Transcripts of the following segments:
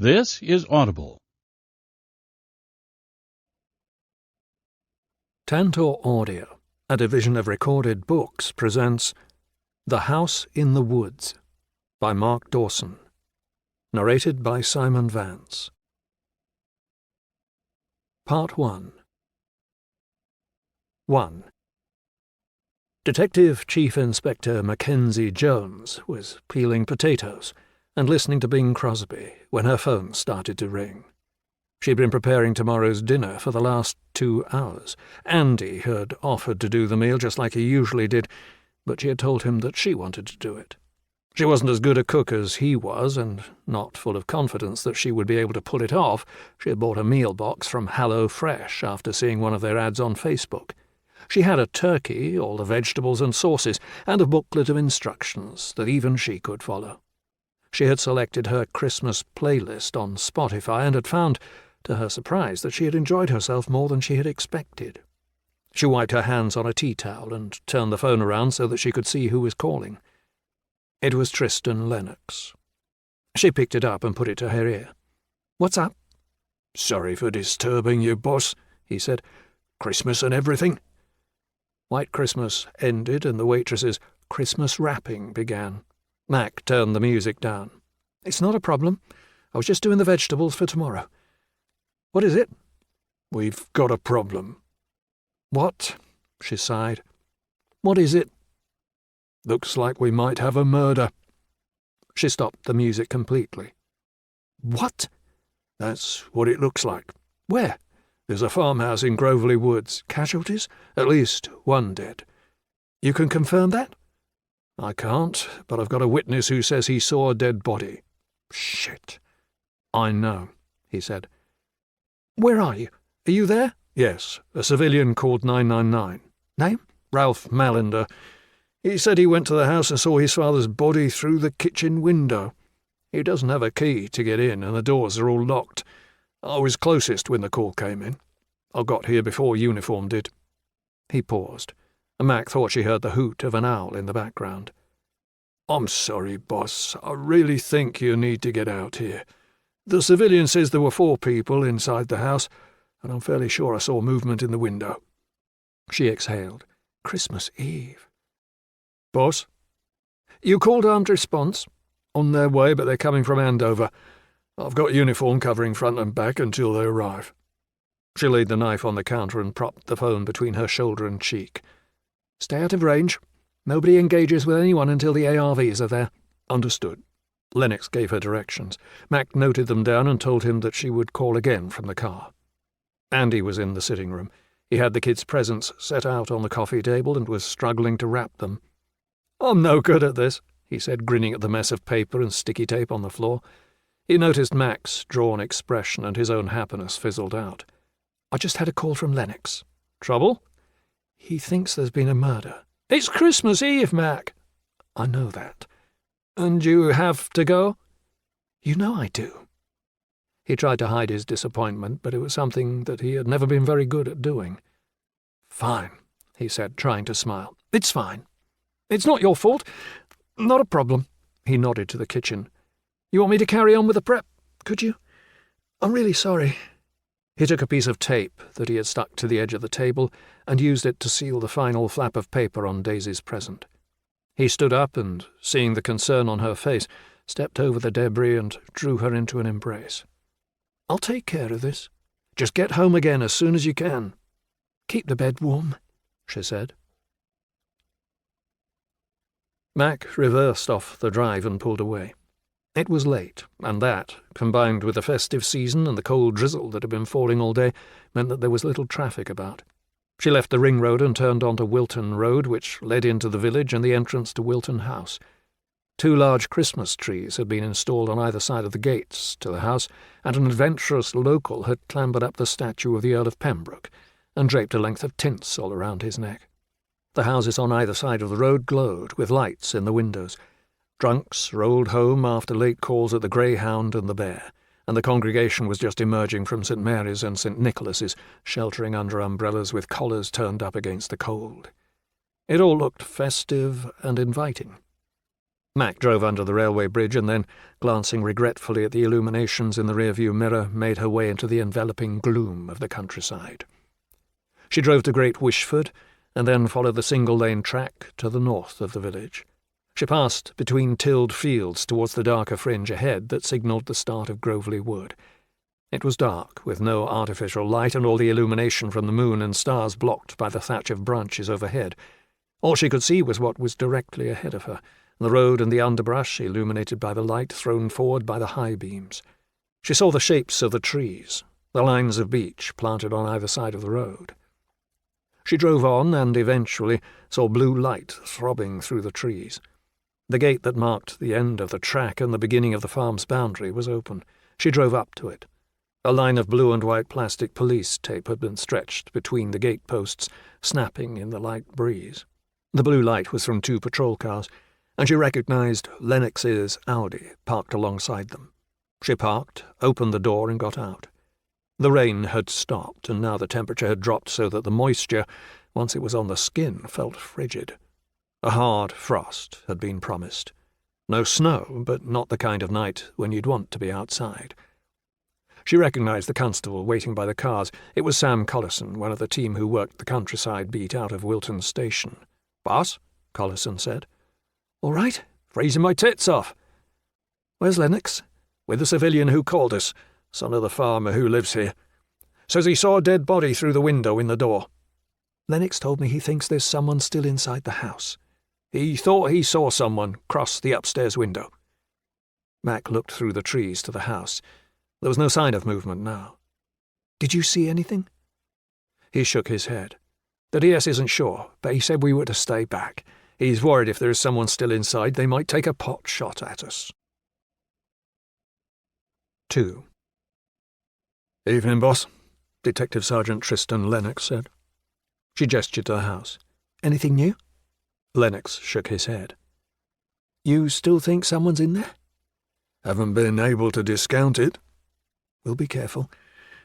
This is Audible. Tantor Audio, a division of Recorded Books, presents The House in the Woods by Mark Dawson, narrated by Simon Vance. Part 1. 1. Detective Chief Inspector Mackenzie Jones was peeling potatoes and listening to Bing Crosby when her phone started to ring. She'd been preparing tomorrow's dinner for the last 2 hours. Andy had offered to do the meal just like he usually did, but she had told him that she wanted to do it. She wasn't as good a cook as he was, and not full of confidence that she would be able to pull it off, she had bought a meal box from Hello Fresh after seeing one of their ads on Facebook. She had a turkey, all the vegetables and sauces, and a booklet of instructions that even she could follow. She had selected her Christmas playlist on Spotify and had found, to her surprise, that she had enjoyed herself more than she had expected. She wiped her hands on a tea towel and turned the phone around so that she could see who was calling. It was Tristan Lennox. She picked it up and put it to her ear. "What's up?" "Sorry for disturbing you, boss," he said. "Christmas and everything?" White Christmas ended and the waitress's Christmas wrapping began. Mac turned the music down. "It's not a problem. I was just doing the vegetables for tomorrow." "What is it?" "We've got a problem." "What?" she sighed. "What is it?" "Looks like we might have a murder." She stopped the music completely. "What?" "That's what it looks like." "Where?" "There's a farmhouse in Grovelly Woods. Casualties? At least one dead." "You can confirm that?" "I can't, but I've got a witness who says he saw a dead body." "Shit." "I know," he said. "Where are you? Are you there?" "Yes, a civilian called 999. "Name?" "Ralph Mallender. He said he went to the house and saw his father's body through the kitchen window. He doesn't have a key to get in, and the doors are all locked. I was closest when the call came in. I got here before uniform did." He paused, and Mac thought she heard the hoot of an owl in the background. "I'm sorry, boss. I really think you need to get out here. The civilian says there were 4 people inside the house, and I'm fairly sure I saw movement in the window." She exhaled. Christmas Eve. "Boss?" "You called armed response?" "On their way, but they're coming from Andover. I've got uniform covering front and back until they arrive." She laid the knife on the counter and propped the phone between her shoulder and cheek. "Stay out of range. Nobody engages with anyone until the ARVs are there." "Understood." Lennox gave her directions. Mac noted them down and told him that she would call again from the car. Andy was in the sitting room. He had the kids' presents set out on the coffee table and was struggling to wrap them. "I'm no good at this," he said, grinning at the mess of paper and sticky tape on the floor. He noticed Mac's drawn expression and his own happiness fizzled out. "I just had a call from Lennox." "Trouble?" "He thinks there's been a murder." "It's Christmas Eve, Mac." "I know that." "And you have to go?" "You know I do." He tried to hide his disappointment, but it was something that he had never been very good at doing. "Fine," he said, trying to smile. "It's fine. It's not your fault. Not a problem." He nodded to the kitchen. "You want me to carry on with the prep? Could you? I'm really sorry." He took a piece of tape that he had stuck to the edge of the table and used it to seal the final flap of paper on Daisy's present. He stood up and, seeing the concern on her face, stepped over the debris and drew her into an embrace. "I'll take care of this. Just get home again as soon as you can. Keep the bed warm," she said. Mac reversed off the drive and pulled away. It was late, and that, combined with the festive season and the cold drizzle that had been falling all day, meant that there was little traffic about. She left the ring road and turned onto Wilton Road, which led into the village and the entrance to Wilton House. 2 large Christmas trees had been installed on either side of the gates to the house, and an adventurous local had clambered up the statue of the Earl of Pembroke and draped a length of tinsel all around his neck. The houses on either side of the road glowed with lights in the windows. Drunks rolled home after late calls at the Greyhound and the Bear, and the congregation was just emerging from St. Mary's and St. Nicholas's, sheltering under umbrellas with collars turned up against the cold. It all looked festive and inviting. Mac drove under the railway bridge and then, glancing regretfully at the illuminations in the rearview mirror, made her way into the enveloping gloom of the countryside. She drove to Great Wishford and then followed the single-lane track to the north of the village. She passed between tilled fields towards the darker fringe ahead that signalled the start of Groveley Wood. It was dark, with no artificial light and all the illumination from the moon and stars blocked by the thatch of branches overhead. All she could see was what was directly ahead of her, the road and the underbrush illuminated by the light thrown forward by the high beams. She saw the shapes of the trees, the lines of beech planted on either side of the road. She drove on and eventually saw blue light throbbing through the trees. The gate that marked the end of the track and the beginning of the farm's boundary was open. She drove up to it. A line of blue and white plastic police tape had been stretched between the gate posts, snapping in the light breeze. The blue light was from 2 patrol cars, and she recognized Lennox's Audi parked alongside them. She parked, opened the door, and got out. The rain had stopped, and now the temperature had dropped so that the moisture, once it was on the skin, felt frigid. A hard frost had been promised. No snow, but not the kind of night when you'd want to be outside. She recognized the constable waiting by the cars. It was Sam Collison, one of the team who worked the countryside beat out of Wilton Station. "Boss?" Collison said. "All right, freezing my tits off." "Where's Lennox?" "With the civilian who called us, son of the farmer who lives here. Says he saw a dead body through the window in the door." "Lennox told me he thinks there's someone still inside the house." "He thought he saw someone cross the upstairs window." Mac looked through the trees to the house. There was no sign of movement now. "Did you see anything?" He shook his head. "The DS isn't sure, but he said we were to stay back. He's worried if there is someone still inside, they might take a pot shot at us." 2. "Evening, boss," Detective Sergeant Tristan Lennox said. She gestured to the house. "Anything new?" Lennox shook his head. "You still think someone's in there?" "Haven't been able to discount it." "We'll be careful.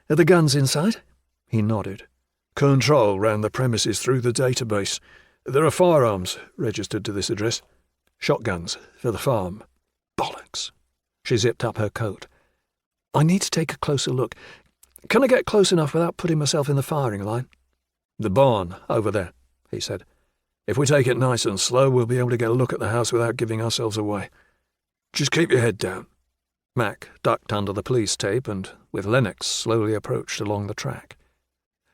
Are the guns inside?" He nodded. "Control ran the premises through the database. There are firearms registered to this address. Shotguns for the farm." "Bollocks." She zipped up her coat. "I need to take a closer look. Can I get close enough without putting myself in the firing line?" "The barn, over there," he said. "If we take it nice and slow, we'll be able to get a look at the house without giving ourselves away. Just keep your head down." Mac ducked under the police tape and, with Lennox, slowly approached along the track.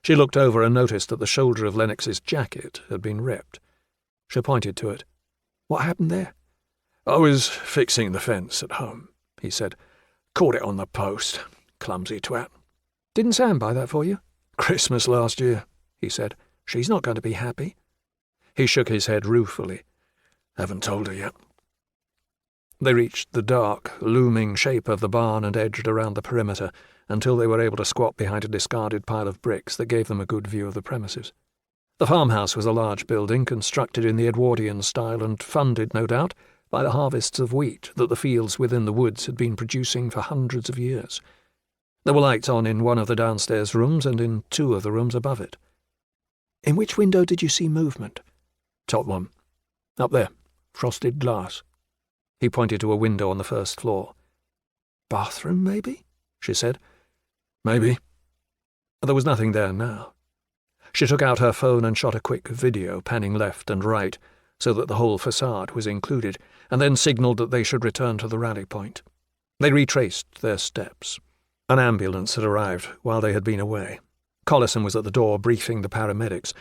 She looked over and noticed that the shoulder of Lennox's jacket had been ripped. She pointed to it. "What happened there?" "I was fixing the fence at home," he said. "Caught it on the post. Clumsy twat." "Didn't Sam buy that for you?" "Christmas last year," he said. "She's not going to be happy." He shook his head ruefully. "Haven't told her yet." They reached the dark, looming shape of the barn and edged around the perimeter until they were able to squat behind a discarded pile of bricks that gave them a good view of the premises. The farmhouse was a large building constructed in the Edwardian style and funded, no doubt, by the harvests of wheat that the fields within the woods had been producing for hundreds of years. There were lights on in one of the downstairs rooms and in 2 of the rooms above it. "In which window did you see movement?" "Top one. Up there. Frosted glass." He pointed to a window on the first floor. "Bathroom, maybe?" she said. "Maybe." There was nothing there now. She took out her phone and shot a quick video, panning left and right, so that the whole facade was included, and then signalled that they should return to the rally point. They retraced their steps. An ambulance had arrived while they had been away. Collison was at the door briefing the paramedics.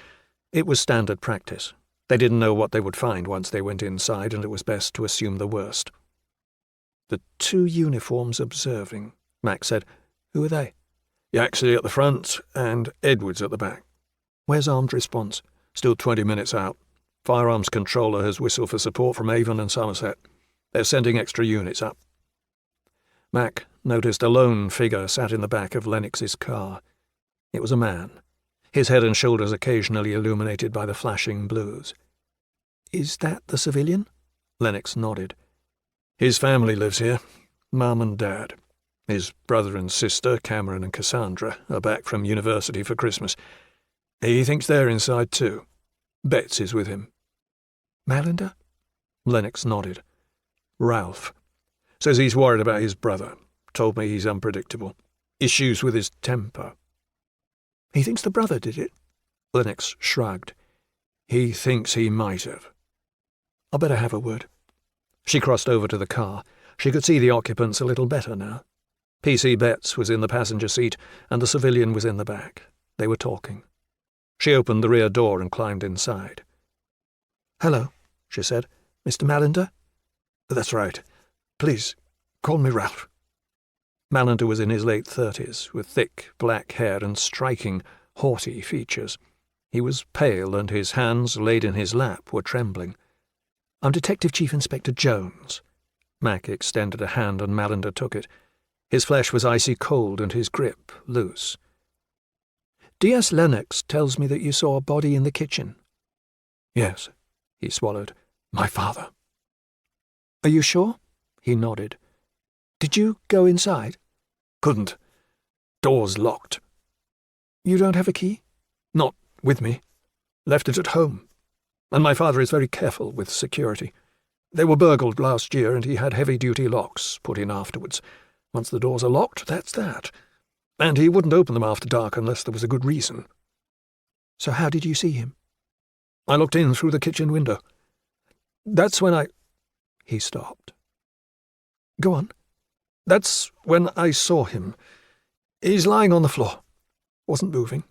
It was standard practice. They didn't know what they would find once they went inside, and it was best to assume the worst. "The 2 uniforms observing," Mac said. "Who are they?" "Yaxley at the front and Edwards at the back." "Where's armed response?" "Still 20 minutes out. Firearms controller has whistled for support from Avon and Somerset. They're sending extra units up." Mac noticed a lone figure sat in the back of Lennox's car. It was a man, his head and shoulders occasionally illuminated by the flashing blues. "Is that the civilian?" Lennox nodded. "His family lives here, Mum and Dad. His brother and sister, Cameron and Cassandra, are back from university for Christmas. He thinks they're inside too. Betts is with him." "Mallender?" Lennox nodded. Ralph. Says he's worried about his brother. Told me he's unpredictable. Issues with his temper. He thinks the brother did it? Lennox shrugged. He thinks he might have. I'll better have a word. She crossed over to the car. She could see the occupants a little better now. P.C. Betts was in the passenger seat, and the civilian was in the back. They were talking. She opened the rear door and climbed inside. "Hello," she said. "Mr. Mallender?" "That's right. Please, call me Ralph." Mallender was in his late 30s, with thick black hair and striking, haughty features. He was pale, and his hands, laid in his lap, were trembling. "I'm Detective Chief Inspector Jones." Mac extended a hand, and Mallender took it. His flesh was icy cold, and his grip loose. "D.S. Lennox tells me that you saw a body in the kitchen." "Yes," he swallowed. "My father." "Are you sure?" He nodded. "Did you go inside?" "Couldn't. Door's locked." "You don't have a key?" "Not with me. Left it at home. And my father is very careful with security. They were burgled last year, and he had heavy-duty locks put in afterwards. Once the doors are locked, that's that. And he wouldn't open them after dark unless there was a good reason." "So how did you see him?" "I looked in through the kitchen window. That's when I—" He stopped. "Go on." "That's when I saw him. He's lying on the floor. Wasn't moving.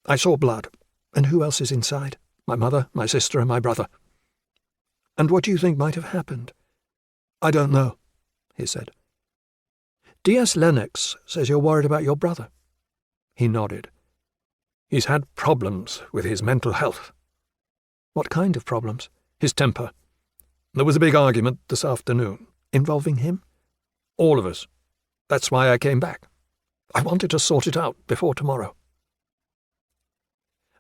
I saw blood." "And who else is inside?" "My mother, my sister, and my brother." "And what do you think might have happened?" "I don't know," he said. "D.S. Lennox says you're worried about your brother." He nodded. "He's had problems with his mental health." "What kind of problems?" "His temper. There was a big argument this afternoon." "Involving him?" "All of us. That's why I came back. I wanted to sort it out before tomorrow."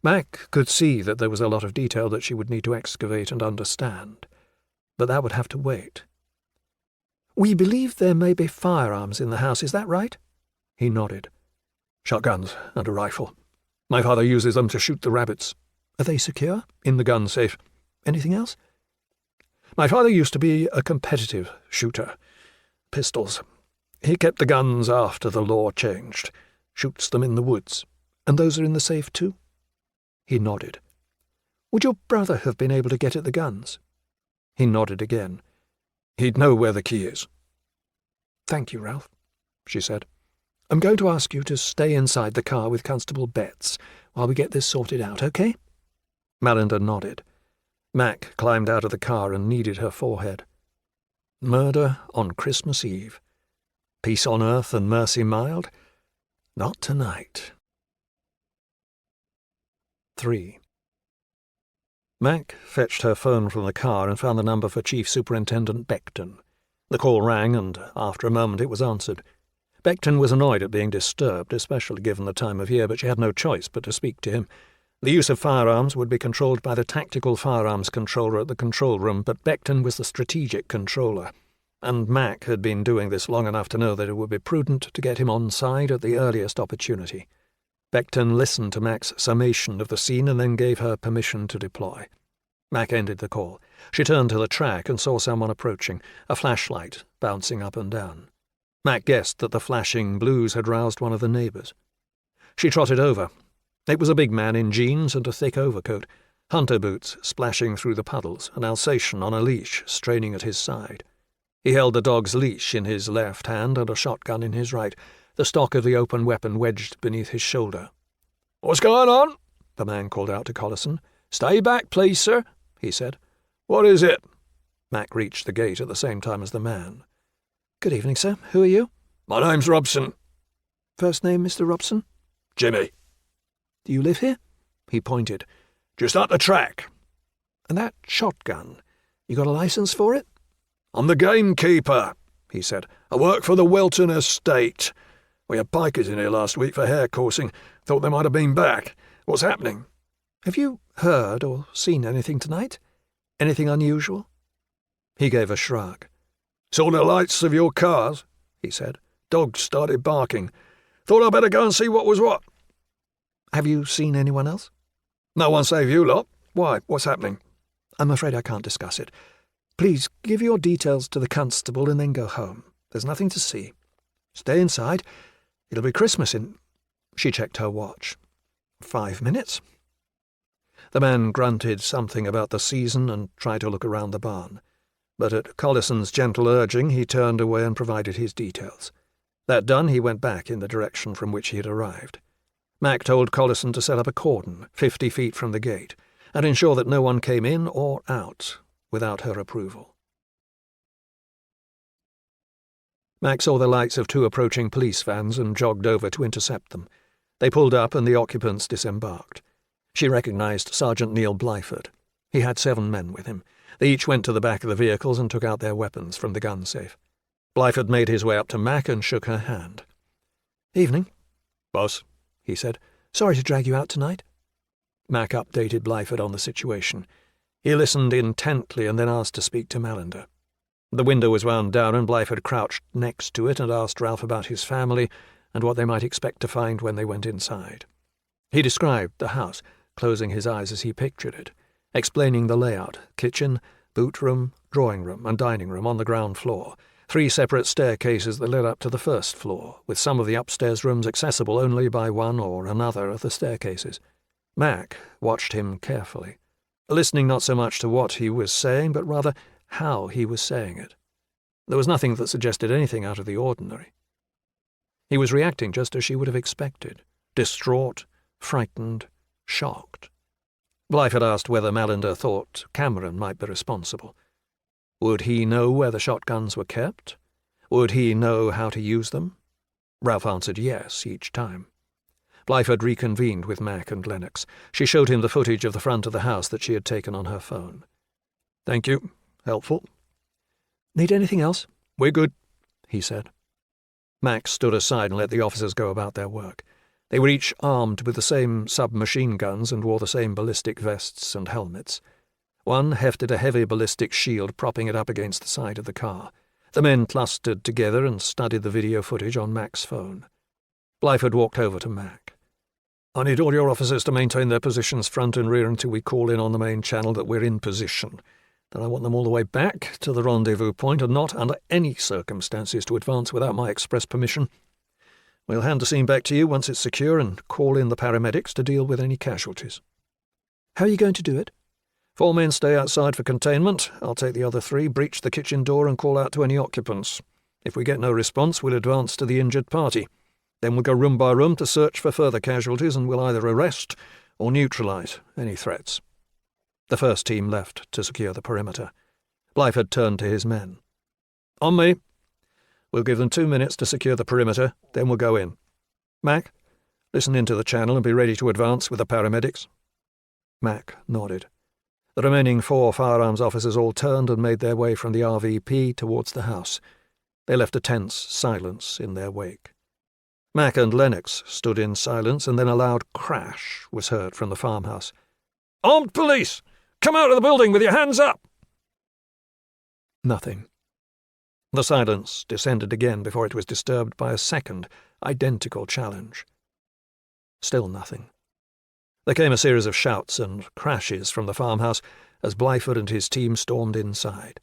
Mac could see that there was a lot of detail that she would need to excavate and understand, but that would have to wait. "We believe there may be firearms in the house, is that right?" He nodded. "Shotguns and a rifle. My father uses them to shoot the rabbits." "Are they secure?" "In the gun safe." "Anything else?" "My father used to be a competitive shooter. Pistols. He kept the guns after the law changed. Shoots them in the woods." "And those are in the safe too?" He nodded. "Would your brother have been able to get at the guns?" He nodded again. "He'd know where the key is." "Thank you, Ralph," she said. "I'm going to ask you to stay inside the car with Constable Betts while we get this sorted out, okay?" Mallender nodded. Mac climbed out of the car and kneaded her forehead. Murder on Christmas Eve. Peace on earth and mercy mild? Not tonight. 3. Mac fetched her phone from the car and found the number for Chief Superintendent Beckton. The call rang, and after a moment it was answered. Beckton was annoyed at being disturbed, especially given the time of year, but she had no choice but to speak to him. The use of firearms would be controlled by the tactical firearms controller at the control room, but Beckton was the strategic controller, and Mac had been doing this long enough to know that it would be prudent to get him on side at the earliest opportunity. Beckton listened to Mac's summation of the scene and then gave her permission to deploy. Mac ended the call. She turned to the track and saw someone approaching, a flashlight bouncing up and down. Mac guessed that the flashing blues had roused one of the neighbours. She trotted over. It was a big man in jeans and a thick overcoat, hunter boots splashing through the puddles, an Alsatian on a leash straining at his side. He held the dog's leash in his left hand and a shotgun in his right, the stock of the open weapon wedged beneath his shoulder. "What's going on?" the man called out to Collison. "Stay back, please, sir," he said. "What is it?" Mac reached the gate at the same time as the man. "Good evening, sir. Who are you?" "My name's Robson." "First name, Mr. Robson?" "Jimmy." "Do you live here?" He pointed. "Just up the track." "And that shotgun, you got a licence for it?" "I'm the gamekeeper," he said. "I work for the Welton estate. We had pikers in here last week for hare coursing. Thought they might have been back. What's happening?" "Have you heard or seen anything tonight? Anything unusual?" He gave a shrug. "Saw the lights of your cars," he said. "Dogs started barking. Thought I'd better go and see what was what." "Have you seen anyone else?" "No one save you lot. Why? What's happening?" "I'm afraid I can't discuss it. Please give your details to the constable and then go home. There's nothing to see. Stay inside. It'll be Christmas in—" She checked her watch. 5 minutes. The man grunted something about the season and tried to look around the barn, but at Collison's gentle urging he turned away and provided his details. That done, he went back in the direction from which he had arrived. Mac told Collison to set up a cordon 50 feet from the gate and ensure that no one came in or out without her approval. Mac saw the lights of 2 approaching police vans and jogged over to intercept them. They pulled up and the occupants disembarked. She recognized Sergeant Neil Blyford. He had 7 men with him. They each went to the back of the vehicles and took out their weapons from the gun safe. Blyford made his way up to Mac and shook her hand. "Evening." "Boss," he said. "Sorry to drag you out tonight." Mac updated Blyford on the situation. He listened intently and then asked to speak to Mallender. The window was wound down and Blyford crouched next to it and asked Ralph about his family and what they might expect to find when they went inside. He described the house, closing his eyes as he pictured it, explaining the layout: kitchen, boot room, drawing room, and dining room on the ground floor, 3 separate staircases that led up to the first floor, with some of the upstairs rooms accessible only by one or another of the staircases. Mac watched him carefully, listening not so much to what he was saying, but rather how he was saying it. There was nothing that suggested anything out of the ordinary. He was reacting just as she would have expected, distraught, frightened, shocked. Blyford asked whether Mallender thought Cameron might be responsible. Would he know where the shotguns were kept? Would he know how to use them? Ralph answered yes each time. Blyford reconvened with Mac and Lennox. She showed him the footage of the front of the house that she had taken on her phone. "Thank you. Helpful." "Need anything else?" "We're good," he said. Mac stood aside and let the officers go about their work. They were each armed with the same submachine guns and wore the same ballistic vests and helmets. One hefted a heavy ballistic shield, propping it up against the side of the car. The men clustered together and studied the video footage on Mac's phone. Blyford walked over to Mac. "I need all your officers to maintain their positions front and rear until we call in on the main channel that we're in position. Then I want them all the way back to the rendezvous point and not, under any circumstances, to advance without my express permission. We'll hand the scene back to you once it's secure and call in the paramedics to deal with any casualties." "How are you going to do it?" 4 men stay outside for containment. I'll take the other 3, breach the kitchen door and call out to any occupants. If we get no response, we'll advance to the injured party. Then we'll go room by room to search for further casualties and we'll either arrest or neutralize any threats." The first team left to secure the perimeter. Blyford turned to his men. "On me. We'll give them 2 minutes to secure the perimeter, then we'll go in. Mac, listen into the channel and be ready to advance with the paramedics." Mac nodded. The remaining 4 firearms officers all turned and made their way from the RVP towards the house. They left a tense silence in their wake. Mac and Lennox stood in silence, and then a loud crash was heard from the farmhouse. "Armed police! Come out of the building with your hands up!" Nothing. The silence descended again before it was disturbed by a second, identical challenge. Still nothing. There came a series of shouts and crashes from the farmhouse as Blyford and his team stormed inside.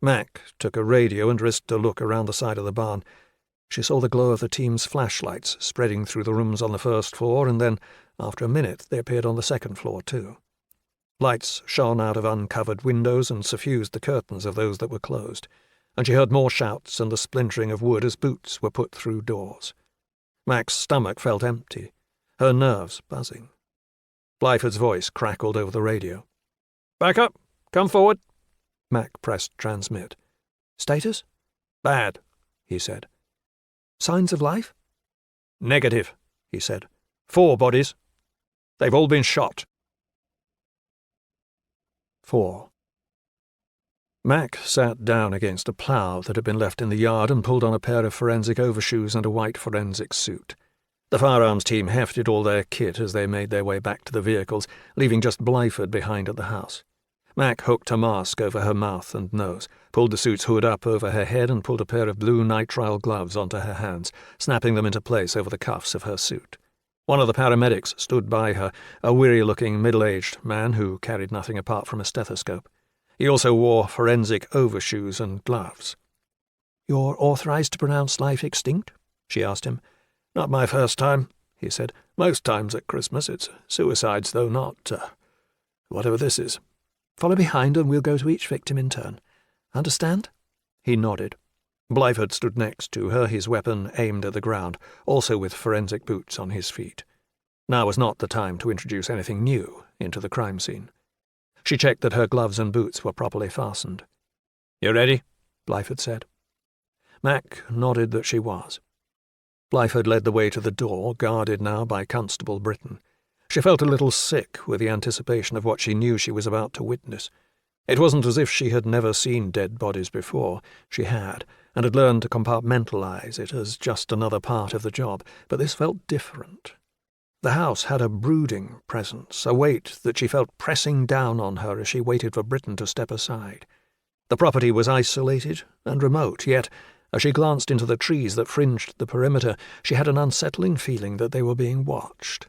Mac took a radio and risked a look around the side of the barn. She saw the glow of the team's flashlights spreading through the rooms on the first floor, and then, after a minute, they appeared on the second floor too. Lights shone out of uncovered windows and suffused the curtains of those that were closed, and she heard more shouts and the splintering of wood as boots were put through doors. Mac's stomach felt empty, her nerves buzzing. Blyford's voice crackled over the radio. "Back up! Come forward!" Mac pressed transmit. "Status?" "Bad," he said. "Signs of life?" "Negative," he said. 4 bodies. They've all been shot." 4. Mac sat down against a plough that had been left in the yard and pulled on a pair of forensic overshoes and a white forensic suit. The firearms team hefted all their kit as they made their way back to the vehicles, leaving just Blyford behind at the house. Mac hooked a mask over her mouth and nose, pulled the suit's hood up over her head and pulled a pair of blue nitrile gloves onto her hands, snapping them into place over the cuffs of her suit. One of the paramedics stood by her, a weary-looking, middle-aged man who carried nothing apart from a stethoscope. He also wore forensic overshoes and gloves. "You're authorized to pronounce life extinct?" she asked him. "Not my first time," he said. "Most times at Christmas it's suicides, though not, whatever this is." "Follow behind and we'll go to each victim in turn. Understand?" He nodded. Blyford stood next to her, his weapon aimed at the ground, also with forensic boots on his feet. Now was not the time to introduce anything new into the crime scene. She checked that her gloves and boots were properly fastened. "You ready?" Blyford said. Mac nodded that she was. Blyford led the way to the door, guarded now by Constable Britton. She felt a little sick with the anticipation of what she knew she was about to witness. It wasn't as if she had never seen dead bodies before. She had, and had learned to compartmentalize it as just another part of the job, but this felt different. The house had a brooding presence, a weight that she felt pressing down on her as she waited for Britton to step aside. The property was isolated and remote, yet, as she glanced into the trees that fringed the perimeter, she had an unsettling feeling that they were being watched.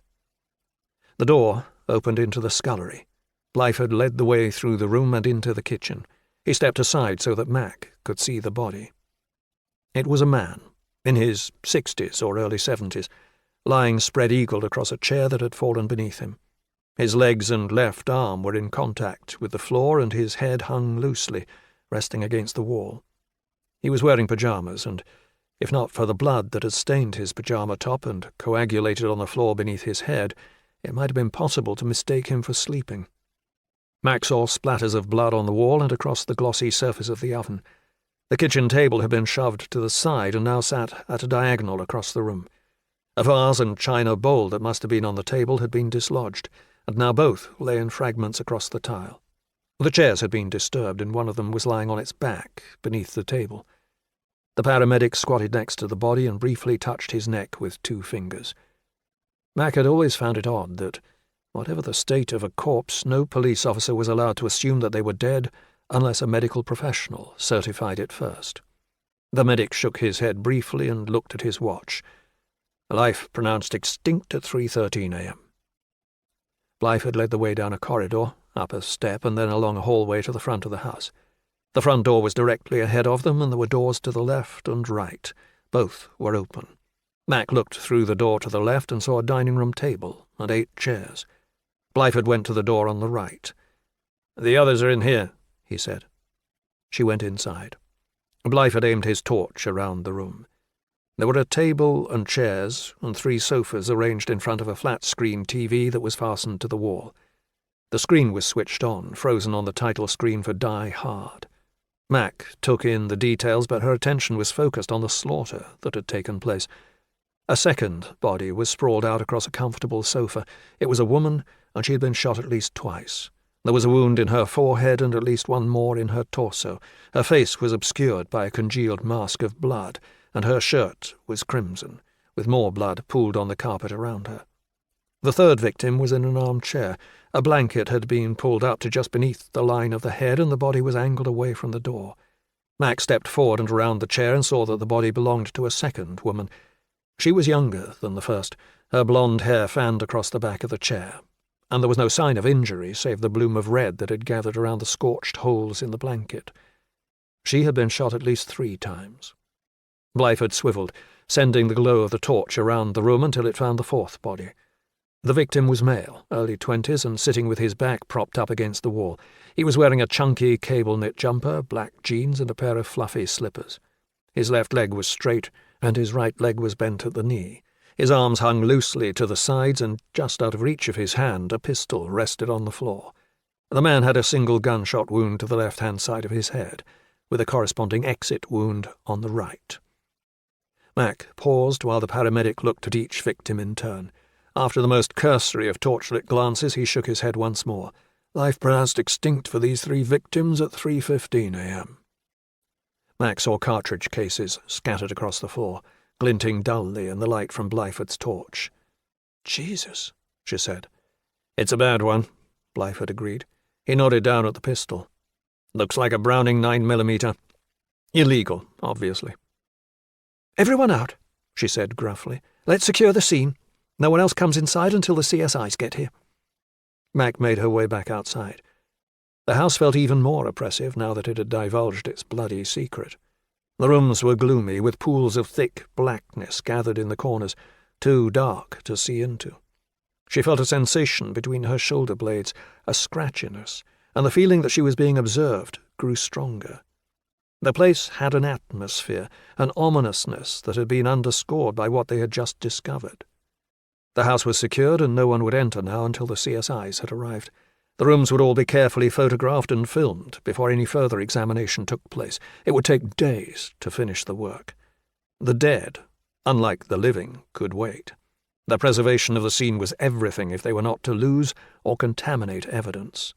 The door opened into the scullery. Blyford led the way through the room and into the kitchen. He stepped aside so that Mac could see the body. It was a man, in his 60s or early 70s, lying spread-eagled across a chair that had fallen beneath him. His legs and left arm were in contact with the floor, and his head hung loosely, resting against the wall. He was wearing pyjamas, and if not for the blood that had stained his pyjama top and coagulated on the floor beneath his head, it might have been possible to mistake him for sleeping. Mac saw splatters of blood on the wall and across the glossy surface of the oven. The kitchen table had been shoved to the side and now sat at a diagonal across the room. A vase and china bowl that must have been on the table had been dislodged, and now both lay in fragments across the tile. The chairs had been disturbed, and one of them was lying on its back beneath the table. The paramedic squatted next to the body and briefly touched his neck with 2 fingers. Mac had always found it odd that, whatever the state of a corpse, no police officer was allowed to assume that they were dead unless a medical professional certified it first. The medic shook his head briefly and looked at his watch. Life pronounced extinct at 3:13 a.m. Blyford led the way down a corridor, up a step, and then along a hallway to the front of the house. The front door was directly ahead of them, and there were doors to the left and right. Both were open. Mac looked through the door to the left and saw a dining-room table and 8 chairs. Blyford went to the door on the right. "The others are in here," he said. She went inside. Blyford aimed his torch around the room. There were a table and chairs and 3 sofas arranged in front of a flat-screen TV that was fastened to the wall. The screen was switched on, frozen on the title screen for Die Hard. Mac took in the details, but her attention was focused on the slaughter that had taken place. A second body was sprawled out across a comfortable sofa. It was a woman, and she had been shot at least twice. There was a wound in her forehead and at least one more in her torso. Her face was obscured by a congealed mask of blood, and her shirt was crimson, with more blood pooled on the carpet around her. The third victim was in an armchair. A blanket had been pulled up to just beneath the line of the head, and the body was angled away from the door. Mac stepped forward and around the chair and saw that the body belonged to a second woman. She was younger than the first, her blonde hair fanned across the back of the chair, and there was no sign of injury save the bloom of red that had gathered around the scorched holes in the blanket. She had been shot at least 3 times. Blyford swiveled, sending the glow of the torch around the room until it found the 4th body. The victim was male, early 20s, and sitting with his back propped up against the wall. He was wearing a chunky cable-knit jumper, black jeans, and a pair of fluffy slippers. His left leg was straight, and his right leg was bent at the knee. His arms hung loosely to the sides, and just out of reach of his hand, a pistol rested on the floor. The man had a single gunshot wound to the left-hand side of his head, with a corresponding exit wound on the right. Mac paused while the paramedic looked at each victim in turn. After the most cursory of torchlit glances, he shook his head once more. Life pronounced extinct for these 3 victims at 3:15 a.m. Mac saw cartridge cases scattered across the floor, glinting dully in the light from Blyford's torch. "Jesus," she said. "It's a bad one," Blyford agreed. He nodded down at the pistol. "Looks like a Browning 9mm. Illegal, obviously." "Everyone out," she said gruffly. "Let's secure the scene. No one else comes inside until the CSIs get here." Mac made her way back outside. The house felt even more oppressive now that it had divulged its bloody secret. The rooms were gloomy, with pools of thick blackness gathered in the corners, too dark to see into. She felt a sensation between her shoulder blades, a scratchiness, and the feeling that she was being observed grew stronger. The place had an atmosphere, an ominousness that had been underscored by what they had just discovered. The house was secured, and no one would enter now until the CSIs had arrived. The rooms would all be carefully photographed and filmed before any further examination took place. It would take days to finish the work. The dead, unlike the living, could wait. The preservation of the scene was everything if they were not to lose or contaminate evidence.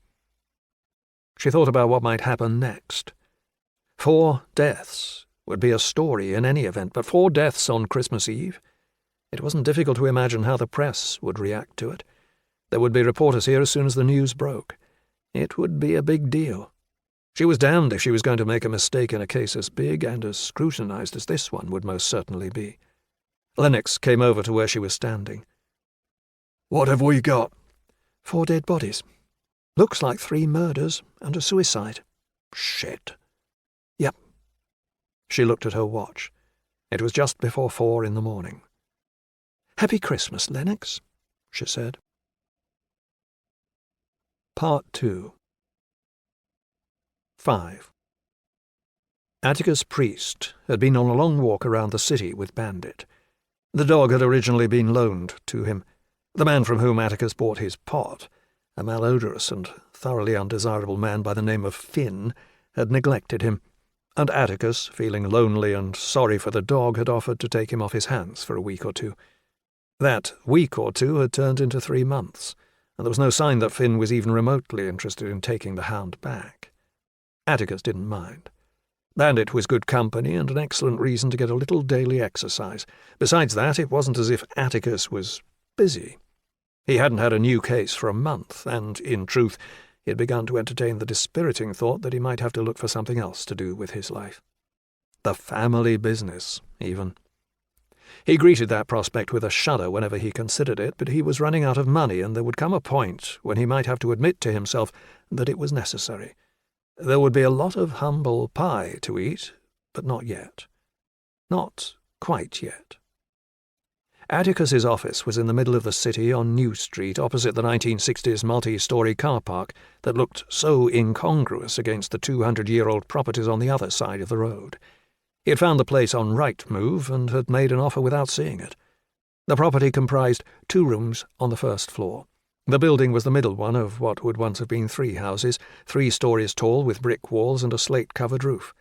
She thought about what might happen next. 4 deaths would be a story in any event, but 4 deaths on Christmas Eve? It wasn't difficult to imagine how the press would react to it. There would be reporters here as soon as the news broke. It would be a big deal. She was damned if she was going to make a mistake in a case as big and as scrutinized as this one would most certainly be. Lennox came over to where she was standing. "What have we got?" 4 dead bodies. Looks like 3 murders and a suicide." "Shit." "Yep." She looked at her watch. It was just before 4 in the morning. "Happy Christmas, Lennox," she said. Part 2. 5. Atticus Priest had been on a long walk around the city with Bandit. The dog had originally been loaned to him. The man from whom Atticus bought his pot, a malodorous and thoroughly undesirable man by the name of Finn, had neglected him, and Atticus, feeling lonely and sorry for the dog, had offered to take him off his hands for a week or 2. That week or 2 had turned into 3 months, and there was no sign that Finn was even remotely interested in taking the hound back. Atticus didn't mind. Bandit was good company and an excellent reason to get a little daily exercise. Besides that, it wasn't as if Atticus was busy. He hadn't had a new case for a month, and, in truth, he had begun to entertain the dispiriting thought that he might have to look for something else to do with his life. The family business, even. He greeted that prospect with a shudder whenever he considered it, but he was running out of money, and there would come a point when he might have to admit to himself that it was necessary. There would be a lot of humble pie to eat, but not yet. Not quite yet. Atticus's office was in the middle of the city on New Street, opposite the 1960s multi-story car park that looked so incongruous against the 200-year-old properties on the other side of the road. He had found the place on Rightmove and had made an offer without seeing it. The property comprised 2 rooms on the first floor. The building was the middle one of what would once have been 3 houses, 3 stories tall with brick walls and a slate-covered roof.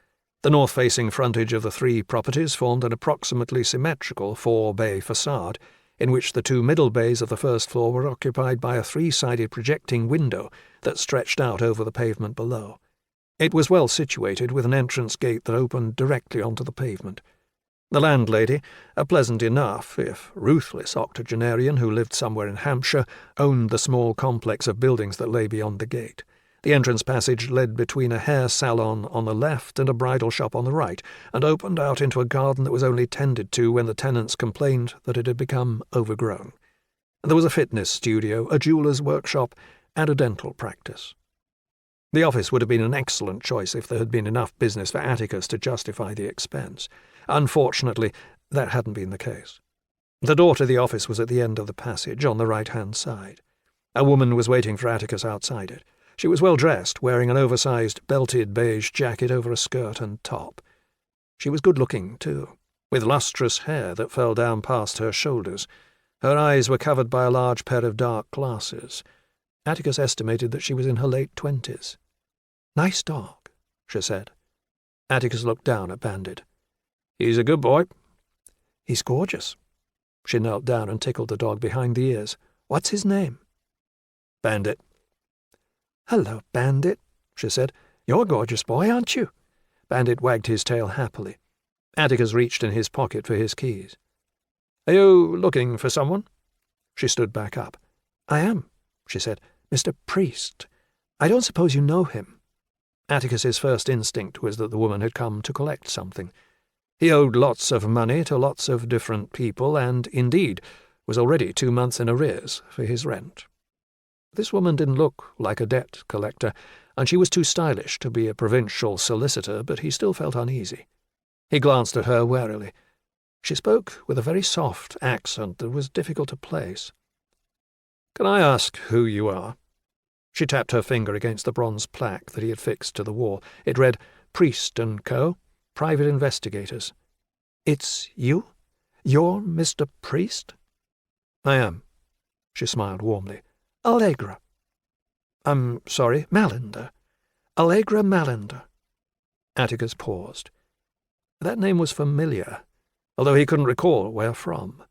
The north-facing frontage of the 3 properties formed an approximately symmetrical 4-bay facade, in which the 2 middle bays of the first floor were occupied by a 3-sided projecting window that stretched out over the pavement below. It was well situated, with an entrance gate that opened directly onto the pavement. The landlady, a pleasant enough, if ruthless octogenarian who lived somewhere in Hampshire, owned the small complex of buildings that lay beyond the gate. The entrance passage led between a hair salon on the left and a bridal shop on the right, and opened out into a garden that was only tended to when the tenants complained that it had become overgrown. There was a fitness studio, a jeweller's workshop, and a dental practice. The office would have been an excellent choice if there had been enough business for Atticus to justify the expense. Unfortunately, that hadn't been the case. The door to the office was at the end of the passage, on the right-hand side. A woman was waiting for Atticus outside it. She was well dressed, wearing an oversized, belted beige jacket over a skirt and top. She was good-looking, too, with lustrous hair that fell down past her shoulders. Her eyes were covered by a large pair of dark glasses. Atticus estimated that she was in her late 20s. "Nice dog," she said. Atticus looked down at Bandit. "He's a good boy." "He's gorgeous." She knelt down and tickled the dog behind the ears. "What's his name?" "Bandit." "Hello, Bandit," she said. "You're a gorgeous boy, aren't you?" Bandit wagged his tail happily. Atticus reached in his pocket for his keys. "Are you looking for someone?" She stood back up. "I am," she said. "Mr. Priest. I don't suppose you know him." Atticus's first instinct was that the woman had come to collect something. He owed lots of money to lots of different people and, indeed, was already 2 months in arrears for his rent. This woman didn't look like a debt collector. and she was too stylish to be a provincial solicitor, but he still felt uneasy. He glanced at her warily. She spoke with a very soft accent that was difficult to place. "Can I ask who you are?" She tapped her finger against the bronze plaque that he had fixed to the wall. It read, "Priest and Co., Private Investigators." "It's you? You're Mr. Priest?" "I am." She smiled warmly. "Allegra." "I'm sorry, Mallender. Allegra Mallender." Atticus paused. That name was familiar, although he couldn't recall where from.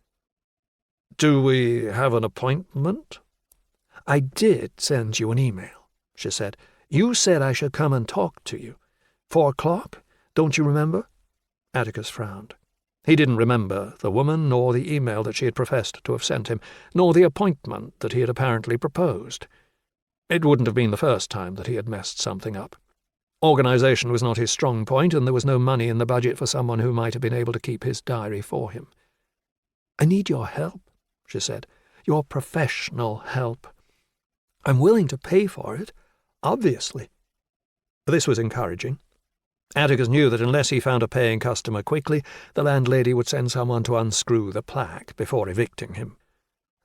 "Do we have an appointment?" "I did send you an email," she said. "You said I should come and talk to you. 4 o'clock? Don't you remember?" Atticus frowned. He didn't remember the woman, nor the email that she had professed to have sent him, nor the appointment that he had apparently proposed. It wouldn't have been the first time that he had messed something up. Organisation was not his strong point, and there was no money in the budget for someone who might have been able to keep his diary for him. "I need your help," she said. "Your professional help. I'm willing to pay for it, obviously." This was encouraging. Atticus knew that unless he found a paying customer quickly, the landlady would send someone to unscrew the plaque before evicting him.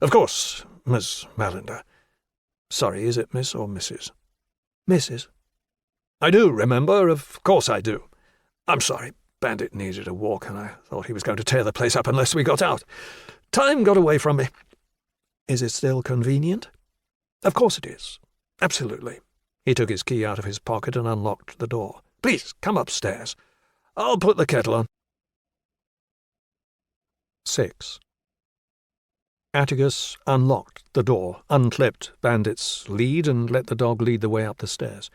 "Of course, Miss Mallender. Sorry, is it Miss or Mrs.? "Mrs." "I do remember, of course I do. I'm sorry, Bandit needed a walk, and I thought he was going to tear the place up unless we got out. Time got away from me." "Is it still convenient?" "Of course it is. Absolutely." He took his key out of his pocket and unlocked the door. "Please, come upstairs. I'll put the kettle on." 6. Atticus unlocked the door, unclipped Bandit's lead, and let the dog lead the way up the stairs.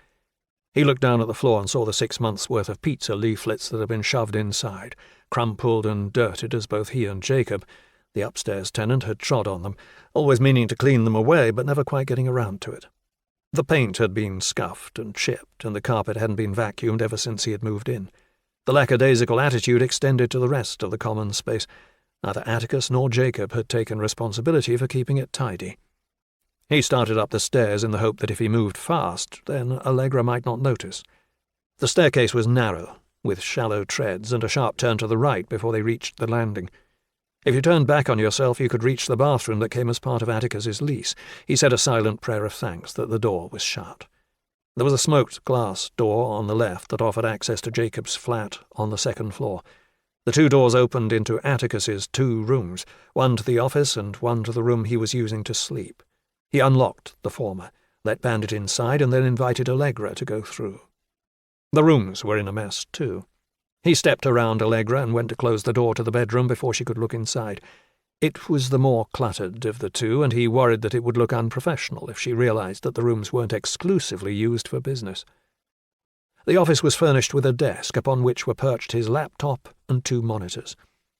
He looked down at the floor and saw the 6 months' worth of pizza leaflets that had been shoved inside, crumpled and dirted as both he and Jacob, the upstairs tenant, had trod on them, always meaning to clean them away but never quite getting around to it. The paint had been scuffed and chipped, and the carpet hadn't been vacuumed ever since he had moved in. The lackadaisical attitude extended to the rest of the common space. Neither Atticus nor Jacob had taken responsibility for keeping it tidy. He started up the stairs in the hope that if he moved fast, then Allegra might not notice. The staircase was narrow, with shallow treads and a sharp turn to the right before they reached the landing. If you turned back on yourself, you could reach the bathroom that came as part of Atticus's lease. He said a silent prayer of thanks that the door was shut. There was a smoked glass door on the left that offered access to Jacob's flat on the 2nd floor. The 2 doors opened into Atticus's 2 rooms, one to the office and one to the room he was using to sleep. He unlocked the former, let Bandit inside, and then invited Allegra to go through. The rooms were in a mess, too. He stepped around Allegra and went to close the door to the bedroom before she could look inside. It was the more cluttered of the 2, and he worried that it would look unprofessional if she realized that the rooms weren't exclusively used for business. The office was furnished with a desk upon which were perched his laptop and 2 monitors.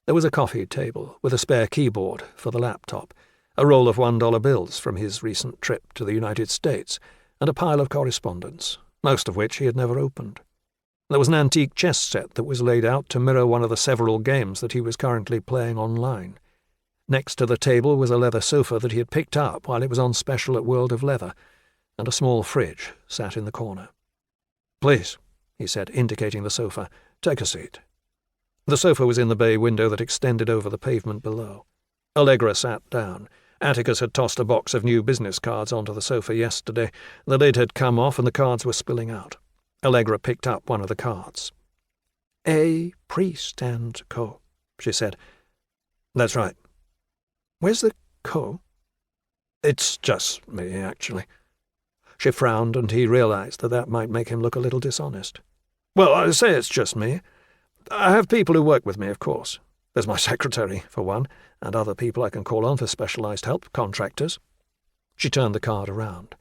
There was a coffee table with a spare keyboard for the laptop, a roll of $1 bills from his recent trip to the United States, and a pile of correspondence, most of which he had never opened. There was an antique chess set that was laid out to mirror one of the several games that he was currently playing online. Next to the table was a leather sofa that he had picked up while it was on special at World of Leather, and a small fridge sat in the corner. "Please," he said, indicating the sofa, "take a seat." The sofa was in the bay window that extended over the pavement below. Allegra sat down. Atticus had tossed a box of new business cards onto the sofa yesterday. The lid had come off and the cards were spilling out. Allegra picked up one of the cards. "A. Priest and Co.," she said. "That's right." "Where's the Co.?" "It's just me, actually." She frowned, and he realized that might make him look a little dishonest. "Well, I say it's just me. I have people who work with me, of course. There's my secretary, for one, and other people I can call on for specialized help, contractors." She turned the card around.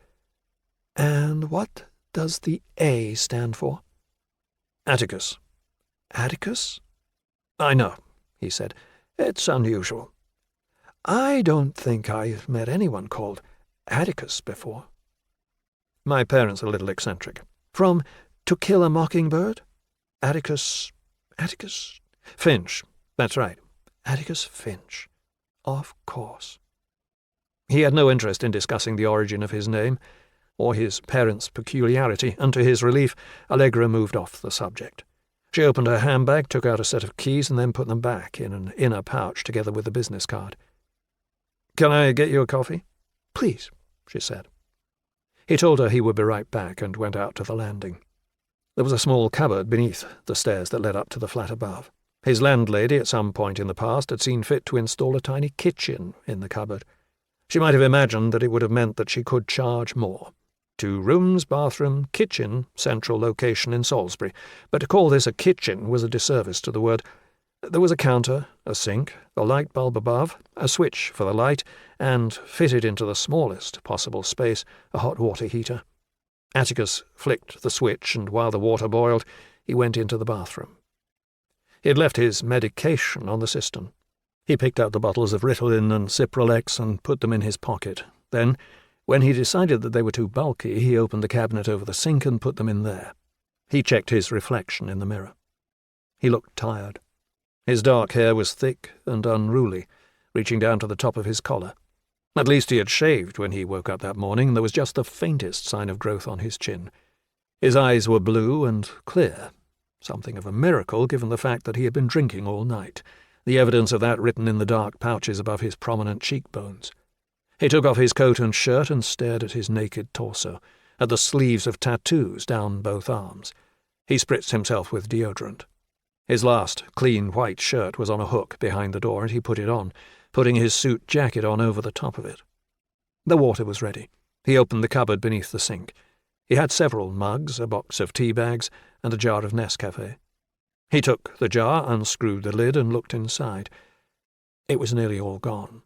"And what does the A stand for?" "Atticus." "Atticus?" "I know," he said. "It's unusual." "I don't think I've met anyone called Atticus before." "My parents are a little eccentric." "From To Kill a Mockingbird? Atticus Finch, that's right. Atticus Finch. Of course." He had no interest in discussing the origin of his name. or his parents' peculiarity, and to his relief, Allegra moved off the subject. She opened her handbag, took out a set of keys, and then put them back in an inner pouch together with the business card. "Can I get you a coffee?" "Please," she said. He told her he would be right back and went out to the landing. There was a small cupboard beneath the stairs that led up to the flat above. His landlady, at some point in the past, had seen fit to install a tiny kitchen in the cupboard. She might have imagined that it would have meant that she could charge more. 2 rooms, bathroom, kitchen, central location in Salisbury, but to call this a kitchen was a disservice to the word. There was a counter, a sink, a light bulb above, a switch for the light, and, fitted into the smallest possible space, a hot water heater. Atticus flicked the switch, and while the water boiled, he went into the bathroom. He had left his medication on the cistern. He picked out the bottles of Ritalin and Cipralex and put them in his pocket. Then, when he decided that they were too bulky, he opened the cabinet over the sink and put them in there. He checked his reflection in the mirror. He looked tired. His dark hair was thick and unruly, reaching down to the top of his collar. At least he had shaved when he woke up that morning, and there was just the faintest sign of growth on his chin. His eyes were blue and clear, something of a miracle given the fact that he had been drinking all night, the evidence of that written in the dark pouches above his prominent cheekbones. He took off his coat and shirt and stared at his naked torso, at the sleeves of tattoos down both arms. He spritzed himself with deodorant. His last clean white shirt was on a hook behind the door, and he put it on, putting his suit jacket on over the top of it. The water was ready. He opened the cupboard beneath the sink. He had several mugs, a box of tea bags, and a jar of Nescafe. He took the jar, unscrewed the lid, and looked inside. It was nearly all gone.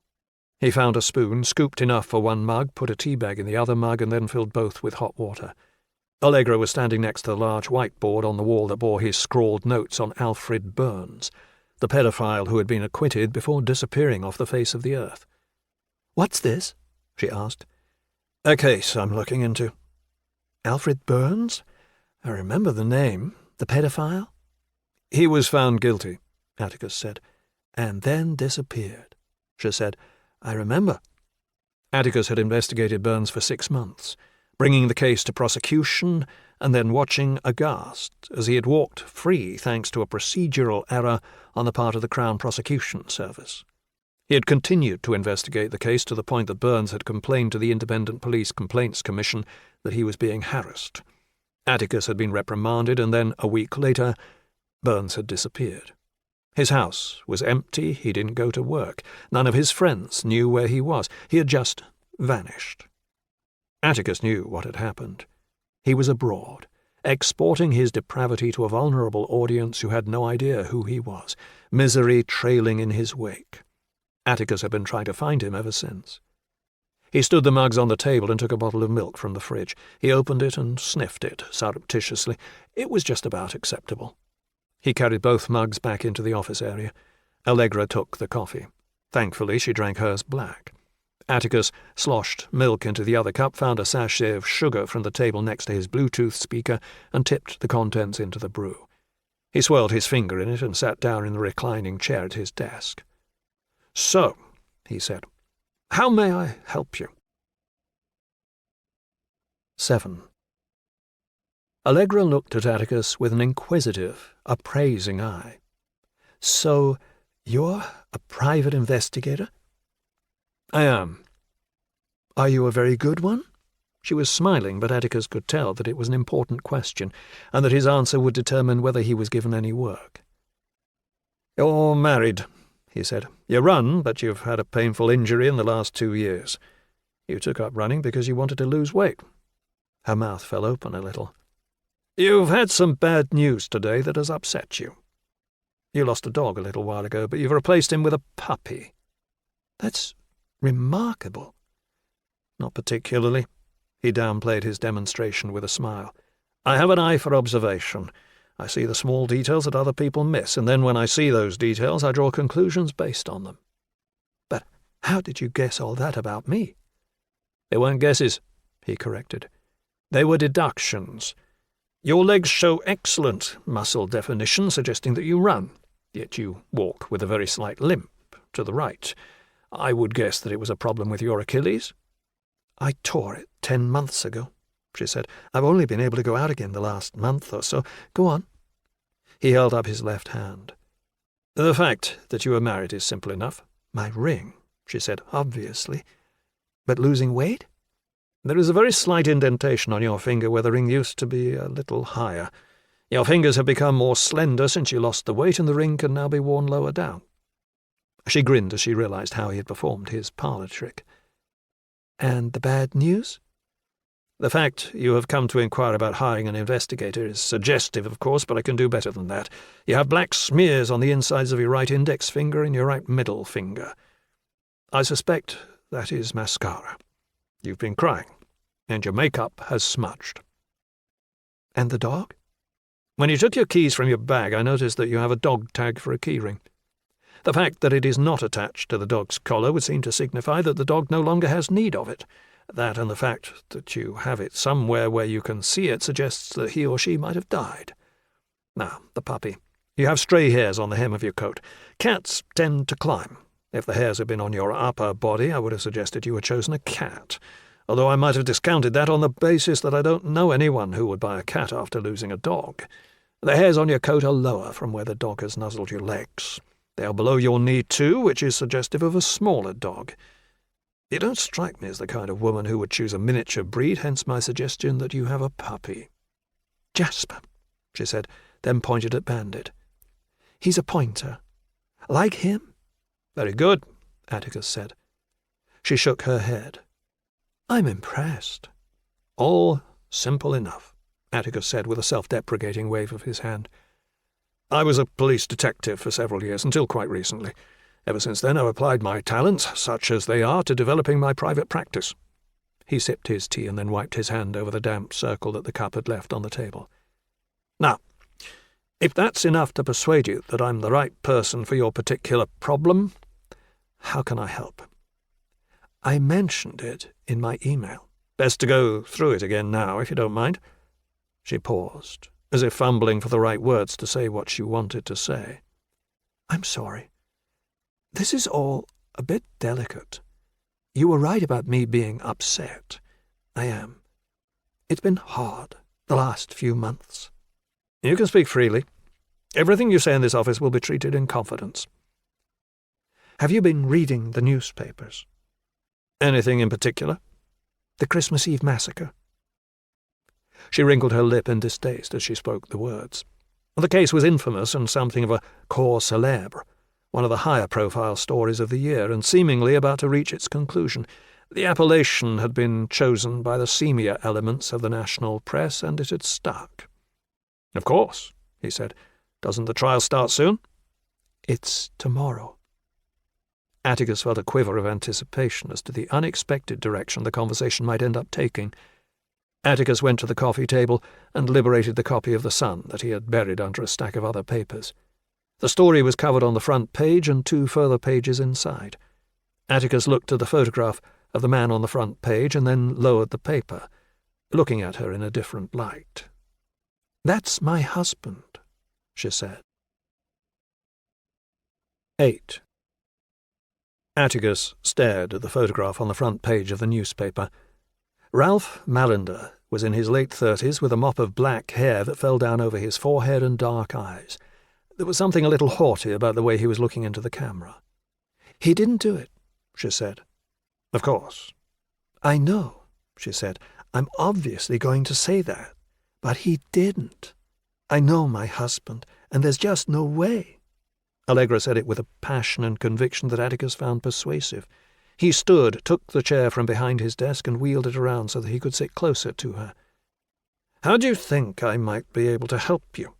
He found a spoon, scooped enough for one mug, put a tea bag in the other mug, and then filled both with hot water. Allegra was standing next to the large whiteboard on the wall that bore his scrawled notes on Alfred Burns, the pedophile who had been acquitted before disappearing off the face of the earth. "What's this?" she asked. "A case I'm looking into." "Alfred Burns? I remember the name. The pedophile?" "He was found guilty," Atticus said. "And then disappeared," she said. "I remember." Atticus had investigated Burns for 6 months, bringing the case to prosecution and then watching aghast as he had walked free thanks to a procedural error on the part of the Crown Prosecution Service. He had continued to investigate the case to the point that Burns had complained to the Independent Police Complaints Commission that he was being harassed. Atticus had been reprimanded, and then, a week later, Burns had disappeared. His house was empty. He didn't go to work. None of his friends knew where he was. He had just vanished. Atticus knew what had happened. He was abroad, exporting his depravity to a vulnerable audience who had no idea who he was, misery trailing in his wake. Atticus had been trying to find him ever since. He stood the mugs on the table and took a bottle of milk from the fridge. He opened it and sniffed it surreptitiously. It was just about acceptable. He carried both mugs back into the office area. Allegra took the coffee. Thankfully, she drank hers black. Atticus sloshed milk into the other cup, found a sachet of sugar from the table next to his Bluetooth speaker, and tipped the contents into the brew. He swirled his finger in it and sat down in the reclining chair at his desk. "So," he said, "how may I help you?" 7. Allegra looked at Atticus with an inquisitive, appraising eye. "So, you're a private investigator?" "I am." "Are you a very good one?" She was smiling, but Atticus could tell that it was an important question, and that his answer would determine whether he was given any work. "You're married," he said. "You run, but you've had a painful injury in the last 2 years. You took up running because you wanted to lose weight." Her mouth fell open a little. "You've had some bad news today that has upset you. You lost a dog a little while ago, but you've replaced him with a puppy." "That's remarkable." "Not particularly." He downplayed his demonstration with a smile. "I have an eye for observation. I see the small details that other people miss, and then when I see those details, I draw conclusions based on them." "But how did you guess all that about me?" "They weren't guesses," he corrected. "They were deductions. Your legs show excellent muscle definition, suggesting that you run, yet you walk with a very slight limp to the right. I would guess that it was a problem with your Achilles." "I tore it 10 months ago," she said. "I've only been able to go out again the last month or so. Go on." He held up his left hand. "The fact that you are married is simple enough." "My ring," she said, "obviously. But losing weight?" "There is a very slight indentation on your finger where the ring used to be a little higher. Your fingers have become more slender since you lost the weight, and the ring can now be worn lower down." She grinned as she realized how he had performed his parlour trick. "And the bad news?" "The fact you have come to inquire about hiring an investigator is suggestive, of course, but I can do better than that. You have black smears on the insides of your right index finger and your right middle finger. I suspect that is mascara. You've been crying, and your makeup has smudged." "And the dog?" "When you took your keys from your bag, I noticed that you have a dog tag for a keyring. The fact that it is not attached to the dog's collar would seem to signify that the dog no longer has need of it. That and the fact that you have it somewhere where you can see it suggests that he or she might have died. Now, the puppy. You have stray hairs on the hem of your coat. Cats tend to climb. If the hairs had been on your upper body, I would have suggested you had chosen a cat, although I might have discounted that on the basis that I don't know anyone who would buy a cat after losing a dog. The hairs on your coat are lower from where the dog has nuzzled your legs. They are below your knee, too, which is suggestive of a smaller dog. You don't strike me as the kind of woman who would choose a miniature breed, hence my suggestion that you have a puppy." "Jasper," she said, then pointed at Bandit. "He's a pointer. Like him?" "Very good," Atticus said. She shook her head. "I'm impressed." "All simple enough," Atticus said with a self-deprecating wave of his hand. "I was a police detective for several years, until quite recently. Ever since then I've applied my talents, such as they are, to developing my private practice." He sipped his tea and then wiped his hand over the damp circle that the cup had left on the table. "Now, if that's enough to persuade you that I'm the right person for your particular problem, how can I help?" "I mentioned it in my email." "Best to go through it again now, if you don't mind." She paused, as if fumbling for the right words to say what she wanted to say. "I'm sorry. This is all a bit delicate. You were right about me being upset. I am. It's been hard, the last few months." "You can speak freely. Everything you say in this office will be treated in confidence." "Have you been reading the newspapers?" "Anything in particular?" "The Christmas Eve massacre." She wrinkled her lip in distaste as she spoke the words. The case was infamous and something of a cause célèbre, one of the higher-profile stories of the year, and seemingly about to reach its conclusion. The appellation had been chosen by the seamier elements of the national press, and it had stuck. "Of course," he said. "Doesn't the trial start soon?" "It's tomorrow." Atticus felt a quiver of anticipation as to the unexpected direction the conversation might end up taking. Atticus went to the coffee table and liberated the copy of The Sun that he had buried under a stack of other papers. The story was covered on the front page and 2 further pages inside. Atticus looked at the photograph of the man on the front page and then lowered the paper, looking at her in a different light. "That's my husband," she said. 8. Atticus stared at the photograph on the front page of the newspaper. Ralph Mallender was in his late 30s with a mop of black hair that fell down over his forehead and dark eyes. There was something a little haughty about the way he was looking into the camera. "He didn't do it," she said. "Of course." "I know," she said. "I'm obviously going to say that. But he didn't. I know my husband, and there's just no way." Allegra said it with a passion and conviction that Atticus found persuasive. He stood, took the chair from behind his desk, and wheeled it around so that he could sit closer to her. "How do you think I might be able to help you?"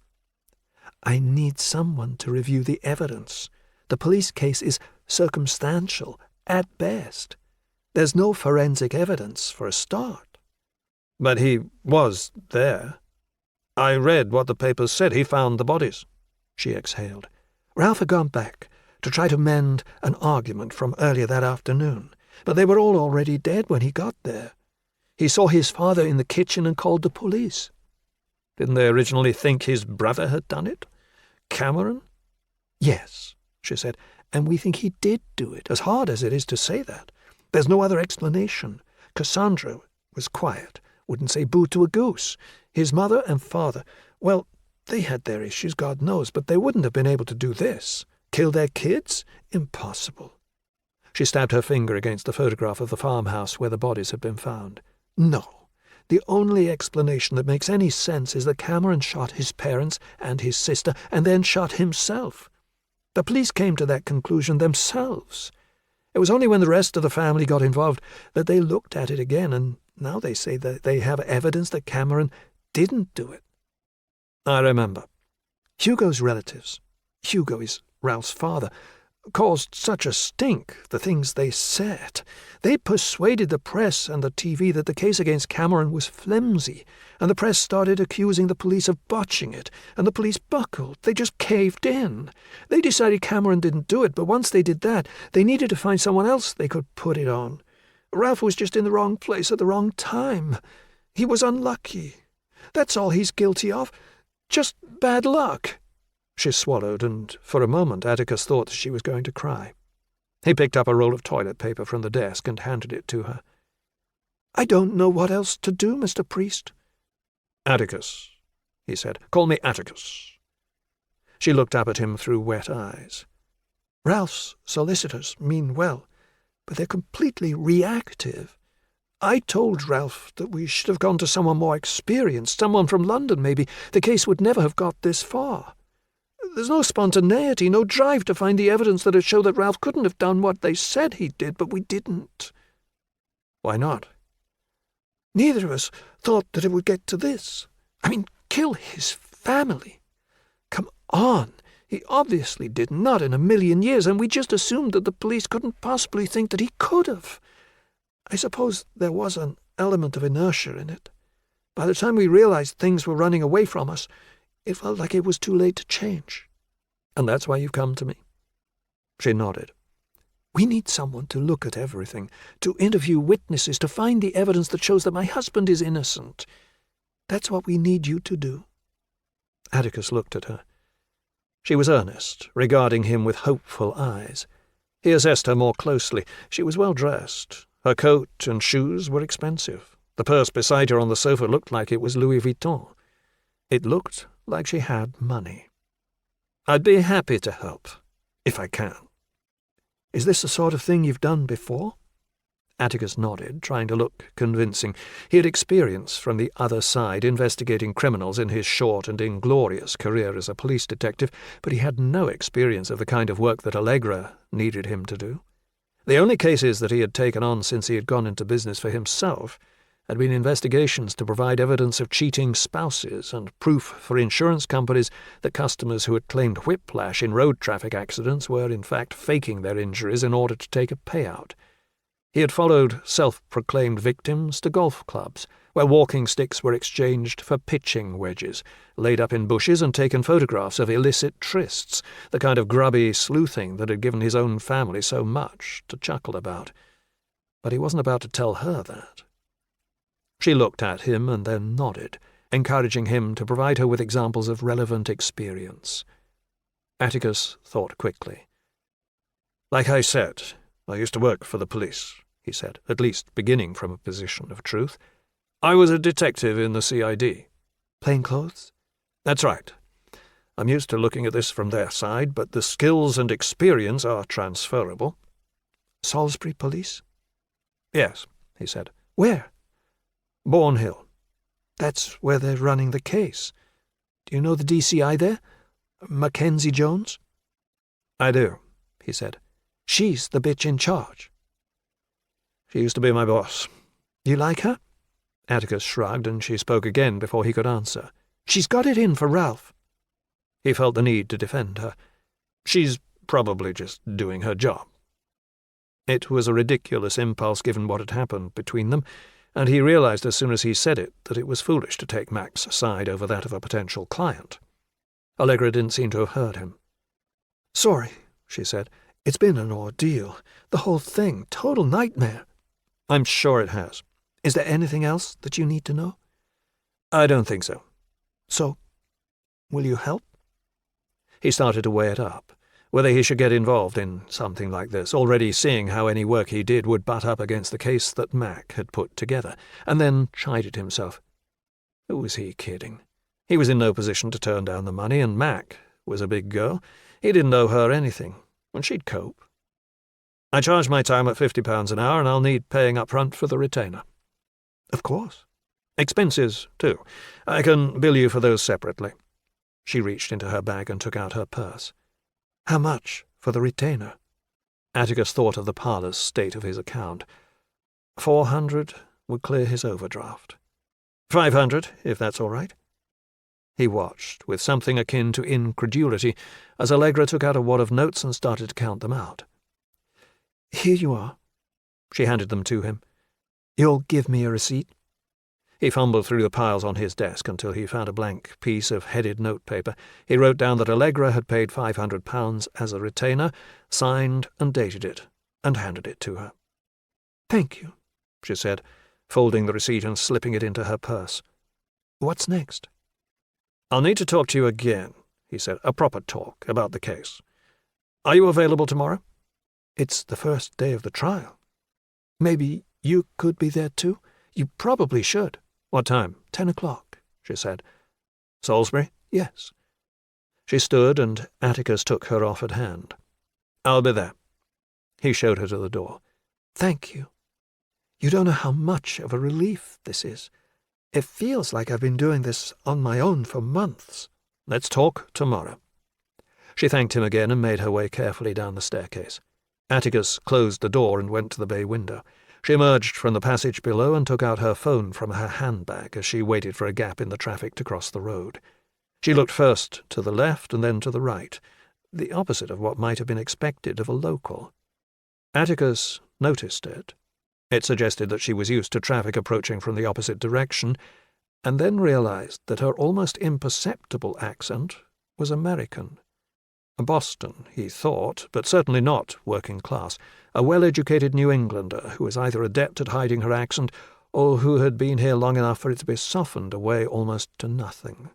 "I need someone to review the evidence. The police case is circumstantial, at best. There's no forensic evidence for a start." "But he was there. I read what the papers said. He found the bodies." She exhaled. "Ralph had gone back to try to mend an argument from earlier that afternoon, but they were all already dead when he got there. He saw his father in the kitchen and called the police." "Didn't they originally think his brother had done it? Cameron?" "Yes," she said, "and we think he did do it, as hard as it is to say that. There's no other explanation. Cassandra was quiet. Wouldn't say boo to a goose. His mother and father, well, they had their issues, God knows, but they wouldn't have been able to do this. Kill their kids? Impossible. She stabbed her finger against the photograph of the farmhouse where the bodies had been found. No. The only explanation that makes any sense is that Cameron shot his parents and his sister and then shot himself. The police came to that conclusion themselves. It was only when the rest of the family got involved that they looked at it again, and now they say that they have evidence that Cameron didn't do it. I remember. Hugo's relatives, Hugo is Ralph's father, caused such a stink, the things they said. They persuaded the press and the TV that the case against Cameron was flimsy, and the press started accusing the police of botching it, and the police buckled. They just caved in. They decided Cameron didn't do it, but once they did that, they needed to find someone else they could put it on. Ralph was just in the wrong place at the wrong time. He was unlucky. That's all he's guilty of. Just bad luck. She swallowed, and for a moment Atticus thought she was going to cry. He picked up a roll of toilet paper from the desk and handed it to her. "I don't know what else to do, Mr. Priest." "Atticus," he said. "Call me Atticus." She looked up at him through wet eyes. "Ralph's solicitors mean well, but they're completely reactive. I told Ralph that we should have gone to someone more experienced, someone from London maybe. The case would never have got this far. There's no spontaneity, no drive to find the evidence that would show that Ralph couldn't have done what they said he did, but we didn't." "Why not?" "Neither of us thought that it would get to this. I mean, kill his family. Come on. He obviously did not in a million years, and we just assumed that the police couldn't possibly think that he could have. I suppose there was an element of inertia in it. By the time we realized things were running away from us, it felt like it was too late to change." "And that's why you've come to me?" She nodded. "We need someone to look at everything, to interview witnesses, to find the evidence that shows that my husband is innocent. That's what we need you to do." Atticus looked at her. She was earnest, regarding him with hopeful eyes. He assessed her more closely. She was well dressed. Her coat and shoes were expensive. The purse beside her on the sofa looked like it was Louis Vuitton. It looked like she had money. "I'd be happy to help, if I can." "Is this the sort of thing you've done before?" Atticus nodded, trying to look convincing. He had experience from the other side investigating criminals in his short and inglorious career as a police detective, but he had no experience of the kind of work that Allegra needed him to do. The only cases that he had taken on since he had gone into business for himself had been investigations to provide evidence of cheating spouses and proof for insurance companies that customers who had claimed whiplash in road traffic accidents were in fact faking their injuries in order to take a payout. He had followed self-proclaimed victims to golf clubs, where walking sticks were exchanged for pitching wedges, laid up in bushes and taken photographs of illicit trysts, the kind of grubby sleuthing that had given his own family so much to chuckle about. But he wasn't about to tell her that. She looked at him and then nodded, encouraging him to provide her with examples of relevant experience. Atticus thought quickly. "Like I said, I used to work for the police," he said, "at least beginning from a position of truth. I was a detective in the CID. "Plainclothes?" "That's right. I'm used to looking at this from their side, but the skills and experience are transferable." "Salisbury Police?" "Yes," he said. "Where?" "Bourne Hill." "That's where they're running the case. Do you know the DCI there? Mackenzie Jones?" "I do," he said. "She's the bitch in charge." "She used to be my boss." "You like her?" Atticus shrugged, and she spoke again before he could answer. "She's got it in for Ralph." He felt the need to defend her. "She's probably just doing her job." It was a ridiculous impulse given what had happened between them, and he realized as soon as he said it that it was foolish to take Mac's side over that of a potential client. Allegra didn't seem to have heard him. "Sorry," she said. "It's been an ordeal. The whole thing, total nightmare." "I'm sure it has." "Is there anything else that you need to know?" "I don't think so." "So, will you help?" He started to weigh it up. whether he should get involved in something like this, already seeing how any work he did would butt up against the case that Mac had put together, and then chided himself. Who was he kidding? He was in no position to turn down the money, and Mac was a big girl. He didn't owe her anything, and she'd cope. I charge my time at £50 an hour, and I'll need paying up front for the retainer. Of course. Expenses, too. I can bill you for those separately. She reached into her bag and took out her purse. How much for the retainer? Atticus thought of the parlour's state of his account. 400 would clear his overdraft. 500, if that's all right. He watched, with something akin to incredulity, as Allegra took out a wad of notes and started to count them out. Here you are. She handed them to him. You'll give me a receipt? He fumbled through the piles on his desk until he found a blank piece of headed notepaper. He wrote down that Allegra had paid £500 as a retainer, signed and dated it, and handed it to her. Thank you, she said, folding the receipt and slipping it into her purse. What's next? I'll need to talk to you again, he said, a proper talk about the case. Are you available tomorrow? It's the first day of the trial. Maybe you could be there too? You probably should. What time? 10 o'clock, she said. Salisbury? Yes. She stood, and Atticus took her offered hand. I'll be there. He showed her to the door. Thank you. You don't know how much of a relief this is. It feels like I've been doing this on my own for months. Let's talk tomorrow. She thanked him again and made her way carefully down the staircase. Atticus closed the door and went to the bay window. She emerged from the passage below and took out her phone from her handbag as she waited for a gap in the traffic to cross the road. She looked first to the left and then to the right, the opposite of what might have been expected of a local. Atticus noticed it. It suggested that she was used to traffic approaching from the opposite direction, and then realized that her almost imperceptible accent was American. Boston, he thought, but certainly not working class, a well-educated New Englander who was either adept at hiding her accent or who had been here long enough for it to be softened away almost to nothing.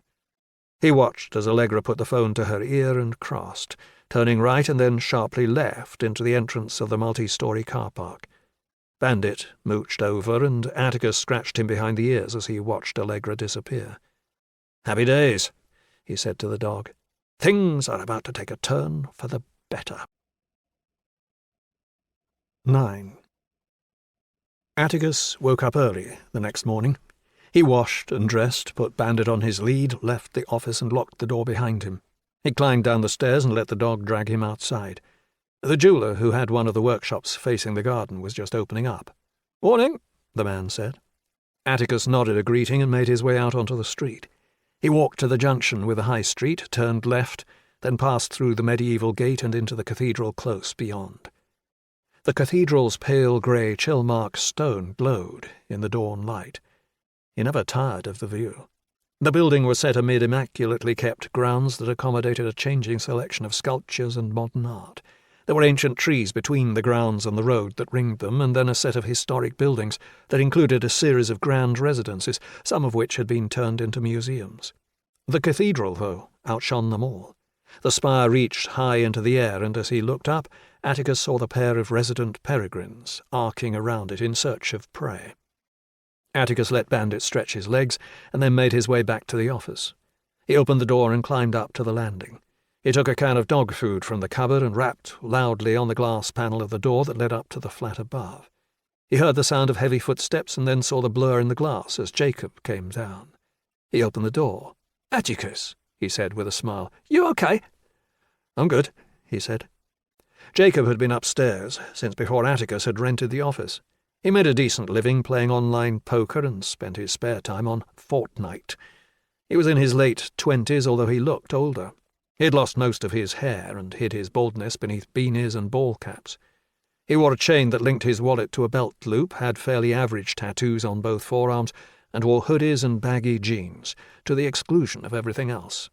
He watched as Allegra put the phone to her ear and crossed, turning right and then sharply left into the entrance of the multi-story car park. Bandit mooched over, and Atticus scratched him behind the ears as he watched Allegra disappear. "Happy days," he said to the dog. "Things are about to take a turn for the better." 9. Atticus woke up early the next morning. He washed and dressed, put Bandit on his lead, left the office and locked the door behind him. He climbed down the stairs and let the dog drag him outside. The jeweller, who had one of the workshops facing the garden, was just opening up. "Morning," the man said. Atticus nodded a greeting and made his way out onto the street. He walked to the junction with the high street, turned left, then passed through the medieval gate and into the cathedral close beyond. The cathedral's pale grey chill-marked stone glowed in the dawn light. He never tired of the view. The building was set amid immaculately kept grounds that accommodated a changing selection of sculptures and modern art. There were ancient trees between the grounds and the road that ringed them, and then a set of historic buildings that included a series of grand residences, some of which had been turned into museums. The cathedral, though, outshone them all. The spire reached high into the air, and as he looked up, Atticus saw the pair of resident peregrines arcing around it in search of prey. Atticus let Bandit stretch his legs, and then made his way back to the office. He opened the door and climbed up to the landing. He took a can of dog food from the cupboard and rapped loudly on the glass panel of the door that led up to the flat above. He heard the sound of heavy footsteps and then saw the blur in the glass as Jacob came down. He opened the door. "Atticus," he said with a smile. "You okay?" "I'm good," he said. Jacob had been upstairs since before Atticus had rented the office. He made a decent living playing online poker and spent his spare time on Fortnite. He was in his late 20s, although he looked older. He had lost most of his hair and hid his baldness beneath beanies and ball caps. He wore a chain that linked his wallet to a belt loop, had fairly average tattoos on both forearms, and wore hoodies and baggy jeans, to the exclusion of everything else.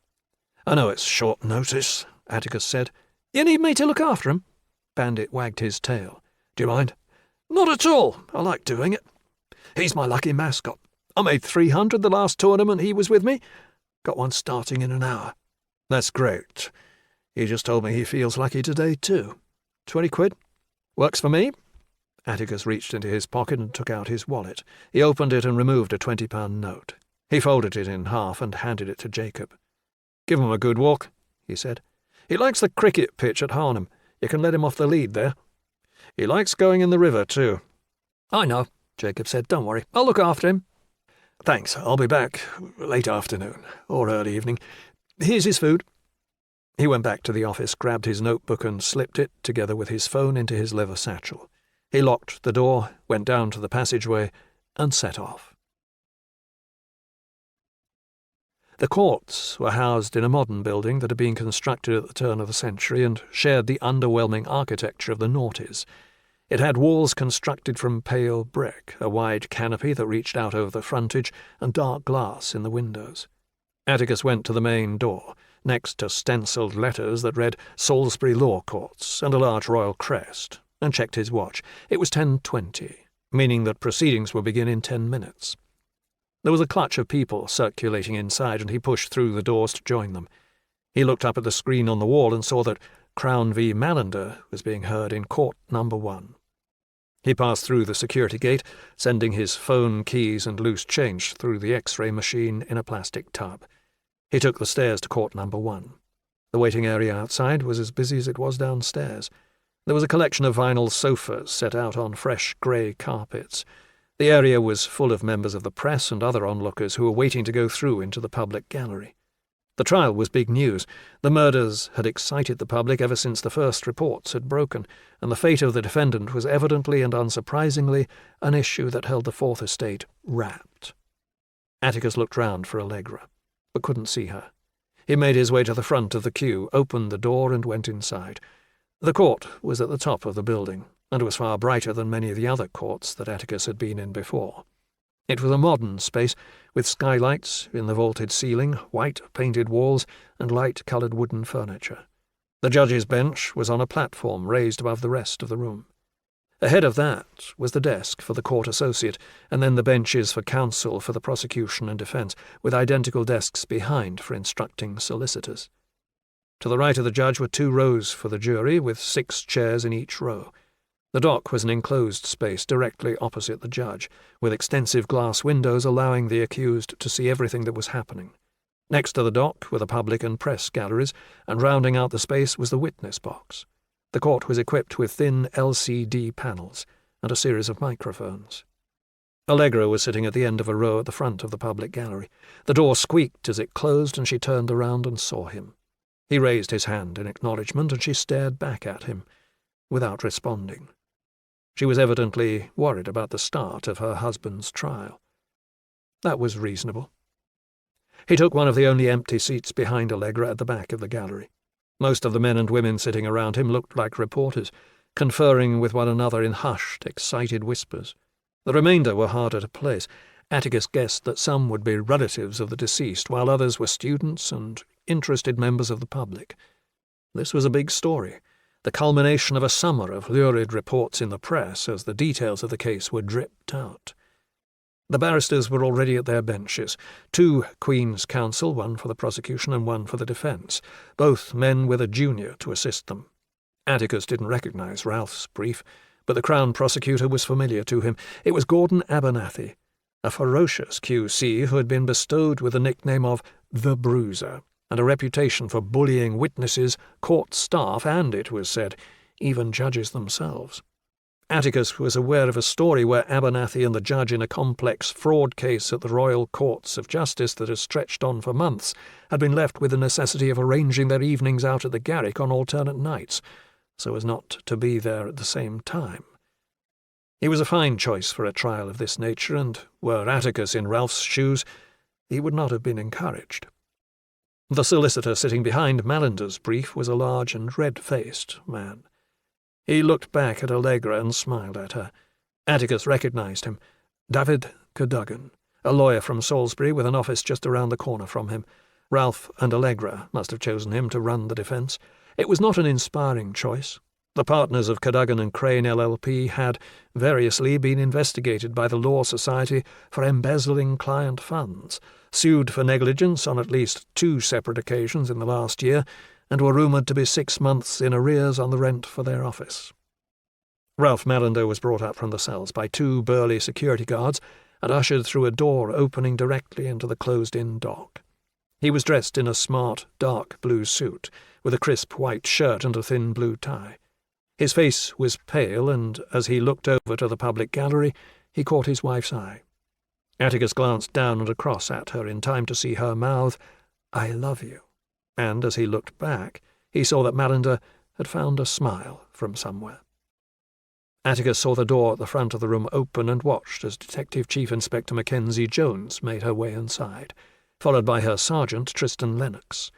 "I know it's short notice," Atticus said. "You need me to look after him?" Bandit wagged his tail. "Do you mind?" "Not at all. I like doing it. He's my lucky mascot. I made 300 the last tournament he was with me. Got one starting in an hour." "That's great." He just told me he feels lucky today too. 20 quid? Works for me?" Atticus reached into his pocket and took out his wallet. He opened it and removed a £20 note. He folded it in half and handed it to Jacob. "Give him a good walk," he said. "He likes the cricket pitch at Harnham. You can let him off the lead there. He likes going in the river too." "I know," Jacob said. "Don't worry. I'll look after him." "Thanks. I'll be back late afternoon or early evening. Here's his food." He went back to the office, grabbed his notebook and slipped it, together with his phone, into his leather satchel. He locked the door, went down to the passageway, and set off. The courts were housed in a modern building that had been constructed at the turn of the century and shared the underwhelming architecture of the noughties. It had walls constructed from pale brick, a wide canopy that reached out over the frontage, and dark glass in the windows. Atticus went to the main door, next to stencilled letters that read Salisbury Law Courts and a large royal crest, and checked his watch. It was 10:20, meaning that proceedings would begin in 10 minutes. There was a clutch of people circulating inside, and he pushed through the doors to join them. He looked up at the screen on the wall and saw that Crown v. Mallender was being heard in Court Number 1. He passed through the security gate, sending his phone, keys, and loose change through the X-ray machine in a plastic tub. He took the stairs to Court Number 1. The waiting area outside was as busy as it was downstairs. There was a collection of vinyl sofas set out on fresh grey carpets. The area was full of members of the press and other onlookers who were waiting to go through into the public gallery. The trial was big news. The murders had excited the public ever since the first reports had broken, and the fate of the defendant was evidently and unsurprisingly an issue that held the Fourth Estate rapt. Atticus looked round for Allegra, but couldn't see her. He made his way to the front of the queue, opened the door, and went inside. The court was at the top of the building, and was far brighter than many of the other courts that Atticus had been in before. It was a modern space, with skylights in the vaulted ceiling, white painted walls, and light-coloured wooden furniture. The judge's bench was on a platform raised above the rest of the room. Ahead of that was the desk for the court associate, and then the benches for counsel for the prosecution and defence, with identical desks behind for instructing solicitors. To the right of the judge were 2 rows for the jury, with 6 chairs in each row. The dock was an enclosed space directly opposite the judge, with extensive glass windows allowing the accused to see everything that was happening. Next to the dock were the public and press galleries, and rounding out the space was the witness box. The court was equipped with thin LCD panels and a series of microphones. Allegra was sitting at the end of a row at the front of the public gallery. The door squeaked as it closed, and she turned around and saw him. He raised his hand in acknowledgement, and she stared back at him, without responding. She was evidently worried about the start of her husband's trial. That was reasonable. He took one of the only empty seats behind Allegra at the back of the gallery. Most of the men and women sitting around him looked like reporters, conferring with one another in hushed, excited whispers. The remainder were harder to place. Atticus guessed that some would be relatives of the deceased, while others were students and interested members of the public. This was a big story, the culmination of a summer of lurid reports in the press as the details of the case were dripped out. The barristers were already at their benches, 2 Queen's Counsel, one for the prosecution and one for the defence, both men with a junior to assist them. Atticus didn't recognise Ralph's brief, but the Crown prosecutor was familiar to him. It was Gordon Abernathy, a ferocious QC who had been bestowed with the nickname of the Bruiser, and a reputation for bullying witnesses, court staff, and, it was said, even judges themselves. Atticus was aware of a story where Abernathy and the judge in a complex fraud case at the Royal Courts of Justice that had stretched on for months had been left with the necessity of arranging their evenings out at the Garrick on alternate nights, so as not to be there at the same time. He was a fine choice for a trial of this nature, and were Atticus in Ralph's shoes, he would not have been encouraged. The solicitor sitting behind Mallender's brief was a large and red-faced man. He looked back at Allegra and smiled at her. Atticus recognised him. David Cadogan, a lawyer from Salisbury with an office just around the corner from him. Ralph and Allegra must have chosen him to run the defence. It was not an inspiring choice. The partners of Cadogan and Crane LLP had, variously, been investigated by the Law Society for embezzling client funds, sued for negligence on at least 2 separate occasions in the last year, and were rumoured to be 6 months in arrears on the rent for their office. Ralph Mallender was brought up from the cells by 2 burly security guards and ushered through a door opening directly into the closed-in dock. He was dressed in a smart, dark blue suit, with a crisp white shirt and a thin blue tie. His face was pale, and as he looked over to the public gallery, he caught his wife's eye. Atticus glanced down and across at her in time to see her mouth, "I love you," and as he looked back, he saw that Mallender had found a smile from somewhere. Atticus saw the door at the front of the room open and watched as Detective Chief Inspector Mackenzie Jones made her way inside, followed by her sergeant, Tristan Lennox.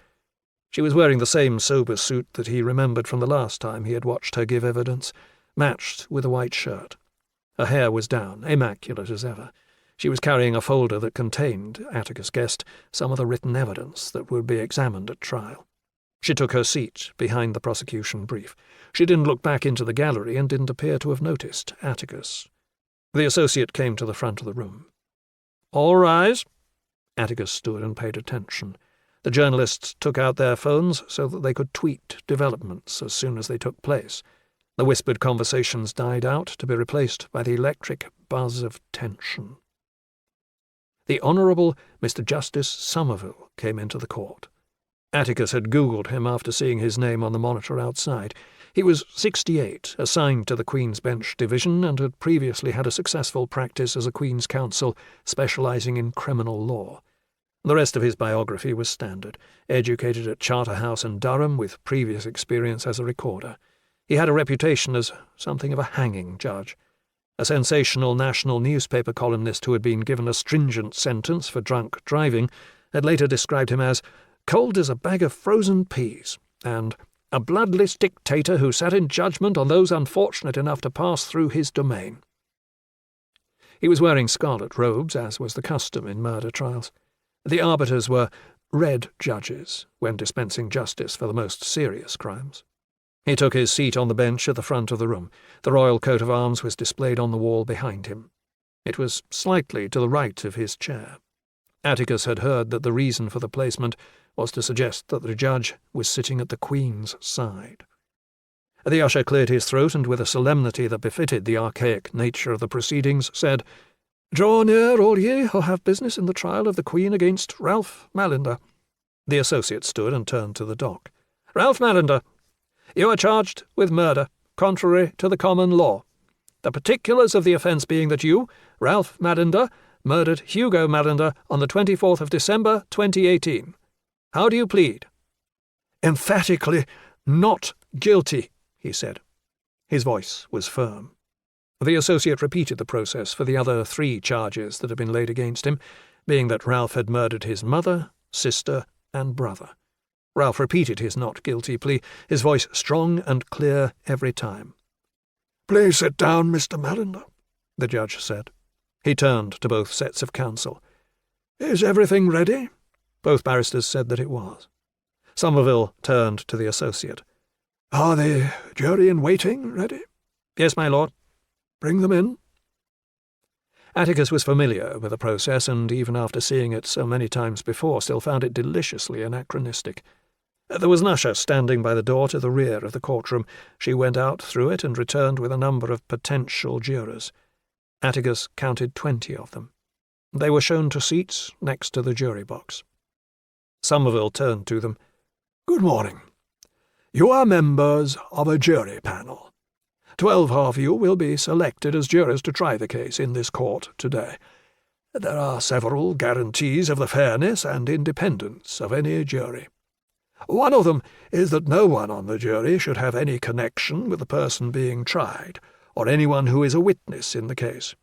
She was wearing the same sober suit that he remembered from the last time he had watched her give evidence, matched with a white shirt. Her hair was down, immaculate as ever. She was carrying a folder that contained, Atticus guessed, some of the written evidence that would be examined at trial. She took her seat behind the prosecution brief. She didn't look back into the gallery and didn't appear to have noticed Atticus. The associate came to the front of the room. "All rise." Atticus stood and paid attention. The journalists took out their phones so that they could tweet developments as soon as they took place. The whispered conversations died out to be replaced by the electric buzz of tension. The Honourable Mr. Justice Somerville came into the court. Atticus had Googled him after seeing his name on the monitor outside. He was 68, assigned to the Queen's Bench Division, and had previously had a successful practice as a Queen's Counsel specialising in criminal law. The rest of his biography was standard. Educated at Charterhouse and Durham, with previous experience as a recorder. He had a reputation as something of a hanging judge. A sensational national newspaper columnist who had been given a stringent sentence for drunk driving had later described him as cold as a bag of frozen peas, and a bloodless dictator who sat in judgment on those unfortunate enough to pass through his domain. He was wearing scarlet robes, as was the custom in murder trials. The arbiters were red judges when dispensing justice for the most serious crimes. He took his seat on the bench at the front of the room. The royal coat of arms was displayed on the wall behind him. It was slightly to the right of his chair. Atticus had heard that the reason for the placement was to suggest that the judge was sitting at the Queen's side. The usher cleared his throat and, with a solemnity that befitted the archaic nature of the proceedings, said, "Draw near, all ye who have business in the trial of the Queen against Ralph Mallender." The associate stood and turned to the dock. "Ralph Mallender, you are charged with murder, contrary to the common law. The particulars of the offence being that you, Ralph Mallender, murdered Hugo Mallender on the 24th of December, 2018. How do you plead?" "Emphatically not guilty," he said. His voice was firm. The associate repeated the process for the other 3 charges that had been laid against him, being that Ralph had murdered his mother, sister, and brother. Ralph repeated his not guilty plea, his voice strong and clear every time. "Please sit down, Mr. Mallender," the judge said. He turned to both sets of counsel. "Is everything ready?" Both barristers said that it was. Somerville turned to the associate. "Are the jury in waiting ready?" "Yes, my lord." "Bring them in." Atticus was familiar with the process, and even after seeing it so many times before, still found it deliciously anachronistic. There was an usher standing by the door to the rear of the courtroom. She went out through it and returned with a number of potential jurors. Atticus counted 20 of them. They were shown to seats next to the jury box. Somerville turned to them. "Good morning. You are members of a jury panel. 12 of you will be selected as jurors to try the case in this court today. There are several guarantees of the fairness and independence of any jury. One of them is that no one on the jury should have any connection with the person being tried, or anyone who is a witness in the case.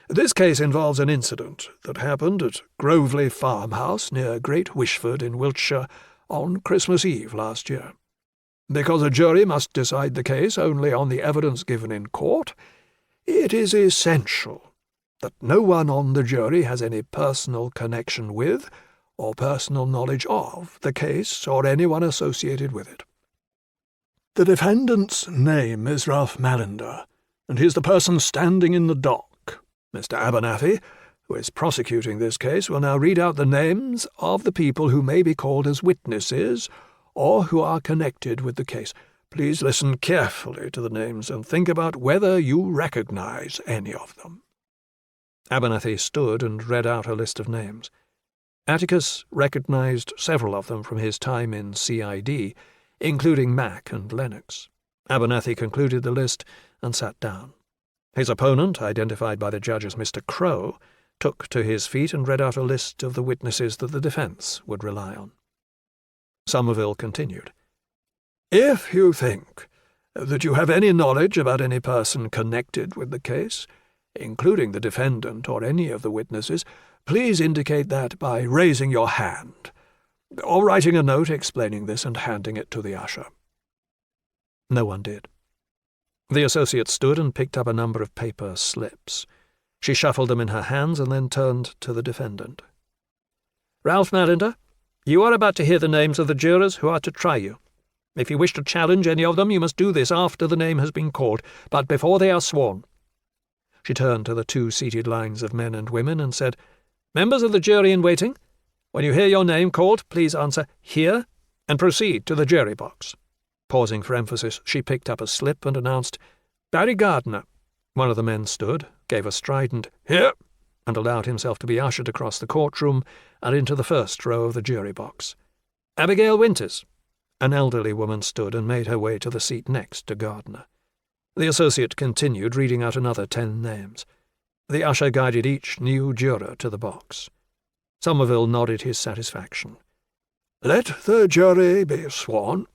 This case involves an incident that happened at Groveley Farmhouse near Great Wishford in Wiltshire on Christmas Eve last year. Because a jury must decide the case only on the evidence given in court, it is essential that no one on the jury has any personal connection with or personal knowledge of the case or anyone associated with it. The defendant's name is Ralph Mallender, and he is the person standing in the dock. Mr. Abernathy, who is prosecuting this case, will now read out the names of the people who may be called as witnesses or who are connected with the case. Please listen carefully to the names and think about whether you recognize any of them." Abernathy stood and read out a list of names. Atticus recognized several of them from his time in CID, including Mac and Lennox. Abernathy concluded the list and sat down. His opponent, identified by the judge as Mr. Crow, took to his feet and read out a list of the witnesses that the defence would rely on. Somerville continued. "If you think that you have any knowledge about any person connected with the case, including the defendant or any of the witnesses, please indicate that by raising your hand, or writing a note explaining this and handing it to the usher." No one did. The associate stood and picked up a number of paper slips. She shuffled them in her hands and then turned to the defendant. "Ralph Mallender, you are about to hear the names of the jurors who are to try you. If you wish to challenge any of them, you must do this after the name has been called, but before they are sworn." She turned to the two seated lines of men and women and said, "Members of the jury in waiting, when you hear your name called, please answer 'Here' and proceed to the jury box." Pausing for emphasis, she picked up a slip and announced, "Barry Gardner." One of the men stood, gave a strident "Here," and allowed himself to be ushered across the courtroom and into the first row of the jury box. "Abigail Winters." An elderly woman stood and made her way to the seat next to Gardner. The associate continued, reading out another 10 names. The usher guided each new juror to the box. Somerville nodded his satisfaction. "Let the jury be sworn."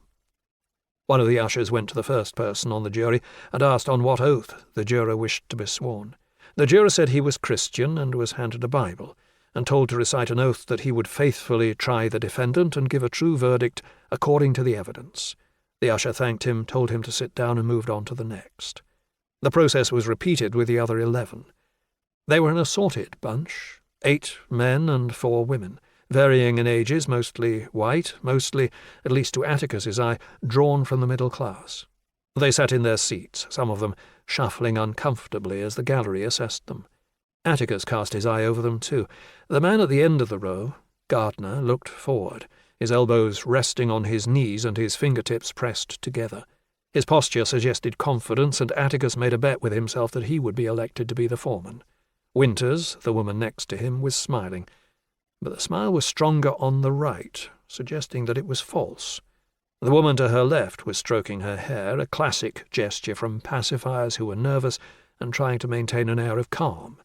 One of the ushers went to the first person on the jury and asked on what oath the juror wished to be sworn. The juror said he was Christian and was handed a Bible, and told to recite an oath that he would faithfully try the defendant and give a true verdict according to the evidence. The usher thanked him, told him to sit down, and moved on to the next. The process was repeated with the other 11. They were an assorted bunch, 8 men and 4 women, varying in ages, mostly white, mostly, at least to Atticus's eye, drawn from the middle class. They sat in their seats, some of them shuffling uncomfortably as the gallery assessed them. Atticus cast his eye over them too. The man at the end of the row, Gardner, looked forward, his elbows resting on his knees and his fingertips pressed together. His posture suggested confidence, and Atticus made a bet with himself that he would be elected to be the foreman. Winters, the woman next to him, was smiling, but the smile was stronger on the right, suggesting that it was false. The woman to her left was stroking her hair, a classic gesture from pacifiers who were nervous and trying to maintain an air of calm.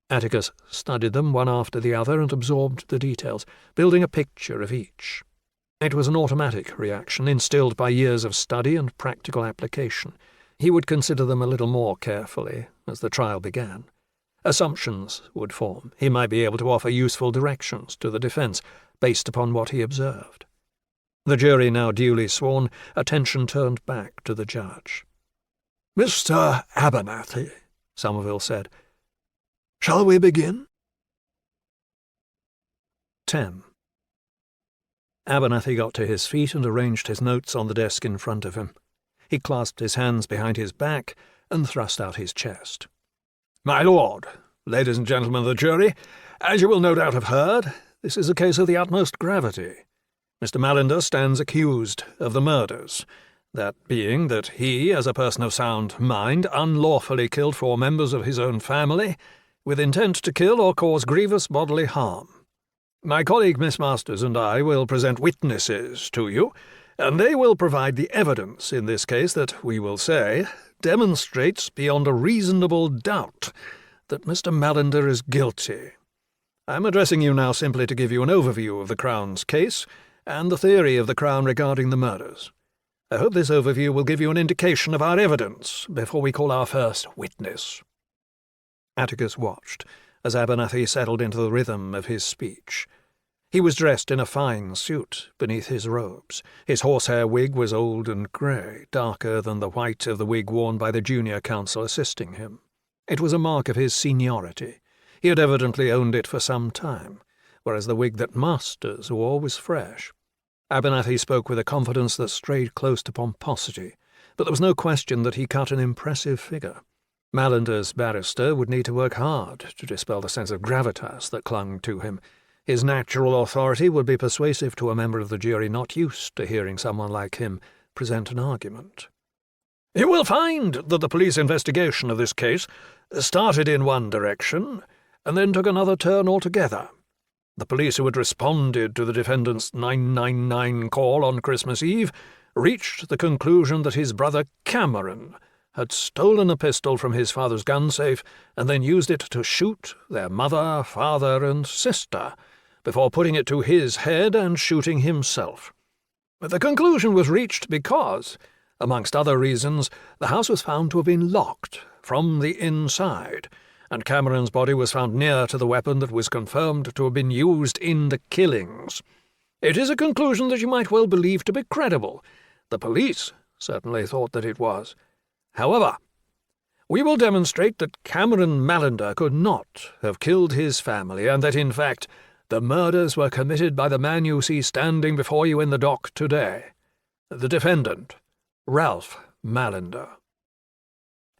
Atticus studied them one after the other and absorbed the details, building a picture of each. It was an automatic reaction, instilled by years of study and practical application. He would consider them a little more carefully as the trial began. Assumptions would form. He might be able to offer useful directions to the defence based upon what he observed. The jury now duly sworn, attention turned back to the judge. "Mr. Abernathy," Somerville said, "shall we begin?" 10. Abernathy got to his feet and arranged his notes on the desk in front of him. He clasped his hands behind his back and thrust out his chest. "My lord, ladies and gentlemen of the jury, as you will no doubt have heard, this is a case of the utmost gravity. Mr. Mallender stands accused of the murders, that being that he, as a person of sound mind, unlawfully killed 4 members of his own family, with intent to kill or cause grievous bodily harm. My colleague Miss Masters and I will present witnesses to you, and they will provide the evidence in this case that, we will say, demonstrates beyond a reasonable doubt that Mr. Mallender is guilty. I am addressing you now simply to give you an overview of the Crown's case and the theory of the Crown regarding the murders. I hope this overview will give you an indication of our evidence before we call our first witness." Atticus watched as Abernathy settled into the rhythm of his speech. He was dressed in a fine suit beneath his robes. His horsehair wig was old and grey, darker than the white of the wig worn by the junior counsel assisting him. It was a mark of his seniority. He had evidently owned it for some time, whereas the wig that Masters wore was fresh. Abernathy spoke with a confidence that strayed close to pomposity, but there was no question that he cut an impressive figure. Mallander's barrister would need to work hard to dispel the sense of gravitas that clung to him. His natural authority would be persuasive to a member of the jury not used to hearing someone like him present an argument. "You will find that the police investigation of this case started in one direction and then took another turn altogether. The police who had responded to the defendant's 999 call on Christmas Eve reached the conclusion that his brother Cameron had stolen a pistol from his father's gun safe and then used it to shoot their mother, father, and sister, before putting it to his head and shooting himself. The conclusion was reached because, amongst other reasons, the house was found to have been locked from the inside, and Cameron's body was found near to the weapon that was confirmed to have been used in the killings. It is a conclusion that you might well believe to be credible. The police certainly thought that it was. However, we will demonstrate that Cameron Mallender could not have killed his family, and that, in fact, the murders were committed by the man you see standing before you in the dock today, the defendant, Ralph Mallender."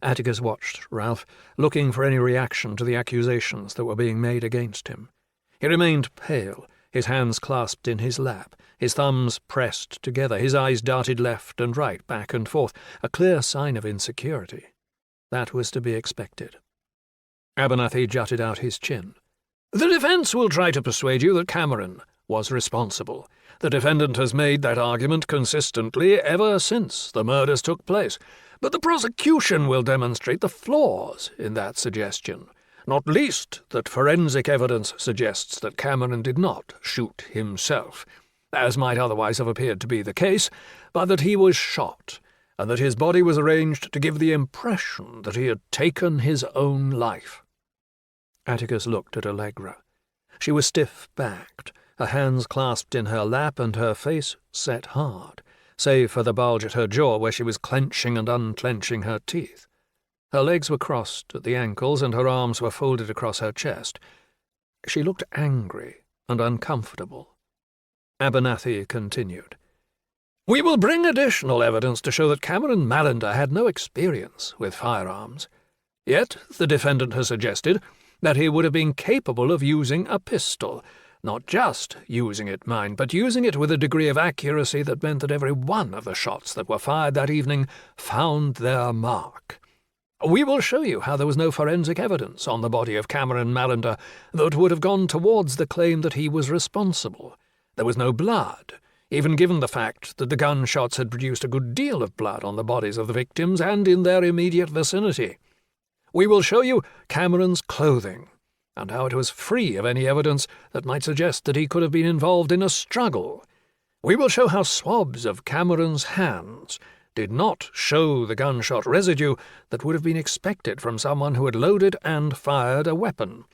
Atticus watched Ralph, looking for any reaction to the accusations that were being made against him. He remained pale, his hands clasped in his lap, his thumbs pressed together, his eyes darted left and right, back and forth, a clear sign of insecurity. That was to be expected. Abernathy jutted out his chin. "The defence will try to persuade you that Cameron was responsible. The defendant has made that argument consistently ever since the murders took place, but the prosecution will demonstrate the flaws in that suggestion, not least that forensic evidence suggests that Cameron did not shoot himself, as might otherwise have appeared to be the case, but that he was shot, and that his body was arranged to give the impression that he had taken his own life." Atticus looked at Allegra. She was stiff-backed, her hands clasped in her lap and her face set hard, save for the bulge at her jaw where she was clenching and unclenching her teeth. Her legs were crossed at the ankles and her arms were folded across her chest. She looked angry and uncomfortable. Abernathy continued. "We will bring additional evidence to show that Cameron Mallender had no experience with firearms. Yet the defendant has suggested that he would have been capable of using a pistol, not just using it, mind, but using it with a degree of accuracy that meant that every one of the shots that were fired that evening found their mark. We will show you how there was no forensic evidence on the body of Cameron Mallender that would have gone towards the claim that he was responsible. There was no blood, even given the fact that the gunshots had produced a good deal of blood on the bodies of the victims and in their immediate vicinity. We will show you Cameron's clothing, and how it was free of any evidence that might suggest that he could have been involved in a struggle. We will show how swabs of Cameron's hands did not show the gunshot residue that would have been expected from someone who had loaded and fired a weapon.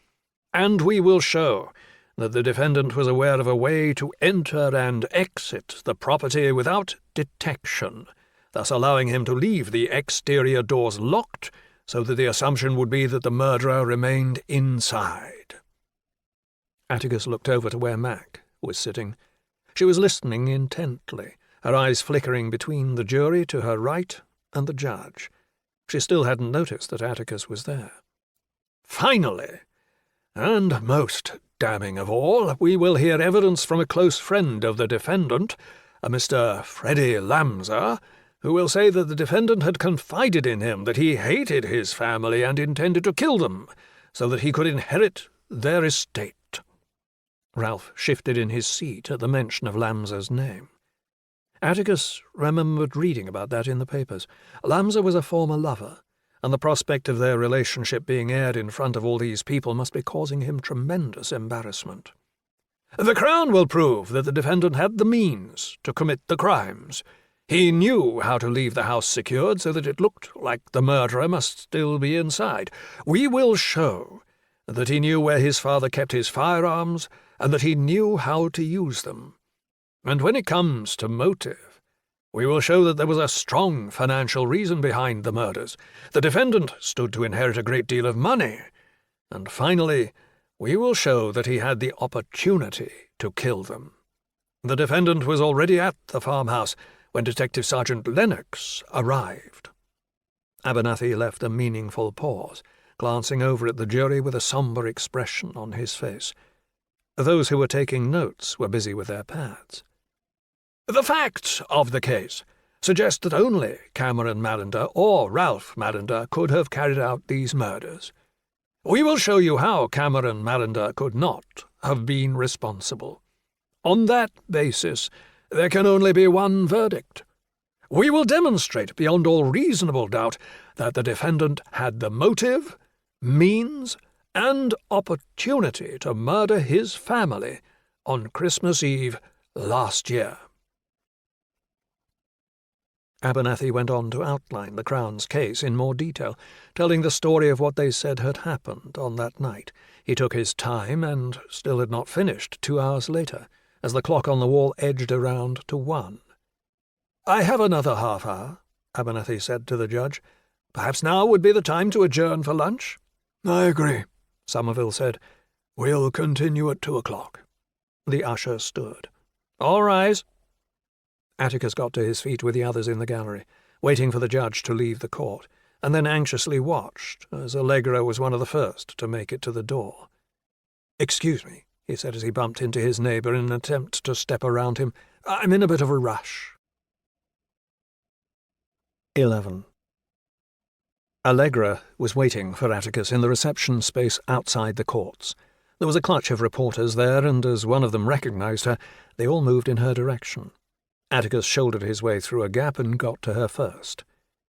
And we will show that the defendant was aware of a way to enter and exit the property without detection, thus allowing him to leave the exterior doors locked so that the assumption would be that the murderer remained inside." Atticus looked over to where Mac was sitting. She was listening intently, her eyes flickering between the jury to her right and the judge. She still hadn't noticed that Atticus was there. "Finally, and most damning of all, we will hear evidence from a close friend of the defendant, a Mr. Freddie Lamser, who will say that the defendant had confided in him that he hated his family and intended to kill them, so that he could inherit their estate." Ralph shifted in his seat at the mention of Lamser's name. Atticus remembered reading about that in the papers. Lamser was a former lover, and the prospect of their relationship being aired in front of all these people must be causing him tremendous embarrassment. "The Crown will prove that the defendant had the means to commit the crimes. He knew how to leave the house secured so that it looked like the murderer must still be inside. We will show that he knew where his father kept his firearms and that he knew how to use them. And when it comes to motive, we will show that there was a strong financial reason behind the murders. The defendant stood to inherit a great deal of money. And finally, we will show that he had the opportunity to kill them. The defendant was already at the farmhouse when Detective Sergeant Lennox arrived." Abernathy left a meaningful pause, glancing over at the jury with a sombre expression on his face. Those who were taking notes were busy with their pads. "The facts of the case suggest that only Cameron Mallender or Ralph Mallender could have carried out these murders. We will show you how Cameron Mallender could not have been responsible. On that basis, there can only be one verdict. We will demonstrate beyond all reasonable doubt that the defendant had the motive, means, and opportunity to murder his family on Christmas Eve last year." Abernathy went on to outline the Crown's case in more detail, telling the story of what they said had happened on that night. He took his time and still had not finished 2 hours later, as the clock on the wall edged around to 1. "I have another half hour," Abernathy said to the judge. "Perhaps now would be the time to adjourn for lunch?" "I agree," Somerville said. "We'll continue at 2:00. The usher stood. "All rise." Atticus got to his feet with the others in the gallery, waiting for the judge to leave the court, and then anxiously watched, as Allegra was one of the first to make it to the door. "Excuse me," he said as he bumped into his neighbour in an attempt to step around him. "I'm in a bit of a rush." 11. Allegra was waiting for Atticus in the reception space outside the courts. There was a clutch of reporters there, and as one of them recognised her, they all moved in her direction. Atticus shouldered his way through a gap and got to her first.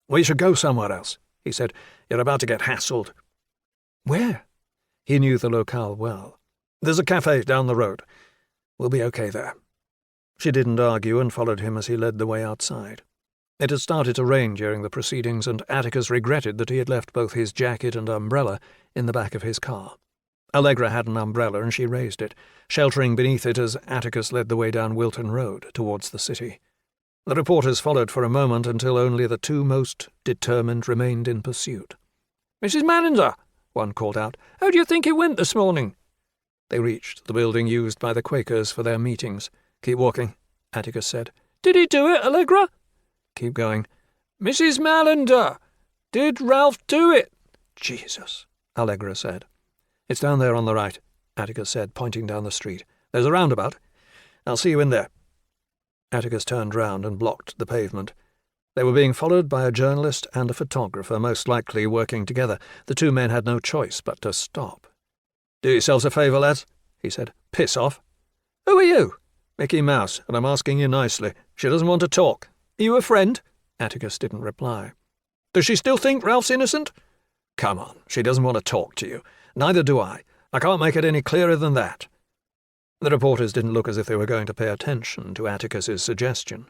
"We should go somewhere else," he said. "You're about to get hassled." "Where?" He knew the locale well. "There's a cafe down the road. We'll be okay there." She didn't argue and followed him as he led the way outside. It had started to rain during the proceedings, and Atticus regretted that he had left both his jacket and umbrella in the back of his car. Allegra had an umbrella, and she raised it, sheltering beneath it as Atticus led the way down Wilton Road towards the city. The reporters followed for a moment until only the two most determined remained in pursuit. "Mrs. Mallender," one called out, "how do you think it went this morning?" They reached the building used by the Quakers for their meetings. "Keep walking," Atticus said. "Did he do it, Allegra?" "Keep going." "Mrs. Mallender, did Ralph do it?" "Jesus," Allegra said. "It's down there on the right," Atticus said, pointing down the street. "There's a roundabout. I'll see you in there." Atticus turned round and blocked the pavement. They were being followed by a journalist and a photographer, most likely working together. The two men had no choice but to stop. "Do yourselves a favour, lads," he said. "Piss off." "Who are you?" "Mickey Mouse, and I'm asking you nicely. She doesn't want to talk." "Are you a friend?" Atticus didn't reply. "Does she still think Ralph's innocent?" "Come on, she doesn't want to talk to you. Neither do I. I can't make it any clearer than that." The reporters didn't look as if they were going to pay attention to Atticus's suggestion.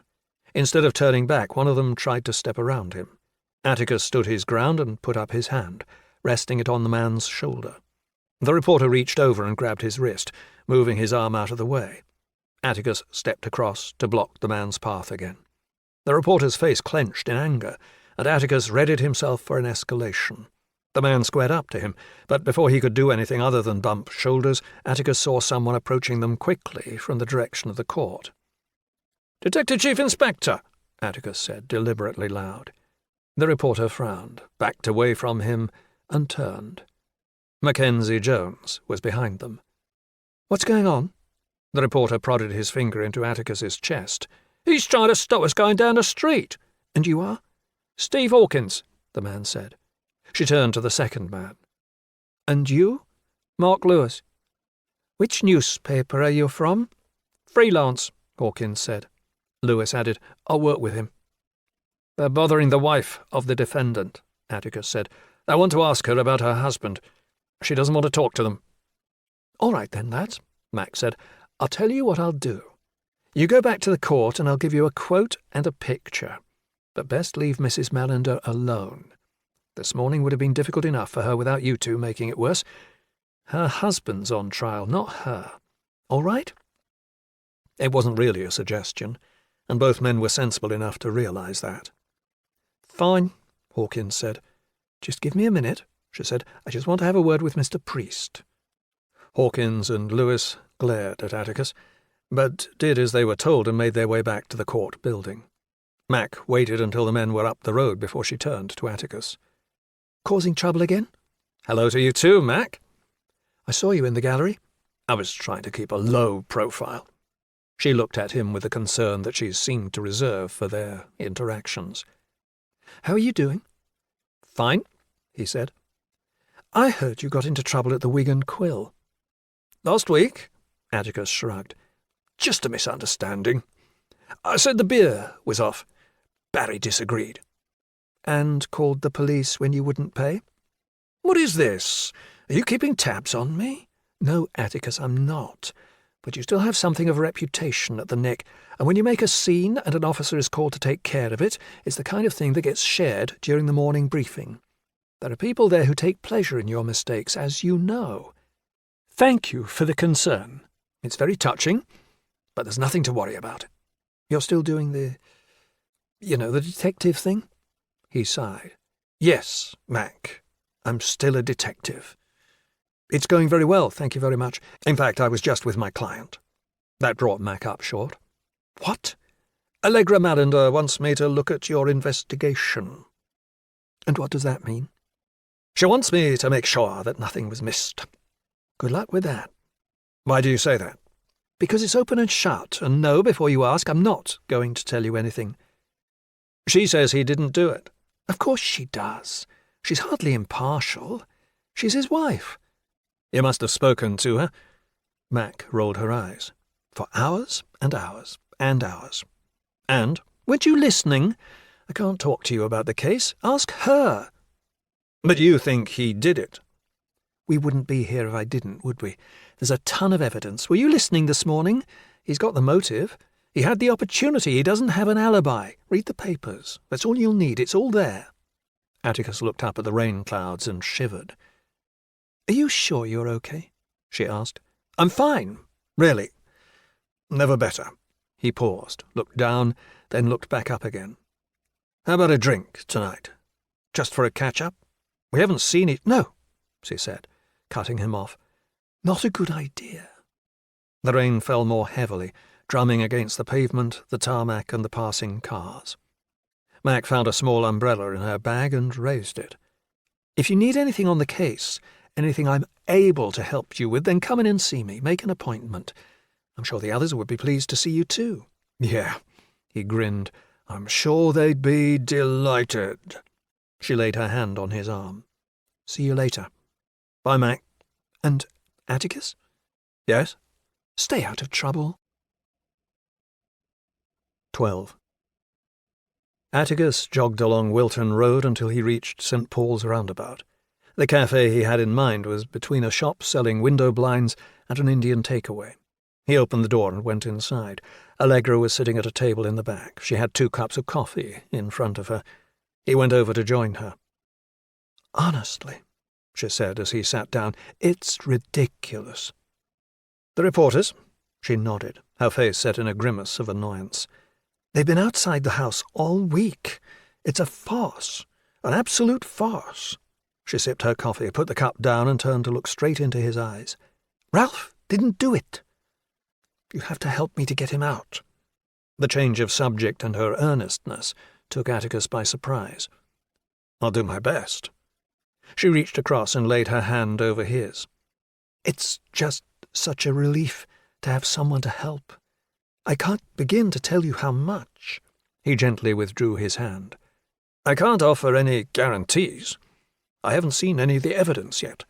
Instead of turning back, one of them tried to step around him. Atticus stood his ground and put up his hand, resting it on the man's shoulder. The reporter reached over and grabbed his wrist, moving his arm out of the way. Atticus stepped across to block the man's path again. The reporter's face clenched in anger, and Atticus readied himself for an escalation. The man squared up to him, but before he could do anything other than bump shoulders, Atticus saw someone approaching them quickly from the direction of the court. "Detective Chief Inspector," Atticus said, deliberately loud. The reporter frowned, backed away from him, and turned. Mackenzie Jones was behind them. "What's going on?" The reporter prodded his finger into Atticus's chest. "He's trying to stop us going down the street." "And you are?" "Steve Hawkins," the man said. She turned to the second man. "And you?" "Mark Lewis." "Which newspaper are you from?" "Freelance," Hawkins said. Lewis added, "I'll work with him." "They're bothering the wife of the defendant," Atticus said. "They want to ask her about her husband. She doesn't want to talk to them." "All right then, lads," Mac said. "I'll tell you what I'll do. You go back to the court and I'll give you a quote and a picture. But best leave Mrs. Mallender alone. This morning would have been difficult enough for her without you two making it worse. Her husband's on trial, not her. All right?" It wasn't really a suggestion, and both men were sensible enough to realise that. "Fine," Hawkins said. "Just give me a minute," she said. "I just want to have a word with Mr. Priest." Hawkins and Lewis glared at Atticus, but did as they were told and made their way back to the court building. Mac waited until the men were up the road before she turned to Atticus. "Causing trouble again?" "Hello to you too, Mac." "I saw you in the gallery. I was trying to keep a low profile." She looked at him with the concern that she seemed to reserve for their interactions. "How are you doing?" "Fine," he said. "I heard you got into trouble at the Wig and Quill." "Last week?" Atticus shrugged. "Just a misunderstanding. I said the beer was off. Barry disagreed." "And called the police when you wouldn't pay?" "What is this? Are you keeping tabs on me?" "No, Atticus, I'm not. But you still have something of a reputation at the neck, and when you make a scene and an officer is called to take care of it, it's the kind of thing that gets shared during the morning briefing. There are people there who take pleasure in your mistakes, as you know. Thank you for the concern. It's very touching, but there's nothing to worry about. You're still doing the detective thing?" He sighed. "Yes, Mac. I'm still a detective. It's going very well, thank you very much. In fact, I was just with my client." That brought Mac up short. "What?" "Allegra Mallender wants me to look at your investigation." "And what does that mean?" "She wants me to make sure that nothing was missed." "Good luck with that." "Why do you say that?" "Because it's open and shut, and no, before you ask, I'm not going to tell you anything." "She says he didn't do it." "Of course she does. She's hardly impartial. She's his wife." "You must have spoken to her." Mac rolled her eyes. "For hours and hours and hours." "And?" "Weren't you listening? I can't talk to you about the case. Ask her." "But you think he did it?" "We wouldn't be here if I didn't, would we? There's a ton of evidence. Were you listening this morning? He's got the motive. He had the opportunity. He doesn't have an alibi. Read the papers. That's all you'll need. It's all there." Atticus looked up at the rain clouds and shivered. "Are you sure you're okay?" she asked. "I'm fine, really. Never better." He paused, looked down, then looked back up again. "How about a drink tonight? Just for a catch-up? We haven't seen it—" "No," she said, cutting him off. "Not a good idea." The rain fell more heavily, drumming against the pavement, the tarmac, and the passing cars. Mac found a small umbrella in her bag and raised it. "If you need anything on the case, anything I'm able to help you with, then come in and see me. Make an appointment. I'm sure the others would be pleased to see you too." "Yeah," he grinned. "I'm sure they'd be delighted." She laid her hand on his arm. "See you later." "Bye, Mac." "And Atticus?" "Yes?" "Stay out of trouble." 12. Atticus jogged along Wilton Road until he reached St. Paul's roundabout. The cafe he had in mind was between a shop selling window blinds and an Indian takeaway. He opened the door and went inside. Allegra was sitting at a table in the back. She had 2 cups of coffee in front of her. He went over to join her. "Honestly," she said as he sat down, "it's ridiculous." "The reporters?" She nodded, her face set in a grimace of annoyance. "They've been outside the house all week. It's a farce, an absolute farce." She sipped her coffee, put the cup down, and turned to look straight into his eyes. "Ralph didn't do it. You have to help me to get him out." The change of subject and her earnestness took Atticus by surprise. "I'll do my best." She reached across and laid her hand over his. "It's just such a relief to have someone to help. I can't begin to tell you how much." He gently withdrew his hand. "I can't offer any guarantees. I haven't seen any of the evidence yet.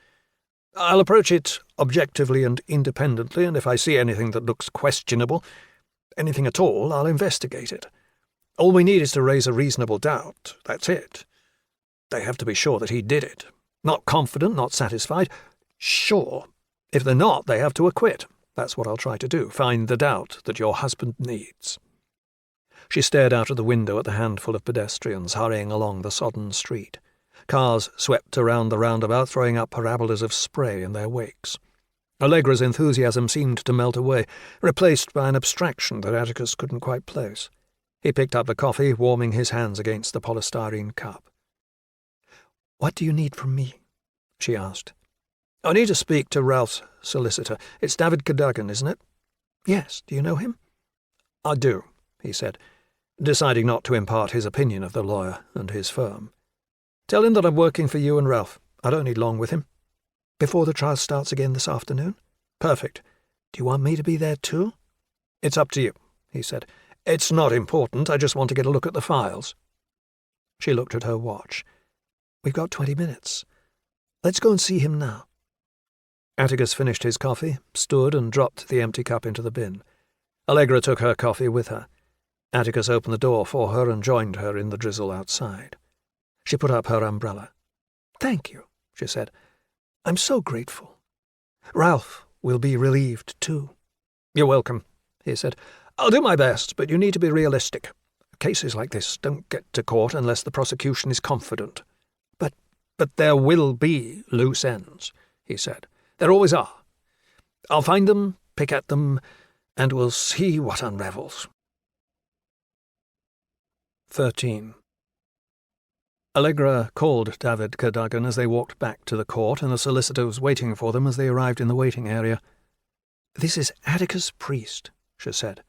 I'll approach it objectively and independently, and if I see anything that looks questionable, anything at all, I'll investigate it. All we need is to raise a reasonable doubt. That's it. They have to be sure that he did it. Not confident, not satisfied. Sure. If they're not, they have to acquit. That's what I'll try to do, find the doubt that your husband needs." She stared out of the window at the handful of pedestrians hurrying along the sodden street. Cars swept around the roundabout, throwing up parabolas of spray in their wakes. Allegra's enthusiasm seemed to melt away, replaced by an abstraction that Atticus couldn't quite place. He picked up the coffee, warming his hands against the polystyrene cup. "What do you need from me?" she asked. "I need to speak to Ralph's solicitor. It's David Cadogan, isn't it?" "Yes. Do you know him?" "I do," he said, deciding not to impart his opinion of the lawyer and his firm. "Tell him that I'm working for you and Ralph. I don't need long with him." "Before the trial starts again this afternoon?" "Perfect. Do you want me to be there too? It's up to you, he said. It's not important. I just want to get a look at the files. She looked at her watch. We've got 20 minutes. Let's go and see him now. Atticus finished his coffee, stood and dropped the empty cup into the bin. Allegra took her coffee with her. Atticus opened the door for her and joined her in the drizzle outside. She put up her umbrella. Thank you, she said. I'm so grateful. Ralph will be relieved too. You're welcome, he said. I'll do my best, but you need to be realistic. Cases like this don't get to court unless the prosecution is confident. But there will be loose ends, he said. There always are. I'll find them, pick at them, and we'll see what unravels. 13. Allegra called David Cadogan as they walked back to the court, and the solicitor was waiting for them as they arrived in the waiting area. This is Atticus Priest, she said.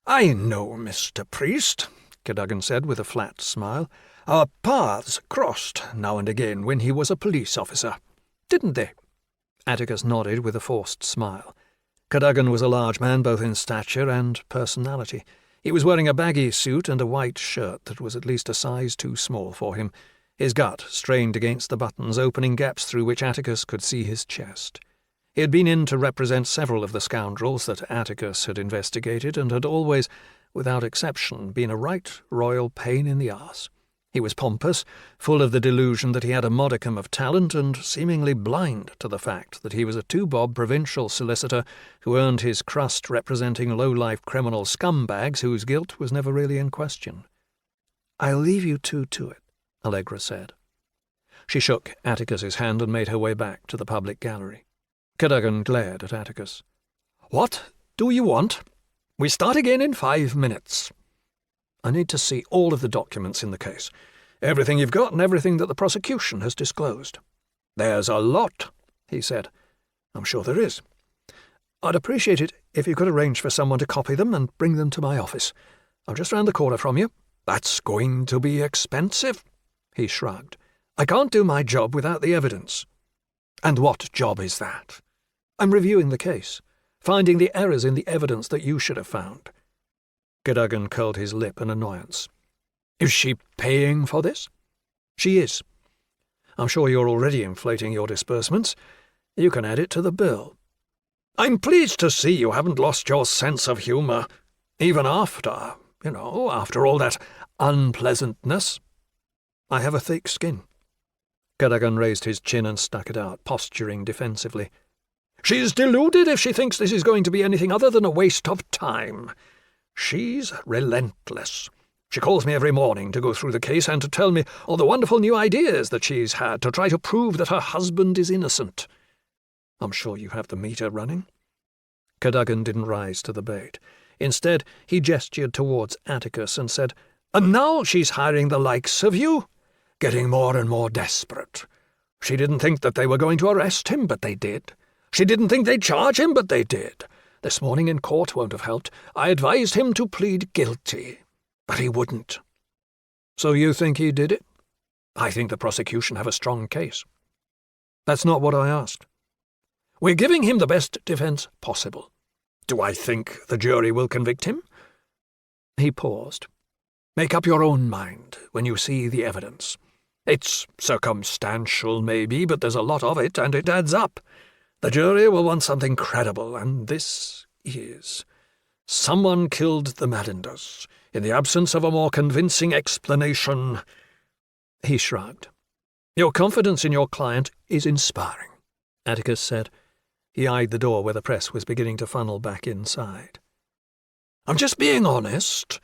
I know Mr. Priest, Cadogan said with a flat smile. Our paths crossed now and again when he was a police officer, didn't they? Atticus nodded with a forced smile. Cadogan was a large man both in stature and personality. He was wearing a baggy suit and a white shirt that was at least a size too small for him, his gut strained against the buttons, opening gaps through which Atticus could see his chest. He had been in to represent several of the scoundrels that Atticus had investigated, and had always, without exception, been a right royal pain in the arse. He was pompous, full of the delusion that he had a modicum of talent, and seemingly blind to the fact that he was a two-bob provincial solicitor who earned his crust representing low-life criminal scumbags whose guilt was never really in question. "I'll leave you two to it," Allegra said. She shook Atticus's hand and made her way back to the public gallery. Cadogan glared at Atticus. "What do you want? We start again in 5 minutes. I need to see all of the documents in the case. Everything you've got and everything that the prosecution has disclosed." "There's a lot," he said. "I'm sure there is. I'd appreciate it if you could arrange for someone to copy them and bring them to my office. I'm just round the corner from you." "That's going to be expensive," he shrugged. "I can't do my job without the evidence." "And what job is that?" "I'm reviewing the case, finding the errors in the evidence that you should have found." Cadogan curled his lip in annoyance. "Is she paying for this?" "She is. I'm sure you're already inflating your disbursements. You can add it to the bill." "I'm pleased to see you haven't lost your sense of humour, even after all that unpleasantness." "I have a thick skin." Cadogan raised his chin and stuck it out, posturing defensively. "She's deluded if she thinks this is going to be anything other than a waste of time. She's relentless. She calls me every morning to go through the case and to tell me all the wonderful new ideas that she's had to try to prove that her husband is innocent. I'm sure you have the meter running." Cadogan didn't rise to the bait. Instead, he gestured towards Atticus and said, "And now she's hiring the likes of you, getting more and more desperate. She didn't think that they were going to arrest him, but they did. She didn't think they'd charge him, but they did. This morning in court won't have helped. I advised him to plead guilty, but he wouldn't." "So you think he did it?" "I think the prosecution have a strong case." "That's not what I asked." "We're giving him the best defence possible. Do I think the jury will convict him?" He paused. "Make up your own mind when you see the evidence. It's circumstantial, maybe, but there's a lot of it, and it adds up. The jury will want something credible, and this is. Someone killed the Madinders. In the absence of a more convincing explanation—" He shrugged. "Your confidence in your client is inspiring," Atticus said. He eyed the door where the press was beginning to funnel back inside. "I'm just being honest,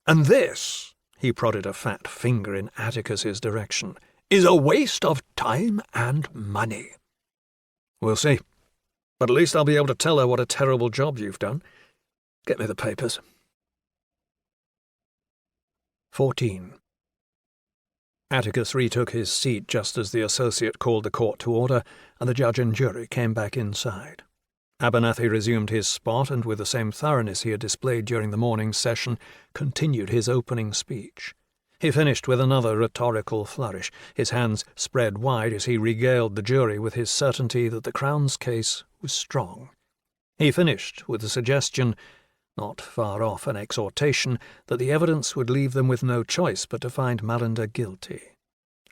and this," he prodded a fat finger in Atticus's direction, "is a waste of time and money." "We'll see. But at least I'll be able to tell her what a terrible job you've done. Get me the papers." 14. Atticus retook his seat just as the associate called the court to order, and the judge and jury came back inside. Abernathy resumed his spot, and with the same thoroughness he had displayed during the morning's session, continued his opening speech. He finished with another rhetorical flourish, his hands spread wide as he regaled the jury with his certainty that the Crown's case was strong. He finished with the suggestion, not far off an exhortation, that the evidence would leave them with no choice but to find Mallinder guilty.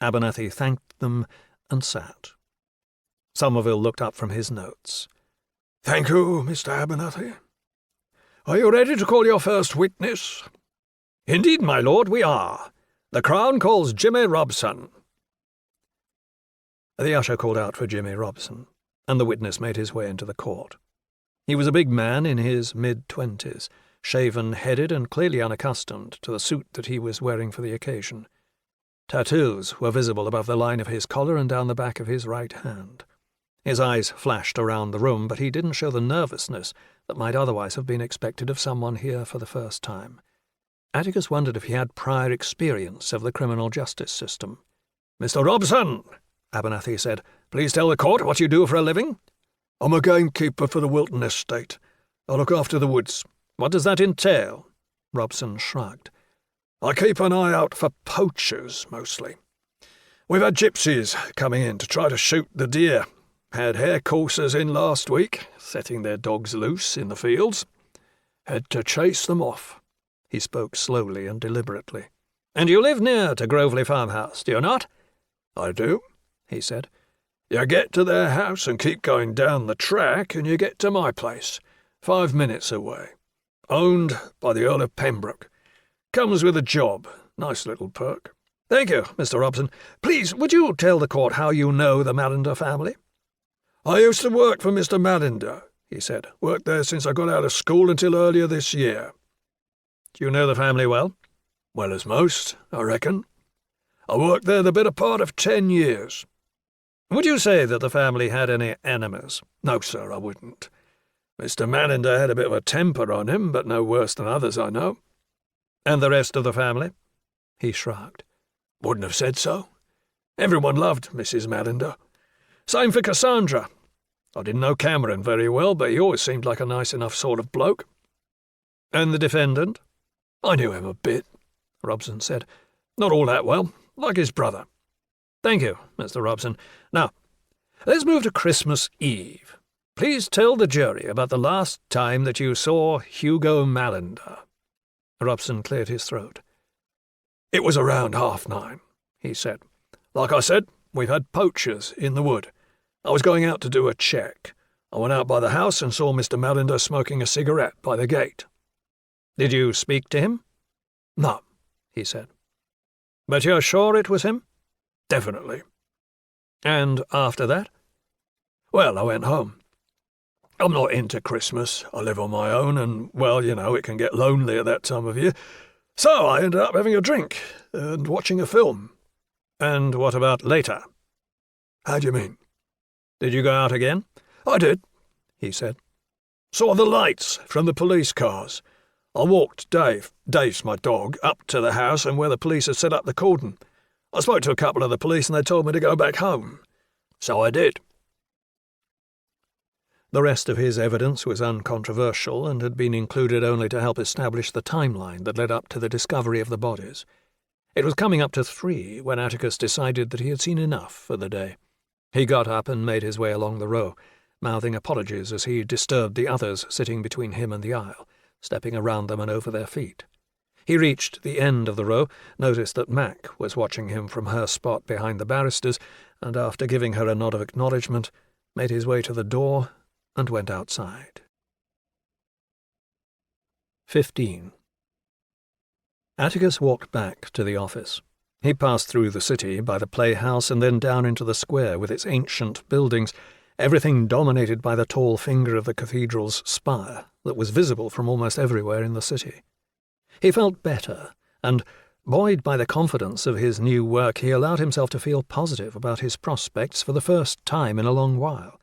Abernathy thanked them and sat. Somerville looked up from his notes. "Thank you, Mr. Abernathy. Are you ready to call your first witness?" "Indeed, my lord, we are. The Crown calls Jimmy Robson." The usher called out for Jimmy Robson, and the witness made his way into the court. He was a big man in his mid-20s, shaven-headed and clearly unaccustomed to the suit that he was wearing for the occasion. Tattoos were visible above the line of his collar and down the back of his right hand. His eyes flashed around the room, but he didn't show the nervousness that might otherwise have been expected of someone here for the first time. Atticus wondered if he had prior experience of the criminal justice system. "Mr. Robson," Abernathy said, "please tell the court what you do for a living." "I'm a gamekeeper for the Wilton estate. I look after the woods." "What does that entail?" Robson shrugged. "I keep an eye out for poachers, mostly. We've had gypsies coming in to try to shoot the deer. Had hare coursers in last week, setting their dogs loose in the fields. Had to chase them off." He spoke slowly and deliberately. "And you live near to Grovely farmhouse, do you not?" "I do," he said. "You get to their house and keep going down the track, and you get to my place, 5 minutes away. Owned by the Earl of Pembroke. Comes with a job. Nice little perk." "Thank you, Mr. Robson. Please, would you tell the court how you know the Mallinder family?" "I used to work for Mr. Mallinder," he said. "Worked there since I got out of school until earlier this year." "Do you know the family well?" "Well as most, I reckon. I worked there the better part of 10 years. "Would you say that the family had any enemies?" "No, sir, I wouldn't. Mr. Mallinder had a bit of a temper on him, but no worse than others I know." "And the rest of the family?" He shrugged. "Wouldn't have said so. Everyone loved Mrs. Mallinder. Same for Cassandra. I didn't know Cameron very well, but he always seemed like a nice enough sort of bloke." "And the defendant?" "I knew him a bit," Robson said. "Not all that well, like his brother." "Thank you, Mr. Robson. Now, let's move to Christmas Eve. Please tell the jury about the last time that you saw Hugo Mallinder." Robson cleared his throat. "It was around 9:30, he said. "Like I said, we've had poachers in the wood. I was going out to do a check. I went out by the house and saw Mr. Mallinder smoking a cigarette by the gate." "Did you speak to him?" "No," he said. "But you're sure it was him?" "Definitely." "And after that?" "Well, I went home. I'm not into Christmas. I live on my own, and, well, you know, it can get lonely at that time of year. So I ended up having a drink and watching a film." "And what about later?" "How do you mean?" "Did you go out again?" "I did," he said. "Saw the lights from the police cars. I walked Dave's my dog, up to the house and where the police had set up the cordon. I spoke to a couple of the police and they told me to go back home. So I did." The rest of his evidence was uncontroversial and had been included only to help establish the timeline that led up to the discovery of the bodies. It was coming up to 3 when Atticus decided that he had seen enough for the day. He got up and made his way along the row, mouthing apologies as he disturbed the others sitting between him and the aisle, stepping around them and over their feet. He reached the end of the row, noticed that Mac was watching him from her spot behind the barristers, and after giving her a nod of acknowledgement, made his way to the door and went outside. 15. Atticus walked back to the office. He passed through the city by the playhouse and then down into the square with its ancient buildings, everything dominated by the tall finger of the cathedral's spire that was visible from almost everywhere in the city. He felt better, and, buoyed by the confidence of his new work, he allowed himself to feel positive about his prospects for the first time in a long while.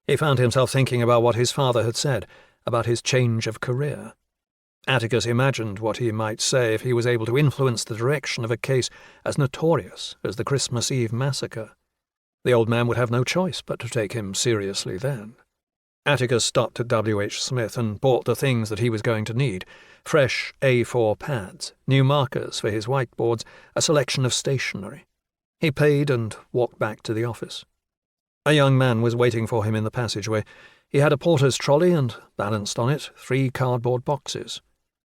He found himself thinking about what his father had said, about his change of career. Atticus imagined what he might say if he was able to influence the direction of a case as notorious as the Christmas Eve massacre. The old man would have no choice but to take him seriously then. Atticus stopped at W.H. Smith and bought the things that he was going to need: fresh A4 pads, new markers for his whiteboards, a selection of stationery. He paid and walked back to the office. A young man was waiting for him in the passageway. He had a porter's trolley and, balanced on it, 3 cardboard boxes.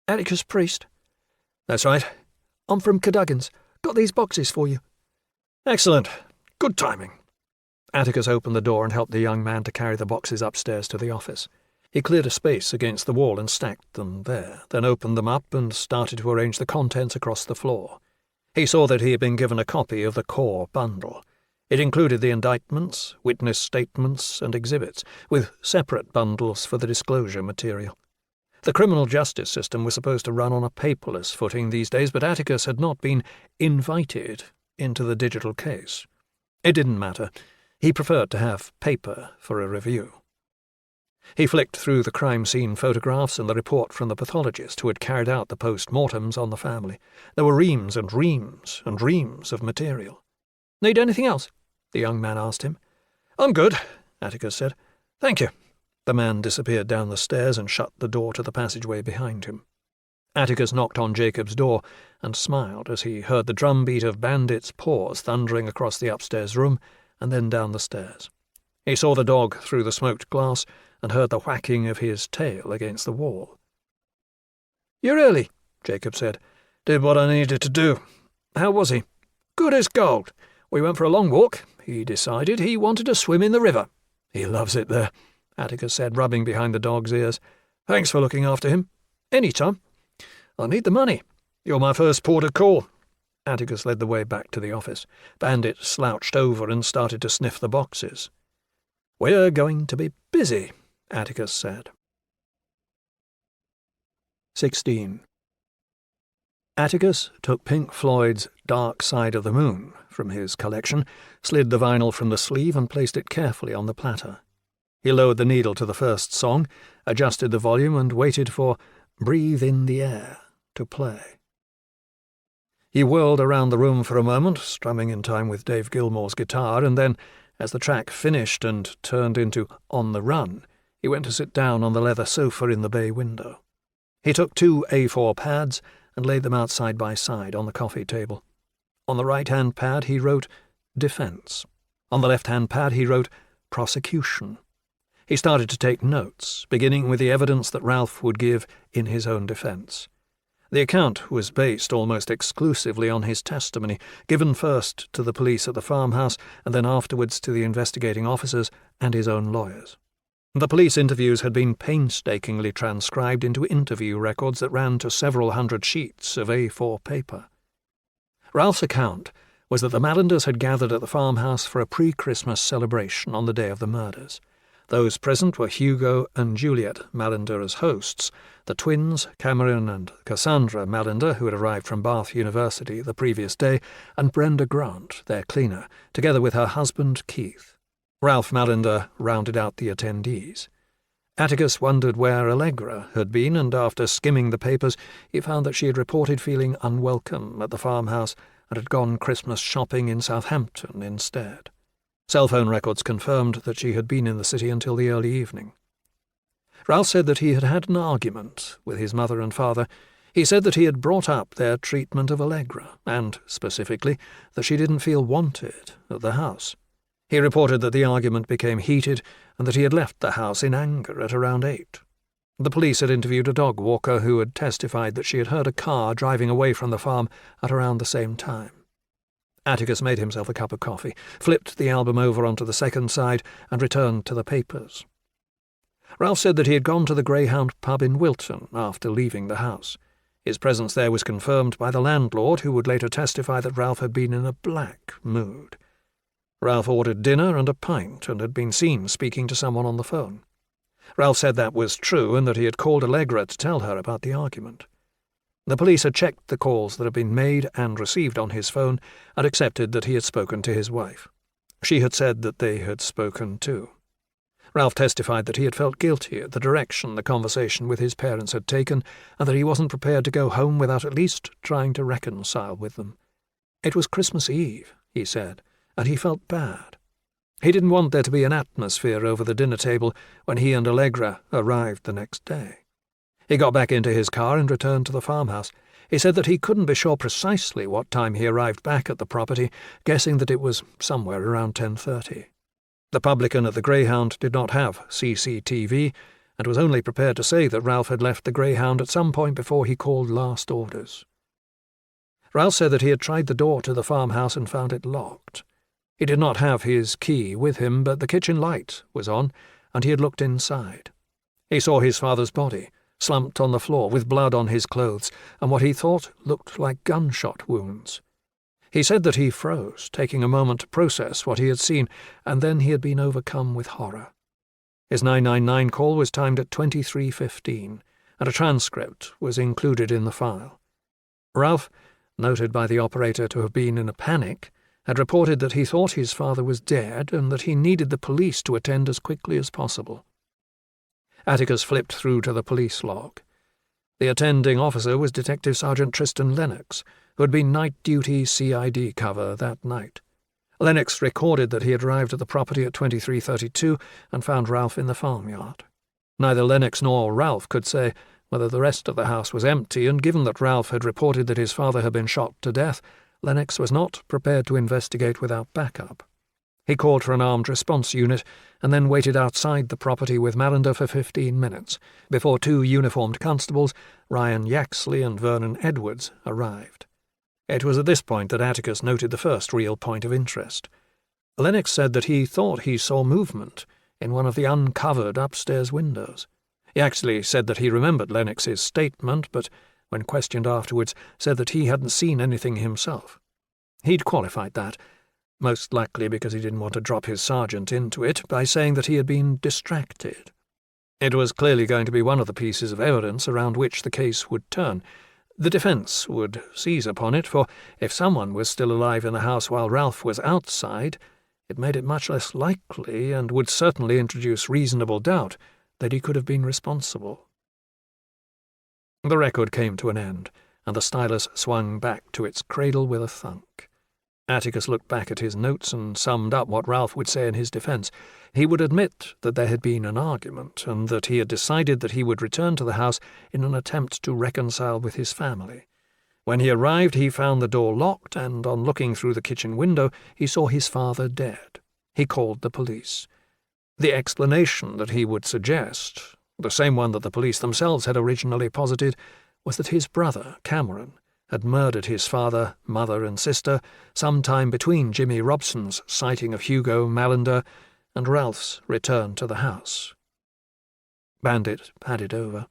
"Atticus Priest?" "That's right." "I'm from Cadogan's. Got these boxes for you." "Excellent. Good timing." Atticus opened the door and helped the young man to carry the boxes upstairs to the office. He cleared a space against the wall and stacked them there, then opened them up and started to arrange the contents across the floor. He saw that he had been given a copy of the core bundle. It included the indictments, witness statements, and exhibits, with separate bundles for the disclosure material. The criminal justice system was supposed to run on a paperless footing these days, but Atticus had not been invited into the digital case. It didn't matter. He preferred to have paper for a review. He flicked through the crime scene photographs and the report from the pathologist who had carried out the post-mortems on the family. There were reams and reams and reams of material. "Need anything else?" the young man asked him. "I'm good," Atticus said. "Thank you." The man disappeared down the stairs and shut the door to the passageway behind him. Atticus knocked on Jacob's door and smiled as he heard the drumbeat of Bandit's paws thundering across the upstairs room and then down the stairs. He saw the dog through the smoked glass and heard the whacking of his tail against the wall. "You're early," Jacob said. "Did what I needed to do." "How was he?" "Good as gold. We went for a long walk. He decided he wanted to swim in the river." "He loves it there," Atticus said, rubbing behind the dog's ears. "Thanks for looking after him." "Any time." "I need the money." "You're my first port of call." Atticus led the way back to the office. Bandit slouched over and started to sniff the boxes. "We're going to be busy," Atticus said. 16. Atticus took Pink Floyd's Dark Side of the Moon from his collection, slid the vinyl from the sleeve and placed it carefully on the platter. He lowered the needle to the first song, adjusted the volume and waited for Breathe in the Air to play. He whirled around the room for a moment, strumming in time with Dave Gilmour's guitar, and then, as the track finished and turned into On the Run, he went to sit down on the leather sofa in the bay window. He took 2 A4 pads and laid them out side by side on the coffee table. On the right-hand pad he wrote Defense. On the left-hand pad he wrote Prosecution. He started to take notes, beginning with the evidence that Ralph would give in his own defense. The account was based almost exclusively on his testimony, given first to the police at the farmhouse and then afterwards to the investigating officers and his own lawyers. The police interviews had been painstakingly transcribed into interview records that ran to several hundred sheets of A4 paper. Ralph's account was that the Mallenders had gathered at the farmhouse for a pre-Christmas celebration on the day of the murders. Those present were Hugo and Juliet Mallender as hosts, the twins, Cameron and Cassandra Mallender, who had arrived from Bath University the previous day, and Brenda Grant, their cleaner, together with her husband Keith. Ralph Mallender rounded out the attendees. Atticus wondered where Allegra had been, and after skimming the papers, he found that she had reported feeling unwelcome at the farmhouse and had gone Christmas shopping in Southampton instead. Cell phone records confirmed that she had been in the city until the early evening. Ralph said that he had had an argument with his mother and father. He said that he had brought up their treatment of Allegra, and, specifically, that she didn't feel wanted at the house. He reported that the argument became heated and that he had left the house in anger at around 8. The police had interviewed a dog walker who had testified that she had heard a car driving away from the farm at around the same time. Atticus made himself a cup of coffee, flipped the album over onto the second side, and returned to the papers. Ralph said that he had gone to the Greyhound pub in Wilton after leaving the house. His presence there was confirmed by the landlord, who would later testify that Ralph had been in a black mood. Ralph ordered dinner and a pint and had been seen speaking to someone on the phone. Ralph said that was true and that he had called Allegra to tell her about the argument. The police had checked the calls that had been made and received on his phone and accepted that he had spoken to his wife. She had said that they had spoken too. Ralph testified that he had felt guilty at the direction the conversation with his parents had taken and that he wasn't prepared to go home without at least trying to reconcile with them. It was Christmas Eve, he said, and he felt bad. He didn't want there to be an atmosphere over the dinner table when he and Allegra arrived the next day. He got back into his car and returned to the farmhouse. He said that he couldn't be sure precisely what time he arrived back at the property, guessing that it was somewhere around 10:30. The publican at the Greyhound did not have CCTV, and was only prepared to say that Ralph had left the Greyhound at some point before he called last orders. Ralph said that he had tried the door to the farmhouse and found it locked. He did not have his key with him, but the kitchen light was on, and he had looked inside. He saw his father's body, slumped on the floor with blood on his clothes, and what he thought looked like gunshot wounds. He said that he froze, taking a moment to process what he had seen, and then he had been overcome with horror. His 999 call was timed at 23:15, and a transcript was included in the file. Ralph, noted by the operator to have been in a panic, had reported that he thought his father was dead and that he needed the police to attend as quickly as possible. Atticus flipped through to the police log. The attending officer was Detective Sergeant Tristan Lennox, who had been night duty CID cover that night. Lennox recorded that he had arrived at the property at 23:32 and found Ralph in the farmyard. Neither Lennox nor Ralph could say whether the rest of the house was empty, and given that Ralph had reported that his father had been shot to death, Lennox was not prepared to investigate without backup. He called for an armed response unit and then waited outside the property with Mallender for 15 minutes before two uniformed constables, Ryan Yaxley and Vernon Edwards, arrived. It was at this point that Atticus noted the first real point of interest. Lennox said that he thought he saw movement in one of the uncovered upstairs windows. Yaxley said that he remembered Lennox's statement, but when questioned afterwards, said that he hadn't seen anything himself. He'd qualified that, most likely because he didn't want to drop his sergeant into it, by saying that he had been distracted. It was clearly going to be one of the pieces of evidence around which the case would turn. The defence would seize upon it, for if someone was still alive in the house while Ralph was outside, it made it much less likely, and would certainly introduce reasonable doubt, that he could have been responsible. The record came to an end, and the stylus swung back to its cradle with a thunk. Atticus looked back at his notes and summed up what Ralph would say in his defence. He would admit that there had been an argument, and that he had decided that he would return to the house in an attempt to reconcile with his family. When he arrived, he found the door locked, and on looking through the kitchen window, he saw his father dead. He called the police. The explanation that he would suggest, the same one that the police themselves had originally posited, was that his brother, Cameron, had murdered his father, mother and sister some time between Jimmy Robson's sighting of Hugo Mallender and Ralph's return to the house. Bandit padded over.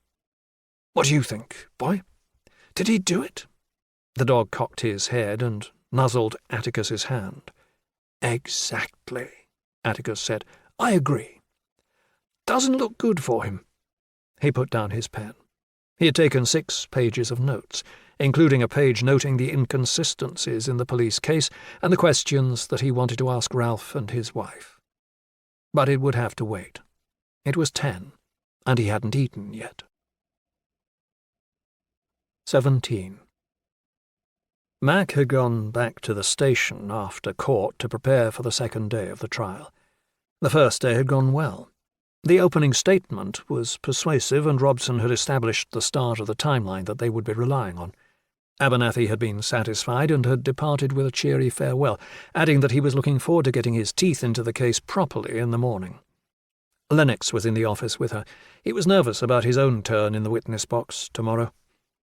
"What do you think, boy? Did he do it?" The dog cocked his head and nuzzled Atticus's hand. "Exactly," Atticus said. "I agree. Doesn't look good for him." He put down his pen. He had taken 6 pages of notes, including a page noting the inconsistencies in the police case and the questions that he wanted to ask Ralph and his wife. But it would have to wait. It was 10, and he hadn't eaten yet. 17. Mac had gone back to the station after court to prepare for the second day of the trial. The first day had gone well. The opening statement was persuasive, and Robson had established the start of the timeline that they would be relying on. Abernathy had been satisfied and had departed with a cheery farewell, adding that he was looking forward to getting his teeth into the case properly in the morning. Lennox was in the office with her. He was nervous about his own turn in the witness box tomorrow.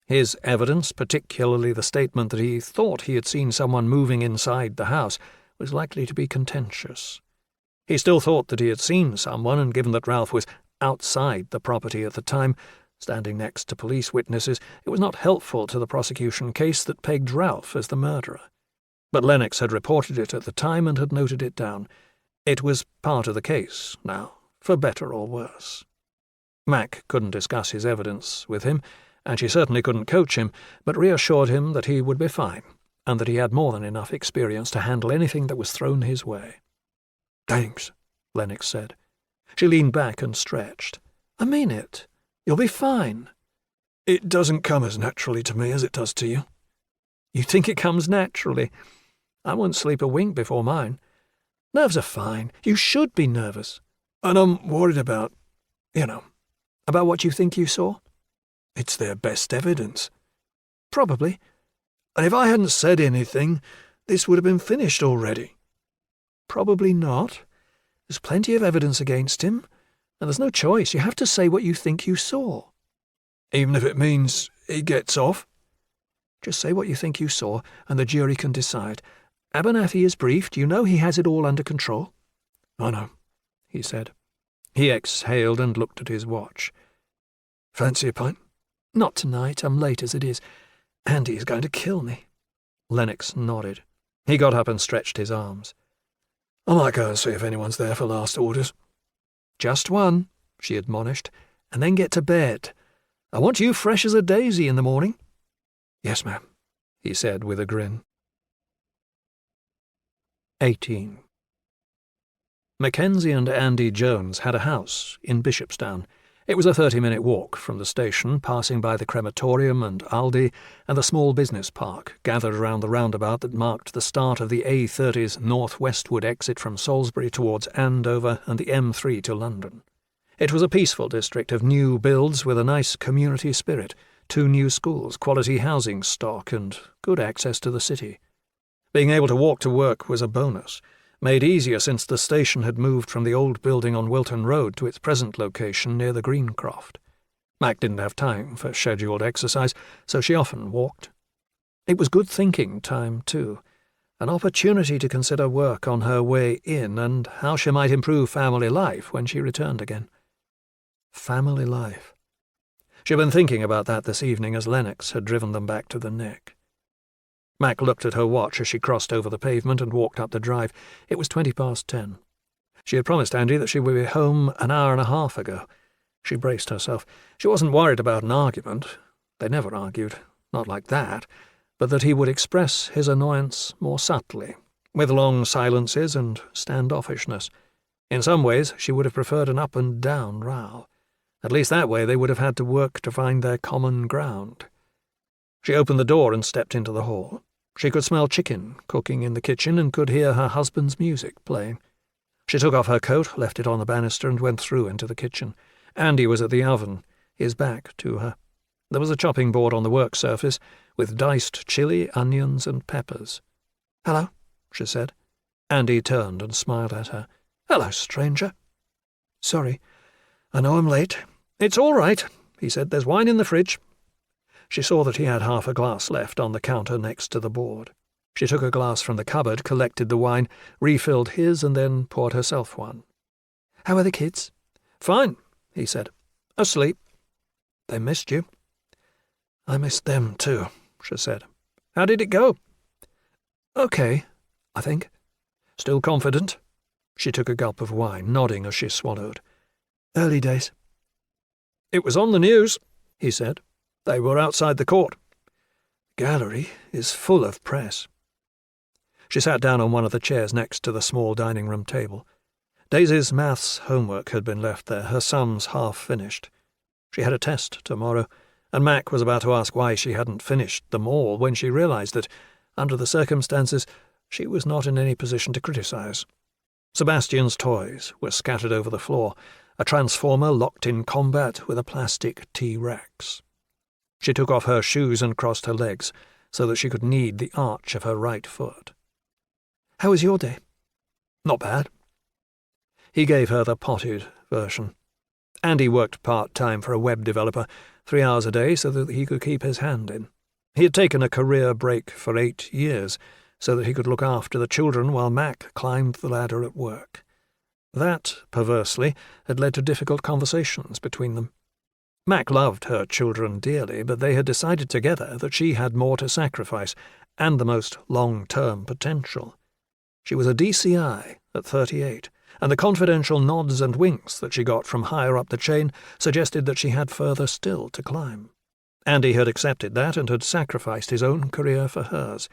His evidence, particularly the statement that he thought he had seen someone moving inside the house, was likely to be contentious. He still thought that he had seen someone, and given that Ralph was outside the property at the time, standing next to police witnesses, it was not helpful to the prosecution case that pegged Ralph as the murderer. But Lennox had reported it at the time and had noted it down. It was part of the case now, for better or worse. Mac couldn't discuss his evidence with him, and she certainly couldn't coach him, but reassured him that he would be fine, and that he had more than enough experience to handle anything that was thrown his way. "Thanks," Lennox said. She leaned back and stretched. "I mean it. You'll be fine." "It doesn't come as naturally to me as it does to you." "You think it comes naturally? I wouldn't sleep a wink before mine. Nerves are fine. You should be nervous." "And I'm worried about, About what you think you saw?" it's their best evidence. "Probably." And if I hadn't said anything, this would have been finished already." "Probably not. There's plenty of evidence against him, and there's no choice. You have to say what you think you saw. Even if it means he gets off? Just say what you think you saw, and the jury can decide. Abernathy is briefed. You know he has it all under control. I know, he said. He exhaled and looked at his watch. Fancy a pint? Not tonight. I'm late as it is. Andy is going to kill me. Lennox nodded. He got up and stretched his arms. I might go and see if anyone's there for last orders. Just one, she admonished, and then get to bed. I want you fresh as a daisy in the morning. Yes, ma'am, he said with a grin. 18. Mackenzie and Andy Jones had a house in Bishopstown. It was a 30-minute walk from the station, passing by the crematorium and Aldi and the small business park gathered around the roundabout that marked the start of the A30's north-westward exit from Salisbury towards Andover and the M3 to London. It was a peaceful district of new builds with a nice community spirit, 2 new schools, quality housing stock, and good access to the city. Being able to walk to work was a bonus, made easier since the station had moved from the old building on Wilton Road to its present location near the Greencroft. Mac didn't have time for scheduled exercise, so she often walked. It was good thinking time, too, an opportunity to consider work on her way in and how she might improve family life when she returned again. Family life. She'd been thinking about that this evening as Lennox had driven them back to the Neck. Mac looked at her watch as she crossed over the pavement and walked up the drive. It was 10:20. She had promised Andy that she would be home an hour and a half ago. She braced herself. She wasn't worried about an argument. They never argued, not like that, but that he would express his annoyance more subtly, with long silences and standoffishness. In some ways, she would have preferred an up-and-down row. At least that way they would have had to work to find their common ground. She opened the door and stepped into the hall. She could smell chicken cooking in the kitchen and could hear her husband's music playing. She took off her coat, left it on the banister, and went through into the kitchen. Andy was at the oven, his back to her. There was a chopping board on the work surface, with diced chili, onions, and peppers. "Hello," she said. Andy turned and smiled at her. "Hello, stranger." "Sorry, I know I'm late." "It's all right," he said. "There's wine in the fridge." She saw that he had half a glass left on the counter next to the board. She took a glass from the cupboard, collected the wine, refilled his, and then poured herself one. "How are the kids?" "Fine," he said. "Asleep." "They missed you." "I missed them too," she said. "How did it go?" "Okay, I think." "Still confident?" She took a gulp of wine, nodding as she swallowed. "Early days." "It was on the news," he said. "They were outside the court. Gallery is full of press." She sat down on one of the chairs next to the small dining-room table. Daisy's maths homework had been left there, her sums half finished. She had a test tomorrow, and Mac was about to ask why she hadn't finished them all when she realized that, under the circumstances, she was not in any position to criticize. Sebastian's toys were scattered over the floor, a transformer locked in combat with a plastic T-Rex. She took off her shoes and crossed her legs so that she could knead the arch of her right foot. "How was your day?" "Not bad." He gave her the potted version. Andy worked part-time for a web developer, 3 hours a day so that he could keep his hand in. He had taken a career break for 8 years so that he could look after the children while Mac climbed the ladder at work. That, perversely, had led to difficult conversations between them. Mac loved her children dearly, but they had decided together that she had more to sacrifice and the most long-term potential. She was a DCI at 38, and the confidential nods and winks that she got from higher up the chain suggested that she had further still to climb. Andy had accepted that and had sacrificed his own career for hers.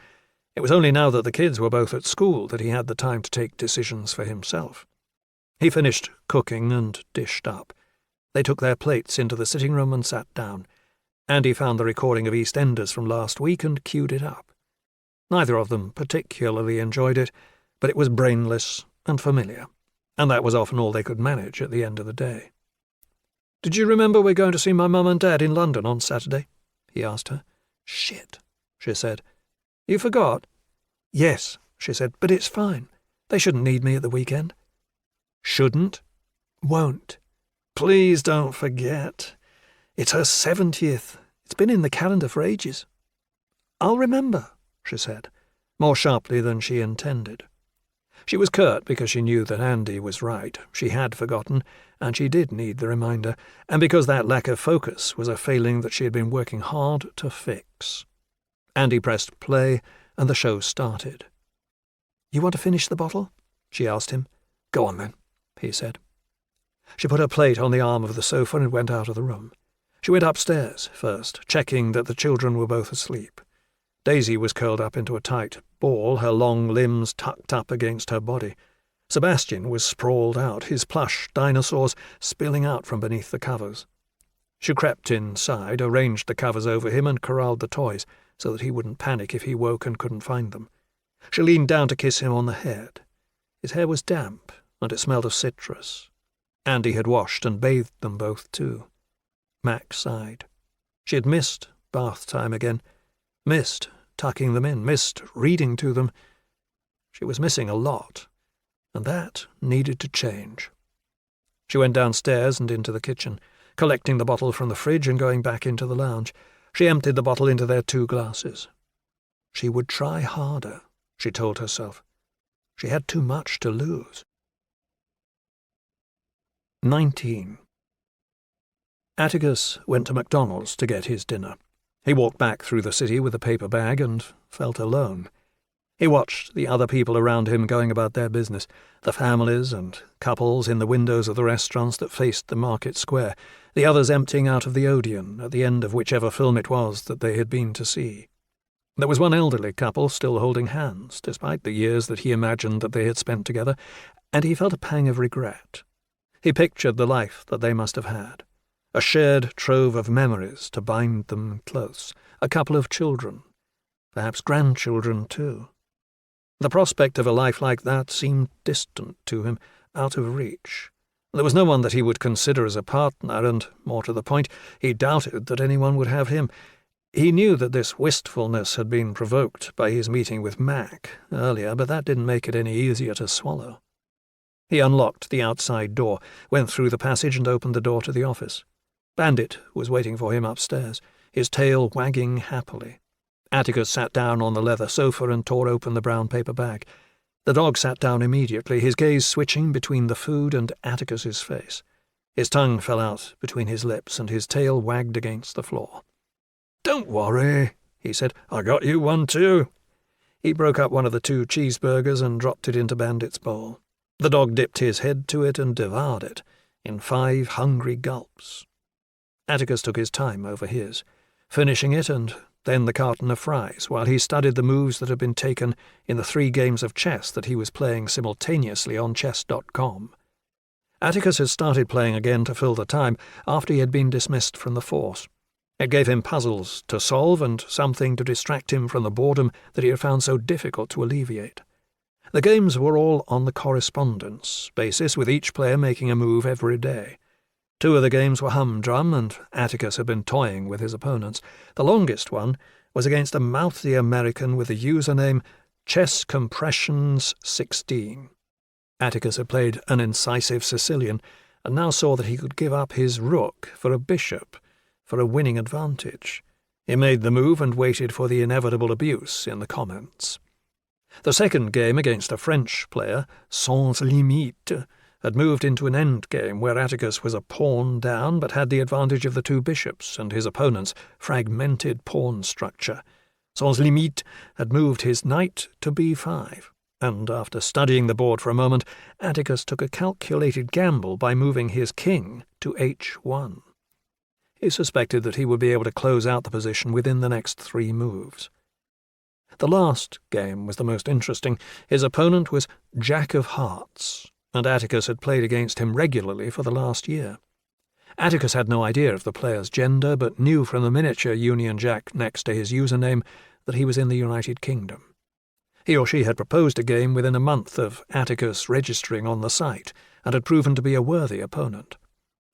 It was only now that the kids were both at school that he had the time to take decisions for himself. He finished cooking and dished up. They took their plates into the sitting room and sat down. Andy found the recording of EastEnders from last week and queued it up. Neither of them particularly enjoyed it, but it was brainless and familiar, and that was often all they could manage at the end of the day. "Did you remember we're going to see my mum and dad in London on Saturday?" he asked her. "Shit," she said. "You forgot?" "Yes," she said, "but it's fine. They shouldn't need me at the weekend." Shouldn't? Won't. Please don't forget. It's her 70th. It's been in the calendar for ages. I'll remember, she said, more sharply than she intended. She was curt because she knew that Andy was right. She had forgotten, and she did need the reminder, and because that lack of focus was a failing that she had been working hard to fix. Andy pressed play, and the show started. "You want to finish the bottle?" she asked him. "Go on, then," he said. She put her plate on the arm of the sofa and went out of the room. She went upstairs first, checking that the children were both asleep. Daisy was curled up into a tight ball, her long limbs tucked up against her body. Sebastian was sprawled out, his plush dinosaurs spilling out from beneath the covers. She crept inside, arranged the covers over him, and corralled the toys so that he wouldn't panic if he woke and couldn't find them. She leaned down to kiss him on the head. His hair was damp, and it smelled of citrus. Andy had washed and bathed them both too. Mac sighed. She had missed bath time again, missed tucking them in, missed reading to them. She was missing a lot, and that needed to change. She went downstairs and into the kitchen, collecting the bottle from the fridge and going back into the lounge. She emptied the bottle into their 2 glasses. She would try harder, she told herself. She had too much to lose. 19. Atticus went to McDonald's to get his dinner. He walked back through the city with a paper bag and felt alone. He watched the other people around him going about their business, the families and couples in the windows of the restaurants that faced the market square, the others emptying out of the Odeon at the end of whichever film it was that they had been to see. There was one elderly couple still holding hands, despite the years that he imagined that they had spent together, and he felt a pang of regret. He pictured the life that they must have had, a shared trove of memories to bind them close, a couple of children, perhaps grandchildren too. The prospect of a life like that seemed distant to him, out of reach. There was no one that he would consider as a partner, and, more to the point, he doubted that anyone would have him. He knew that this wistfulness had been provoked by his meeting with Mac earlier, but that didn't make it any easier to swallow. He unlocked the outside door, went through the passage and opened the door to the office. Bandit was waiting for him upstairs, his tail wagging happily. Atticus sat down on the leather sofa and tore open the brown paper bag. The dog sat down immediately, his gaze switching between the food and Atticus's face. His tongue fell out between his lips and his tail wagged against the floor. "Don't worry," he said. "I got you one too." He broke up one of the 2 cheeseburgers and dropped it into Bandit's bowl. The dog dipped his head to it and devoured it in 5 hungry gulps. Atticus took his time over his, finishing it and then the carton of fries, while he studied the moves that had been taken in the 3 games of chess that he was playing simultaneously on chess.com. Atticus had started playing again to fill the time after he had been dismissed from the force. It gave him puzzles to solve and something to distract him from the boredom that he had found so difficult to alleviate. The games were all on the correspondence basis, with each player making a move every day. 2 of the games were humdrum, and Atticus had been toying with his opponents. The longest one was against a mouthy American with the username Chess Compressions 16. Atticus had played an incisive Sicilian, and now saw that he could give up his rook for a bishop, for a winning advantage. He made the move and waited for the inevitable abuse in the comments. The second game against a French player, Sans Limite, had moved into an endgame where Atticus was a pawn down but had the advantage of the 2 bishops and his opponent's fragmented pawn structure. Sans Limite had moved his knight to b5, and after studying the board for a moment, Atticus took a calculated gamble by moving his king to h1. He suspected that he would be able to close out the position within the next 3 moves. The last game was the most interesting. His opponent was Jack of Hearts, and Atticus had played against him regularly for the last year. Atticus had no idea of the player's gender, but knew from the miniature Union Jack next to his username that he was in the United Kingdom. He or she had proposed a game within a month of Atticus registering on the site, and had proven to be a worthy opponent.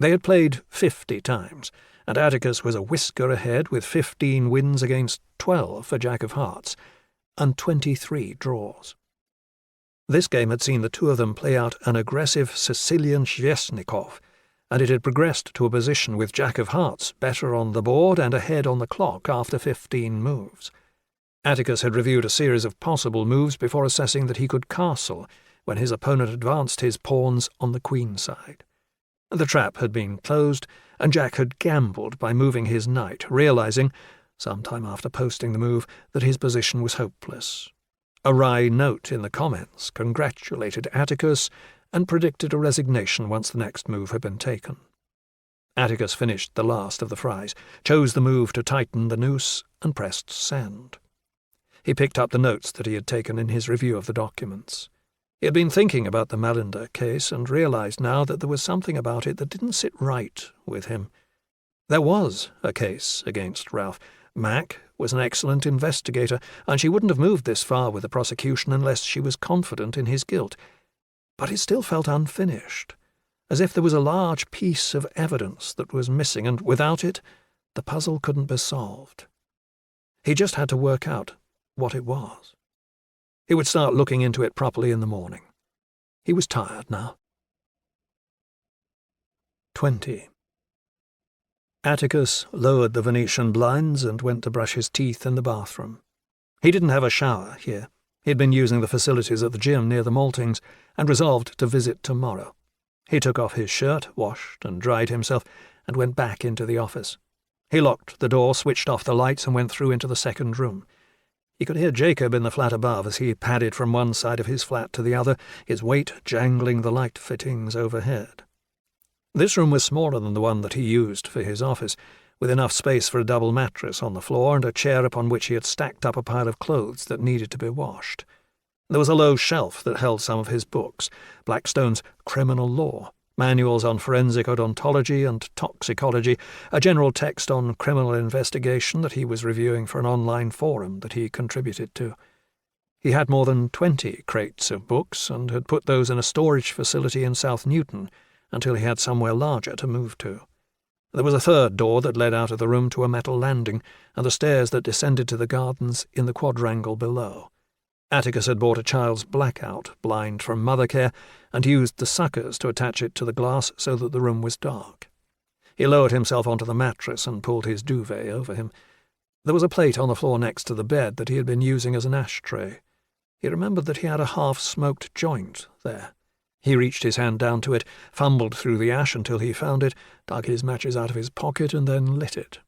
They had played 50 times, and Atticus was a whisker ahead with 15 wins against 12 for Jack of Hearts, and 23 draws. This game had seen the two of them play out an aggressive Sicilian Sveshnikov, and it had progressed to a position with Jack of Hearts better on the board and ahead on the clock after 15 moves. Atticus had reviewed a series of possible moves before assessing that he could castle when his opponent advanced his pawns on the queen side. The trap had been closed, and Jack had gambled by moving his knight, realizing, some time after posting the move, that his position was hopeless. A wry note in the comments congratulated Atticus and predicted a resignation once the next move had been taken. Atticus finished the last of the fries, chose the move to tighten the noose, and pressed send. He picked up the notes that he had taken in his review of the documents. He had been thinking about the Malinder case and realized now that there was something about it that didn't sit right with him. There was a case against Ralph. Mac was an excellent investigator, and she wouldn't have moved this far with the prosecution unless she was confident in his guilt. But it still felt unfinished, as if there was a large piece of evidence that was missing, and without it, the puzzle couldn't be solved. He just had to work out what it was. He would start looking into it properly in the morning. He was tired now. 20. Atticus lowered the Venetian blinds and went to brush his teeth in the bathroom. He didn't have a shower here. He had been using the facilities at the gym near the maltings and resolved to visit tomorrow. He took off his shirt, washed and dried himself, and went back into the office. He locked the door, switched off the lights, and went through into the second room. He could hear Jacob in the flat above as he padded from one side of his flat to the other, his weight jangling the light fittings overhead. This room was smaller than the one that he used for his office, with enough space for a double mattress on the floor and a chair upon which he had stacked up a pile of clothes that needed to be washed. There was a low shelf that held some of his books, Blackstone's Criminal Law, manuals on forensic odontology and toxicology, a general text on criminal investigation that he was reviewing for an online forum that he contributed to. He had more than 20 crates of books and had put those in a storage facility in South Newton until he had somewhere larger to move to. There was a third door that led out of the room to a metal landing and the stairs that descended to the gardens in the quadrangle below. Atticus had bought a child's blackout blind from Mothercare and used the suckers to attach it to the glass so that the room was dark. He lowered himself onto the mattress and pulled his duvet over him. There was a plate on the floor next to the bed that he had been using as an ashtray. He remembered that he had a half-smoked joint there. He reached his hand down to it, fumbled through the ash until he found it, dug his matches out of his pocket, and then lit it.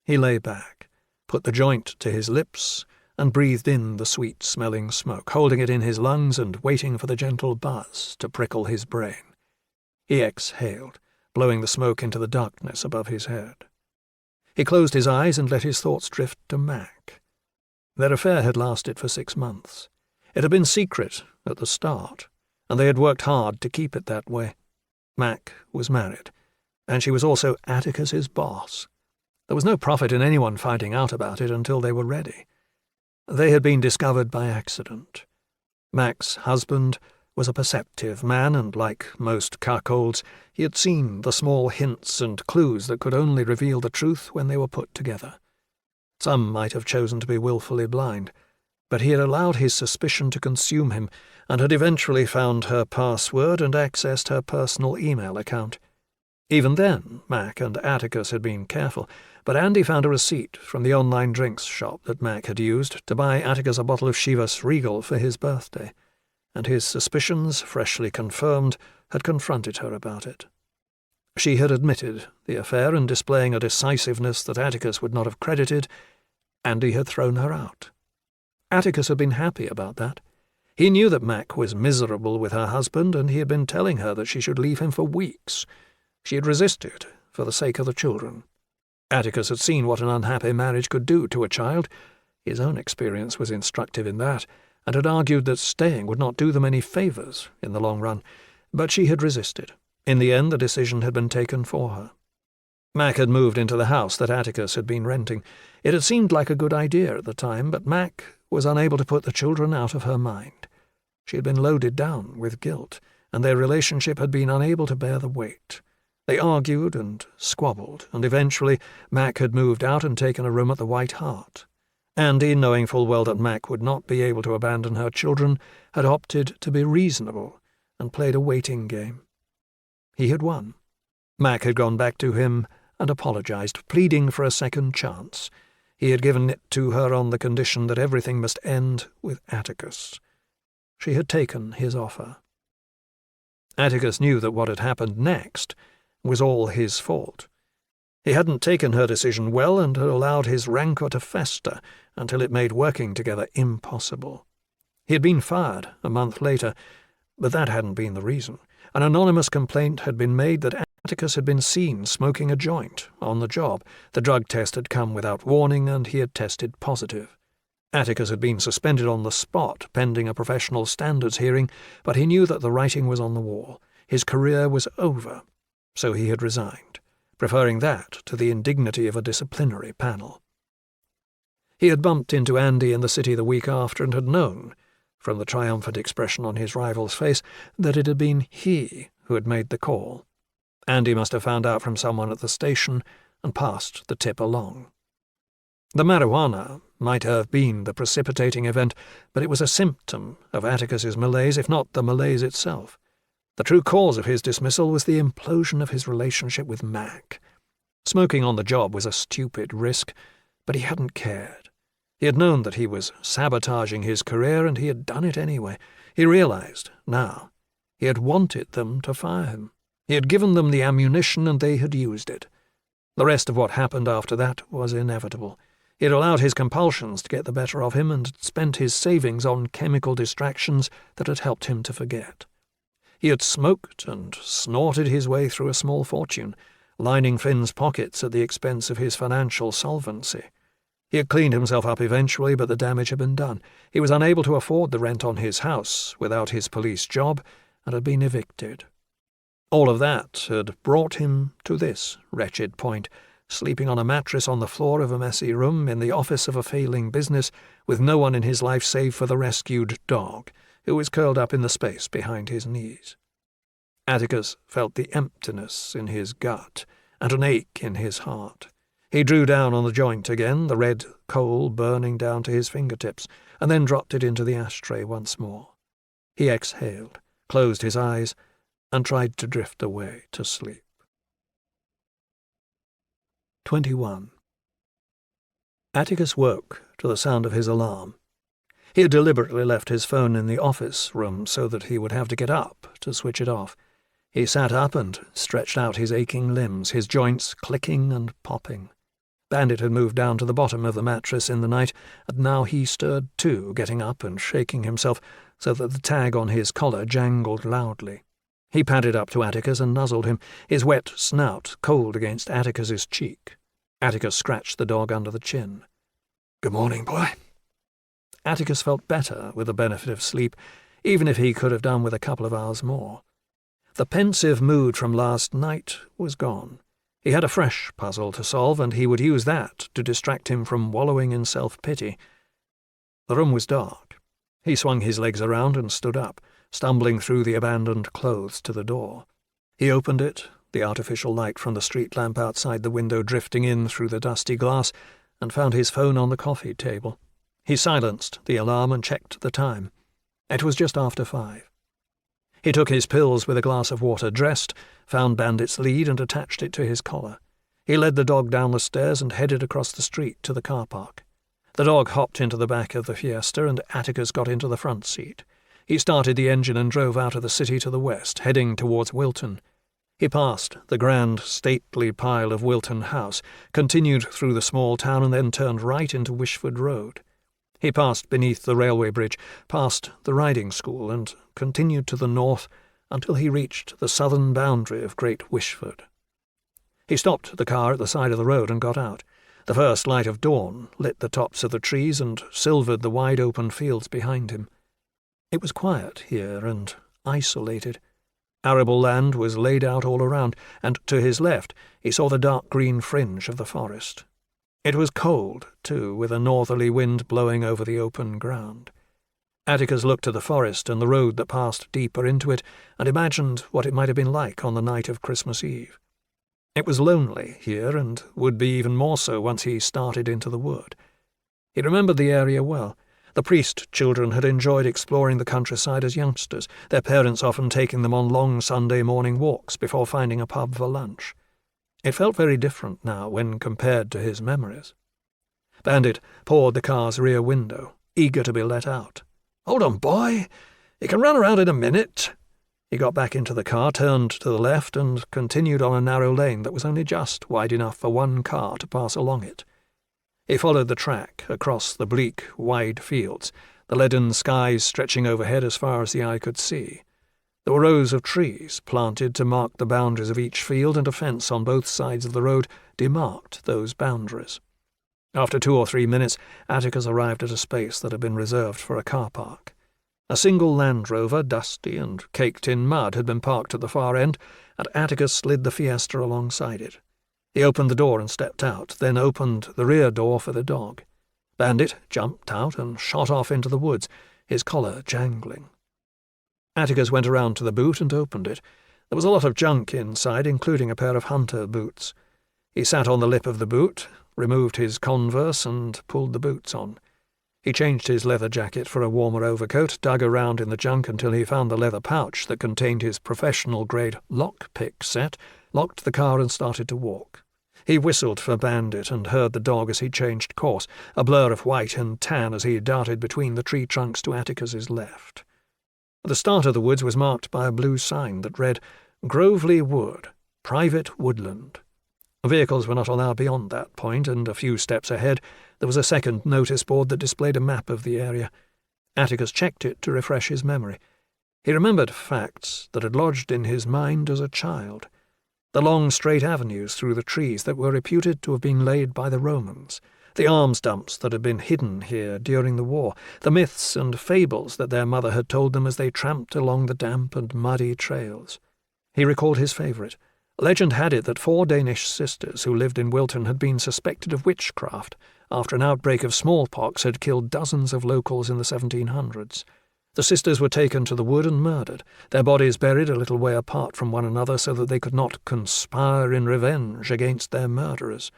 He lay back, put the joint to his lips, and breathed in the sweet-smelling smoke, holding it in his lungs and waiting for the gentle buzz to prickle his brain. He exhaled, blowing the smoke into the darkness above his head. He closed his eyes and let his thoughts drift to Mac. Their affair had lasted for 6 months. It had been secret at the start, and they had worked hard to keep it that way. Mac was married, and she was also Atticus's boss. There was no profit in anyone finding out about it until they were ready. They had been discovered by accident. Mac's husband was a perceptive man, and like most cuckolds, he had seen the small hints and clues that could only reveal the truth when they were put together. Some might have chosen to be willfully blind, but he had allowed his suspicion to consume him and had eventually found her password and accessed her personal email account. Even then, Mac and Atticus had been careful, but Andy found a receipt from the online drinks shop that Mac had used to buy Atticus a bottle of Chivas Regal for his birthday, and his suspicions, freshly confirmed, had confronted her about it. She had admitted the affair, and displaying a decisiveness that Atticus would not have credited, Andy had thrown her out. Atticus had been happy about that. He knew that Mac was miserable with her husband, and he had been telling her that she should leave him for weeks. She had resisted for the sake of the children. Atticus had seen what an unhappy marriage could do to a child. His own experience was instructive in that, and had argued that staying would not do them any favours in the long run. But she had resisted. In the end, the decision had been taken for her. Mac had moved into the house that Atticus had been renting. It had seemed like a good idea at the time, but Mac was unable to put the children out of her mind. She had been loaded down with guilt, and their relationship had been unable to bear the weight. They argued and squabbled, and eventually Mac had moved out and taken a room at the White Hart. Andy, knowing full well that Mac would not be able to abandon her children, had opted to be reasonable and played a waiting game. He had won. Mac had gone back to him and apologized, pleading for a second chance. He had given it to her on the condition that everything must end with Atticus. She had taken his offer. Atticus knew that what had happened next was all his fault. He hadn't taken her decision well and had allowed his rancour to fester until it made working together impossible. He had been fired a month later, but that hadn't been the reason. An anonymous complaint had been made that Atticus had been seen smoking a joint on the job. The drug test had come without warning, and he had tested positive. Atticus had been suspended on the spot, pending a professional standards hearing, but he knew that the writing was on the wall. His career was over, so he had resigned, preferring that to the indignity of a disciplinary panel. He had bumped into Andy in the city the week after and had known, from the triumphant expression on his rival's face, that it had been he who had made the call. Andy must have found out from someone at the station and passed the tip along. The marijuana might have been the precipitating event, but it was a symptom of Atticus's malaise, if not the malaise itself. The true cause of his dismissal was the implosion of his relationship with Mac. Smoking on the job was a stupid risk, but he hadn't cared. He had known that he was sabotaging his career, and he had done it anyway. He realized, now, he had wanted them to fire him. He had given them the ammunition, and they had used it. The rest of what happened after that was inevitable. He had allowed his compulsions to get the better of him and had spent his savings on chemical distractions that had helped him to forget. He had smoked and snorted his way through a small fortune, lining Finn's pockets at the expense of his financial solvency. He had cleaned himself up eventually, but the damage had been done. He was unable to afford the rent on his house without his police job and had been evicted. All of that had brought him to this wretched point, sleeping on a mattress on the floor of a messy room in the office of a failing business, with no one in his life save for the rescued dog, who was curled up in the space behind his knees. Atticus felt the emptiness in his gut and an ache in his heart. He drew down on the joint again, the red coal burning down to his fingertips, and then dropped it into the ashtray once more. He exhaled, closed his eyes, and tried to drift away to sleep. 21. Atticus woke to the sound of his alarm. He had deliberately left his phone in the office room so that he would have to get up to switch it off. He sat up and stretched out his aching limbs, his joints clicking and popping. Bandit had moved down to the bottom of the mattress in the night, and now he stirred too, getting up and shaking himself so that the tag on his collar jangled loudly. He padded up to Atticus and nuzzled him, his wet snout cold against Atticus's cheek. Atticus scratched the dog under the chin. "Good morning, boy." Atticus felt better with the benefit of sleep, even if he could have done with a couple of hours more. The pensive mood from last night was gone. He had a fresh puzzle to solve, and he would use that to distract him from wallowing in self-pity. The room was dark. He swung his legs around and stood up, stumbling through the abandoned clothes to the door. He opened it, the artificial light from the street lamp outside the window drifting in through the dusty glass, and found his phone on the coffee table. He silenced the alarm and checked the time. It was just after 5. He took his pills with a glass of water, dressed, found Bandit's lead and attached it to his collar. He led the dog down the stairs and headed across the street to the car park. The dog hopped into the back of the Fiesta and Atticus got into the front seat. He started the engine and drove out of the city to the west, heading towards Wilton. He passed the grand, stately pile of Wilton House, continued through the small town and then turned right into Wishford Road. He passed beneath the railway bridge, past the riding school, and continued to the north until he reached the southern boundary of Great Wishford. He stopped the car at the side of the road and got out. The first light of dawn lit the tops of the trees and silvered the wide-open fields behind him. It was quiet here and isolated. Arable land was laid out all around, and to his left he saw the dark green fringe of the forest. It was cold, too, with a northerly wind blowing over the open ground. Atticus looked at the forest and the road that passed deeper into it, and imagined what it might have been like on the night of Christmas Eve. It was lonely here, and would be even more so once he started into the wood. He remembered the area well. The Priest children had enjoyed exploring the countryside as youngsters, their parents often taking them on long Sunday morning walks before finding a pub for lunch. It felt very different now when compared to his memories. Bandit pawed the car's rear window, eager to be let out. "Hold on, boy. You can run around in a minute." He got back into the car, turned to the left, and continued on a narrow lane that was only just wide enough for one car to pass along it. He followed the track across the bleak, wide fields, the leaden skies stretching overhead as far as the eye could see. There were rows of trees planted to mark the boundaries of each field, and a fence on both sides of the road demarked those boundaries. After 2 or 3 minutes, Atticus arrived at a space that had been reserved for a car park. A single Land Rover, dusty and caked in mud, had been parked at the far end, and Atticus slid the Fiesta alongside it. He opened the door and stepped out, then opened the rear door for the dog. Bandit jumped out and shot off into the woods, his collar jangling. Atticus went around to the boot and opened it. There was a lot of junk inside, including a pair of hunter boots. He sat on the lip of the boot, removed his Converse, and pulled the boots on. He changed his leather jacket for a warmer overcoat, dug around in the junk until he found the leather pouch that contained his professional-grade lock-pick set, locked the car and started to walk. He whistled for Bandit and heard the dog as he changed course, a blur of white and tan as he darted between the tree trunks to Atticus's left. The start of the woods was marked by a blue sign that read, "Grovely Wood, Private Woodland." Vehicles were not allowed beyond that point, and a few steps ahead there was a second notice board that displayed a map of the area. Atticus checked it to refresh his memory. He remembered facts that had lodged in his mind as a child. The long straight avenues through the trees that were reputed to have been laid by the Romans, the arms dumps that had been hidden here during the war, the myths and fables that their mother had told them as they tramped along the damp and muddy trails. He recalled his favourite. Legend had it that 4 Danish sisters who lived in Wilton had been suspected of witchcraft after an outbreak of smallpox had killed dozens of locals in the 1700s. The sisters were taken to the wood and murdered, their bodies buried a little way apart from one another so that they could not conspire in revenge against their murderers.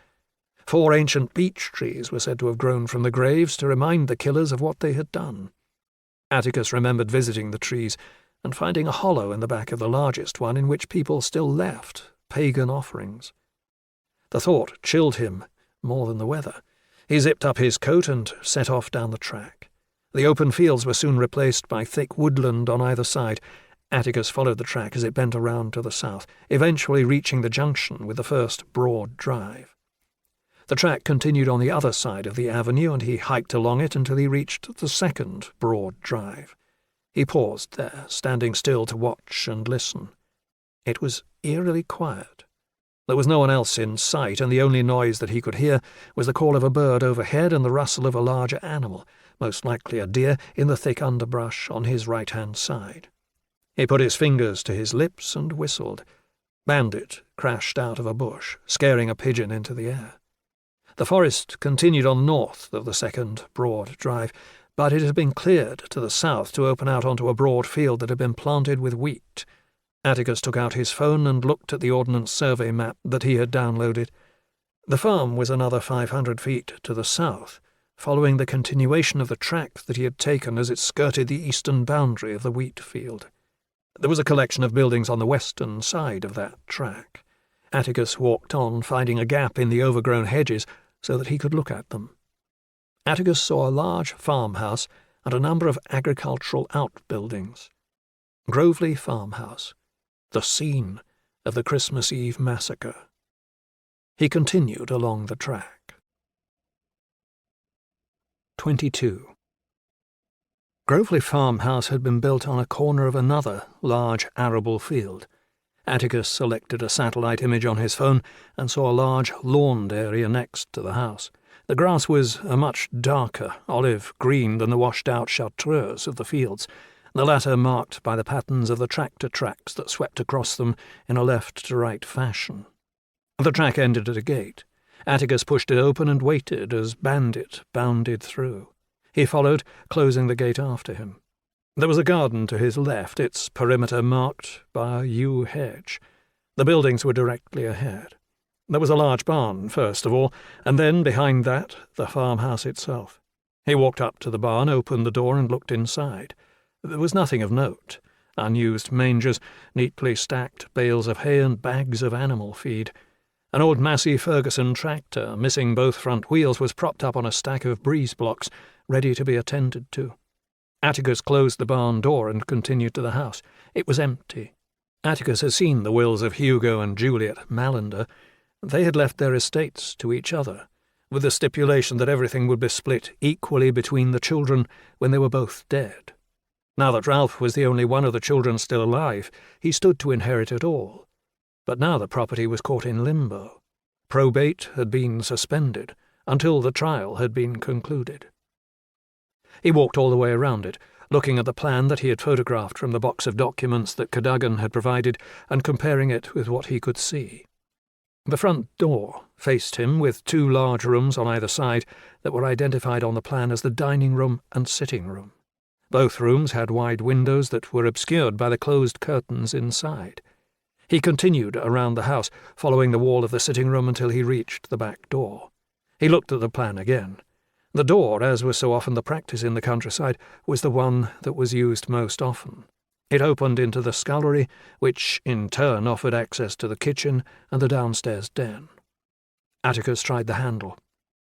4 ancient beech trees were said to have grown from the graves to remind the killers of what they had done. Atticus remembered visiting the trees and finding a hollow in the back of the largest one in which people still left pagan offerings. The thought chilled him more than the weather. He zipped up his coat and set off down the track. The open fields were soon replaced by thick woodland on either side. Atticus followed the track as it bent around to the south, eventually reaching the junction with the first broad drive. The track continued on the other side of the avenue, and he hiked along it until he reached the second broad drive. He paused there, standing still to watch and listen. It was eerily quiet. There was no one else in sight, and the only noise that he could hear was the call of a bird overhead and the rustle of a larger animal, most likely a deer, in the thick underbrush on his right-hand side. He put his fingers to his lips and whistled. Bandit crashed out of a bush, scaring a pigeon into the air. The forest continued on north of the second broad drive, but it had been cleared to the south to open out onto a broad field that had been planted with wheat. Atticus took out his phone and looked at the Ordnance Survey map that he had downloaded. The farm was another 500 feet to the south, following the continuation of the track that he had taken as it skirted the eastern boundary of the wheat field. There was a collection of buildings on the western side of that track. Atticus walked on, finding a gap in the overgrown hedges so that he could look at them. Atticus saw a large farmhouse and a number of agricultural outbuildings. Grovely Farmhouse, the scene of the Christmas Eve massacre. He continued along the track. 22. Grovely Farmhouse had been built on a corner of another large arable field. Atticus selected a satellite image on his phone and saw a large lawned area next to the house. The grass was a much darker olive green than the washed-out chartreuse of the fields, the latter marked by the patterns of the tractor tracks that swept across them in a left-to-right fashion. The track ended at a gate. Atticus pushed it open and waited as Bandit bounded through. He followed, closing the gate after him. There was a garden to his left, its perimeter marked by a yew hedge. The buildings were directly ahead. There was a large barn, first of all, and then, behind that, the farmhouse itself. He walked up to the barn, opened the door, and looked inside. There was nothing of note. Unused mangers, neatly stacked bales of hay, and bags of animal feed. An old Massey Ferguson tractor, missing both front wheels, was propped up on a stack of breeze blocks, ready to be attended to. Atticus closed the barn door and continued to the house. It was empty. Atticus had seen the wills of Hugo and Juliet Mallender. They had left their estates to each other, with the stipulation that everything would be split equally between the children when they were both dead. Now that Ralph was the only one of the children still alive, he stood to inherit it all. But now the property was caught in limbo. Probate had been suspended until the trial had been concluded. He walked all the way around it, looking at the plan that he had photographed from the box of documents that Cadogan had provided and comparing it with what he could see. The front door faced him, with 2 large rooms on either side that were identified on the plan as the dining room and sitting room. Both rooms had wide windows that were obscured by the closed curtains inside. He continued around the house, following the wall of the sitting room until he reached the back door. He looked at the plan again. The door, as was so often the practice in the countryside, was the one that was used most often. It opened into the scullery, which in turn offered access to the kitchen and the downstairs den. Atticus tried the handle.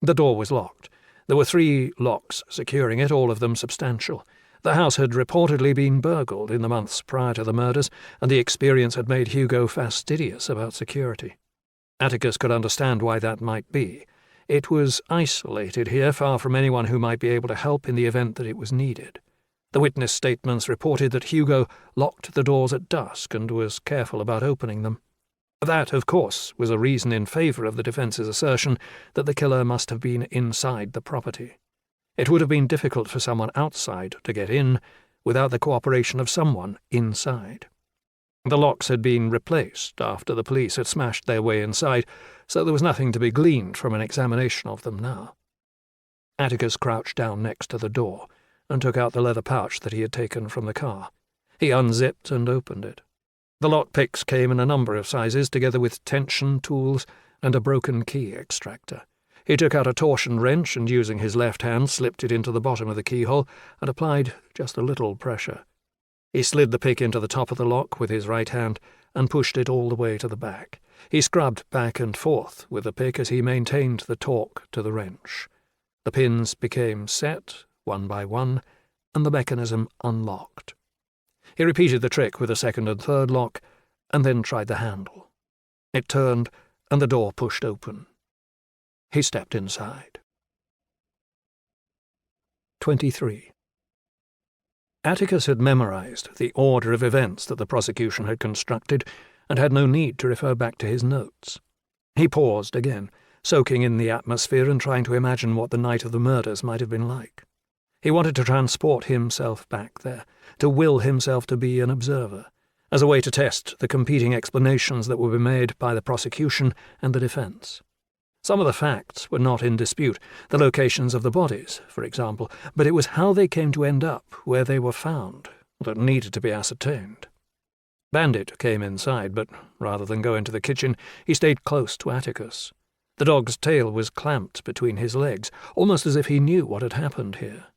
The door was locked. There were 3 locks securing it, all of them substantial. The house had reportedly been burgled in the months prior to the murders, and the experience had made Hugo fastidious about security. Atticus could understand why that might be. It was isolated here, far from anyone who might be able to help in the event that it was needed. The witness statements reported that Hugo locked the doors at dusk and was careful about opening them. That, of course, was a reason in favour of the defence's assertion that the killer must have been inside the property. It would have been difficult for someone outside to get in without the cooperation of someone inside. The locks had been replaced after the police had smashed their way inside, so there was nothing to be gleaned from an examination of them now. Atticus crouched down next to the door and took out the leather pouch that he had taken from the car. He unzipped and opened it. The lockpicks came in a number of sizes, together with tension tools and a broken key extractor. He took out a torsion wrench and, using his left hand, slipped it into the bottom of the keyhole and applied just a little pressure. He slid the pick into the top of the lock with his right hand and pushed it all the way to the back. He scrubbed back and forth with the pick as he maintained the torque to the wrench. The pins became set, one by one, and the mechanism unlocked. He repeated the trick with the second and third lock, and then tried the handle. It turned, and the door pushed open. He stepped inside. 23. Atticus had memorized the order of events that the prosecution had constructed, and had no need to refer back to his notes. He paused again, soaking in the atmosphere and trying to imagine what the night of the murders might have been like. He wanted to transport himself back there, to will himself to be an observer, as a way to test the competing explanations that would be made by the prosecution and the defence. Some of the facts were not in dispute, the locations of the bodies, for example, but it was how they came to end up where they were found that needed to be ascertained. Bandit came inside, but rather than go into the kitchen, he stayed close to Atticus. The dog's tail was clamped between his legs, almost as if he knew what had happened here.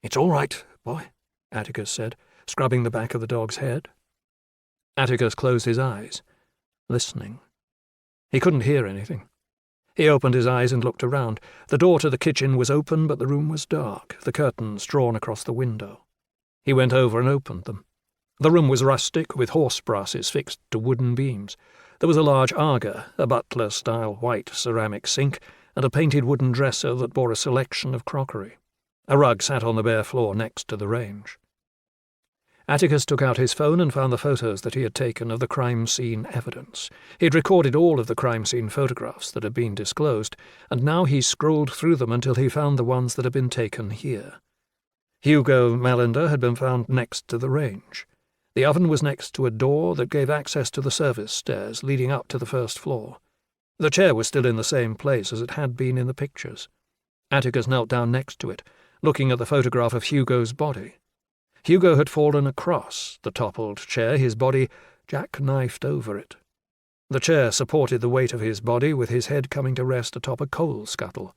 "It's all right, boy," Atticus said, scrubbing the back of the dog's head. Atticus closed his eyes, listening. He couldn't hear anything. He opened his eyes and looked around. The door to the kitchen was open, but the room was dark, the curtains drawn across the window. He went over and opened them. The room was rustic, with horse brasses fixed to wooden beams. There was a large Aga, a butler-style white ceramic sink, and a painted wooden dresser that bore a selection of crockery. A rug sat on the bare floor next to the range. Atticus took out his phone and found the photos that he had taken of the crime scene evidence. He had recorded all of the crime scene photographs that had been disclosed, and now he scrolled through them until he found the ones that had been taken here. Hugo Mallender had been found next to the range. The oven was next to a door that gave access to the service stairs leading up to the first floor. The chair was still in the same place as it had been in the pictures. Atticus knelt down next to it, looking at the photograph of Hugo's body. Hugo had fallen across the toppled chair, his body jackknifed over it. The chair supported the weight of his body, with his head coming to rest atop a coal scuttle.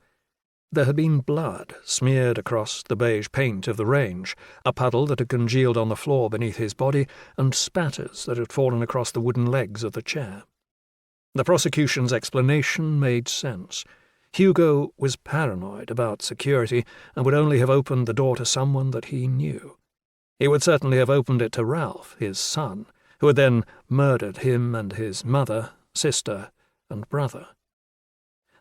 There had been blood smeared across the beige paint of the range, a puddle that had congealed on the floor beneath his body, and spatters that had fallen across the wooden legs of the chair. The prosecution's explanation made sense. Hugo was paranoid about security and would only have opened the door to someone that he knew. He would certainly have opened it to Ralph, his son, who had then murdered him and his mother, sister, and brother.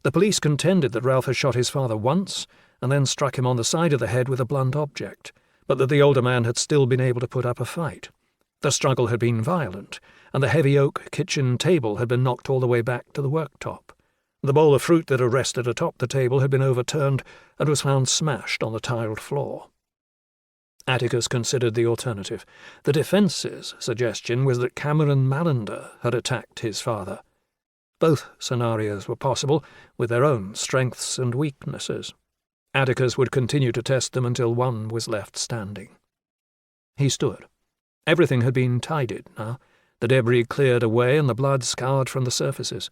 The police contended that Ralph had shot his father once and then struck him on the side of the head with a blunt object, but that the older man had still been able to put up a fight. The struggle had been violent, and the heavy oak kitchen table had been knocked all the way back to the worktop. The bowl of fruit that had rested atop the table had been overturned and was found smashed on the tiled floor. Atticus considered the alternative. The defence's suggestion was that Cameron Mallender had attacked his father. Both scenarios were possible, with their own strengths and weaknesses. Atticus would continue to test them until one was left standing. He stood. Everything had been tidied now, the debris cleared away and the blood scoured from the surfaces.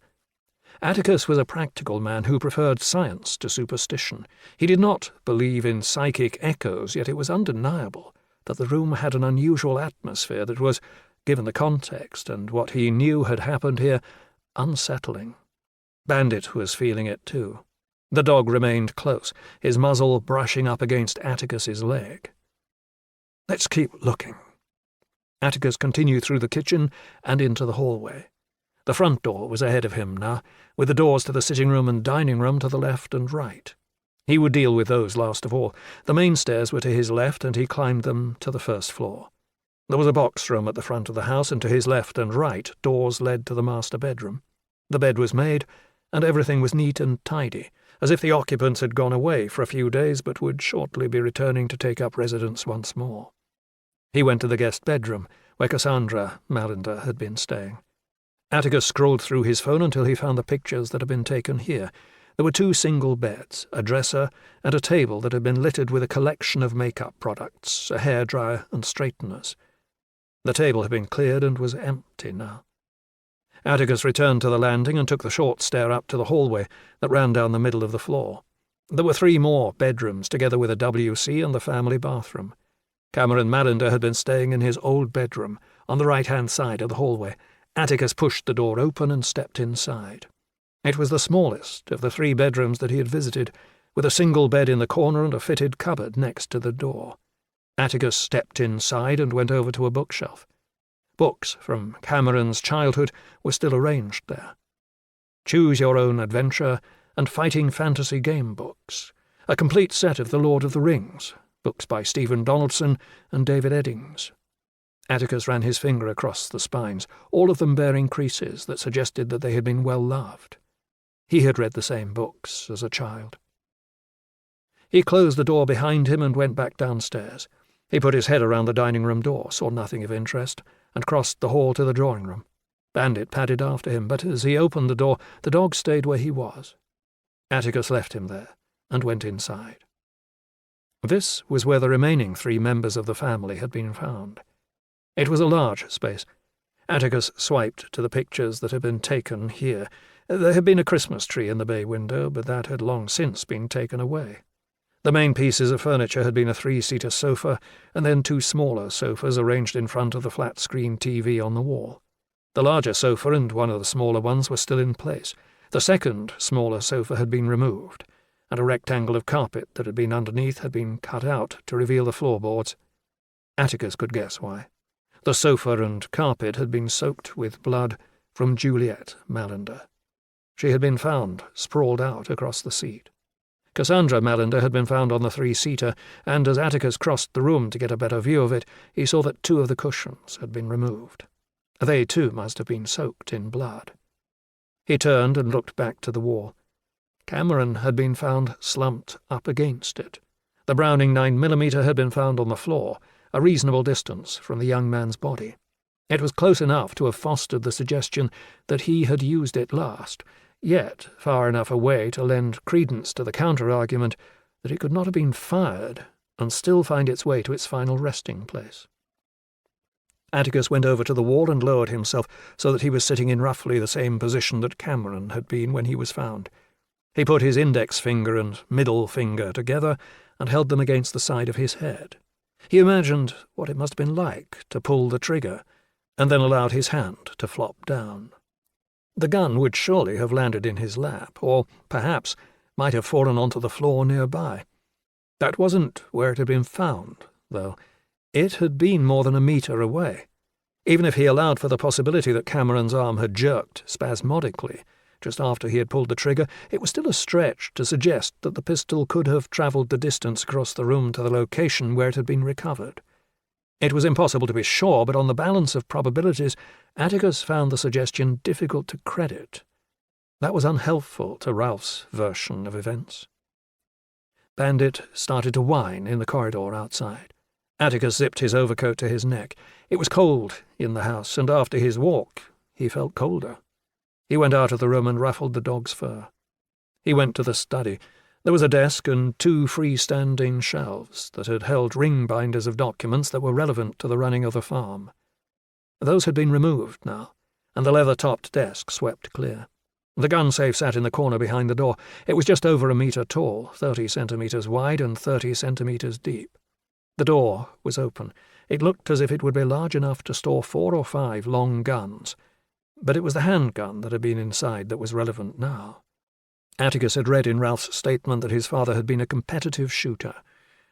Atticus was a practical man who preferred science to superstition. He did not believe in psychic echoes, yet it was undeniable that the room had an unusual atmosphere that was, given the context and what he knew had happened here, unsettling. Bandit was feeling it too. The dog remained close, his muzzle brushing up against Atticus's leg. "Let's keep looking." Atticus continued through the kitchen and into the hallway. The front door was ahead of him now, with the doors to the sitting room and dining room to the left and right. He would deal with those last of all. The main stairs were to his left, and he climbed them to the first floor. There was a box room at the front of the house, and to his left and right doors led to the master bedroom. The bed was made, and everything was neat and tidy, as if the occupants had gone away for a few days but would shortly be returning to take up residence once more. He went to the guest bedroom, where Cassandra Mallender had been staying. Atticus scrolled through his phone until he found the pictures that had been taken here. There were 2 single beds, a dresser, and a table that had been littered with a collection of makeup products, a hairdryer and straighteners. The table had been cleared and was empty now. Atticus returned to the landing and took the short stair up to the hallway that ran down the middle of the floor. There were 3 more bedrooms, together with a WC and the family bathroom. Cameron Mallender had been staying in his old bedroom, on the right-hand side of the hallway. Atticus pushed the door open and stepped inside. It was the smallest of the 3 bedrooms that he had visited, with a single bed in the corner and a fitted cupboard next to the door. Atticus stepped inside and went over to a bookshelf. Books from Cameron's childhood were still arranged there. Choose Your Own Adventure and Fighting Fantasy Game books, a complete set of The Lord of the Rings, books by Stephen Donaldson and David Eddings. Atticus ran his finger across the spines, all of them bearing creases that suggested that they had been well loved. He had read the same books as a child. He closed the door behind him and went back downstairs. He put his head around the dining-room door, saw nothing of interest, and crossed the hall to the drawing-room. Bandit padded after him, but as he opened the door, the dog stayed where he was. Atticus left him there and went inside. This was where the remaining 3 members of the family had been found. It was a large space. Atticus swiped to the pictures that had been taken here. There had been a Christmas tree in the bay window, but that had long since been taken away. The main pieces of furniture had been a 3-seater sofa, and then 2 smaller sofas arranged in front of the flat-screen TV on the wall. The larger sofa and one of the smaller ones were still in place. The second, smaller sofa had been removed, and a rectangle of carpet that had been underneath had been cut out to reveal the floorboards. Atticus could guess why. The sofa and carpet had been soaked with blood from Juliet Mallender. She had been found sprawled out across the seat. Cassandra Mallender had been found on the 3-seater, and as Atticus crossed the room to get a better view of it, he saw that 2 of the cushions had been removed. They too must have been soaked in blood. He turned and looked back to the wall. Cameron had been found slumped up against it. The Browning 9mm had been found on the floor, a reasonable distance from the young man's body. It was close enough to have fostered the suggestion that he had used it last, yet far enough away to lend credence to the counter-argument that it could not have been fired and still find its way to its final resting place. Atticus went over to the wall and lowered himself so that he was sitting in roughly the same position that Cameron had been when he was found. He put his index finger and middle finger together and held them against the side of his head. He imagined what it must have been like to pull the trigger, and then allowed his hand to flop down. The gun would surely have landed in his lap, or perhaps might have fallen onto the floor nearby. That wasn't where it had been found, though. It had been more than a metre away. Even if he allowed for the possibility that Cameron's arm had jerked spasmodically just after he had pulled the trigger, it was still a stretch to suggest that the pistol could have travelled the distance across the room to the location where it had been recovered. It was impossible to be sure, but on the balance of probabilities, Atticus found the suggestion difficult to credit. That was unhelpful to Ralph's version of events. Bandit started to whine in the corridor outside. Atticus zipped his overcoat to his neck. It was cold in the house, and after his walk he felt colder. He went out of the room and ruffled the dog's fur. He went to the study. There was a desk and 2 freestanding shelves that had held ring binders of documents that were relevant to the running of the farm. Those had been removed now, and the leather-topped desk swept clear. The gun safe sat in the corner behind the door. It was just over a metre tall, 30 centimetres wide and 30 centimetres deep. The door was open. It looked as if it would be large enough to store 4 or 5 long guns, but it was the handgun that had been inside that was relevant now. Atticus had read in Ralph's statement that his father had been a competitive shooter,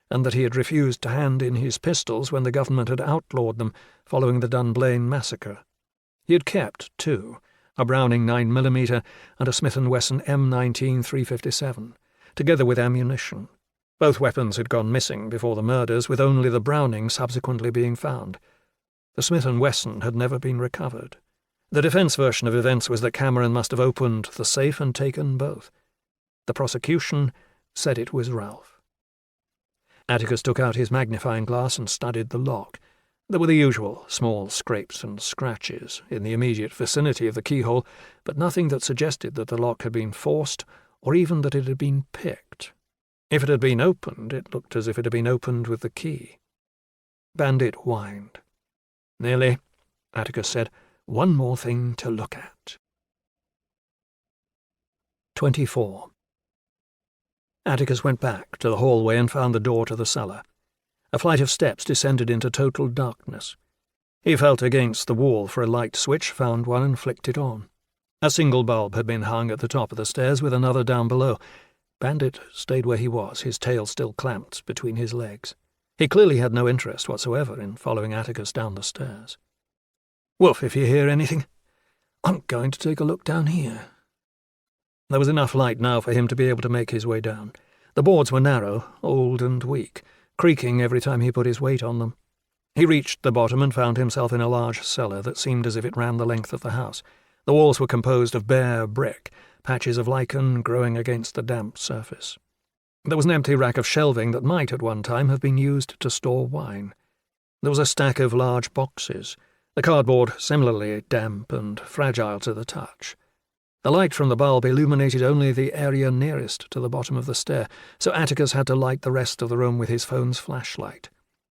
and that he had refused to hand in his pistols when the government had outlawed them following the Dunblane massacre. He had kept, too, a Browning 9mm and a Smith & Wesson M19 357, together with ammunition. Both weapons had gone missing before the murders, with only the Browning subsequently being found. The Smith & Wesson had never been recovered. The defence version of events was that Cameron must have opened the safe and taken both. The prosecution said it was Ralph. Atticus took out his magnifying glass and studied the lock. There were the usual small scrapes and scratches in the immediate vicinity of the keyhole, but nothing that suggested that the lock had been forced or even that it had been picked. If it had been opened, it looked as if it had been opened with the key. Bandit whined. "Nearly," Atticus said. "One more thing to look at." 24. Atticus went back to the hallway and found the door to the cellar. A flight of steps descended into total darkness. He felt against the wall for a light switch, found one and flicked it on. A single bulb had been hung at the top of the stairs with another down below. Bandit stayed where he was, his tail still clamped between his legs. He clearly had no interest whatsoever in following Atticus down the stairs. "Wolf, if you hear anything, I'm going to take a look down here." There was enough light now for him to be able to make his way down. The boards were narrow, old and weak, creaking every time he put his weight on them. He reached the bottom and found himself in a large cellar that seemed as if it ran the length of the house. The walls were composed of bare brick, patches of lichen growing against the damp surface. There was an empty rack of shelving that might at one time have been used to store wine. There was a stack of large boxes, the cardboard similarly damp and fragile to the touch. The light from the bulb illuminated only the area nearest to the bottom of the stair, so Atticus had to light the rest of the room with his phone's flashlight.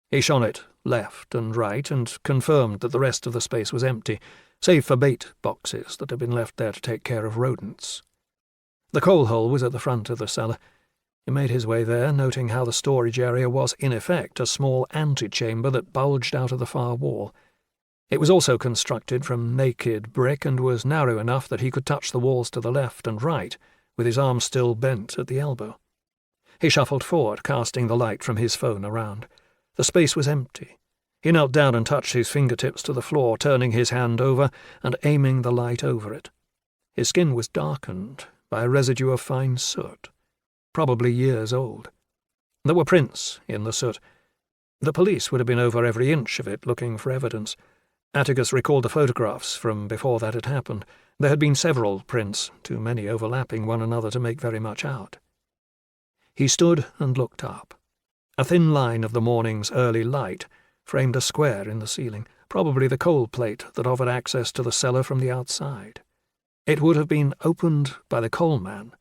He shone it left and right and confirmed that the rest of the space was empty, save for bait boxes that had been left there to take care of rodents. The coal hole was at the front of the cellar. He made his way there, noting how the storage area was, in effect, a small antechamber that bulged out of the far wall. It was also constructed from naked brick and was narrow enough that he could touch the walls to the left and right, with his arm still bent at the elbow. He shuffled forward, casting the light from his phone around. The space was empty. He knelt down and touched his fingertips to the floor, turning his hand over and aiming the light over it. His skin was darkened by a residue of fine soot, probably years old. There were prints in the soot. The police would have been over every inch of it, looking for evidence. Atticus recalled the photographs from before that had happened. There had been several prints, too many overlapping one another to make very much out. He stood and looked up. A thin line of the morning's early light framed a square in the ceiling, probably the coal plate that offered access to the cellar from the outside. It would have been opened by the coal man,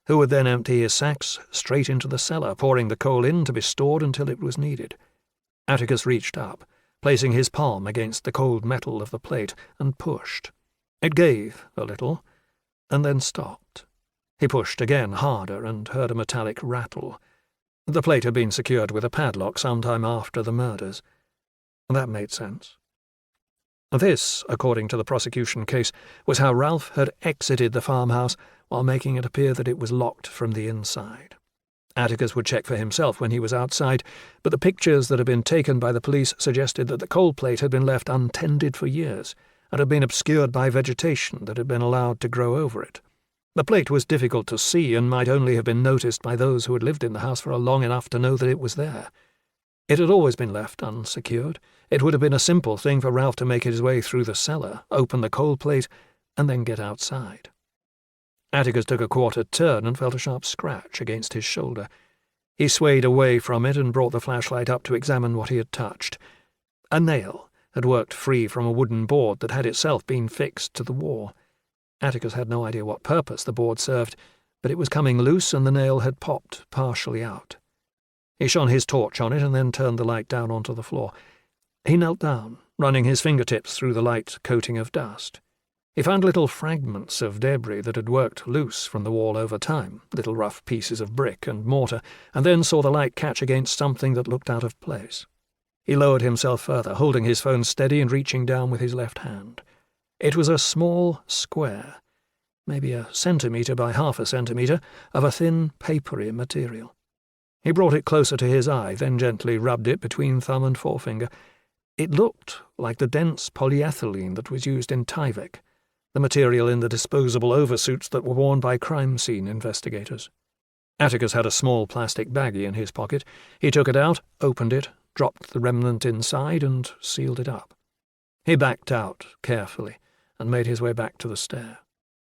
who would then empty his sacks straight into the cellar, pouring the coal in to be stored until it was needed. Atticus reached up, placing his palm against the cold metal of the plate, and pushed. It gave a little, and then stopped. He pushed again, harder, and heard a metallic rattle. The plate had been secured with a padlock some time after the murders. That made sense. This, according to the prosecution case, was how Ralph had exited the farmhouse while making it appear that it was locked from the inside. Atticus would check for himself when he was outside, but the pictures that had been taken by the police suggested that the coal plate had been left untended for years and had been obscured by vegetation that had been allowed to grow over it. The plate was difficult to see and might only have been noticed by those who had lived in the house for long enough to know that it was there. It had always been left unsecured. It would have been a simple thing for Ralph to make his way through the cellar, open the coal plate, and then get outside. Atticus took a quarter turn and felt a sharp scratch against his shoulder. He swayed away from it and brought the flashlight up to examine what he had touched. A nail had worked free from a wooden board that had itself been fixed to the wall. Atticus had no idea what purpose the board served, but it was coming loose and the nail had popped partially out. He shone his torch on it and then turned the light down onto the floor. He knelt down, running his fingertips through the light coating of dust. He found little fragments of debris that had worked loose from the wall over time, little rough pieces of brick and mortar, and then saw the light catch against something that looked out of place. He lowered himself further, holding his phone steady and reaching down with his left hand. It was a small square, maybe a centimetre by half a centimetre, of a thin, papery material. He brought it closer to his eye, then gently rubbed it between thumb and forefinger. It looked like the dense polyethylene that was used in Tyvek, the material in the disposable oversuits that were worn by crime scene investigators. Atticus had a small plastic baggie in his pocket. He took it out, opened it, dropped the remnant inside, and sealed it up. He backed out carefully and made his way back to the stair.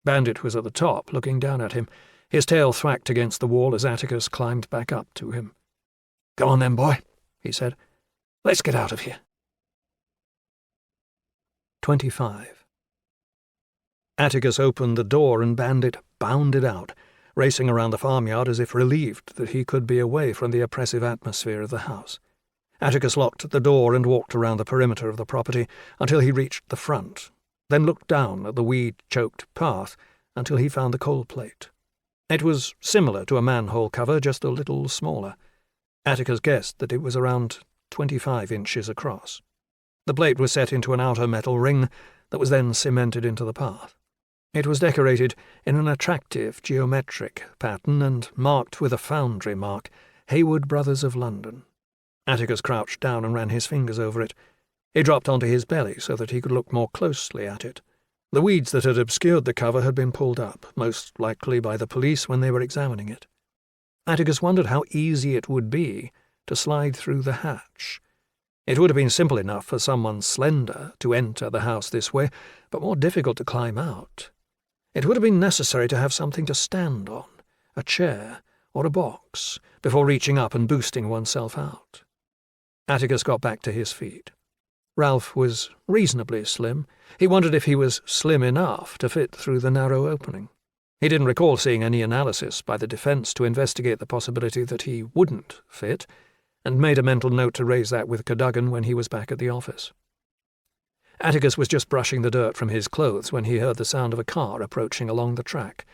Bandit was at the top, looking down at him. His tail thwacked against the wall as Atticus climbed back up to him. "Come on then, boy," he said. "Let's get out of here." 25. Atticus opened the door and Bandit bounded out, racing around the farmyard as if relieved that he could be away from the oppressive atmosphere of the house. Atticus locked the door and walked around the perimeter of the property until he reached the front, then looked down at the weed-choked path until he found the coal plate. It was similar to a manhole cover, just a little smaller. Atticus guessed that it was around 25 inches across. The plate was set into an outer metal ring that was then cemented into the path. It was decorated in an attractive geometric pattern and marked with a foundry mark, Hayward Brothers of London. Atticus crouched down and ran his fingers over it. He dropped onto his belly so that he could look more closely at it. The weeds that had obscured the cover had been pulled up, most likely by the police when they were examining it. Atticus wondered how easy it would be to slide through the hatch. It would have been simple enough for someone slender to enter the house this way, but more difficult to climb out. It would have been necessary to have something to stand on, a chair or a box, before reaching up and boosting oneself out. Atticus got back to his feet. Ralph was reasonably slim. He wondered if he was slim enough to fit through the narrow opening. He didn't recall seeing any analysis by the defence to investigate the possibility that he wouldn't fit, and made a mental note to raise that with Cadogan when he was back at the office. Atticus was just brushing the dirt from his clothes when he heard the sound of a car approaching along the track.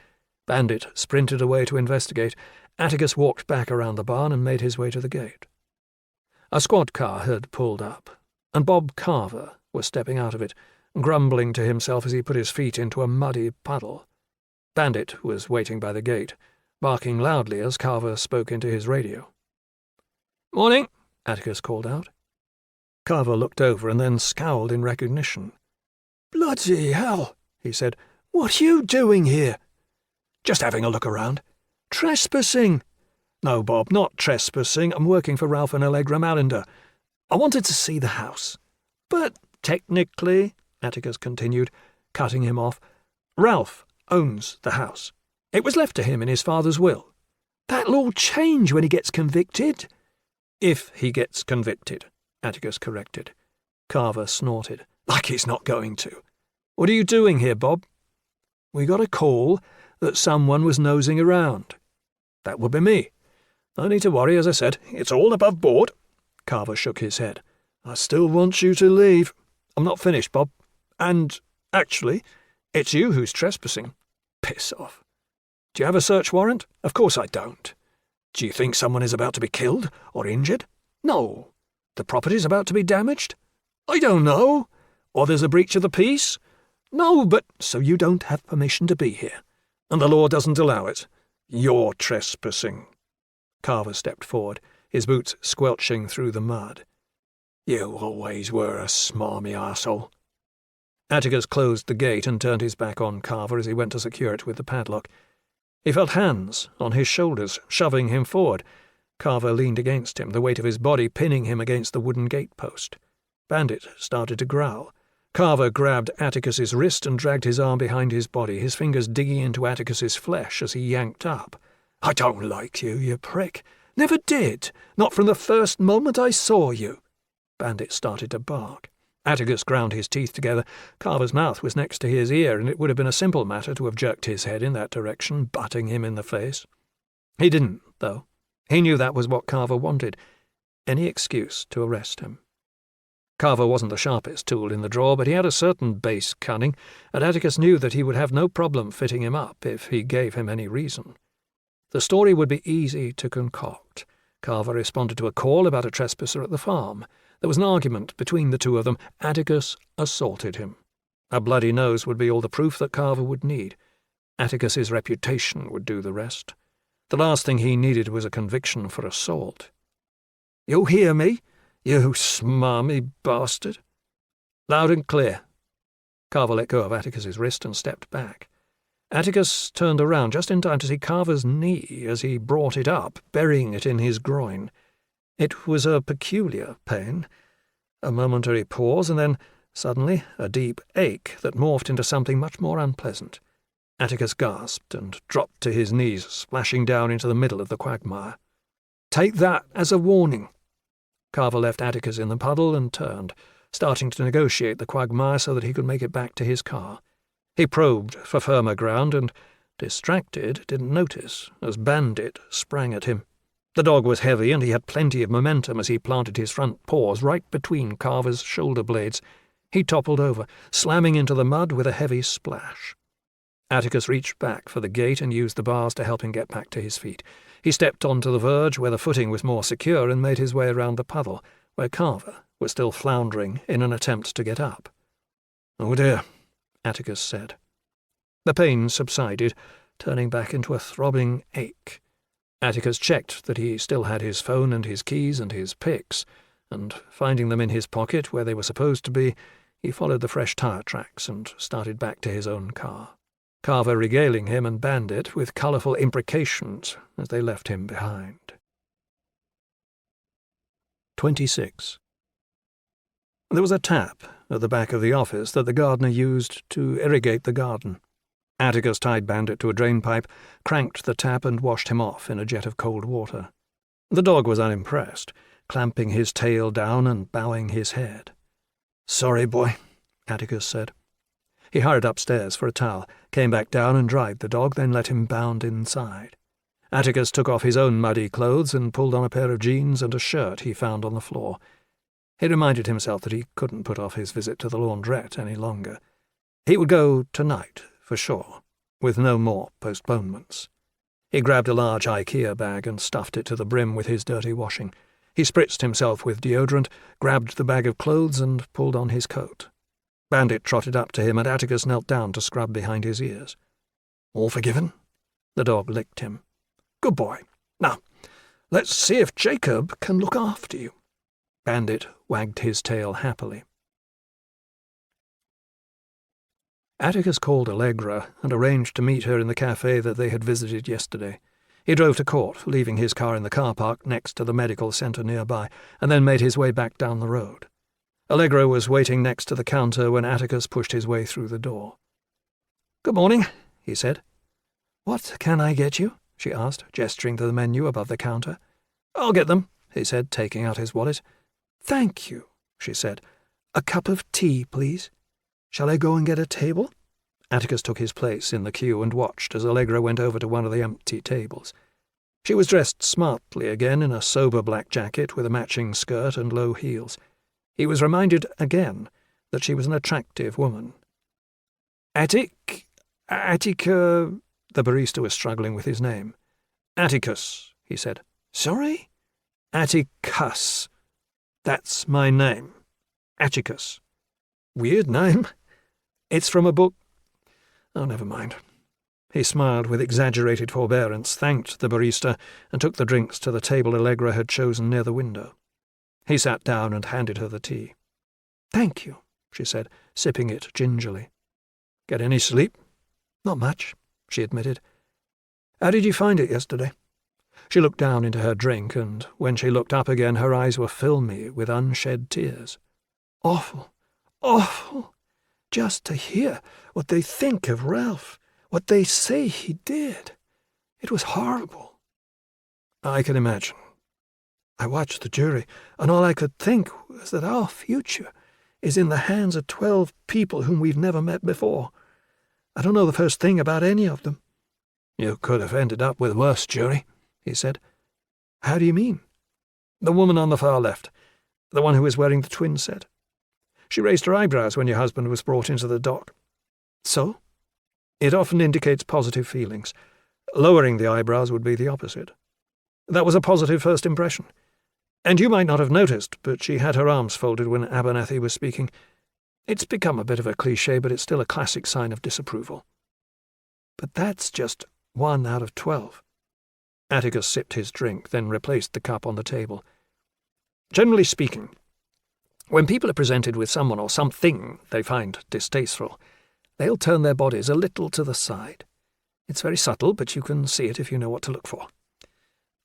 Bandit sprinted away to investigate. Atticus walked back around the barn and made his way to the gate. A squad car had pulled up, and Bob Carver was stepping out of it, grumbling to himself as he put his feet into a muddy puddle. Bandit was waiting by the gate, barking loudly as Carver spoke into his radio. "Morning," Atticus called out. Carver looked over and then scowled in recognition. "Bloody hell," he said. "What are you doing here?" "Just having a look around." "Trespassing?" "No, Bob, not trespassing. I'm working for Ralph and Allegra Mallender. I wanted to see the house." "But technically," Atticus continued, cutting him off, "Ralph owns the house. It was left to him in his father's will." "That'll all change when he gets convicted." "If he gets convicted," Atticus corrected. Carver snorted. "Like he's not going to." "What are you doing here, Bob?" "We got a call that someone was nosing around." "That would be me." "No need to worry, as I said. It's all above board." Carver shook his head. "I still want you to leave." "I'm not finished, Bob. And, actually, it's you who's trespassing." "Piss off." Do you have a search warrant? Of course I don't. Do you think someone is about to be killed or injured? No. The property's about to be damaged? I don't know. Or there's a breach of the peace? No, but so you don't have permission to be here, and the law doesn't allow it. You're trespassing. Carver stepped forward, his boots squelching through the mud. You always were a smarmy arsehole. Atticus closed the gate and turned his back on Carver as he went to secure it with the padlock. He felt hands on his shoulders, shoving him forward. Carver leaned against him, the weight of his body pinning him against the wooden gate-post. Bandit started to growl. Carver grabbed Atticus's wrist and dragged his arm behind his body, his fingers digging into Atticus's flesh as he yanked up. I don't like you, you prick. Never did. Not from the first moment I saw you. Bandit started to bark. Atticus ground his teeth together. Carver's mouth was next to his ear, and it would have been a simple matter to have jerked his head in that direction, butting him in the face. He didn't, though. He knew that was what Carver wanted. Any excuse to arrest him. Carver wasn't the sharpest tool in the drawer, but he had a certain base cunning, and Atticus knew that he would have no problem fitting him up if he gave him any reason. The story would be easy to concoct. Carver responded to a call about a trespasser at the farm. There was an argument between the two of them. Atticus assaulted him. A bloody nose would be all the proof that Carver would need. Atticus's reputation would do the rest. The last thing he needed was a conviction for assault. You hear me, you smarmy bastard? Loud and clear. Carver let go of Atticus's wrist and stepped back. Atticus turned around just in time to see Carver's knee as he brought it up, burying it in his groin. It was a peculiar pain. A momentary pause, and then, suddenly, a deep ache that morphed into something much more unpleasant. Atticus gasped and dropped to his knees, splashing down into the middle of the quagmire. Take that as a warning. Carver left Atticus in the puddle and turned, starting to negotiate the quagmire so that he could make it back to his car. He probed for firmer ground and, distracted, didn't notice as Bandit sprang at him. The dog was heavy, and he had plenty of momentum as he planted his front paws right between Carver's shoulder blades. He toppled over, slamming into the mud with a heavy splash. Atticus reached back for the gate and used the bars to help him get back to his feet. He stepped onto the verge where the footing was more secure and made his way around the puddle, where Carver was still floundering in an attempt to get up. "Oh dear," Atticus said. The pain subsided, turning back into a throbbing ache. Atticus checked that he still had his phone and his keys and his picks, and, finding them in his pocket where they were supposed to be, he followed the fresh tire tracks and started back to his own car, Carver regaling him and Bandit with colourful imprecations as they left him behind. 26. There was a tap at the back of the office that the gardener used to irrigate the garden. Atticus tied Bandit to a drainpipe, cranked the tap and washed him off in a jet of cold water. The dog was unimpressed, clamping his tail down and bowing his head. "Sorry, boy," Atticus said. He hurried upstairs for a towel, came back down and dried the dog, then let him bound inside. Atticus took off his own muddy clothes and pulled on a pair of jeans and a shirt he found on the floor. He reminded himself that he couldn't put off his visit to the laundrette any longer. He would go tonight, for sure, with no more postponements. He grabbed a large IKEA bag and stuffed it to the brim with his dirty washing. He spritzed himself with deodorant, grabbed the bag of clothes and pulled on his coat. Bandit trotted up to him and Atticus knelt down to scrub behind his ears. "All forgiven?" The dog licked him. "Good boy. Now, let's see if Jacob can look after you." Bandit wagged his tail happily. Atticus called Allegra and arranged to meet her in the cafe that they had visited yesterday. He drove to court, leaving his car in the car park next to the medical centre nearby, and then made his way back down the road. Allegra was waiting next to the counter when Atticus pushed his way through the door. "Good morning," he said. "What can I get you?" she asked, gesturing to the menu above the counter. "I'll get them," he said, taking out his wallet. "Thank you," she said. "A cup of tea, please. Shall I go and get a table?" Atticus took his place in the queue and watched as Allegra went over to one of the empty tables. She was dressed smartly again in a sober black jacket with a matching skirt and low heels. He was reminded again that she was an attractive woman. Attica, The barista was struggling with his name. "Atticus," he said. "Sorry?" "Atticus. That's my name. Atticus. Weird name. It's from a book. Oh, never mind." He smiled with exaggerated forbearance, thanked the barista, and took the drinks to the table Allegra had chosen near the window. He sat down and handed her the tea. "Thank you," she said, sipping it gingerly. "Get any sleep?" "Not much," she admitted. "How did you find it yesterday?" She looked down into her drink, and when she looked up again her eyes were filmy with unshed tears. "Awful, awful. Just to hear what they think of Ralph, what they say he did. It was horrible." "I can imagine." "I watched the jury, and all I could think was that our future is in the hands of 12 people whom we've never met before. I don't know the first thing about any of them." "You could have ended up with worse jury," he said. "How do you mean?" "The woman on the far left, the one who was wearing the twin set. She raised her eyebrows when your husband was brought into the dock." "So?" "It often indicates positive feelings. Lowering the eyebrows would be the opposite. That was a positive first impression. And you might not have noticed, but she had her arms folded when Abernathy was speaking. It's become a bit of a cliché, but it's still a classic sign of disapproval." "But that's just 1 out of 12. Atticus sipped his drink, then replaced the cup on the table. "Generally speaking, when people are presented with someone or something they find distasteful, they'll turn their bodies a little to the side. It's very subtle, but you can see it if you know what to look for.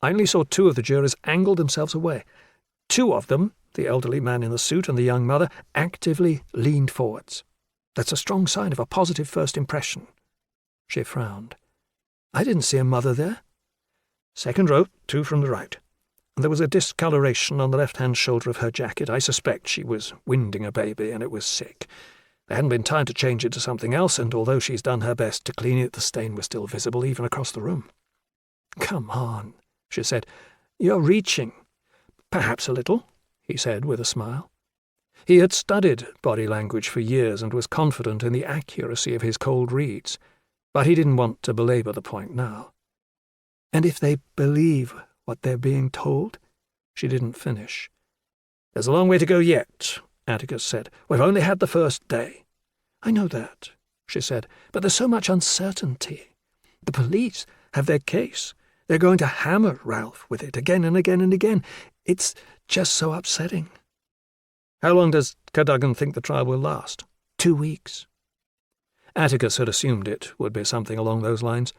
I only saw 2 of the jurors angle themselves away. 2 of them, the elderly man in the suit and the young mother, actively leaned forwards. That's a strong sign of a positive first impression." She frowned. "I didn't see a mother there." "Second row, 2 from the right. And there was a discoloration on the left-hand shoulder of her jacket. I suspect she was winding a baby and it was sick. There hadn't been time to change it to something else, and although she's done her best to clean it, the stain was still visible even across the room." "Come on," she said. "You're reaching." "Perhaps a little," he said with a smile. He had studied body language for years and was confident in the accuracy of his cold reads, but he didn't want to belabor the point now. "And if they believe what they're being told?" She didn't finish. "There's a long way to go yet," Atticus said. "We've only had the first day." "I know that," she said, "but there's so much uncertainty. The police have their case. They're going to hammer Ralph with it again and again and again. It's just so upsetting." "How long does Cadogan think the trial will last?" 2 weeks. Atticus had assumed it would be something along those lines.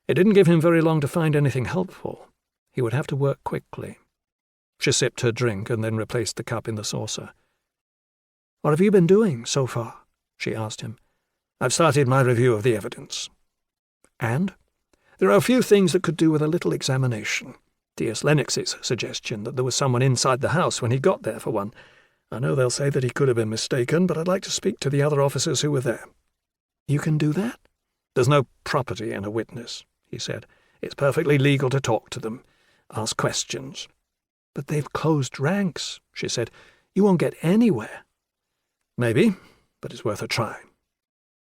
It didn't give him very long to find anything helpful. He would have to work quickly. She sipped her drink and then replaced the cup in the saucer. "What have you been doing so far?" she asked him. "I've started my review of the evidence." "And?" "There are a few things that could do with a little examination. D.S. Lennox's suggestion that there was someone inside the house when he got there, for one. I know they'll say that he could have been mistaken, but I'd like to speak to the other officers who were there." "You can do that?" "There's no property in a witness," he said. "It's perfectly legal to talk to them, ask questions." "But they've closed ranks," she said. "You won't get anywhere." "Maybe, but it's worth a try."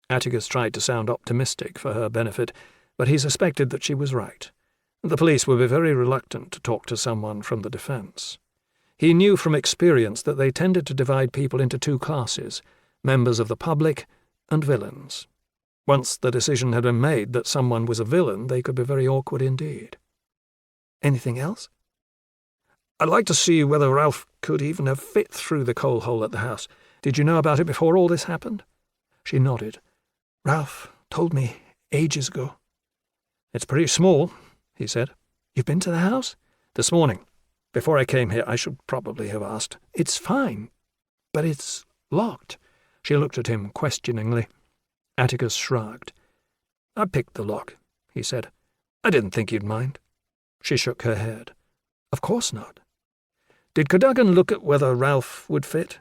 Atticus tried to sound optimistic for her benefit, but he suspected that she was right. The police would be very reluctant to talk to someone from the defence. He knew from experience that they tended to divide people into 2 classes, members of the public and villains. Once the decision had been made that someone was a villain, they could be very awkward indeed. "Anything else?" "I'd like to see whether Ralph could even have fit through the coal hole at the house. Did you know about it before all this happened?" She nodded. "Ralph told me ages ago." "It's pretty small," he said. "You've been to the house?" "This morning. Before I came here, I should probably have asked." "It's fine, but it's locked." She looked at him questioningly. Atticus shrugged. "I picked the lock," he said. "I didn't think you'd mind." She shook her head. "Of course not." "Did Cadogan look at whether Ralph would fit?"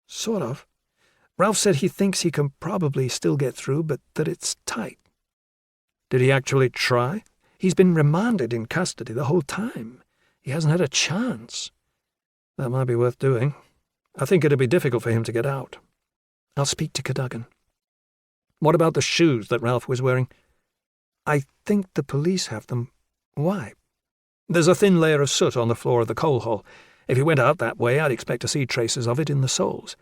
"Sort of. Ralph said he thinks he can probably still get through, but that it's tight." "Did he actually try?" "He's been remanded in custody the whole time. He hasn't had a chance." "That might be worth doing. I think it'd be difficult for him to get out." "I'll speak to Cadogan." "What about the shoes that Ralph was wearing?" I think the police have them. Why? There's a thin layer of soot on the floor of the coal hole. If he went out that way, I'd expect to see traces of it in the soles.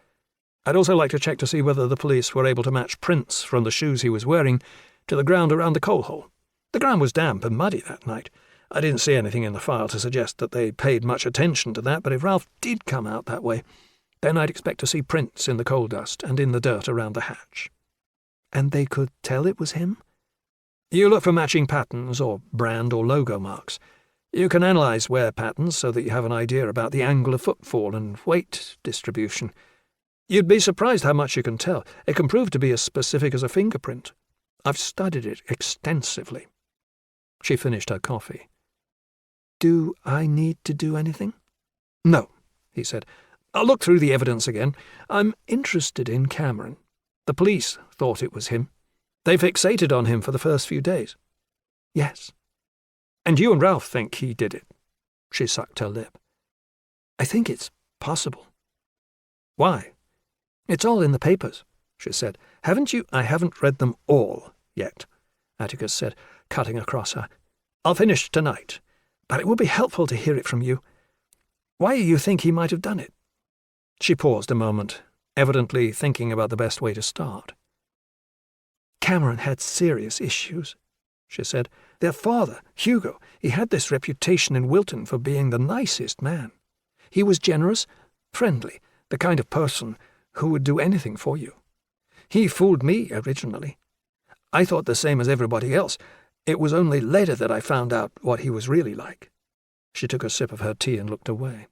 I'd also like to check to see whether the police were able to match prints from the shoes he was wearing to the ground around the coal hole. The ground was damp and muddy that night. I didn't see anything in the file to suggest that they paid much attention to that, but if Ralph did come out that way, then I'd expect to see prints in the coal dust and in the dirt around the hatch. And they could tell it was him? You look for matching patterns or brand or logo marks. You can analyse wear patterns so that you have an idea about the angle of footfall and weight distribution. You'd be surprised how much you can tell. It can prove to be as specific as a fingerprint. I've studied it extensively. She finished her coffee. Do I need to do anything? No, he said. I'll look through the evidence again. I'm interested in Cameron. The police thought it was him. They fixated on him for the first few days. Yes. And you and Ralph think he did it. She sucked her lip. I think it's possible. Why? It's all in the papers, she said. Haven't you? I haven't read them all yet, Atticus said, cutting across her. I'll finish tonight, but it would be helpful to hear it from you. Why do you think he might have done it? She paused a moment, evidently thinking about the best way to start. Cameron had serious issues, she said. Their father, Hugo, he had this reputation in Wilton for being the nicest man. He was generous, friendly, the kind of person who would do anything for you. He fooled me originally. I thought the same as everybody else. It was only later that I found out what he was really like. She took a sip of her tea and looked away.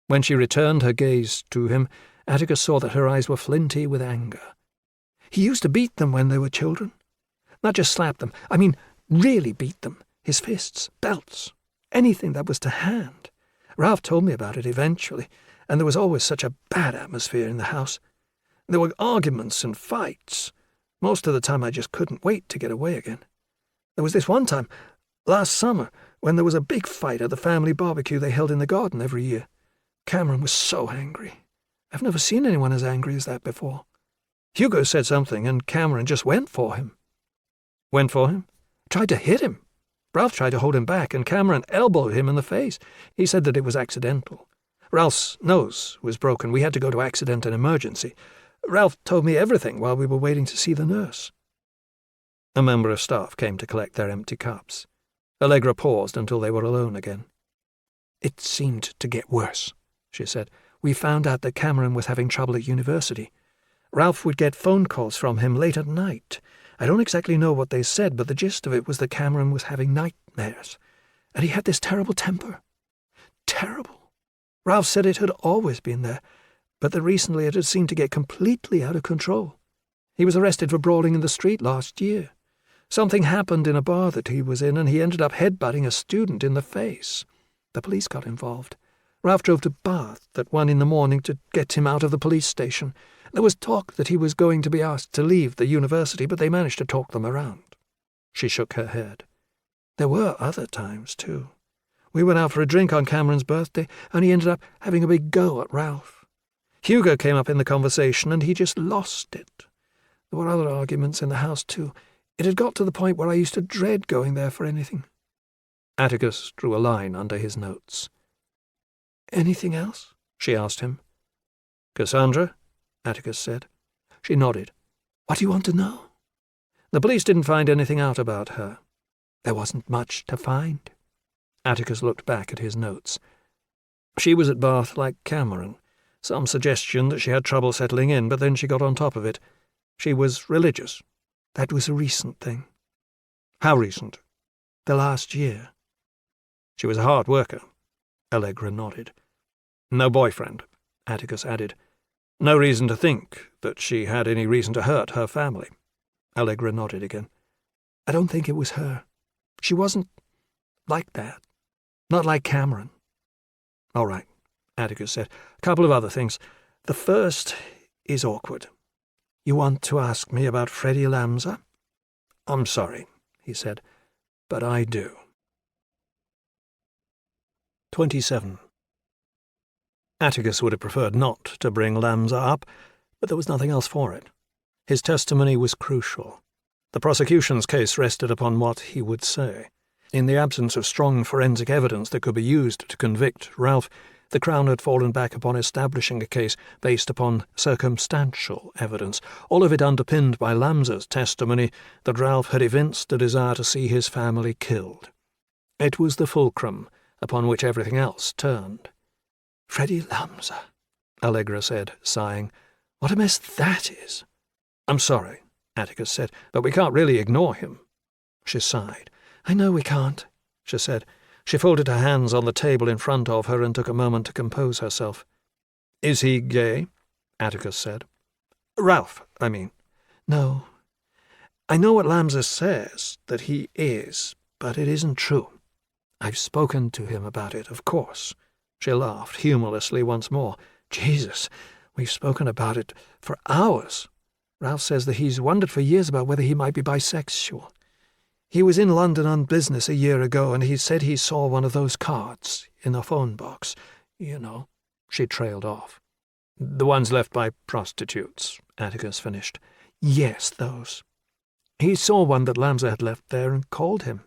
When she returned her gaze to him, Atticus saw that her eyes were flinty with anger. He used to beat them when they were children. Not just slap them, I mean really beat them. His fists, belts, anything that was to hand. Ralph told me about it eventually, and there was always such a bad atmosphere in the house. There were arguments and fights. Most of the time I just couldn't wait to get away again. There was this one time, last summer, when there was a big fight at the family barbecue they held in the garden every year. Cameron was so angry. I've never seen anyone as angry as that before. Hugo said something, and Cameron just went for him. Went for him? Tried to hit him. Ralph tried to hold him back, and Cameron elbowed him in the face. He said that it was accidental. Ralph's nose was broken. We had to go to accident and emergency. Ralph told me everything while we were waiting to see the nurse. A member of staff came to collect their empty cups. Allegra paused until they were alone again. It seemed to get worse, she said. We found out that Cameron was having trouble at university. Ralph would get phone calls from him late at night. I don't exactly know what they said, but the gist of it was that Cameron was having nightmares, and he had this terrible temper. Terrible. Ralph said it had always been there, but that recently it had seemed to get completely out of control. He was arrested for brawling in the street last year. Something happened in a bar that he was in, and he ended up headbutting a student in the face. The police got involved. Ralph drove to Bath at 1 a.m. to get him out of the police station. There was talk that he was going to be asked to leave the university, but they managed to talk them around. She shook her head. There were other times, too. We went out for a drink on Cameron's birthday, and he ended up having a big go at Ralph. Hugo came up in the conversation, and he just lost it. There were other arguments in the house, too. It had got to the point where I used to dread going there for anything. Atticus drew a line under his notes. Anything else? She asked him. Cassandra? Atticus said. She nodded. What do you want to know? The police didn't find anything out about her. There wasn't much to find. Atticus looked back at his notes. She was at Bath like Cameron. Some suggestion that she had trouble settling in, but then she got on top of it. She was religious. That was a recent thing. How recent? The last year. She was a hard worker. Allegra nodded. No boyfriend, Atticus added. No reason to think that she had any reason to hurt her family. Allegra nodded again. I don't think it was her. She wasn't like that. Not like Cameron. All right, Atticus said. A couple of other things. The first is awkward. You want to ask me about Freddie Lamza? I'm sorry, he said, but I do. 27. Atticus would have preferred not to bring Lamza up, but there was nothing else for it. His testimony was crucial. The prosecution's case rested upon what he would say. In the absence of strong forensic evidence that could be used to convict Ralph, the Crown had fallen back upon establishing a case based upon circumstantial evidence, all of it underpinned by Lamsa's testimony that Ralph had evinced a desire to see his family killed. It was the fulcrum upon which everything else turned. "Freddie Lamsa," Allegra said, sighing. "What a mess that is." "I'm sorry," Atticus said, "but we can't really ignore him." She sighed. "I know we can't," she said. She folded her hands on the table in front of her and took a moment to compose herself. "Is he gay?" Atticus said. "Ralph, I mean." "No. I know what Lamsa says, that he is, but it isn't true. I've spoken to him about it, of course." She laughed humorlessly once more. "Jesus, we've spoken about it for hours. Ralph says that he's wondered for years about whether he might be bisexual. He was in London on business a year ago, and he said he saw one of those cards in a phone box. You know." She trailed off. "The ones left by prostitutes," Atticus finished. "Yes, those. He saw one that Lamsa had left there and called him.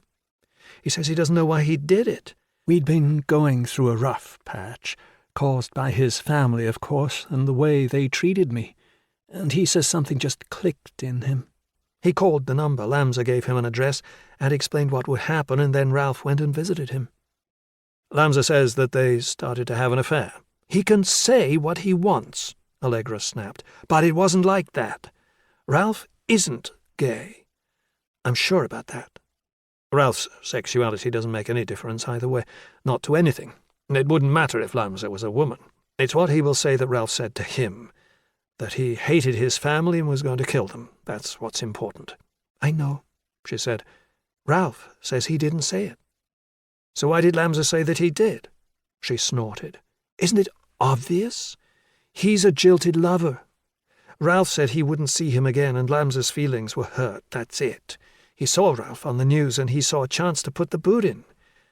He says he doesn't know why he did it. We'd been going through a rough patch, caused by his family, of course, and the way they treated me, and he says something just clicked in him. He called the number, Lamsa gave him an address, and explained what would happen, and then Ralph went and visited him. Lamsa says that they started to have an affair." "He can say what he wants," Allegra snapped, "but it wasn't like that. Ralph isn't gay. I'm sure about that. Ralph's sexuality doesn't make any difference either way, not to anything. It wouldn't matter if Lamsa was a woman. It's what he will say that Ralph said to him, that he hated his family and was going to kill them. That's what's important." "I know," she said. "Ralph says he didn't say it." "So why did Lamsa say that he did?" She snorted. "Isn't it obvious? He's a jilted lover. Ralph said he wouldn't see him again, and Lamsa's feelings were hurt. That's it. He saw Ralph on the news, and he saw a chance to put the boot in.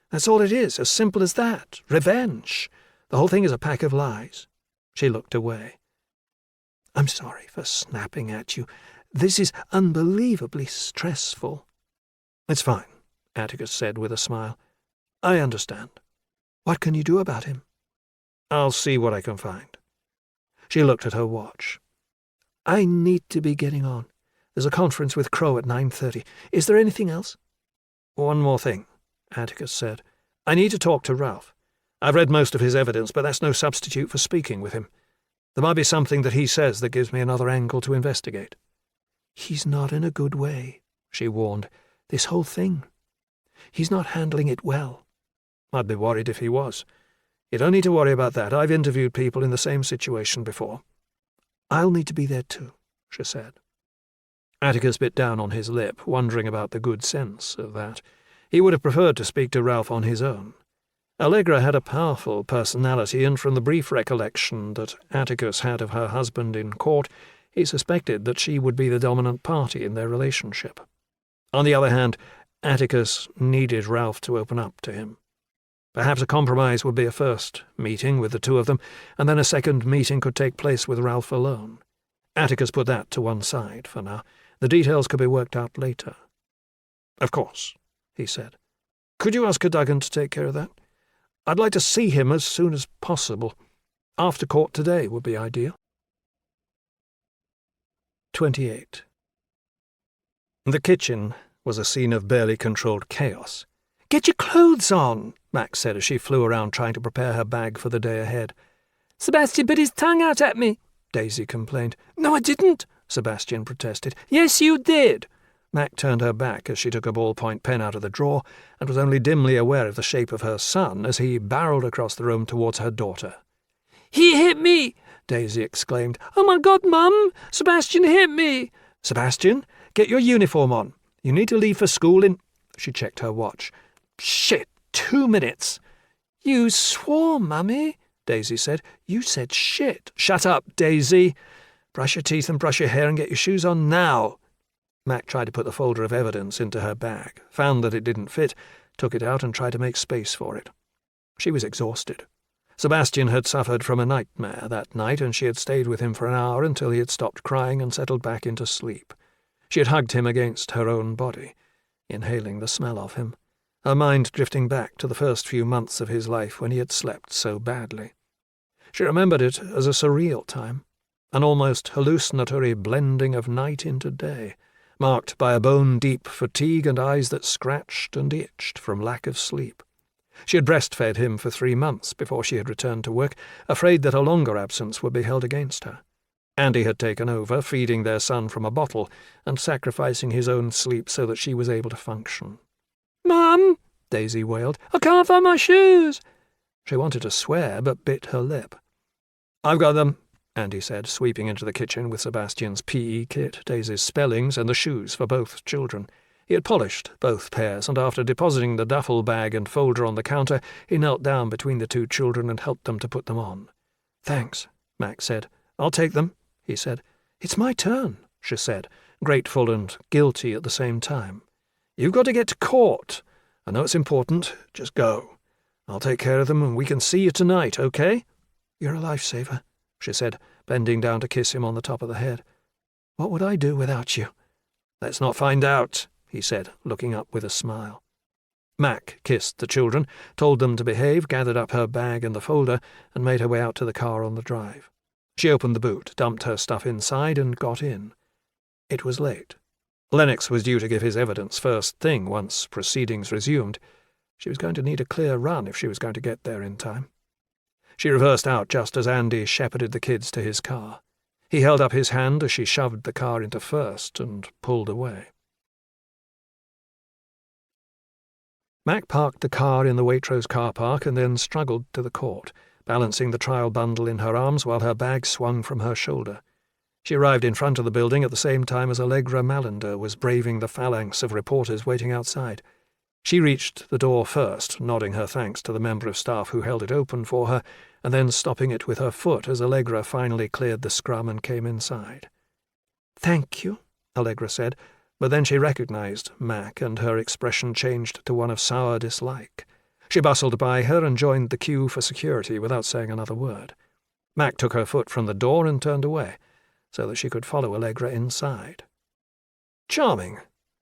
That's all it is, as simple as that. Revenge. The whole thing is a pack of lies." She looked away. "I'm sorry for snapping at you. This is unbelievably stressful." "It's fine," Atticus said with a smile. "I understand." "What can you do about him?" "I'll see what I can find." She looked at her watch. "I need to be getting on. There's a conference with Crow at 9:30. Is there anything else?" "One more thing," Atticus said. "I need to talk to Ralph. I've read most of his evidence, but that's no substitute for speaking with him. There might be something that he says that gives me another angle to investigate." "He's not in a good way," she warned. "This whole thing. He's not handling it well." "I'd be worried if he was. You don't need to worry about that. I've interviewed people in the same situation before." "I'll need to be there too," she said. Atticus bit down on his lip, wondering about the good sense of that. He would have preferred to speak to Ralph on his own. Allegra had a powerful personality, and from the brief recollection that Atticus had of her husband in court, he suspected that she would be the dominant party in their relationship. On the other hand, Atticus needed Ralph to open up to him. Perhaps a compromise would be a first meeting with the two of them, and then a second meeting could take place with Ralph alone. Atticus put that to one side for now. The details could be worked out later. "Of course," he said. "Could you ask Cadogan to take care of that? I'd like to see him as soon as possible. After court today would be ideal." 28. The kitchen was a scene of barely controlled chaos. "Get your clothes on," Max said as she flew around trying to prepare her bag for the day ahead. "Sebastian bit his tongue out at me," Daisy complained. "No, I didn't," Sebastian protested. "Yes, you did." Mac turned her back as she took a ballpoint pen out of the drawer and was only dimly aware of the shape of her son as he barreled across the room towards her daughter. "He hit me!" Daisy exclaimed. "Oh, my God, Mum! Sebastian hit me!" "Sebastian, get your uniform on. You need to leave for school in—" She checked her watch. "Shit, 2 minutes." "You swore, Mummy," Daisy said. "You said shit." "Shut up, Daisy. Brush your teeth and brush your hair and get your shoes on now." Mac tried to put the folder of evidence into her bag, found that it didn't fit, took it out and tried to make space for it. She was exhausted. Sebastian had suffered from a nightmare that night, and she had stayed with him for an hour until he had stopped crying and settled back into sleep. She had hugged him against her own body, inhaling the smell of him, her mind drifting back to the first few months of his life when he had slept so badly. She remembered it as a surreal time, an almost hallucinatory blending of night into day, marked by a bone-deep fatigue and eyes that scratched and itched from lack of sleep. She had breastfed him for 3 months before she had returned to work, afraid that a longer absence would be held against her. Andy had taken over, feeding their son from a bottle and sacrificing his own sleep so that she was able to function. "Mum," Daisy wailed, "I can't find my shoes." She wanted to swear, but bit her lip. "I've got them," Andy said, sweeping into the kitchen with Sebastian's PE kit, Daisy's spellings, and the shoes for both children. He had polished both pairs, and after depositing the duffel bag and folder on the counter, he knelt down between the 2 children and helped them to put them on. "Thanks," Max said. "I'll take them," he said. "It's my turn," she said, grateful and guilty at the same time. "You've got to get to court. I know it's important. Just go. I'll take care of them and we can see you tonight, okay?" "You're a lifesaver," she said, bending down to kiss him on the top of the head. "What would I do without you?" "Let's not find out," he said, looking up with a smile. Mac kissed the children, told them to behave, gathered up her bag and the folder, and made her way out to the car on the drive. She opened the boot, dumped her stuff inside, and got in. It was late. Lennox was due to give his evidence first thing once proceedings resumed. She was going to need a clear run if she was going to get there in time. She reversed out just as Andy shepherded the kids to his car. He held up his hand as she shoved the car into first and pulled away. Mac parked the car in the Waitrose car park and then struggled to the court, balancing the trial bundle in her arms while her bag swung from her shoulder. She arrived in front of the building at the same time as Allegra Mallender was braving the phalanx of reporters waiting outside. She reached the door first, nodding her thanks to the member of staff who held it open for her, and then stopping it with her foot as Allegra finally cleared the scrum and came inside. "Thank you," Allegra said, but then she recognized Mac, and her expression changed to one of sour dislike. She bustled by her and joined the queue for security without saying another word. Mac took her foot from the door and turned away, so that she could follow Allegra inside. "Charming."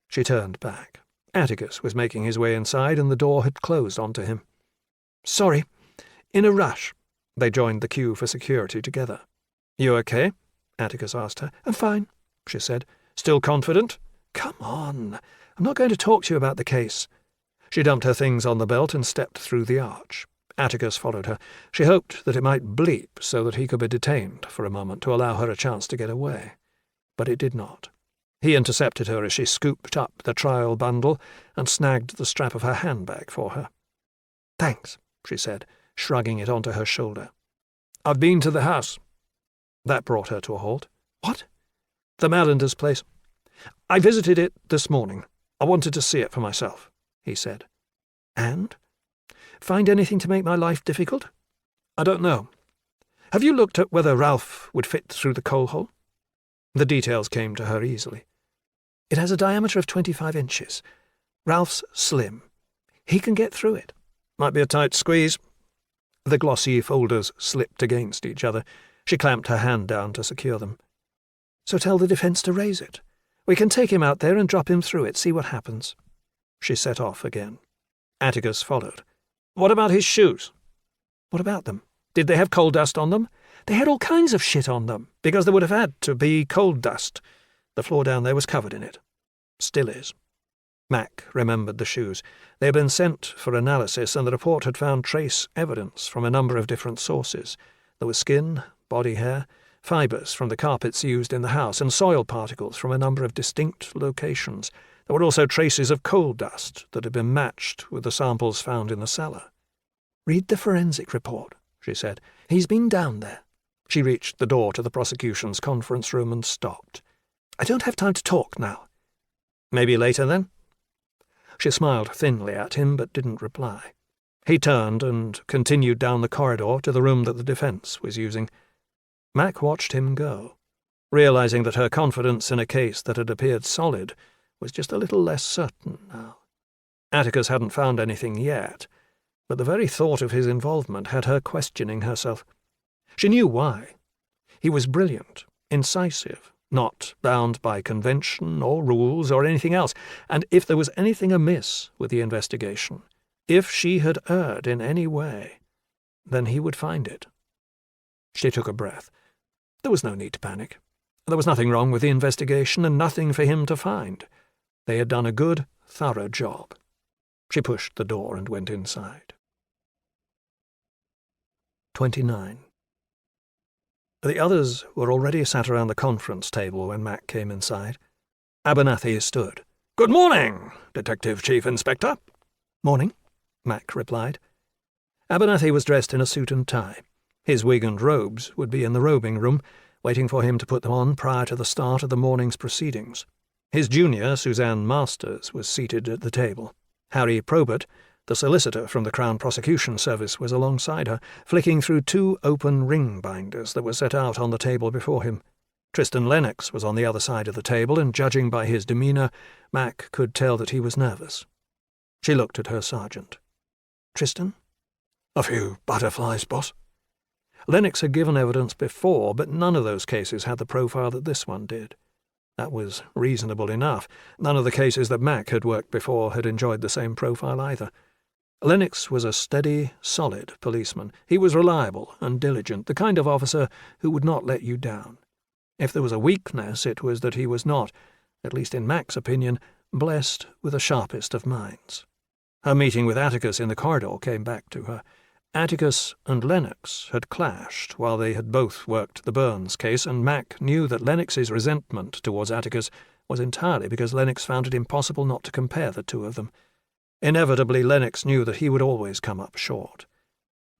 She turned back. Atticus was making his way inside, and the door had closed onto him. "Sorry. In a rush." They joined the queue for security together. "You okay?" Atticus asked her. "I'm fine," she said. "Still confident?" "Come on. I'm not going to talk to you about the case." She dumped her things on the belt and stepped through the arch. Atticus followed her. She hoped that it might bleep so that he could be detained for a moment to allow her a chance to get away. But it did not. He intercepted her as she scooped up the trial bundle and snagged the strap of her handbag for her. "Thanks," she said, shrugging it onto her shoulder. "I've been to the house." That brought her to a halt. "What?" "The Mallanders' place. I visited it this morning. I wanted to see it for myself," he said. "And? Find anything to make my life difficult?" "I don't know. Have you looked at whether Ralph would fit through the coal hole?" The details came to her easily. "It has a diameter of 25 inches. Ralph's slim. He can get through it." "Might be a tight squeeze." The glossy folders slipped against each other. She clamped her hand down to secure them. "So tell the defence to raise it. We can take him out there and drop him through it, see what happens." She set off again. Atticus followed. "What about his shoes?" "What about them?" "Did they have coal dust on them?" "They had all kinds of shit on them, because there would have had to be coal dust. The floor down there was covered in it. Still is." Mac remembered the shoes. They had been sent for analysis, and the report had found trace evidence from a number of different sources. There was skin, body hair, fibres from the carpets used in the house, and soil particles from a number of distinct locations. There were also traces of coal dust that had been matched with the samples found in the cellar. "Read the forensic report," she said. "He's been down there." She reached the door to the prosecution's conference room and stopped. "I don't have time to talk now." "Maybe later, then?" She smiled thinly at him, but didn't reply. He turned and continued down the corridor to the room that the defence was using. Mac watched him go, realizing that her confidence in a case that had appeared solid was just a little less certain now. Atticus hadn't found anything yet, but the very thought of his involvement had her questioning herself. She knew why. He was brilliant, incisive, not bound by convention or rules or anything else, and if there was anything amiss with the investigation, if she had erred in any way, then he would find it. She took a breath. There was no need to panic. There was nothing wrong with the investigation and nothing for him to find. They had done a good, thorough job. She pushed the door and went inside. 29. The others were already sat around the conference table when Mac came inside. Abernathy stood. "Good morning, Detective Chief Inspector." "Morning," Mac replied. Abernathy was dressed in a suit and tie. His wig and robes would be in the robing room, waiting for him to put them on prior to the start of the morning's proceedings. His junior, Suzanne Masters, was seated at the table. Harry Probert, the solicitor from the Crown Prosecution Service, was alongside her, flicking through 2 open ring binders that were set out on the table before him. Tristan Lennox was on the other side of the table, and judging by his demeanour, Mac could tell that he was nervous. She looked at her sergeant. "Tristan?" "A few butterflies, boss." Lennox had given evidence before, but none of those cases had the profile that this one did. That was reasonable enough. None of the cases that Mac had worked before had enjoyed the same profile either. Lennox was a steady, solid policeman. He was reliable and diligent, the kind of officer who would not let you down. If there was a weakness, it was that he was not, at least in Mac's opinion, blessed with the sharpest of minds. Her meeting with Atticus in the corridor came back to her. Atticus and Lennox had clashed while they had both worked the Burns case, and Mac knew that Lennox's resentment towards Atticus was entirely because Lennox found it impossible not to compare the two of them. Inevitably, Lennox knew that he would always come up short.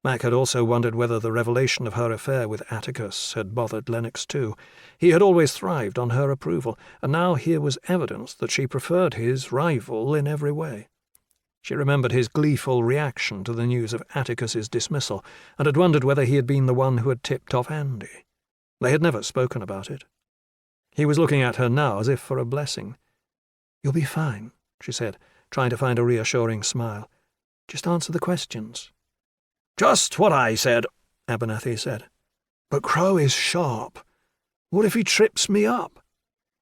Mac had also wondered whether the revelation of her affair with Atticus had bothered Lennox too. He had always thrived on her approval, and now here was evidence that she preferred his rival in every way. She remembered his gleeful reaction to the news of Atticus's dismissal, and had wondered whether he had been the one who had tipped off Andy. They had never spoken about it. He was looking at her now as if for a blessing. "You'll be fine," she said, trying to find a reassuring smile. "Just answer the questions." "Just what I said," Abernathy said. "But Crow is sharp. What if he trips me up?"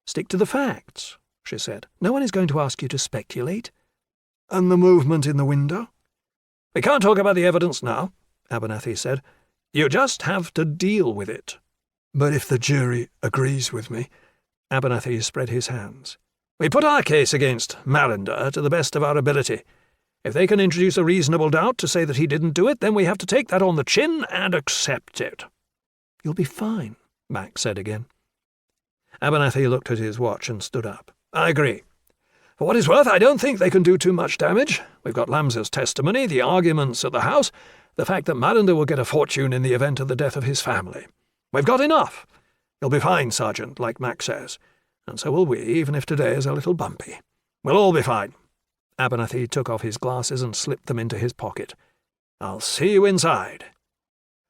"Stick to the facts," she said. "No one is going to ask you to speculate." "And the movement in the window?" "We can't talk about the evidence now," Abernathy said. "You just have to deal with it." "But if the jury agrees with me?" Abernathy spread his hands. "We put our case against Marinder to the best of our ability. If they can introduce a reasonable doubt to say that he didn't do it, then we have to take that on the chin and accept it." "You'll be fine," Mac said again. Abernathy looked at his watch and stood up. "I agree. For what it's worth, I don't think they can do too much damage. We've got Lams's testimony, the arguments at the house, the fact that Marinder will get a fortune in the event of the death of his family. We've got enough. You'll be fine, Sergeant, like Mac says. And so will we, even if today is a little bumpy. We'll all be fine." Abernathy took off his glasses and slipped them into his pocket. "I'll see you inside."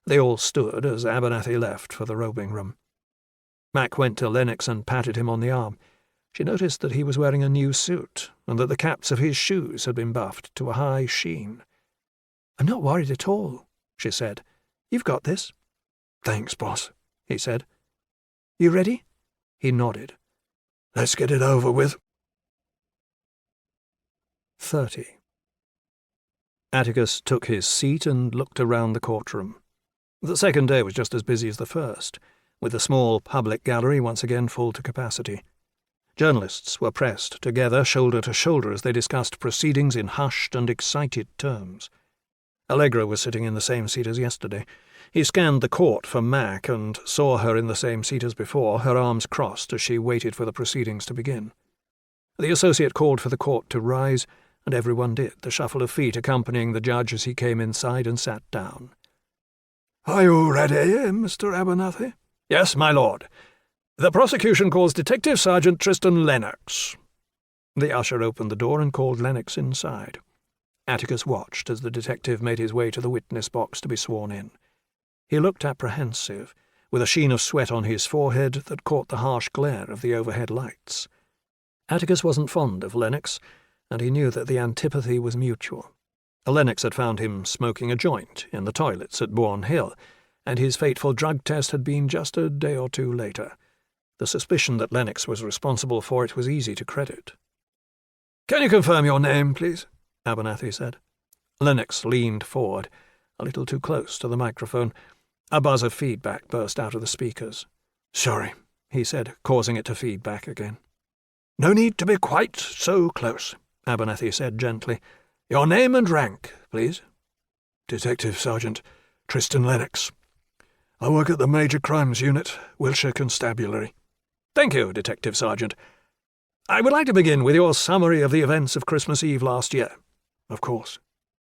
They all stood as Abernathy left for the robing room. Mac went to Lennox and patted him on the arm. She noticed that he was wearing a new suit, and that the caps of his shoes had been buffed to a high sheen. "I'm not worried at all," she said. "You've got this." "Thanks, boss," he said. "You ready?" He nodded. "Let's get it over with." 30. Atticus took his seat and looked around the courtroom. The second day was just as busy as the first, with the small public gallery once again full to capacity. Journalists were pressed together, shoulder to shoulder, as they discussed proceedings in hushed and excited terms. Allegra was sitting in the same seat as yesterday. He scanned the court for Mac and saw her in the same seat as before, her arms crossed as she waited for the proceedings to begin. The associate called for the court to rise, and everyone did, the shuffle of feet accompanying the judge as he came inside and sat down. "Are you ready, Mr. Abernathy?" "Yes, my lord. The prosecution calls Detective Sergeant Tristan Lennox." The usher opened the door and called Lennox inside. Atticus watched as the detective made his way to the witness box to be sworn in. He looked apprehensive, with a sheen of sweat on his forehead that caught the harsh glare of the overhead lights. Atticus wasn't fond of Lennox, and he knew that the antipathy was mutual. Lennox had found him smoking a joint in the toilets at Bourne Hill, and his fateful drug test had been just a day or two later. The suspicion that Lennox was responsible for it was easy to credit. "Can you confirm your name, please?" Abernathy said. Lennox leaned forward, a little too close to the microphone. A buzz of feedback burst out of the speakers. "Sorry," he said, causing it to feed back again. "No need to be quite so close," Abernathy said gently. "Your name and rank, please." "Detective Sergeant Tristan Lennox. I work at the Major Crimes Unit, Wiltshire Constabulary." "Thank you, Detective Sergeant. I would like to begin with your summary of the events of Christmas Eve last year." "Of course,"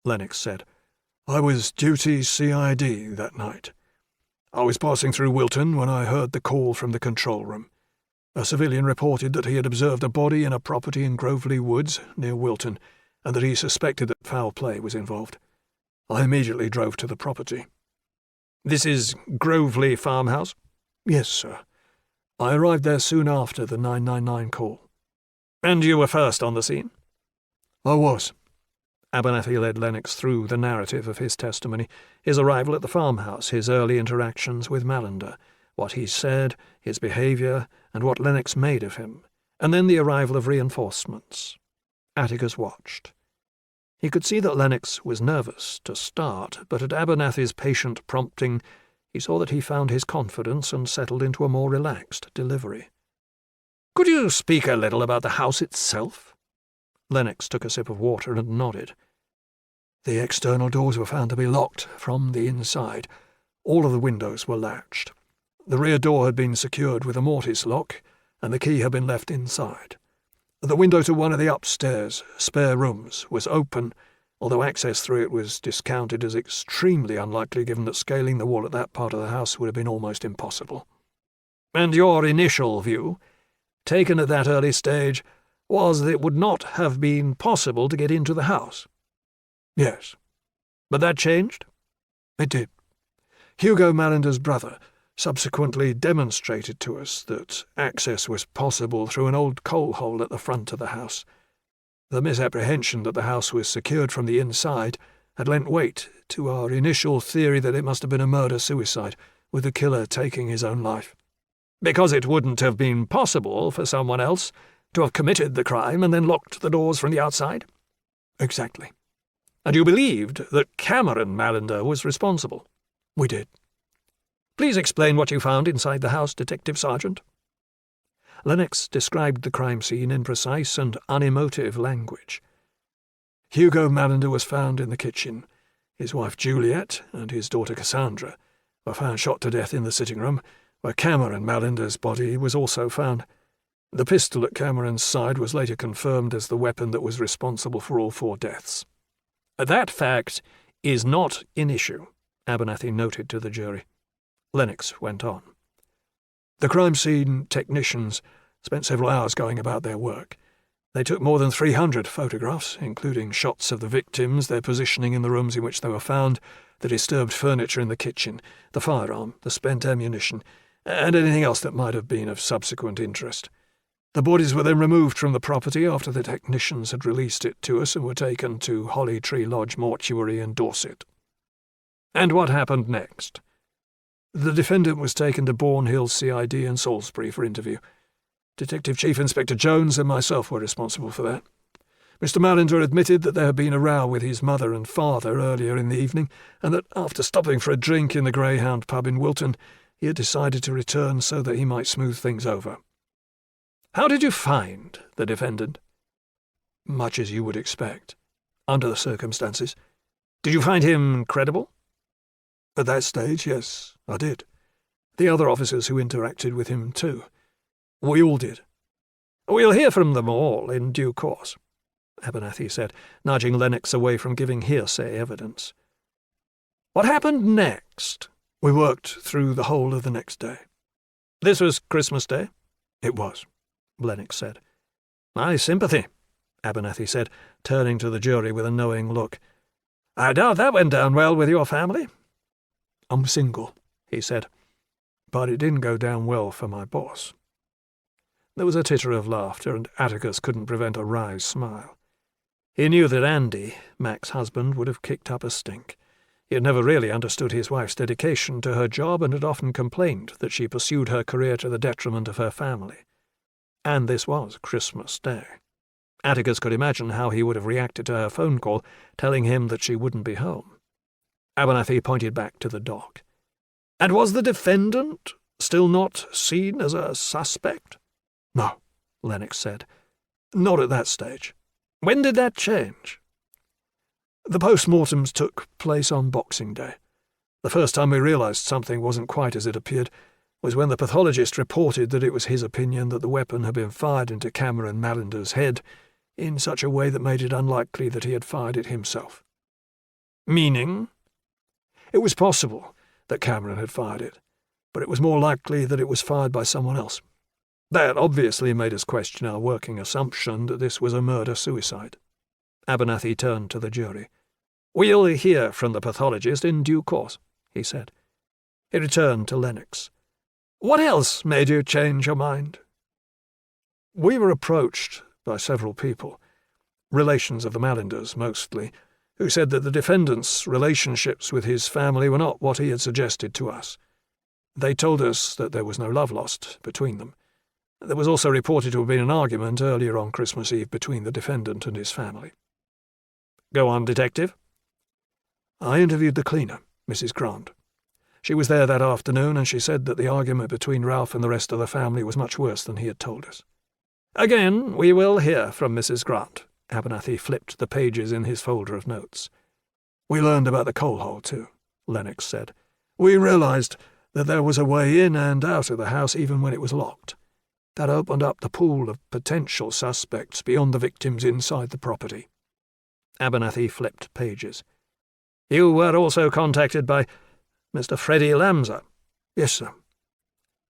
Lennox said. "I was duty CID that night. I was passing through Wilton when I heard the call from the control room. A civilian reported that he had observed a body in a property in Groveley Woods, near Wilton, and that he suspected that foul play was involved. I immediately drove to the property." "This is Groveley Farmhouse?" "Yes, sir. I arrived there soon after the 999 call." "And you were first on the scene?" "I was." Abernathy led Lennox through the narrative of his testimony, his arrival at the farmhouse, his early interactions with Mallender, what he said, his behaviour, and what Lennox made of him, and then the arrival of reinforcements. Atticus watched. He could see that Lennox was nervous to start, but at Abernathy's patient prompting, he saw that he found his confidence and settled into a more relaxed delivery. "Could you speak a little about the house itself?" Lennox took a sip of water and nodded. "The external doors were found to be locked from the inside. All of the windows were latched. The rear door had been secured with a mortise lock, and the key had been left inside. The window to one of the upstairs spare rooms was open, although access through it was discounted as extremely unlikely given that scaling the wall at that part of the house would have been almost impossible." "And your initial view, taken at that early stage, was that it would not have been possible to get into the house?" "Yes." "But that changed?" "It did. Hugo Mallinder's brother subsequently demonstrated to us that access was possible through an old coal hole at the front of the house. The misapprehension that the house was secured from the inside had lent weight to our initial theory that it must have been a murder-suicide, with the killer taking his own life." "Because it wouldn't have been possible for someone else to have committed the crime and then locked the doors from the outside?" "Exactly." "And you believed that Cameron Mallender was responsible?" "We did." "Please explain what you found inside the house, Detective Sergeant." Lennox described the crime scene in precise and unemotive language. "Hugo Mallinder was found in the kitchen. His wife Juliet and his daughter Cassandra were found shot to death in the sitting room, where Cameron Mallinder's body was also found. The pistol at Cameron's side was later confirmed as the weapon that was responsible for all 4 deaths." "That fact is not in issue," Abernathy noted to the jury. Lennox went on. "The crime scene technicians spent several hours going about their work. They took more than 300 photographs, including shots of the victims, their positioning in the rooms in which they were found, the disturbed furniture in the kitchen, the firearm, the spent ammunition, and anything else that might have been of subsequent interest. The bodies were then removed from the property after the technicians had released it to us and were taken to Holly Tree Lodge Mortuary in Dorset." "And what happened next?" "The defendant was taken to Bourne Hill CID in Salisbury for interview. Detective Chief Inspector Jones and myself were responsible for that. Mr. Mallinder admitted that there had been a row with his mother and father earlier in the evening, and that after stopping for a drink in the Greyhound pub in Wilton, he had decided to return so that he might smooth things over." "How did you find the defendant?" "Much as you would expect, under the circumstances." "Did you find him credible?" "At that stage, yes, I did. The other officers who interacted with him too. We all did." "We'll hear from them all in due course," Abernathy said, nudging Lennox away from giving hearsay evidence. "What happened next?" "We worked through the whole of the next day." "This was Christmas Day?" "It was," Lennox said. "My sympathy," Abernathy said, turning to the jury with a knowing look. "I doubt that went down well with your family." "I'm single," he said, "but it didn't go down well for my boss." There was a titter of laughter, and Atticus couldn't prevent a wry smile. He knew that Andy, Mac's husband, would have kicked up a stink. He had never really understood his wife's dedication to her job and had often complained that she pursued her career to the detriment of her family. And this was Christmas Day. Atticus could imagine how he would have reacted to her phone call, telling him that she wouldn't be home. Abernathy pointed back to the dock. And was the defendant still not seen as a suspect? No, Lennox said. not at that stage. When did that change? The post-mortems took place on Boxing Day. The first time we realised something wasn't quite as it appeared was when the pathologist reported that it was his opinion that the weapon had been fired into Cameron Mallinder's head in such a way that made it unlikely that he had fired it himself. Meaning? It was possible that Cameron had fired it, but it was more likely that it was fired by someone else. That obviously made us question our working assumption that this was a murder-suicide. Abernathy turned to the jury. "We'll hear from the pathologist in due course," he said. He returned to Lennox. "What else made you change your mind?" We were approached by several people, relations of the Mallinders mostly, who said that the defendant's relationships with his family were not what he had suggested to us. They told us that there was no love lost between them. There was also reported to have been an argument earlier on Christmas Eve between the defendant and his family. "Go on, detective." I interviewed the cleaner, Mrs. Grant. She was there that afternoon, and she said that the argument between Ralph and the rest of the family was much worse than he had told us. "Again, we will hear from Mrs. Grant." Abernathy flipped the pages in his folder of notes. "We learned about the coal hole, too," Lennox said. "We realised that there was a way in and out of the house even when it was locked. That opened up the pool of potential suspects beyond the victims inside the property." Abernathy flipped pages. "You were also contacted by Mr. Freddie Lamser." "Yes, sir."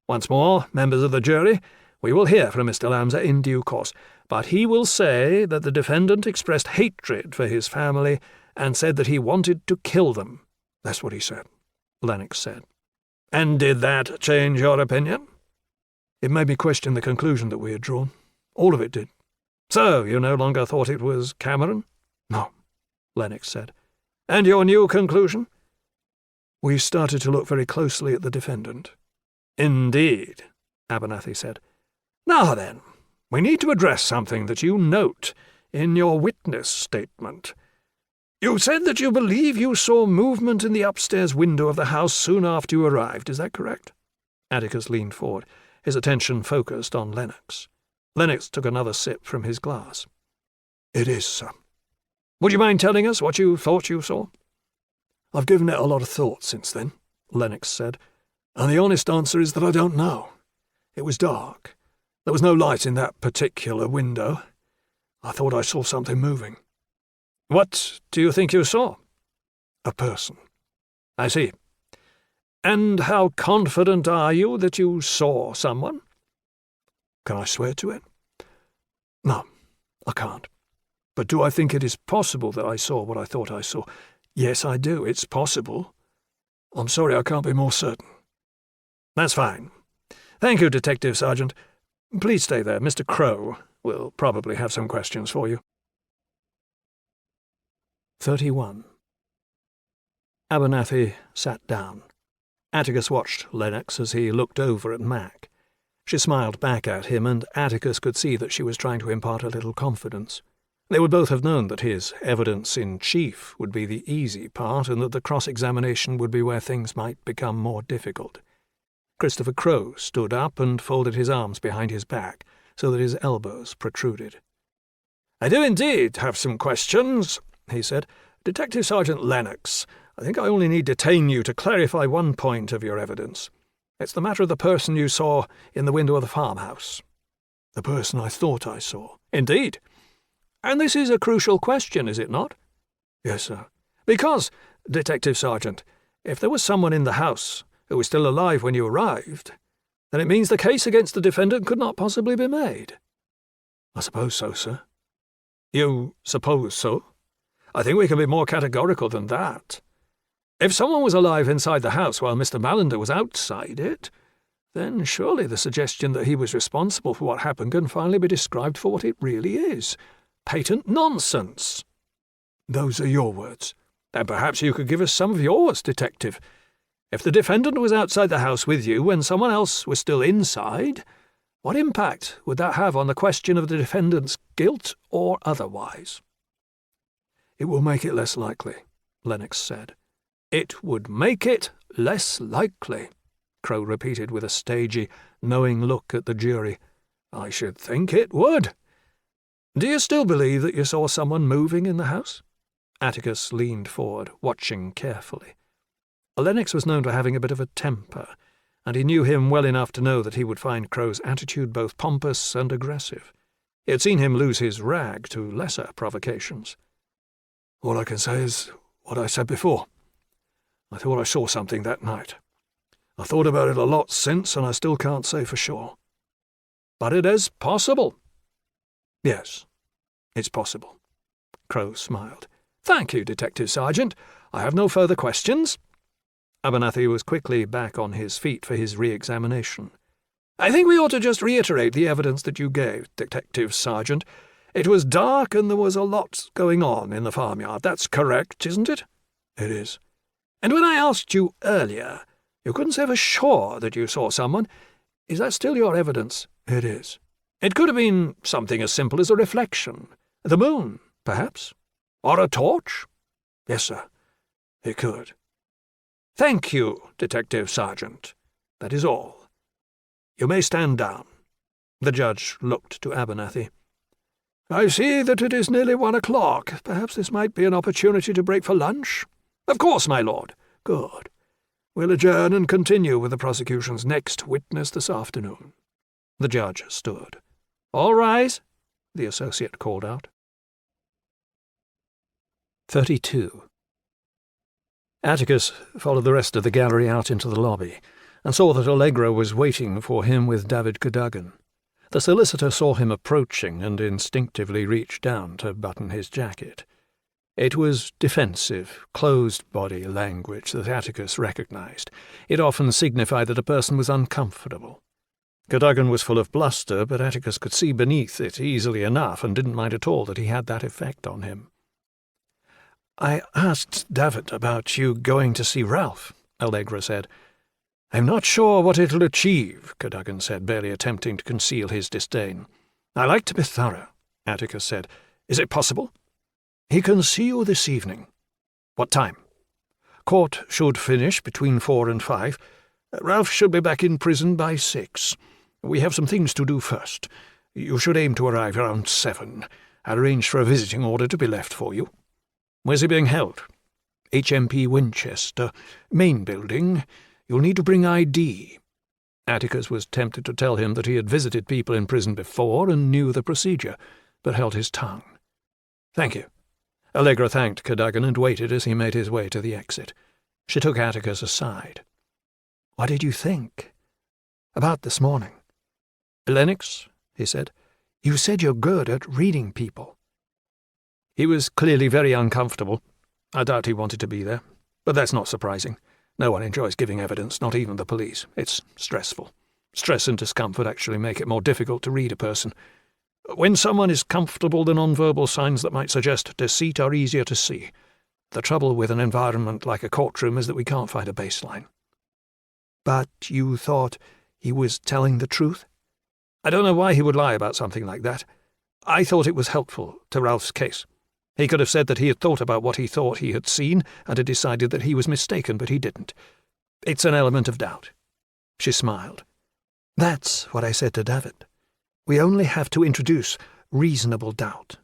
"Once more, members of the jury, we will hear from Mr. Lamser in due course, but he will say that the defendant expressed hatred for his family and said that he wanted to kill them." "That's what he said," Lennox said. "And did that change your opinion?" "It made me question the conclusion that we had drawn. All of it did." "So you no longer thought it was Cameron?" "No," Lennox said. "And your new conclusion?" "We started to look very closely at the defendant." "Indeed," Abernathy said. "Now then, we need to address something that you note in your witness statement. You said that you believe you saw movement in the upstairs window of the house soon after you arrived. Is that correct?" Atticus leaned forward, his attention focused on Lennox. Lennox took another sip from his glass. "It is, sir." "Would you mind telling us what you thought you saw?" "I've given it a lot of thought since then," Lennox said, "and the honest answer is that I don't know. It was dark. There was no light in that particular window. I thought I saw something moving." "What do you think you saw?" "A person." "I see. And how confident are you that you saw someone?" "Can I swear to it?" "No, I can't. But do I think it is possible that I saw what I thought I saw? Yes, I do. It's possible. I'm sorry I can't be more certain." "That's fine. Thank you, Detective Sergeant. Please stay there. Mr. Crowe will probably have some questions for you." 31. Abernathy sat down. Atticus watched Lennox as he looked over at Mac. She smiled back at him, and Atticus could see that she was trying to impart a little confidence. They would both have known that his evidence-in-chief would be the easy part, and that the cross-examination would be where things might become more difficult. Christopher Crowe stood up and folded his arms behind his back, so that his elbows protruded. "I do indeed have some questions," he said. "Detective Sergeant Lennox, I think I only need detain you to clarify one point of your evidence. It's the matter of the person you saw in the window of the farmhouse." "The person I thought I saw." "Indeed. And this is a crucial question, is it not?" "Yes, sir." "Because, Detective Sergeant, if there was someone in the house who was still alive when you arrived, then it means the case against the defendant could not possibly be made." "I suppose so, sir." "You suppose so? I think we can be more categorical than that. If someone was alive inside the house while Mr. Mallinder was outside it, then surely the suggestion that he was responsible for what happened can finally be described for what it really is. Patent nonsense." "Those are your words." Then perhaps you could give us some of yours, Detective. If the defendant was outside the house with you when someone else was still inside, what impact would that have on the question of the defendant's guilt or otherwise? It will make it less likely, Lennox said. It would make it less likely, Crow repeated with a stagey, knowing look at the jury. I should think it would. Do you still believe that you saw someone moving in the house? Atticus leaned forward, watching carefully. Lennox was known for having a bit of a temper, and he knew him well enough to know that he would find Crow's attitude both pompous and aggressive. He had seen him lose his rag to lesser provocations. All I can say is what I said before. I thought I saw something that night. I've thought about it a lot since, and I still can't say for sure. But it is possible. Yes, it's possible. Crow smiled. Thank you, Detective Sergeant. I have no further questions. Abernathy was quickly back on his feet for his re-examination. I think we ought to just reiterate the evidence that you gave, Detective Sergeant. It was dark and there was a lot going on in the farmyard. That's correct, isn't it? It is. And when I asked you earlier, you couldn't say for sure that you saw someone. Is that still your evidence? It is. It could have been something as simple as a reflection. The moon, perhaps? Or a torch? Yes, sir. It could. Thank you, Detective Sergeant. That is all. You may stand down. The judge looked to Abernathy. I see that it is nearly 1 o'clock. Perhaps this might be an opportunity to break for lunch? Of course, my lord. Good. We'll adjourn and continue with the prosecution's next witness this afternoon. The judge stood. All rise, the associate called out. 32. Atticus followed the rest of the gallery out into the lobby, and saw that Allegra was waiting for him with David Cadogan. The solicitor saw him approaching and instinctively reached down to button his jacket. It was defensive, closed-body language that Atticus recognized. It often signified that a person was uncomfortable. Cadogan was full of bluster, but Atticus could see beneath it easily enough and didn't mind at all that he had that effect on him. I asked David about you going to see Ralph, Allegra said. I'm not sure what it'll achieve, Cadogan said, barely attempting to conceal his disdain. I like to be thorough, Atticus said. Is it possible? He can see you this evening. What time? Court should finish between 4 and 5. Ralph should be back in prison by 6. We have some things to do first. You should aim to arrive around 7. I'll arrange for a visiting order to be left for you. Where's he being held? HMP Winchester. Main building. You'll need to bring ID. Atticus was tempted to tell him that he had visited people in prison before and knew the procedure, but held his tongue. Thank you. Allegra thanked Cadogan and waited as he made his way to the exit. She took Atticus aside. What did you think? About this morning? Lennox, he said, you said you're good at reading people. He was clearly very uncomfortable. I doubt he wanted to be there, but that's not surprising. No one enjoys giving evidence, not even the police. It's stressful. Stress and discomfort actually make it more difficult to read a person. When someone is comfortable, the nonverbal signs that might suggest deceit are easier to see. The trouble with an environment like a courtroom is that we can't find a baseline. But you thought he was telling the truth? I don't know why he would lie about something like that. I thought it was helpful to Ralph's case. He could have said that he had thought about what he thought he had seen and had decided that he was mistaken, but he didn't. It's an element of doubt. She smiled. That's what I said to David. We only have to introduce reasonable doubt.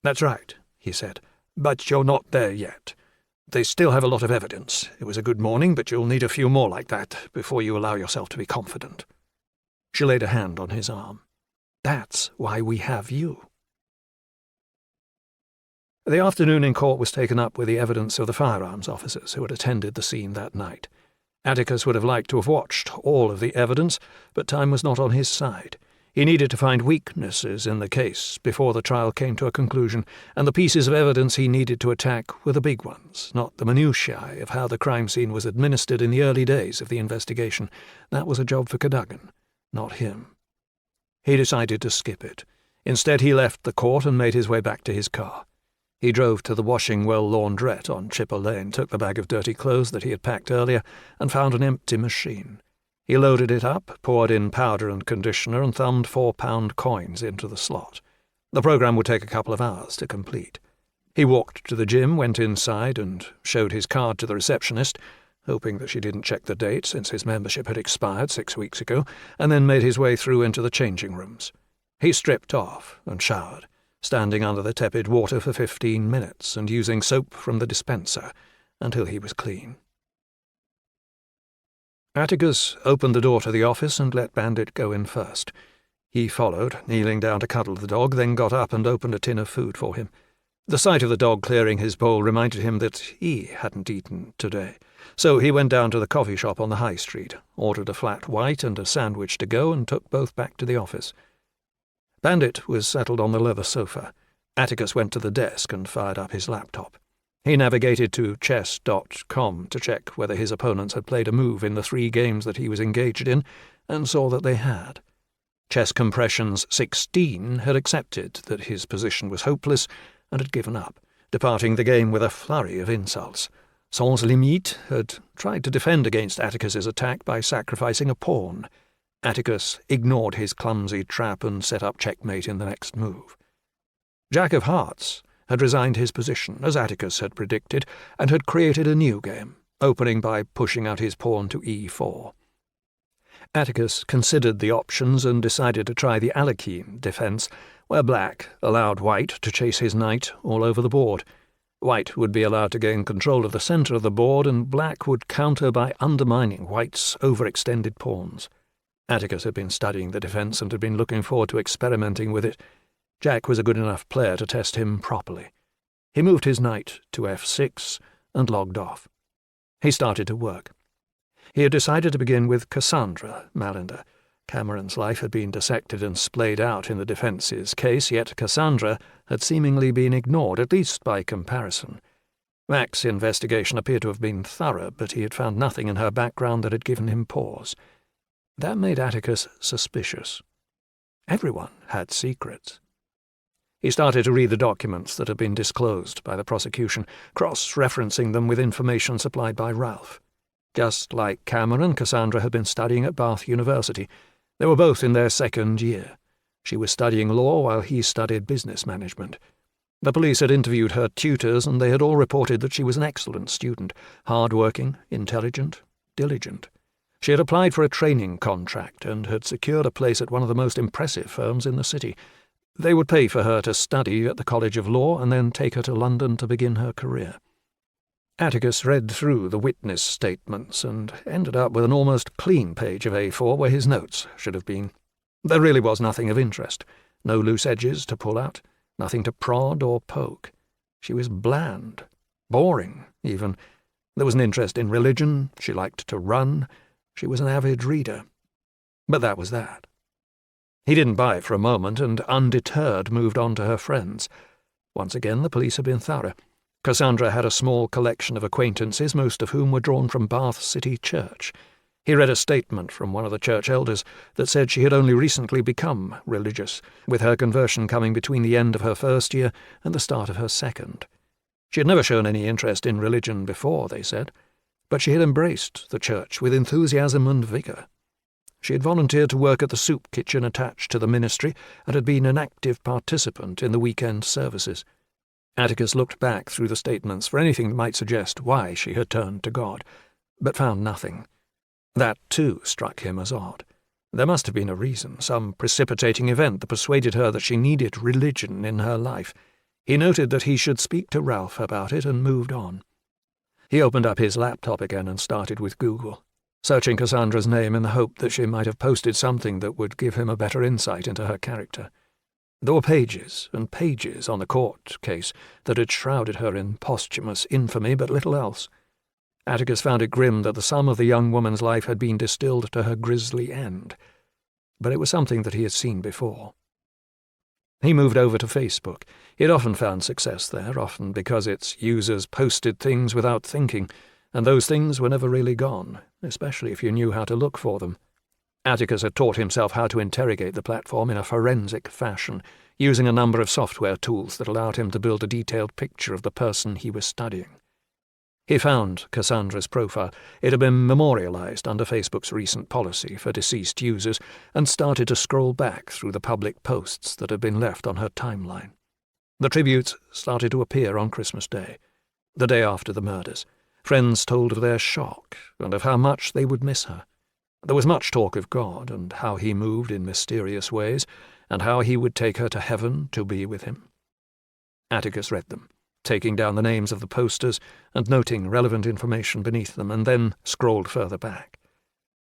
That's right, he said, but you're not there yet. They still have a lot of evidence. It was a good morning, but you'll need a few more like that before you allow yourself to be confident. She laid a hand on his arm. That's why we have you. The afternoon in court was taken up with the evidence of the firearms officers who had attended the scene that night. Atticus would have liked to have watched all of the evidence, but time was not on his side. He needed to find weaknesses in the case before the trial came to a conclusion, and the pieces of evidence he needed to attack were the big ones, not the minutiae of how the crime scene was administered in the early days of the investigation. That was a job for Cadogan, not him. He decided to skip it. Instead, he left the court and made his way back to his car. He drove to the Washing Well laundrette on Chipper Lane, took the bag of dirty clothes that he had packed earlier, and found an empty machine. He loaded it up, poured in powder and conditioner, and thumbed £4 coins into the slot. The program would take a couple of hours to complete. He walked to the gym, went inside, and showed his card to the receptionist, hoping that she didn't check the date since his membership had expired 6 weeks ago, and then made his way through into the changing rooms. He stripped off and showered, standing under the tepid water for 15 minutes and using soap from the dispenser until he was clean. Atticus opened the door to the office and let Bandit go in first. He followed, kneeling down to cuddle the dog, then got up and opened a tin of food for him. The sight of the dog clearing his bowl reminded him that he hadn't eaten today, so he went down to the coffee shop on the high street, ordered a flat white and a sandwich to go, and took both back to the office. Bandit was settled on the leather sofa. Atticus went to the desk and fired up his laptop. He navigated to chess.com to check whether his opponents had played a move in the 3 games that he was engaged in, and saw that they had. Chess Compressions 16 had accepted that his position was hopeless and had given up, departing the game with a flurry of insults. Sans Limite had tried to defend against Atticus's attack by sacrificing a pawn. Atticus ignored his clumsy trap and set up checkmate in the next move. Jack of Hearts had resigned his position, as Atticus had predicted, and had created a new game, opening by pushing out his pawn to e4. Atticus considered the options and decided to try the Alekhine defence, where black allowed white to chase his knight all over the board. White would be allowed to gain control of the centre of the board, and black would counter by undermining white's overextended pawns. Atticus had been studying the defence and had been looking forward to experimenting with it. Jack was a good enough player to test him properly. He moved his knight to f6 and logged off. He started to work. He had decided to begin with Cassandra Malinder. Cameron's life had been dissected and splayed out in the defence's case, yet Cassandra had seemingly been ignored, at least by comparison. Mac's investigation appeared to have been thorough, but he had found nothing in her background that had given him pause. That made Atticus suspicious. Everyone had secrets. He started to read the documents that had been disclosed by the prosecution, cross-referencing them with information supplied by Ralph. Just like Cameron, Cassandra had been studying at Bath University. They were both in their 2nd year. She was studying law while he studied business management. The police had interviewed her tutors, and they had all reported that she was an excellent student, hard-working, intelligent, diligent. She had applied for a training contract and had secured a place at one of the most impressive firms in the city. They would pay for her to study at the College of Law and then take her to London to begin her career. Atticus read through the witness statements and ended up with an almost clean page of A4 where his notes should have been. There really was nothing of interest, no loose edges to pull out, nothing to prod or poke. She was bland, boring even. There was an interest in religion, she liked to run, she was an avid reader. But that was that. He didn't buy it for a moment, and undeterred moved on to her friends. Once again the police had been thorough. Cassandra had a small collection of acquaintances, most of whom were drawn from Bath City Church. He read a statement from one of the church elders that said she had only recently become religious, with her conversion coming between the end of her 1st year and the start of her 2nd. She had never shown any interest in religion before, they said, but she had embraced the church with enthusiasm and vigour. She had volunteered to work at the soup kitchen attached to the ministry and had been an active participant in the weekend services. Atticus looked back through the statements for anything that might suggest why she had turned to God, but found nothing. That, too, struck him as odd. There must have been a reason, some precipitating event that persuaded her that she needed religion in her life. He noted that he should speak to Ralph about it and moved on. He opened up his laptop again and started with Google, searching Cassandra's name in the hope that she might have posted something that would give him a better insight into her character. There were pages and pages on the court case that had shrouded her in posthumous infamy, but little else. Atticus found it grim that the sum of the young woman's life had been distilled to her grisly end, but it was something that he had seen before. He moved over to Facebook. He had often found success there, often because its users posted things without thinking, and those things were never really gone, especially if you knew how to look for them. Atticus had taught himself how to interrogate the platform in a forensic fashion, using a number of software tools that allowed him to build a detailed picture of the person he was studying. He found Cassandra's profile. It had been memorialized under Facebook's recent policy for deceased users, and started to scroll back through the public posts that had been left on her timeline. The tributes started to appear on Christmas Day, the day after the murders. Friends told of their shock and of how much they would miss her. There was much talk of God and how he moved in mysterious ways, and how he would take her to heaven to be with him. Atticus read them, taking down the names of the posters and noting relevant information beneath them, and then scrolled further back.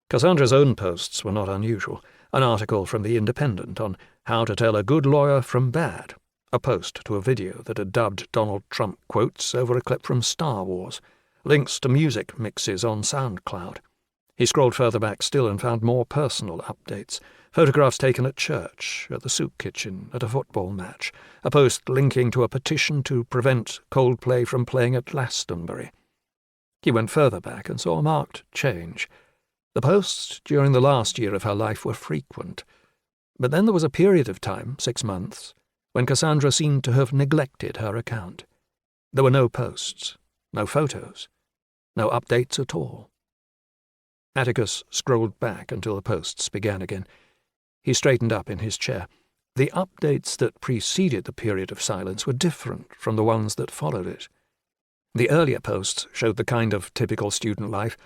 Cassandra's own posts were not unusual. An article from The Independent on how to tell a good lawyer from bad, a post to a video that had dubbed Donald Trump quotes over a clip from Star Wars, links to music mixes on SoundCloud. He scrolled further back still and found more personal updates, photographs taken at church, at the soup kitchen, at a football match, a post linking to a petition to prevent Coldplay from playing at Glastonbury. He went further back and saw a marked change. The posts during the last year of her life were frequent, but then there was a period of time, 6 months, when Cassandra seemed to have neglected her account. There were no posts, no photos, no updates at all. Atticus scrolled back until the posts began again. He straightened up in his chair. The updates that preceded the period of silence were different from the ones that followed it. The earlier posts showed the kind of typical student life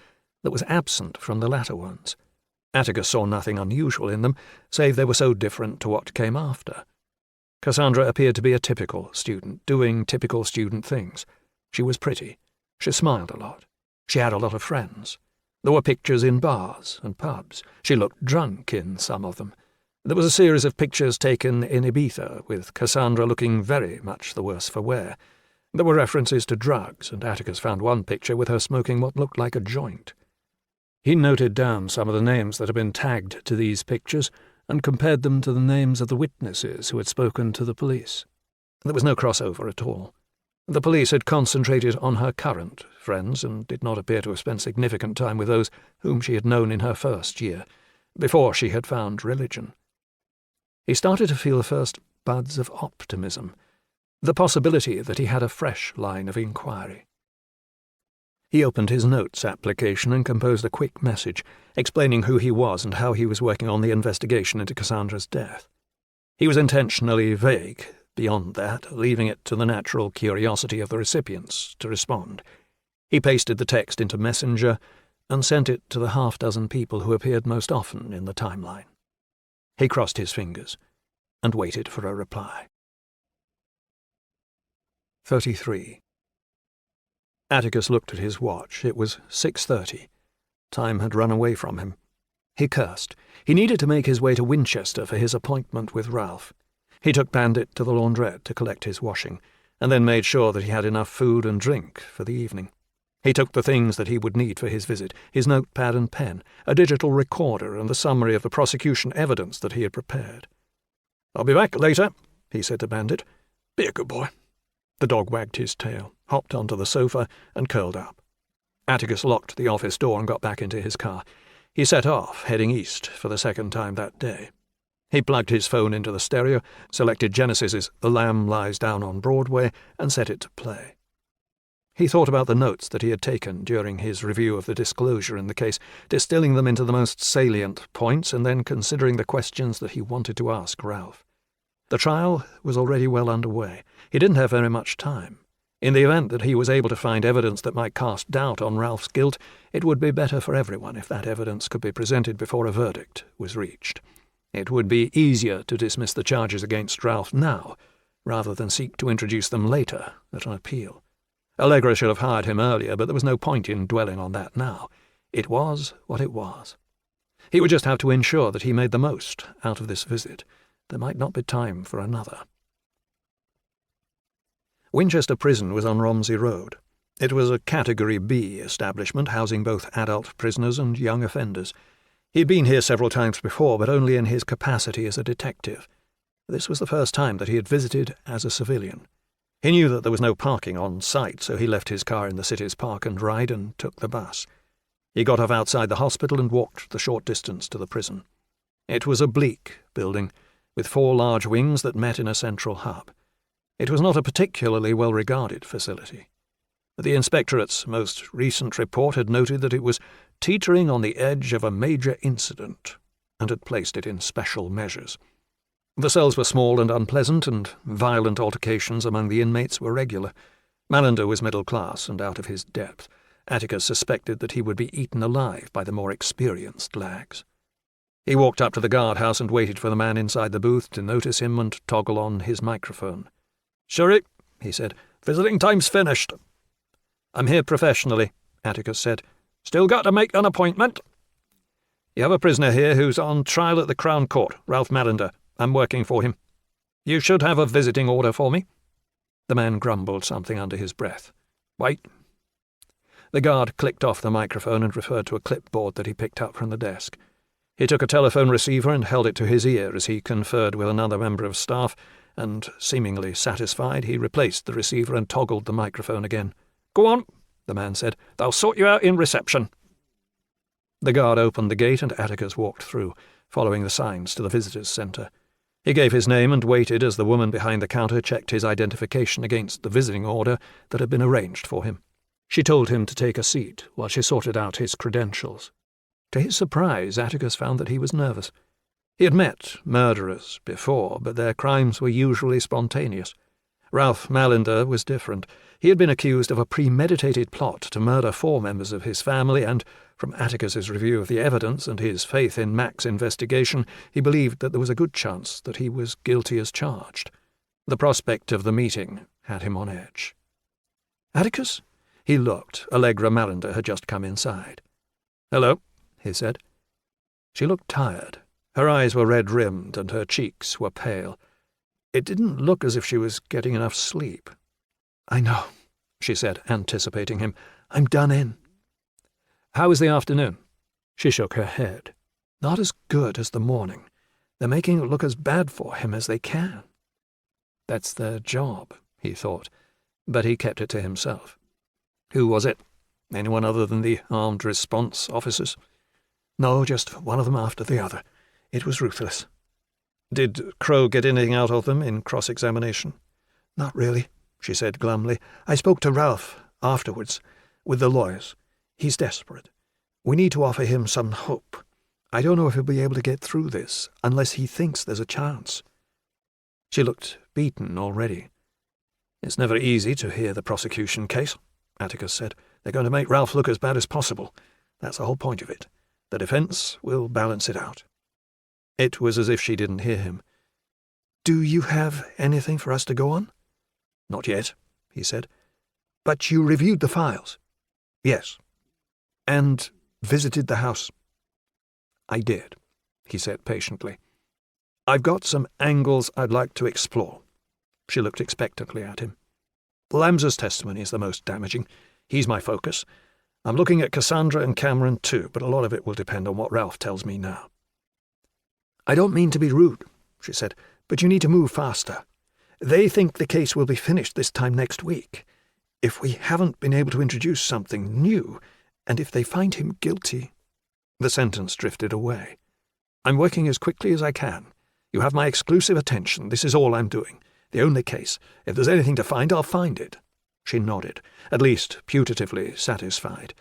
that was absent from the latter ones. Atticus saw nothing unusual in them, save they were so different to what came after. Cassandra appeared to be a typical student, doing typical student things. She was pretty. She smiled a lot. She had a lot of friends. There were pictures in bars and pubs. She looked drunk in some of them. There was a series of pictures taken in Ibiza, with Cassandra looking very much the worse for wear. There were references to drugs, and Atticus found one picture with her smoking what looked like a joint. He noted down some of the names that had been tagged to these pictures and compared them to the names of the witnesses who had spoken to the police. There was no crossover at all. The police had concentrated on her current friends and did not appear to have spent significant time with those whom she had known in her first year, before she had found religion. He started to feel the first buds of optimism, the possibility that he had a fresh line of inquiry. He opened his notes application and composed a quick message, explaining who he was and how he was working on the investigation into Cassandra's death. He was intentionally vague, beyond that, leaving it to the natural curiosity of the recipients to respond. He pasted the text into Messenger and sent it to the half-dozen people who appeared most often in the timeline. He crossed his fingers and waited for a reply. 33. Atticus looked at his watch. It was 6:30. Time had run away from him. He cursed. He needed to make his way to Winchester for his appointment with Ralph. He took Bandit to the laundrette to collect his washing, and then made sure that he had enough food and drink for the evening. He took the things that he would need for his visit, his notepad and pen, a digital recorder, and the summary of the prosecution evidence that he had prepared. "I'll be back later," he said to Bandit. "Be a good boy." The dog wagged his tail, hopped onto the sofa, and curled up. Atticus locked the office door and got back into his car. He set off, heading east for the second time that day. He plugged his phone into the stereo, selected Genesis's The Lamb Lies Down on Broadway, and set it to play. He thought about the notes that he had taken during his review of the disclosure in the case, distilling them into the most salient points and then considering the questions that he wanted to ask Ralph. The trial was already well underway. He didn't have very much time. In the event that he was able to find evidence that might cast doubt on Ralph's guilt, it would be better for everyone if that evidence could be presented before a verdict was reached. It would be easier to dismiss the charges against Ralph now, rather than seek to introduce them later at an appeal. Allegra should have hired him earlier, but there was no point in dwelling on that now. It was what it was. He would just have to ensure that he made the most out of this visit. There might not be time for another. Winchester Prison was on Romsey Road. It was a Category B establishment housing both adult prisoners and young offenders. He had been here several times before, but only in his capacity as a detective. This was the first time that he had visited as a civilian. He knew that there was no parking on site, so he left his car in the city's park and ride and took the bus. He got off outside the hospital and walked the short distance to the prison. It was a bleak building, with 4 large wings that met in a central hub. It was not a particularly well-regarded facility. The inspectorate's most recent report had noted that it was teetering on the edge of a major incident and had placed it in special measures. The cells were small and unpleasant, and violent altercations among the inmates were regular. Mallender was middle class and out of his depth. Atticus suspected that he would be eaten alive by the more experienced lags. He walked up to the guardhouse and waited for the man inside the booth to notice him and toggle on his microphone. "Sherry," he said, "visiting time's finished." "I'm here professionally," Atticus said. "Still got to make an appointment?" "You have a prisoner here who's on trial at the Crown Court, Ralph Mallender. I'm working for him. You should have a visiting order for me." The man grumbled something under his breath. "Wait." The guard clicked off the microphone and referred to a clipboard that he picked up from the desk. He took a telephone receiver and held it to his ear as he conferred with another member of staff, and, seemingly satisfied, he replaced the receiver and toggled the microphone again. "Go on," the man said. "They'll sort you out in reception." The guard opened the gate and Atticus walked through, following the signs to the visitors' centre. He gave his name and waited as the woman behind the counter checked his identification against the visiting order that had been arranged for him. She told him to take a seat while she sorted out his credentials. To his surprise, Atticus found that he was nervous. He had met murderers before, but their crimes were usually spontaneous. Ralph Mallender was different. He had been accused of a premeditated plot to murder 4 members of his family, and, from Atticus's review of the evidence and his faith in Mac's investigation, he believed that there was a good chance that he was guilty as charged. The prospect of the meeting had him on edge. "Atticus?" He looked. Allegra Mallender had just come inside. "Hello," he said. She looked tired. Her eyes were red-rimmed and her cheeks were pale. It didn't look as if she was getting enough sleep. "I know," she said, anticipating him. "I'm done in." "How was the afternoon?" She shook her head. "Not as good as the morning. They're making it look as bad for him as they can." That's their job, he thought, but he kept it to himself. "Who was it? Anyone other than the armed response officers?" "No, just one of them after the other. It was ruthless." "Did Crow get anything out of them in cross-examination?" "Not really," she said glumly. "I spoke to Ralph afterwards, with the lawyers. He's desperate. We need to offer him some hope. I don't know if he'll be able to get through this, unless he thinks there's a chance." She looked beaten already. "It's never easy to hear the prosecution case," Atticus said. "They're going to make Ralph look as bad as possible. That's the whole point of it. The defence will balance it out." It was as if she didn't hear him. "Do you have anything for us to go on?" "Not yet," he said. "But you reviewed the files?" "Yes." "And visited the house?" "I did," he said patiently. "I've got some angles I'd like to explore." She looked expectantly at him. "Lamsa's testimony is the most damaging. He's my focus. I'm looking at Cassandra and Cameron too, but a lot of it will depend on what Ralph tells me now." "I don't mean to be rude," she said, "but you need to move faster. They think the case will be finished this time next week. If we haven't been able to introduce something new, and if they find him guilty—" The sentence drifted away. "I'm working as quickly as I can. You have my exclusive attention. This is all I'm doing. The only case. If there's anything to find, I'll find it." She nodded, at least putatively satisfied,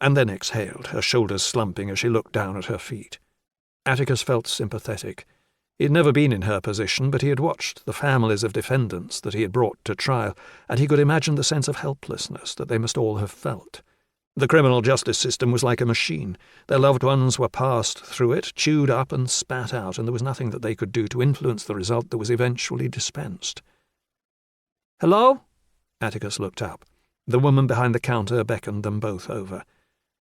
and then exhaled, her shoulders slumping as she looked down at her feet. Atticus felt sympathetic. He had never been in her position, but he had watched the families of defendants that he had brought to trial, and he could imagine the sense of helplessness that they must all have felt. The criminal justice system was like a machine. Their loved ones were passed through it, chewed up and spat out, and there was nothing that they could do to influence the result that was eventually dispensed. "Hello?" Atticus looked up. The woman behind the counter beckoned them both over.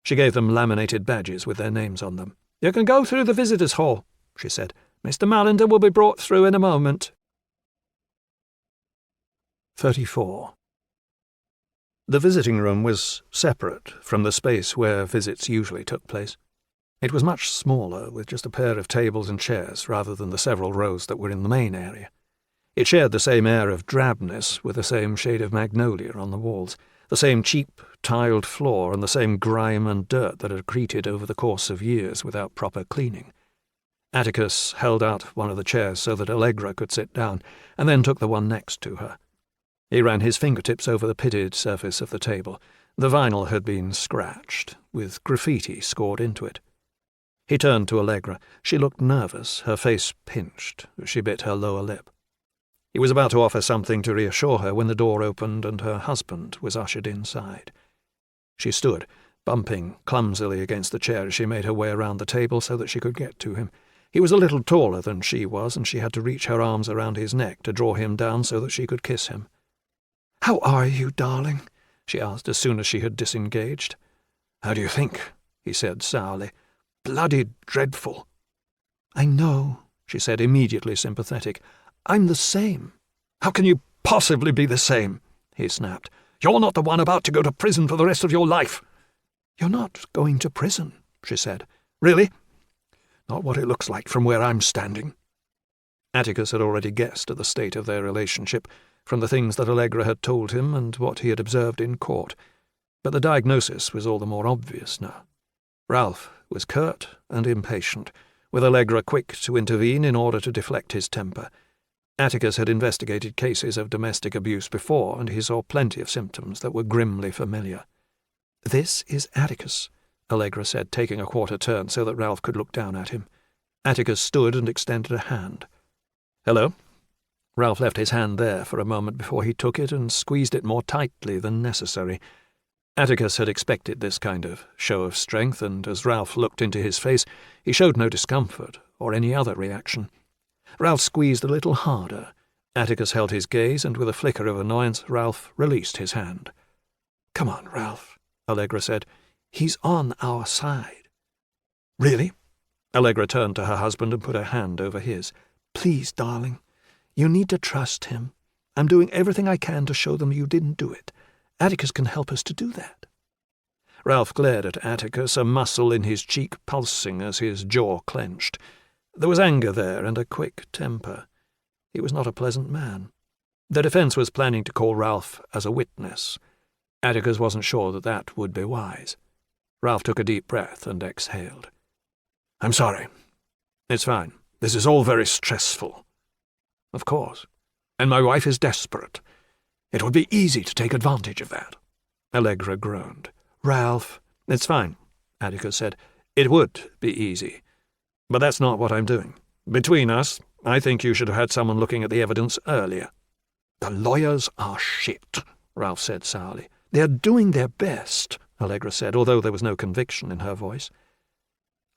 She gave them laminated badges with their names on them. "You can go through the visitors' hall," she said. "Mr. Mallender will be brought through in a moment." 34. The visiting room was separate from the space where visits usually took place. It was much smaller, with just a pair of tables and chairs rather than the several rows that were in the main area. It shared the same air of drabness with the same shade of magnolia on the walls, the same cheap, tiled floor and the same grime and dirt that had accreted over the course of years without proper cleaning. Atticus held out one of the chairs so that Allegra could sit down, and then took the one next to her. He ran his fingertips over the pitted surface of the table. The vinyl had been scratched, with graffiti scored into it. He turned to Allegra. She looked nervous, her face pinched. She bit her lower lip. He was about to offer something to reassure her when the door opened and her husband was ushered inside. She stood, bumping clumsily against the chair as she made her way around the table so that she could get to him. He was a little taller than she was, and she had to reach her arms around his neck to draw him down so that she could kiss him. "How are you, darling?" she asked as soon as she had disengaged. "How do you think?" he said sourly. "Bloody dreadful." "I know," she said, immediately sympathetic. "I'm the same." "How can you possibly be the same?" he snapped. "You're not the one about to go to prison for the rest of your life." "You're not going to prison," she said. "Really?" "Not what it looks like from where I'm standing." Atticus had already guessed at the state of their relationship from the things that Allegra had told him and what he had observed in court, but the diagnosis was all the more obvious now. Ralph was curt and impatient, with Allegra quick to intervene in order to deflect his temper. Atticus had investigated cases of domestic abuse before, and he saw plenty of symptoms that were grimly familiar. "This is Atticus," Allegra said, taking a quarter turn so that Ralph could look down at him. Atticus stood and extended a hand. "Hello." Ralph left his hand there for a moment before he took it and squeezed it more tightly than necessary. Atticus had expected this kind of show of strength, and as Ralph looked into his face, he showed no discomfort or any other reaction. Ralph squeezed a little harder. Atticus held his gaze, and with a flicker of annoyance, Ralph released his hand. "Come on, Ralph," Allegra said. "He's on our side." "Really?" Allegra turned to her husband and put her hand over his. "Please, darling, you need to trust him. I'm doing everything I can to show them you didn't do it. Atticus can help us to do that." Ralph glared at Atticus, a muscle in his cheek pulsing as his jaw clenched. There was anger there and a quick temper. He was not a pleasant man. The defense was planning to call Ralph as a witness. Atticus wasn't sure that that would be wise. Ralph took a deep breath and exhaled. "I'm sorry." "It's fine." "This is all very stressful." "Of course." "And my wife is desperate. It would be easy to take advantage of that." Allegra groaned. "Ralph." "It's fine," Atticus said. "It would be easy. But that's not what I'm doing. Between us, I think you should have had someone looking at the evidence earlier." "The lawyers are shit," Ralph said sourly. "They're doing their best," Allegra said, although there was no conviction in her voice.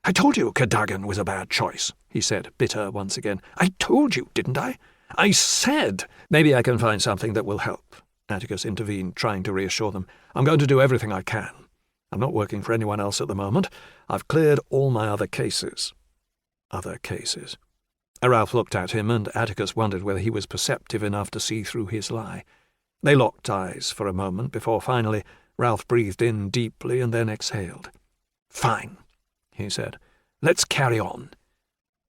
"I told you Cadogan was a bad choice," he said, bitter once again. "I told you, didn't I? I said—" "Maybe I can find something that will help," Atticus intervened, trying to reassure them. "I'm going to do everything I can. I'm not working for anyone else at the moment. I've cleared all my other cases." Other cases. Ralph looked at him, and Atticus wondered whether he was perceptive enough to see through his lie. They locked eyes for a moment before finally Ralph breathed in deeply and then exhaled. "Fine," he said. "Let's carry on.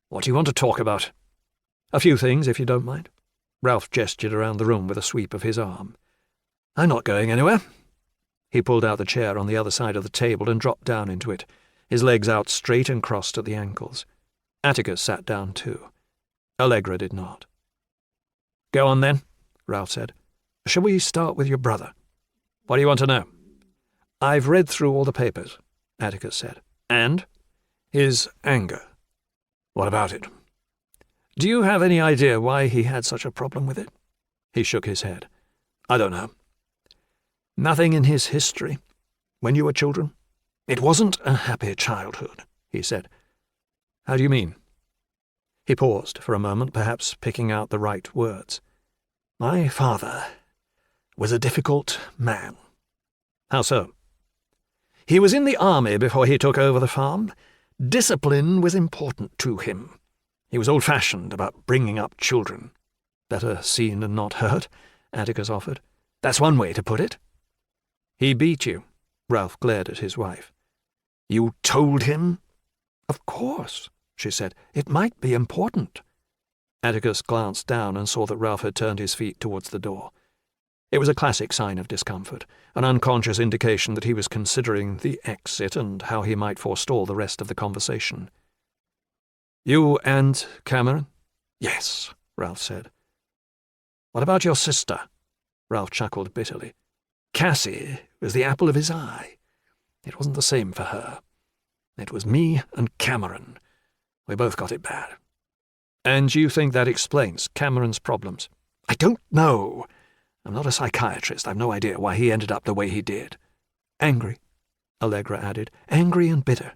What do you want to talk about?" "A few things, if you don't mind." Ralph gestured around the room with a sweep of his arm. "I'm not going anywhere." He pulled out the chair on the other side of the table and dropped down into it, his legs out straight and crossed at the ankles. Atticus sat down too. Allegra did not. "Go on, then," Ralph said. "Shall we start with your brother?" "What do you want to know?" "I've read through all the papers," Atticus said. "And?" "His anger. What about it?" "Do you have any idea why he had such a problem with it?" He shook his head. "I don't know." "Nothing in his history? When you were children?" "It wasn't a happy childhood," he said. "How do you mean?" He paused for a moment, perhaps picking out the right words. "My father was a difficult man." "How so?" "He was in the army before he took over the farm. Discipline was important to him. He was old-fashioned about bringing up children." "Better seen and not heard," Atticus offered. "That's one way to put it." "He beat you." Ralph glared at his wife. "You told him?" "Of course," she said. "It might be important." Atticus glanced down and saw that Ralph had turned his feet towards the door. It was a classic sign of discomfort, an unconscious indication that he was considering the exit and how he might forestall the rest of the conversation. You and Cameron? Yes, Ralph said. What about your sister? Ralph chuckled bitterly. Cassie was the apple of his eye. It wasn't the same for her. It was me and Cameron. We both got it bad. And you think that explains Cameron's problems? I don't know. I'm not a psychiatrist. I've no idea why he ended up the way he did. Angry, Allegra added. Angry and bitter.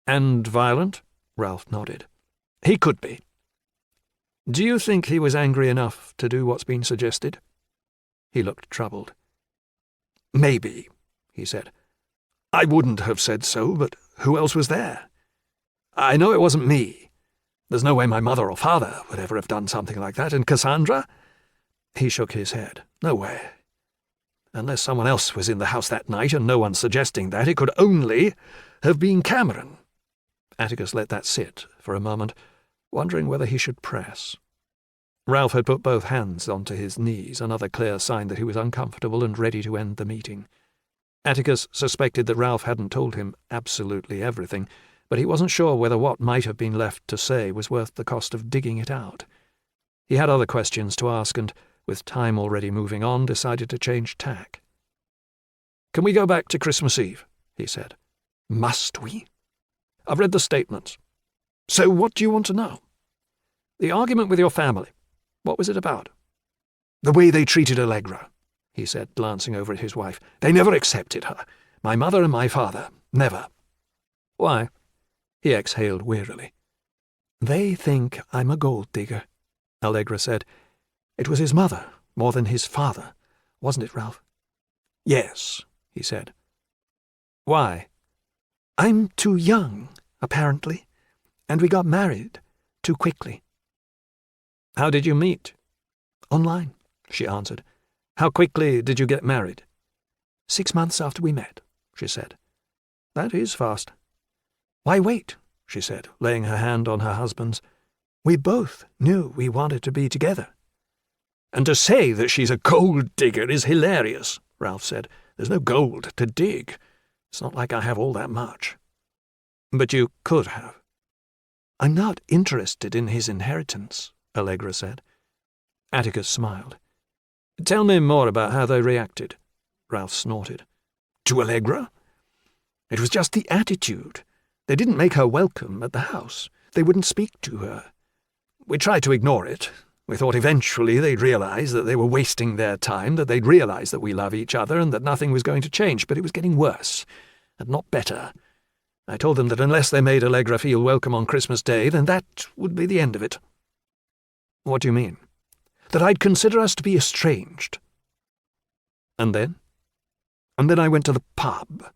And violent? Ralph nodded. He could be. Do you think he was angry enough to do what's been suggested? He looked troubled. Maybe, he said. I wouldn't have said so, but who else was there? I know it wasn't me. There's no way my mother or father would ever have done something like that. And Cassandra? He shook his head. No way. Unless someone else was in the house that night, and no one's suggesting that, it could only have been Cameron. Atticus let that sit for a moment, wondering whether he should press. Ralph had put both hands onto his knees, another clear sign that he was uncomfortable and ready to end the meeting. Atticus suspected that Ralph hadn't told him absolutely everything, but he wasn't sure whether what might have been left to say was worth the cost of digging it out. He had other questions to ask and, with time already moving on, decided to change tack. "Can we go back to Christmas Eve?" he said. "Must we?" "I've read the statements. So what do you want to know?" "The argument with your family. What was it about?" "The way they treated Allegra," he said, glancing over at his wife. "They never accepted her. My mother and my father. Never." "Why?" He exhaled wearily. "They think I'm a gold digger," Allegra said. "It was his mother more than his father, wasn't it, Ralph?" "Yes," he said. "Why?" "I'm too young, apparently, and we got married too quickly." "How did you meet?" "Online," she answered. "How quickly did you get married?" 6 months after we met," she said. "That is fast." "Why wait?" she said, laying her hand on her husband's. "We both knew we wanted to be together." "And to say that she's a gold digger is hilarious," Ralph said. "There's no gold to dig. It's not like I have all that much." "But you could have." "I'm not interested in his inheritance," Allegra said. Atticus smiled. "Tell me more about how they reacted," Ralph snorted. "To Allegra? It was just the attitude. They didn't make her welcome at the house. They wouldn't speak to her. We tried to ignore it. We thought eventually they'd realize that they were wasting their time, that they'd realize that we love each other and that nothing was going to change, but it was getting worse, and not better. I told them that unless they made Allegra feel welcome on Christmas Day, then that would be the end of it." "What do you mean?" "That I'd consider us to be estranged." "And then?" "And then I went to the pub."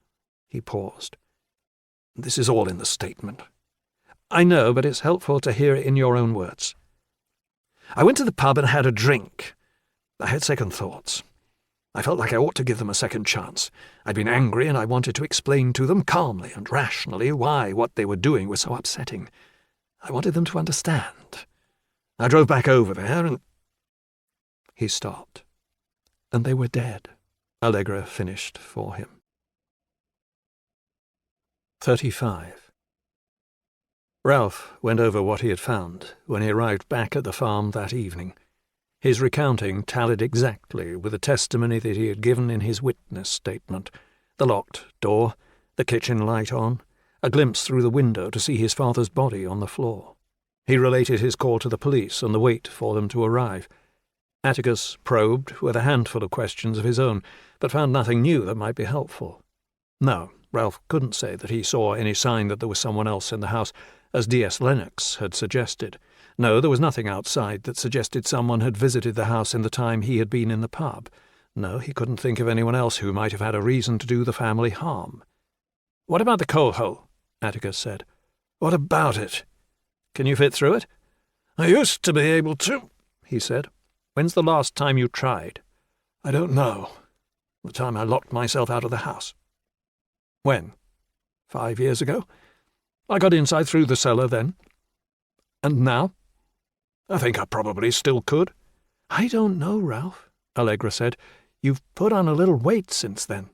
He paused. "This is all in the statement." "I know, but it's helpful to hear it in your own words." "I went to the pub and had a drink. I had second thoughts. I felt like I ought to give them a second chance. I'd been angry and I wanted to explain to them calmly and rationally why what they were doing was so upsetting. I wanted them to understand. I drove back over there and—" He stopped. "And they were dead," Allegra finished for him. 35. Ralph went over what he had found when he arrived back at the farm that evening. His recounting tallied exactly with the testimony that he had given in his witness statement. The locked door, the kitchen light on, a glimpse through the window to see his father's body on the floor. He related his call to the police and the wait for them to arrive. Atticus probed with a handful of questions of his own, but found nothing new that might be helpful. No, Ralph couldn't say that he saw any sign that there was someone else in the house, as D.S. Lennox had suggested. No, there was nothing outside that suggested someone had visited the house in the time he had been in the pub. No, he couldn't think of anyone else who might have had a reason to do the family harm. "What about the coal hole?" Atticus said. "What about it?" "Can you fit through it?" "I used to be able to," he said. "When's the last time you tried?" "I don't know. The time I locked myself out of the house." "When?" 5 years ago. I got inside through the cellar then." "And now?" "I think I probably still could." "I don't know, Ralph," Allegra said. "You've put on a little weight since then."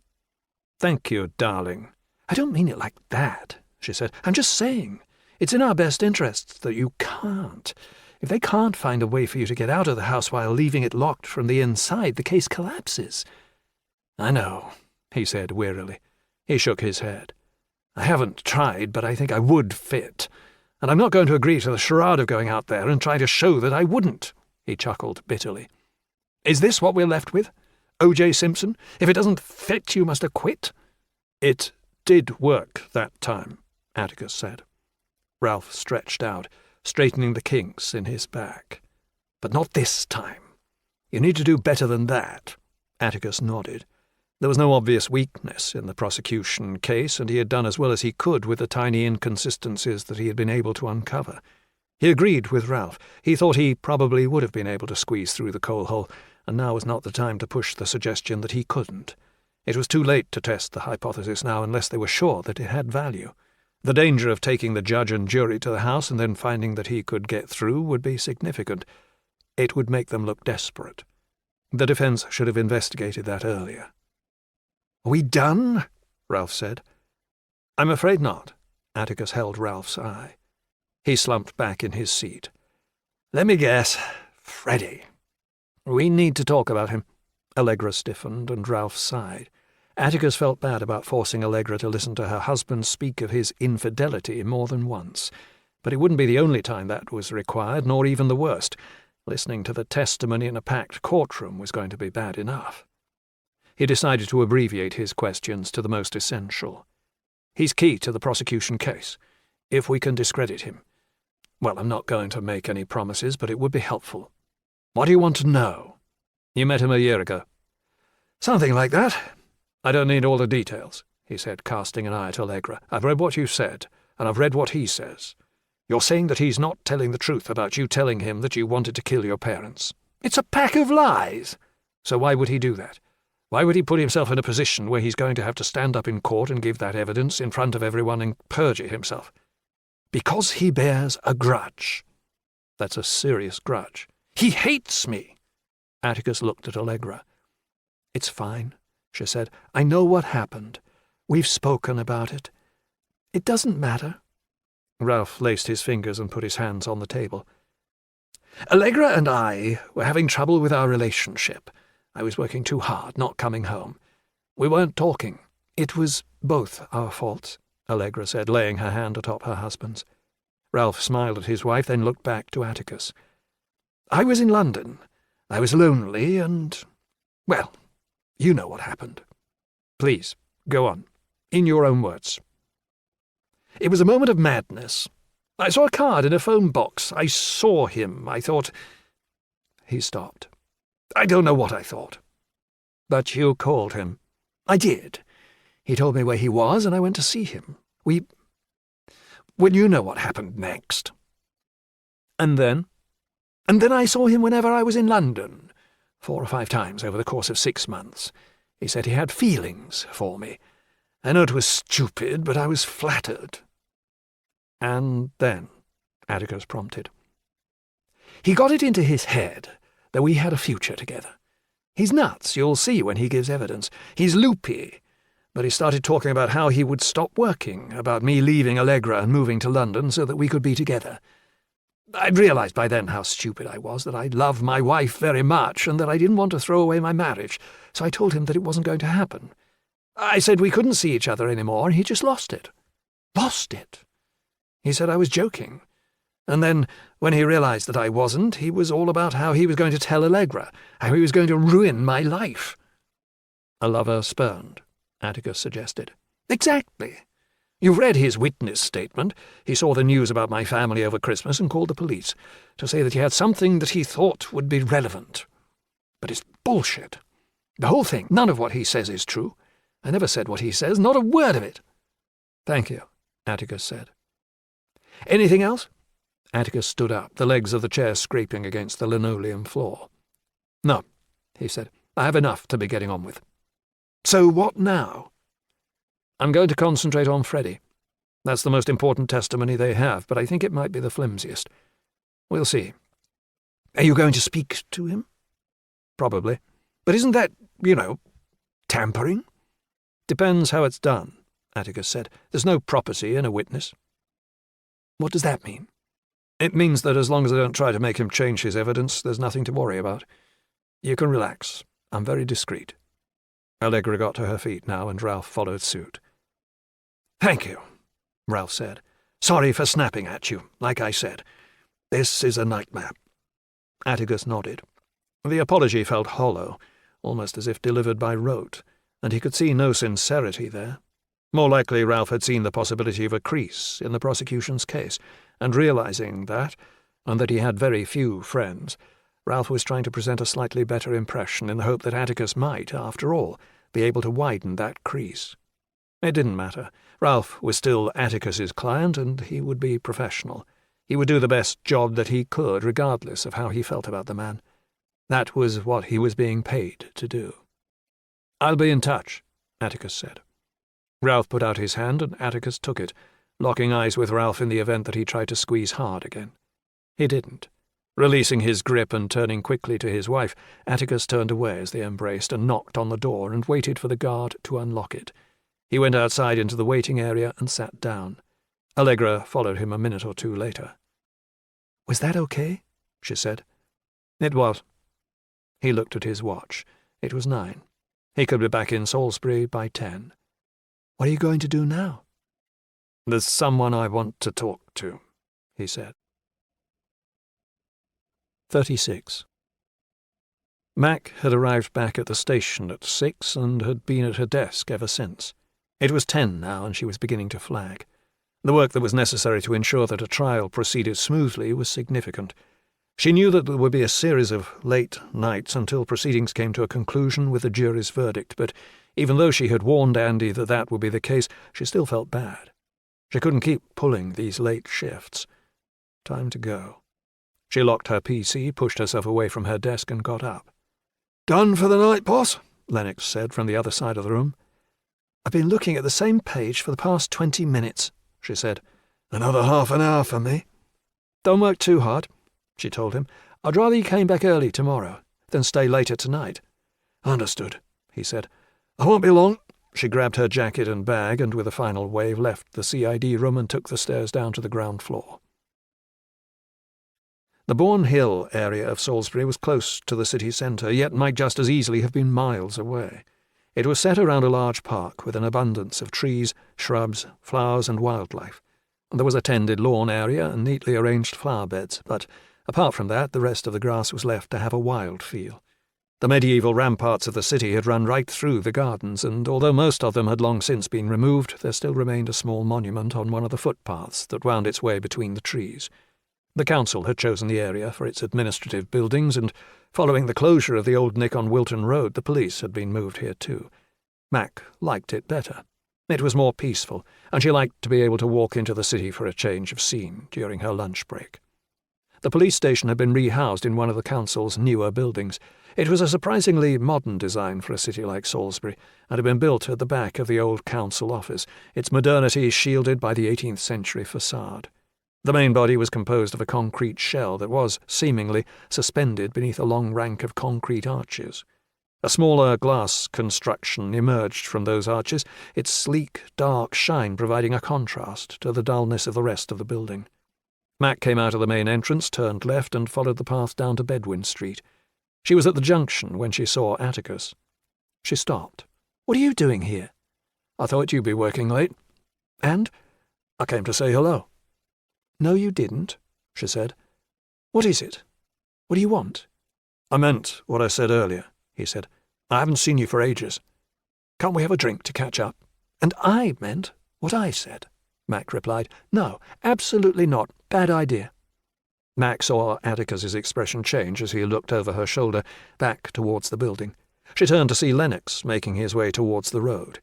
"Thank you, darling." "I don't mean it like that," she said. "I'm just saying, It's in our best interests that you can't. If they can't find a way for you to get out of the house while leaving it locked from the inside, the case collapses." "I know," he said wearily. He shook his head. "I haven't tried, but I think I would fit. And I'm not going to agree to the charade of going out there and try to show that I wouldn't." He chuckled bitterly. "Is this what we're left with? O.J. Simpson? If it doesn't fit, you must acquit?" "It did work that time," Atticus said. Ralph stretched out, straightening the kinks in his back. "But not this time. You need to do better than that." Atticus nodded. There was no obvious weakness in the prosecution case, and he had done as well as he could with the tiny inconsistencies that he had been able to uncover. He agreed with Ralph. He thought he probably would have been able to squeeze through the coal hole, and now was not the time to push the suggestion that he couldn't. It was too late to test the hypothesis now unless they were sure that it had value. The danger of taking the judge and jury to the house and then finding that he could get through would be significant. It would make them look desperate. The defense should have investigated that earlier. "Are we done?" Ralph said. "I'm afraid not." Atticus held Ralph's eye. He slumped back in his seat. "Let me guess. Freddie." "We need to talk about him." Allegra stiffened, and Ralph sighed. Atticus felt bad about forcing Allegra to listen to her husband speak of his infidelity more than once. But it wouldn't be the only time that was required, nor even the worst. Listening to the testimony in a packed courtroom was going to be bad enough. He decided to abbreviate his questions to the most essential. "He's key to the prosecution case. If we can discredit him. Well, I'm not going to make any promises, but it would be helpful. What do you want to know?" "You met him a year ago." "Something like that. I don't need all the details," he said, casting an eye at Allegra. "I've read what you said, and I've read what he says. You're saying that he's not telling the truth about you telling him that you wanted to kill your parents. It's a pack of lies. So why would he do that? Why would he put himself in a position where he's going to have to stand up in court and give that evidence in front of everyone and perjure himself? Because he bears a grudge." "That's a serious grudge." "He hates me." Atticus looked at Allegra. "It's fine," she said. "I know what happened. We've spoken about it. It doesn't matter." Ralph laced his fingers and put his hands on the table. "Allegra and I were having trouble with our relationship. I was working too hard, not coming home. We weren't talking. It was both our faults," Allegra said, laying her hand atop her husband's. Ralph smiled at his wife, then looked back to Atticus. "I was in London. I was lonely and, well, you know what happened." "Please, go on. In your own words." "It was a moment of madness. I saw a card in a phone box. I saw him. I thought—" He stopped. "I don't know what I thought." "But you called him." "I did. He told me where he was, and I went to see him. Well, you know what happened next." "And then?" "And then I saw him whenever I was in London, 4 or 5 times over the course of 6 months. He said he had feelings for me. I know it was stupid, but I was flattered." "And then?" Atticus prompted. "He got it into his head that we had a future together. He's nuts, you'll see when he gives evidence. He's loopy, but he started talking about how he would stop working, about me leaving Allegra and moving to London so that we could be together. I'd realized by then how stupid I was, that I loved my wife very much, and that I didn't want to throw away my marriage, so I told him that it wasn't going to happen. I said we couldn't see each other anymore, and he just lost it. Lost it. He said I was joking. And then, when he realized that I wasn't, he was all about how he was going to tell Allegra, how he was going to ruin my life." "A lover spurned," Atticus suggested. "Exactly. You've read his witness statement. He saw the news about my family over Christmas and called the police to say that he had something that he thought would be relevant. But it's bullshit. The whole thing, none of what he says is true. I never said what he says, not a word of it." "Thank you," Atticus said. "Anything else?" Atticus stood up, the legs of the chair scraping against the linoleum floor. "No," he said. "I have enough to be getting on with." "So what now?" "I'm going to concentrate on Freddie. That's the most important testimony they have, but I think it might be the flimsiest. We'll see." "Are you going to speak to him?" "Probably. But isn't that, tampering?" "Depends how it's done," Atticus said. "There's no property in a witness." What does that mean? It means that as long as I don't try to make him change his evidence, there's nothing to worry about. You can relax. I'm very discreet. Allegra got to her feet now, and Ralph followed suit. Thank you, Ralph said. Sorry for snapping at you, like I said. This is a nightmare. Atticus nodded. The apology felt hollow, almost as if delivered by rote, and he could see no sincerity there. More likely Ralph had seen the possibility of a crease in the prosecution's case, and realizing that, and that he had very few friends, Ralph was trying to present a slightly better impression in the hope that Atticus might, after all, be able to widen that crease. It didn't matter. Ralph was still Atticus's client, and he would be professional. He would do the best job that he could, regardless of how he felt about the man. That was what he was being paid to do. "I'll be in touch," Atticus said. Ralph put out his hand, and Atticus took it, locking eyes with Ralph in the event that he tried to squeeze hard again. He didn't. Releasing his grip and turning quickly to his wife, Atticus turned away as they embraced and knocked on the door and waited for the guard to unlock it. He went outside into the waiting area and sat down. Allegra followed him a minute or two later. "Was that okay?" she said. "It was." He looked at his watch. It was 9. He could be back in Salisbury by 10. "What are you going to do now?" "There's someone I want to talk to," he said. 36. Mac had arrived back at the station at 6 and had been at her desk ever since. It was 10 now, and she was beginning to flag. The work that was necessary to ensure that a trial proceeded smoothly was significant. She knew that there would be a series of late nights until proceedings came to a conclusion with the jury's verdict, but even though she had warned Andy that that would be the case, she still felt bad. She couldn't keep pulling these late shifts. Time to go. She locked her PC, pushed herself away from her desk, and got up. "Done for the night, boss?" Lennox said from the other side of the room. "I've been looking at the same page for the past 20 minutes, she said. "Another half an hour for me." "Don't work too hard," she told him. "I'd rather you came back early tomorrow than stay later tonight." "Understood," he said. "I won't be long." She grabbed her jacket and bag and with a final wave left the CID room and took the stairs down to the ground floor. The Bourne Hill area of Salisbury was close to the city centre, yet might just as easily have been miles away. It was set around a large park with an abundance of trees, shrubs, flowers and wildlife. There was a tended lawn area and neatly arranged flower beds, but apart from that the rest of the grass was left to have a wild feel. The medieval ramparts of the city had run right through the gardens, and although most of them had long since been removed, there still remained a small monument on one of the footpaths that wound its way between the trees. The council had chosen the area for its administrative buildings, and following the closure of the old Nick on Wilton Road, the police had been moved here too. Mac liked it better. It was more peaceful, and she liked to be able to walk into the city for a change of scene during her lunch break. The police station had been rehoused in one of the council's newer buildings. It was a surprisingly modern design for a city like Salisbury, and had been built at the back of the old council office, its modernity shielded by the 18th century facade. The main body was composed of a concrete shell that was, seemingly, suspended beneath a long rank of concrete arches. A smaller glass construction emerged from those arches, its sleek, dark shine providing a contrast to the dullness of the rest of the building. Mac came out of the main entrance, turned left, and followed the path down to Bedwin Street. She was at the junction when she saw Atticus. She stopped. "What are you doing here?" "I thought you'd be working late." "And?" "I came to say hello." "No, you didn't," she said. "What is it? What do you want?" "I meant what I said earlier," he said. "I haven't seen you for ages. Can't we have a drink to catch up?" "And I meant what I said," Mac replied. "No, absolutely not. Bad idea." Mac saw Atticus's expression change as he looked over her shoulder, back towards the building. She turned to see Lennox making his way towards the road.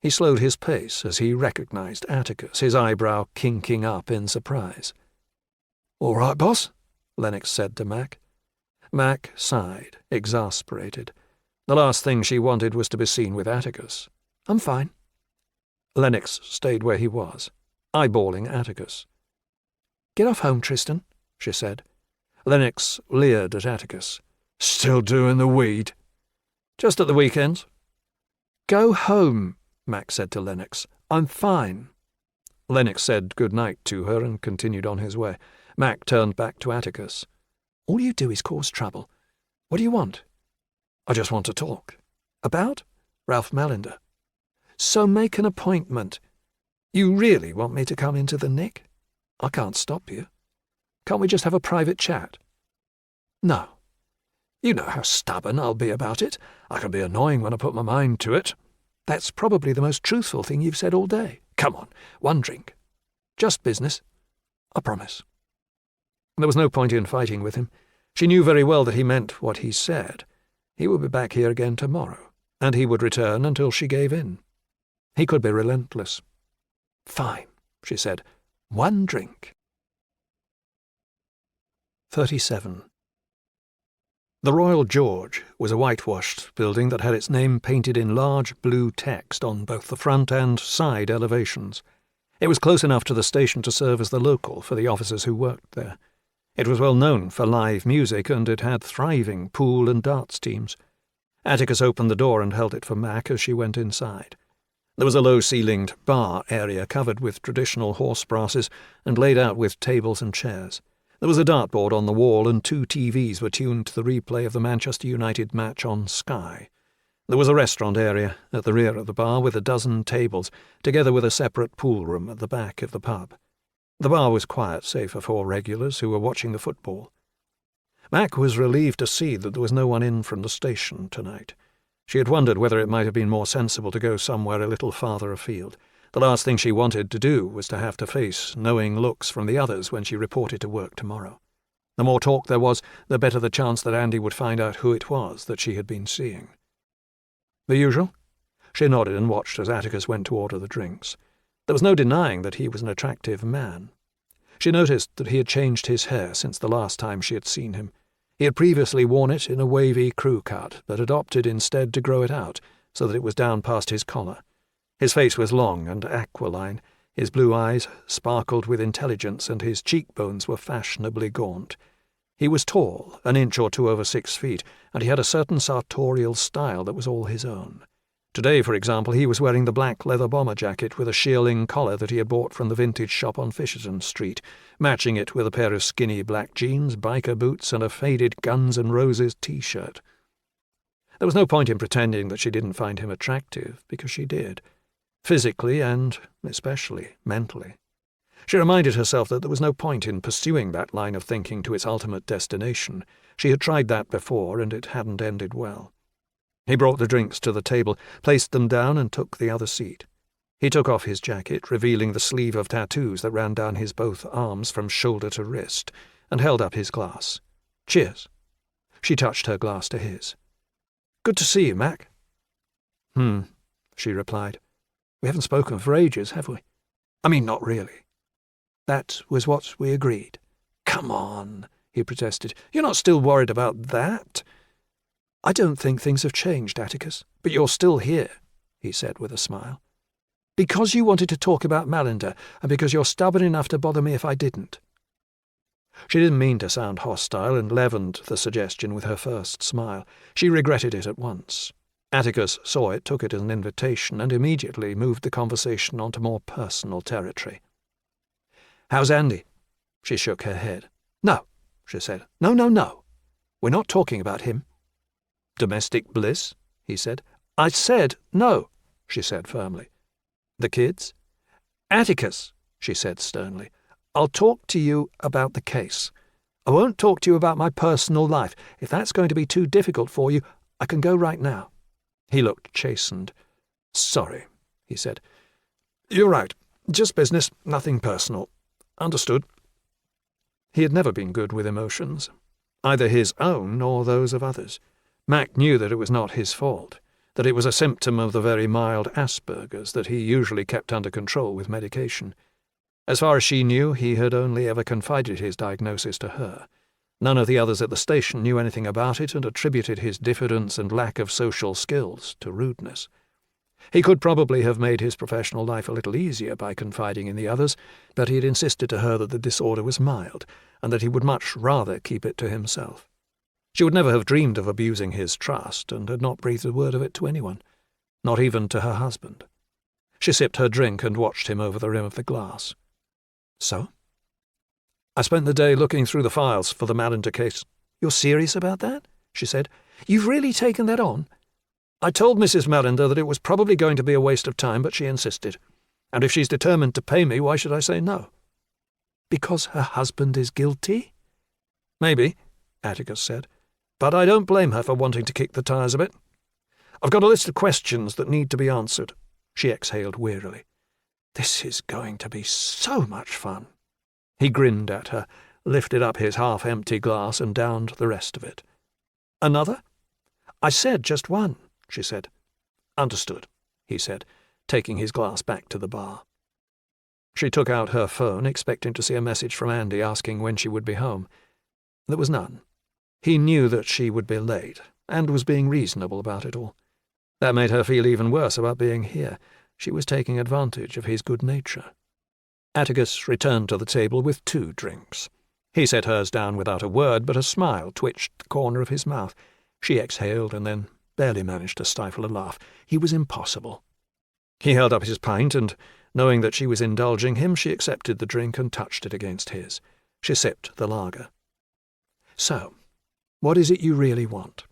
He slowed his pace as he recognized Atticus, his eyebrow kinking up in surprise. "All right, boss," Lennox said to Mac. Mac sighed, exasperated. The last thing she wanted was to be seen with Atticus. "I'm fine." Lennox stayed where he was, eyeballing Atticus. "Get off home, Tristan," she said. Lennox leered at Atticus. "Still doing the weed?" "Just at the weekends." "Go home," Mac said to Lennox. "I'm fine." Lennox said good night to her and continued on his way. Mac turned back to Atticus. "All you do is cause trouble. What do you want?" "I just want to talk." "About?" "Ralph Mallender." "So make an appointment. You really want me to come into the nick? I can't stop you. Can't we just have a private chat?" "No. You know how stubborn I'll be about it. I can be annoying when I put my mind to it." "That's probably the most truthful thing you've said all day. Come on, one drink. Just business. I promise." There was no point in fighting with him. She knew very well that he meant what he said. He would be back here again tomorrow, and he would return until she gave in. He could be relentless. "Fine," she said. "One drink." 37. The Royal George was a whitewashed building that had its name painted in large blue text on both the front and side elevations. It was close enough to the station to serve as the local for the officers who worked there. It was well known for live music, and it had thriving pool and darts teams. Atticus opened the door and held it for Mac as she went inside. There was a low-ceilinged bar area covered with traditional horse brasses and laid out with tables and chairs. There was a dartboard on the wall, and 2 TVs were tuned to the replay of the Manchester United match on Sky. There was a restaurant area at the rear of the bar with a dozen tables, together with a separate pool room at the back of the pub. The bar was quiet, save for 4 regulars who were watching the football. Mac was relieved to see that there was no one in from the station tonight. She had wondered whether it might have been more sensible to go somewhere a little farther afield. The last thing she wanted to do was to have to face knowing looks from the others when she reported to work tomorrow. The more talk there was, the better the chance that Andy would find out who it was that she had been seeing. "The usual?" She nodded and watched as Atticus went to order the drinks. There was no denying that he was an attractive man. She noticed that he had changed his hair since the last time she had seen him. He had previously worn it in a wavy crew cut, but had opted instead to grow it out so that it was down past his collar. His face was long and aquiline, his blue eyes sparkled with intelligence, and his cheekbones were fashionably gaunt. He was tall, an inch or 2 over 6 feet, and he had a certain sartorial style that was all his own. Today, for example, he was wearing the black leather bomber jacket with a shearling collar that he had bought from the vintage shop on Fisherton Street, matching it with a pair of skinny black jeans, biker boots, and a faded Guns N' Roses T-shirt. There was no point in pretending that she didn't find him attractive, because she did. Physically and, especially, mentally. She reminded herself that there was no point in pursuing that line of thinking to its ultimate destination. She had tried that before, and it hadn't ended well. He brought the drinks to the table, placed them down, and took the other seat. He took off his jacket, revealing the sleeve of tattoos that ran down his both arms from shoulder to wrist, and held up his glass. "Cheers." She touched her glass to his. "Good to see you, Mac." She replied. "We haven't spoken for ages, have we? I mean, not really." "That was what we agreed." "Come on," he protested. "You're not still worried about that?" "I don't think things have changed, Atticus, but you're still here," he said with a smile. "Because you wanted to talk about Mallender, and because you're stubborn enough to bother me if I didn't." She didn't mean to sound hostile, and leavened the suggestion with her first smile. She regretted it at once. Atticus saw it, took it as an invitation, and immediately moved the conversation onto more personal territory. "How's Andy?" She shook her head. "No," she said. No. We're not talking about him." "Domestic bliss?" he said. "I said no," she said firmly. "The kids?" "Atticus," she said sternly, "I'll talk to you about the case. I won't talk to you about my personal life. If that's going to be too difficult for you, I can go right now." He looked chastened. "Sorry," he said. "You're right. Just business, nothing personal. Understood." He had never been good with emotions, either his own or those of others. Mac knew that it was not his fault, that it was a symptom of the very mild Asperger's that he usually kept under control with medication. As far as she knew, he had only ever confided his diagnosis to her. None of the others at the station knew anything about it, and attributed his diffidence and lack of social skills to rudeness. He could probably have made his professional life a little easier by confiding in the others, but he had insisted to her that the disorder was mild, and that he would much rather keep it to himself. She would never have dreamed of abusing his trust, and had not breathed a word of it to anyone, not even to her husband. She She sipped her drink and watched him over the rim of the glass. So? I spent the day looking through the files for the Mallender case. You're serious about that? She said. You've really taken that on? I told Mrs. Mallender that it was probably going to be a waste of time, but she insisted. And if she's determined to pay me, why should I say no? Because her husband is guilty? Maybe, Atticus said. But I don't blame her for wanting to kick the tires a bit. I've got a list of questions that need to be answered. She exhaled wearily. This is going to be so much fun. He grinned at her, lifted up his half-empty glass and downed the rest of it. Another? I said just one, she said. Understood, he said, taking his glass back to the bar. She took out her phone, expecting to see a message from Andy asking when she would be home. There was none. He knew that she would be late, and was being reasonable about it all. That made her feel even worse about being here. She was taking advantage of his good nature. Atticus returned to the table with 2 drinks. He set hers down without a word, but a smile twitched the corner of his mouth. She exhaled and then barely managed to stifle a laugh. He was impossible. He held up his pint, and, knowing that she was indulging him, she accepted the drink and touched it against his. She sipped the lager. So, what is it you really want?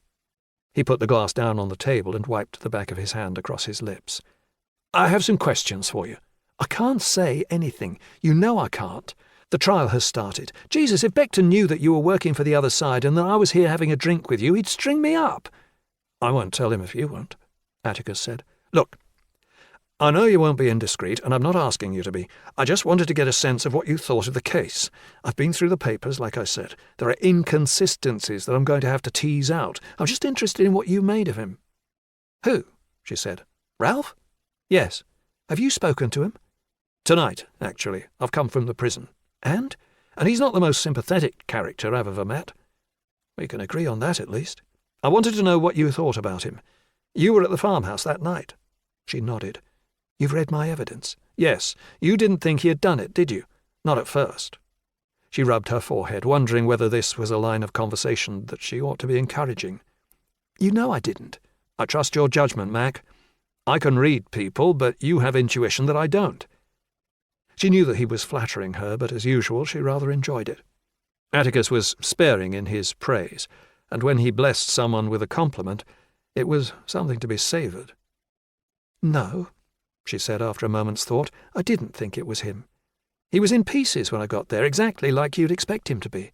He put the glass down on the table and wiped the back of his hand across his lips. I have some questions for you. I can't say anything. You know I can't. The trial has started. Jesus, if Beckton knew that you were working for the other side and that I was here having a drink with you, he'd string me up. I won't tell him if you won't, Atticus said. Look, I know you won't be indiscreet, and I'm not asking you to be. I just wanted to get a sense of what you thought of the case. I've been through the papers, like I said. There are inconsistencies that I'm going to have to tease out. I'm just interested in what you made of him. Who? She said. Ralph? Yes. Have you spoken to him? Tonight, actually. I've come from the prison. And he's not the most sympathetic character I've ever met. We can agree on that, at least. I wanted to know what you thought about him. You were at the farmhouse that night. She nodded. You've read my evidence? Yes. You didn't think he had done it, did you? Not at first. She rubbed her forehead, wondering whether this was a line of conversation that she ought to be encouraging. You know I didn't. I trust your judgment, Mac. I can read people, but you have intuition that I don't. She knew that he was flattering her, but as usual she rather enjoyed it. Atticus was sparing in his praise, and when he blessed someone with a compliment, it was something to be savoured. No, she said after a moment's thought, I didn't think it was him. He was in pieces when I got there, exactly like you'd expect him to be.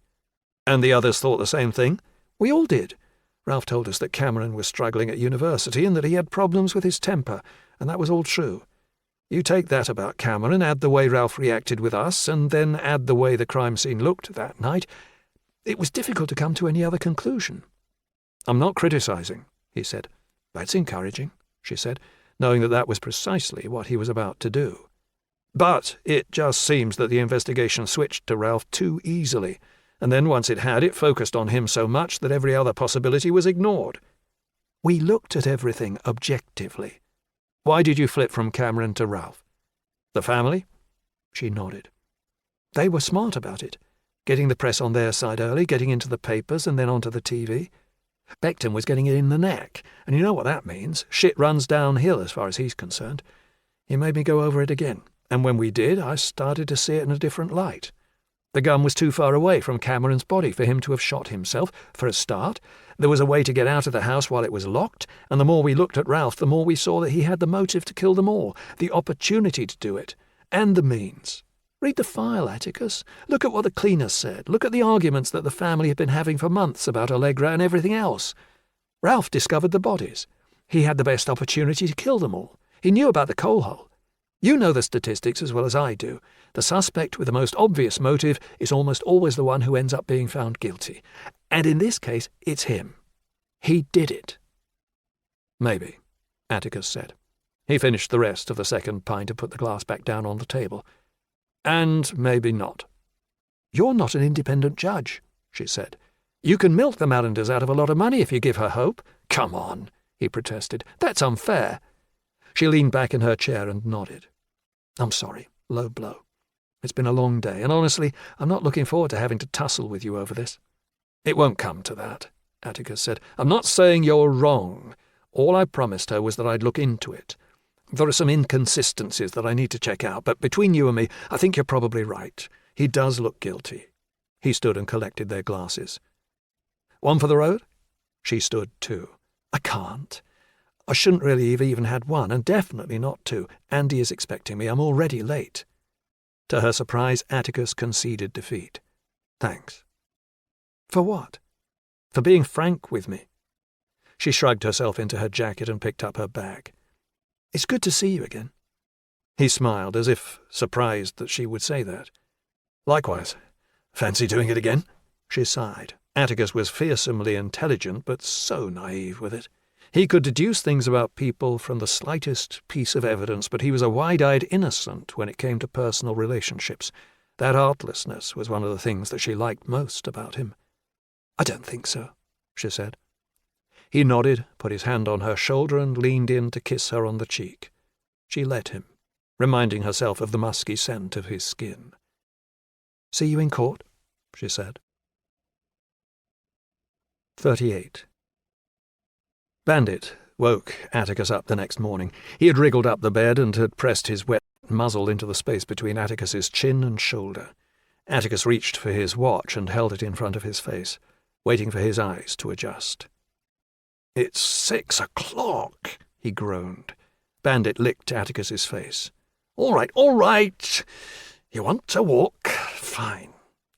And the others thought the same thing? We all did. Ralph told us that Cameron was struggling at university and that he had problems with his temper, and that was all true. You take that about Cameron, add the way Ralph reacted with us, and then add the way the crime scene looked that night. It was difficult to come to any other conclusion. I'm not criticising, he said. That's encouraging, she said, knowing that that was precisely what he was about to do. But it just seems that the investigation switched to Ralph too easily, and then once it had, it focused on him so much that every other possibility was ignored. We looked at everything objectively. Why did you flip from Cameron to Ralph? The family? She nodded. They were smart about it, getting the press on their side early, getting into the papers and then onto the TV. Beckton was getting it in the neck, and you know what that means. Shit runs downhill as far as he's concerned. He made me go over it again, and when we did, I started to see it in a different light. The gun was too far away from Cameron's body for him to have shot himself, for a start. There was a way to get out of the house while it was locked, and the more we looked at Ralph, the more we saw that he had the motive to kill them all, the opportunity to do it, and the means. Read the file, Atticus. Look at what the cleaners said. Look at the arguments that the family had been having for months about Allegra and everything else. Ralph discovered the bodies. He had the best opportunity to kill them all. He knew about the coal hole. You know the statistics as well as I do. The suspect with the most obvious motive is almost always the one who ends up being found guilty. And in this case, it's him. He did it. Maybe, Atticus said. He finished the rest of the second pint and put the glass back down on the table. And maybe not. You're not an independent judge, she said. You can milk the Mallanders out of a lot of money if you give her hope. Come on, he protested. That's unfair. She leaned back in her chair and nodded. I'm sorry. Low blow. It's been a long day, and honestly, I'm not looking forward to having to tussle with you over this. It won't come to that, Atticus said. I'm not saying you're wrong. All I promised her was that I'd look into it. There are some inconsistencies that I need to check out, but between you and me, I think you're probably right. He does look guilty." He stood and collected their glasses. "One for the road?" She stood too. "I can't. I shouldn't really have even had one, and definitely not two. Andy is expecting me. I'm already late." To her surprise, Atticus conceded defeat. "Thanks." "For what?" "For being frank with me." She shrugged herself into her jacket and picked up her bag. "It's good to see you again." He smiled, as if surprised that she would say that. "Likewise. Fancy doing it again?" She sighed. Atticus was fearsomely intelligent, but so naive with it. He could deduce things about people from the slightest piece of evidence, but he was a wide-eyed innocent when it came to personal relationships. That artlessness was one of the things that she liked most about him. "I don't think so," she said. He nodded, put his hand on her shoulder, and leaned in to kiss her on the cheek. She let him, reminding herself of the musky scent of his skin. "See you in court," she said. 38. Bandit woke Atticus up the next morning. He had wriggled up the bed and had pressed his wet muzzle into the space between Atticus's chin and shoulder. Atticus reached for his watch and held it in front of his face, waiting for his eyes to adjust. "It's 6 o'clock, he groaned. Bandit licked Atticus's face. All right. You want to walk? Fine.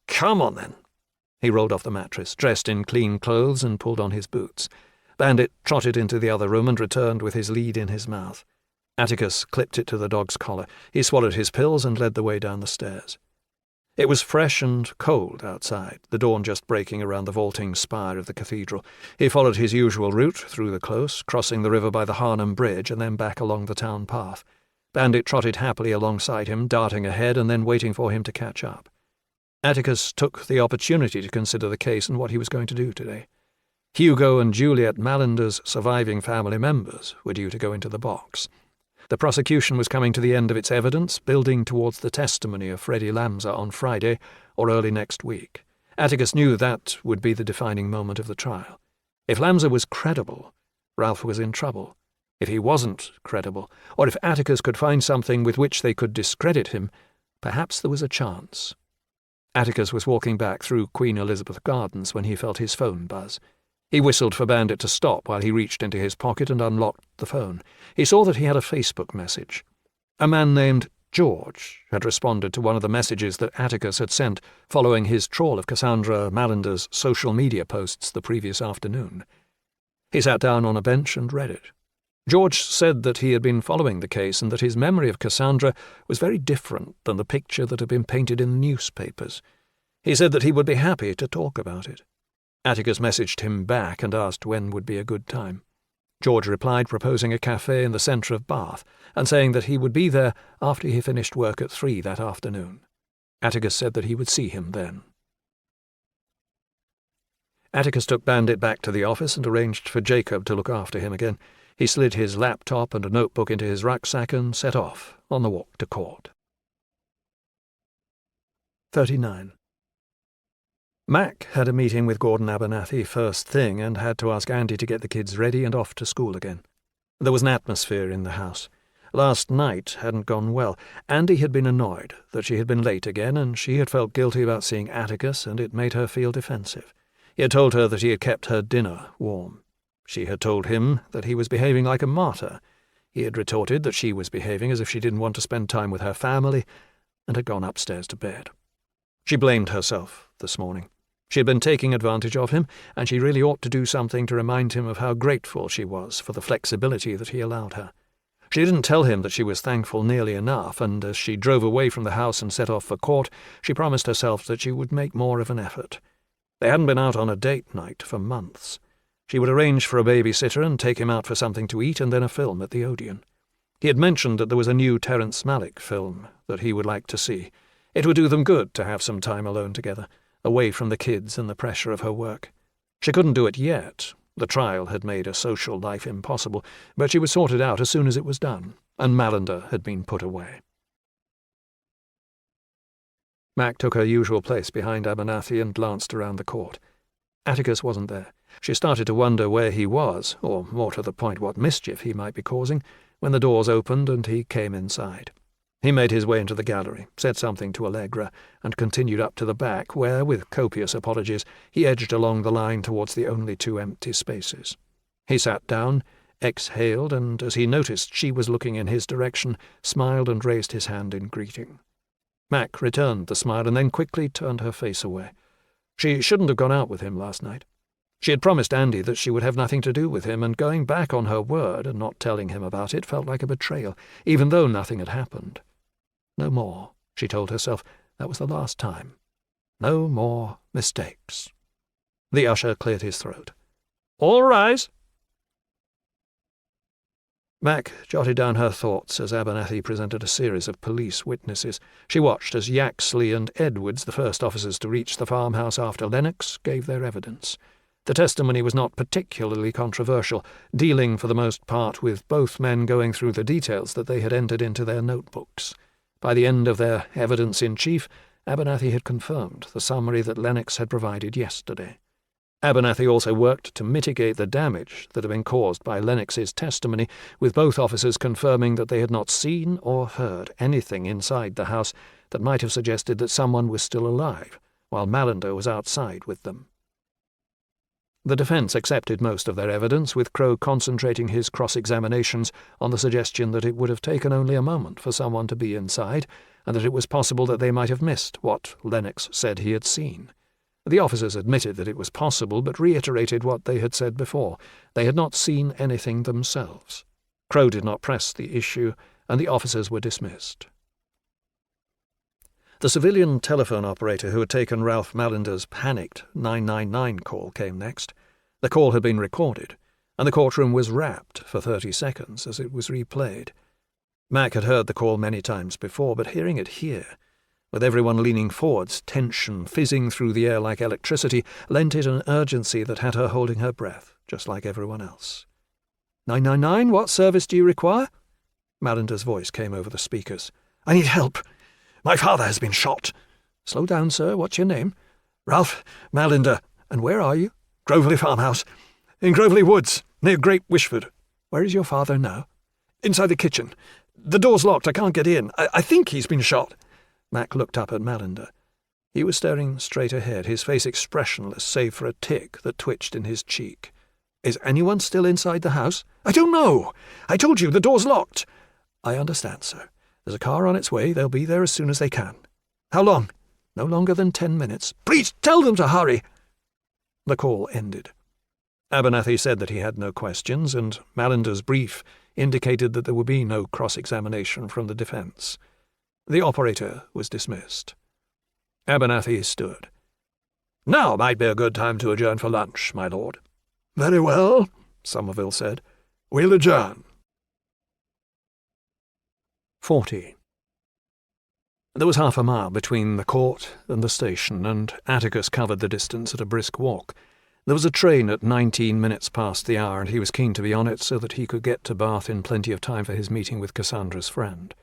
Come on, then." He rolled off the mattress, dressed in clean clothes, and pulled on his boots. Bandit trotted into the other room and returned with his lead in his mouth. Atticus clipped it to the dog's collar. He swallowed his pills and led the way down the stairs. It was fresh and cold outside, the dawn just breaking around the vaulting spire of the cathedral. He followed his usual route through the close, crossing the river by the Harnham Bridge and then back along the town path. Bandit trotted happily alongside him, darting ahead and then waiting for him to catch up. Atticus took the opportunity to consider the case and what he was going to do today. Hugo and Juliet Mallinder's surviving family members were due to go into the box. The prosecution was coming to the end of its evidence, building towards the testimony of Freddie Lamza on Friday or early next week. Atticus knew that would be the defining moment of the trial. If Lamza was credible, Ralph was in trouble. If he wasn't credible, or if Atticus could find something with which they could discredit him, perhaps there was a chance. Atticus was walking back through Queen Elizabeth Gardens when he felt his phone buzz. He whistled for Bandit to stop while he reached into his pocket and unlocked the phone. He saw that he had a Facebook message. A man named George had responded to one of the messages that Atticus had sent following his trawl of Cassandra Mallinder's social media posts the previous afternoon. He sat down on a bench and read it. George said that he had been following the case and that his memory of Cassandra was very different than the picture that had been painted in the newspapers. He said that he would be happy to talk about it. Atticus messaged him back and asked when would be a good time. George replied, proposing a cafe in the centre of Bath, and saying that he would be there after he finished work at 3 that afternoon. Atticus said that he would see him then. Atticus took Bandit back to the office and arranged for Jacob to look after him again. He slid his laptop and a notebook into his rucksack and set off on the walk to court. 39. Mac had a meeting with Gordon Abernathy first thing and had to ask Andy to get the kids ready and off to school again. There was an atmosphere in the house. Last night hadn't gone well. Andy had been annoyed that she had been late again, and she had felt guilty about seeing Atticus, and it made her feel defensive. He had told her that he had kept her dinner warm. She had told him that he was behaving like a martyr. He had retorted that she was behaving as if she didn't want to spend time with her family, and had gone upstairs to bed. She blamed herself this morning. She had been taking advantage of him, and she really ought to do something to remind him of how grateful she was for the flexibility that he allowed her. She didn't tell him that she was thankful nearly enough, and as she drove away from the house and set off for court, she promised herself that she would make more of an effort. They hadn't been out on a date night for months. She would arrange for a babysitter and take him out for something to eat and then a film at the Odeon. He had mentioned that there was a new Terence Malick film that he would like to see. It would do them good to have some time alone together, away from the kids and the pressure of her work. She couldn't do it yet. The trial had made a social life impossible, but she would sort it out as soon as it was done, and Mallender had been put away. Mac took her usual place behind Abernathy and glanced around the court. Atticus wasn't there. She started to wonder where he was, or more to the point what mischief he might be causing, when the doors opened and he came inside. He made his way into the gallery, said something to Allegra, and continued up to the back, where, with copious apologies, he edged along the line towards the only 2 empty spaces. He sat down, exhaled, and, as he noticed she was looking in his direction, smiled and raised his hand in greeting. Mac returned the smile and then quickly turned her face away. She shouldn't have gone out with him last night. She had promised Andy that she would have nothing to do with him, and going back on her word and not telling him about it felt like a betrayal, even though nothing had happened. No more, she told herself. That was the last time. No more mistakes. The usher cleared his throat. "All rise." Mac jotted down her thoughts as Abernathy presented a series of police witnesses. She watched as Yaxley and Edwards, the first officers to reach the farmhouse after Lennox, gave their evidence. The testimony was not particularly controversial, dealing for the most part with both men going through the details that they had entered into their notebooks. By the end of their evidence-in-chief, Abernathy had confirmed the summary that Lennox had provided yesterday. Abernathy also worked to mitigate the damage that had been caused by Lennox's testimony, with both officers confirming that they had not seen or heard anything inside the house that might have suggested that someone was still alive, while Mallender was outside with them. The defence accepted most of their evidence, with Crowe concentrating his cross-examinations on the suggestion that it would have taken only a moment for someone to be inside, and that it was possible that they might have missed what Lennox said he had seen. The officers admitted that it was possible, but reiterated what they had said before. They had not seen anything themselves. Crowe did not press the issue, and the officers were dismissed. The civilian telephone operator who had taken Ralph Mallinder's panicked 999 call came next. The call had been recorded, and the courtroom was wrapped for 30 seconds as it was replayed. Mac had heard the call many times before, but hearing it here, with everyone leaning forwards, tension fizzing through the air like electricity, lent it an urgency that had her holding her breath, just like everyone else. 999, what service do you require? Mallinder's voice came over the speakers. I need help. My father has been shot. Slow down, sir. What's your name? Ralph Mallinder. And where are you? Groveley Farmhouse. In Groveley Woods, near Great Wishford. Where is your father now? Inside the kitchen. The door's locked. I can't get in. I think he's been shot. Mac looked up at Mallinder. He was staring straight ahead, his face expressionless save for a tick that twitched in his cheek. Is anyone still inside the house? I don't know. I told you, the door's locked. I understand, sir. There's a car on its way. They'll be there as soon as they can. How long? No longer than 10 minutes. Please tell them to hurry. The call ended. Abernathy said that he had no questions, and Mallinder's brief indicated that there would be no cross-examination from the defence. The operator was dismissed. Abernathy stood. Now might be a good time to adjourn for lunch, my lord. Very well, Somerville said. We'll adjourn. 40. There was half a mile between the court and the station, and Atticus covered the distance at a brisk walk. There was a train at 19 minutes past the hour, and he was keen to be on it so that he could get to Bath in plenty of time for his meeting with Cassandra's friend.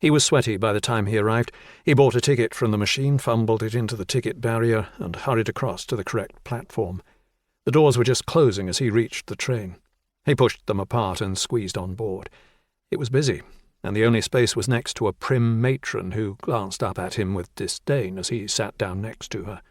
He was sweaty by the time he arrived. He bought a ticket from the machine, fumbled it into the ticket barrier, and hurried across to the correct platform. The doors were just closing as he reached the train. He pushed them apart and squeezed on board. It was busy, and the only space was next to a prim matron who glanced up at him with disdain as he sat down next to her.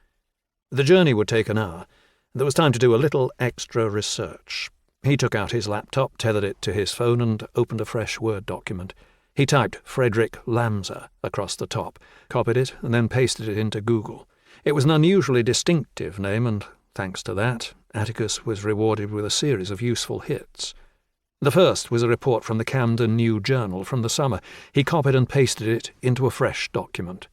The journey would take an hour. There was time to do a little extra research. He took out his laptop, tethered it to his phone, and opened a fresh Word document. He typed Frederick Lamser across the top, copied it, and then pasted it into Google. It was an unusually distinctive name, and thanks to that, Atticus was rewarded with a series of useful hits. The first was a report from the Camden New Journal from the summer. He copied and pasted it into a fresh document.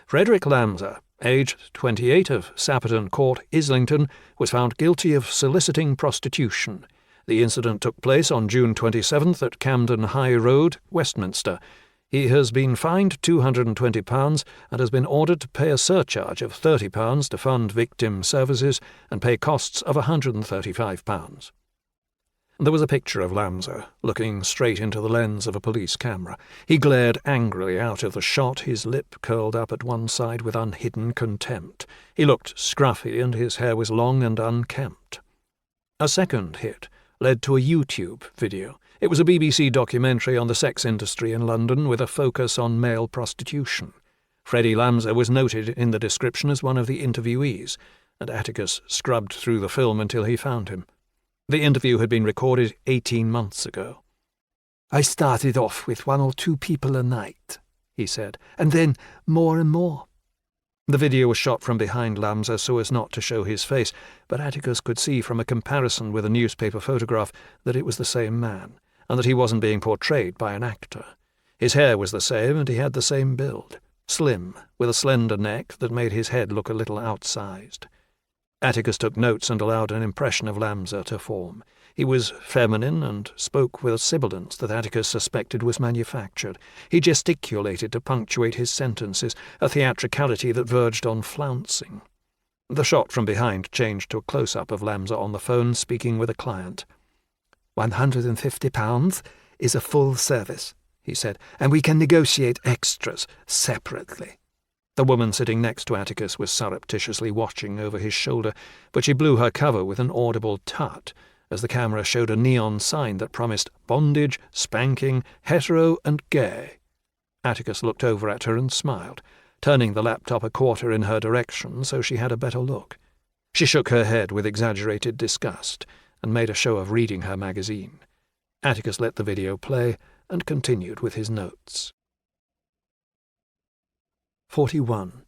Frederick Lamser, aged 28, of Sapperton Court, Islington, was found guilty of soliciting prostitution. The incident took place on June 27th at Camden High Road, Westminster. He has been fined £220 and has been ordered to pay a surcharge of £30 to fund victim services and pay costs of £135. There was a picture of Lamser, looking straight into the lens of a police camera. He glared angrily out of the shot, his lip curled up at one side with unhidden contempt. He looked scruffy, and his hair was long and unkempt. A second hit led to a YouTube video. It was a BBC documentary on the sex industry in London with a focus on male prostitution. Freddie Lamser was noted in the description as one of the interviewees, and Atticus scrubbed through the film until he found him. The interview had been recorded 18 months ago. "I started off with 1 or 2 people a night," he said, "and then more and more." The video was shot from behind Lamser so as not to show his face, but Atticus could see from a comparison with a newspaper photograph that it was the same man, and that he wasn't being portrayed by an actor. His hair was the same, and he had the same build, slim, with a slender neck that made his head look a little outsized. Atticus took notes and allowed an impression of Lamser to form. He was feminine and spoke with a sibilance that Atticus suspected was manufactured. He gesticulated to punctuate his sentences, a theatricality that verged on flouncing. The shot from behind changed to a close-up of Lamser on the phone speaking with a client. £150 is a full service, he said, and we can negotiate extras separately. The woman sitting next to Atticus was surreptitiously watching over his shoulder, but she blew her cover with an audible tut as the camera showed a neon sign that promised bondage, spanking, hetero and gay. Atticus looked over at her and smiled, turning the laptop a quarter in her direction so she had a better look. She shook her head with exaggerated disgust and made a show of reading her magazine. Atticus let the video play and continued with his notes. 41.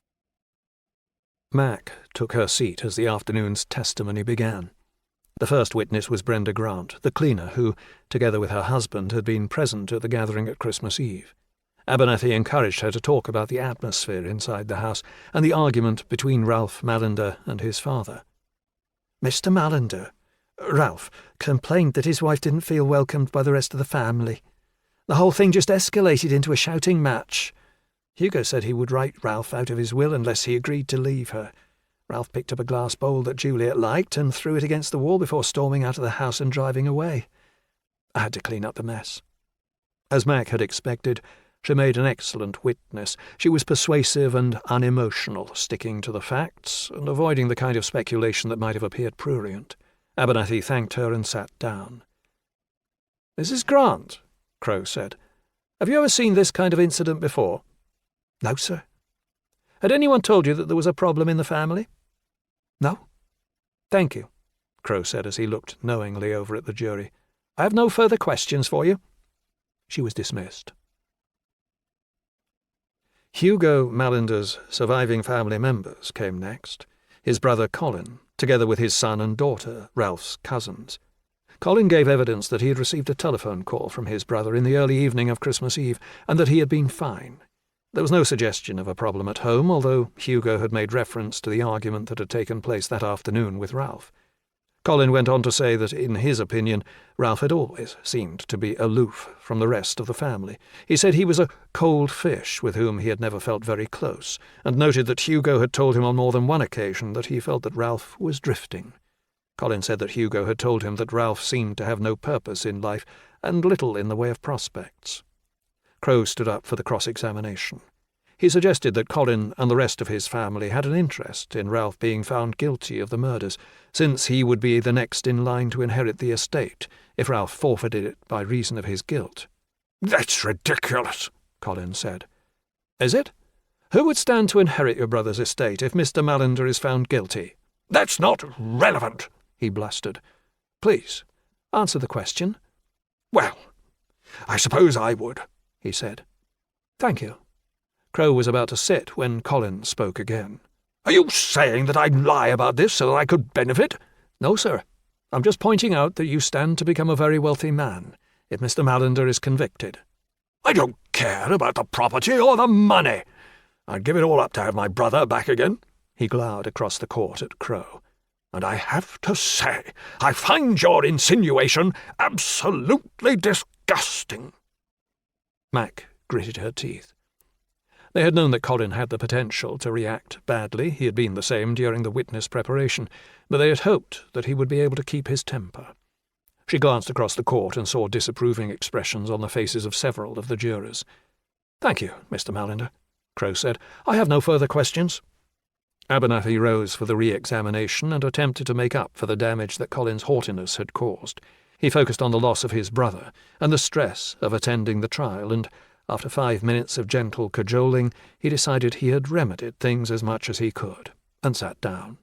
Mac took her seat as the afternoon's testimony began. The first witness was Brenda Grant, the cleaner who, together with her husband, had been present at the gathering at Christmas Eve. Abernathy encouraged her to talk about the atmosphere inside the house and the argument between Ralph Mallender and his father. "Mr. Mallender, Ralph, complained that his wife didn't feel welcomed by the rest of the family. The whole thing just escalated into a shouting match. Hugo said he would write Ralph out of his will unless he agreed to leave her. Ralph picked up a glass bowl that Juliet liked and threw it against the wall before storming out of the house and driving away. I had to clean up the mess." As Mac had expected, she made an excellent witness. She was persuasive and unemotional, sticking to the facts and avoiding the kind of speculation that might have appeared prurient. Abernathy thanked her and sat down. "Mrs. Grant," Crow said, "have you ever seen this kind of incident before?" "No, sir." "Had anyone told you that there was a problem in the family?" "No." "Thank you," Crow said as he looked knowingly over at the jury. "I have no further questions for you." She was dismissed. Hugo Mallender's surviving family members came next. His brother Colin, together with his son and daughter, Ralph's cousins. Colin gave evidence that he had received a telephone call from his brother in the early evening of Christmas Eve, and that he had been fine. There was no suggestion of a problem at home, although Hugo had made reference to the argument that had taken place that afternoon with Ralph. Colin went on to say that, in his opinion, Ralph had always seemed to be aloof from the rest of the family. He said he was a cold fish with whom he had never felt very close, and noted that Hugo had told him on more than one occasion that he felt that Ralph was drifting. Colin said that Hugo had told him that Ralph seemed to have no purpose in life, and little in the way of prospects. Crow stood up for the cross-examination. He suggested that Colin and the rest of his family had an interest in Ralph being found guilty of the murders, since he would be the next in line to inherit the estate if Ralph forfeited it by reason of his guilt. "That's ridiculous," Colin said. "Is it? Who would stand to inherit your brother's estate if Mr. Mallender is found guilty?" "That's not relevant," he blustered. "Please, answer the question." "Well, I suppose I would," he said. "Thank you." Crow was about to sit when Colin spoke again. "Are you saying that I'd lie about this so that I could benefit?" "No, sir. I'm just pointing out that you stand to become a very wealthy man if Mr. Mallender is convicted." "I don't care about the property or the money. I'd give it all up to have my brother back again." He glowered across the court at Crow. "And I have to say, I find your insinuation absolutely disgusting." Mac gritted her teeth. They had known that Colin had the potential to react badly. He had been the same during the witness preparation, but they had hoped that he would be able to keep his temper. She glanced across the court and saw disapproving expressions on the faces of several of the jurors. "Thank you, Mr. Mallender," Crow said. "I have no further questions." Abernathy rose for the re-examination and attempted to make up for the damage that Colin's haughtiness had caused. He focused on the loss of his brother and the stress of attending the trial, and after 5 minutes of gentle cajoling, he decided he had remedied things as much as he could, and sat down.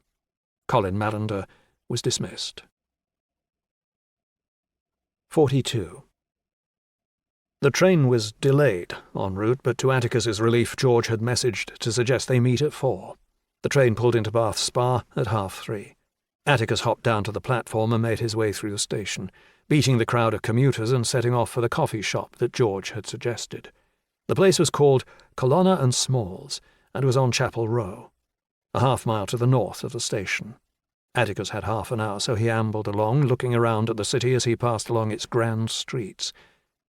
Colin Mallender was dismissed. 42. The train was delayed en route, but to Atticus's relief George had messaged to suggest they meet at 4. The train pulled into Bath Spa at 3:30. Atticus hopped down to the platform and made his way through the station, beating the crowd of commuters and setting off for the coffee shop that George had suggested. The place was called Colonna and Smalls, and was on Chapel Row, a half-mile to the north of the station. Atticus had half an hour, so he ambled along, looking around at the city as he passed along its grand streets.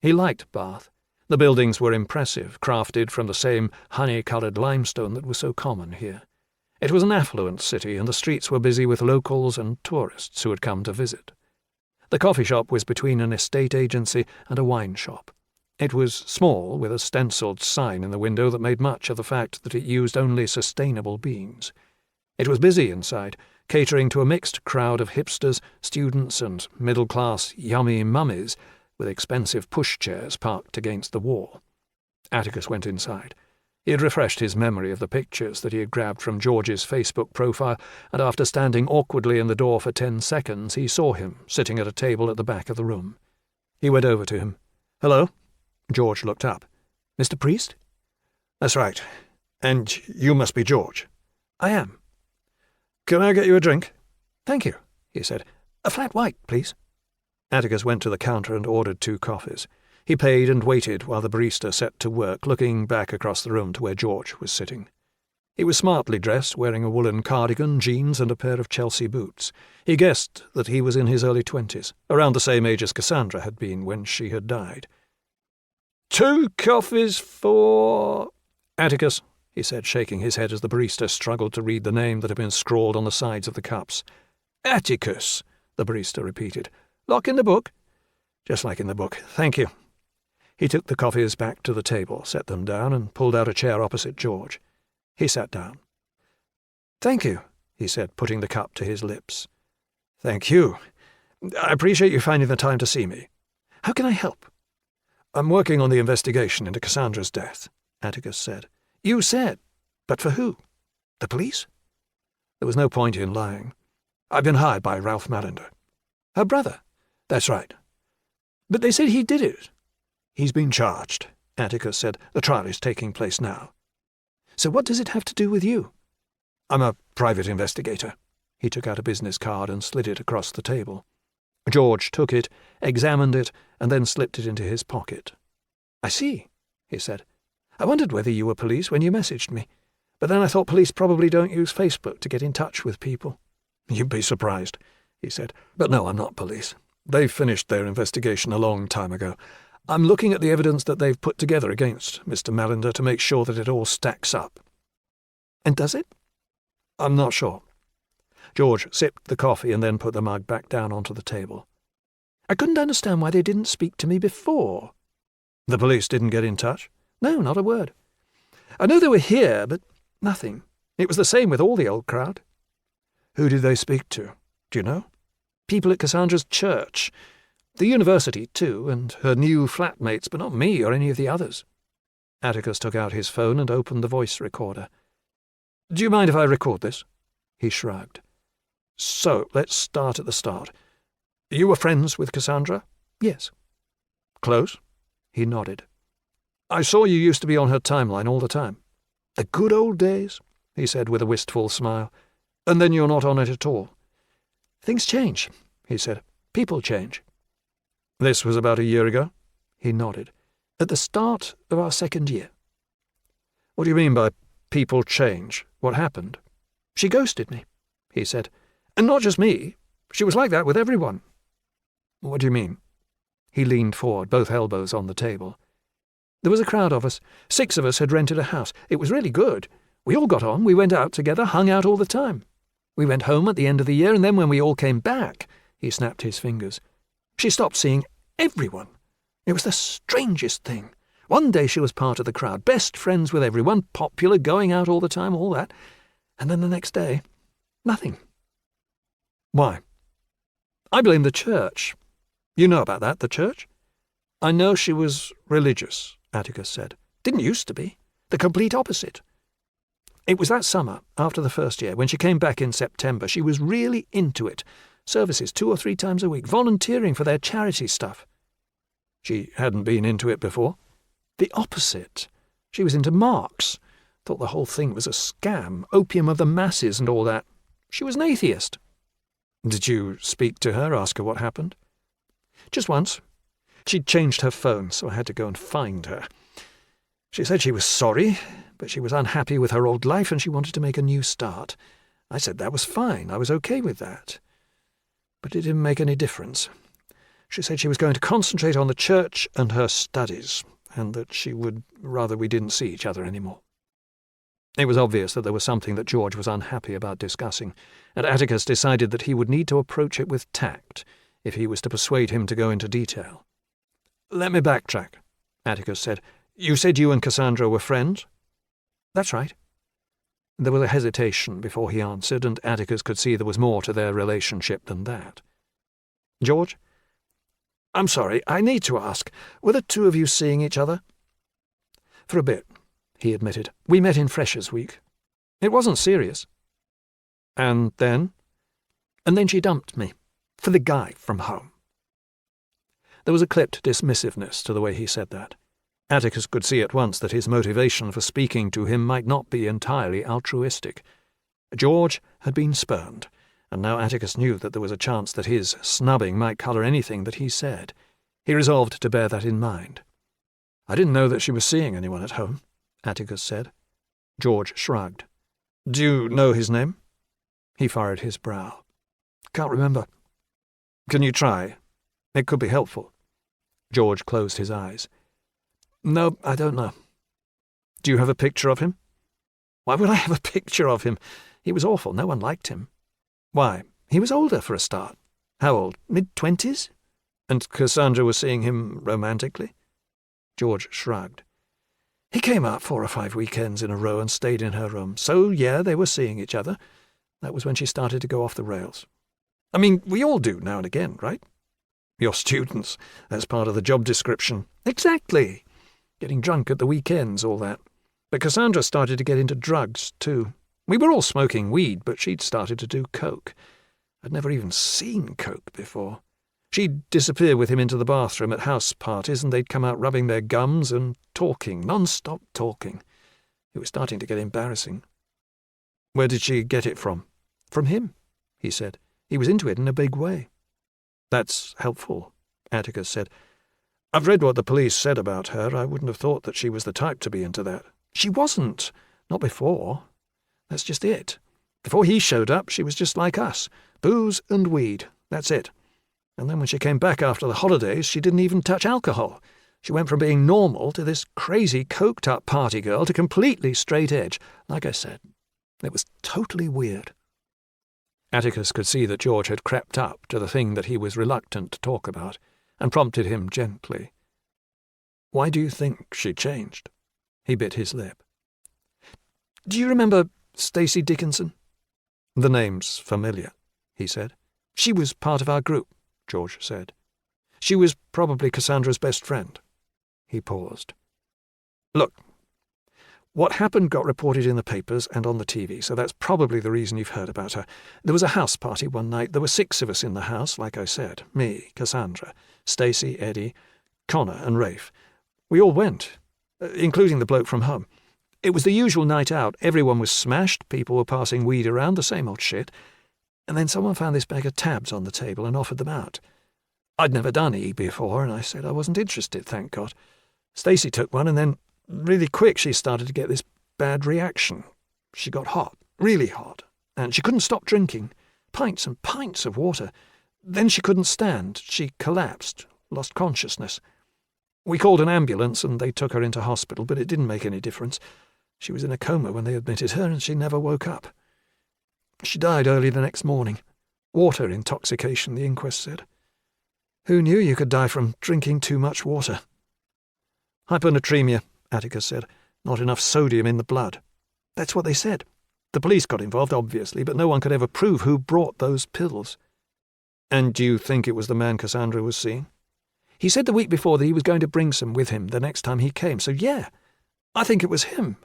He liked Bath. The buildings were impressive, crafted from the same honey-coloured limestone that was so common here. It was an affluent city, and the streets were busy with locals and tourists who had come to visit. The coffee shop was between an estate agency and a wine shop. It was small, with a stenciled sign in the window that made much of the fact that it used only sustainable beans. It was busy inside, catering to a mixed crowd of hipsters, students, and middle-class yummy mummies with expensive pushchairs parked against the wall. Atticus went inside. He had refreshed his memory of the pictures that he had grabbed from George's Facebook profile, and after standing awkwardly in the door for 10 seconds, he saw him sitting at a table at the back of the room. He went over to him. "Hello?" George looked up. "Mr. Priest?" "That's right. And you must be George." "I am." "Can I get you a drink?" "Thank you," he said. "A flat white, please." Atticus went to the counter and ordered 2 coffees. He paid and waited while the barista set to work, looking back across the room to where George was sitting. He was smartly dressed, wearing a woolen cardigan, jeans, and a pair of Chelsea boots. He guessed that he was in his early 20s, around the same age as Cassandra had been when she had died. "2 coffees for—" "Atticus," he said, shaking his head as the barista struggled to read the name that had been scrawled on the sides of the cups. "Atticus," the barista repeated. "Lock in the book?" "Just like in the book. Thank you." He took the coffees back to the table, set them down, and pulled out a chair opposite George. He sat down. "Thank you," he said, putting the cup to his lips. "Thank you. I appreciate you finding the time to see me. How can I help?" "I'm working on the investigation into Cassandra's death," Atticus said. "You said? But for who? The police?" There was no point in lying. "I've been hired by Ralph Mallender." "Her brother?" "That's right." "But they said he did it." "He's been charged," Atticus said. "The trial is taking place now." "So what does it have to do with you?" "I'm a private investigator." He took out a business card and slid it across the table. George took it, examined it, and then slipped it into his pocket. "I see," he said. "I wondered whether you were police when you messaged me, but then I thought police probably don't use Facebook to get in touch with people." "You'd be surprised," he said. "But no, I'm not police. They've finished their investigation a long time ago. I'm looking at the evidence that they've put together against Mr. Mallender to make sure that it all stacks up." "And does it?" "I'm not sure." George sipped the coffee and then put the mug back down onto the table. "I couldn't understand why they didn't speak to me before." "The police didn't get in touch?" "No, not a word. I know they were here, but nothing. It was the same with all the old crowd." "Who did they speak to? Do you know?" "People at Cassandra's church. The university, too, and her new flatmates, but not me or any of the others." Atticus took out his phone and opened the voice recorder. "Do you mind if I record this?" He shrugged. "So, let's start at the start. You were friends with Cassandra?" "Yes." "Close?" He nodded. "I saw you used to be on her timeline all the time." "The good old days," he said with a wistful smile. "And then you're not on it at all?" "Things change," he said. "People change." "This was about a year ago?" He nodded. "At the start of our 2nd year." "What do you mean by people change? What happened?" "She ghosted me," he said. "And not just me. She was like that with everyone." "What do you mean?" He leaned forward, both elbows on the table. "There was a crowd of us. 6 of us had rented a house. It was really good. We all got on. We went out together, hung out all the time. We went home at the end of the year, and then when we all came back," he snapped his fingers, "she stopped seeing everyone. It was the strangest thing. One day she was part of the crowd, best friends with everyone, popular, going out all the time, all that. And then the next day, nothing." "Why?" "I blame the church. You know about that, the church? I know she was religious, Atticus said. Didn't used to be. The complete opposite. It was that summer, after the first year, when she came back in September, she was really into it. Services 2 or 3 times a week, volunteering for their charity stuff. She hadn't been into it before? The opposite. She was into Marx. Thought the whole thing was a scam, opium of the masses and all that. She was an atheist. Did you speak to her, ask her what happened? Just once. She'd changed her phone, so I had to go and find her. She said she was sorry, but she was unhappy with her old life and she wanted to make a new start. I said that was fine, I was okay with that. But it didn't make any difference. She said she was going to concentrate on the church and her studies, and that she would rather we didn't see each other anymore. It was obvious that there was something that George was unhappy about discussing, and Atticus decided that he would need to approach it with tact if he was to persuade him to go into detail. "Let me backtrack," Atticus said. "You said you and Cassandra were friends?" "That's right." There was a hesitation before he answered, and Atticus could see there was more to their relationship than that. "George? I'm sorry, I need to ask, were the two of you seeing each other?" "For a bit," he admitted. "We met in Freshers' Week. It wasn't serious." "And then?" "And then she dumped me. For the guy from home." There was a clipped dismissiveness to the way he said that. Atticus could see at once that his motivation for speaking to him might not be entirely altruistic. George had been spurned, and now Atticus knew that there was a chance that his snubbing might colour anything that he said. He resolved to bear that in mind. "I didn't know that she was seeing anyone at home," Atticus said. George shrugged. "Do you know his name?" He furrowed his brow. "Can't remember." "Can you try? It could be helpful." George closed his eyes. "No, I don't know." "Do you have a picture of him?" "Why would I have a picture of him? He was awful. No one liked him." "Why?" "He was older, for a start." "How old?" "Mid-20s." "And Cassandra was seeing him romantically?" George shrugged. "He came out 4 or 5 weekends in a row and stayed in her room. So, yeah, they were seeing each other. That was when she started to go off the rails. I mean, we all do now and again, right?" "You're students. That's part of the job description." "Exactly. Getting drunk at the weekends, all that. But Cassandra started to get into drugs, too. We were all smoking weed, but she'd started to do coke. I'd never even seen coke before. She'd disappear with him into the bathroom at house parties, and they'd come out rubbing their gums and talking, non-stop talking. It was starting to get embarrassing." "Where did she get it from?" "From him," he said. "He was into it in a big way." "That's helpful," Atticus said. "I've read what the police said about her. I wouldn't have thought that she was the type to be into that." "She wasn't. Not before. That's just it. Before he showed up, she was just like us. Booze and weed. That's it. And then when she came back after the holidays, she didn't even touch alcohol. She went from being normal to this crazy coked-up party girl to completely straight edge. Like I said, it was totally weird." Atticus could see that George had crept up to the thing that he was reluctant to talk about, and prompted him gently. "Why do you think she changed?" He bit his lip. "Do you remember Stacey Dickinson?" "The name's familiar," he said. "She was part of our group," George said. "She was probably Cassandra's best friend." He paused. "Look, what happened got reported in the papers and on the TV, so that's probably the reason you've heard about her. There was a house party one night. There were 6 of us in the house, like I said. Me, Cassandra, Stacey, Eddie, Connor and Rafe. We all went, including the bloke from home. It was the usual night out. Everyone was smashed, people were passing weed around, the same old shit. And then someone found this bag of tabs on the table and offered them out. I'd never done E before, and I said I wasn't interested, thank God. Stacey took one, and then really quick she started to get this bad reaction. She got hot, really hot, and she couldn't stop drinking. Pints and pints of water. Then she couldn't stand. She collapsed, lost consciousness. We called an ambulance, and they took her into hospital, but it didn't make any difference. She was in a coma when they admitted her, and she never woke up. She died early the next morning. Water intoxication, the inquest said. Who knew you could die from drinking too much water? Hyponatremia, Atticus said. Not enough sodium in the blood. That's what they said. The police got involved, obviously, but no one could ever prove who brought those pills. And do you think it was the man Cassandra was seeing? He said the week before that he was going to bring some with him the next time he came, so yeah, I think it was him.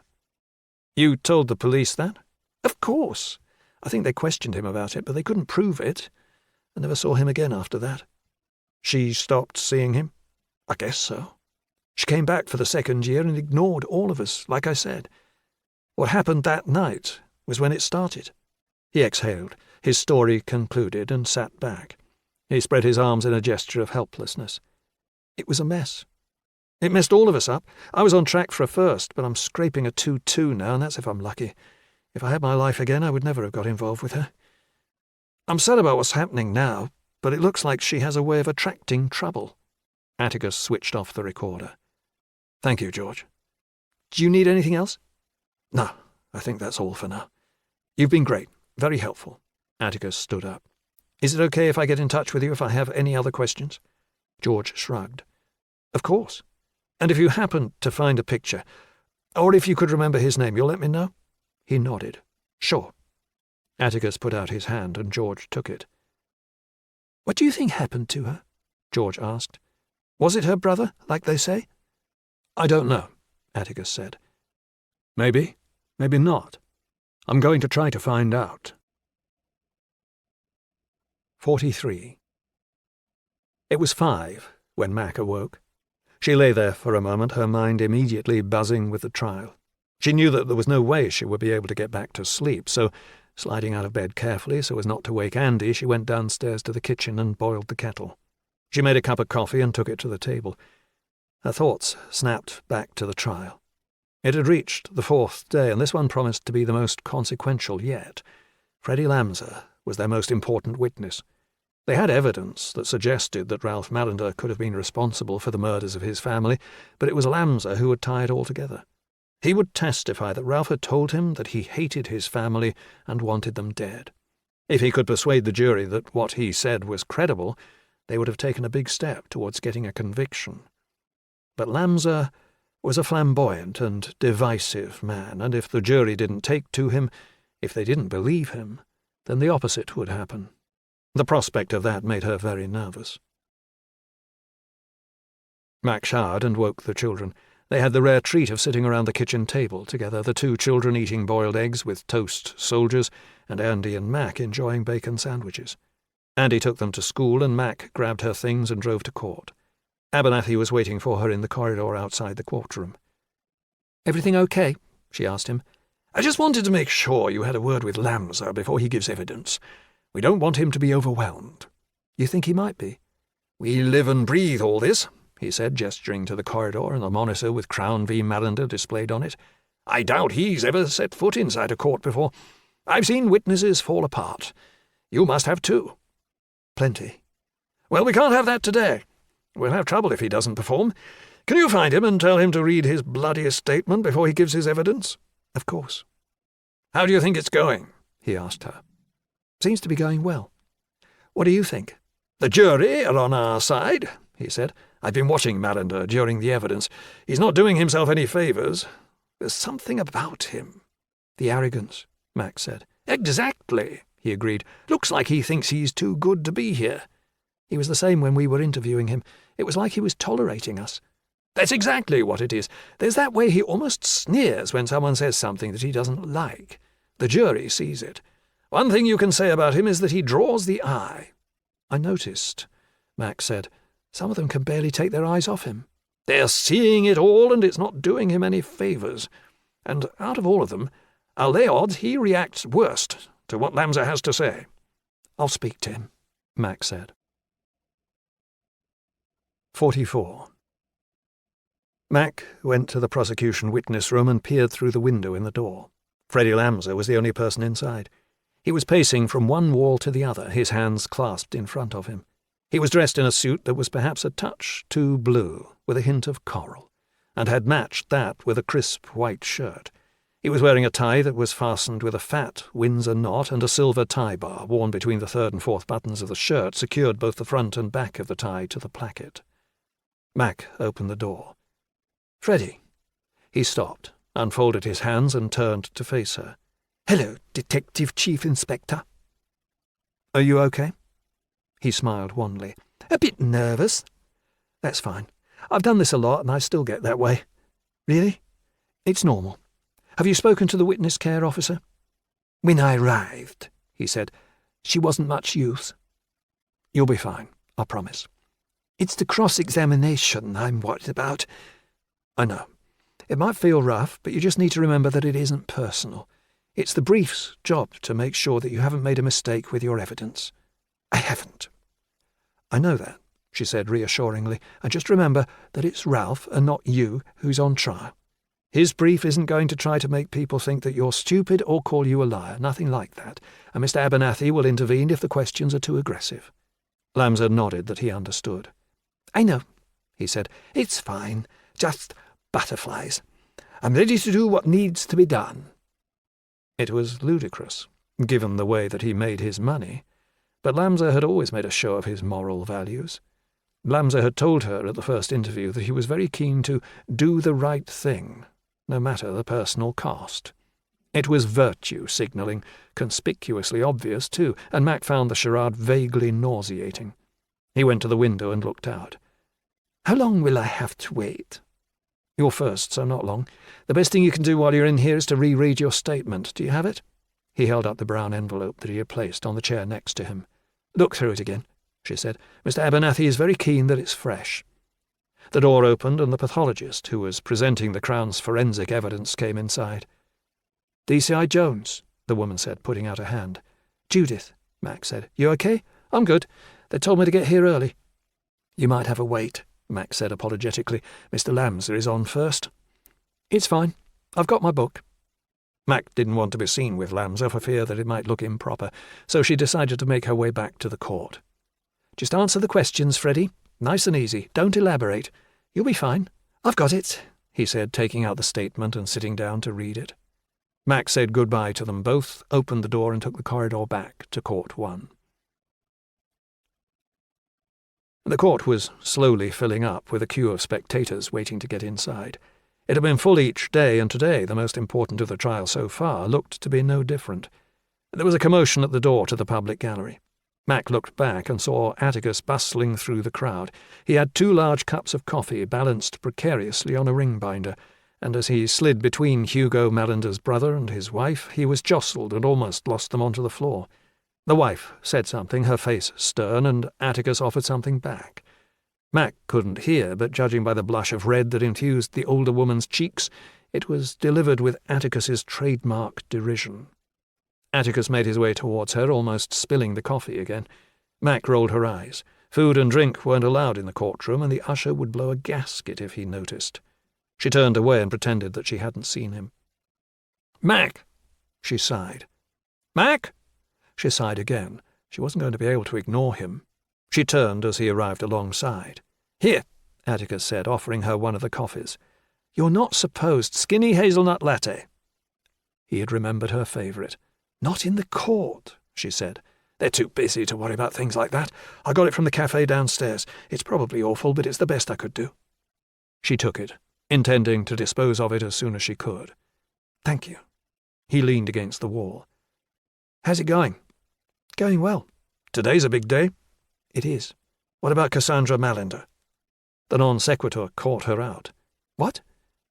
You told the police that? Of course. I think they questioned him about it, but they couldn't prove it. I never saw him again after that. She stopped seeing him? I guess so. She came back for the second year and ignored all of us, like I said. What happened that night was when it started. He exhaled, his story concluded, and sat back. He spread his arms in a gesture of helplessness. It was a mess. It messed all of us up. I was on track for a first, but I'm scraping a 2-2 now, and that's if I'm lucky. If I had my life again, I would never have got involved with her. I'm sad about what's happening now, but it looks like she has a way of attracting trouble. Atticus switched off the recorder. Thank you, George. Do you need anything else? No, I think that's all for now. You've been great, very helpful. Atticus stood up. Is it okay if I get in touch with you if I have any other questions? George shrugged. Of course. And if you happen to find a picture, or if you could remember his name, you'll let me know? He nodded. Sure. Atticus put out his hand, and George took it. What do you think happened to her? George asked. Was it her brother, like they say? I don't know, Atticus said. Maybe, maybe not. I'm going to try to find out. 43. It was 5 when Mac awoke. She lay there for a moment, her mind immediately buzzing with the trial. She knew that there was no way she would be able to get back to sleep, so, sliding out of bed carefully so as not to wake Andy, she went downstairs to the kitchen and boiled the kettle. She made a cup of coffee and took it to the table. Her thoughts snapped back to the trial. It had reached the 4th day, and this one promised to be the most consequential yet. Freddie Lamser was their most important witness. They had evidence that suggested that Ralph Mallender could have been responsible for the murders of his family, but it was Lamser who would tie it all together. He would testify that Ralph had told him that he hated his family and wanted them dead. If he could persuade the jury that what he said was credible, they would have taken a big step towards getting a conviction. But Lamser was a flamboyant and divisive man, and if the jury didn't take to him, if they didn't believe him, then the opposite would happen. The prospect of that made her very nervous. Mac showered and woke the children. They had the rare treat of sitting around the kitchen table together, the 2 children eating boiled eggs with toast soldiers, and Andy and Mac enjoying bacon sandwiches. Andy took them to school, and Mac grabbed her things and drove to court. Abernathy was waiting for her in the corridor outside the courtroom. "Everything okay?" she asked him. "I just wanted to make sure you had a word with Lamser before he gives evidence. We don't want him to be overwhelmed." "You think he might be?" "We live and breathe all this," he said, gesturing to the corridor and the monitor with Crown v. Mallender displayed on it. "I doubt he's ever set foot inside a court before. I've seen witnesses fall apart. You must have too." "Plenty." "Well, we can't have that today. We'll have trouble if he doesn't perform. Can you find him and tell him to read his bloodiest statement before he gives his evidence?" "Of course." "How do you think it's going?" he asked her. "Seems to be going well. What do you think?" "The jury are on our side," he said. "I've been watching Mallender during the evidence. He's not doing himself any favours. There's something about him." "The arrogance," Mac said. "Exactly," he agreed. "Looks like he thinks he's too good to be here." "He was the same when we were interviewing him. It was like he was tolerating us." "That's exactly what it is. There's that way he almost sneers when someone says something that he doesn't like. The jury sees it. One thing you can say about him is that he draws the eye." "I noticed," Mac said. "Some of them can barely take their eyes off him." "They're seeing it all, and it's not doing him any favours. And out of all of them, I'll lay odds he reacts worst to what Lamser has to say." "I'll speak to him," Mac said. 44. Mac went to the prosecution witness room and peered through the window in the door. Freddie Lamser was the only person inside. He was pacing from one wall to the other, his hands clasped in front of him. He was dressed in a suit that was perhaps a touch too blue, with a hint of coral, and had matched that with a crisp white shirt. He was wearing a tie that was fastened with a fat Windsor knot, and a silver tie bar worn between the 3rd and 4th buttons of the shirt secured both the front and back of the tie to the placket. Mac opened the door. "Freddie." He stopped, unfolded his hands, and turned to face her. "Hello, Detective Chief Inspector." "Are you okay?" He smiled wanly. "A bit nervous." "That's fine. I've done this a lot and I still get that way." "Really?" "It's normal. Have you spoken to the witness care officer?" "When I arrived," he said, "she wasn't much use." "You'll be fine, I promise." "It's the cross-examination I'm worried about." "I know. It might feel rough, but you just need to remember that it isn't personal. It's the brief's job to make sure that you haven't made a mistake with your evidence." "I haven't." "I know that," she said reassuringly, "and just remember that it's Ralph and not you who's on trial. His brief isn't going to try to make people think that you're stupid or call you a liar, nothing like that, and Mr. Abernathy will intervene if the questions are too aggressive." Lamsa nodded that he understood. "I know," he said. "It's fine. Just butterflies. I'm ready to do what needs to be done." It was ludicrous, given the way that he made his money, but Lamsa had always made a show of his moral values. Lamsa had told her at the first interview that he was very keen to do the right thing, no matter the personal cost. It was virtue signalling, conspicuously obvious too, and Mac found the charade vaguely nauseating. He went to the window and looked out. "How long will I have to wait?" "You're first, so not long. The best thing you can do while you're in here is to reread your statement. Do you have it?" He held up the brown envelope that he had placed on the chair next to him. "Look through it again," she said. "Mr. Abernathy is very keen that it's fresh." The door opened and the pathologist, who was presenting the Crown's forensic evidence, came inside. "DCI Jones," the woman said, putting out a hand. "Judith," Mac said. "You okay?" "I'm good. They told me to get here early." "You might have a wait," Mac said apologetically. "Mr. Lamsa is on first." "It's fine. I've got my book." Mac didn't want to be seen with Lamsa for fear that it might look improper, so she decided to make her way back to the court. "Just answer the questions, Freddie. Nice and easy. Don't elaborate. You'll be fine." "I've got it," he said, taking out the statement and sitting down to read it. Mac said goodbye to them both, opened the door and took the corridor back to Court 1. The court was slowly filling up, with a queue of spectators waiting to get inside. It had been full each day, and today, the most important of the trial so far, looked to be no different. There was a commotion at the door to the public gallery. Mac looked back and saw Atticus bustling through the crowd. He had 2 large cups of coffee balanced precariously on a ring binder, and as he slid between Hugo Malinder's brother and his wife, he was jostled and almost lost them onto the floor. The wife said something, her face stern, and Atticus offered something back. Mac couldn't hear, but judging by the blush of red that infused the older woman's cheeks, it was delivered with Atticus's trademark derision. Atticus made his way towards her, almost spilling the coffee again. Mac rolled her eyes. Food and drink weren't allowed in the courtroom, and the usher would blow a gasket if he noticed. She turned away and pretended that she hadn't seen him. "Mac!" she sighed. "Mac!" She sighed again. She wasn't going to be able to ignore him. She turned as he arrived alongside. "Here," Atticus said, offering her one of the coffees. "You're not supposed skinny hazelnut latte." He had remembered her favourite. "Not in the court," she said. "They're too busy to worry about things like that. I got it from the cafe downstairs. It's probably awful, but it's the best I could do." She took it, intending to dispose of it as soon as she could. "Thank you." He leaned against the wall. "How's it going?" "Going well." "Today's a big day." "It is." "What about Cassandra Malinder?" The non sequitur caught her out. "What?"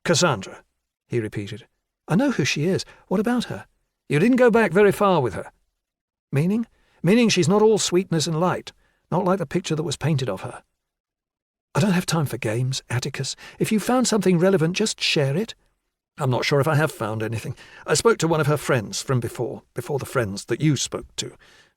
"Cassandra," he repeated. "I know who she is. What about her?" "You didn't go back very far with her." "Meaning?" "Meaning she's not all sweetness and light, not like the picture that was painted of her." "I don't have time for games, Atticus. If you found something relevant, just share it." "I'm not sure if I have found anything. I spoke to one of her friends from before the friends that you spoke to.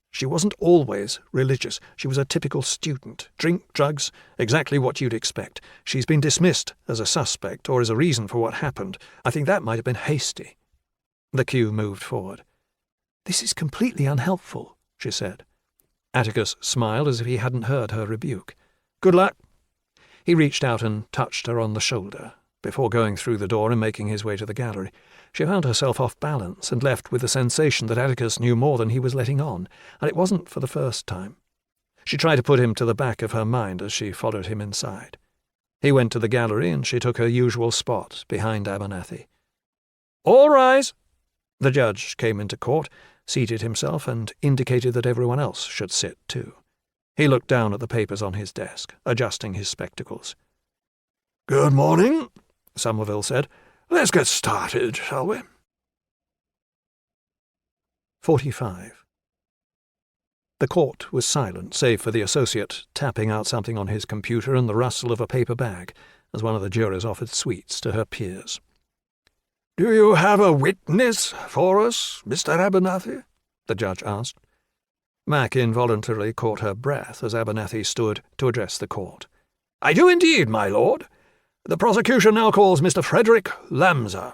She wasn't always religious. She was a typical student. Drink, drugs, exactly what you'd expect. She's been dismissed as a suspect or as a reason for what happened. I think that might have been hasty." The queue moved forward. "This is completely unhelpful," she said. Atticus smiled as if he hadn't heard her rebuke. "Good luck." He reached out and touched her on the shoulder. Before going through the door and making his way to the gallery, she found herself off balance and left with the sensation that Atticus knew more than he was letting on, and it wasn't for the first time. She tried to put him to the back of her mind as she followed him inside. He went to the gallery, and she took her usual spot behind Abernathy. "All rise!" The judge came into court, seated himself, and indicated that everyone else should sit too. He looked down at the papers on his desk, adjusting his spectacles. "Good morning," Somerville said. "Let's get started, shall we?" 45. The court was silent, save for the associate tapping out something on his computer and the rustle of a paper bag, as one of the jurors offered sweets to her peers. "Do you have a witness for us, Mr. Abernathy?" the judge asked. Mac involuntarily caught her breath as Abernathy stood to address the court. "I do indeed, my lord. The prosecution now calls Mr. Frederick Lamser."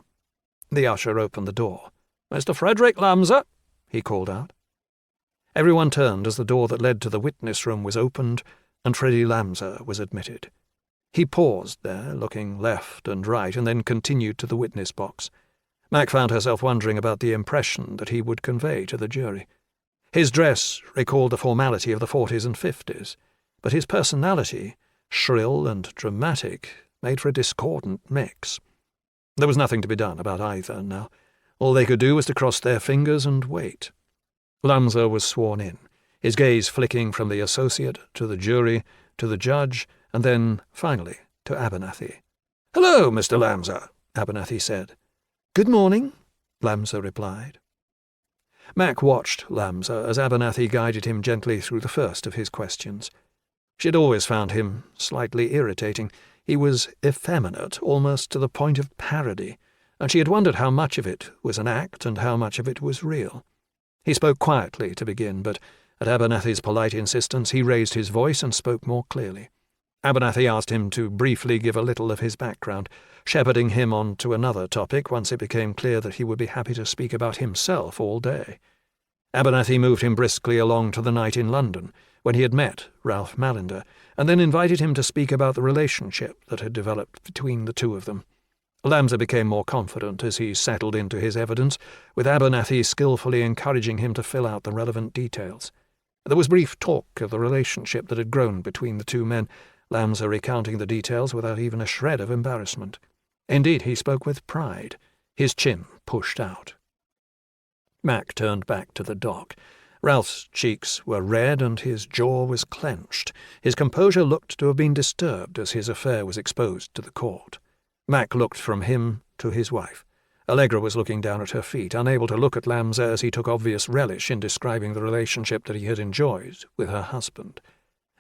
The usher opened the door. "Mr. Frederick Lamser," he called out. Everyone turned as the door that led to the witness room was opened, and Freddie Lamser was admitted. He paused there, looking left and right, and then continued to the witness box. Mac found herself wondering about the impression that he would convey to the jury. His dress recalled the formality of the 40s and 50s, but his personality, shrill and dramatic, made for a discordant mix. There was nothing to be done about either now. All they could do was to cross their fingers and wait. Lamser was sworn in, his gaze flicking from the associate to the jury to the judge, and then, finally, to Abernathy. "Hello, Mr. Lamser," Abernathy said. "Good morning," Lamser replied. Mac watched Lamser as Abernathy guided him gently through the first of his questions. She had always found him slightly irritating. He was effeminate, almost to the point of parody, and she had wondered how much of it was an act and how much of it was real. He spoke quietly to begin, but at Abernathy's polite insistence he raised his voice and spoke more clearly. Abernathy asked him to briefly give a little of his background, shepherding him on to another topic once it became clear that he would be happy to speak about himself all day. Abernathy moved him briskly along to the night in London, when he had met Ralph Mallender, and then invited him to speak about the relationship that had developed between the two of them. Lamser became more confident as he settled into his evidence, with Abernathy skillfully encouraging him to fill out the relevant details. There was brief talk of the relationship that had grown between the two men, Lamser recounting the details without even a shred of embarrassment. Indeed, he spoke with pride, his chin pushed out. Mac turned back to the dock. Ralph's cheeks were red and his jaw was clenched. His composure looked to have been disturbed as his affair was exposed to the court. Mac looked from him to his wife. Allegra was looking down at her feet, unable to look at Lamser as he took obvious relish in describing the relationship that he had enjoyed with her husband.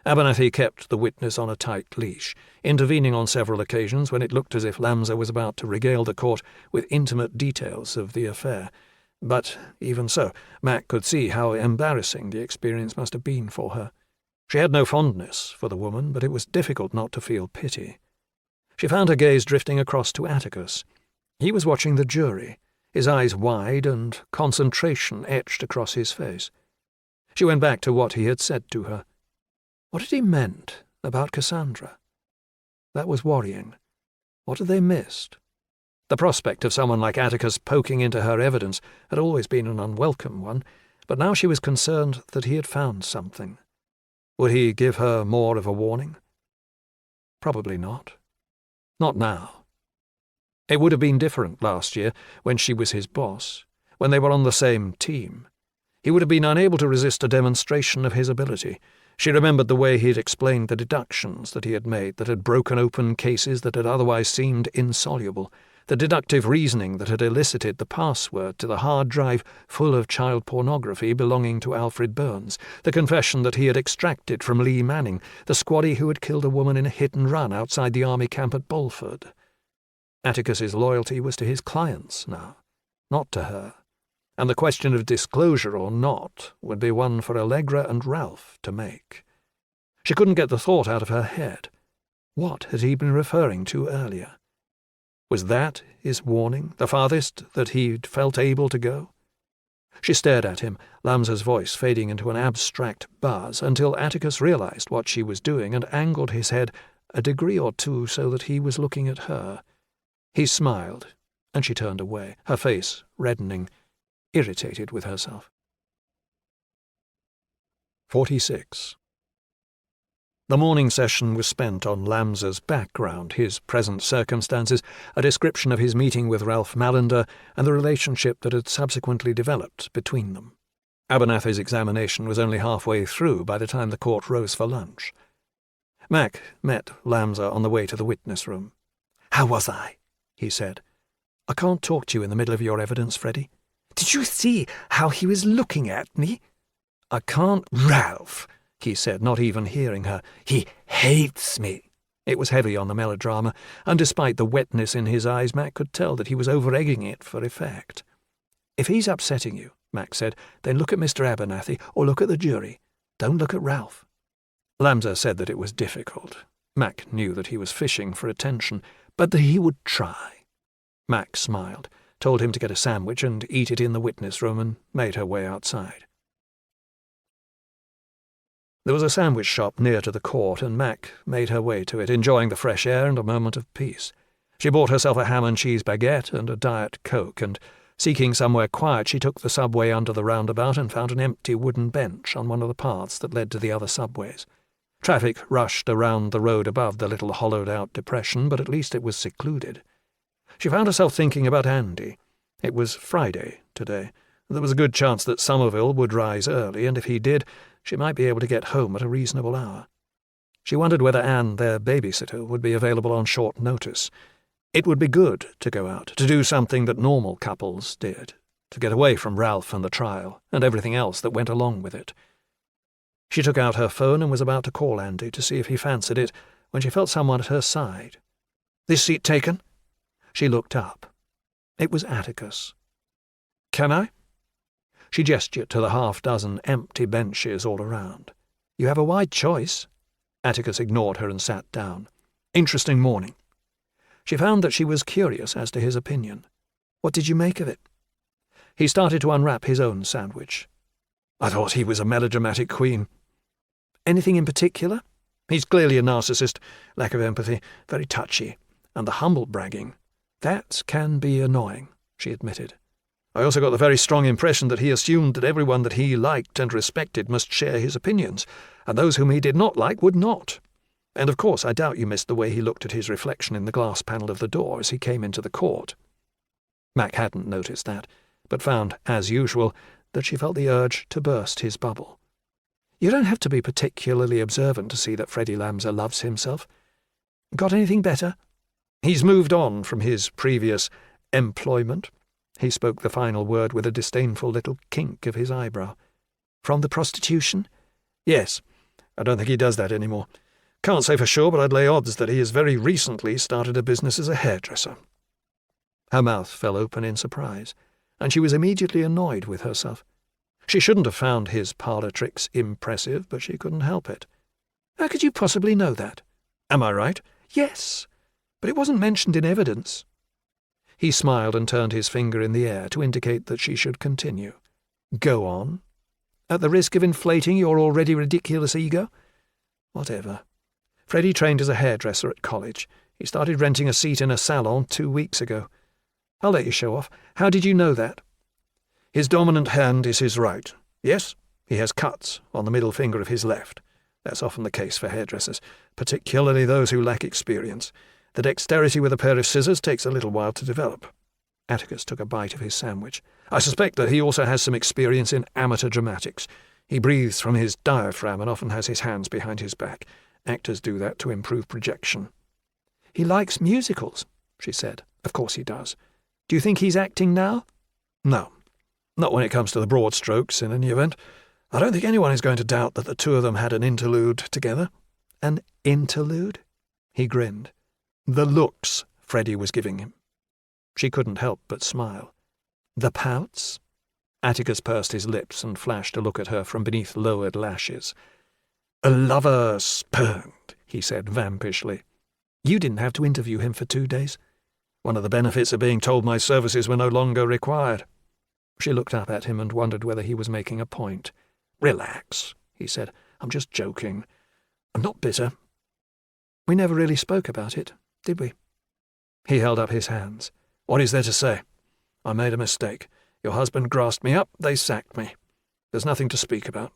Abernathy kept the witness on a tight leash, intervening on several occasions when it looked as if Lamser was about to regale the court with intimate details of the affair. But even so, Mac could see how embarrassing the experience must have been for her. She had no fondness for the woman, but it was difficult not to feel pity. She found her gaze drifting across to Atticus. He was watching the jury, his eyes wide and concentration etched across his face. She went back to what he had said to her. What had he meant about Cassandra? That was worrying. What had they missed? The prospect of someone like Atticus poking into her evidence had always been an unwelcome one, but now she was concerned that he had found something. Would he give her more of a warning? Probably not. Not now. It would have been different last year, when she was his boss, when they were on the same team. He would have been unable to resist a demonstration of his ability. She remembered the way he had explained the deductions that he had made that had broken open cases that had otherwise seemed insoluble, the deductive reasoning that had elicited the password to the hard drive full of child pornography belonging to Alfred Burns, the confession that he had extracted from Lee Manning, the squaddie who had killed a woman in a hit-and-run outside the army camp at Bolford. Atticus's loyalty was to his clients now, not to her, and the question of disclosure or not would be one for Allegra and Ralph to make. She couldn't get the thought out of her head. What had he been referring to earlier? Was that his warning, the farthest that he'd felt able to go? She stared at him, Lamser's voice fading into an abstract buzz, until Atticus realized what she was doing and angled his head a degree or two so that he was looking at her. He smiled, and she turned away, her face reddening, irritated with herself. 46. The morning session was spent on Lamser's background, his present circumstances, a description of his meeting with Ralph Mallender, and the relationship that had subsequently developed between them. Abernathy's examination was only halfway through by the time the court rose for lunch. Mac met Lamsa on the way to the witness room. "How was I?" he said. "I can't talk to you in the middle of your evidence, Freddie." "Did you see how he was looking at me?" "I can't—" "Ralph," he said, not even hearing her. "he hates me." It was heavy on the melodrama, and despite the wetness in his eyes, Mac could tell that he was over-egging it for effect. "If he's upsetting you," Mac said, "then look at Mr. Abernathy, or look at the jury. Don't look at Ralph." Lamsa said that it was difficult. Mac knew that he was fishing for attention, but that he would try. Mac smiled, told him to get a sandwich and eat it in the witness room, and made her way outside. There was a sandwich shop near to the court, and Mac made her way to it, enjoying the fresh air and a moment of peace. She bought herself a ham and cheese baguette and a Diet Coke, and, seeking somewhere quiet, she took the subway under the roundabout and found an empty wooden bench on one of the paths that led to the other subways. Traffic rushed around the road above the little hollowed-out depression, but at least it was secluded. She found herself thinking about Andy. It was Friday today. There was a good chance that Somerville would rise early, and if he did, she might be able to get home at a reasonable hour. She wondered whether Anne, their babysitter, would be available on short notice. It would be good to go out, to do something that normal couples did, to get away from Ralph and the trial, and everything else that went along with it. She took out her phone and was about to call Andy to see if he fancied it, when she felt someone at her side. "This seat taken?" She looked up. It was Atticus. "Can I?" She gestured to the half-dozen empty benches all around. "You have a wide choice." Atticus ignored her and sat down. "Interesting morning." She found that she was curious as to his opinion. "What did you make of it?" He started to unwrap his own sandwich. "I thought he was a melodramatic queen." "Anything in particular?" "He's clearly a narcissist, lack of empathy, very touchy, and the humble bragging. That can be annoying," she admitted. "I also got the very strong impression that he assumed that everyone that he liked and respected must share his opinions, and those whom he did not like would not. And of course I doubt you missed the way he looked at his reflection in the glass panel of the door as he came into the court." Mac hadn't noticed that, but found, as usual, that she felt the urge to burst his bubble. "You don't have to be particularly observant to see that Freddie Lamsa loves himself. Got anything better?" "He's moved on from his previous employment." He spoke the final word with a disdainful little kink of his eyebrow. "From the prostitution?" "Yes. I don't think he does that anymore. Can't say for sure, but I'd lay odds that he has very recently started a business as a hairdresser." Her mouth fell open in surprise, and she was immediately annoyed with herself. She shouldn't have found his parlour tricks impressive, but she couldn't help it. "How could you possibly know that?" "Am I right?" "Yes, but it wasn't mentioned in evidence." He smiled and turned his finger in the air to indicate that she should continue. "Go on. At the risk of inflating your already ridiculous ego?" "Whatever. Freddie trained as a hairdresser at college. He started renting a seat in a salon 2 weeks ago. I'll let you show off. How did you know that?" "His dominant hand is his right. Yes, he has cuts on the middle finger of his left. That's often the case for hairdressers, particularly those who lack experience. The dexterity with a pair of scissors takes a little while to develop." Atticus took a bite of his sandwich. "I suspect that he also has some experience in amateur dramatics. He breathes from his diaphragm and often has his hands behind his back. Actors do that to improve projection." "He likes musicals," she said. "Of course he does. Do you think he's acting now?" "No. Not when it comes to the broad strokes, in any event. I don't think anyone is going to doubt that the two of them had an interlude together." "An interlude?" He grinned. "The looks Freddie was giving him." She couldn't help but smile. "The pouts?" Atticus pursed his lips and flashed a look at her from beneath lowered lashes. "A lover spurned," he said vampishly. "You didn't have to interview him for 2 days." "One of the benefits of being told my services were no longer required." She looked up at him and wondered whether he was making a point. "Relax," he said. "I'm just joking. I'm not bitter." "We never really spoke about it, did we?" He held up his hands. "What is there to say? I made a mistake. Your husband grasped me up, they sacked me. There's nothing to speak about."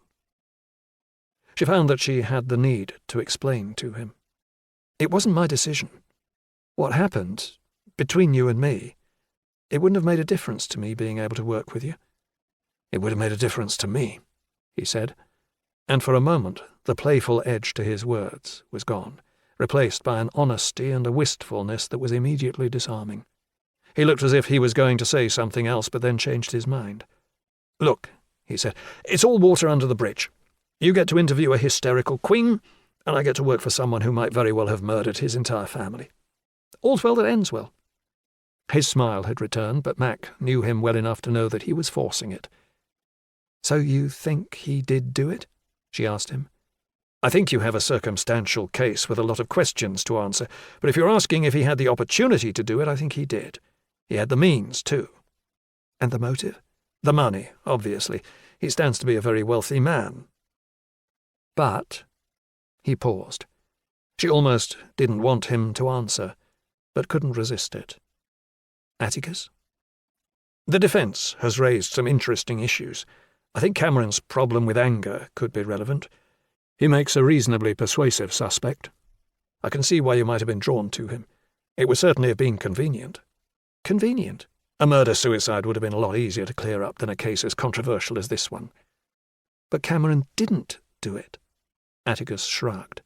She found that she had the need to explain to him. "It wasn't my decision. What happened, between you and me, it wouldn't have made a difference to me being able to work with you. It would have made a difference to me, he said, and for a moment the playful edge to his words was gone, replaced by an honesty and a wistfulness that was immediately disarming. He looked as if he was going to say something else, but then changed his mind. "Look," he said, "it's all water under the bridge. You get to interview a hysterical queen, and I get to work for someone who might very well have murdered his entire family. All's well that ends well." His smile had returned, but Mac knew him well enough to know that he was forcing it. "So you think he did do it?" she asked him. "I think you have a circumstantial case with a lot of questions to answer, but if you're asking if he had the opportunity to do it, I think he did. He had the means, too." "And the motive?" "The money, obviously. He stands to be a very wealthy man." "But—" He paused. She almost didn't want him to answer, but couldn't resist it. "Atticus?" "The defence has raised some interesting issues. I think Cameron's problem with anger could be relevant. He makes a reasonably persuasive suspect. I can see why you might have been drawn to him. It would certainly have been convenient." "Convenient?" "A murder-suicide would have been a lot easier to clear up than a case as controversial as this one." "But Cameron didn't do it." Atticus shrugged.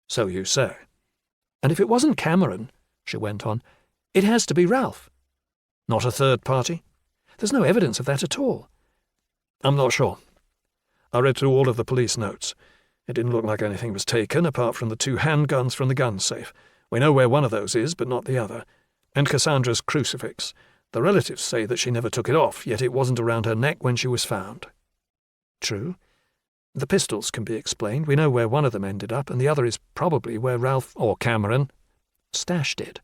"So you say." "And if it wasn't Cameron," she went on, "it has to be Ralph." "Not a third party?" "There's no evidence of that at all." "I'm not sure. I read through all of the police notes. It didn't look like anything was taken, apart from the 2 handguns from the gun safe. We know where one of those is, but not the other. And Cassandra's crucifix. The relatives say that she never took it off, yet it wasn't around her neck when she was found." "True. The pistols can be explained. We know where one of them ended up, and the other is probably where Ralph or Cameron stashed it."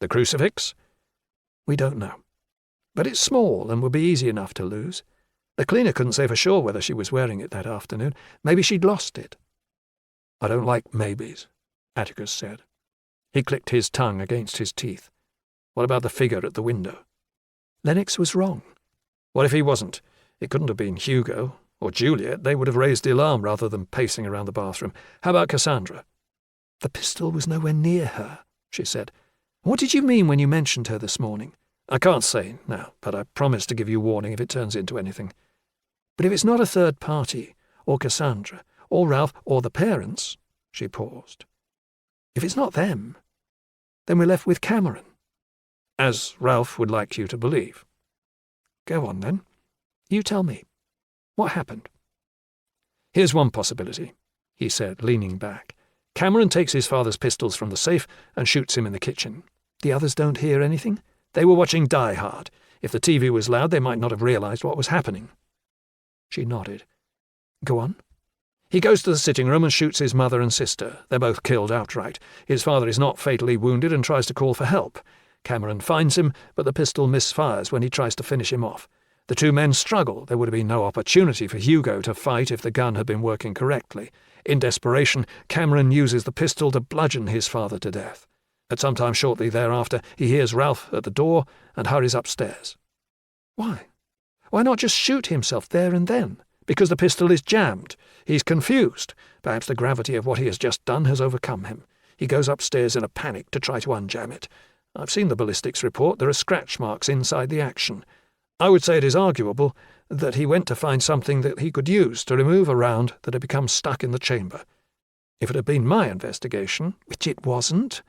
"The crucifix?" "We don't know. But it's small and would be easy enough to lose. The cleaner couldn't say for sure whether she was wearing it that afternoon. Maybe she'd lost it." "I don't like maybes," Atticus said. He clicked his tongue against his teeth. "What about the figure at the window?" "Lennox was wrong." "What if he wasn't? It couldn't have been Hugo or Juliet. They would have raised the alarm rather than pacing around the bathroom. How about Cassandra?" "The pistol was nowhere near her," she said. "What did you mean when you mentioned her this morning?" "I can't say now, but I promise to give you warning if it turns into anything." "But if it's not a third party, or Cassandra, or Ralph, or the parents—" She paused. "If it's not them, then we're left with Cameron." "As Ralph would like you to believe." "Go on, then. You tell me. What happened?" "Here's one possibility," he said, leaning back. "Cameron takes his father's pistols from the safe and shoots him in the kitchen. The others don't hear anything? They were watching Die Hard. If the TV was loud, they might not have realized what was happening." She nodded. "Go on." "He goes to the sitting room and shoots his mother and sister. They're both killed outright. His father is not fatally wounded and tries to call for help. Cameron finds him, but the pistol misfires when he tries to finish him off. The 2 men struggle. There would have been no opportunity for Hugo to fight if the gun had been working correctly. In desperation, Cameron uses the pistol to bludgeon his father to death. At some time shortly thereafter, he hears Ralph at the door and hurries upstairs." "Why? Why not just shoot himself there and then?" "Because the pistol is jammed. He's confused. Perhaps the gravity of what he has just done has overcome him. He goes upstairs in a panic to try to unjam it. I've seen the ballistics report. There are scratch marks inside the action. I would say it is arguable that he went to find something that he could use to remove a round that had become stuck in the chamber. If it had been my investigation, which it wasn't,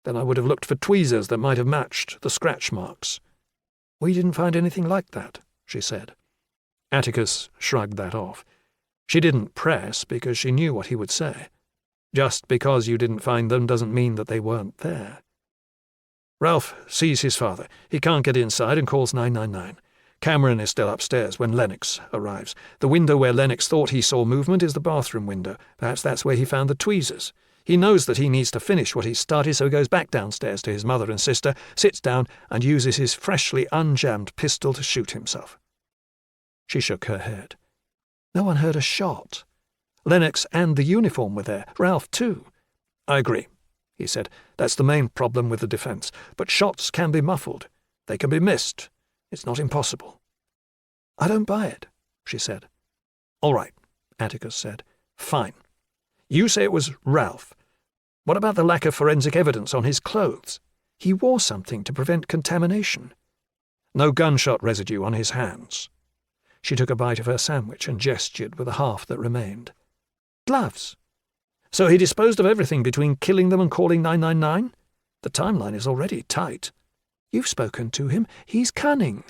then I would have looked for tweezers that might have matched the scratch marks." "We didn't find anything like that," she said. Atticus shrugged that off. She didn't press because she knew what he would say. Just because you didn't find them doesn't mean that they weren't there. "Ralph sees his father. He can't get inside and calls 999. Cameron is still upstairs when Lennox arrives. The window where Lennox thought he saw movement is the bathroom window. Perhaps that's where he found the tweezers. He knows that he needs to finish what he started, so he goes back downstairs to his mother and sister, sits down, and uses his freshly unjammed pistol to shoot himself." She shook her head. "No one heard a shot. Lennox and the uniform were there. Ralph, too." "I agree," he said. "That's the main problem with the defence. But shots can be muffled. They can be missed. It's not impossible." "I don't buy it," she said. "All right," Atticus said. "Fine. You say it was Ralph. What about the lack of forensic evidence on his clothes?" "He wore something to prevent contamination." "No gunshot residue on his hands." She took a bite of her sandwich and gestured with the half that remained. Gloves. So he disposed of everything between killing them and calling 999? The timeline is already tight. You've spoken to him. He's cunning.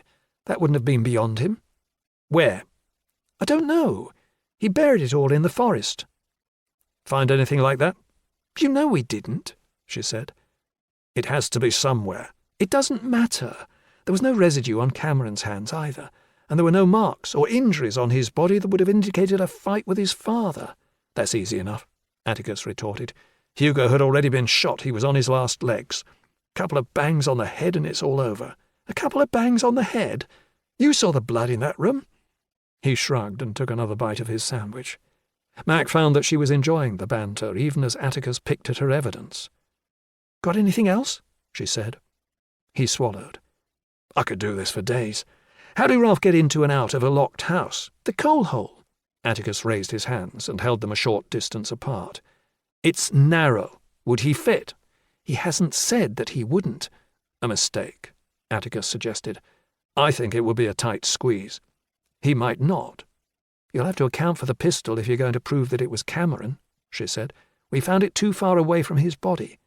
That wouldn't have been beyond him. Where? I don't know. He buried it all in the forest. Find anything like that? You know we didn't, she said. It has to be somewhere. It doesn't matter. There was no residue on Cameron's hands either, and there were no marks or injuries on his body that would have indicated a fight with his father. That's easy enough, Atticus retorted. Hugo had already been shot. He was on his last legs. A couple of bangs on the head and it's all over. A couple of bangs on the head? You saw the blood in that room? He shrugged and took another bite of his sandwich. Mac found that she was enjoying the banter, even as Atticus picked at her evidence. Got anything else? She said. He swallowed. I could do this for days. How did Ralph get into and out of a locked house? The coal hole. Atticus raised his hands and held them a short distance apart. It's narrow. Would he fit? He hasn't said that he wouldn't. A mistake, Atticus suggested. I think it would be a tight squeeze. He might not. You'll have to account for the pistol if you're going to prove that it was Cameron, she said. We found it too far away from his body.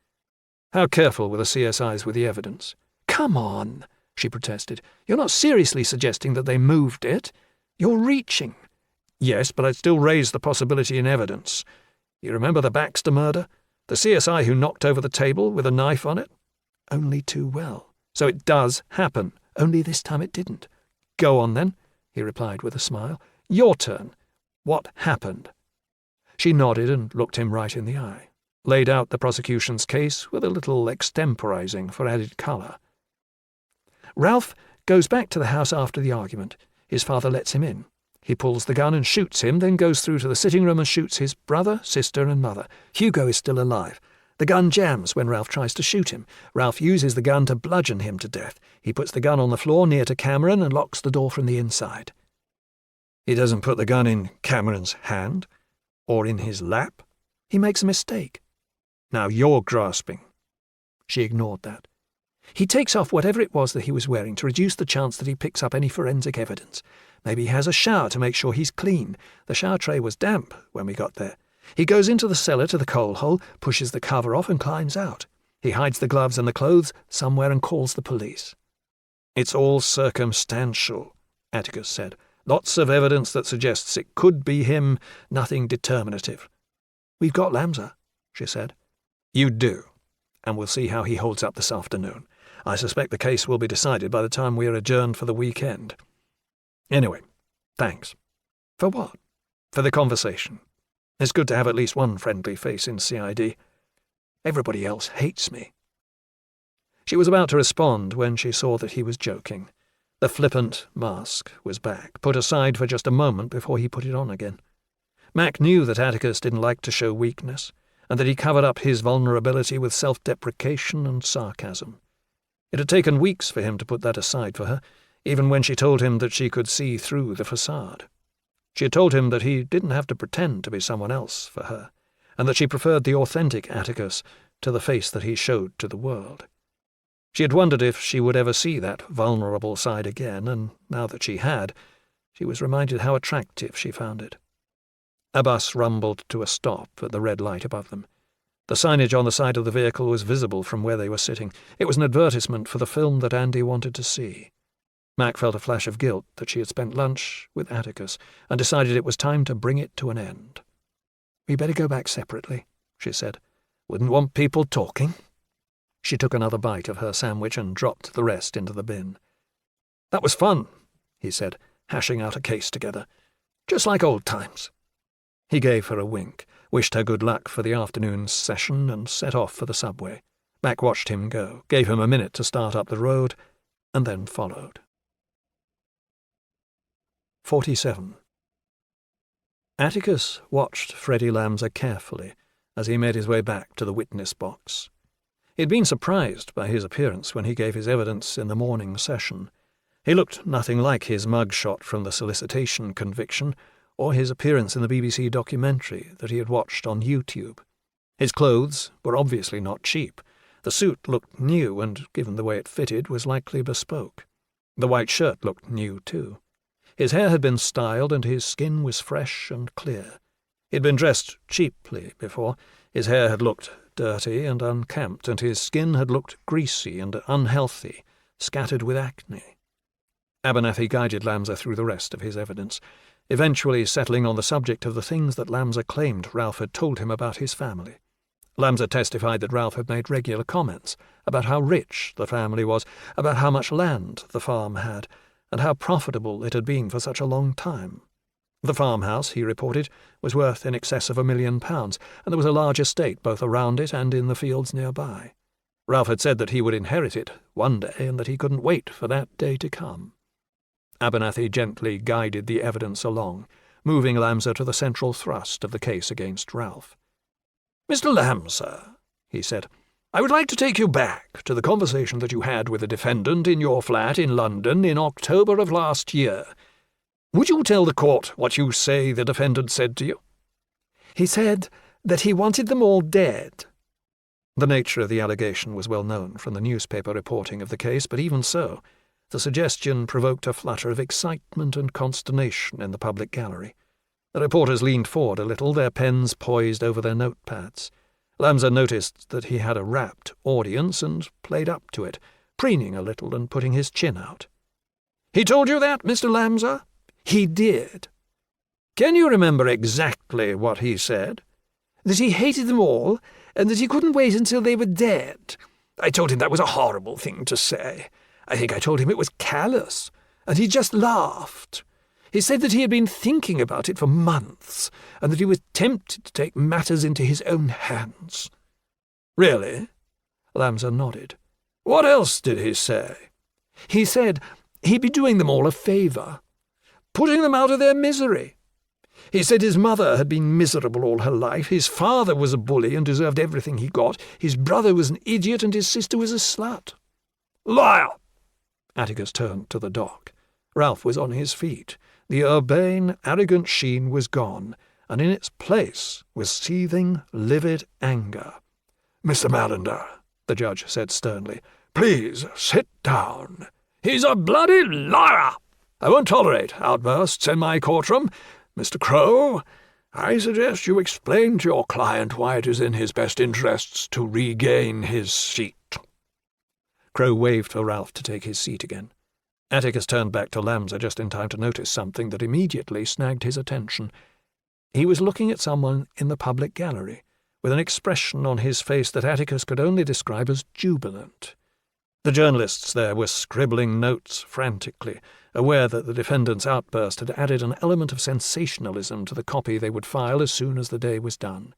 How careful were the CSIs with the evidence? Come on, she protested. You're not seriously suggesting that they moved it. You're reaching. Yes, but I'd still raise the possibility in evidence. You remember the Baxter murder? The CSI who knocked over the table with a knife on it? Only too well. So it does happen. Only this time it didn't. Go on, then, he replied with a smile. Your turn. What happened? She nodded and looked him right in the eye, laid out the prosecution's case with a little extemporizing for added colour. Ralph goes back to the house after the argument. His father lets him in. He pulls the gun and shoots him, then goes through to the sitting room and shoots his brother, sister, and mother. Hugo is still alive. The gun jams when Ralph tries to shoot him. Ralph uses the gun to bludgeon him to death. He puts the gun on the floor near to Cameron and locks the door from the inside. He doesn't put the gun in Cameron's hand, or in his lap. He makes a mistake. Now you're grasping. She ignored that. He takes off whatever it was that he was wearing to reduce the chance that he picks up any forensic evidence. Maybe he has a shower to make sure he's clean. The shower tray was damp when we got there. He goes into the cellar to the coal hole, pushes the cover off and climbs out. He hides the gloves and the clothes somewhere and calls the police. It's all circumstantial, Atticus said. Lots of evidence that suggests it could be him, nothing determinative. We've got Lamza, she said. You do, and we'll see how he holds up this afternoon. I suspect the case will be decided by the time we are adjourned for the weekend. Anyway, thanks. For what? For the conversation. It's good to have at least one friendly face in CID. Everybody else hates me. She was about to respond when she saw that he was joking. The flippant mask was back, put aside for just a moment before he put it on again. Mac knew that Atticus didn't like to show weakness, and that he covered up his vulnerability with self-deprecation and sarcasm. It had taken weeks for him to put that aside for her, even when she told him that she could see through the facade. She had told him that he didn't have to pretend to be someone else for her, and that she preferred the authentic Atticus to the face that he showed to the world. She had wondered if she would ever see that vulnerable side again, and now that she had, she was reminded how attractive she found it. A bus rumbled to a stop at the red light above them. The signage on the side of the vehicle was visible from where they were sitting. It was an advertisement for the film that Andy wanted to see. Mac felt a flash of guilt that she had spent lunch with Atticus and decided it was time to bring it to an end. "We better go back separately," she said. "Wouldn't want people talking." She took another bite of her sandwich and dropped the rest into the bin. "That was fun," he said, hashing out a case together. "Just like old times." He gave her a wink, wished her good luck for the afternoon's session, and set off for the subway. Mac watched him go, gave him a minute to start up the road, and then followed. 47. Atticus watched Freddie Lamza carefully as he made his way back to the witness box. He had been surprised by his appearance when he gave his evidence in the morning session. He looked nothing like his mugshot from the solicitation conviction or his appearance in the BBC documentary that he had watched on YouTube. His clothes were obviously not cheap. The suit looked new and, given the way it fitted, was likely bespoke. The white shirt looked new too. His hair had been styled and his skin was fresh and clear. He'd been dressed cheaply before. His hair had looked dirty and unkempt, and his skin had looked greasy and unhealthy, scattered with acne. Abernathy guided Lamsa through the rest of his evidence, eventually settling on the subject of the things that Lamsa claimed Ralph had told him about his family. Lamsa testified that Ralph had made regular comments about how rich the family was, about how much land the farm had, and how profitable it had been for such a long time. The farmhouse, he reported, was worth in excess of £1 million, and there was a large estate both around it and in the fields nearby. Ralph had said that he would inherit it one day, and that he couldn't wait for that day to come. Abernathy gently guided the evidence along, moving Lamsa to the central thrust of the case against Ralph. "Mr. Lamsa," he said, "I would like to take you back to the conversation that you had with the defendant in your flat in London in October of last year. Would you tell the court what you say the defendant said to you?" "He said that he wanted them all dead." The nature of the allegation was well known from the newspaper reporting of the case, but even so, the suggestion provoked a flutter of excitement and consternation in the public gallery. The reporters leaned forward a little, their pens poised over their notepads. Lamsa noticed that he had a rapt audience and played up to it, preening a little and putting his chin out. "He told you that, Mr. Lamsa?" "He did." "Can you remember exactly what he said?" "That he hated them all, and that he couldn't wait until they were dead. I told him that was a horrible thing to say. I think I told him it was callous, and he just laughed. He said that he had been thinking about it for months, and that he was tempted to take matters into his own hands." "Really?" Lamsa nodded. "What else did he say?" "He said he'd be doing them all a favour, putting them out of their misery. He said his mother had been miserable all her life, his father was a bully and deserved everything he got, his brother was an idiot, and his sister was a slut." "Liar!" Atticus turned to the dock. Ralph was on his feet. The urbane, arrogant sheen was gone, and in its place was seething, livid anger. "Mr. Mallender," the judge said sternly, "please sit down." "He's a bloody liar! I won't tolerate outbursts in my courtroom. Mr. Crowe, I suggest you explain to your client why it is in his best interests to regain his seat." Crowe waved for Ralph to take his seat again. Atticus turned back to Lamsa just in time to notice something that immediately snagged his attention. He was looking at someone in the public gallery, with an expression on his face that Atticus could only describe as jubilant. The journalists there were scribbling notes frantically, aware that the defendant's outburst had added an element of sensationalism to the copy they would file as soon as the day was done.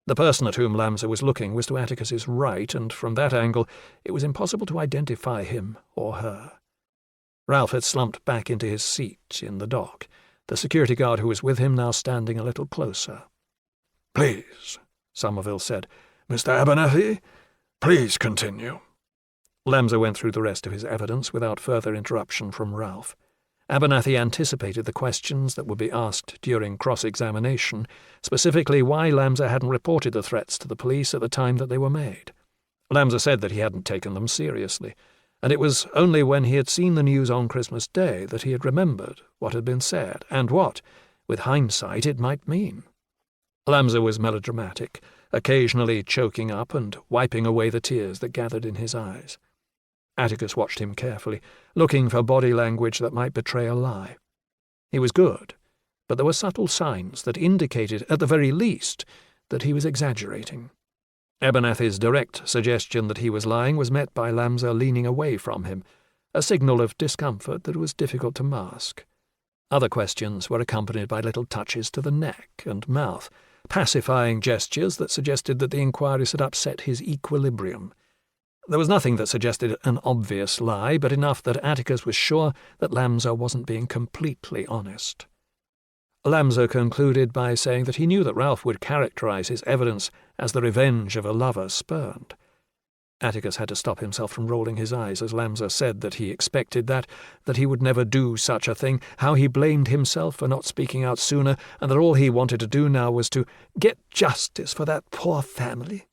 The person at whom Lamsa was looking was to Atticus's right, and from that angle it was impossible to identify him or her. Ralph had slumped back into his seat in the dock, the security guard who was with him now standing a little closer. "Please," Somerville said. "Mr. Abernathy, please continue." Lamsa went through the rest of his evidence without further interruption from Ralph. Abernathy anticipated the questions that would be asked during cross-examination, specifically why Lamsa hadn't reported the threats to the police at the time that they were made. Lamsa said that he hadn't taken them seriously, and it was only when he had seen the news on Christmas Day that he had remembered what had been said, and what, with hindsight, it might mean. Lamsa was melodramatic, occasionally choking up and wiping away the tears that gathered in his eyes. Atticus watched him carefully, looking for body language that might betray a lie. He was good, but there were subtle signs that indicated, at the very least, that he was exaggerating. Abernathy's direct suggestion that he was lying was met by Lamsa leaning away from him, a signal of discomfort that was difficult to mask. Other questions were accompanied by little touches to the neck and mouth, pacifying gestures that suggested that the inquiries had upset his equilibrium. There was nothing that suggested an obvious lie, but enough that Atticus was sure that Lamsa wasn't being completely honest. Lamsa concluded by saying that he knew that Ralph would characterize his evidence as the revenge of a lover spurned. Atticus had to stop himself from rolling his eyes as Lamsa said that he expected that he would never do such a thing, how he blamed himself for not speaking out sooner, and that all he wanted to do now was to get justice for that poor family.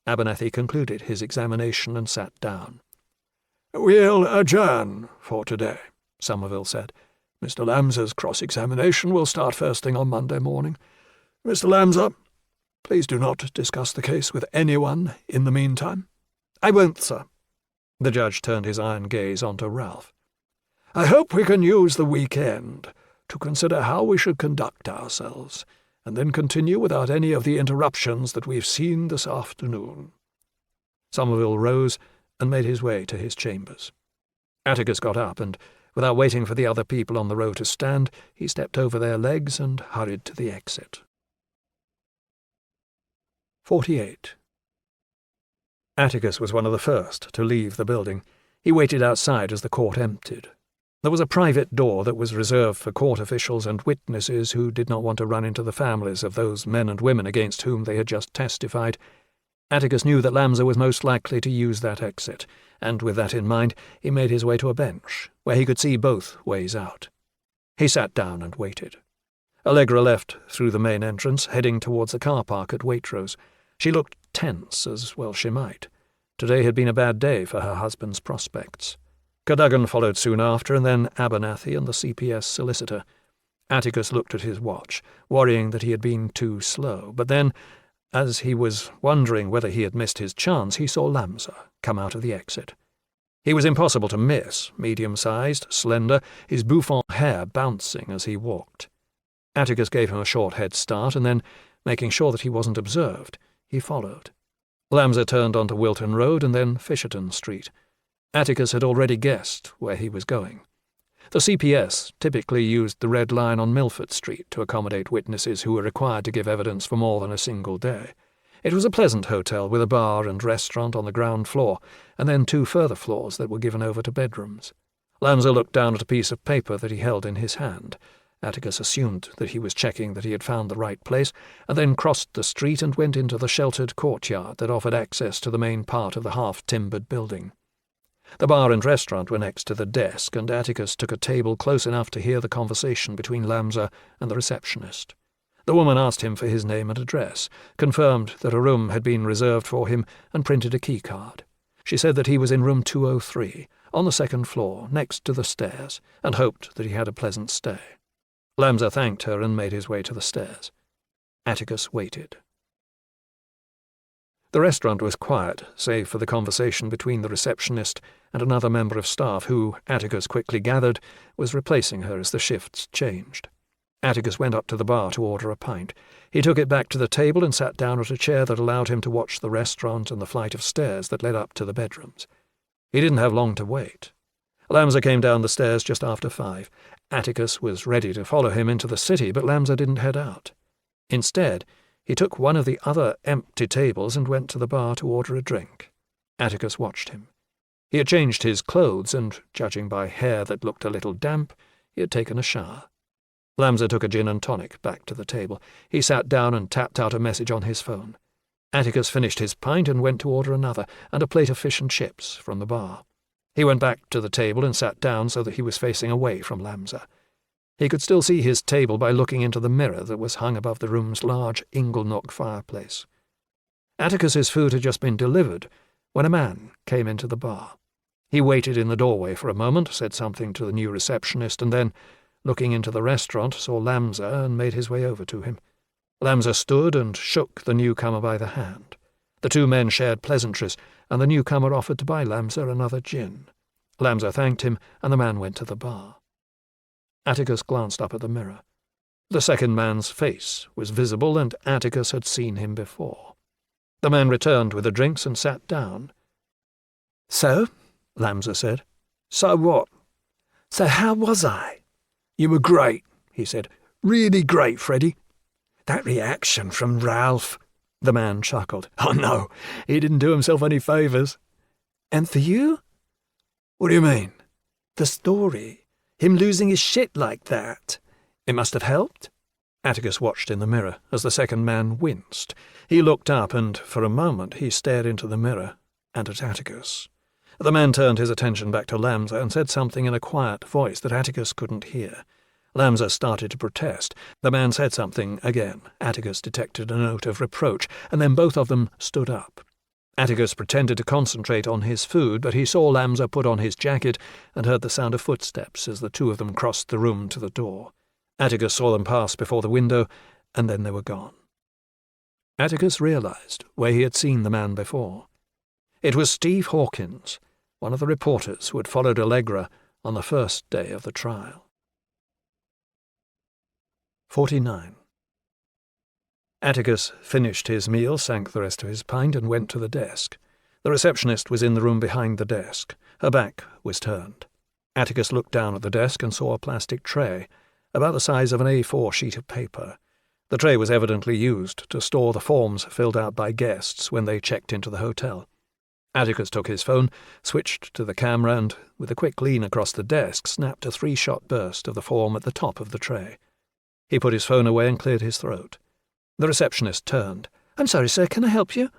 Abernathy concluded his examination and sat down. "We'll adjourn for today," Somerville said. Mr. Lamser's cross-examination will start first thing on Monday morning. Mr. Lamser, please do not discuss the case with anyone in the meantime." "I won't, sir." The judge turned his iron gaze onto Ralph. "I hope we can use the weekend to consider how we should conduct ourselves, and then continue without any of the interruptions that we've seen this afternoon." Somerville rose and made his way to his chambers. Atticus got up, and, without waiting for the other people on the row to stand, he stepped over their legs and hurried to the exit. 48. Atticus was one of the first to leave the building. He waited outside as the court emptied. There was a private door that was reserved for court officials and witnesses who did not want to run into the families of those men and women against whom they had just testified. Atticus knew that Lamser was most likely to use that exit, and with that in mind he made his way to a bench, where he could see both ways out. He sat down and waited. Allegra left through the main entrance, heading towards the car park at Waitrose. She looked tense, as well she might. Today had been a bad day for her husband's prospects. Cadogan followed soon after, and then Abernathy and the CPS solicitor. Atticus looked at his watch, worrying that he had been too slow, but then, as he was wondering whether he had missed his chance, he saw Lamser come out of the exit. He was impossible to miss, medium-sized, slender, his bouffant hair bouncing as he walked. Atticus gave him a short head start, and then, making sure that he wasn't observed, he followed. Lamser turned onto Wilton Road and then Fisherton Street. Atticus had already guessed where he was going. The CPS typically used the Red Line on Milford Street to accommodate witnesses who were required to give evidence for more than a single day. It was a pleasant hotel with a bar and restaurant on the ground floor, and then 2 further floors that were given over to bedrooms. Lamser looked down at a piece of paper that he held in his hand. Atticus assumed that he was checking that he had found the right place, and then crossed the street and went into the sheltered courtyard that offered access to the main part of the half-timbered building. The bar and restaurant were next to the desk, and Atticus took a table close enough to hear the conversation between Lamser and the receptionist. The woman asked him for his name and address, confirmed that a room had been reserved for him, and printed a keycard. She said that he was in room 203, on the 2nd floor, next to the stairs, and hoped that he had a pleasant stay. Lamser thanked her and made his way to the stairs. Atticus waited. The restaurant was quiet, save for the conversation between the receptionist and another member of staff who, Atticus quickly gathered, was replacing her as the shifts changed. Atticus went up to the bar to order a pint. He took it back to the table and sat down at a chair that allowed him to watch the restaurant and the flight of stairs that led up to the bedrooms. He didn't have long to wait. Lamser came down the stairs just after 5. Atticus was ready to follow him into the city, but Lamser didn't head out. Instead, he took one of the other empty tables and went to the bar to order a drink. Atticus watched him. He had changed his clothes, and, judging by hair that looked a little damp, he had taken a shower. Lamser took a gin and tonic back to the table. He sat down and tapped out a message on his phone. Atticus finished his pint and went to order another, and a plate of fish and chips from the bar. He went back to the table and sat down so that he was facing away from Lamser. He could still see his table by looking into the mirror that was hung above the room's large inglenook fireplace. Atticus's food had just been delivered when a man came into the bar. He waited in the doorway for a moment, said something to the new receptionist, and then, looking into the restaurant, saw Lamser and made his way over to him. Lamser stood and shook the newcomer by the hand. The 2 men shared pleasantries, and the newcomer offered to buy Lamser another gin. Lamser thanked him, and the man went to the bar. Atticus glanced up at the mirror. The second man's face was visible, and Atticus had seen him before. The man returned with the drinks and sat down. "So?" Lamser said. "So what?" "So how was I?" "You were great," he said. "Really great, Freddie." "That reaction from Ralph," the man chuckled. "Oh, no, he didn't do himself any favours." "And for you?" "What do you mean?" "The story. Him losing his shit like that. It must have helped?" Atticus watched in the mirror as the second man winced. He looked up, and for a moment he stared into the mirror and at Atticus. The man turned his attention back to Lamser and said something in a quiet voice that Atticus couldn't hear. Lamser started to protest. The man said something again. Atticus detected a note of reproach, and then both of them stood up. Atticus pretended to concentrate on his food, but he saw Lamza put on his jacket and heard the sound of footsteps as the two of them crossed the room to the door. Atticus saw them pass before the window, and then they were gone. Atticus realized where he had seen the man before. It was Steve Hawkins, one of the reporters who had followed Allegra on the first day of the trial. 49. Atticus finished his meal, sank the rest of his pint, and went to the desk. The receptionist was in the room behind the desk. Her back was turned. Atticus looked down at the desk and saw a plastic tray, about the size of an A4 sheet of paper. The tray was evidently used to store the forms filled out by guests when they checked into the hotel. Atticus took his phone, switched to the camera, and, with a quick lean across the desk, snapped a 3-shot burst of the form at the top of the tray. He put his phone away and cleared his throat. The receptionist turned. "I'm sorry, sir, can I help you?"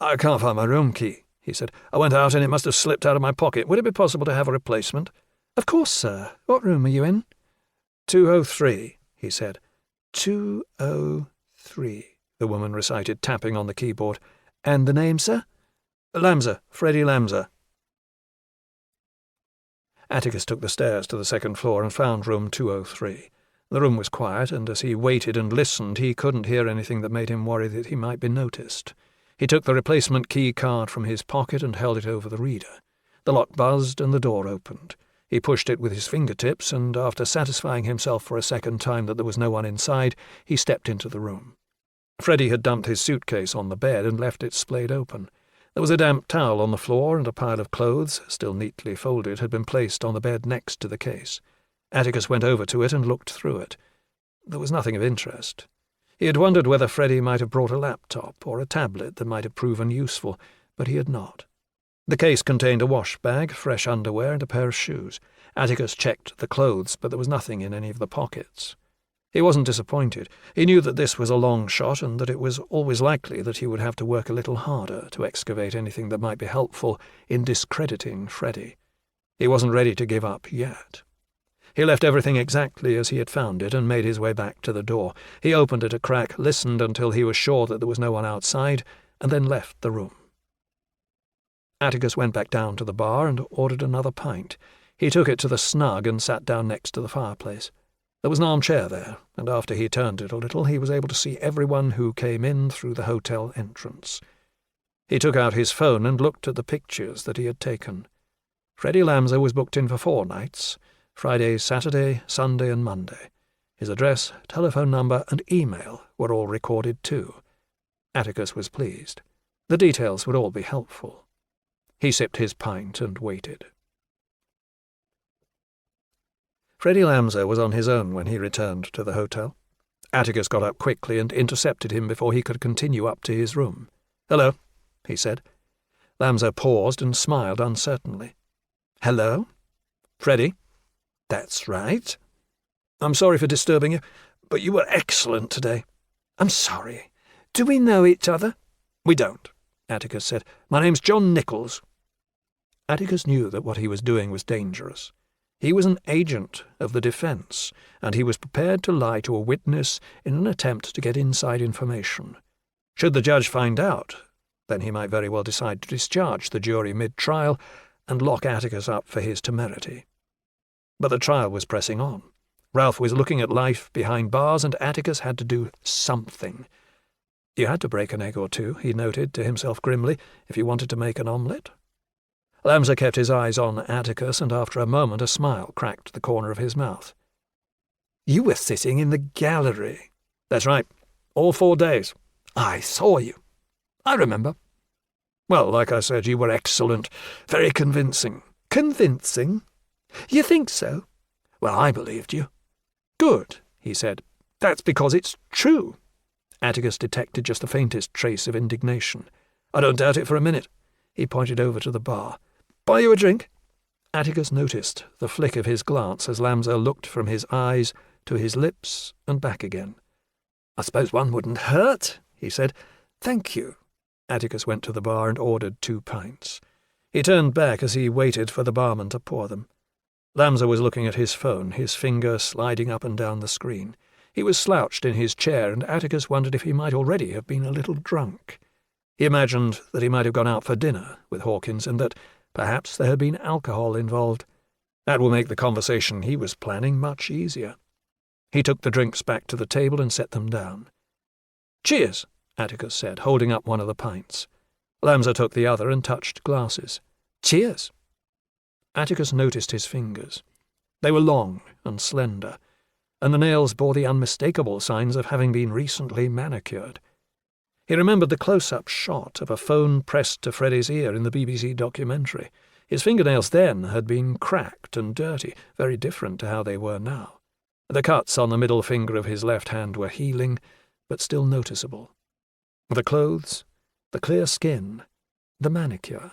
"I can't find my room key," he said. "I went out and it must have slipped out of my pocket. Would it be possible to have a replacement?" "Of course, sir. What room are you in?" 203, he said. 203, the woman recited, tapping on the keyboard. "And the name, sir?" "Lamza, Freddie Lamza." Atticus took the stairs to the second floor and found room 203. The room was quiet, and as he waited and listened, he couldn't hear anything that made him worry that he might be noticed. He took the replacement key card from his pocket and held it over the reader. The lock buzzed and the door opened. He pushed it with his fingertips, and after satisfying himself for a second time that there was no one inside, he stepped into the room. Freddie had dumped his suitcase on the bed and left it splayed open. There was a damp towel on the floor, and a pile of clothes, still neatly folded, had been placed on the bed next to the case. Atticus went over to it and looked through it. There was nothing of interest. He had wondered whether Freddie might have brought a laptop or a tablet that might have proven useful, but he had not. The case contained a wash bag, fresh underwear, and a pair of shoes. Atticus checked the clothes, but there was nothing in any of the pockets. He wasn't disappointed. He knew that this was a long shot, and that it was always likely that he would have to work a little harder to excavate anything that might be helpful in discrediting Freddie. He wasn't ready to give up yet. He left everything exactly as he had found it and made his way back to the door. He opened it a crack, listened until he was sure that there was no one outside, and then left the room. Atticus went back down to the bar and ordered another pint. He took it to the snug and sat down next to the fireplace. There was an armchair there, and after he turned it a little, he was able to see everyone who came in through the hotel entrance. He took out his phone and looked at the pictures that he had taken. Freddie Lamza was booked in for 4 nights, Friday, Saturday, Sunday, and Monday. His address, telephone number, and email were all recorded too. Atticus was pleased. The details would all be helpful. He sipped his pint and waited. Freddie Lamza was on his own when he returned to the hotel. Atticus got up quickly and intercepted him before he could continue up to his room. "Hello," he said. Lamza paused and smiled uncertainly. "Hello? Freddie?" "That's right." "I'm sorry for disturbing you, but you were excellent today." "I'm sorry. Do we know each other?" "We don't," Atticus said. "My name's John Nichols." Atticus knew that what he was doing was dangerous. He was an agent of the defense, and he was prepared to lie to a witness in an attempt to get inside information. Should the judge find out, then he might very well decide to discharge the jury mid-trial and lock Atticus up for his temerity. But the trial was pressing on. Ralph was looking at life behind bars, and Atticus had to do something. You had to break an egg or two, he noted to himself grimly, if you wanted to make an omelette. Lamza kept his eyes on Atticus, and after a moment a smile cracked the corner of his mouth. "You were sitting in the gallery." "That's right. All 4 days." "I saw you." "I remember." "Well, like I said, you were excellent. Very convincing." "Convincing? You think so?" "Well, I believed you." "Good," he said. "That's because it's true." Atticus detected just the faintest trace of indignation. "I don't doubt it for a minute." He pointed over to the bar. "Buy you a drink?" Atticus noticed the flick of his glance as Lamza looked from his eyes to his lips and back again. "I suppose one wouldn't hurt," he said. "Thank you." Atticus went to the bar and ordered 2 pints. He turned back as he waited for the barman to pour them. Lamza was looking at his phone, his finger sliding up and down the screen. He was slouched in his chair, and Atticus wondered if he might already have been a little drunk. He imagined that he might have gone out for dinner with Hawkins and that perhaps there had been alcohol involved. That would make the conversation he was planning much easier. He took the drinks back to the table and set them down. "Cheers," Atticus said, holding up one of the pints. Lamsa took the other and touched glasses. "Cheers." Atticus noticed his fingers. They were long and slender, and the nails bore the unmistakable signs of having been recently manicured. He remembered the close-up shot of a phone pressed to Freddie's ear in the BBC documentary. His fingernails then had been cracked and dirty, very different to how they were now. The cuts on the middle finger of his left hand were healing, but still noticeable. The clothes, the clear skin, the manicure.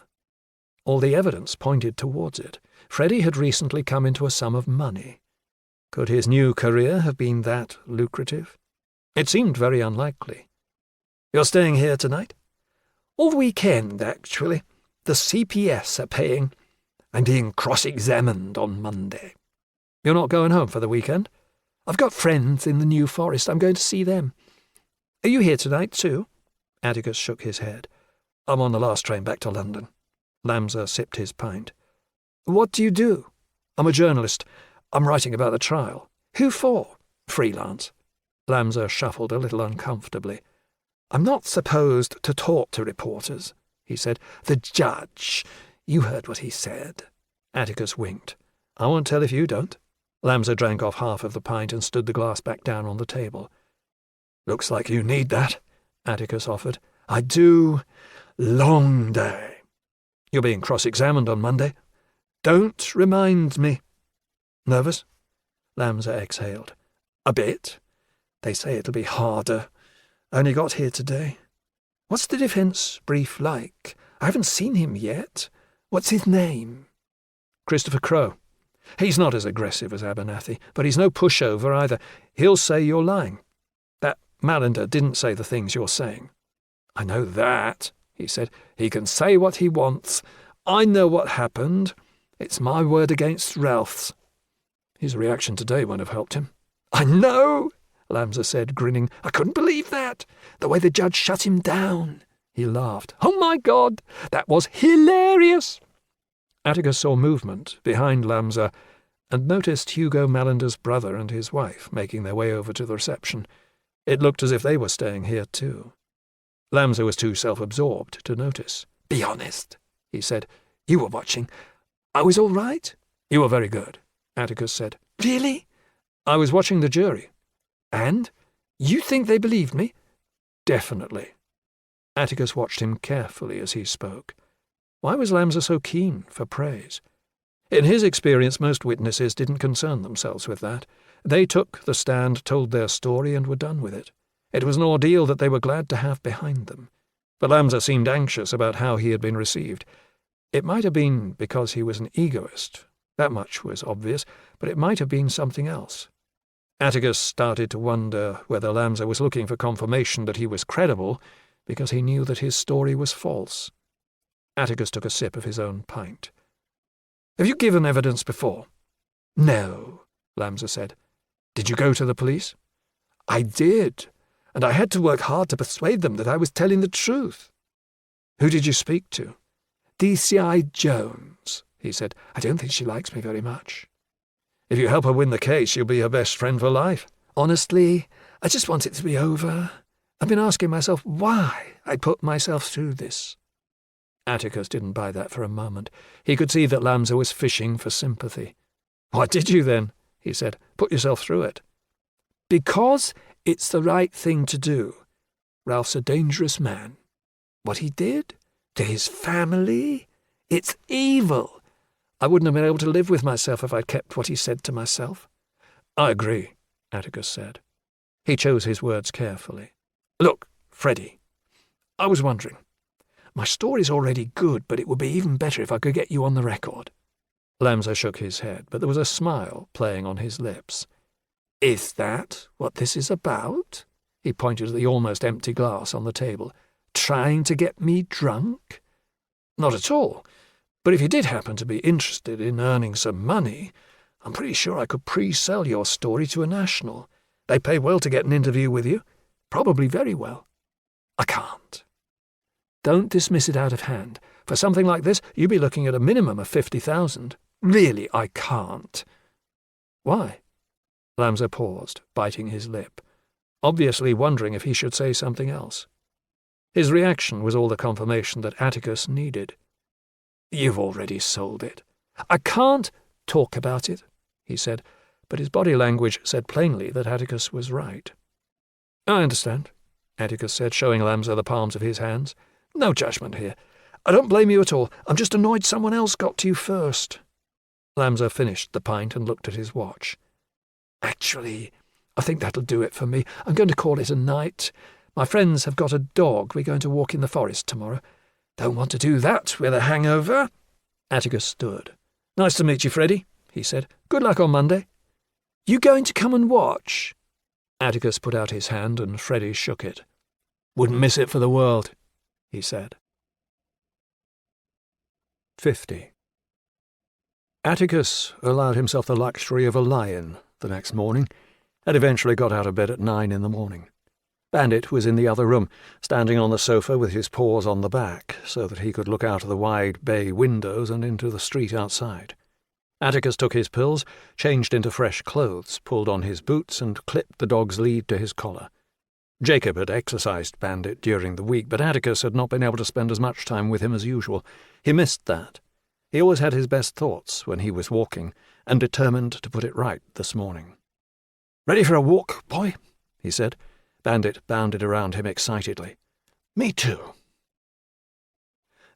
All the evidence pointed towards it. Freddie had recently come into a sum of money. Could his new career have been that lucrative? It seemed very unlikely. "You're staying here tonight?" "All weekend, actually. The CPS are paying. I'm being cross-examined on Monday." "You're not going home for the weekend?" "I've got friends in the New Forest. I'm going to see them." "Are you here tonight, too?" Atticus shook his head. "I'm on the last train back to London." Lamsa sipped his pint. "What do you do?" "I'm a journalist. I'm writing about the trial." "Who for?" "Freelance." Lamsa shuffled a little uncomfortably. "I'm not supposed to talk to reporters," he said. "The judge. You heard what he said." Atticus winked. "I won't tell if you don't." Lamsa drank off half of the pint and stood the glass back down on the table. "Looks like you need that," Atticus offered. "I do. Long day." "You're being cross-examined on Monday." "Don't remind me." "Nervous?" Lamsa exhaled. "A bit. They say it'll be harder. I only got here today." "What's the defence brief like? I haven't seen him yet. What's his name?" "Christopher Crowe. He's not as aggressive as Abernathy, but he's no pushover either. He'll say you're lying. That Mallender didn't say the things you're saying." "I know that," he said. "He can say what he wants. I know what happened. It's my word against Ralph's." "His reaction today won't have helped him." "I know," Lamsa said, grinning. "I couldn't believe that. The way the judge shut him down." He laughed. "Oh, my God, that was hilarious." Atticus saw movement behind Lamsa and noticed Hugo Mallender's brother and his wife making their way over to the reception. It looked as if they were staying here too. Lamsa was too self-absorbed to notice. "Be honest," he said. "You were watching. I was all right?" "You were very good," Atticus said. "Really?" "I was watching the jury." "And? You think they believed me?" "Definitely." Atticus watched him carefully as he spoke. Why was Lamsa so keen for praise? In his experience, most witnesses didn't concern themselves with that. They took the stand, told their story, and were done with it. It was an ordeal that they were glad to have behind them. But Lamsa seemed anxious about how he had been received. It might have been because he was an egoist. That much was obvious, but it might have been something else. Atticus started to wonder whether Lamsa was looking for confirmation that he was credible because he knew that his story was false. Atticus took a sip of his own pint. "Have you given evidence before?" "No," Lamsa said. "Did you go to the police?" "I did, and I had to work hard to persuade them that I was telling the truth." "Who did you speak to?" "DCI Jones," he said. "I don't think she likes me very much." "If you help her win the case, you'll be her best friend for life." "Honestly, I just want it to be over. I've been asking myself why I put myself through this." Atticus didn't buy that for a moment. He could see that Lamsa was fishing for sympathy. "Why did you then?" he said. "Put yourself through it." "Because it's the right thing to do. Ralph's a dangerous man. What he did to his family, it's evil. I wouldn't have been able to live with myself if I'd kept what he said to myself." "I agree," Atticus said. He chose his words carefully. "Look, Freddie, I was wondering. My story's already good, but it would be even better if I could get you on the record." Lamsa shook his head, but there was a smile playing on his lips. "Is that what this is about?" He pointed to the almost empty glass on the table. "Trying to get me drunk?" "Not at all. But if you did happen to be interested in earning some money, I'm pretty sure I could pre-sell your story to a national. They pay well to get an interview with you. Probably very well." "I can't." Don't dismiss it out of hand. For something like this, you'd be looking at a minimum of 50,000. Really, I can't." "Why?" Lamza paused, biting his lip, obviously wondering if he should say something else. His reaction was all the confirmation that Atticus needed. "You've already sold it." "I can't talk about it," he said, but his body language said plainly that Atticus was right. "I understand," Atticus said, showing Lamza the palms of his hands. "No judgment here. I don't blame you at all. I'm just annoyed someone else got to you first." Lamza finished the pint and looked at his watch. "Actually, I think that'll do it for me. I'm going to call it a night. My friends have got a dog. We're going to walk in the forest tomorrow. Don't want to do that with a hangover." Atticus stood. "Nice to meet you, Freddie," he said. "Good luck on Monday." "You going to come and watch?" Atticus put out his hand and Freddie shook it. "Wouldn't miss it for the world," he said. 50. Atticus allowed himself the luxury of a lie-in the next morning, and eventually got out of bed at 9 in the morning. Bandit was in the other room, standing on the sofa with his paws on the back, so that he could look out of the wide bay windows and into the street outside. Atticus took his pills, changed into fresh clothes, pulled on his boots, and clipped the dog's lead to his collar. Jacob had exercised Bandit during the week, but Atticus had not been able to spend as much time with him as usual. He missed that. He always had his best thoughts when he was walking, and determined to put it right this morning. "Ready for a walk, boy?" he said. Bandit bounded around him excitedly. "Me too."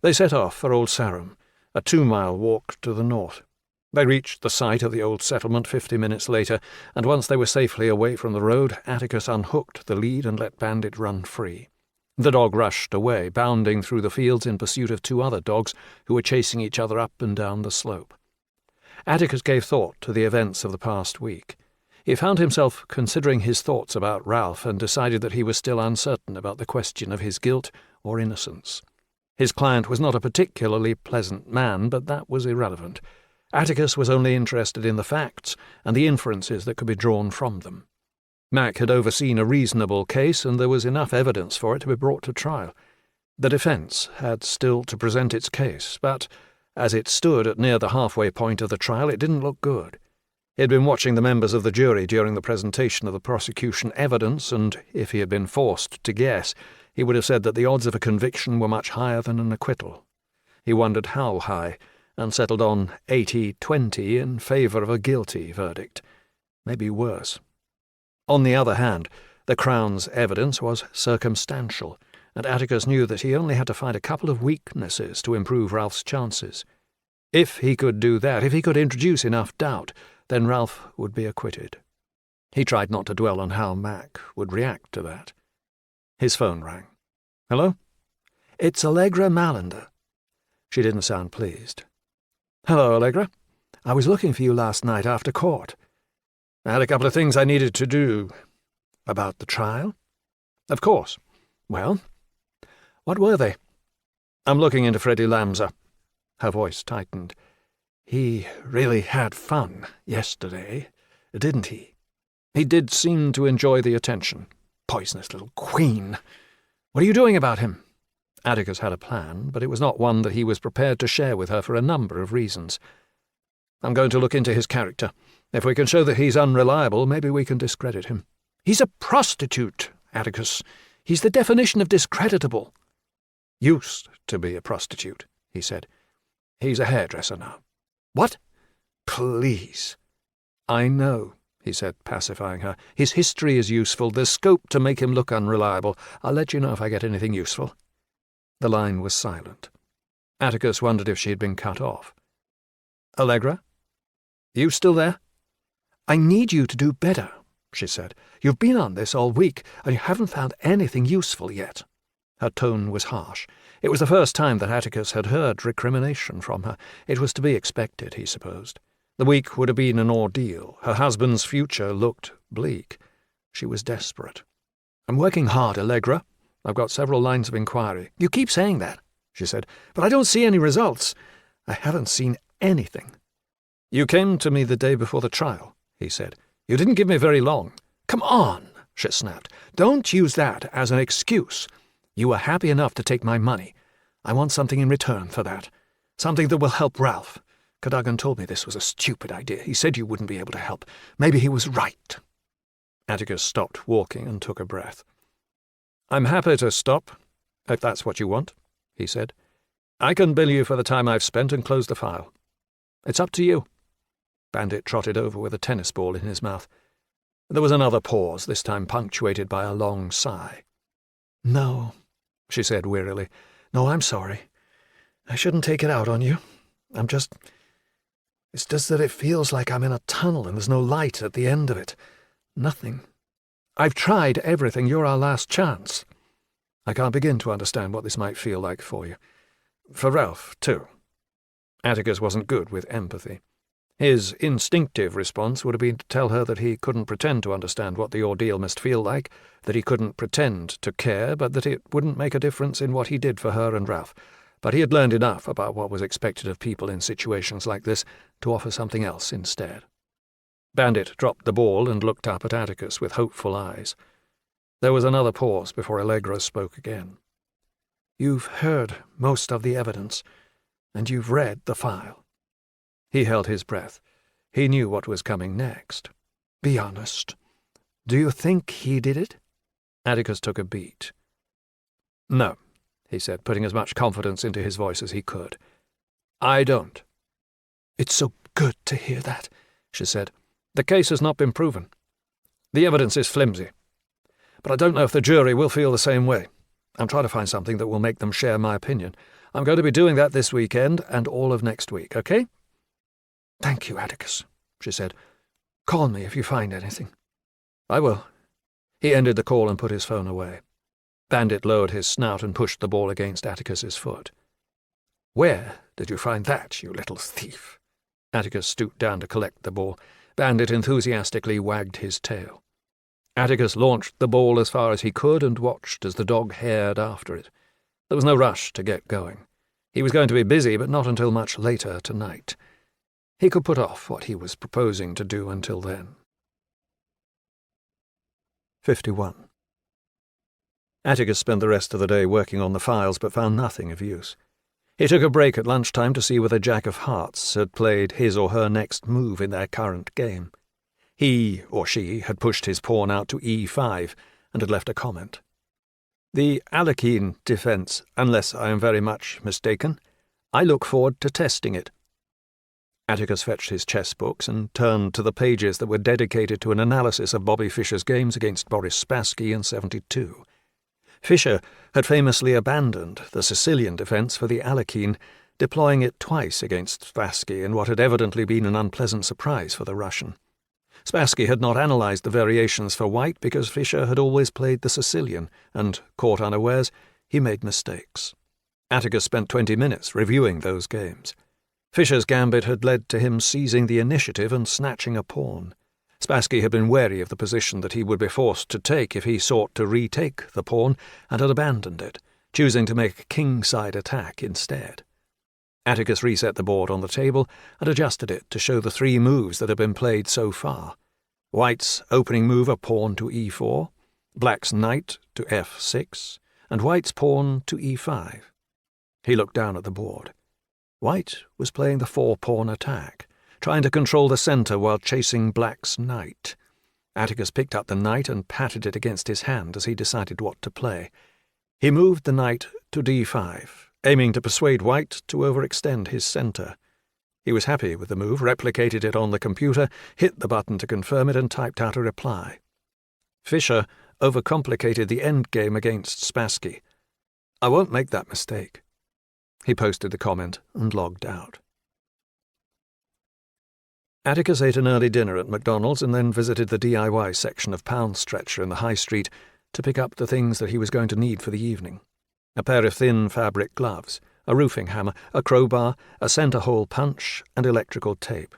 They set off for Old Sarum, a 2-mile walk to the north. They reached the site of the old settlement 50 minutes later, and once they were safely away from the road, Atticus unhooked the lead and let Bandit run free. The dog rushed away, bounding through the fields in pursuit of 2 other dogs who were chasing each other up and down the slope. Atticus gave thought to the events of the past week. He found himself considering his thoughts about Ralph and decided that he was still uncertain about the question of his guilt or innocence. His client was not a particularly pleasant man, but that was irrelevant. Atticus was only interested in the facts and the inferences that could be drawn from them. Mac had overseen a reasonable case, and there was enough evidence for it to be brought to trial. The defence had still to present its case, but as it stood at near the halfway point of the trial, it didn't look good. He had been watching the members of the jury during the presentation of the prosecution evidence, and if he had been forced to guess, he would have said that the odds of a conviction were much higher than an acquittal. He wondered how high, and settled on 80-20 in favour of a guilty verdict. Maybe worse. On the other hand, the Crown's evidence was circumstantial, and Atticus knew that he only had to find a couple of weaknesses to improve Ralph's chances. If he could do that, if he could introduce enough doubt, then Ralph would be acquitted. He tried not to dwell on how Mac would react to that. His phone rang. "Hello?" "It's Allegra Malander." She didn't sound pleased. "Hello, Allegra. I was looking for you last night after court. I had a couple of things I needed to do." "About the trial?" "Of course. Well, what were they?" "I'm looking into Freddie Lamza." Her voice tightened. "He really had fun yesterday, didn't he?" "He did seem to enjoy the attention." "Poisonous little queen. What are you doing about him?" Atticus had a plan, but it was not one that he was prepared to share with her for a number of reasons. "I'm going to look into his character. If we can show that he's unreliable, maybe we can discredit him." "He's a prostitute, Atticus. He's the definition of discreditable." "Used to be a prostitute," he said. "He's a hairdresser now." "What?" "Please." "I know," he said, pacifying her. "His history is useful. There's scope to make him look unreliable. I'll let you know if I get anything useful." The line was silent. Atticus wondered if she had been cut off. "Allegra? You still there?" "I need you to do better," she said. "You've been on this all week, and you haven't found anything useful yet." Her tone was harsh. It was the first time that Atticus had heard recrimination from her. It was to be expected, he supposed. The week would have been an ordeal. Her husband's future looked bleak. She was desperate. "I'm working hard, Allegra. I've got several lines of inquiry." "You keep saying that," she said, "but I don't see any results." "I haven't seen anything." "You came to me the day before the trial," he said. "You didn't give me very long." "Come on," she snapped. "Don't use that as an excuse. You were happy enough to take my money. I want something in return for that. Something that will help Ralph. Cadogan told me this was a stupid idea. He said you wouldn't be able to help. Maybe he was right." Atticus stopped walking and took a breath. "I'm happy to stop, if that's what you want," he said. "I can bill you for the time I've spent and close the file. It's up to you." Bandit trotted over with a tennis ball in his mouth. There was another pause, this time punctuated by a long sigh. "No," she said wearily. "No, I'm sorry. I shouldn't take it out on you. It's just that it feels like I'm in a tunnel and there's no light at the end of it. Nothing. I've tried everything. You're our last chance. I can't begin to understand what this might feel like for you. For Ralph, too." Atticus wasn't good with empathy. His instinctive response would have been to tell her that he couldn't pretend to understand what the ordeal must feel like, that he couldn't pretend to care, but that it wouldn't make a difference in what he did for her and Ralph. But he had learned enough about what was expected of people in situations like this to offer something else instead. Bandit dropped the ball and looked up at Atticus with hopeful eyes. There was another pause before Allegra spoke again. "You've heard most of the evidence, and you've read the file." He held his breath. He knew what was coming next. "Be honest. Do you think he did it?" Atticus took a beat. "No," he said, putting as much confidence into his voice as he could. "I don't." "It's so good to hear that," she said. "The case has not been proven. The evidence is flimsy. But I don't know if the jury will feel the same way. I'm trying to find something that will make them share my opinion. I'm going to be doing that this weekend and all of next week, okay?" "Thank you, Atticus," she said. "Call me if you find anything." "I will." He ended the call and put his phone away. Bandit lowered his snout and pushed the ball against Atticus's foot. "Where did you find that, you little thief?" Atticus stooped down to collect the ball. Bandit enthusiastically wagged his tail. Atticus launched the ball as far as he could and watched as the dog hared after it. There was no rush to get going. He was going to be busy, but not until much later tonight. He could put off what he was proposing to do until then. 51. Atticus spent the rest of the day working on the files, but found nothing of use. He took a break at lunchtime to see whether Jack of Hearts had played his or her next move in their current game. He or she had pushed his pawn out to e5 and had left a comment. "The Alekhine defence, unless I am very much mistaken. I look forward to testing it." Atticus fetched his chess books and turned to the pages that were dedicated to an analysis of Bobby Fischer's games against Boris Spassky in '72. Fischer had famously abandoned the Sicilian defence for the Alekhine, deploying it twice against Spassky in what had evidently been an unpleasant surprise for the Russian. Spassky had not analysed the variations for white because Fischer had always played the Sicilian, and, caught unawares, he made mistakes. Atticus spent 20 minutes reviewing those games. Fischer's gambit had led to him seizing the initiative and snatching a pawn. Spassky had been wary of the position that he would be forced to take if he sought to retake the pawn, and had abandoned it, choosing to make a king-side attack instead. Atticus reset the board on the table and adjusted it to show the 3 moves that had been played so far. White's opening move, a pawn to e4, Black's knight to f6, and White's pawn to e5. He looked down at the board. White was playing the 4-pawn attack, trying to control the centre while chasing Black's knight. Atticus picked up the knight and patted it against his hand as he decided what to play. He moved the knight to d5, aiming to persuade White to overextend his centre. He was happy with the move, replicated it on the computer, hit the button to confirm it, and typed out a reply. Fischer overcomplicated the endgame against Spassky. "I won't make that mistake." He posted the comment and logged out. Atticus ate an early dinner at McDonald's and then visited the DIY section of Pound Stretcher in the High Street to pick up the things that he was going to need for the evening. A pair of thin fabric gloves, a roofing hammer, a crowbar, a centre-hole punch, and electrical tape.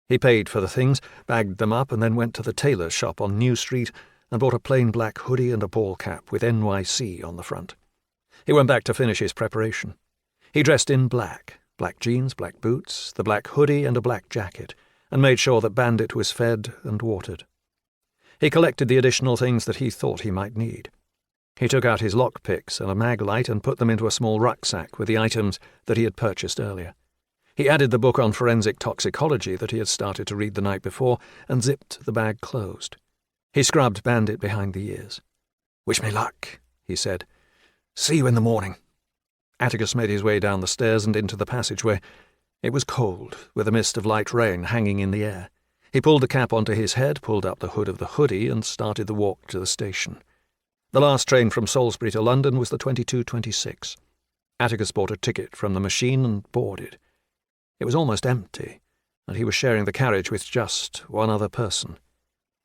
He paid for the things, bagged them up, and then went to the tailor's shop on New Street and bought a plain black hoodie and a ball cap with NYC on the front. He went back to finish his preparation. He dressed in black jeans, black boots, the black hoodie, and a black jacket, and made sure that Bandit was fed and watered. He collected the additional things that he thought he might need. He took out his lockpicks and a mag light and put them into a small rucksack with the items that he had purchased earlier. He added the book on forensic toxicology that he had started to read the night before and zipped the bag closed. He scrubbed Bandit behind the ears. "Wish me luck," he said. "See you in the morning." Atticus made his way down the stairs and into the passageway. It was cold, with a mist of light rain hanging in the air. He pulled the cap onto his head, pulled up the hood of the hoodie, and started the walk to the station. The last train from Salisbury to London was the 22:26. Atticus bought a ticket from the machine and boarded. It was almost empty, and he was sharing the carriage with just one other person.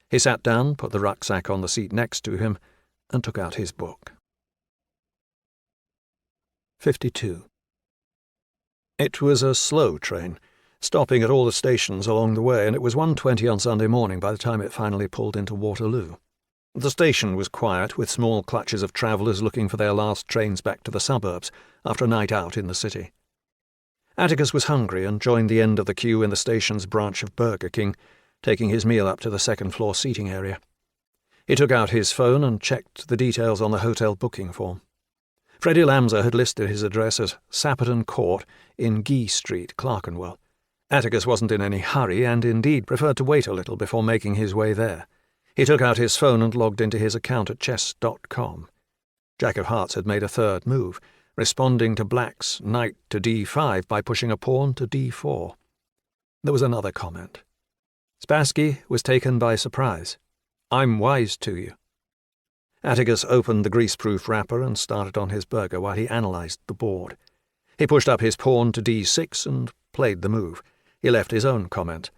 He sat down, put the rucksack on the seat next to him, and took out his book. 52. It was a slow train, stopping at all the stations along the way, and it was 1:20 on Sunday morning by the time it finally pulled into Waterloo. The station was quiet, with small clutches of travellers looking for their last trains back to the suburbs after a night out in the city. Atticus was hungry and joined the end of the queue in the station's branch of Burger King, taking his meal up to the second-floor seating area. He took out his phone and checked the details on the hotel booking form. Freddie Lamser had listed his address as Sapperton Court in Guy Street, Clerkenwell. Atticus wasn't in any hurry and indeed preferred to wait a little before making his way there. He took out his phone and logged into his account at chess.com. Jack of Hearts had made a third move, responding to Black's knight to d5 by pushing a pawn to d4. There was another comment. Spassky was taken by surprise. "I'm wise to you." Atticus opened the greaseproof wrapper and started on his burger while he analysed the board. He pushed up his pawn to d6 and played the move. He left his own comment.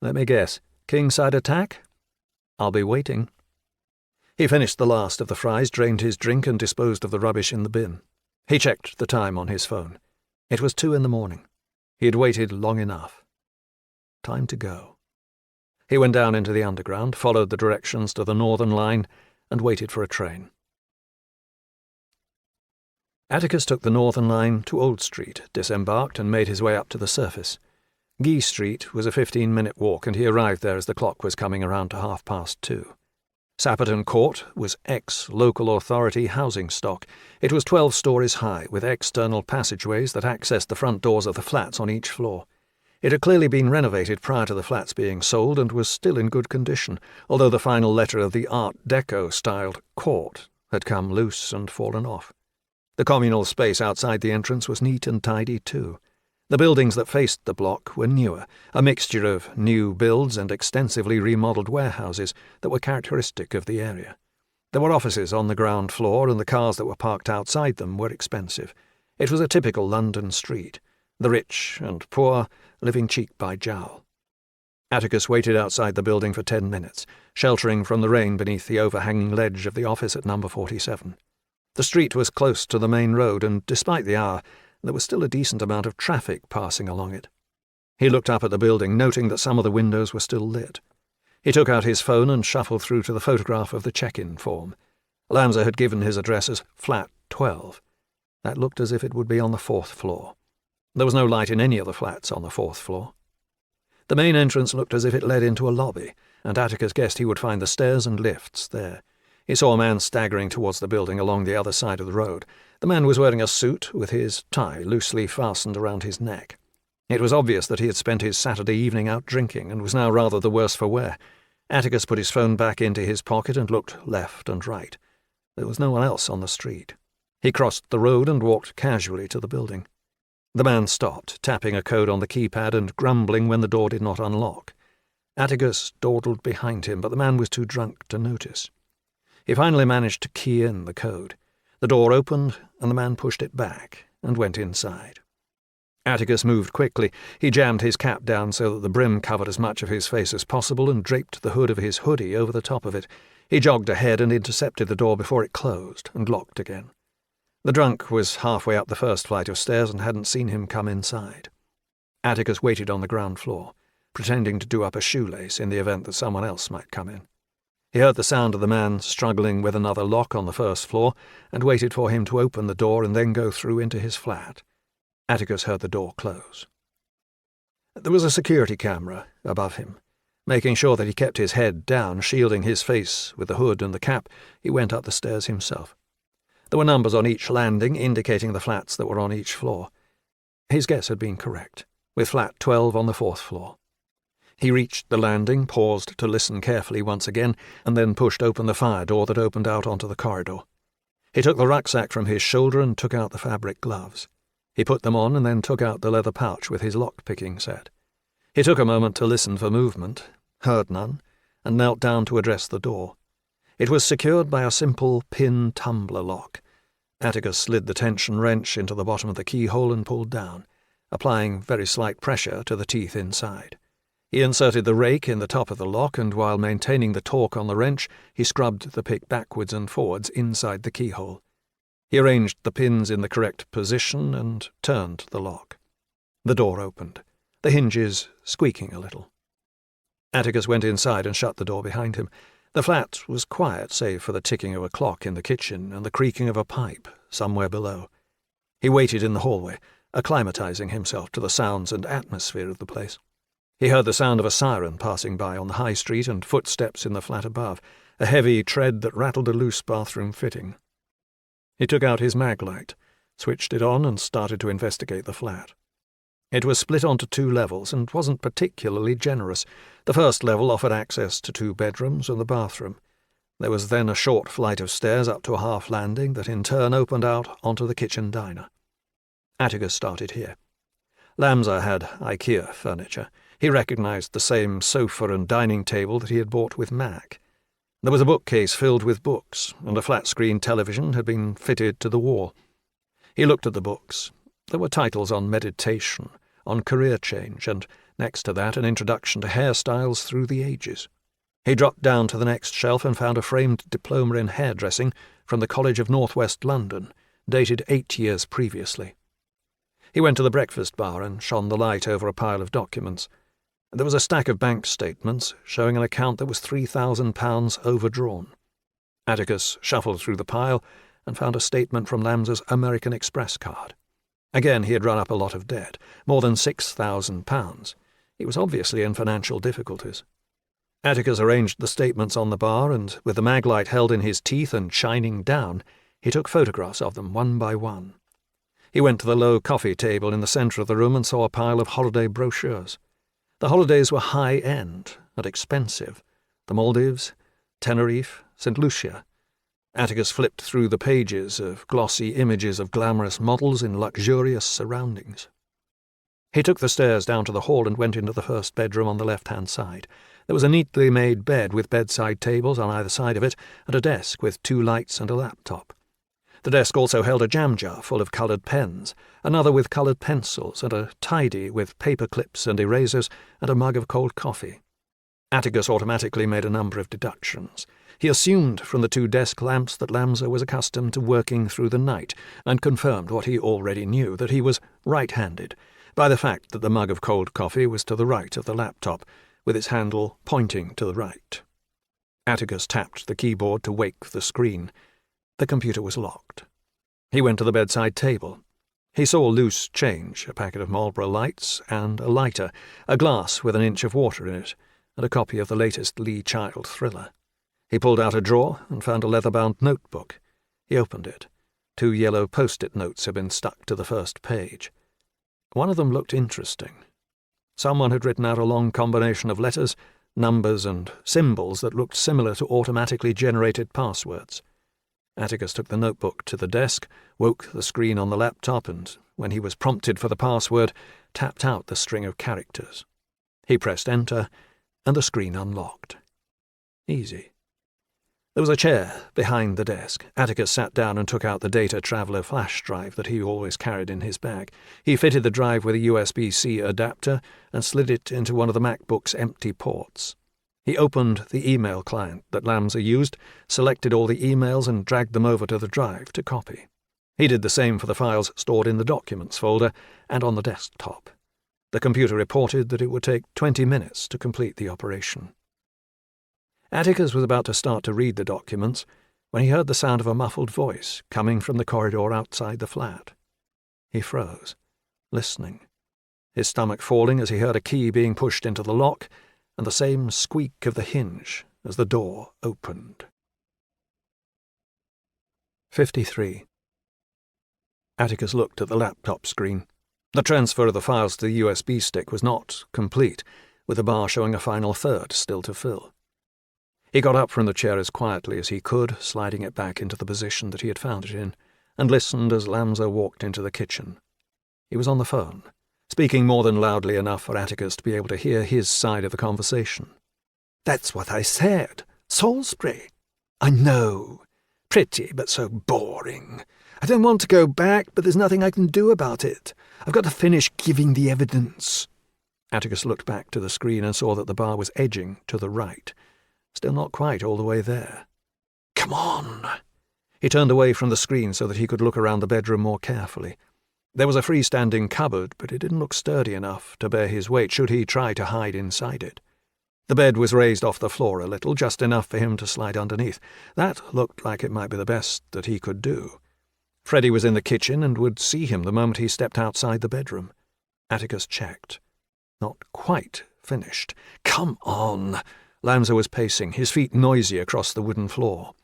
"Let me guess, kingside attack? I'll be waiting." He finished the last of the fries, drained his drink, and disposed of the rubbish in the bin. He checked the time on his phone. It was 2 a.m. He had waited long enough. Time to go. He went down into the underground, followed the directions to the Northern Line, and waited for a train. Atticus took the Northern Line to Old Street, disembarked, and made his way up to the surface. Guy Street was a 15-minute walk, and he arrived there as the clock was coming around to 2:30. Sapperton Court was ex-local authority housing stock. It was 12 stories high, with external passageways that accessed the front doors of the flats on each floor. It had clearly been renovated prior to the flats being sold and was still in good condition, although the final letter of the Art Deco-styled court had come loose and fallen off. The communal space outside the entrance was neat and tidy too. The buildings that faced the block were newer, a mixture of new builds and extensively remodelled warehouses that were characteristic of the area. There were offices on the ground floor, and the cars that were parked outside them were expensive. It was a typical London street, the rich and poor living cheek by jowl. Atticus waited outside the building for 10 minutes, sheltering from the rain beneath the overhanging ledge of the office at number 47. The street was close to the main road, and despite the hour, there was still a decent amount of traffic passing along it. He looked up at the building, noting that some of the windows were still lit. He took out his phone and shuffled through to the photograph of the check-in form. Lamser had given his address as Flat 12. That looked as if it would be on the 4th floor. There was no light in any of the flats on the 4th floor. The main entrance looked as if it led into a lobby, and Atticus guessed he would find the stairs and lifts there. He saw a man staggering towards the building along the other side of the road. The man was wearing a suit with his tie loosely fastened around his neck. It was obvious that he had spent his Saturday evening out drinking and was now rather the worse for wear. Atticus put his phone back into his pocket and looked left and right. There was no one else on the street. He crossed the road and walked casually to the building. The man stopped, tapping a code on the keypad and grumbling when the door did not unlock. Atticus dawdled behind him, but the man was too drunk to notice. He finally managed to key in the code. The door opened, and the man pushed it back and went inside. Atticus moved quickly. He jammed his cap down so that the brim covered as much of his face as possible and draped the hood of his hoodie over the top of it. He jogged ahead and intercepted the door before it closed and locked again. The drunk was halfway up the first flight of stairs and hadn't seen him come inside. Atticus waited on the ground floor, pretending to do up a shoelace in the event that someone else might come in. He heard the sound of the man struggling with another lock on the first floor and waited for him to open the door and then go through into his flat. Atticus heard the door close. There was a security camera above him. Making sure that he kept his head down, shielding his face with the hood and the cap, he went up the stairs himself. There were numbers on each landing indicating the flats that were on each floor. His guess had been correct, with flat 12 on the 4th floor. He reached the landing, paused to listen carefully once again, and then pushed open the fire door that opened out onto the corridor. He took the rucksack from his shoulder and took out the fabric gloves. He put them on and then took out the leather pouch with his lock-picking set. He took a moment to listen for movement, heard none, and knelt down to address the door. It was secured by a simple pin tumbler lock. Atticus slid the tension wrench into the bottom of the keyhole and pulled down, applying very slight pressure to the teeth inside. He inserted the rake in the top of the lock, and while maintaining the torque on the wrench, he scrubbed the pick backwards and forwards inside the keyhole. He arranged the pins in the correct position and turned the lock. The door opened, the hinges squeaking a little. Atticus went inside and shut the door behind him. The flat was quiet, save for the ticking of a clock in the kitchen and the creaking of a pipe somewhere below. He waited in the hallway, acclimatizing himself to the sounds and atmosphere of the place. He heard the sound of a siren passing by on the high street and footsteps in the flat above, a heavy tread that rattled a loose bathroom fitting. He took out his mag light, switched it on, and started to investigate the flat. It was split onto 2 levels and wasn't particularly generous. The first level offered access to 2 bedrooms and the bathroom. There was then a short flight of stairs up to a half landing that in turn opened out onto the kitchen diner. Atticus started here. Lamsa had IKEA furniture. He recognized the same sofa and dining table that he had bought with Mac. There was a bookcase filled with books, and a flat-screen television had been fitted to the wall. He looked at the books. There were titles on meditation, on career change, and next to that an introduction to hairstyles through the ages. He dropped down to the next shelf and found a framed diploma in hairdressing from the College of Northwest London, dated 8 years previously. He went to the breakfast bar and shone the light over a pile of documents. There was a stack of bank statements showing an account that was £3,000 overdrawn. Atticus shuffled through the pile and found a statement from Lamsa's American Express card. Again he had run up a lot of debt, more than £6,000. He was obviously in financial difficulties. Atticus arranged the statements on the bar, and with the mag light held in his teeth and shining down, he took photographs of them one by one. He went to the low coffee table in the centre of the room and saw a pile of holiday brochures. The holidays were high-end and expensive. The Maldives, Tenerife, St. Lucia. Atticus flipped through the pages of glossy images of glamorous models in luxurious surroundings. He took the stairs down to the hall and went into the first bedroom on the left-hand side. There was a neatly made bed with bedside tables on either side of it, and a desk with 2 lights and a laptop. The desk also held a jam jar full of coloured pens, another with coloured pencils, and a tidy with paper clips and erasers, and a mug of cold coffee. Atticus automatically made a number of deductions. He assumed from the 2 desk lamps that Lamsa was accustomed to working through the night, and confirmed what he already knew, that he was right-handed, by the fact that the mug of cold coffee was to the right of the laptop, with its handle pointing to the right. Atticus tapped the keyboard to wake the screen. The computer was locked. He went to the bedside table. He saw loose change, a packet of Marlboro Lights, and a lighter, a glass with an inch of water in it, and a copy of the latest Lee Child thriller. He pulled out a drawer and found a leather-bound notebook. He opened it. 2 yellow post-it notes had been stuck to the first page. One of them looked interesting. Someone had written out a long combination of letters, numbers, and symbols that looked similar to automatically generated passwords. Atticus took the notebook to the desk, woke the screen on the laptop, and, when he was prompted for the password, tapped out the string of characters. He pressed enter, and the screen unlocked. Easy. There was a chair behind the desk. Atticus sat down and took out the Data Traveler flash drive that he always carried in his bag. He fitted the drive with a USB-C adapter and slid it into one of the MacBook's empty ports. He opened the email client that Lamsa used, selected all the emails and dragged them over to the drive to copy. He did the same for the files stored in the Documents folder and on the desktop. The computer reported that it would take 20 minutes to complete the operation. Atticus was about to start to read the documents when he heard the sound of a muffled voice coming from the corridor outside the flat. He froze, listening, his stomach falling as he heard a key being pushed into the lock and the same squeak of the hinge as the door opened. 53. Atticus looked at the laptop screen. The transfer of the files to the USB stick was not complete, with the bar showing a final third still to fill. He got up from the chair as quietly as he could, sliding it back into the position that he had found it in, and listened as Lamza walked into the kitchen. He was on the phone, speaking more than loudly enough for Atticus to be able to hear his side of the conversation. "That's what I said. Salisbury. I know. Pretty, but so boring. I don't want to go back, but there's nothing I can do about it. I've got to finish giving the evidence." Atticus looked back to the screen and saw that the bar was edging to the right, still not quite all the way there. "Come on." He turned away from the screen so that he could look around the bedroom more carefully. There was a freestanding cupboard, but it didn't look sturdy enough to bear his weight should he try to hide inside it. The bed was raised off the floor a little, just enough for him to slide underneath. That looked like it might be the best that he could do. Freddie was in the kitchen and would see him the moment he stepped outside the bedroom. Atticus checked. Not quite finished. "Come on." Lamza was pacing, his feet noisy across the wooden floor.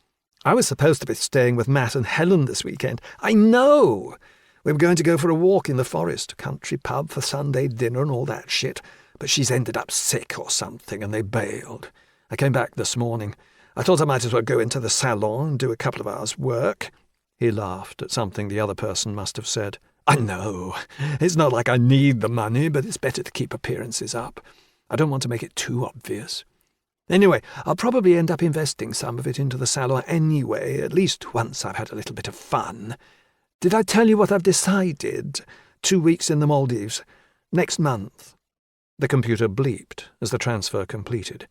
"I was supposed to be staying with Matt and Helen this weekend. I know. We were going to go for a walk in the forest, country pub for Sunday dinner and all that shit, but she's ended up sick or something and they bailed. I came back this morning. I thought I might as well go into the salon and do a couple of hours' work." He laughed at something the other person must have said. "I know. It's not like I need the money, but it's better to keep appearances up. I don't want to make it too obvious. Anyway, I'll probably end up investing some of it into the salon anyway, at least once I've had a little bit of fun. Did I tell you what I've decided? 2 weeks in the Maldives. Next month." The computer bleeped as the transfer completed.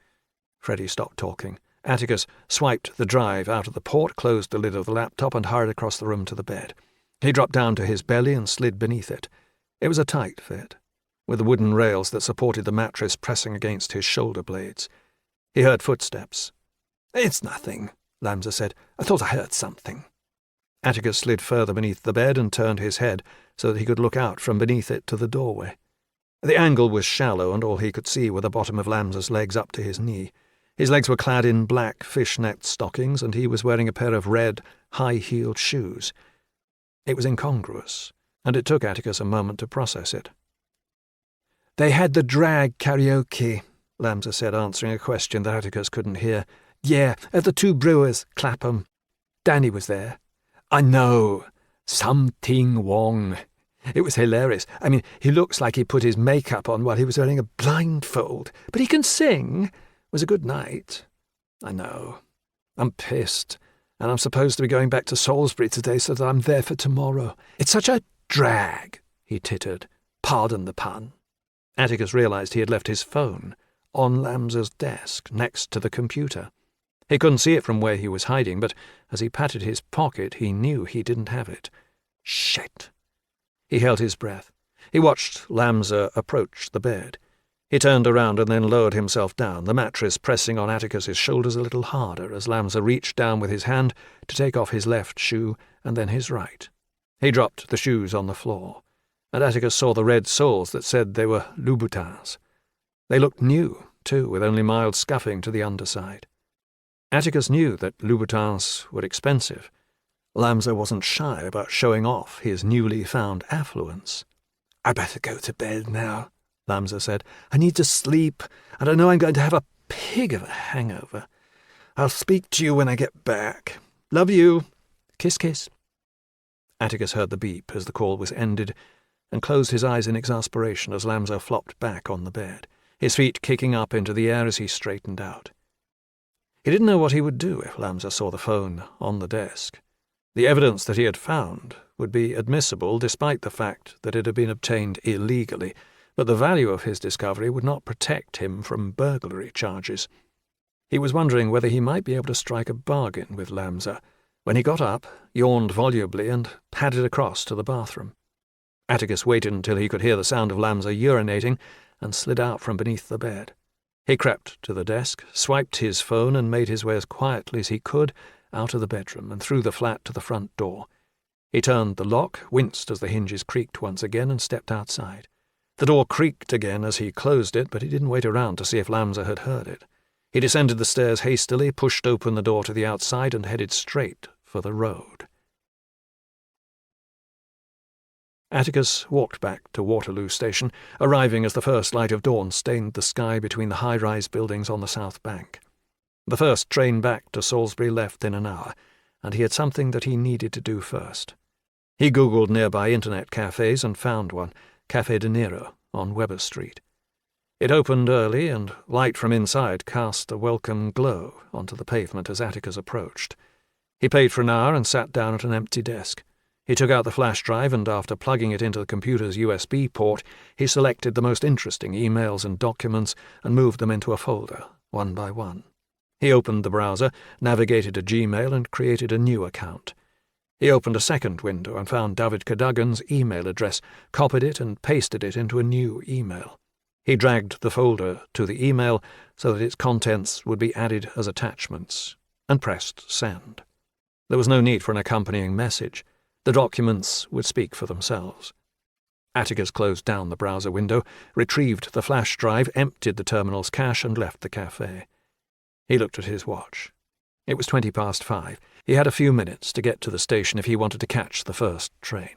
Freddie stopped talking. Atticus swiped the drive out of the port, closed the lid of the laptop, and hurried across the room to the bed. He dropped down to his belly and slid beneath it. It was a tight fit, with the wooden rails that supported the mattress pressing against his shoulder blades. He heard footsteps. "It's nothing," Lamza said. "I thought I heard something." Atticus slid further beneath the bed and turned his head so that he could look out from beneath it to the doorway. The angle was shallow, and all he could see were the bottom of Lamza's legs up to his knee. His legs were clad in black fishnet stockings, and he was wearing a pair of red, high-heeled shoes. It was incongruous, and it took Atticus a moment to process it. "They had the drag karaoke," Lamza said, answering a question that Atticus couldn't hear. "Yeah, at the Two Brewers, Clapham. Danny was there." "I know. Something Wong. It was hilarious. I mean, he looks like he put his makeup on while he was wearing a blindfold. But he can sing. It was a good night." "I know. I'm pissed. And I'm supposed to be going back to Salisbury today so that I'm there for tomorrow. It's such a drag," he tittered. "Pardon the pun." Atticus realized he had left his phone on Lamza's desk next to the computer. He couldn't see it from where he was hiding, but as he patted his pocket, he knew he didn't have it. Shit. He held his breath. He watched Lamza approach the bed. He turned around and then lowered himself down, the mattress pressing on Atticus's shoulders a little harder as Lamza reached down with his hand to take off his left shoe and then his right. He dropped the shoes on the floor, and Atticus saw the red soles that said they were Louboutins. They looked new, too, with only mild scuffing to the underside. Atticus knew that Louboutins were expensive. Lamza wasn't shy about showing off his newly found affluence. "I better go to bed now," Lamza said. "I need to sleep, and I know I'm going to have a pig of a hangover. I'll speak to you when I get back. Love you. Kiss, kiss." Atticus heard the beep as the call was ended and closed his eyes in exasperation as Lamza flopped back on the bed, his feet kicking up into the air as he straightened out. He didn't know what he would do if Lamza saw the phone on the desk. The evidence that he had found would be admissible despite the fact that it had been obtained illegally, but the value of his discovery would not protect him from burglary charges. He was wondering whether he might be able to strike a bargain with Lamza when he got up, yawned volubly, and padded across to the bathroom. Atticus waited until he could hear the sound of Lamza urinating and slid out from beneath the bed. He crept to the desk, swiped his phone, and made his way as quietly as he could out of the bedroom and through the flat to the front door. He turned the lock, winced as the hinges creaked once again, and stepped outside. The door creaked again as he closed it, but he didn't wait around to see if Lamza had heard it. He descended the stairs hastily, pushed open the door to the outside, and headed straight for the road. Atticus walked back to Waterloo Station, arriving as the first light of dawn stained the sky between the high-rise buildings on the south bank. The first train back to Salisbury left in an hour, and he had something that he needed to do first. He Googled nearby internet cafes and found one, Café de Nero, on Weber Street. It opened early, and light from inside cast a welcome glow onto the pavement as Atticus approached. He paid for an hour and sat down at an empty desk. He took out the flash drive and, after plugging it into the computer's USB port, he selected the most interesting emails and documents and moved them into a folder, one by one. He opened the browser, navigated to Gmail, and created a new account. He opened a second window and found David Cadogan's email address, copied it and pasted it into a new email. He dragged the folder to the email so that its contents would be added as attachments, and pressed send. There was no need for an accompanying message. The documents would speak for themselves. Atticus closed down the browser window, retrieved the flash drive, emptied the terminal's cache, and left the cafe. He looked at his watch. It was 5:20. He had a few minutes to get to the station if he wanted to catch the first train.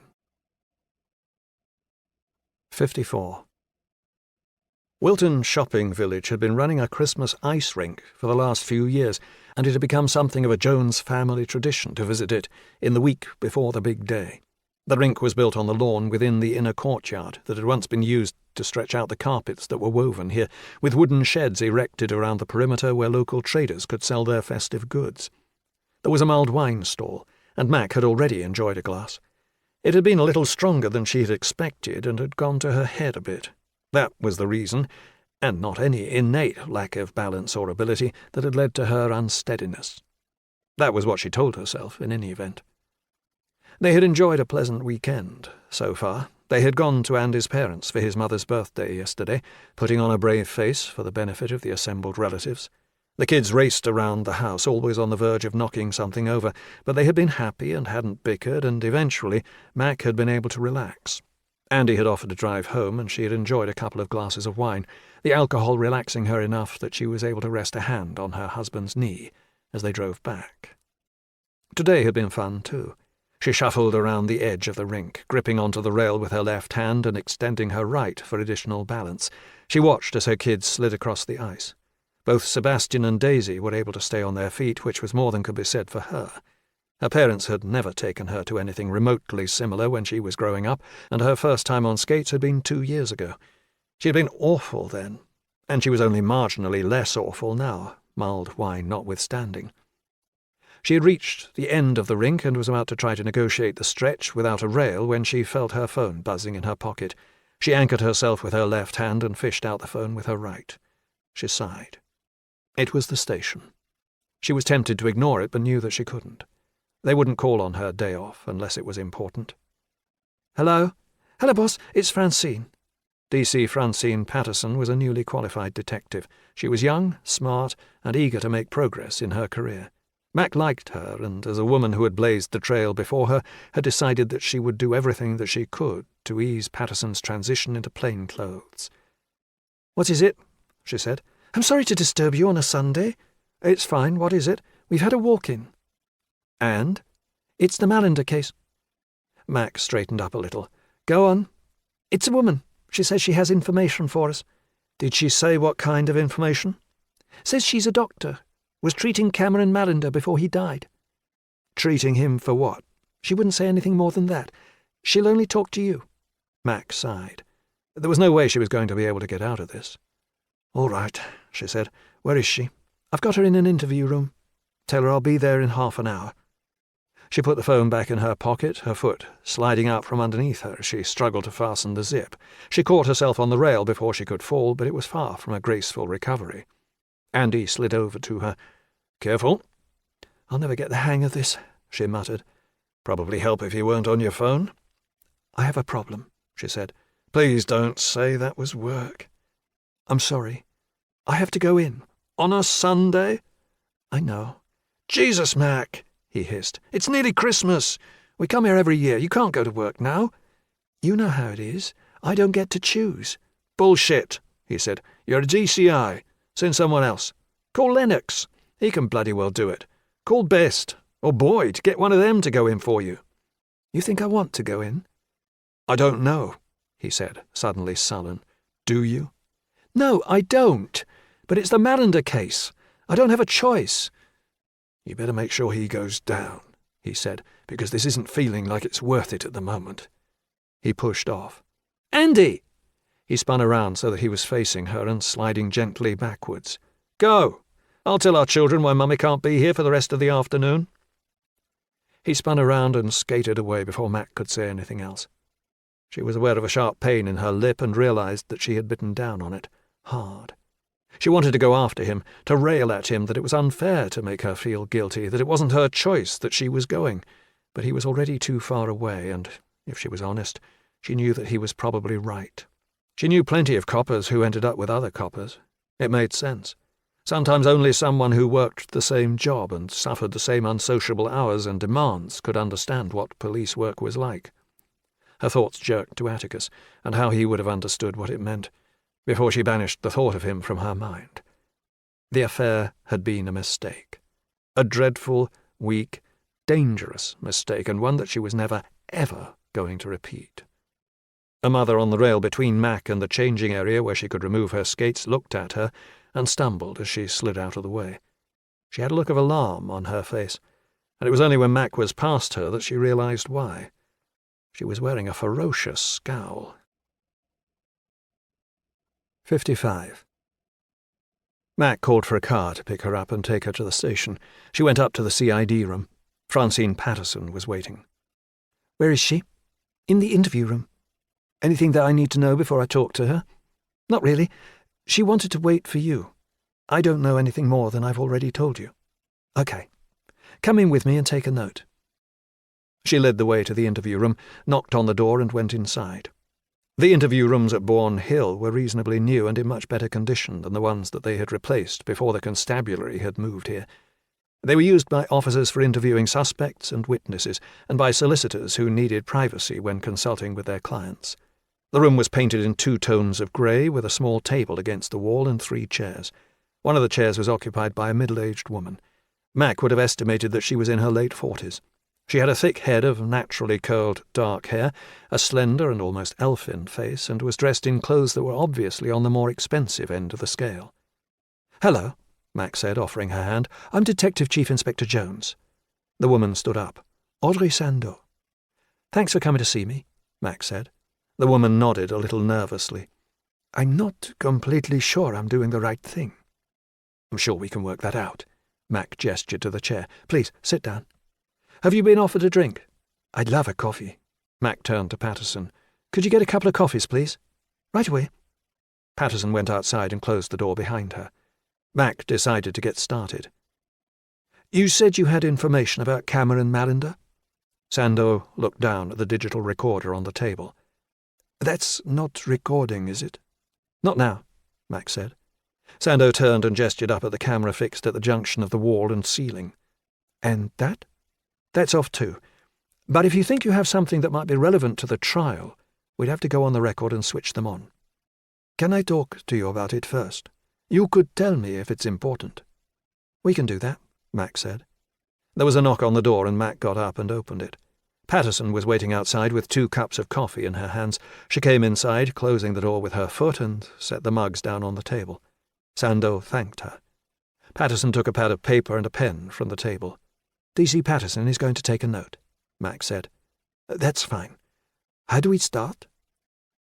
54. Wilton Shopping Village had been running a Christmas ice rink for the last few years, and it had become something of a Jones family tradition to visit it in the week before the big day. The rink was built on the lawn within the inner courtyard that had once been used to stretch out the carpets that were woven here, with wooden sheds erected around the perimeter where local traders could sell their festive goods. There was a mulled wine stall, and Mac had already enjoyed a glass. It had been a little stronger than she had expected and had gone to her head a bit. That was the reason, and not any innate lack of balance or ability, that had led to her unsteadiness. That was what she told herself, in any event. They had enjoyed a pleasant weekend, so far. They had gone to Andy's parents' for his mother's birthday yesterday, putting on a brave face for the benefit of the assembled relatives. The kids raced around the house, always on the verge of knocking something over, but they had been happy and hadn't bickered, and eventually Mac had been able to relax. Andy had offered to drive home, and she had enjoyed a couple of glasses of wine, the alcohol relaxing her enough that she was able to rest a hand on her husband's knee as they drove back. Today had been fun, too. She shuffled around the edge of the rink, gripping onto the rail with her left hand and extending her right for additional balance. She watched as her kids slid across the ice. Both Sebastian and Daisy were able to stay on their feet, which was more than could be said for her. Her parents had never taken her to anything remotely similar when she was growing up, and her first time on skates had been 2 years ago. She had been awful then, and she was only marginally less awful now, mulled wine notwithstanding. She had reached the end of the rink and was about to try to negotiate the stretch without a rail when she felt her phone buzzing in her pocket. She anchored herself with her left hand and fished out the phone with her right. She sighed. It was the station. She was tempted to ignore it, but knew that she couldn't. They wouldn't call on her day off unless it was important. "Hello? Hello, boss. It's Francine." DC Francine Patterson was a newly qualified detective. She was young, smart, and eager to make progress in her career. Mac liked her, and as a woman who had blazed the trail before her, had decided that she would do everything that she could to ease Patterson's transition into plain clothes. "What is it?" she said. "I'm sorry to disturb you on a Sunday." "It's fine. What is it?" "We've had a walk-in." "And?" "It's the Mallender case." Mac straightened up a little. "Go on." "It's a woman. She says she has information for us." "Did she say what kind of information?" "Says she's a doctor. Was treating Cameron Mallender before he died." "Treating him for what?" "She wouldn't say anything more than that. She'll only talk to you." Mac sighed. There was no way she was going to be able to get out of this. "All right," she said. "Where is she?" "I've got her in an interview room." "Tell her I'll be there in half an hour." She put the phone back in her pocket, her foot sliding out from underneath her as she struggled to fasten the zip. She caught herself on the rail before she could fall, but it was far from a graceful recovery. Andy slid over to her. "Careful." "I'll never get the hang of this," she muttered. "Probably help if you weren't on your phone." "I have a problem," she said. "Please don't say that was work." "I'm sorry. I have to go in." "On a Sunday?" "I know." "Jesus, Mac," he hissed. "It's nearly Christmas. We come here every year. You can't go to work now." "You know how it is. I don't get to choose." "Bullshit," he said. "You're a DCI. Send someone else. Call Lennox. He can bloody well do it. Call Best, or Boyd. Get one of them to go in for you." "You think I want to go in?" "I don't know," he said, suddenly sullen. "Do you?" "No, I don't. But it's the Mallinder case. I don't have a choice." "You better make sure he goes down," he said, "because this isn't feeling like it's worth it at the moment." He pushed off. "Andy!" He spun around so that he was facing her and sliding gently backwards. "Go! I'll tell our children why Mummy can't be here for the rest of the afternoon." He spun around and skated away before Mac could say anything else. She was aware of a sharp pain in her lip and realized that she had bitten down on it, hard. She wanted to go after him, to rail at him that it was unfair to make her feel guilty, that it wasn't her choice that she was going, but he was already too far away, and, if she was honest, she knew that he was probably right. She knew plenty of coppers who ended up with other coppers. It made sense. Sometimes only someone who worked the same job and suffered the same unsociable hours and demands could understand what police work was like. Her thoughts jerked to Atticus, and how he would have understood what it meant, before she banished the thought of him from her mind. The affair had been a mistake. A dreadful, weak, dangerous mistake, and one that she was never, ever going to repeat. A mother on the rail between Mac and the changing area where she could remove her skates looked at her and stumbled as she slid out of the way. She had a look of alarm on her face, and it was only when Mac was past her that she realized why. She was wearing a ferocious scowl. 55. Mac called for a car to pick her up and take her to the station. She went up to the CID room. Francine Patterson was waiting. "Where is she?" "In the interview room." "Anything that I need to know before I talk to her?" "Not really. She wanted to wait for you. I don't know anything more than I've already told you." "Okay. Come in with me and take a note." She led the way to the interview room, knocked on the door and went inside. The interview rooms at Bourne Hill were reasonably new and in much better condition than the ones that they had replaced before the constabulary had moved here. They were used by officers for interviewing suspects and witnesses, and by solicitors who needed privacy when consulting with their clients. The room was painted in 2 tones of grey, with a small table against the wall and 3 chairs. One of the chairs was occupied by a middle-aged woman. Mac would have estimated that she was in her late 40s. She had a thick head of naturally curled dark hair, a slender and almost elfin face, and was dressed in clothes that were obviously on the more expensive end of the scale. "Hello," Mac said, offering her hand. "I'm Detective Chief Inspector Jones." The woman stood up. "Audrey Sandeau." "Thanks for coming to see me," Mac said. The woman nodded a little nervously. "I'm not completely sure I'm doing the right thing." "I'm sure we can work that out." Mac gestured to the chair. "Please, sit down." "Have you been offered a drink?" "I'd love a coffee." Mac turned to Patterson. "Could you get a couple of coffees, please?" "Right away." Patterson went outside and closed the door behind her. Mac decided to get started. "You said you had information about Cameron Mallinder?" Sandeau looked down at the digital recorder on the table. "That's not recording, is it?" "Not now," Mac said. Sandeau turned and gestured up at the camera fixed at the junction of the wall and ceiling. "And that?" "That's off too. But if you think you have something that might be relevant to the trial, we'd have to go on the record and switch them on." "Can I talk to you about it first? You could tell me if it's important." "We can do that," Mac said. There was a knock on the door and Mac got up and opened it. Patterson was waiting outside with 2 cups of coffee in her hands. She came inside, closing the door with her foot, and set the mugs down on the table. Sandeau thanked her. Patterson took a pad of paper and a pen from the table. "DC Patterson is going to take a note," Mac said. "That's fine. How do we start?"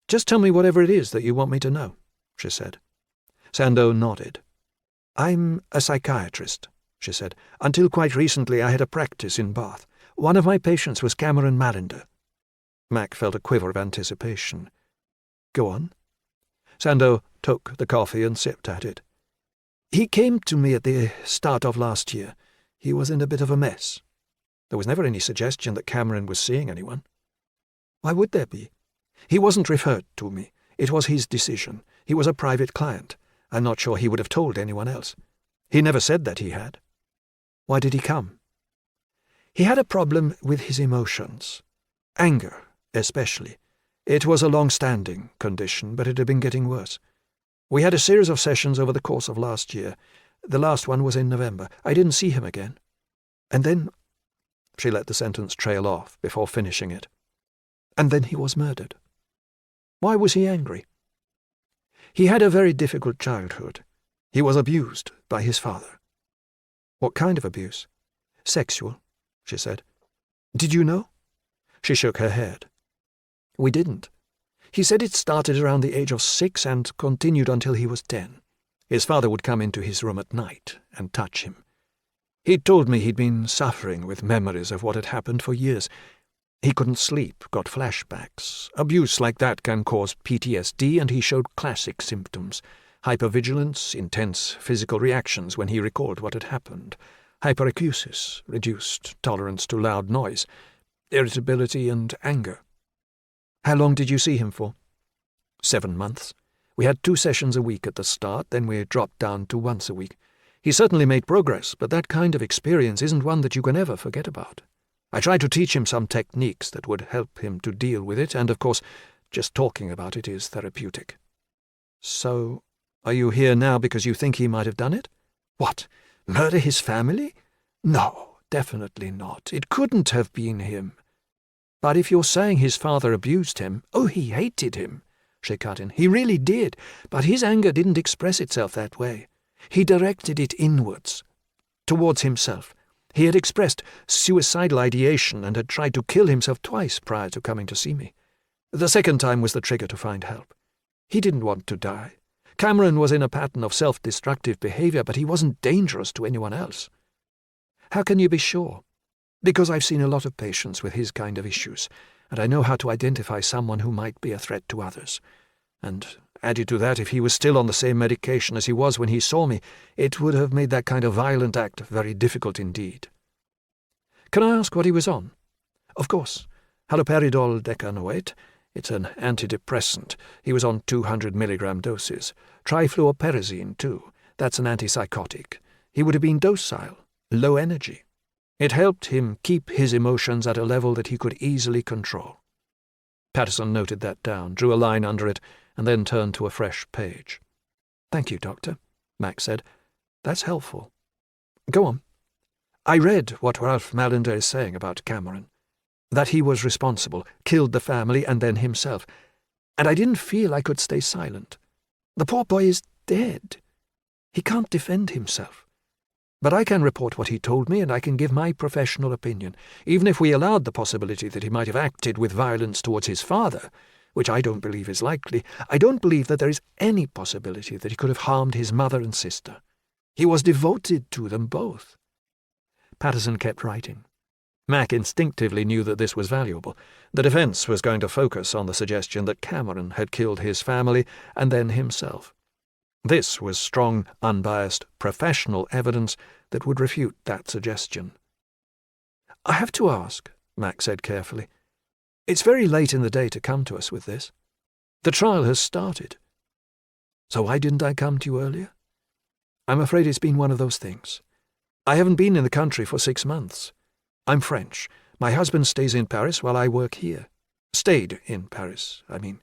"Just tell me whatever it is that you want me to know," she said. Sandeau nodded. "I'm a psychiatrist," she said. "Until quite recently I had a practice in Bath. One of my patients was Cameron Mallinder." Mac felt a quiver of anticipation. "Go on." Sandeau took the coffee and sipped at it. "He came to me at the start of last year. He was in a bit of a mess." "There was never any suggestion that Cameron was seeing anyone." "Why would there be?" "He wasn't referred to me. It was his decision. He was a private client. I'm not sure he would have told anyone else. He never said that he had." "Why did he come?" "He had a problem with his emotions. Anger, especially. It was a long-standing condition, but it had been getting worse. We had a series of sessions over the course of last year. The last one was in November. I didn't see him again. And then—" She let the sentence trail off before finishing it. And then he was murdered. Why was he angry? He had a very difficult childhood. He was abused by his father. What kind of abuse? Sexual, she said. Did you know? She shook her head. We didn't. He said it started around the age of 6 and continued until he was 10. His father would come into his room at night and touch him. He'd told me he'd been suffering with memories of what had happened for years. He couldn't sleep, got flashbacks. Abuse like that can cause PTSD, and he showed classic symptoms. Hypervigilance, intense physical reactions when he recalled what had happened. Hyperacusis, reduced tolerance to loud noise. Irritability and anger. How long did you see him for? 7 months. We had 2 sessions a week at the start, then we dropped down to once a week. He certainly made progress, but that kind of experience isn't one that you can ever forget about. I tried to teach him some techniques that would help him to deal with it, and of course, just talking about it is therapeutic. So, are you here now because you think he might have done it? What, murder his family? No, definitely not. It couldn't have been him. But if you're saying his father abused him, oh, he hated him, she cut in. He really did, but his anger didn't express itself that way. He directed it inwards, towards himself. He had expressed suicidal ideation and had tried to kill himself twice prior to coming to see me. The second time was the trigger to find help. He didn't want to die. Cameron was in a pattern of self-destructive behavior, but he wasn't dangerous to anyone else. How can you be sure? Because I've seen a lot of patients with his kind of issues, and I know how to identify someone who might be a threat to others. And added to that, if he was still on the same medication as he was when he saw me, it would have made that kind of violent act very difficult indeed. Can I ask what he was on? Of course. Haloperidol decanoate. It's an antidepressant. He was on 200 milligram doses. Trifluoperazine, too. That's an antipsychotic. He would have been docile, low energy. It helped him keep his emotions at a level that he could easily control. Patterson noted that down, drew a line under it, and then turned to a fresh page. Thank you, Doctor, Mac said. That's helpful. Go on. I read what Ralph Mallender is saying about Cameron. That he was responsible, killed the family and then himself. And I didn't feel I could stay silent. The poor boy is dead. He can't defend himself. But I can report what he told me, and I can give my professional opinion. Even if we allowed the possibility that he might have acted with violence towards his father, which I don't believe is likely, I don't believe that there is any possibility that he could have harmed his mother and sister. He was devoted to them both. Patterson kept writing. Mac instinctively knew that this was valuable. The defense was going to focus on the suggestion that Cameron had killed his family and then himself. This was strong, unbiased, professional evidence that would refute that suggestion. I have to ask, Mac said carefully. It's very late in the day to come to us with this. The trial has started. So why didn't I come to you earlier? I'm afraid it's been one of those things. I haven't been in the country for 6 months. I'm French. My husband stays in Paris while I work here. Stayed in Paris, I mean.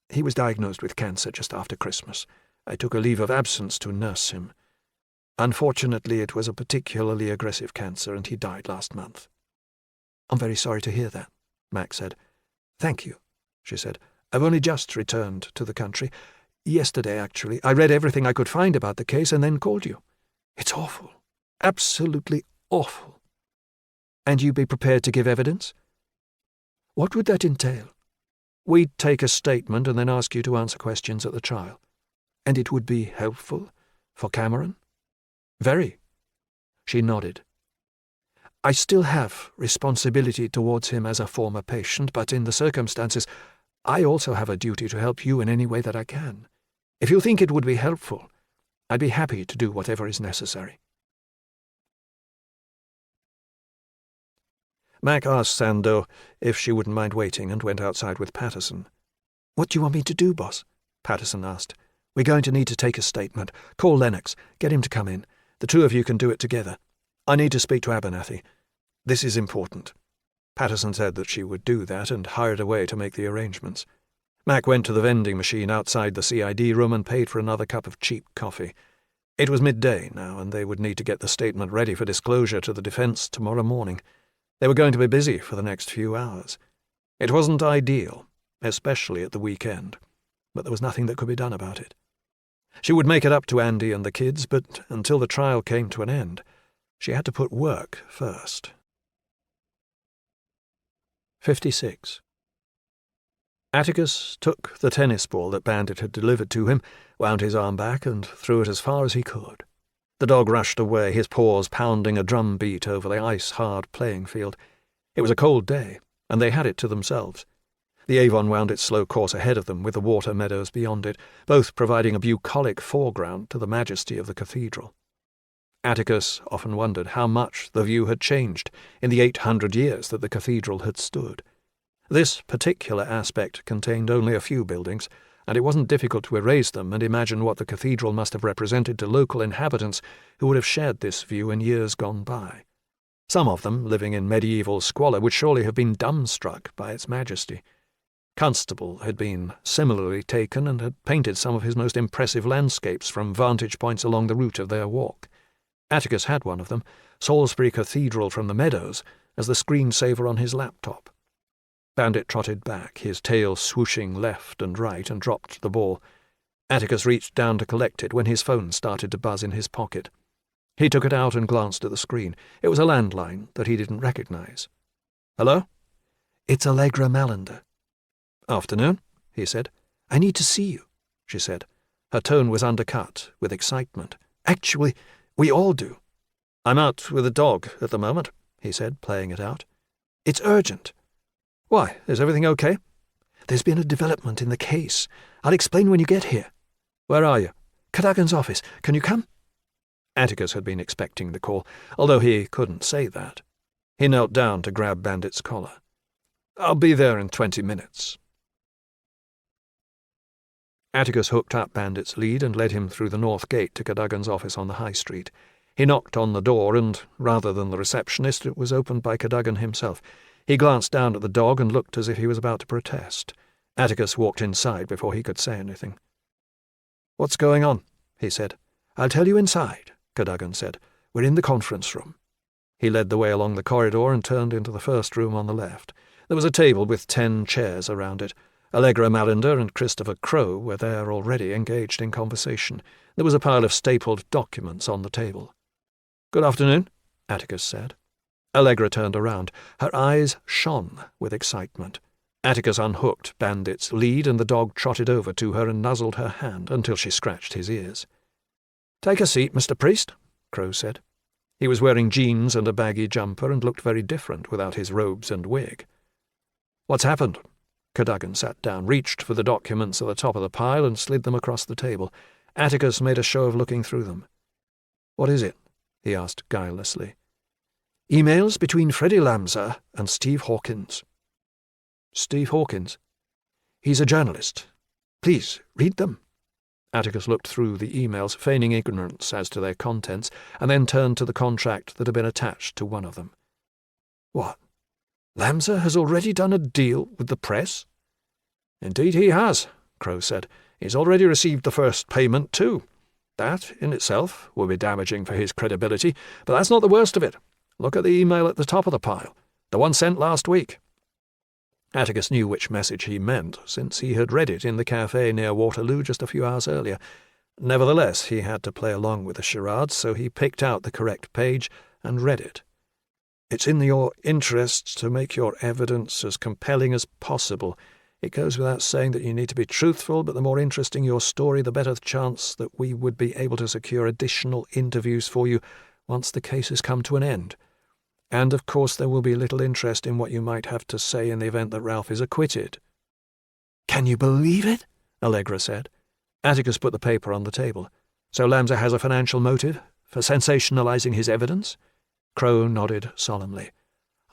He was diagnosed with cancer just after Christmas. I took a leave of absence to nurse him. Unfortunately, it was a particularly aggressive cancer, and he died last month. I'm very sorry to hear that, Mac said. Thank you, she said. I've only just returned to the country. Yesterday, actually. I read everything I could find about the case and then called you. It's awful. Absolutely awful. And you be prepared to give evidence? What would that entail? We'd take a statement and then ask you to answer questions at the trial. And it would be helpful for Cameron? Very. She nodded. I still have responsibility towards him as a former patient, but in the circumstances, I also have a duty to help you in any way that I can. If you think it would be helpful, I'd be happy to do whatever is necessary. Mac asked Sandow if she wouldn't mind waiting and went outside with Patterson. What do you want me to do, boss? Patterson asked. We're going to need to take a statement. Call Lennox. Get him to come in. The two of you can do it together. I need to speak to Abernathy. This is important. Patterson said that she would do that and hired away to make the arrangements. Mac went to the vending machine outside the CID room and paid for another cup of cheap coffee. It was midday now, and they would need to get the statement ready for disclosure to the defense tomorrow morning. They were going to be busy for the next few hours. It wasn't ideal, especially at the weekend, but there was nothing that could be done about it. She would make it up to Andy and the kids, but until the trial came to an end, she had to put work first. 56. Atticus took the tennis ball that Bandit had delivered to him, wound his arm back, and threw it as far as he could. The dog rushed away, his paws pounding a drum beat over the ice-hard playing field. It was a cold day, and they had it to themselves. The Avon wound its slow course ahead of them, with the water meadows beyond it, both providing a bucolic foreground to the majesty of the cathedral. Atticus often wondered how much the view had changed in the 800 years that the cathedral had stood. This particular aspect contained only a few buildings, and it wasn't difficult to erase them and imagine what the cathedral must have represented to local inhabitants who would have shared this view in years gone by. Some of them, living in medieval squalor, would surely have been dumbstruck by its majesty. Constable had been similarly taken and had painted some of his most impressive landscapes from vantage points along the route of their walk. Atticus had one of them, Salisbury Cathedral from the meadows, as the screensaver on his laptop. Bandit trotted back, his tail swooshing left and right, and dropped the ball. Atticus reached down to collect it when his phone started to buzz in his pocket. He took it out and glanced at the screen. It was a landline that he didn't recognize. "Hello?" "It's Allegra Mallender." "Afternoon," he said. "I need to see you," she said. Her tone was undercut with excitement. "Actually, we all do." "I'm out with a dog at the moment," he said, playing it out. "It's urgent." "Why, is everything okay?" "There's been a development in the case. I'll explain when you get here." "Where are you?" "Cadogan's office. Can you come?" Atticus had been expecting the call, although he couldn't say that. He knelt down to grab Bandit's collar. "I'll be there in 20 minutes. Atticus hooked up Bandit's lead and led him through the north gate to Cadogan's office on the high street. He knocked on the door, and, rather than the receptionist, it was opened by Cadogan himself. He glanced down at the dog and looked as if he was about to protest. Atticus walked inside before he could say anything. "What's going on?" he said. "I'll tell you inside," Cadogan said. "We're in the conference room." He led the way along the corridor and turned into the first room on the left. There was a table with 10 chairs around it. Allegra Mallender and Christopher Crowe were there already, engaged in conversation. There was a pile of stapled documents on the table. "Good afternoon," Atticus said. Allegra turned around. Her eyes shone with excitement. Atticus unhooked Bandit's lead, and the dog trotted over to her and nuzzled her hand until she scratched his ears. "Take a seat, Mr. Priest," Crowe said. He was wearing jeans and a baggy jumper and looked very different without his robes and wig. "What's happened?" Cadogan sat down, reached for the documents at the top of the pile, and slid them across the table. Atticus made a show of looking through them. "What is it?" he asked guilelessly. "Emails between Freddie Lamza and Steve Hawkins." "Steve Hawkins?" "He's a journalist. Please, read them." Atticus looked through the emails, feigning ignorance as to their contents, and then turned to the contract that had been attached to one of them. "What? Lamza has already done a deal with the press?" "Indeed he has," Crowe said. "He's already received the first payment, too. That, in itself, will be damaging for his credibility, but that's not the worst of it. Look at the email at the top of the pile, the one sent last week." Atticus knew which message he meant, since he had read it in the cafe near Waterloo just a few hours earlier. Nevertheless, he had to play along with the charade, so he picked out the correct page and read it. "It's in your interests to make your evidence as compelling as possible. It goes without saying that you need to be truthful, but the more interesting your story, the better the chance that we would be able to secure additional interviews for you once the case has come to an end. And, of course, there will be little interest in what you might have to say in the event that Ralph is acquitted." "Can you believe it?" Allegra said. Atticus put the paper on the table. "So Lamza has a financial motive for sensationalizing his evidence?" Crowe nodded solemnly.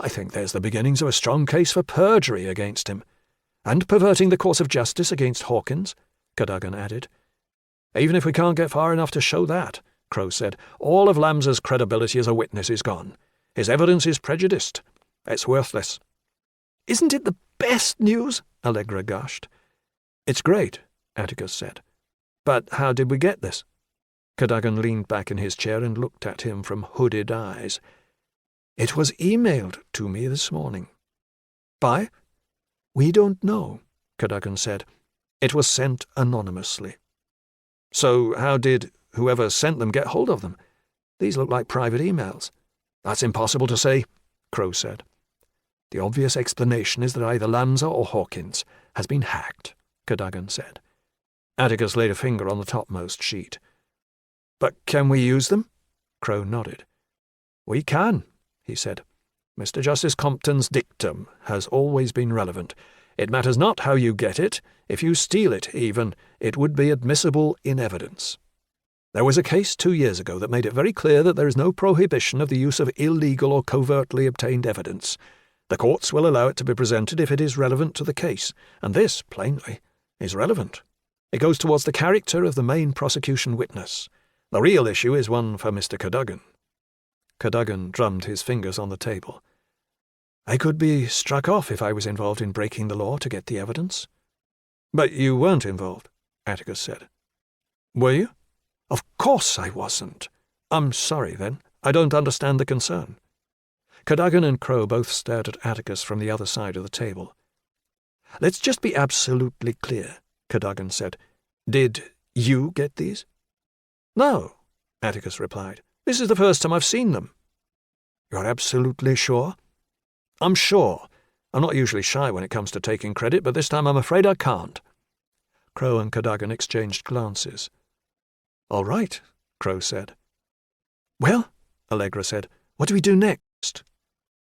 "I think there's the beginnings of a strong case for perjury against him." "And perverting the course of justice against Hawkins," Cadogan added. "Even if we can't get far enough to show that," Crowe said, "all of Lamza's credibility as a witness is gone. His evidence is prejudiced. It's worthless." "Isn't it the best news?" Allegra gushed. "It's great," Atticus said. "But how did we get this?" Cadogan leaned back in his chair and looked at him from hooded eyes. "It was emailed to me this morning." "By?" "We don't know," Cadogan said. "It was sent anonymously." "So how did whoever sent them get hold of them? These look like private emails." "That's impossible to say," Crow said. "The obvious explanation is that either Lanza or Hawkins has been hacked," Cadogan said. Atticus laid a finger on the topmost sheet. "But can we use them?" Crow nodded. "We can," he said. "Mr. Justice Compton's dictum has always been relevant. It matters not how you get it. If you steal it, even, it would be admissible in evidence. There was a case 2 years ago that made it very clear that there is no prohibition of the use of illegal or covertly obtained evidence. The courts will allow it to be presented if it is relevant to the case, and this, plainly, is relevant. It goes towards the character of the main prosecution witness. The real issue is one for Mr. Cadogan." Cadogan drummed his fingers on the table. "I could be struck off if I was involved in breaking the law to get the evidence." "But you weren't involved," Atticus said. "Were you?" "Of course I wasn't." "I'm sorry, then. I don't understand the concern." Cadogan and Crow both stared at Atticus from the other side of the table. "Let's just be absolutely clear," Cadogan said. "Did you get these?" "No," Atticus replied. "This is the first time I've seen them." "You're absolutely sure?" "I'm sure. I'm not usually shy when it comes to taking credit, but this time I'm afraid I can't." Crow and Cadogan exchanged glances. "All right," Crow said. "Well," Allegra said, "what do we do next?"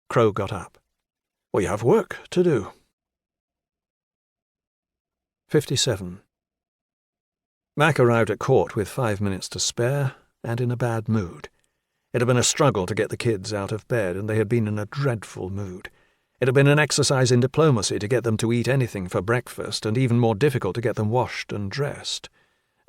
Crow got up. "We have work to do." 57. Mac arrived at court with 5 minutes to spare, and in a bad mood. It had been a struggle to get the kids out of bed, and they had been in a dreadful mood. It had been an exercise in diplomacy to get them to eat anything for breakfast, and even more difficult to get them washed and dressed.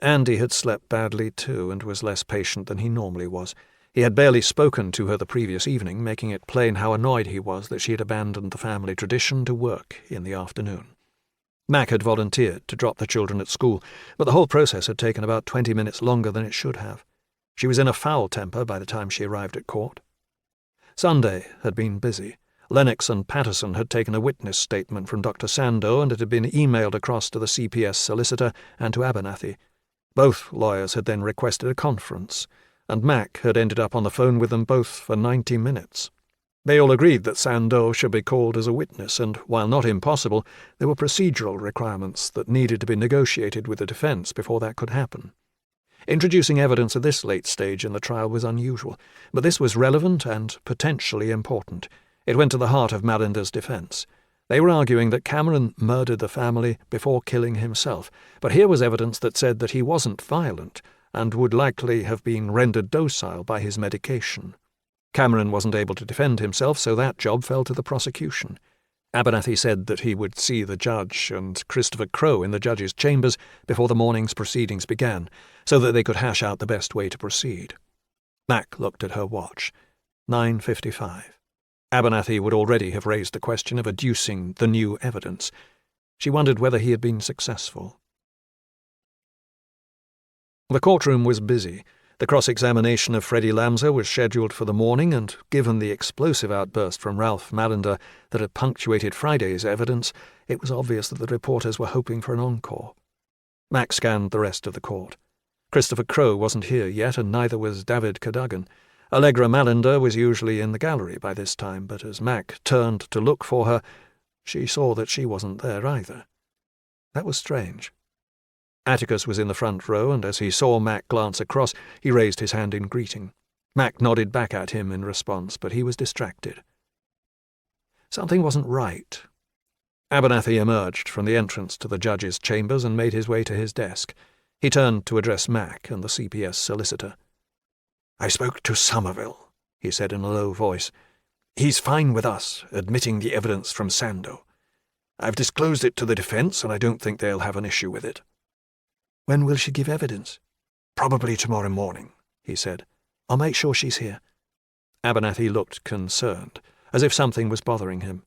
Andy had slept badly too, and was less patient than he normally was. He had barely spoken to her the previous evening, making it plain how annoyed he was that she had abandoned the family tradition to work in the afternoon. Mac had volunteered to drop the children at school, but the whole process had taken about 20 minutes longer than it should have. She was in a foul temper by the time she arrived at court. Sunday had been busy. Lennox and Patterson had taken a witness statement from Dr. Sandow, and it had been emailed across to the CPS solicitor and to Abernathy. Both lawyers had then requested a conference, and Mac had ended up on the phone with them both for 90 minutes. They all agreed that Sandow should be called as a witness, and, while not impossible, there were procedural requirements that needed to be negotiated with the defence before that could happen. Introducing evidence at this late stage in the trial was unusual, but this was relevant and potentially important. It went to the heart of Malinder's defence. They were arguing that Cameron murdered the family before killing himself, but here was evidence that said that he wasn't violent and would likely have been rendered docile by his medication. Cameron wasn't able to defend himself, so that job fell to the prosecution. Abernathy said that he would see the judge and Christopher Crow in the judge's chambers before the morning's proceedings began, so that they could hash out the best way to proceed. Mac looked at her watch. 9:55. Abernathy would already have raised the question of adducing the new evidence. She wondered whether he had been successful. The courtroom was busy. The cross-examination of Freddie Lamser was scheduled for the morning, and given the explosive outburst from Ralph Malinder that had punctuated Friday's evidence, it was obvious that the reporters were hoping for an encore. Mac scanned the rest of the court. Christopher Crow wasn't here yet, and neither was David Cadogan. Allegra Malinder was usually in the gallery by this time, but as Mac turned to look for her, she saw that she wasn't there either. That was strange. Atticus was in the front row, and as he saw Mac glance across, he raised his hand in greeting. Mac nodded back at him in response, but he was distracted. Something wasn't right. Abernathy emerged from the entrance to the judge's chambers and made his way to his desk. He turned to address Mac and the CPS solicitor. "I spoke to Somerville," he said in a low voice. "He's fine with us, admitting the evidence from Sandow. I've disclosed it to the defence, and I don't think they'll have an issue with it." "When will she give evidence?" "Probably tomorrow morning," he said. "I'll make sure she's here." Abernathy looked concerned, as if something was bothering him.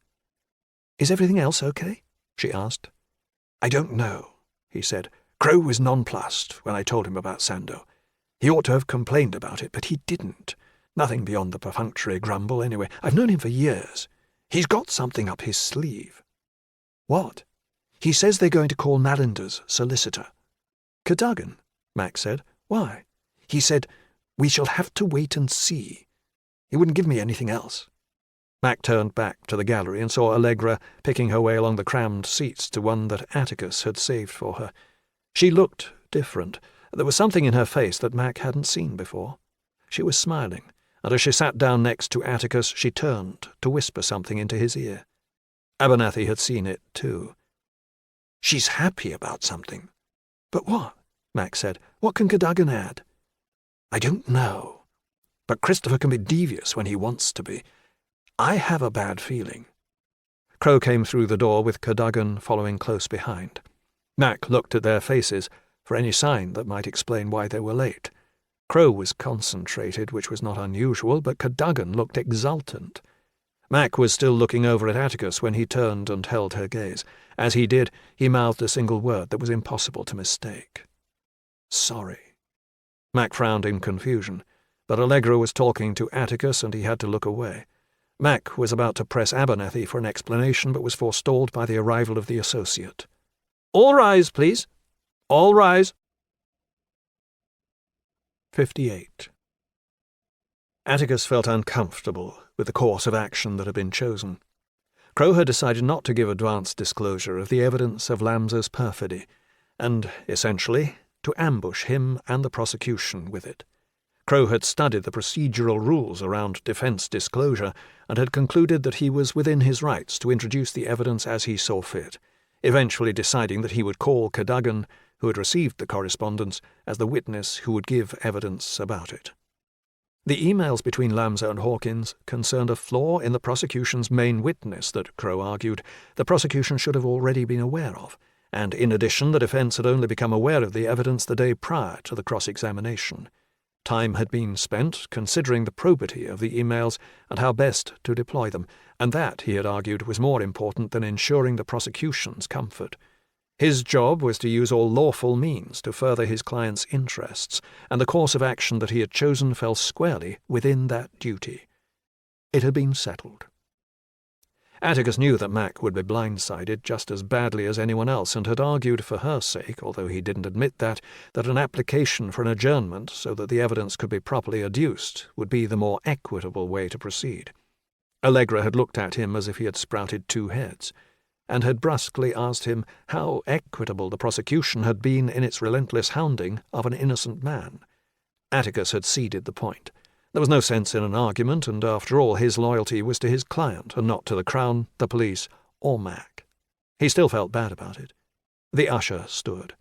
"Is everything else okay?" she asked. "I don't know," he said. "Crow was nonplussed when I told him about Sandow. He ought to have complained about it, but he didn't. Nothing beyond the perfunctory grumble, anyway. I've known him for years. He's got something up his sleeve." What? He says they're going to call Mallinder's solicitor. Cadogan, Mac said. Why? He said, we shall have to wait and see. He wouldn't give me anything else. Mac turned back to the gallery and saw Allegra picking her way along the crammed seats to one that Atticus had saved for her. She looked different. There was something in her face that Mac hadn't seen before. She was smiling, and as she sat down next to Atticus, she turned to whisper something into his ear. Abernathy had seen it too. She's happy about something. But what? Mac said. What can Cadogan add? I don't know. But Christopher can be devious when he wants to be. I have a bad feeling. Crow came through the door with Cadogan following close behind. Mac looked at their faces for any sign that might explain why they were late. Crow was concentrated, which was not unusual, but Cadogan looked exultant. Mac was still looking over at Atticus when he turned and held her gaze. As he did, he mouthed a single word that was impossible to mistake. Sorry. Mac frowned in confusion, but Allegra was talking to Atticus and he had to look away. Mac was about to press Abernathy for an explanation, but was forestalled by the arrival of the associate. All rise, please. All rise. 58. Atticus felt uncomfortable with the course of action that had been chosen. Crow had decided not to give advance disclosure of the evidence of Lamsa's perfidy, and, essentially, to ambush him and the prosecution with it. Crow had studied the procedural rules around defence disclosure and had concluded that he was within his rights to introduce the evidence as he saw fit, eventually deciding that he would call Cadogan, who had received the correspondence, as the witness who would give evidence about it. The emails between Lamsa and Hawkins concerned a flaw in the prosecution's main witness that, Crow argued, the prosecution should have already been aware of, and in addition the defence had only become aware of the evidence the day prior to the cross-examination. Time had been spent considering the probity of the emails and how best to deploy them, and that, he had argued, was more important than ensuring the prosecution's comfort. His job was to use all lawful means to further his client's interests, and the course of action that he had chosen fell squarely within that duty. It had been settled. Atticus knew that Mac would be blindsided just as badly as anyone else, and had argued for her sake, although he didn't admit that an application for an adjournment so that the evidence could be properly adduced would be the more equitable way to proceed. Allegra had looked at him as if he had sprouted two heads, and had brusquely asked him how equitable the prosecution had been in its relentless hounding of an innocent man. Atticus had ceded the point. There was no sense in an argument, and after all his loyalty was to his client, and not to the Crown, the police, or Mac. He still felt bad about it. The usher stood.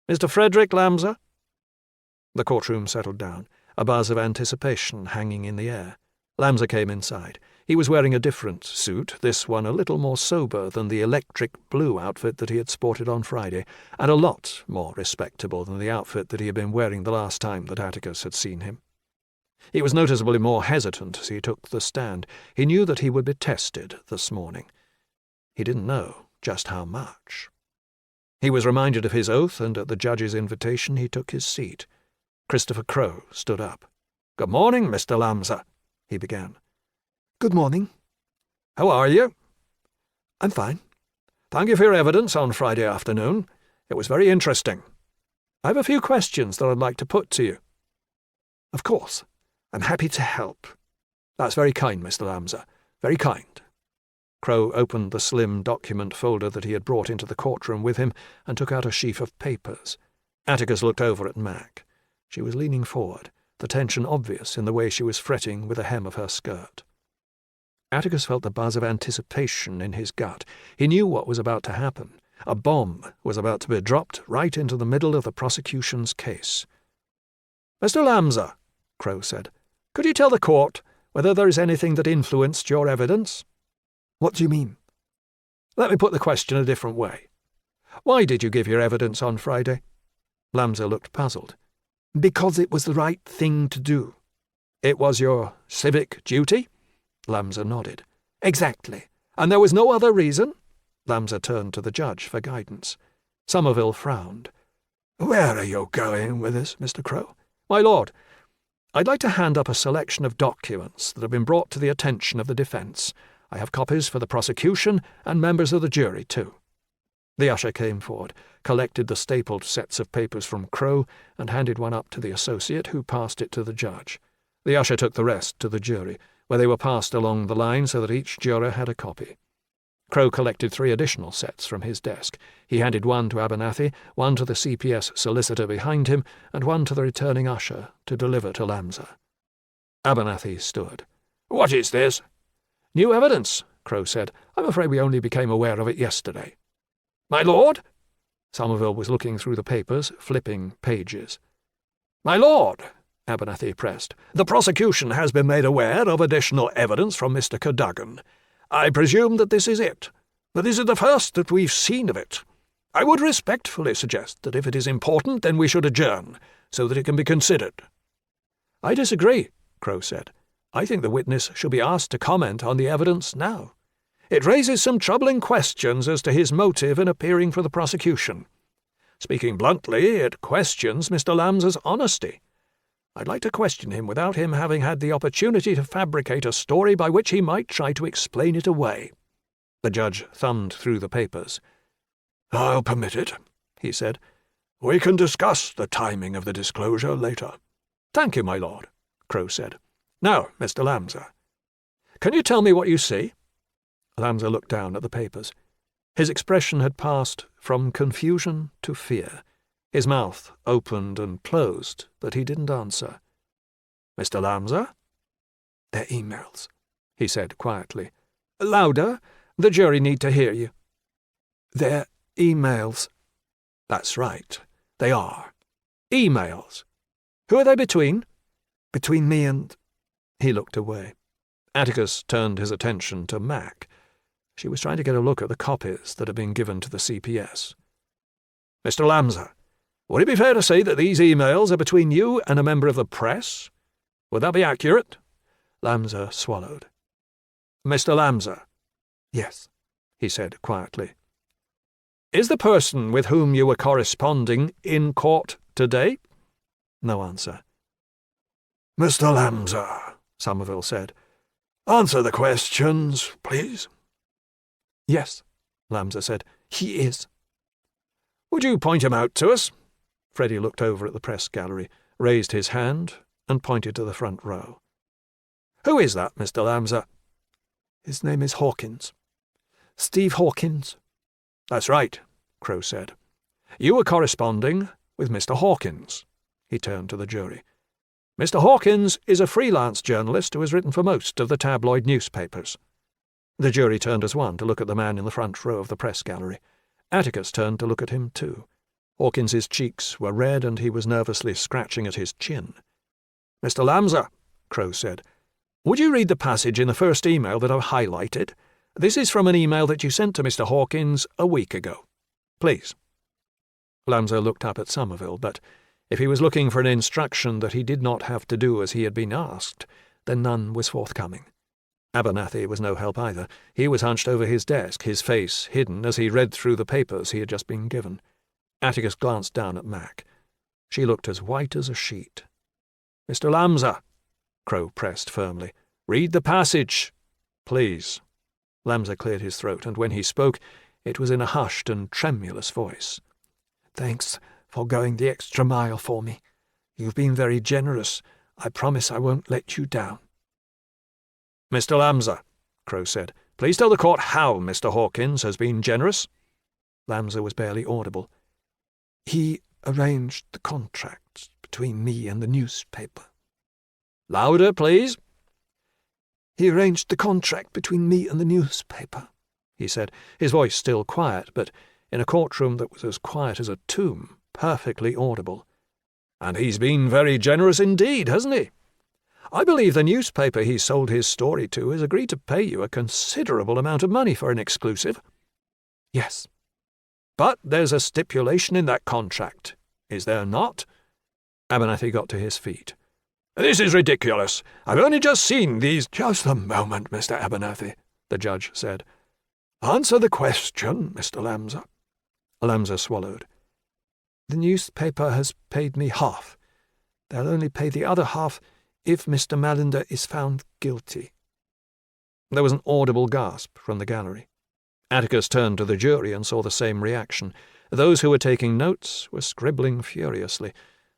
"Mr. Frederick Lamsa?" The courtroom settled down, a buzz of anticipation hanging in the air. Lamsa came inside. He was wearing a different suit, this one a little more sober than the electric blue outfit that he had sported on Friday, and a lot more respectable than the outfit that he had been wearing the last time that Atticus had seen him. He was noticeably more hesitant as he took the stand. He knew that he would be tested this morning. He didn't know just how much. He was reminded of his oath, and at the judge's invitation he took his seat. Christopher Crow stood up. "Good morning, Mr. Lamsa," he began. "Good morning. How are you?" "I'm fine. Thank you for your evidence on Friday afternoon. It was very interesting. I have a few questions that I'd like to put to you." "Of course. I'm happy to help." "That's very kind, Mr. Lamsa. Very kind." Crow opened the slim document folder that he had brought into the courtroom with him and took out a sheaf of papers. Atticus looked over at Mac. She was leaning forward, the tension obvious in the way she was fretting with the hem of her skirt. Atticus felt the buzz of anticipation in his gut. He knew what was about to happen. A bomb was about to be dropped right into the middle of the prosecution's case. "Mr. Lamsa," Crow said, "could you tell the court whether there is anything that influenced your evidence?" "What do you mean?" "Let me put the question a different way. Why did you give your evidence on Friday?" Lamsa looked puzzled. "Because it was the right thing to do." "It was your civic duty?" Lamsa nodded. "Exactly. And there was no other reason?" Lamsa turned to the judge for guidance. Somerville frowned. "Where are you going with this, Mr. Crow?" "My lord, I'd like to hand up a selection of documents that have been brought to the attention of the defence I have copies for the prosecution and members of the jury, too." The usher came forward, collected the stapled sets of papers from Crow, and handed one up to the associate, who passed it to the judge. The usher took the rest to the jury, where they were passed along the line so that each juror had a copy. Crow collected 3 additional sets from his desk. He handed one to Abernathy, one to the CPS solicitor behind him, and one to the returning usher to deliver to Lamza. Abernathy stood. "What is this?" "New evidence," Crow said. "I'm afraid we only became aware of it yesterday." "My lord?" Somerville was looking through the papers, flipping pages. "My lord," Abernathy pressed, "the prosecution has been made aware of additional evidence from Mr. Cadogan. I presume that this is it, but this is the first that we've seen of it. I would respectfully suggest that if it is important, then we should adjourn, so that it can be considered." "I disagree," Crow said. "I think the witness should be asked to comment on the evidence now. It raises some troubling questions as to his motive in appearing for the prosecution. Speaking bluntly, it questions Mr. Lamza's honesty. I'd like to question him without him having had the opportunity to fabricate a story by which he might try to explain it away." The judge thumbed through the papers. "I'll permit it," he said. "We can discuss the timing of the disclosure later." "Thank you, my lord," Crow said. "Now, Mr. Lamza, can you tell me what you see?" Lamza looked down at the papers. His expression had passed from confusion to fear. His mouth opened and closed, but he didn't answer. "Mr. Lamza?" "They're emails," he said quietly. "Louder. The jury need to hear you." "They're emails." "That's right. They are. Emails. Who are they between?" "Between me and—" He looked away. Atticus turned his attention to Mac. She was trying to get a look at the copies that had been given to the CPS. "Mr. Lamza, would it be fair to say that these emails are between you and a member of the press? Would that be accurate?" Lamza swallowed. "Mr. Lamza." "Yes," he said quietly. "Is the person with whom you were corresponding in court today?" No answer. "Mr. Lamza," Somerville said, "answer the questions, please." "Yes," Lamza said, "he is." "Would you point him out to us?" Freddie looked over at the press gallery, raised his hand, and pointed to the front row. "Who is that, Mr. Lamza?" "His name is Hawkins. Steve Hawkins." "That's right," Crow said. "You were corresponding with Mr. Hawkins." He turned to the jury. "Mr. Hawkins is a freelance journalist who has written for most of the tabloid newspapers." The jury turned as one to look at the man in the front row of the press gallery. Atticus turned to look at him too. Hawkins's cheeks were red and he was nervously scratching at his chin. "Mr. Lamza," Crow said, "would you read the passage in the first email that I've highlighted? This is from an email that you sent to Mr. Hawkins a week ago. Please." Lamza looked up at Somerville, but if he was looking for an instruction that he did not have to do as he had been asked, then none was forthcoming. Abernathy was no help either. He was hunched over his desk, his face hidden as he read through the papers he had just been given. Atticus glanced down at Mac. She looked as white as a sheet. "Mr. Lamza," Crow pressed firmly, "read the passage, please." Lamza cleared his throat, and when he spoke, it was in a hushed and tremulous voice. "Thanks for going the extra mile for me. You've been very generous. I promise I won't let you down." "Mr. Lamza," Crow said, "please tell the court how Mr. Hawkins has been generous." Lamza was barely audible. "He arranged the contract between me and the newspaper." "Louder, please." "He arranged the contract between me and the newspaper," he said, his voice still quiet, but in a courtroom that was as quiet as a tomb, perfectly audible. "And he's been very generous indeed, hasn't he? I believe the newspaper he sold his story to has agreed to pay you a considerable amount of money for an exclusive." "Yes." "But there's a stipulation in that contract, is there not?" Abernathy got to his feet. "This is ridiculous. I've only just seen these—" "Just a moment, Mr. Abernathy," the judge said. "Answer the question, Mr. Lamza." Lamza swallowed. "The newspaper has paid me half. They'll only pay the other half if Mr. Mallender is found guilty." There was an audible gasp from the gallery. Atticus turned to the jury and saw the same reaction. Those who were taking notes were scribbling furiously.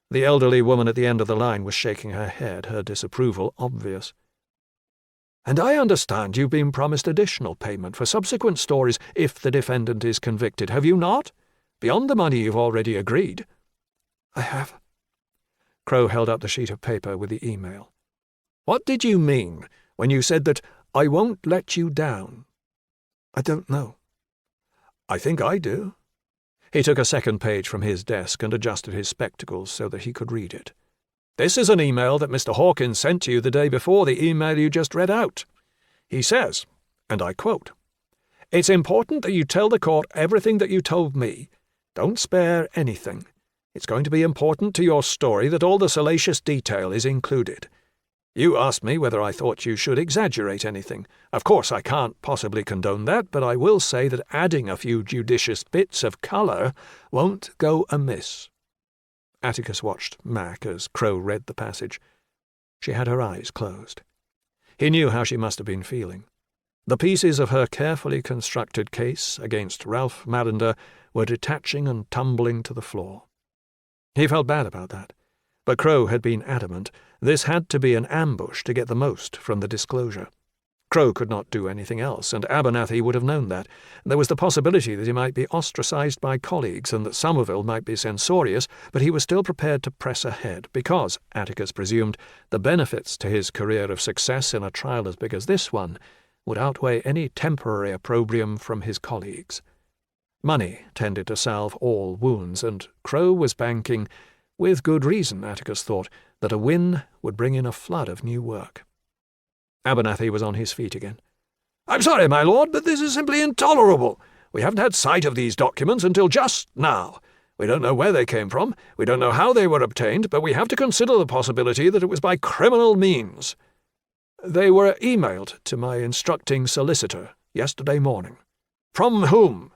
The elderly woman at the end of the line was shaking her head, her disapproval obvious. "And I understand you've been promised additional payment for subsequent stories if the defendant is convicted, have you not? Beyond the money you've already agreed." "I have." Crow held up the sheet of paper with the email. "What did you mean when you said that I won't let you down?" "I don't know." "I think I do." He took a second page from his desk and adjusted his spectacles so that he could read it. "This is an email that Mr. Hawkins sent to you the day before the email you just read out. He says, and I quote, 'It's important that you tell the court everything that you told me. Don't spare anything. It's going to be important to your story that all the salacious detail is included. You asked me whether I thought you should exaggerate anything. Of course I can't possibly condone that, but I will say that adding a few judicious bits of colour won't go amiss.'" Atticus watched Mac as Crow read the passage. She had her eyes closed. He knew how she must have been feeling. The pieces of her carefully constructed case against Ralph Mallender were detaching and tumbling to the floor. He felt bad about that, but Crow had been adamant. This had to be an ambush to get the most from the disclosure. Crow could not do anything else, and Abernathy would have known that. There was the possibility that he might be ostracized by colleagues and that Somerville might be censorious, but he was still prepared to press ahead, because, Atticus presumed, the benefits to his career of success in a trial as big as this one would outweigh any temporary opprobrium from his colleagues. Money tended to salve all wounds, and Crow was banking, with good reason, Atticus thought, that a win would bring in a flood of new work. Abernathy was on his feet again. "I'm sorry, my lord, but this is simply intolerable. We haven't had sight of these documents until just now. We don't know where they came from, we don't know how they were obtained, but we have to consider the possibility that it was by criminal means. They were emailed to my instructing solicitor yesterday morning." "From whom?"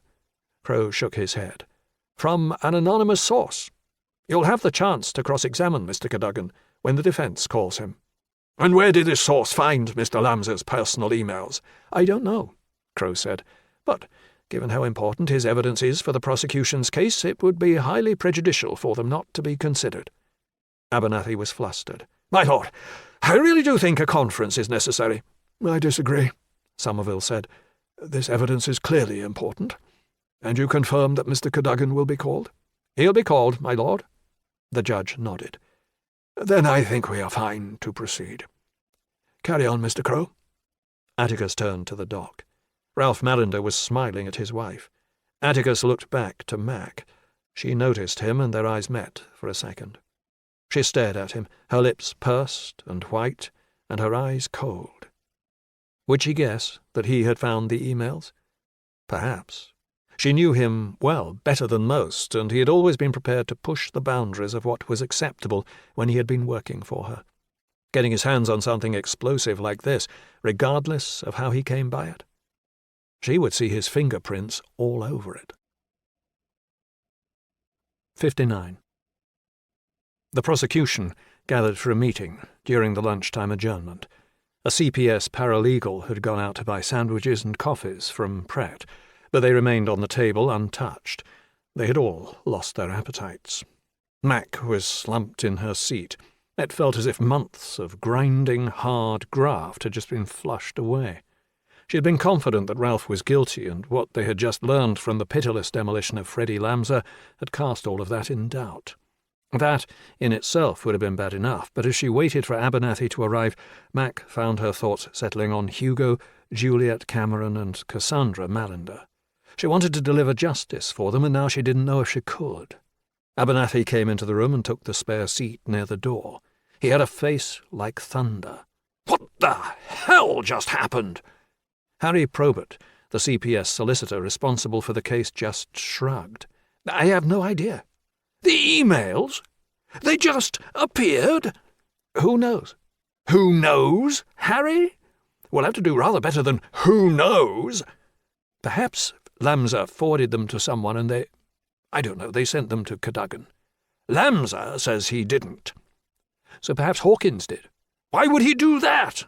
Crow shook his head. "From an anonymous source. You'll have the chance to cross-examine Mr. Cadogan when the defence calls him." "And where did this source find Mr. Lamser's personal emails?" "I don't know," Crow said, "but given how important his evidence is for the prosecution's case, it would be highly prejudicial for them not to be considered." Abernathy was flustered. "My lord, I really do think a conference is necessary." "I disagree," Somerville said. "This evidence is clearly important. And you confirm that Mr. Cadogan will be called?" "He'll be called, my lord." The judge nodded. "Then I think we are fine to proceed. Carry on, Mr. Crow." Atticus turned to the dock. Ralph Mallender was smiling at his wife. Atticus looked back to Mac. She noticed him, and their eyes met for a second. She stared at him, her lips pursed and white, and her eyes cold. Would she guess that he had found the emails? Perhaps. She knew him well, better than most, and he had always been prepared to push the boundaries of what was acceptable when he had been working for her. Getting his hands on something explosive like this, regardless of how he came by it. She would see his fingerprints all over it. 59. The prosecution gathered for a meeting during the lunchtime adjournment. A CPS paralegal had gone out to buy sandwiches and coffees from Pratt, but they remained on the table untouched. They had all lost their appetites. Mac was slumped in her seat. It felt as if months of grinding, hard graft had just been flushed away. She had been confident that Ralph was guilty, and what they had just learned from the pitiless demolition of Freddie Lamser had cast all of that in doubt. That, in itself, would have been bad enough, but as she waited for Abernathy to arrive, Mac found her thoughts settling on Hugo, Juliet Cameron, and Cassandra Mallender. She wanted to deliver justice for them, and now she didn't know if she could. Abernathy came into the room and took the spare seat near the door. He had a face like thunder. "What the hell just happened?" Harry Probert, the CPS solicitor responsible for the case, just shrugged. "I have no idea." "The emails? They just appeared?" "Who knows?" "Who knows, Harry? We'll have to do rather better than who knows." "Perhaps Lamser forwarded them to someone and I don't know, they sent them to Cadogan." "Lamser says he didn't." "So perhaps Hawkins did." "Why would he do that?"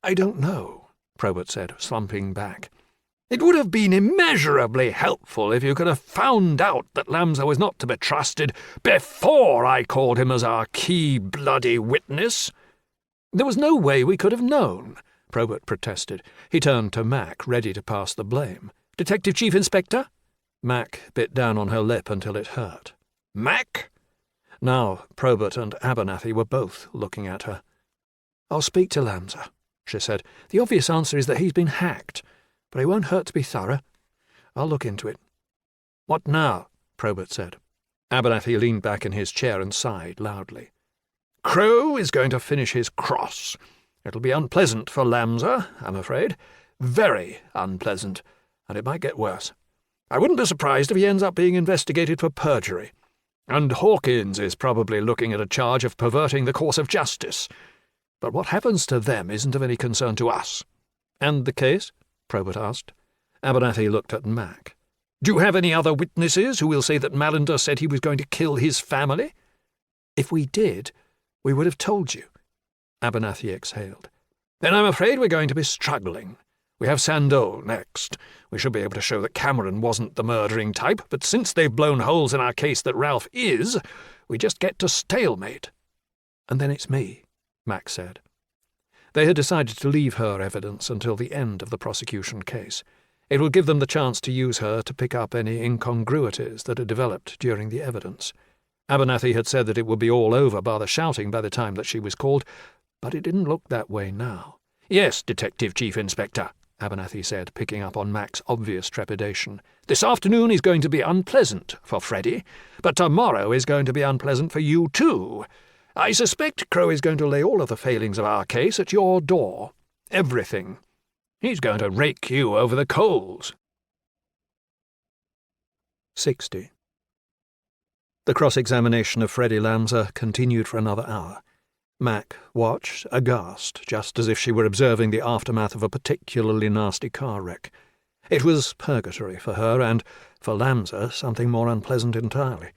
"I don't know. Probert said, slumping back. "It would have been immeasurably helpful if you could have found out that Lamsa was not to be trusted before I called him as our key bloody witness." "There was no way we could have known," Probert protested. He turned to Mac, ready to pass the blame. "Detective Chief Inspector?" Mac bit down on her lip until it hurt. "Mac?" Now Probert and Abernathy were both looking at her. "I'll speak to Lamsa," she said. "The obvious answer is that he's been hacked, but it won't hurt to be thorough. I'll look into it." "What now?" Probert said. Abernathy leaned back in his chair and sighed loudly. "Crow is going to finish his cross. It'll be unpleasant for Lamsa, I'm afraid. Very unpleasant, and it might get worse. I wouldn't be surprised if he ends up being investigated for perjury. And Hawkins is probably looking at a charge of perverting the course of justice. But what happens to them isn't of any concern to us." "And the case?" Probert asked. Abernathy looked at Mac. "Do you have any other witnesses who will say that Mallender said he was going to kill his family?" "If we did, we would have told you." Abernathy exhaled. "Then I'm afraid we're going to be struggling. We have Sandeau next. We should be able to show that Cameron wasn't the murdering type, but since they've blown holes in our case that Ralph is, we just get to stalemate." "And then it's me," Mac said. They had decided to leave her evidence until the end of the prosecution case. It would give them the chance to use her to pick up any incongruities that had developed during the evidence. Abernathy had said that it would be all over bar the shouting by the time that she was called, but it didn't look that way now. "Yes, Detective Chief Inspector," Abernathy said, picking up on Mac's obvious trepidation. "This afternoon is going to be unpleasant for Freddie, but tomorrow is going to be unpleasant for you too. I suspect Crow is going to lay all of the failings of our case at your door. Everything. He's going to rake you over the coals." 60. The cross-examination of Freddie Lamsa continued for another hour. Mac watched, aghast, just as if she were observing the aftermath of a particularly nasty car wreck. It was purgatory for her, and, for Lamsa, something more unpleasant entirely.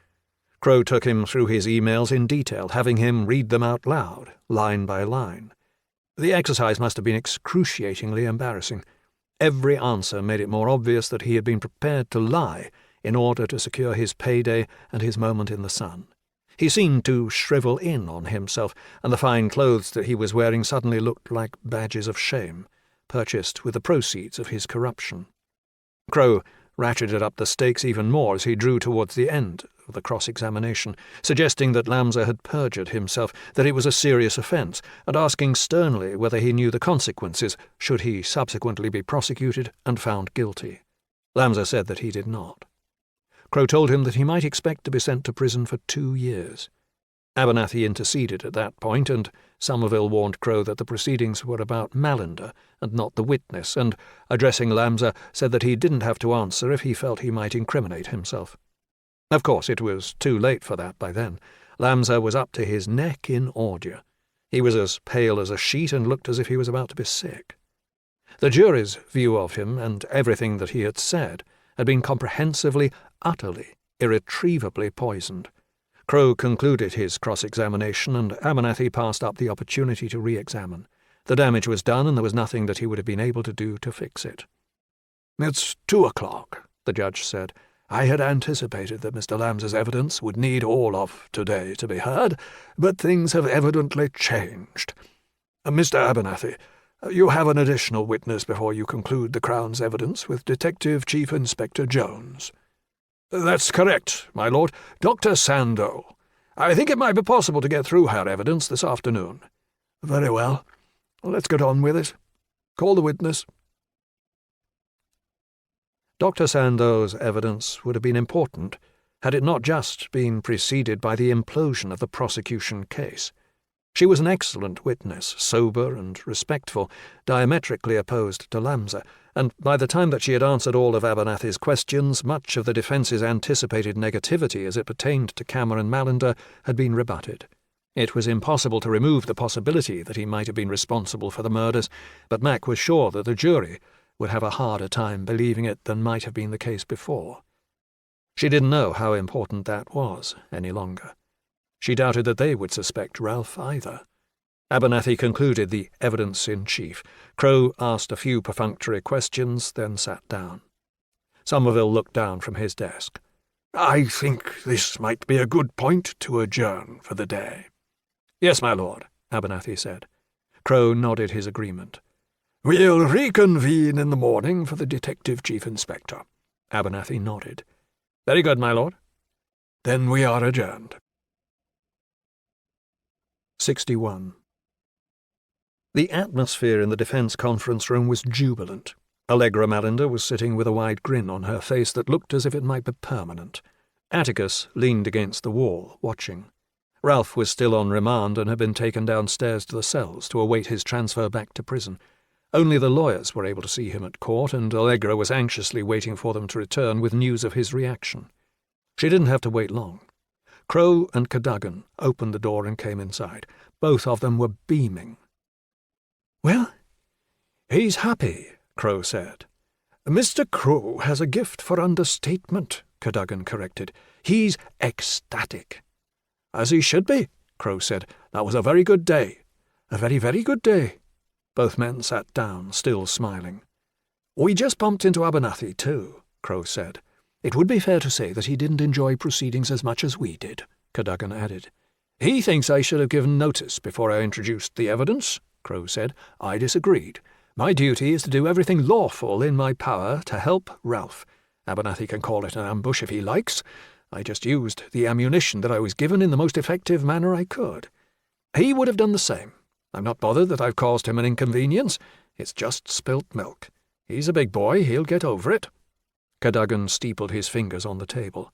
Crow took him through his emails in detail, having him read them out loud, line by line. The exercise must have been excruciatingly embarrassing. Every answer made it more obvious that he had been prepared to lie in order to secure his payday and his moment in the sun. He seemed to shrivel in on himself, and the fine clothes that he was wearing suddenly looked like badges of shame, purchased with the proceeds of his corruption. Crow ratcheted up the stakes even more as he drew towards the end of the cross-examination, suggesting that Lamsa had perjured himself, that it was a serious offence, and asking sternly whether he knew the consequences should he subsequently be prosecuted and found guilty. Lamsa said that he did not. Crow told him that he might expect to be sent to prison for 2 years. Abernathy interceded at that point, and Somerville warned Crow that the proceedings were about Mallender and not the witness, and, addressing Lamsa, said that he didn't have to answer if he felt he might incriminate himself. Of course, it was too late for that by then. Lamsa was up to his neck in ordure. He was as pale as a sheet and looked as if he was about to be sick. The jury's view of him and everything that he had said had been comprehensively, utterly, irretrievably poisoned. Crow concluded his cross-examination, and Abernathy passed up the opportunity to re-examine. The damage was done, and there was nothing that he would have been able to do to fix it. "It's 2:00, the judge said. "I had anticipated that Mr. Lamb's evidence would need all of today to be heard, but things have evidently changed. Mr. Abernathy, you have an additional witness before you conclude the Crown's evidence with Detective Chief Inspector Jones." "That's correct, my lord. Dr. Sandeau. I think it might be possible to get through her evidence this afternoon." "Very well. Let's get on with it. Call the witness." Dr. Sandeau's evidence would have been important had it not just been preceded by the implosion of the prosecution case. She was an excellent witness, sober and respectful, diametrically opposed to Lamsa, and by the time that she had answered all of Abernathy's questions, much of the defence's anticipated negativity as it pertained to Cameron Mallender had been rebutted. It was impossible to remove the possibility that he might have been responsible for the murders, but Mac was sure that the jury would have a harder time believing it than might have been the case before. She didn't know how important that was any longer. She doubted that they would suspect Ralph either. Abernathy concluded the evidence in chief. Crowe asked a few perfunctory questions, then sat down. Somerville looked down from his desk. "I think this might be a good point to adjourn for the day." "Yes, my lord," Abernathy said. Crowe nodded his agreement. "We'll reconvene in the morning for the Detective Chief Inspector." Abernathy nodded. "Very good, my lord." "Then we are adjourned." 61. The atmosphere in the defence conference room was jubilant. Allegra Mallender was sitting with a wide grin on her face that looked as if it might be permanent. Atticus leaned against the wall, watching. Ralph was still on remand and had been taken downstairs to the cells to await his transfer back to prison. Only the lawyers were able to see him at court, and Allegra was anxiously waiting for them to return with news of his reaction. She didn't have to wait long. Crowe and Cadogan opened the door and came inside. Both of them were beaming. "Well, he's happy," Crowe said. "Mr. Crowe has a gift for understatement," Cadogan corrected. "He's ecstatic." "As he should be," Crowe said. "That was a very good day." "A very, very good day." Both men sat down, still smiling. "We just bumped into Abernathy, too," Crowe said. "It would be fair to say that he didn't enjoy proceedings as much as we did," Cadogan added. "He thinks I should have given notice before I introduced the evidence," Crowe said. "I disagreed. My duty is to do everything lawful in my power to help Ralph. Abernathy can call it an ambush if he likes. I just used the ammunition that I was given in the most effective manner I could. He would have done the same. I'm not bothered that I've caused him an inconvenience. It's just spilt milk. He's a big boy. He'll get over it." Cadogan steepled his fingers on the table.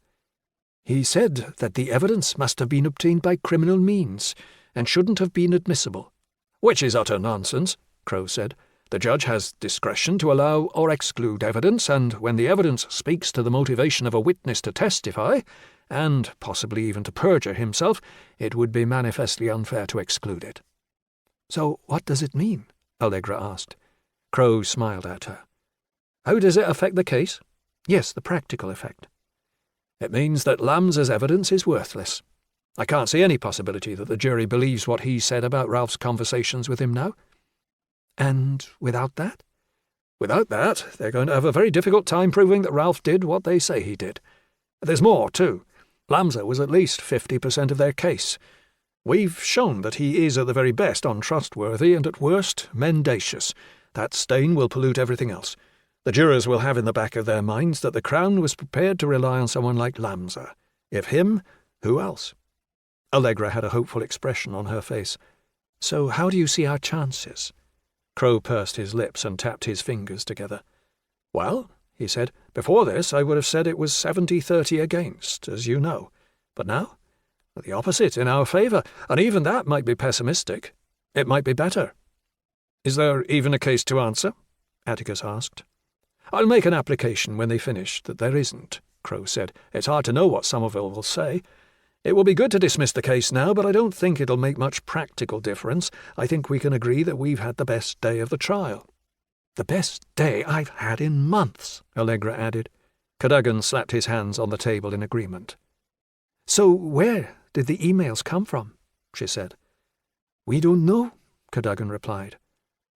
"He said that the evidence must have been obtained by criminal means, and shouldn't have been admissible." "Which is utter nonsense," Crowe said. "The judge has discretion to allow or exclude evidence, and when the evidence speaks to the motivation of a witness to testify, and possibly even to perjure himself, it would be manifestly unfair to exclude it." "So what does it mean?" Allegra asked. Crowe smiled at her. "How does it affect the case?" "Yes, the practical effect." "It means that Lambs's evidence is worthless. I can't see any possibility that the jury believes what he said about Ralph's conversations with him now." "And without that?" "Without that, they're going to have a very difficult time proving that Ralph did what they say he did. There's more, too. Lambs was at least 50% of their case. We've shown that he is at the very best untrustworthy and at worst mendacious. That stain will pollute everything else. The jurors will have in the back of their minds that the Crown was prepared to rely on someone like Lamsa. If him, who else?" Allegra had a hopeful expression on her face. "So how do you see our chances?" Crowe pursed his lips and tapped his fingers together. "Well," he said, "before this I would have said it was 70-30 against, as you know. But now, the opposite in our favour, and even that might be pessimistic. It might be better." "Is there even a case to answer?" Atticus asked. "I'll make an application when they finish that there isn't," Crowe said. "It's hard to know what Somerville will say. It will be good to dismiss the case now, but I don't think it'll make much practical difference. I think we can agree that we've had the best day of the trial." "The best day I've had in months," Allegra added. Cadogan slapped his hands on the table in agreement. "So where did the emails come from?" she said. "We don't know," Cadogan replied.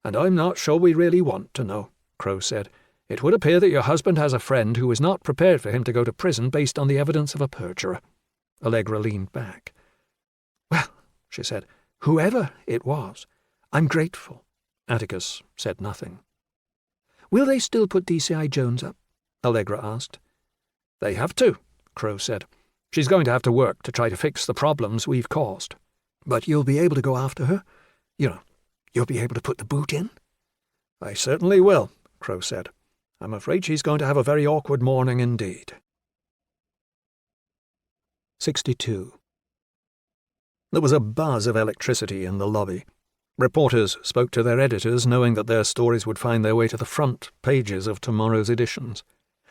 "And I'm not sure we really want to know," Crowe said. "It would appear that your husband has a friend who is not prepared for him to go to prison based on the evidence of a perjurer." Allegra leaned back. "Well," she said, "whoever it was, I'm grateful." Atticus said nothing. "Will they still put DCI Jones up?" Allegra asked. "They have to," Crowe said. "She's going to have to work to try to fix the problems we've caused." "But you'll be able to go after her? You'll be able to put the boot in?" "I certainly will," Crowe said. "I'm afraid she's going to have a very awkward morning indeed." 62. There was a buzz of electricity in the lobby. Reporters spoke to their editors, knowing that their stories would find their way to the front pages of tomorrow's editions.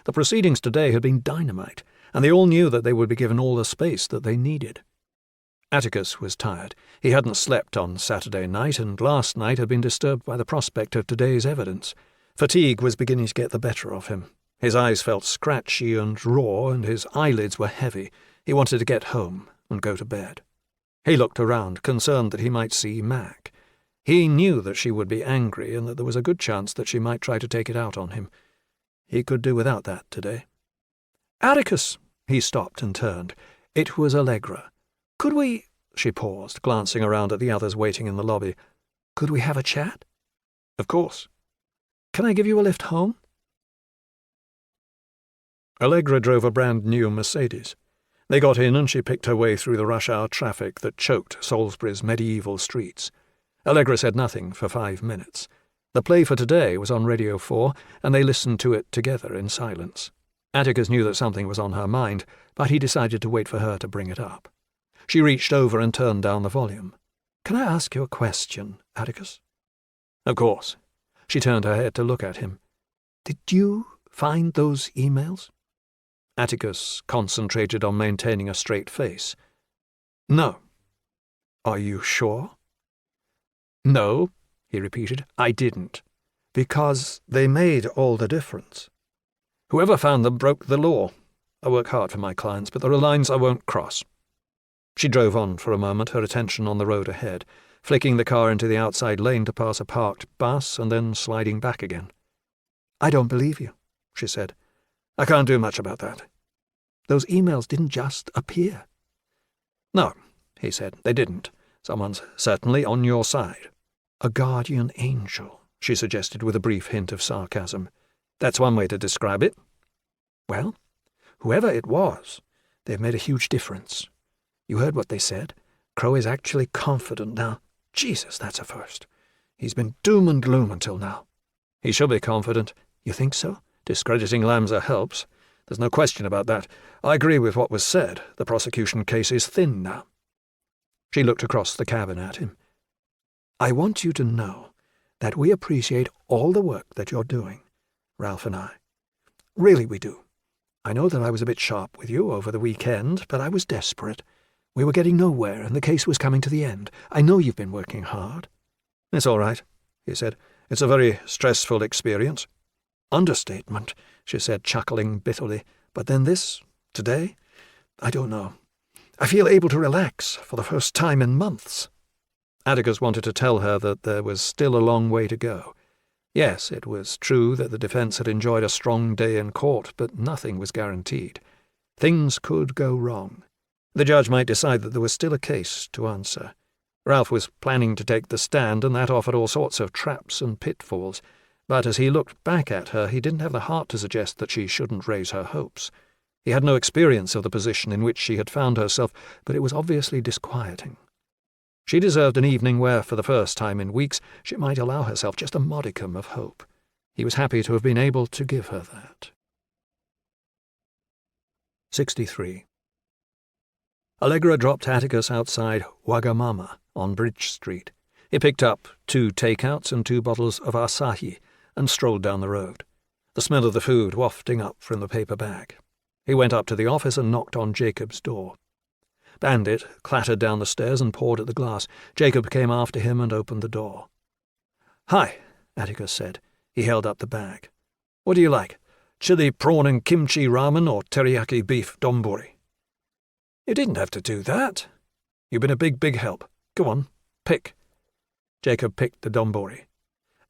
The proceedings today had been dynamite, and they all knew that they would be given all the space that they needed. Atticus was tired. He hadn't slept on Saturday night, and last night had been disturbed by the prospect of today's evidence. Fatigue was beginning to get the better of him. His eyes felt scratchy and raw, and his eyelids were heavy. He wanted to get home and go to bed. He looked around, concerned that he might see Mac. He knew that she would be angry and that there was a good chance that she might try to take it out on him. He could do without that today. "Atticus!" He stopped and turned. It was Allegra. "Could we—" She paused, glancing around at the others waiting in the lobby. "Could we have a chat?" "Of course. Can I give you a lift home?" Allegra drove a brand-new Mercedes. They got in and she picked her way through the rush-hour traffic that choked Salisbury's medieval streets. Allegra said nothing for 5 minutes. The play for today was on Radio 4, and they listened to it together in silence. Atticus knew that something was on her mind, but he decided to wait for her to bring it up. She reached over and turned down the volume. "Can I ask you a question, Atticus?" "Of course." She turned her head to look at him. "Did you find those emails?" Atticus concentrated on maintaining a straight face. "No." "Are you sure?" "No," he repeated, "I didn't. Because they made all the difference. Whoever found them broke the law. I work hard for my clients, but there are lines I won't cross." She drove on for a moment, her attention on the road ahead, flicking the car into the outside lane to pass a parked bus and then sliding back again. "I don't believe you," she said. "I can't do much about that." "Those emails didn't just appear." "No," he said, "they didn't. Someone's certainly on your side." "A guardian angel," she suggested with a brief hint of sarcasm. "That's one way to describe it." "Well, whoever it was, they've made a huge difference. You heard what they said. Crow is actually confident now. Jesus, that's a first. He's been doom and gloom until now." "He should be confident." "You think so?" "Discrediting Lamza helps. There's no question about that. I agree with what was said. The prosecution case is thin now." She looked across the cabin at him. "I want you to know that we appreciate all the work that you're doing, Ralph and I. Really we do. I know that I was a bit sharp with you over the weekend, but I was desperate. We were getting nowhere, and the case was coming to the end. I know you've been working hard." "It's all right," he said. "It's a very stressful experience." "Understatement," she said, chuckling bitterly. "But then this, today, I don't know. I feel able to relax for the first time in months." Atticus wanted to tell her that there was still a long way to go. Yes, it was true that the defence had enjoyed a strong day in court, but nothing was guaranteed. Things could go wrong. The judge might decide that there was still a case to answer. Ralph was planning to take the stand, and that offered all sorts of traps and pitfalls. But as he looked back at her, he didn't have the heart to suggest that she shouldn't raise her hopes. He had no experience of the position in which she had found herself, but it was obviously disquieting. She deserved an evening where, for the first time in weeks, she might allow herself just a modicum of hope. He was happy to have been able to give her that. 63. Allegra dropped Atticus outside Wagamama on Bridge Street. He picked up 2 takeouts and 2 bottles of Asahi and strolled down the road, the smell of the food wafting up from the paper bag. He went up to the office and knocked on Jacob's door. Bandit clattered down the stairs and pawed at the glass. Jacob came after him and opened the door. "Hi," Atticus said. He held up the bag. "What do you like? Chili prawn and kimchi ramen or teriyaki beef donburi?" "You didn't have to do that." "You've been a big help. Go on, pick." Jacob picked the donburi.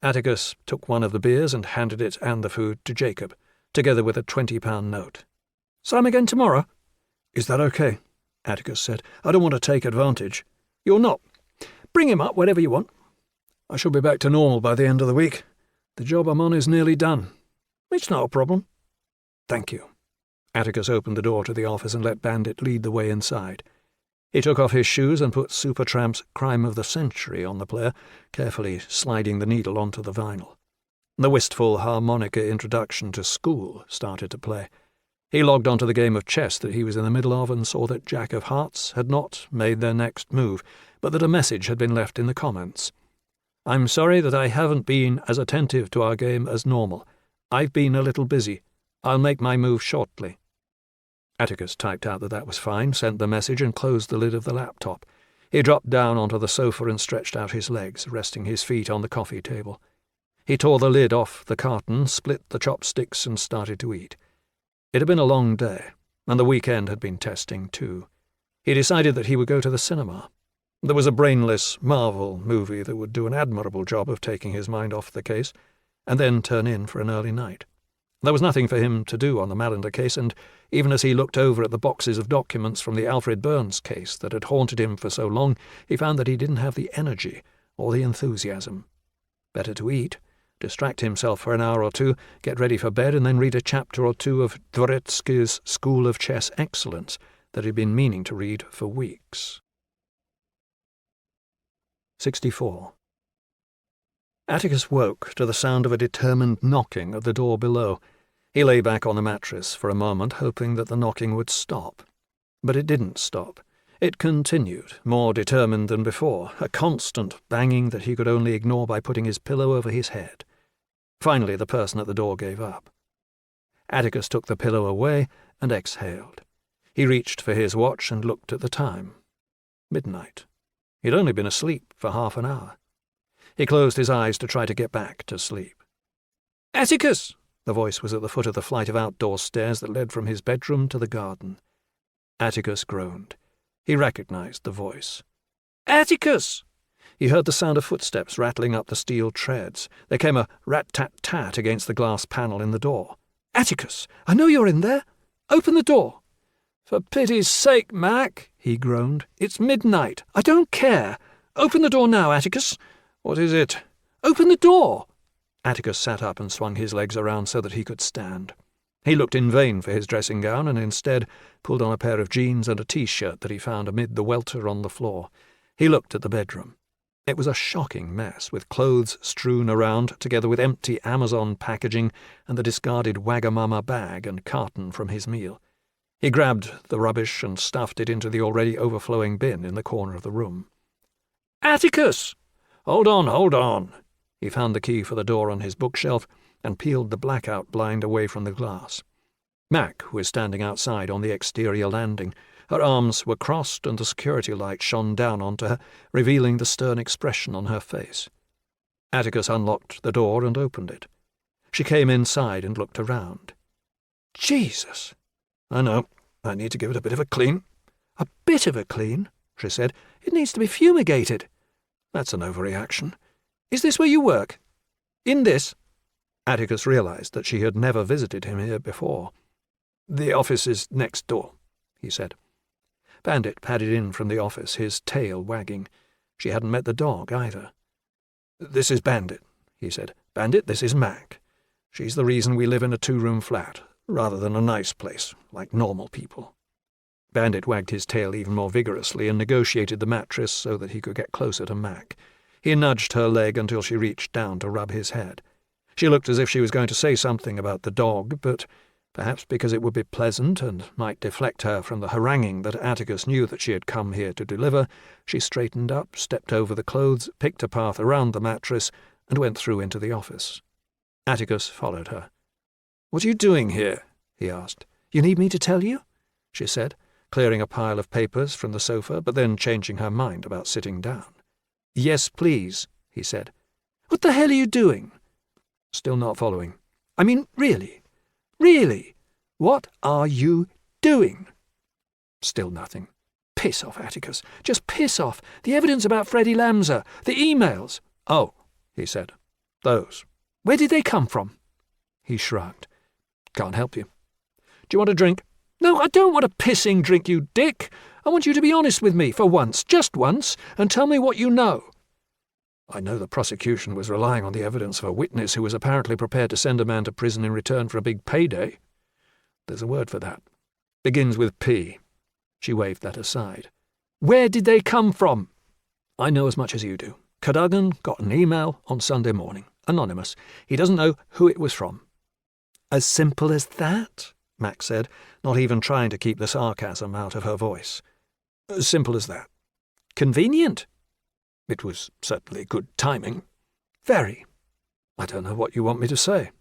Atticus took one of the beers and handed it and the food to Jacob, together with a £20 note. "Same again tomorrow?" "Is that okay?" Atticus said. "I don't want to take advantage." "You're not. Bring him up whenever you want." "I shall be back to normal by the end of the week. The job I'm on is nearly done." "It's not a problem." "Thank you." Atticus opened the door to the office and let Bandit lead the way inside. He took off his shoes and put Supertramp's Crime of the Century on the player, carefully sliding the needle onto the vinyl. The wistful harmonica introduction to School started to play. He logged onto the game of chess that he was in the middle of and saw that Jack of Hearts had not made their next move, but that a message had been left in the comments. "I'm sorry that I haven't been as attentive to our game as normal. I've been a little busy. I'll make my move shortly." Atticus typed out that that was fine, sent the message and closed the lid of the laptop. He dropped down onto the sofa and stretched out his legs, resting his feet on the coffee table. He tore the lid off the carton, split the chopsticks and started to eat. It had been a long day, and the weekend had been testing too. He decided that he would go to the cinema. There was a brainless Marvel movie that would do an admirable job of taking his mind off the case, and then turn in for an early night. There was nothing for him to do on the Mallender case, and even as he looked over at the boxes of documents from the Alfred Burns case that had haunted him for so long, he found that he didn't have the energy or the enthusiasm. Better to eat, distract himself for an hour or two, get ready for bed, and then read a chapter or two of Dvoretsky's School of Chess Excellence that he'd been meaning to read for weeks. 64. Atticus woke to the sound of a determined knocking at the door below. He lay back on the mattress for a moment, hoping that the knocking would stop. But it didn't stop. It continued, more determined than before, a constant banging that he could only ignore by putting his pillow over his head. Finally, the person at the door gave up. Atticus took the pillow away and exhaled. He reached for his watch and looked at the time. Midnight. He'd only been asleep for half an hour. He closed his eyes to try to get back to sleep. "Atticus!" The voice was at the foot of the flight of outdoor stairs that led from his bedroom to the garden. Atticus groaned. He recognized the voice. "Atticus!" He heard the sound of footsteps rattling up the steel treads. There came a rat-tat-tat against the glass panel in the door. "Atticus, I know you're in there. Open the door." "For pity's sake, Mac," he groaned. "It's midnight. I don't care. Open the door now, Atticus." "What is it?" "Open the door." Atticus sat up and swung his legs around so that he could stand. He looked in vain for his dressing gown and instead pulled on a pair of jeans and a T-shirt that he found amid the welter on the floor. He looked at the bedroom. It was a shocking mess, with clothes strewn around, together with empty Amazon packaging and the discarded Wagamama bag and carton from his meal. He grabbed the rubbish and stuffed it into the already overflowing bin in the corner of the room. "Atticus!" Hold on. He found the key for the door on his bookshelf and peeled the blackout blind away from the glass. Mac was standing outside on the exterior landing. Her arms were crossed and the security light shone down onto her, revealing the stern expression on her face. Atticus unlocked the door and opened it. She came inside and looked around. "Jesus!" "I know. I need to give it a bit of a clean." "A bit of a clean?" she said. "It needs to be fumigated." "That's an overreaction." "Is this where you work? In this?" Atticus realized that she had never visited him here before. "The office is next door," he said. Bandit padded in from the office, his tail wagging. She hadn't met the dog either. "This is Bandit," he said. "Bandit, this is Mac. She's the reason we live in a 2-room flat, rather than a nice place, like normal people." Bandit wagged his tail even more vigorously and negotiated the mattress so that he could get closer to Mac. He nudged her leg until she reached down to rub his head. She looked as if she was going to say something about the dog, but perhaps because it would be pleasant and might deflect her from the haranguing that Atticus knew that she had come here to deliver, she straightened up, stepped over the clothes, picked a path around the mattress, and went through into the office. Atticus followed her. "What are you doing here?" he asked. "You need me to tell you?" she said, clearing a pile of papers from the sofa, but then changing her mind about sitting down. "Yes, please," he said. "What the hell are you doing?" Still not following. "I mean, really? Really? What are you doing?" Still nothing. "Piss off, Atticus. Just piss off. The evidence about Freddie Lamser. The emails." "Oh," he said. "Those. Where did they come from?" He shrugged. "Can't help you. Do you want a drink?" "No, I don't want a pissing drink, you dick. I want you to be honest with me, for once, just once, and tell me what you know." "I know the prosecution was relying on the evidence of a witness who was apparently prepared to send a man to prison in return for a big payday. There's a word for that. Begins with P." She waved that aside. "Where did they come from?" "I know as much as you do. Cadogan got an email on Sunday morning. Anonymous. He doesn't know who it was from." "As simple as that?" Mac said, not even trying to keep the sarcasm out of her voice. "As simple as that." "Convenient." "It was certainly good timing." "Very." "I don't know what you want me to say."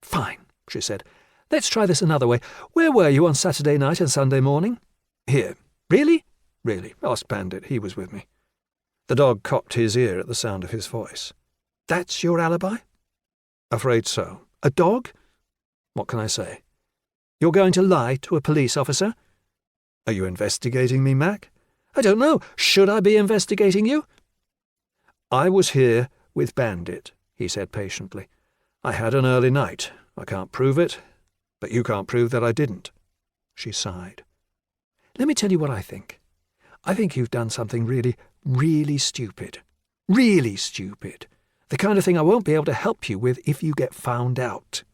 "Fine," she said. "Let's try this another way. Where were you on Saturday night and Sunday morning?" "Here." "Really?" "Really. Ask Bandit. He was with me." The dog cocked his ear at the sound of his voice. "That's your alibi?" "Afraid so." "A dog?" "What can I say?" "You're going to lie to a police officer?" "Are you investigating me, Mac?" I don't know. Should I be investigating you?" "I was here with Bandit," he said patiently. "I had an early night. I can't prove it, but you can't prove that I didn't." She sighed. "Let me tell you what I think. I think you've done something really, really stupid. Really stupid. The kind of thing I won't be able to help you with if you get found out."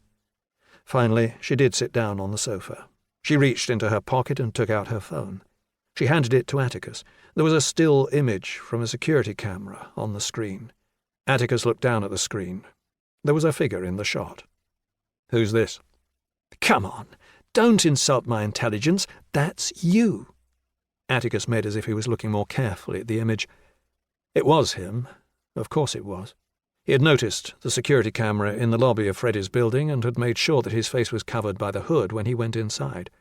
Finally, she did sit down on the sofa. She reached into her pocket and took out her phone. She handed it to Atticus. There was a still image from a security camera on the screen. Atticus looked down at the screen. There was a figure in the shot. "Who's this?" "Come on, don't insult my intelligence. That's you." Atticus made as if he was looking more carefully at the image. It was him. Of course it was. He had noticed the security camera in the lobby of Freddy's building and had made sure that his face was covered by the hood when he went inside.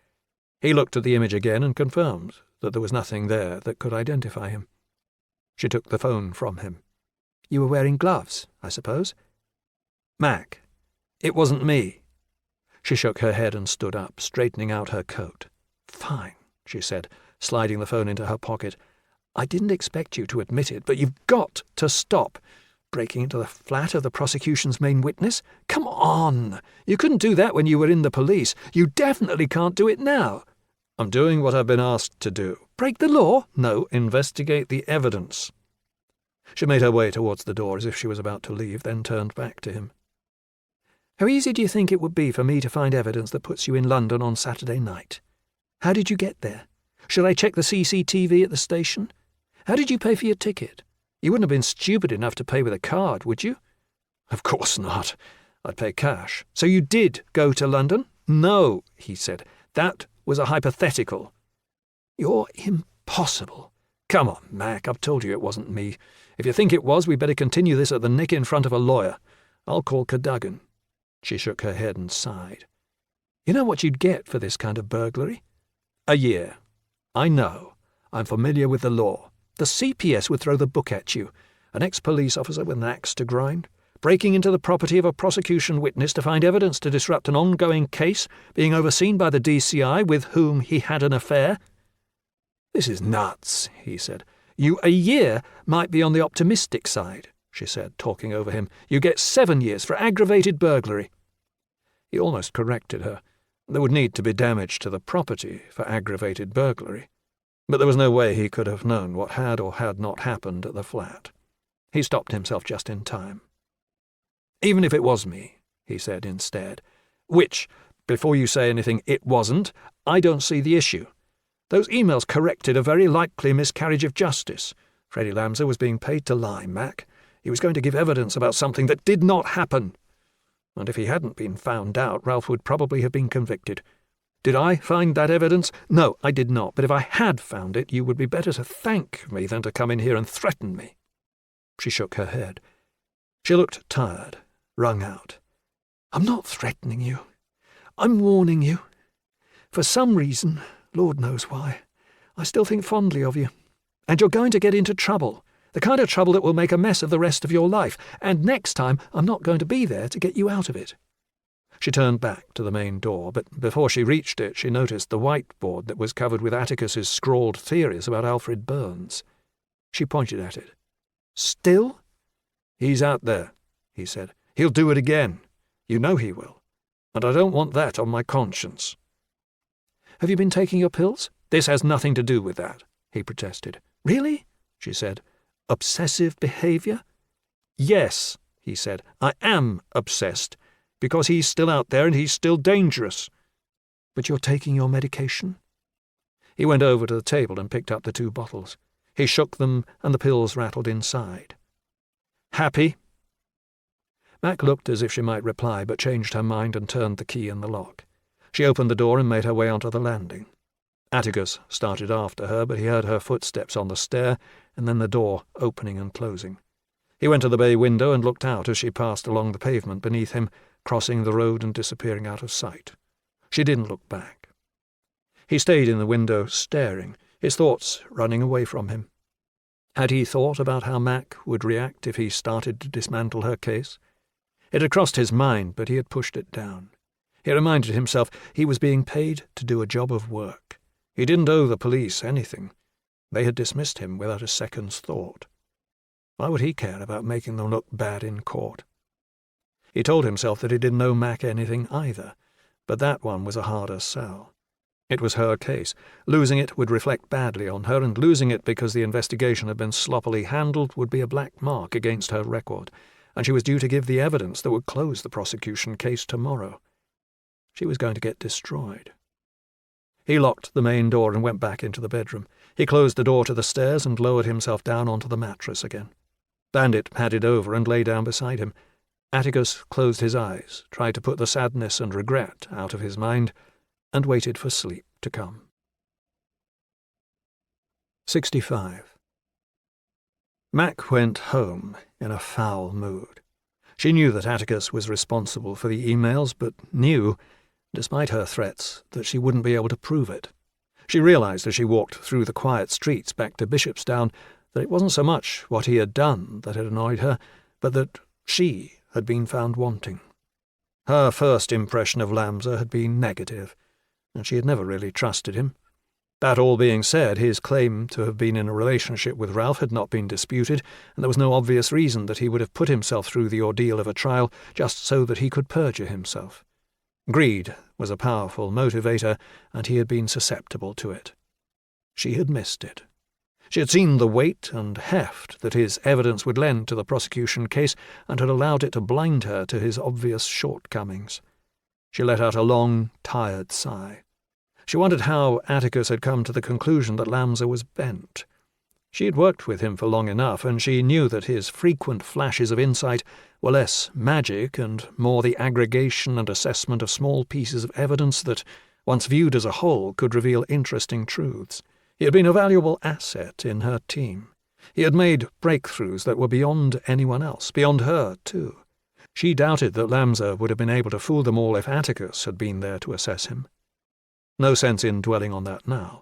He looked at the image again and confirmed that there was nothing there that could identify him. She took the phone from him. "You were wearing gloves, I suppose?" "Mac, it wasn't me." She shook her head and stood up, straightening out her coat. "Fine," she said, sliding the phone into her pocket. "I didn't expect you to admit it, but you've got to stop. Breaking into the flat of the prosecution's main witness? Come on! You couldn't do that when you were in the police. You definitely can't do it now." "I'm doing what I've been asked to do." "Break the law?" "No, investigate the evidence." She made her way towards the door as if she was about to leave, then turned back to him. "How easy do you think it would be for me to find evidence that puts you in London on Saturday night? How did you get there? Should I check the CCTV at the station? How did you pay for your ticket? You wouldn't have been stupid enough to pay with a card, would you?" "Of course not. I'd pay cash." "So you did go to London?" "No," he said. "That was a hypothetical." "You're impossible." "Come on, Mac, I've told you it wasn't me. If you think it was, we'd better continue this at the Nick in front of a lawyer. I'll call Cadogan." She shook her head and sighed. "You know what you'd get for this kind of burglary?" "A year. I know. I'm familiar with the law. The CPS would throw the book at you. An ex-police officer with an axe to grind, breaking into the property of a prosecution witness to find evidence to disrupt an ongoing case, being overseen by the DCI with whom he had an affair." "This is nuts," he said. "A year might be on the optimistic side," she said, talking over him. "You get 7 years for aggravated burglary." He almost corrected her. There would need to be damage to the property for aggravated burglary. But there was no way he could have known what had or had not happened at the flat. He stopped himself just in time. "Even if it was me," he said instead, "which, before you say anything, it wasn't, I don't see the issue. Those emails corrected a very likely miscarriage of justice. Freddie Lamser was being paid to lie, Mac. He was going to give evidence about something that did not happen. And if he hadn't been found out, Ralph would probably have been convicted. Did I find that evidence? No, I did not. But if I had found it, you would be better to thank me than to come in here and threaten me." She shook her head. She looked tired, wrung out. "I'm not threatening you. I'm warning you. For some reason, Lord knows why, I still think fondly of you. And you're going to get into trouble. The kind of trouble that will make a mess of the rest of your life. And next time, I'm not going to be there to get you out of it." She turned back to the main door, but before she reached it, she noticed the whiteboard that was covered with Atticus's scrawled theories about Alfred Burns. She pointed at it. "Still?" "He's out there," he said. "He'll do it again. You know he will. And I don't want that on my conscience." "Have you been taking your pills?" "This has nothing to do with that," he protested. "Really?" she said. "Obsessive behaviour?" "Yes," he said. "I am obsessed. Because he's still out there and he's still dangerous." "But you're taking your medication?" He went over to the table and picked up the 2 bottles. He shook them and the pills rattled inside. "Happy?" Mac looked as if she might reply, but changed her mind and turned the key in the lock. She opened the door and made her way onto the landing. Atticus started after her, but he heard her footsteps on the stair and then the door opening and closing. He went to the bay window and looked out as she passed along the pavement beneath him, crossing the road and disappearing out of sight. She didn't look back. He stayed in the window, staring, his thoughts running away from him. Had he thought about how Mac would react if he started to dismantle her case? It had crossed his mind, but he had pushed it down. He reminded himself he was being paid to do a job of work. He didn't owe the police anything. They had dismissed him without a second's thought. Why would he care about making them look bad in court? He told himself that he didn't owe Mac anything either, but that one was a harder sell. It was her case. Losing it would reflect badly on her, and losing it because the investigation had been sloppily handled would be a black mark against her record, and she was due to give the evidence that would close the prosecution case tomorrow. She was going to get destroyed. He locked the main door and went back into the bedroom. He closed the door to the stairs and lowered himself down onto the mattress again. Bandit padded over and lay down beside him. Atticus closed his eyes, tried to put the sadness and regret out of his mind, and waited for sleep to come. 65. Mac went home in a foul mood. She knew that Atticus was responsible for the emails, but knew, despite her threats, that she wouldn't be able to prove it. She realized as she walked through the quiet streets back to Bishopsdown that it wasn't so much what he had done that had annoyed her, but that she had been found wanting. Her first impression of Lamsa had been negative, and she had never really trusted him. That all being said, his claim to have been in a relationship with Ralph had not been disputed, and there was no obvious reason that he would have put himself through the ordeal of a trial just so that he could perjure himself. Greed was a powerful motivator, and he had been susceptible to it. She had missed it. She had seen the weight and heft that his evidence would lend to the prosecution case, and had allowed it to blind her to his obvious shortcomings. She let out a long, tired sigh. She wondered how Atticus had come to the conclusion that Lamsa was bent. She had worked with him for long enough, and she knew that his frequent flashes of insight were less magic and more the aggregation and assessment of small pieces of evidence that, once viewed as a whole, could reveal interesting truths. He had been a valuable asset in her team. He had made breakthroughs that were beyond anyone else, beyond her, too. She doubted that Lamsa would have been able to fool them all if Atticus had been there to assess him. No sense in dwelling on that now.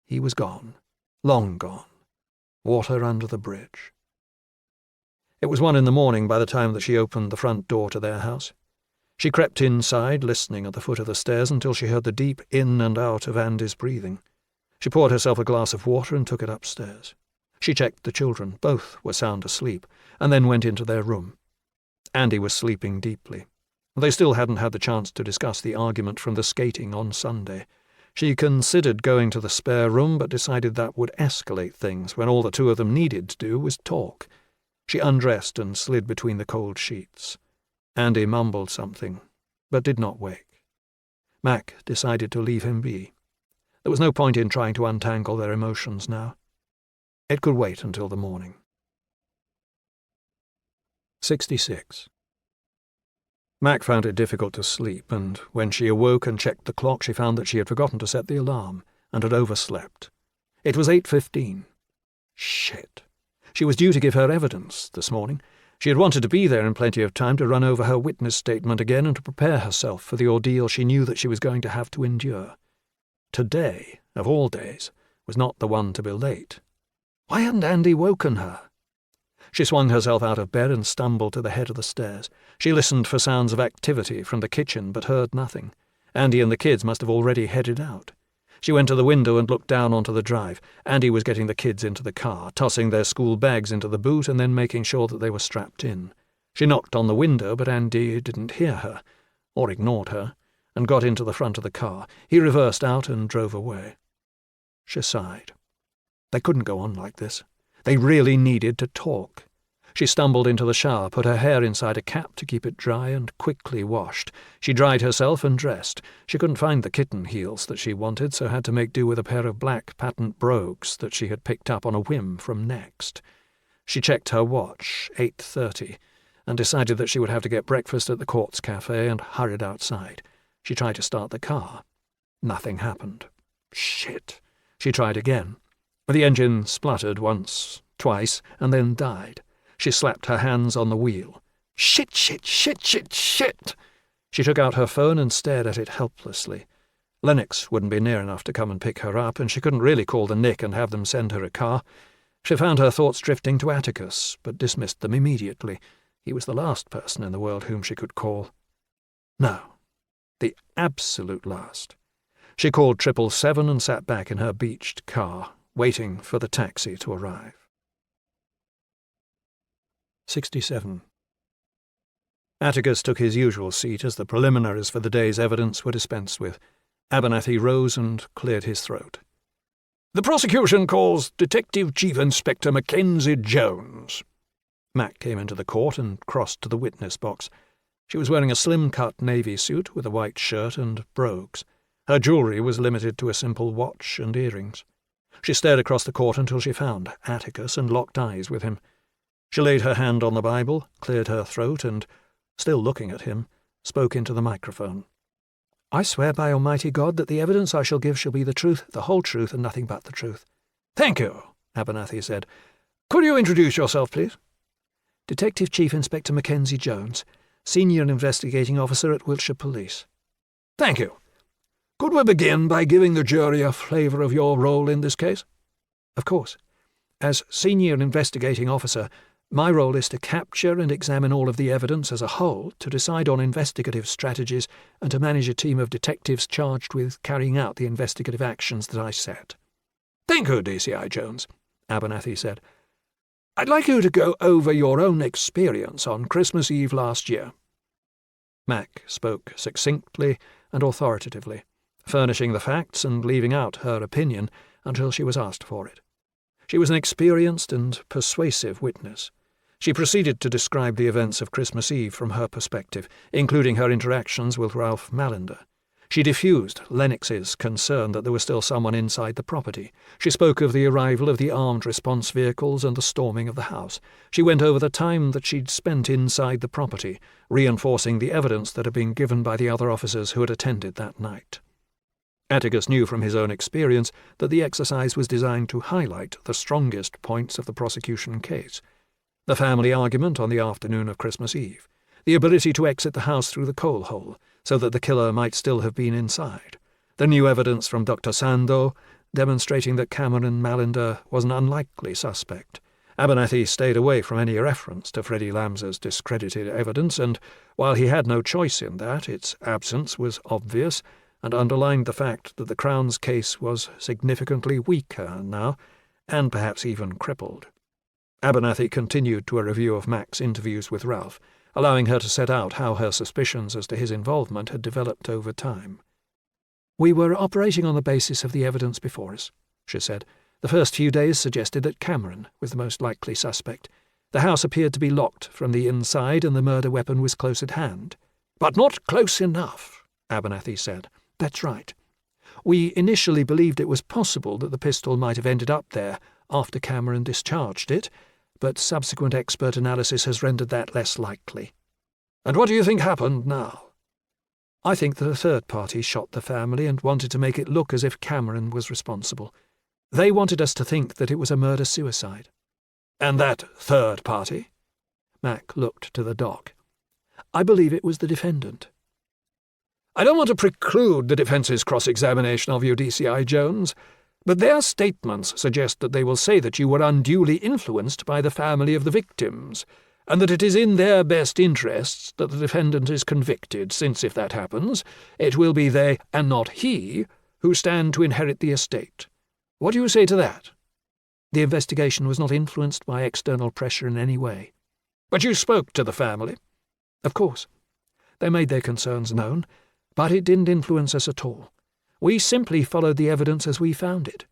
He was gone. Long gone. Water under the bridge. It was 1 a.m. by the time that she opened the front door to their house. She crept inside, listening at the foot of the stairs until she heard the deep in and out of Andy's breathing. She poured herself a glass of water and took it upstairs. She checked the children. Both were sound asleep, and then went into their room. Andy was sleeping deeply. They still hadn't had the chance to discuss the argument from the skating on Sunday. She considered going to the spare room, but decided that would escalate things when all the two of them needed to do was talk. She undressed and slid between the cold sheets. Andy mumbled something, but did not wake. Mac decided to leave him be. There was no point in trying to untangle their emotions now. It could wait until the morning. 66. Mac found it difficult to sleep, and when she awoke and checked the clock, she found that she had forgotten to set the alarm, and had overslept. It was 8:15. Shit. She was due to give her evidence this morning. She had wanted to be there in plenty of time to run over her witness statement again and to prepare herself for the ordeal she knew that she was going to have to endure. Today, of all days, was not the one to be late. Why hadn't Andy woken her? She swung herself out of bed and stumbled to the head of the stairs. She listened for sounds of activity from the kitchen, but heard nothing. Andy and the kids must have already headed out. She went to the window and looked down onto the drive. Andy was getting the kids into the car, tossing their school bags into the boot and then making sure that they were strapped in. She knocked on the window, but Andy didn't hear her, or ignored her, and got into the front of the car. He reversed out and drove away. She sighed. They couldn't go on like this. They really needed to talk. She stumbled into the shower, put her hair inside a cap to keep it dry, and quickly washed. She dried herself and dressed. She couldn't find the kitten heels that she wanted, so had to make do with a pair of black patent brogues that she had picked up on a whim from Next. She checked her watch, 8:30, and decided that she would have to get breakfast at the Courts Cafe and hurried outside. She tried to start the car. Nothing happened. Shit. She tried again. The engine spluttered once, twice, and then died. She slapped her hands on the wheel. Shit, shit, shit, shit, shit! She took out her phone and stared at it helplessly. Lennox wouldn't be near enough to come and pick her up, and she couldn't really call the Nick and have them send her a car. She found her thoughts drifting to Atticus, but dismissed them immediately. He was the last person in the world whom she could call. No, the absolute last. She called 777 and sat back in her beached car, waiting for the taxi to arrive. 67. Atticus took his usual seat as the preliminaries for the day's evidence were dispensed with. Abernathy rose and cleared his throat. The prosecution calls Detective Chief Inspector Mackenzie Jones. Mac came into the court and crossed to the witness box. She was wearing a slim-cut navy suit with a white shirt and brogues. Her jewellery was limited to a simple watch and earrings. She stared across the court until she found Atticus and locked eyes with him. She laid her hand on the Bible, cleared her throat, and, still looking at him, spoke into the microphone. I swear by Almighty God that the evidence I shall give shall be the truth, the whole truth, and nothing but the truth. Thank you, Abernathy said. Could you introduce yourself, please? Detective Chief Inspector Mackenzie Jones, Senior Investigating Officer at Wiltshire Police. Thank you. Could we begin by giving the jury a flavour of your role in this case? Of course. As Senior Investigating Officer, my role is to capture and examine all of the evidence as a whole, to decide on investigative strategies, and to manage a team of detectives charged with carrying out the investigative actions that I set. Thank you, DCI Jones, Abernathy said. I'd like you to go over your own experience on Christmas Eve last year. Mac spoke succinctly and authoritatively, furnishing the facts and leaving out her opinion until she was asked for it. She was an experienced and persuasive witness. She proceeded to describe the events of Christmas Eve from her perspective, including her interactions with Ralph Mallender. She diffused Lennox's concern that there was still someone inside the property. She spoke of the arrival of the armed response vehicles and the storming of the house. She went over the time that she'd spent inside the property, reinforcing the evidence that had been given by the other officers who had attended that night. Atticus knew from his own experience that the exercise was designed to highlight the strongest points of the prosecution case. The family argument on the afternoon of Christmas Eve, the ability to exit the house through the coal hole so that the killer might still have been inside, the new evidence from Dr. Sandow demonstrating that Cameron Mallender was an unlikely suspect. Abernathy stayed away from any reference to Freddie Lams's discredited evidence, and while he had no choice in that, its absence was obvious and underlined the fact that the Crown's case was significantly weaker now, and perhaps even crippled. Abernathy continued to a review of Mac's interviews with Ralph, allowing her to set out how her suspicions as to his involvement had developed over time. We were operating on the basis of the evidence before us, she said. The first few days suggested that Cameron was the most likely suspect. The house appeared to be locked from the inside, and the murder weapon was close at hand. But not close enough, Abernathy said. That's right. We initially believed it was possible that the pistol might have ended up there after Cameron discharged it, but subsequent expert analysis has rendered that less likely. And what do you think happened now? I think that a third party shot the family and wanted to make it look as if Cameron was responsible. They wanted us to think that it was a murder-suicide. And that third party? Mac looked to the dock. I believe it was the defendant. I don't want to preclude the defence's cross-examination of you, DCI Jones, but their statements suggest that they will say that you were unduly influenced by the family of the victims, and that it is in their best interests that the defendant is convicted, since, if that happens, it will be they, and not he, who stand to inherit the estate. What do you say to that? The investigation was not influenced by external pressure in any way. But you spoke to the family? Of course. They made their concerns known, but it didn't influence us at all. We simply followed the evidence as we found it.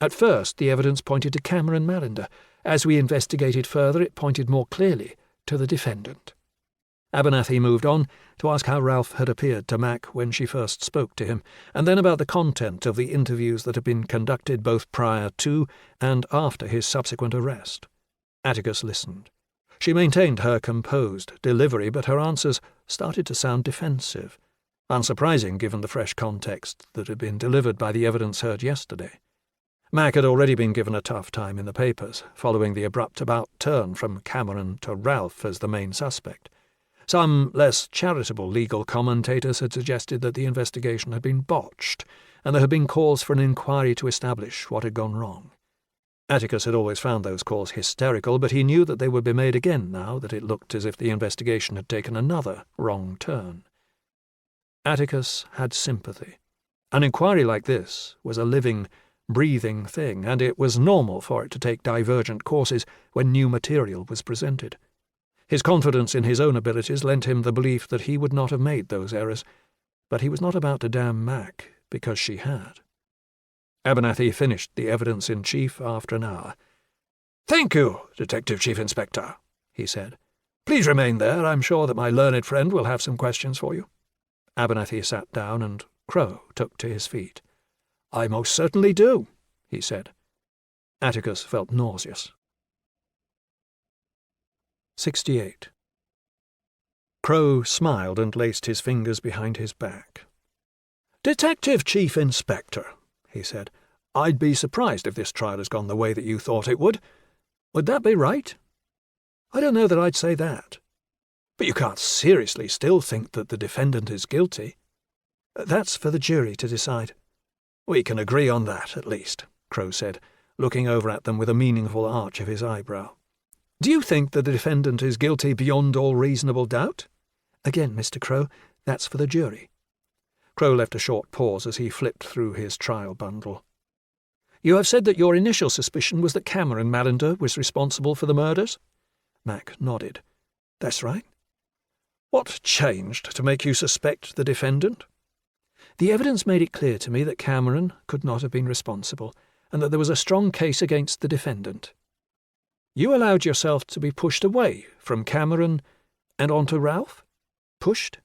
At first, the evidence pointed to Cameron Mallender. As we investigated further, it pointed more clearly to the defendant. Abernathy moved on to ask how Ralph had appeared to Mac when she first spoke to him, and then about the content of the interviews that had been conducted both prior to and after his subsequent arrest. Atticus listened. She maintained her composed delivery, but her answers started to sound defensive. Unsurprising given the fresh context that had been delivered by the evidence heard yesterday. Mac had already been given a tough time in the papers, following the abrupt about-turn from Cameron to Ralph as the main suspect. Some less charitable legal commentators had suggested that the investigation had been botched, and there had been calls for an inquiry to establish what had gone wrong. Atticus had always found those calls hysterical, but he knew that they would be made again now that it looked as if the investigation had taken another wrong turn. Atticus had sympathy. An inquiry like this was a living, breathing thing, and it was normal for it to take divergent courses when new material was presented. His confidence in his own abilities lent him the belief that he would not have made those errors, but he was not about to damn Mac because she had. Abernathy finished the evidence-in-chief after an hour. "Thank you, Detective Chief Inspector," he said. "Please remain there. I'm sure that my learned friend will have some questions for you." Abernathy sat down, and Crow took to his feet. "I most certainly do," he said. Atticus felt nauseous. 68. Crow smiled and laced his fingers behind his back. "Detective Chief Inspector," he said, "I'd be surprised if this trial has gone the way that you thought it would. Would that be right?" "I don't know that I'd say that. But you can't seriously still think that the defendant is guilty." "That's for the jury to decide." "We can agree on that, at least," Crow said, looking over at them with a meaningful arch of his eyebrow. "Do you think that the defendant is guilty beyond all reasonable doubt?" "Again, Mr. Crow, that's for the jury." Crow left a short pause as he flipped through his trial bundle. "You have said that your initial suspicion was that Cameron Mallender was responsible for the murders?" Mac nodded. "That's right." "What changed to make you suspect the defendant?" "The evidence made it clear to me that Cameron could not have been responsible, and that there was a strong case against the defendant." "You allowed yourself to be pushed away from Cameron and onto Ralph?" "Pushed?"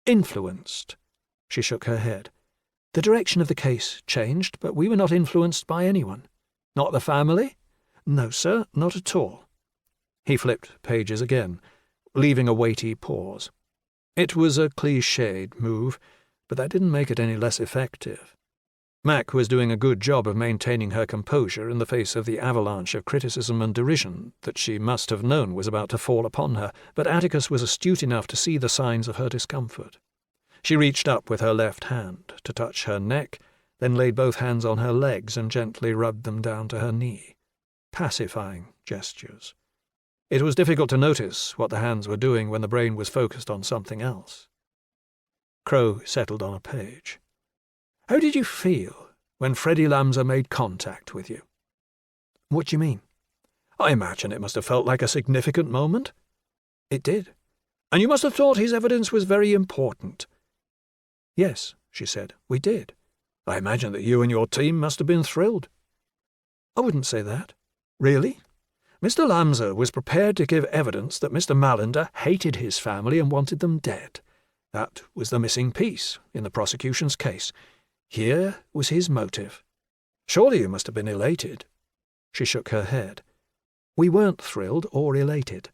"Influenced." She shook her head. "The direction of the case changed, but we were not influenced by anyone." "Not the family?" "No, sir, not at all." He flipped pages again, leaving a weighty pause. It was a clichéd move, but that didn't make it any less effective. Mac was doing a good job of maintaining her composure in the face of the avalanche of criticism and derision that she must have known was about to fall upon her, but Atticus was astute enough to see the signs of her discomfort. She reached up with her left hand to touch her neck, then laid both hands on her legs and gently rubbed them down to her knee. Pacifying gestures. It was difficult to notice what the hands were doing when the brain was focused on something else. Crow settled on a page. "How did you feel when Freddie Lamser made contact with you?" "What do you mean?" "I imagine it must have felt like a significant moment." "It did." "And you must have thought his evidence was very important." "Yes," she said, "we did." "I imagine that you and your team must have been thrilled." "I wouldn't say that." "Really?" "Mr. Lamser was prepared to give evidence that Mr. Mallender hated his family and wanted them dead. That was the missing piece in the prosecution's case. Here was his motive. Surely you must have been elated." She shook her head. "We weren't thrilled or elated.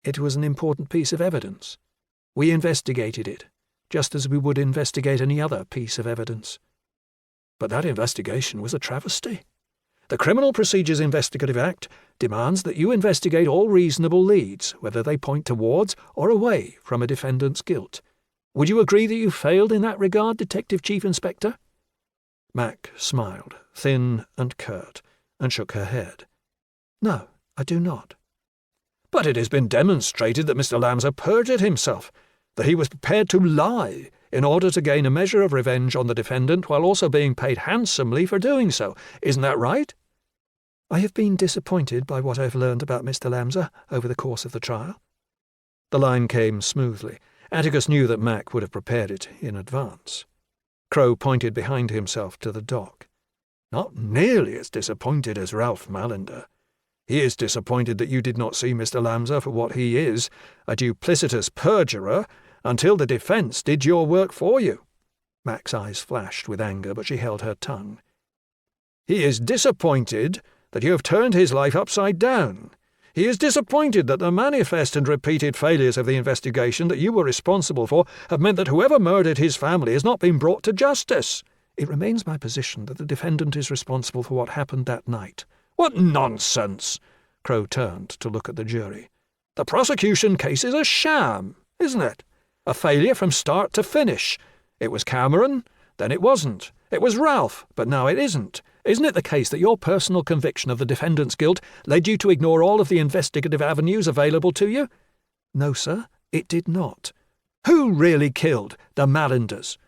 It was an important piece of evidence. We investigated it, just as we would investigate any other piece of evidence." "But that investigation was a travesty. The Criminal Procedures Investigative Act demands that you investigate all reasonable leads, whether they point towards or away from a defendant's guilt. Would you agree that you failed in that regard, Detective Chief Inspector?" Mac smiled, thin and curt, and shook her head. "No, I do not." "But it has been demonstrated that Mr. Lamser perjured himself, that he was prepared to lie in order to gain a measure of revenge on the defendant while also being paid handsomely for doing so. Isn't that right?" "I have been disappointed by what I've learned about Mr. Lamser over the course of the trial." The line came smoothly. Atticus knew that Mac would have prepared it in advance. Crow pointed behind himself to the dock. "Not nearly as disappointed as Ralph Mallender. He is disappointed that you did not see Mr. Lamser for what he is, a duplicitous perjurer, until the defence did your work for you." Mac's eyes flashed with anger, but she held her tongue. "He is disappointed that you have turned his life upside down. He is disappointed that the manifest and repeated failures of the investigation that you were responsible for have meant that whoever murdered his family has not been brought to justice." "It remains my position that the defendant is responsible for what happened that night." "What nonsense!" Crow turned to look at the jury. "The prosecution case is a sham, isn't it? A failure from start to finish. It was Cameron, then it wasn't. It was Ralph, but now it isn't. Isn't it the case that your personal conviction of the defendant's guilt led you to ignore all of the investigative avenues available to you?" "No, sir, it did not." "Who really killed the Mallenders?"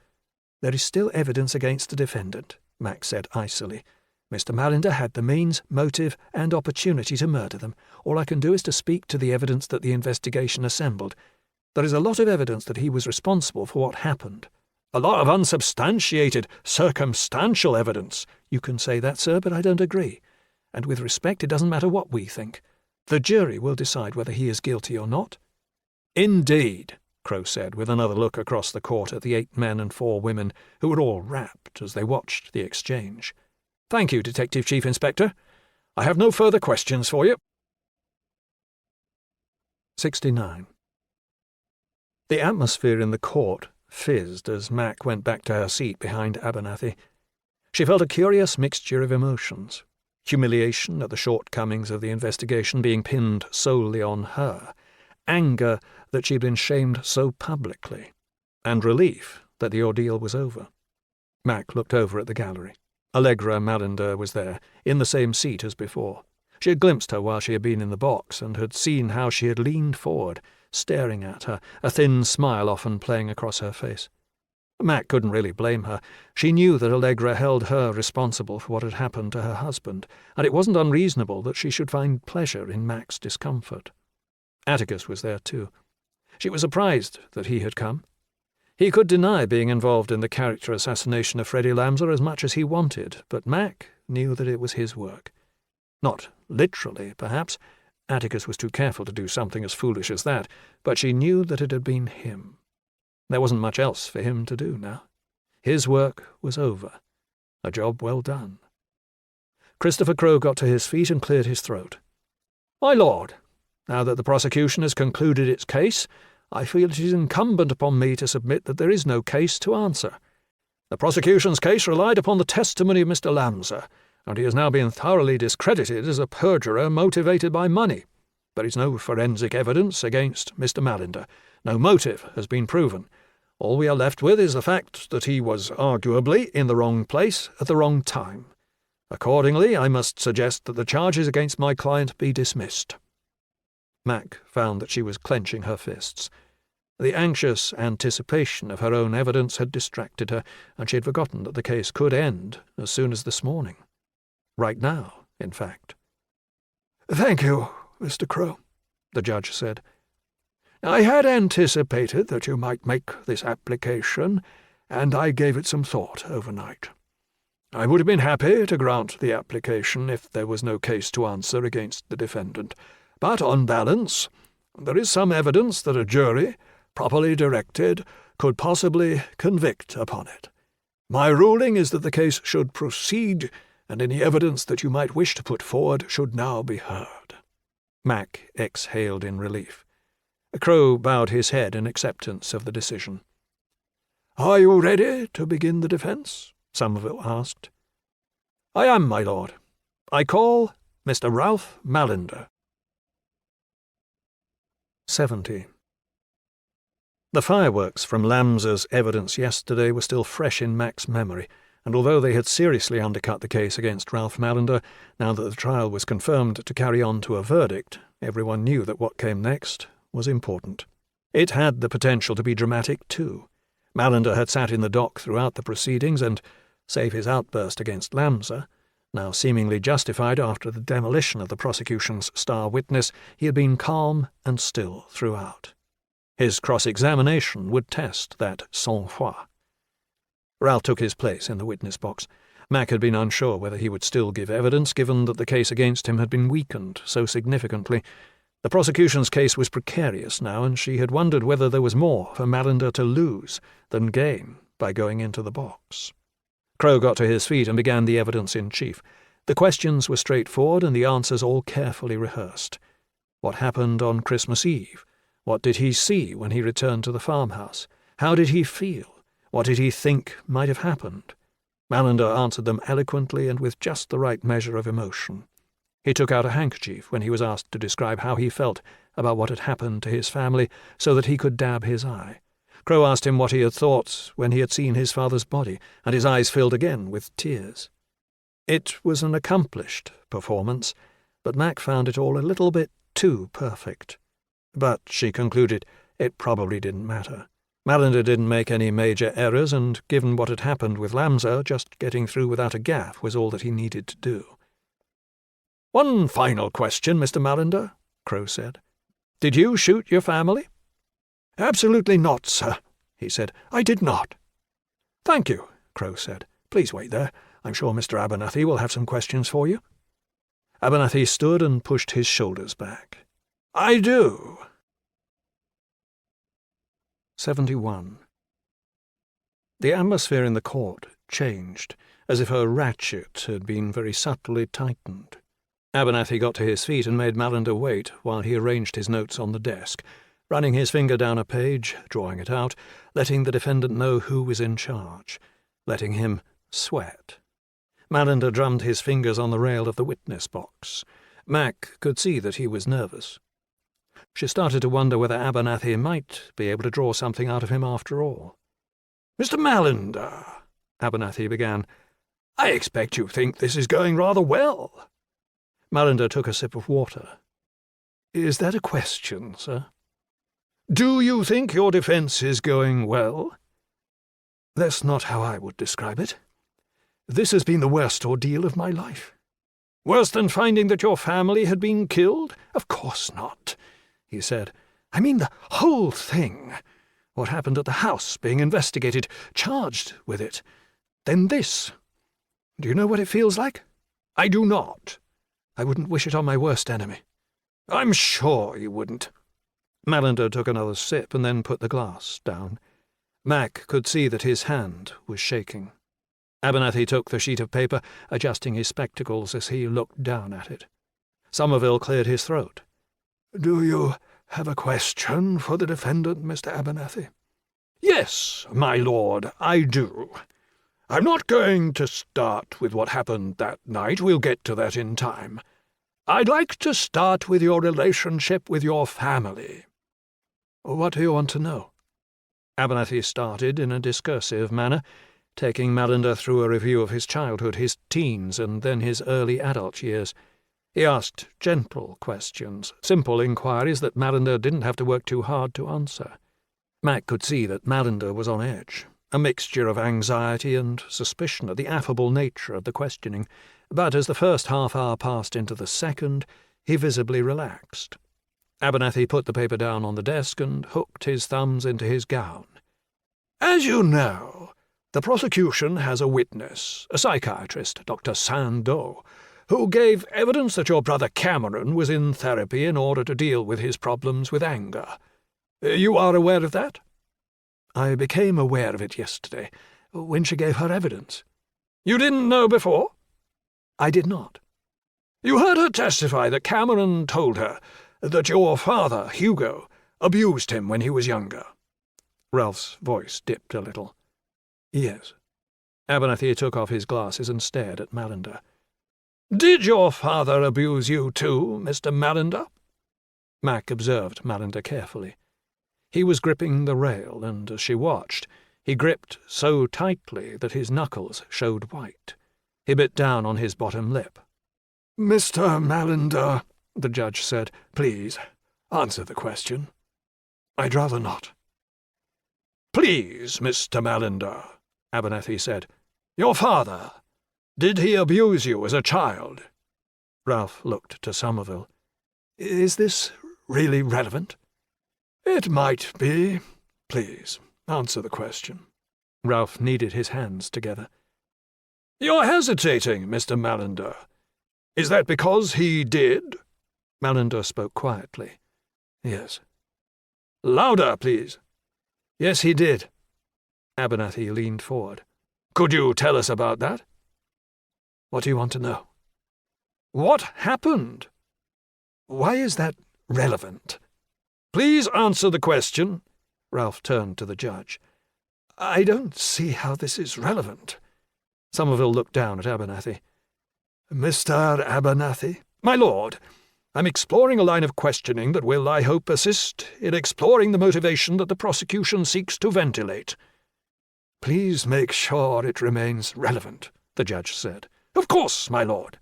"There is still evidence against the defendant," Mac said icily. Mr. Mallender had the means, motive, and opportunity to murder them. All I can do is to speak to the evidence that the investigation assembled. There is a lot of evidence that he was responsible for what happened. A lot of unsubstantiated, circumstantial evidence. You can say that, sir, but I don't agree. And with respect, it doesn't matter what we think. The jury will decide whether he is guilty or not. Indeed, Crow said, with another look across the court at the 8 men and 4 women, who were all rapt as they watched the exchange. Thank you, Detective Chief Inspector. I have no further questions for you. 69. The atmosphere in the court fizzed as Mac went back to her seat behind Abernathy. She felt a curious mixture of emotions. Humiliation at the shortcomings of the investigation being pinned solely on her, anger that she had been shamed so publicly, and relief that the ordeal was over. Mac looked over at the gallery. Allegra Mallender was there, in the same seat as before. She had glimpsed her while she had been in the box, and had seen how she had leaned forward, staring at her, a thin smile often playing across her face. Mac couldn't really blame her. She knew that Allegra held her responsible for what had happened to her husband, and it wasn't unreasonable that she should find pleasure in Mac's discomfort. Atticus was there too. She was surprised that he had come. He could deny being involved in the character assassination of Freddie Lamser as much as he wanted, but Mac knew that it was his work. Not literally, perhaps. Atticus was too careful to do something as foolish as that, but she knew that it had been him. There wasn't much else for him to do now. His work was over. A job well done. Christopher Crowe got to his feet and cleared his throat. My lord, now that the prosecution has concluded its case, I feel it is incumbent upon me to submit that there is no case to answer. The prosecution's case relied upon the testimony of Mr. Lamser, and he has now been thoroughly discredited as a perjurer motivated by money. There is no forensic evidence against Mr. Mallender. No motive has been proven. All we are left with is the fact that he was arguably in the wrong place at the wrong time. Accordingly, I must suggest that the charges against my client be dismissed. Mac found that she was clenching her fists. The anxious anticipation of her own evidence had distracted her, and she had forgotten that the case could end as soon as this morning. Right now, in fact. "Thank you, Mr. Crowe," the judge said. "I had anticipated that you might make this application, and I gave it some thought overnight. I would have been happy to grant the application if there was no case to answer against the defendant, but on balance, there is some evidence that a jury, properly directed, could possibly convict upon it. My ruling is that the case should proceed, and any evidence that you might wish to put forward should now be heard." Mac exhaled in relief. Crowe bowed his head in acceptance of the decision. "Are you ready to begin the defence?" Somerville asked. "I am, my lord. I call Mr. Ralph Mallender." 70. The fireworks from Lamser's evidence yesterday were still fresh in Mac's memory, and although they had seriously undercut the case against Ralph Mallender, now that the trial was confirmed to carry on to a verdict, everyone knew that what came next was important. It had the potential to be dramatic too. Mallender had sat in the dock throughout the proceedings and, save his outburst against Lamser, now seemingly justified after the demolition of the prosecution's star witness, he had been calm and still throughout. His cross-examination would test that sang-froid. Ralph took his place in the witness box. Mac had been unsure whether he would still give evidence, given that the case against him had been weakened so significantly. The prosecution's case was precarious now, and she had wondered whether there was more for Mallender to lose than gain by going into the box. Crowe got to his feet and began the evidence in chief. The questions were straightforward and the answers all carefully rehearsed. What happened on Christmas Eve? What did he see when he returned to the farmhouse? How did he feel? What did he think might have happened? Mallender answered them eloquently and with just the right measure of emotion. He took out a handkerchief when he was asked to describe how he felt about what had happened to his family so that he could dab his eye. Crowe asked him what he had thought when he had seen his father's body, and his eyes filled again with tears. It was an accomplished performance, but Mac found it all a little bit too perfect. But, she concluded, it probably didn't matter. Mallender didn't make any major errors, and given what had happened with Lamsa, just getting through without a gaffe was all that he needed to do. "One final question, Mr. Mallender," Crow said. "Did you shoot your family?" "Absolutely not, sir," he said. "I did not." "Thank you," Crow said. "Please wait there. I'm sure Mr. Abernathy will have some questions for you." Abernathy stood and pushed his shoulders back. "I do." 71. The atmosphere in the court changed, as if a ratchet had been very subtly tightened. Abernathy got to his feet and made Mallender wait while he arranged his notes on the desk, running his finger down a page, drawing it out, letting the defendant know who was in charge, letting him sweat. Mallender drummed his fingers on the rail of the witness box. Mac could see that he was nervous. She started to wonder whether Abernathy might be able to draw something out of him after all. "Mr. Mallender," Abernathy began, "I expect you think this is going rather well." Mallender took a sip of water. "Is that a question, sir?" "Do you think your defence is going well?" "That's not how I would describe it. This has been the worst ordeal of my life." "Worse than finding that your family had been killed?" "Of course not," he said. "I mean the whole thing. What happened at the house, being investigated, charged with it. Then this. Do you know what it feels like?" "I do not." "I wouldn't wish it on my worst enemy." "I'm sure you wouldn't." Mallender took another sip and then put the glass down. Mac could see that his hand was shaking. Abernathy took the sheet of paper, adjusting his spectacles as he looked down at it. Somerville cleared his throat. "Do you have a question for the defendant, Mr. Abernathy?" "Yes, my lord, I do. I'm not going to start with what happened that night. We'll get to that in time. I'd like to start with your relationship with your family." "What do you want to know?" Abernathy started in a discursive manner, taking Mallender through a review of his childhood, his teens, and then his early adult years. He asked gentle questions, simple inquiries that Mallender didn't have to work too hard to answer. Mac could see that Mallender was on edge, a mixture of anxiety and suspicion at the affable nature of the questioning, but as the first half-hour passed into the second, he visibly relaxed. Abernathy put the paper down on the desk and hooked his thumbs into his gown. "As you know, the prosecution has a witness, a psychiatrist, Dr. Sandeau, who gave evidence that your brother Cameron was in therapy in order to deal with his problems with anger. You are aware of that?" "I became aware of it yesterday, when she gave her evidence." "You didn't know before?" "I did not." "You heard her testify that Cameron told her that your father, Hugo, abused him when he was younger?" Ralph's voice dipped a little. "Yes." Abernathy took off his glasses and stared at Mallender. "Did your father abuse you too, Mr. Mallender?" Mac observed Mallender carefully. He was gripping the rail, and as she watched, he gripped so tightly that his knuckles showed white. He bit down on his bottom lip. "Mr. Mallender," the judge said, "please, answer the question." "I'd rather not." "Please, Mr. Mallender," Abernathy said. "Your father, did he abuse you as a child?" Ralph looked to Somerville. "Is this really relevant?" "It might be. Please, answer the question." Ralph kneaded his hands together. "You're hesitating, Mr. Mallender. Is that because he did?" Mallender spoke quietly. "Yes." "Louder, please." "Yes, he did." Abernathy leaned forward. "Could you tell us about that?" "What do you want to know?" "What happened?" "Why is that relevant?" "Please answer the question." Ralph turned to the judge. "I don't see how this is relevant." Somerville looked down at Abernathy. "Mr. Abernathy?" "My lord, I'm exploring a line of questioning that will, I hope, assist in exploring the motivation that the prosecution seeks to ventilate." "Please make sure it remains relevant," the judge said. "Of course, my lord."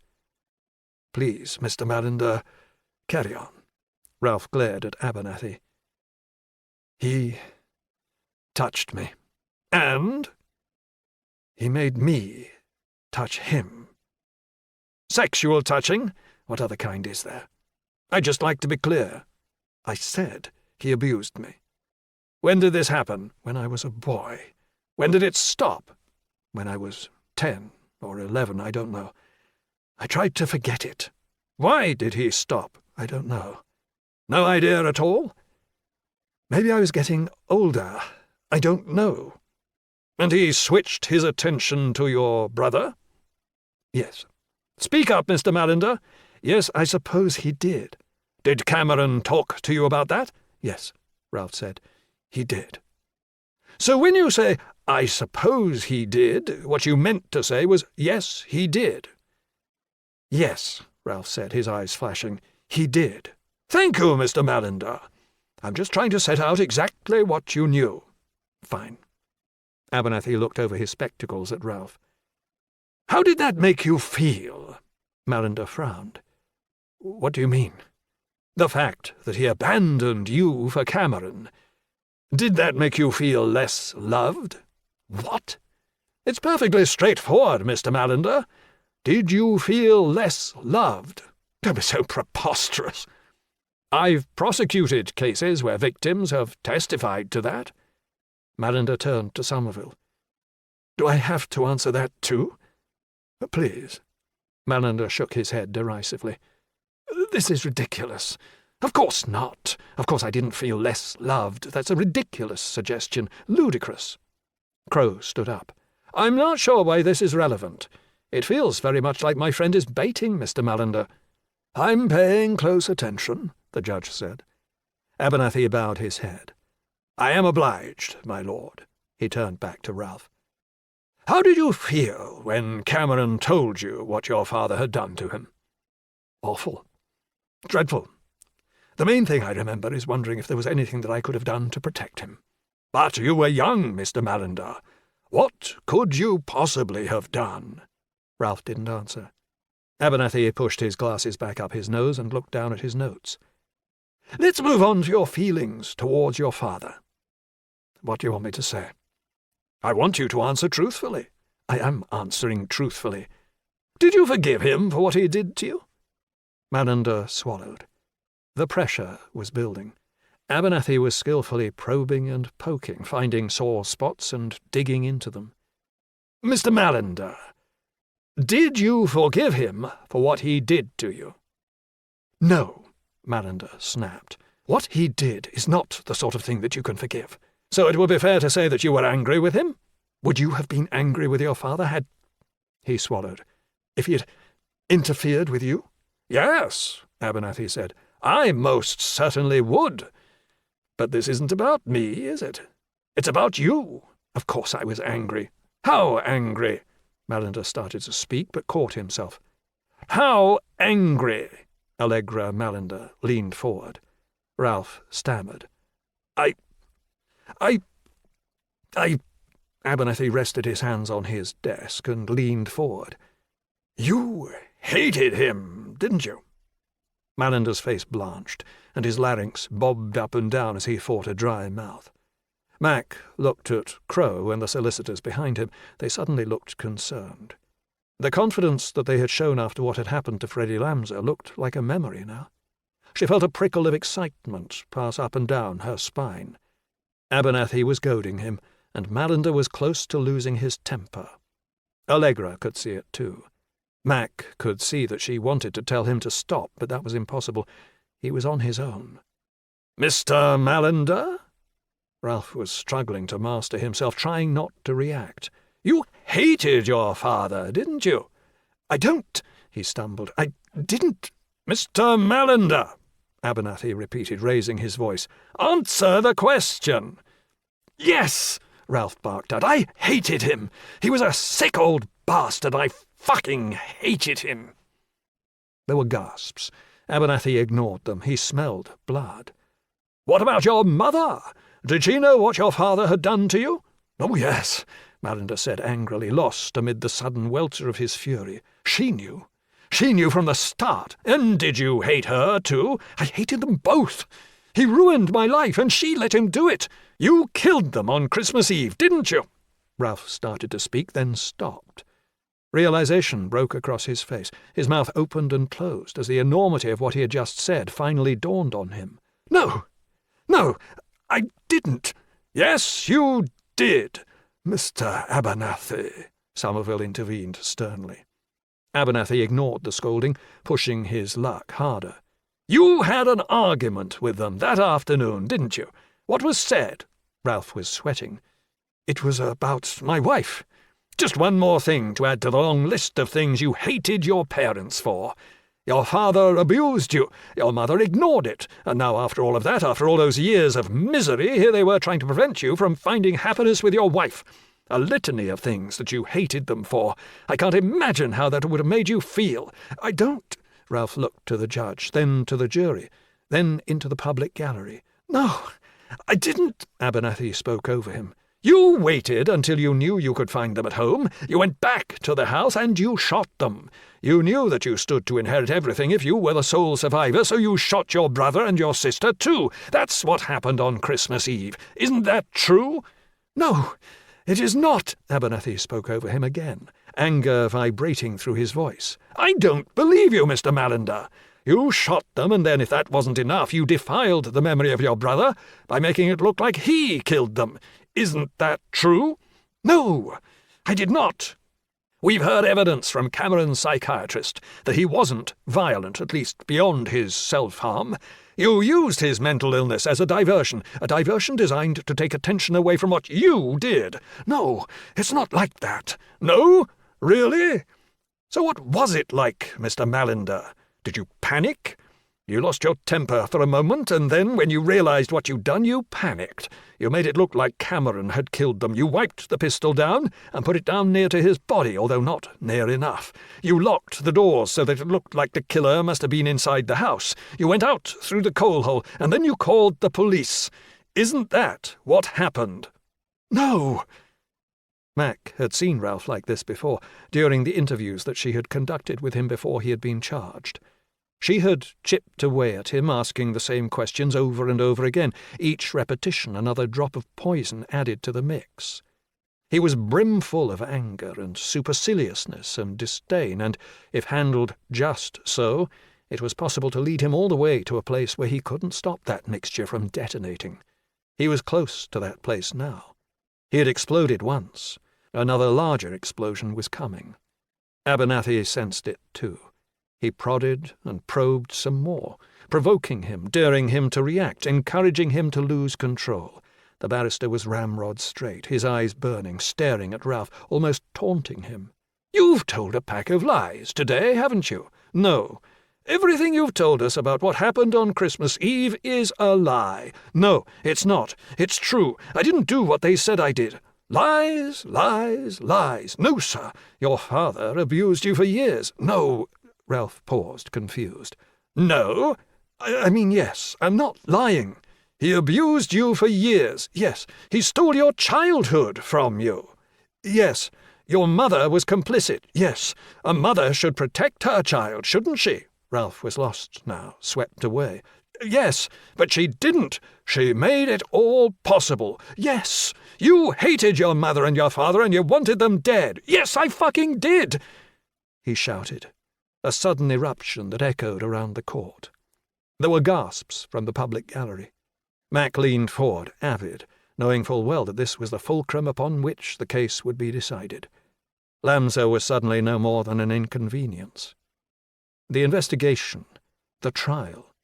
"Please, Mr. Mallender, carry on." Ralph glared at Abernathy. He touched me. And? He made me touch him. Sexual touching? What other kind is there? I'd just like to be clear. I said he abused me. When did this happen? When I was a boy. When did it stop? When I was 10 or 11, I don't know. I tried to forget it. Why did he stop? I don't know. No idea at all? Maybe I was getting older. I don't know. And he switched his attention to your brother? Yes. Speak up, Mr. Mallender. Yes, I suppose he did. Did Cameron talk to you about that? Yes, Ralph said. He did. So when you say, I suppose he did, what you meant to say was, yes, he did. Yes, Ralph said, his eyes flashing. He did. Thank you, Mr. Mallender. I'm just trying to set out exactly what you knew. Fine. Abernathy looked over his spectacles at Ralph. How did that make you feel? Mallender frowned. What do you mean? The fact that he abandoned you for Cameron. Did that make you feel less loved? What? It's perfectly straightforward, Mr. Mallender. Did you feel less loved? Don't be so preposterous. I've prosecuted cases where victims have testified to that. Mallender turned to Somerville. Do I have to answer that too? Please. Mallender shook his head derisively. This is ridiculous. Of course not. Of course I didn't feel less loved. That's a ridiculous suggestion. Ludicrous. Crow stood up. I'm not sure why this is relevant. It feels very much like my friend is baiting Mr. Mallender. I'm paying close attention, the judge said. Abernathy bowed his head. I am obliged, my lord. He turned back to Ralph. How did you feel when Cameron told you what your father had done to him? Awful. Dreadful. The main thing I remember is wondering if there was anything that I could have done to protect him. But you were young, Mr. Mallender. What could you possibly have done? Ralph didn't answer. Abernathy pushed his glasses back up his nose and looked down at his notes. Let's move on to your feelings towards your father. What do you want me to say? I want you to answer truthfully. I am answering truthfully. Did you forgive him for what he did to you? Mallender swallowed. The pressure was building. Abernathy was skillfully probing and poking, finding sore spots and digging into them. Mr. Mallender, did you forgive him for what he did to you? No, Mallender snapped. What he did is not the sort of thing that you can forgive. So it would be fair to say that you were angry with him? Would you have been angry with your father had... He swallowed. If he had interfered with you? Yes, Abernathy said. I most certainly would. But this isn't about me, is it? It's about you. Of course I was angry. How angry? Mallender started to speak, but caught himself. How angry? Allegra Mallender leaned forward. Ralph stammered. Abernathy rested his hands on his desk and leaned forward. You hated him, didn't you? Mallender's face blanched, and his larynx bobbed up and down as he fought a dry mouth. Mac looked at Crow and the solicitors behind him. They suddenly looked concerned. The confidence that they had shown after what had happened to Freddie Lamser looked like a memory now. She felt a prickle of excitement pass up and down her spine. Abernathy was goading him, and Mallender was close to losing his temper. Allegra could see it too. Mac could see that she wanted to tell him to stop, but that was impossible. He was on his own. Mr. Mallender? Ralph was struggling to master himself, trying not to react. You hated your father, didn't you? I don't, he stumbled. I didn't. Mr. Mallender, Abernathy repeated, raising his voice. Answer the question. Yes, Ralph barked out. I hated him. He was a sick old bastard. I fucking hated him. There were gasps. Abernathy ignored them. He smelled blood. What about your mother? Did she know what your father had done to you? Oh, yes, Mallender said angrily, lost amid the sudden welter of his fury. She knew. She knew from the start. And did you hate her, too? I hated them both. He ruined my life, and she let him do it. You killed them on Christmas Eve, didn't you?" Ralph started to speak, then stopped. Realization broke across his face. His mouth opened and closed as the enormity of what he had just said finally dawned on him. No, I didn't." "Yes, you did, Mr. Abernathy," Somerville intervened sternly. Abernathy ignored the scolding, pushing his luck harder. "You had an argument with them that afternoon, didn't you? What was said?" Ralph was sweating. "It was about my wife. Just one more thing to add to the long list of things you hated your parents for. Your father abused you, your mother ignored it, and now after all of that, after all those years of misery, here they were trying to prevent you from finding happiness with your wife. A litany of things that you hated them for. I can't imagine how that would have made you feel. I don't—" Ralph looked to the judge, then to the jury, then into the public gallery. "No, I didn't." Abernathy spoke over him. "You waited until you knew you could find them at home. You went back to the house and you shot them. You knew that you stood to inherit everything if you were the sole survivor, so you shot your brother and your sister too. That's what happened on Christmas Eve. Isn't that true?" "No, it is not." Abernathy spoke over him again, anger vibrating through his voice. "I don't believe you, Mr. Mallender. You shot them, and then, if that wasn't enough, you defiled the memory of your brother by making it look like he killed them. Isn't that true?" "No, I did not." "We've heard evidence from Cameron's psychiatrist that he wasn't violent, at least beyond his self-harm. You used his mental illness as a diversion designed to take attention away from what you did." "No, it's not like that." "No? Really? So what was it like, Mr. Mallender? Did you panic? You lost your temper for a moment, and then, when you realized what you'd done, you panicked. You made it look like Cameron had killed them. You wiped the pistol down and put it down near to his body, although not near enough. You locked the doors so that it looked like the killer must have been inside the house. You went out through the coal hole, and then you called the police. Isn't that what happened?" "No." Mac had seen Ralph like this before, during the interviews that she had conducted with him before he had been charged. She had chipped away at him, asking the same questions over and over again, each repetition another drop of poison added to the mix. He was brimful of anger and superciliousness and disdain, and, if handled just so, it was possible to lead him all the way to a place where he couldn't stop that mixture from detonating. He was close to that place now. He had exploded once. Another larger explosion was coming. Abernathy sensed it too. He prodded and probed some more, provoking him, daring him to react, encouraging him to lose control. The barrister was ramrod straight, his eyes burning, staring at Ralph, almost taunting him. "You've told a pack of lies today, haven't you? No. Everything you've told us about what happened on Christmas Eve is a lie. No, it's not. It's true. I didn't do what they said I did. Lies, lies, lies. No, sir. Your father abused you for years. No." Ralph paused, confused. "No? I mean, yes. I'm not lying. He abused you for years. Yes. He stole your childhood from you. Yes. Your mother was complicit. Yes. A mother should protect her child, shouldn't she?" Ralph was lost now, swept away. "Yes, but she didn't. She made it all possible. Yes. You hated your mother and your father, and you wanted them dead. Yes, I fucking did!" he shouted. A sudden eruption that echoed around the court. There were gasps from the public gallery. Mac leaned forward, avid, knowing full well that this was the fulcrum upon which the case would be decided. Lamso was suddenly no more than an inconvenience. The investigation, the trial,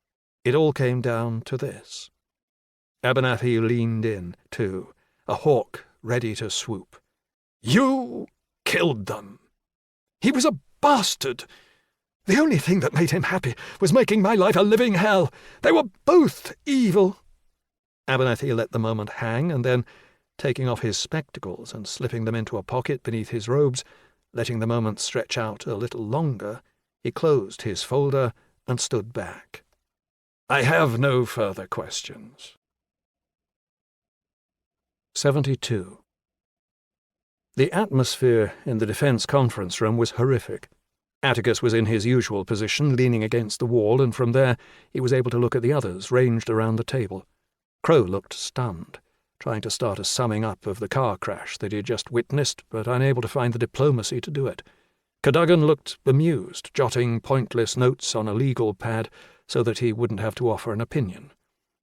it all came down to this. Abernathy leaned in, too, a hawk ready to swoop. "You killed them." "He was a bastard. The only thing that made him happy was making my life a living hell. They were both evil." Abernathy let the moment hang, and then, taking off his spectacles and slipping them into a pocket beneath his robes, letting the moment stretch out a little longer, he closed his folder and stood back. "I have no further questions." 72. The atmosphere in the defense conference room was horrific. Atticus was in his usual position, leaning against the wall, and from there he was able to look at the others ranged around the table. Crow looked stunned, trying to start a summing up of the car crash that he had just witnessed, but unable to find the diplomacy to do it. Cadogan looked bemused, jotting pointless notes on a legal pad so that he wouldn't have to offer an opinion.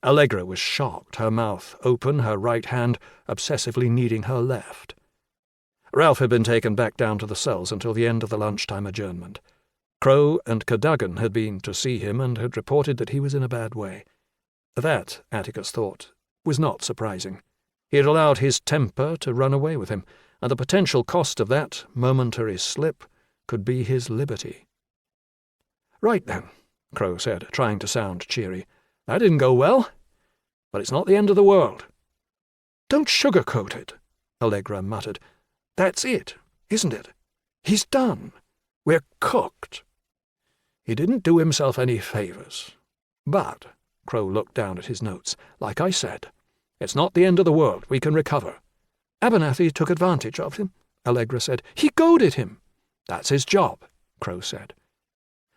Allegra was shocked, her mouth open, her right hand obsessively kneading her left. Ralph had been taken back down to the cells until the end of the lunchtime adjournment. Crow and Cadogan had been to see him and had reported that he was in a bad way. That, Atticus thought, was not surprising. He had allowed his temper to run away with him, and the potential cost of that momentary slip could be his liberty. "Right then," Crow said, trying to sound cheery. "That didn't go well, but it's not the end of the world." "Don't sugarcoat it," Allegra muttered. "That's it, isn't it? He's done. We're cooked." "He didn't do himself any favours. But," Crow looked down at his notes, "like I said, it's not the end of the world. We can recover." "Abernathy took advantage of him," Allegra said. "He goaded him." "That's his job," Crow said.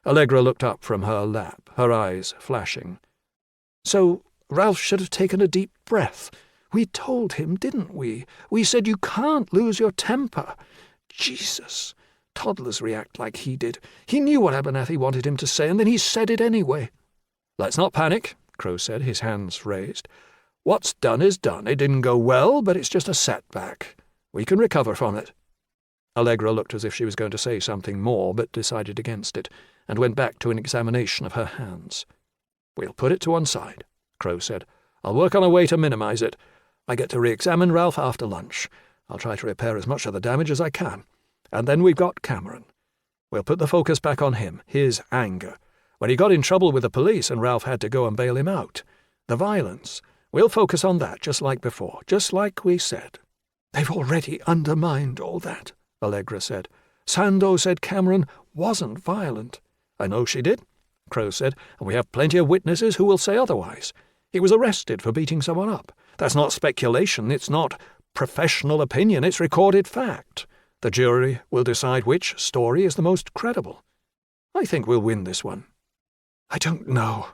Allegra looked up from her lap, her eyes flashing. "So Ralph should have taken a deep breath. We told him, didn't we? We said you can't lose your temper. Jesus, toddlers react like he did. He knew what Abernathy wanted him to say, and then he said it anyway." "Let's not panic," Crow said, his hands raised. "What's done is done. It didn't go well, but it's just a setback. We can recover from it." Allegra looked as if she was going to say something more, but decided against it, and went back to an examination of her hands. "We'll put it to one side," Crow said. "I'll work on a way to minimize it. I get to re-examine Ralph after lunch. I'll try to repair as much of the damage as I can. And then we've got Cameron. We'll put the focus back on him, his anger. When he got in trouble with the police and Ralph had to go and bail him out. The violence. We'll focus on that, just like before, just like we said." "They've already undermined all that," Allegra said. "Sando said Cameron wasn't violent." "I know she did," Crow said, "and we have plenty of witnesses who will say otherwise. He was arrested for beating someone up. That's not speculation, it's not professional opinion, it's recorded fact. The jury will decide which story is the most credible. I think we'll win this one." "I don't know."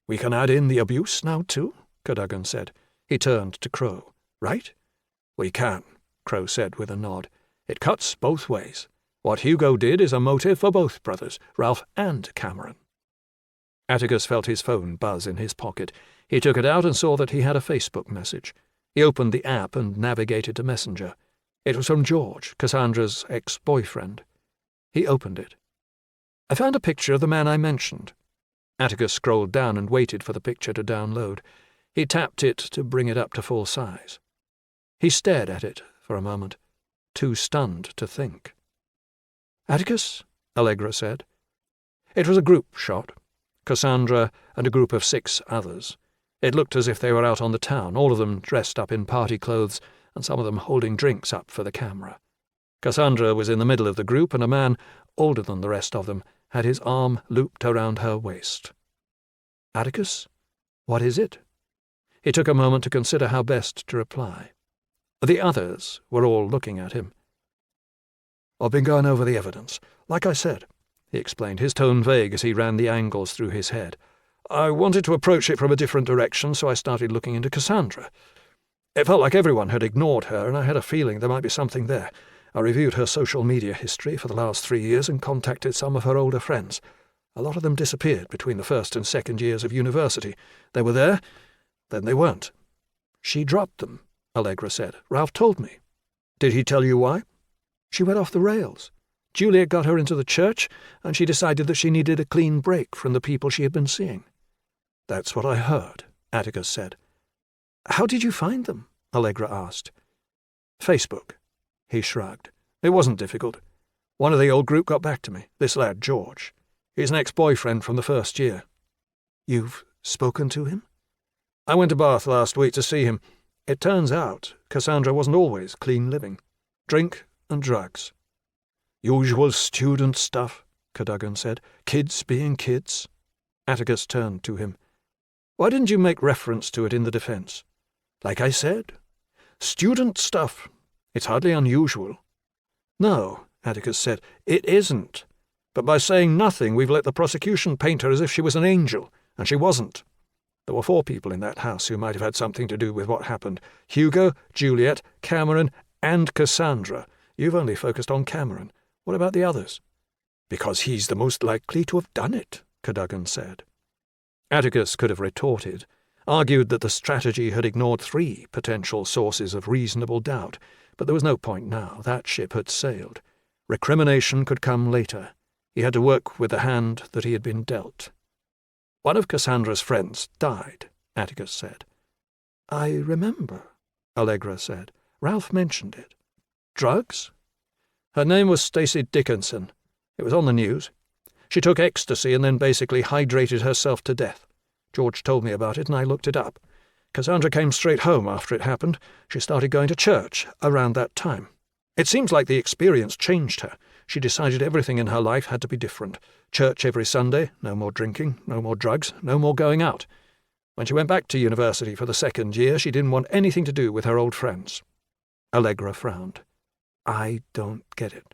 "We can add in the abuse now, too," Cadogan said. He turned to Crow. "Right?" "We can," Crow said with a nod. "It cuts both ways. What Hugo did is a motive for both brothers, Ralph and Cameron." Atticus felt his phone buzz in his pocket. He took it out and saw that he had a Facebook message. He opened the app and navigated to Messenger. It was from George, Cassandra's ex-boyfriend. He opened it. "I found a picture of the man I mentioned." Atticus scrolled down and waited for the picture to download. He tapped it to bring it up to full size. He stared at it for a moment, too stunned to think. "Atticus?" Allegra said. It was a group shot. Cassandra and a group of 6 others. It looked as if they were out on the town, all of them dressed up in party clothes, and some of them holding drinks up for the camera. Cassandra was in the middle of the group, and a man, older than the rest of them, had his arm looped around her waist. "Atticus? What is it?" He took a moment to consider how best to reply. The others were all looking at him. "I've been going over the evidence. Like I said," he explained, his tone vague as he ran the angles through his head. "I wanted to approach it from a different direction, so I started looking into Cassandra. It felt like everyone had ignored her, and I had a feeling there might be something there. I reviewed her social media history for the last 3 years and contacted some of her older friends. A lot of them disappeared between the first and second years of university. They were there, then they weren't." "She dropped them," Allegra said. "Ralph told me." "Did he tell you why?" "She went off the rails. Juliet got her into the church, and she decided that she needed a clean break from the people she had been seeing." "That's what I heard," Atticus said. "How did you find them?" Allegra asked. "Facebook." He shrugged. "It wasn't difficult. One of the old group got back to me, this lad, George. He's an ex-boyfriend from the first year." "You've spoken to him?" "I went to Bath last week to see him. It turns out Cassandra wasn't always clean living. Drink and drugs." "Usual student stuff," Cadogan said. "Kids being kids." Atticus turned to him. "Why didn't you make reference to it in the defence?" "Like I said, student stuff. It's hardly unusual." "No," Atticus said. "It isn't. But by saying nothing, we've let the prosecution paint her as if she was an angel, and she wasn't. There were 4 people in that house who might have had something to do with what happened. Hugo, Juliet, Cameron, and Cassandra. You've only focused on Cameron. What about the others?" "Because he's the most likely to have done it," Cadogan said. Atticus could have retorted, argued that the strategy had ignored 3 potential sources of reasonable doubt, but there was no point now. That ship had sailed. Recrimination could come later. He had to work with the hand that he had been dealt. "One of Cassandra's friends died," Atticus said. "I remember," Allegra said. "Ralph mentioned it. Drugs?" "Her name was Stacey Dickinson. It was on the news. She took ecstasy and then basically hydrated herself to death. George told me about it and I looked it up. Cassandra came straight home after it happened. She started going to church around that time. It seems like the experience changed her. She decided everything in her life had to be different. Church every Sunday, no more drinking, no more drugs, no more going out. When she went back to university for the 2nd year, she didn't want anything to do with her old friends." Allegra frowned. "I don't get it."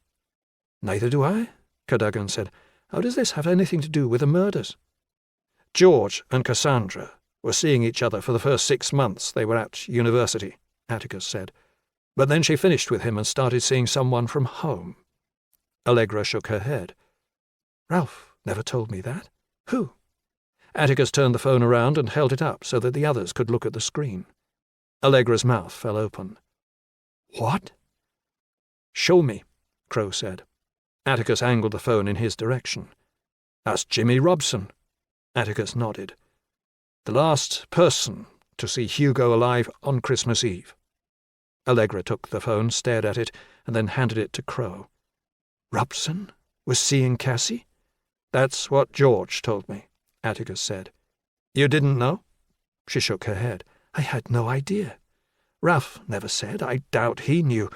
"Neither do I," Cadogan said. "How does this have anything to do with the murders?" "George and Cassandra were seeing each other for the first 6 months they were at university," Atticus said. "But then she finished with him and started seeing someone from home." Allegra shook her head. "Ralph never told me that. Who?" Atticus turned the phone around and held it up so that the others could look at the screen. Allegra's mouth fell open. "What?" "Show me," Crow said. Atticus angled the phone in his direction. "That's Jimmy Robson." Atticus nodded. "The last person to see Hugo alive on Christmas Eve." Allegra took the phone, stared at it, and then handed it to Crow. "Robson was seeing Cassie?" "That's what George told me," Atticus said. "You didn't know?" She shook her head. "I had no idea. Ralph never said. I doubt he knew.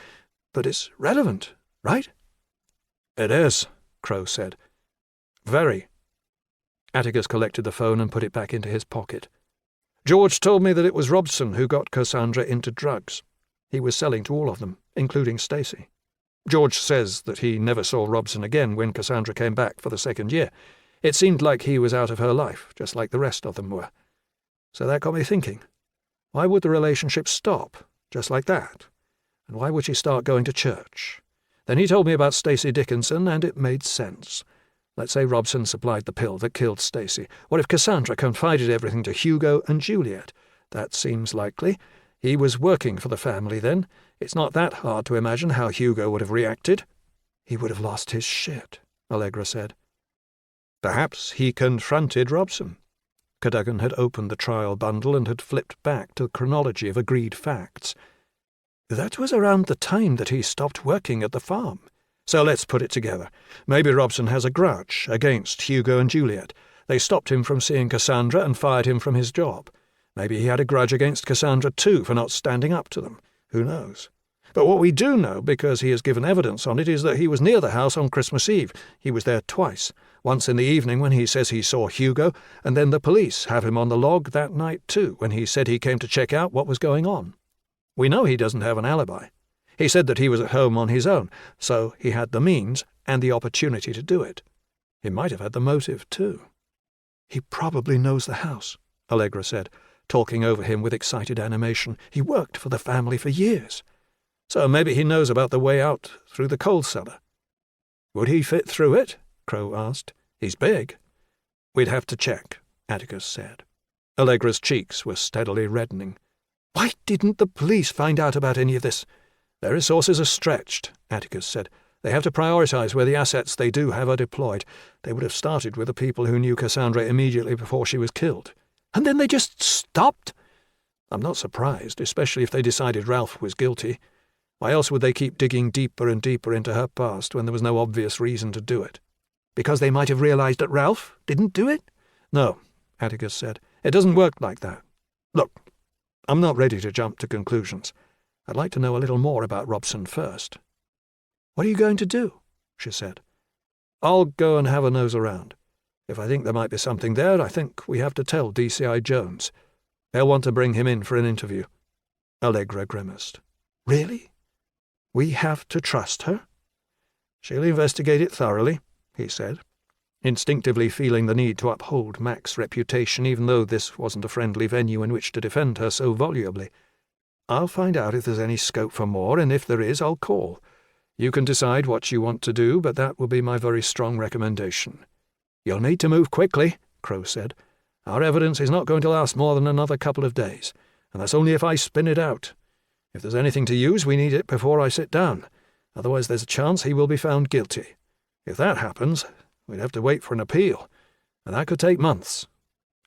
But it's relevant, right?" "It is," Crow said. "Very." Atticus collected the phone and put it back into his pocket. "George told me that it was Robson who got Cassandra into drugs. He was selling to all of them, including Stacey. George says that he never saw Robson again when Cassandra came back for the 2nd year. It seemed like he was out of her life, just like the rest of them were. So that got me thinking. Why would the relationship stop, just like that? And why would she start going to church? Then he told me about Stacey Dickinson, and it made sense. Let's say Robson supplied the pill that killed Stacey. What if Cassandra confided everything to Hugo and Juliet? That seems likely. He was working for the family then. It's not that hard to imagine how Hugo would have reacted." "He would have lost his shit," Allegra said. "Perhaps he confronted Robson." Cadogan had opened the trial bundle and had flipped back to the chronology of agreed facts. "That was around the time that he stopped working at the farm. So let's put it together. Maybe Robson has a grudge against Hugo and Juliet. They stopped him from seeing Cassandra and fired him from his job. Maybe he had a grudge against Cassandra too for not standing up to them. Who knows? But what we do know, because he has given evidence on it, is that he was near the house on Christmas Eve. He was there twice. Once in the evening when he says he saw Hugo, and then the police have him on the log that night too, when he said he came to check out what was going on. We know he doesn't have an alibi. He said that he was at home on his own, so he had the means and the opportunity to do it. He might have had the motive too." "He probably knows the house," Allegra said, talking over him with excited animation. "He worked for the family for years." "So maybe he knows about the way out through the coal cellar." "Would he fit through it?" Crow asked. "He's big." "We'd have to check," Atticus said. Allegra's cheeks were steadily reddening. "Why didn't the police find out about any of this?" "Their resources are stretched," Atticus said. "They have to prioritize where the assets they do have are deployed. They would have started with the people who knew Cassandra immediately before she was killed." "And then they just stopped?" "I'm not surprised, especially if they decided Ralph was guilty. Why else would they keep digging deeper and deeper into her past when there was no obvious reason to do it?" "Because they might have realized that Ralph didn't do it?" "No," Atticus said. "It doesn't work like that. Look, I'm not ready to jump to conclusions. I'd like to know a little more about Robson first." "What are you going to do?" she said. "I'll go and have a nose around. If I think there might be something there, I think we have to tell DCI Jones. They'll want to bring him in for an interview." Allegra grimaced. "Really? We have to trust her?" "She'll investigate it thoroughly," he said, instinctively feeling the need to uphold Mac's reputation even though this wasn't a friendly venue in which to defend her so volubly. "I'll find out if there's any scope for more, and if there is, I'll call. You can decide what you want to do, but that will be my very strong recommendation." "You'll need to move quickly," Crow said. "Our evidence is not going to last more than another couple of days, and that's only if I spin it out. If there's anything to use, we need it before I sit down. Otherwise there's a chance he will be found guilty. If that happens, we'd have to wait for an appeal, and that could take months."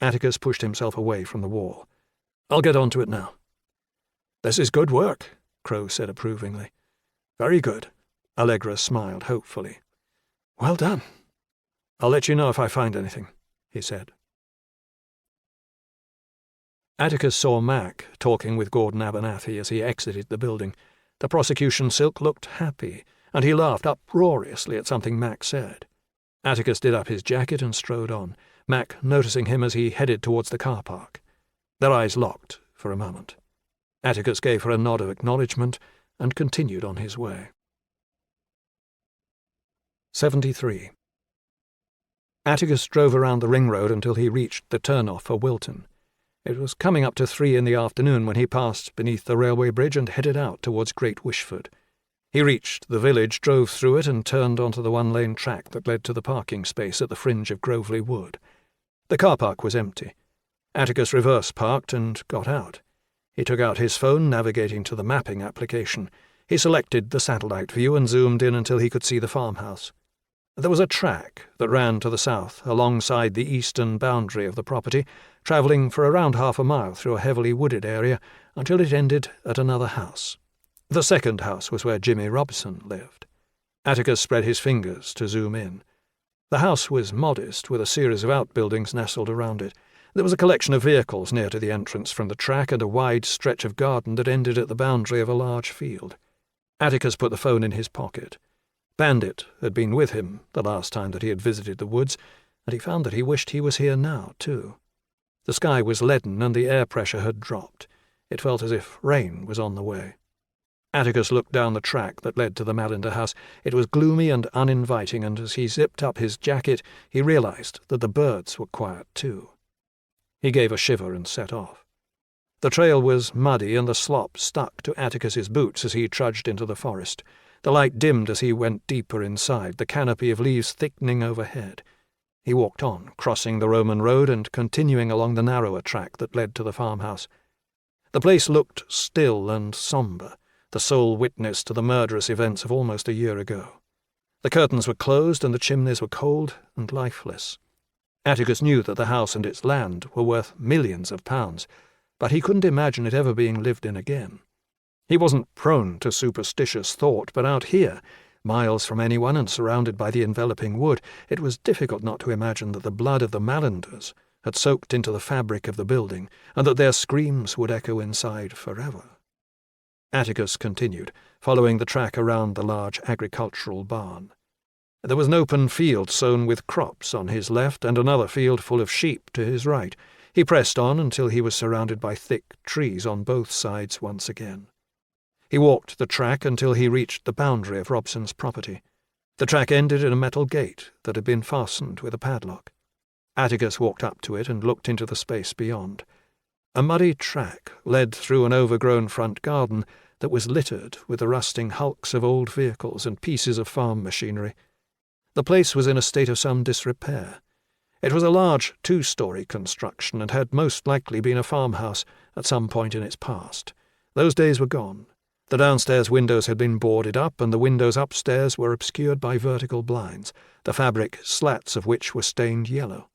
Atticus pushed himself away from the wall. "I'll get on to it now." "This is good work," Crow said approvingly. "Very good." Allegra smiled hopefully. "Well done." "I'll let you know if I find anything," he said. Atticus saw Mac talking with Gordon Abernathy as he exited the building. The prosecution silk looked happy, and he laughed uproariously at something Mac said. Atticus did up his jacket and strode on, Mac noticing him as he headed towards the car park. Their eyes locked for a moment. Atticus gave her a nod of acknowledgement and continued on his way. 73. Atticus drove around the ring road until he reached the turn-off for Wilton. It was coming up to 3 in the afternoon when he passed beneath the railway bridge and headed out towards Great Wishford. He reached the village, drove through it, and turned onto the one-lane track that led to the parking space at the fringe of Groveley Wood. The car park was empty. Atticus reverse-parked and got out. He took out his phone, navigating to the mapping application. He selected the satellite view and zoomed in until he could see the farmhouse. There was a track that ran to the south, alongside the eastern boundary of the property, travelling for around half a mile through a heavily wooded area until it ended at another house. The second house was where Jimmy Robson lived. Atticus spread his fingers to zoom in. The house was modest, with a series of outbuildings nestled around it. There was a collection of vehicles near to the entrance from the track and a wide stretch of garden that ended at the boundary of a large field. Atticus put the phone in his pocket. Bandit had been with him the last time that he had visited the woods, and he found that he wished he was here now, too. The sky was leaden and the air pressure had dropped. It felt as if rain was on the way. Atticus looked down the track that led to the Mallender house. It was gloomy and uninviting, and as he zipped up his jacket, he realized that the birds were quiet, too. He gave a shiver and set off. The trail was muddy, and the slop stuck to Atticus's boots as he trudged into the forest. The light dimmed as he went deeper inside, the canopy of leaves thickening overhead. He walked on, crossing the Roman road and continuing along the narrower track that led to the farmhouse. The place looked still and sombre, the sole witness to the murderous events of almost a year ago. The curtains were closed and the chimneys were cold and lifeless. Atticus knew that the house and its land were worth millions of pounds, but he couldn't imagine it ever being lived in again. He wasn't prone to superstitious thought, but out here, miles from anyone and surrounded by the enveloping wood, it was difficult not to imagine that the blood of the Mallanders had soaked into the fabric of the building, and that their screams would echo inside forever. Atticus continued, following the track around the large agricultural barn. There was an open field sown with crops on his left and another field full of sheep to his right. He pressed on until he was surrounded by thick trees on both sides once again. He walked the track until he reached the boundary of Robson's property. The track ended in a metal gate that had been fastened with a padlock. Atticus walked up to it and looked into the space beyond. A muddy track led through an overgrown front garden that was littered with the rusting hulks of old vehicles and pieces of farm machinery. The place was in a state of some disrepair. It was a large 2-story construction and had most likely been a farmhouse at some point in its past. Those days were gone. The downstairs windows had been boarded up, and the windows upstairs were obscured by vertical blinds, the fabric slats of which were stained yellow.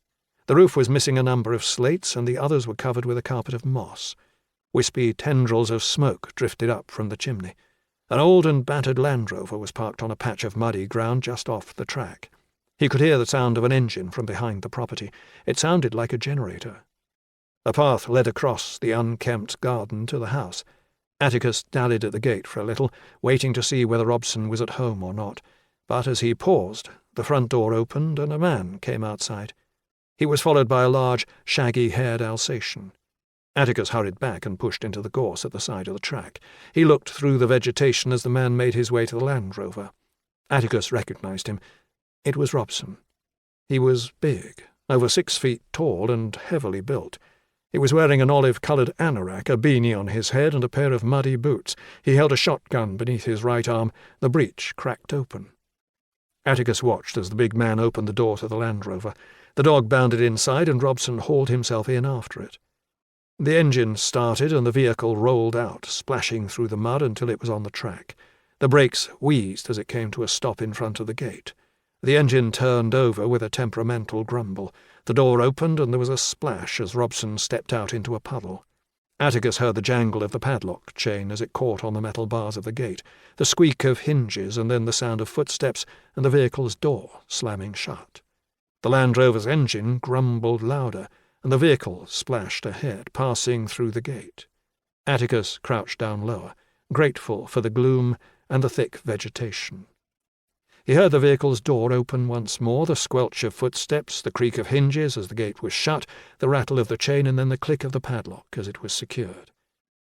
The roof was missing a number of slates, and the others were covered with a carpet of moss. Wispy tendrils of smoke drifted up from the chimney. An old and battered Land Rover was parked on a patch of muddy ground just off the track. He could hear the sound of an engine from behind the property. It sounded like a generator. A path led across the unkempt garden to the house. Atticus dallied at the gate for a little, waiting to see whether Robson was at home or not, but as he paused, the front door opened and a man came outside. He was followed by a large, shaggy-haired Alsatian. Atticus hurried back and pushed into the gorse at the side of the track. He looked through the vegetation as the man made his way to the Land Rover. Atticus recognised him. It was Robson. He was big, over 6 feet tall and heavily built. He was wearing an olive-coloured anorak, a beanie on his head, and a pair of muddy boots. He held a shotgun beneath his right arm, the breech cracked open. Atticus watched as the big man opened the door to the Land Rover. The dog bounded inside, and Robson hauled himself in after it. The engine started, and the vehicle rolled out, splashing through the mud until it was on the track. The brakes wheezed as it came to a stop in front of the gate. The engine turned over with a temperamental grumble. The door opened, and there was a splash as Robson stepped out into a puddle. Atticus heard the jangle of the padlock chain as it caught on the metal bars of the gate, the squeak of hinges, and then the sound of footsteps and the vehicle's door slamming shut. The Land Rover's engine grumbled louder, and the vehicle splashed ahead, passing through the gate. Atticus crouched down lower, grateful for the gloom and the thick vegetation. He heard the vehicle's door open once more, the squelch of footsteps, the creak of hinges as the gate was shut, the rattle of the chain, and then the click of the padlock as it was secured.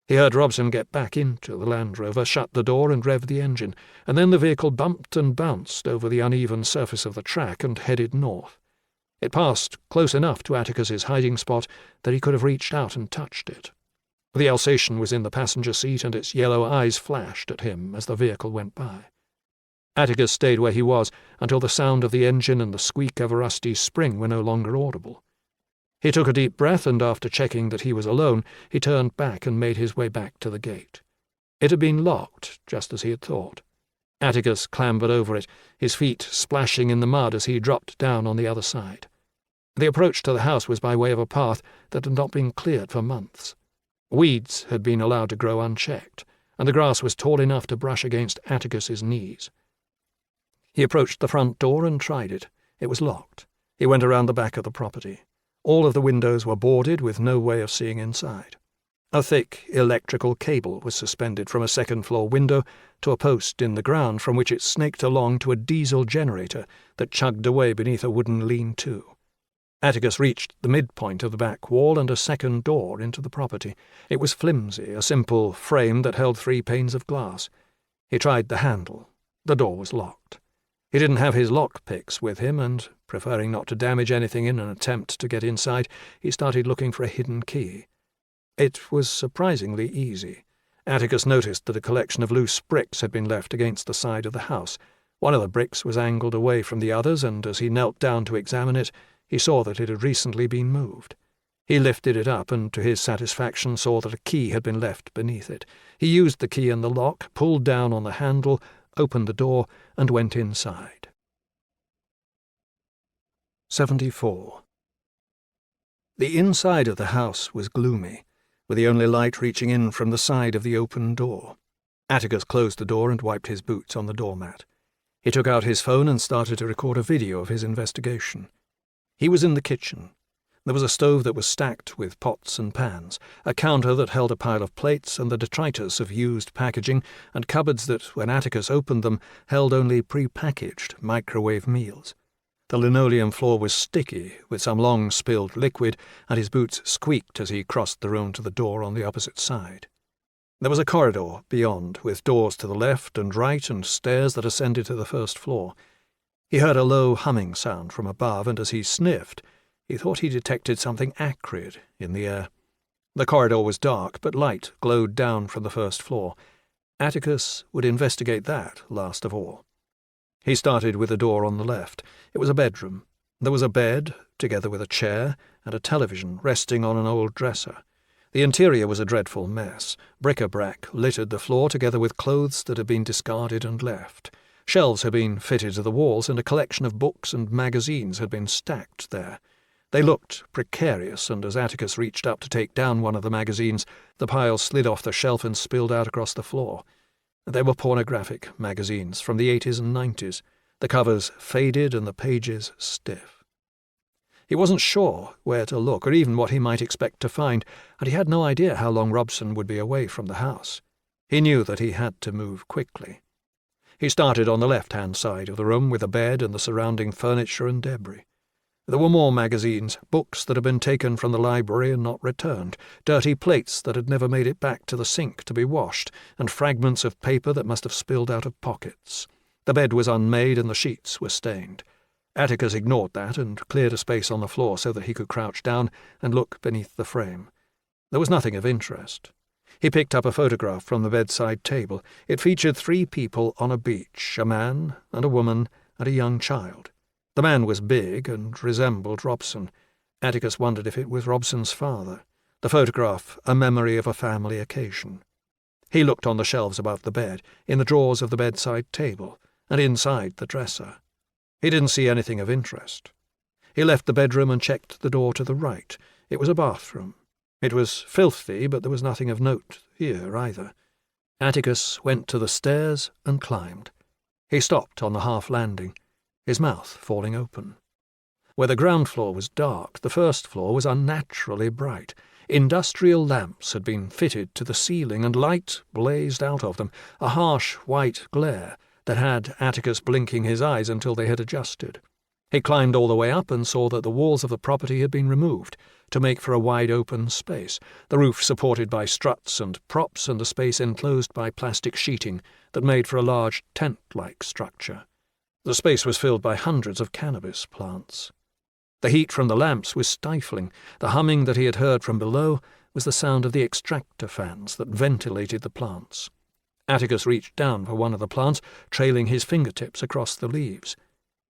He heard Robson get back into the Land Rover, shut the door and rev the engine, and then the vehicle bumped and bounced over the uneven surface of the track and headed north. It passed close enough to Atticus's hiding spot that he could have reached out and touched it. The Alsatian was in the passenger seat, and its yellow eyes flashed at him as the vehicle went by. Atticus stayed where he was until the sound of the engine and the squeak of a rusty spring were no longer audible. He took a deep breath, and after checking that he was alone, he turned back and made his way back to the gate. It had been locked, just as he had thought. Atticus clambered over it, his feet splashing in the mud as he dropped down on the other side. The approach to the house was by way of a path that had not been cleared for months. Weeds had been allowed to grow unchecked, and the grass was tall enough to brush against Atticus's knees. He approached the front door and tried it. It was locked. He went around the back of the property. All of the windows were boarded, with no way of seeing inside. A thick electrical cable was suspended from a second-floor window to a post in the ground, from which it snaked along to a diesel generator that chugged away beneath a wooden lean-to. Atticus reached the midpoint of the back wall and a second door into the property. It was flimsy, a simple frame that held 3 panes of glass. He tried the handle. The door was locked. He didn't have his lock-picks with him, and, preferring not to damage anything in an attempt to get inside, he started looking for a hidden key. It was surprisingly easy. Atticus noticed that a collection of loose bricks had been left against the side of the house. One of the bricks was angled away from the others, and as he knelt down to examine it, he saw that it had recently been moved. He lifted it up, and to his satisfaction saw that a key had been left beneath it. He used the key in the lock, pulled down on the handle, opened the door, and went inside. 74. The inside of the house was gloomy, with the only light reaching in from the side of the open door. Atticus closed the door and wiped his boots on the doormat. He took out his phone and started to record a video of his investigation. He was in the kitchen. There was a stove that was stacked with pots and pans, a counter that held a pile of plates and the detritus of used packaging, and cupboards that, when Atticus opened them, held only pre-packaged microwave meals. The linoleum floor was sticky with some long-spilled liquid, and his boots squeaked as he crossed the room to the door on the opposite side. There was a corridor beyond, with doors to the left and right and stairs that ascended to the first floor. He heard a low humming sound from above, and as he sniffed, he thought he detected something acrid in the air. The corridor was dark, but light glowed down from the first floor. Atticus would investigate that last of all. He started with the door on the left. It was a bedroom. There was a bed, together with a chair, and a television resting on an old dresser. The interior was a dreadful mess. Bric-a-brac littered the floor, together with clothes that had been discarded and left. Shelves had been fitted to the walls, and a collection of books and magazines had been stacked there. They looked precarious, and as Atticus reached up to take down one of the magazines, the pile slid off the shelf and spilled out across the floor. They were pornographic magazines from the 80s and 90s, the covers faded and the pages stiff. He wasn't sure where to look, or even what he might expect to find, and he had no idea how long Robson would be away from the house. He knew that he had to move quickly. He started on the left-hand side of the room, with a bed and the surrounding furniture and debris. There were more magazines, books that had been taken from the library and not returned, dirty plates that had never made it back to the sink to be washed, and fragments of paper that must have spilled out of pockets. The bed was unmade and the sheets were stained. Atticus ignored that and cleared a space on the floor so that he could crouch down and look beneath the frame. There was nothing of interest. He picked up a photograph from the bedside table. It featured 3 people on a beach, a man and a woman and a young child. The man was big and resembled Robson. Atticus wondered if it was Robson's father. The photograph, a memory of a family occasion. He looked on the shelves above the bed, in the drawers of the bedside table, and inside the dresser. He didn't see anything of interest. He left the bedroom and checked the door to the right. It was a bathroom. It was filthy, but there was nothing of note here either. Atticus went to the stairs and climbed. He stopped on the half landing, his mouth falling open. Where the ground floor was dark, the first floor was unnaturally bright. Industrial lamps had been fitted to the ceiling, and light blazed out of them, a harsh white glare that had Atticus blinking his eyes until they had adjusted. He climbed all the way up and saw that the walls of the property had been removed to make for a wide open space, the roof supported by struts and props and the space enclosed by plastic sheeting that made for a large tent-like structure. The space was filled by hundreds of cannabis plants. The heat from the lamps was stifling. The humming that he had heard from below was the sound of the extractor fans that ventilated the plants. Atticus reached down for one of the plants, trailing his fingertips across the leaves.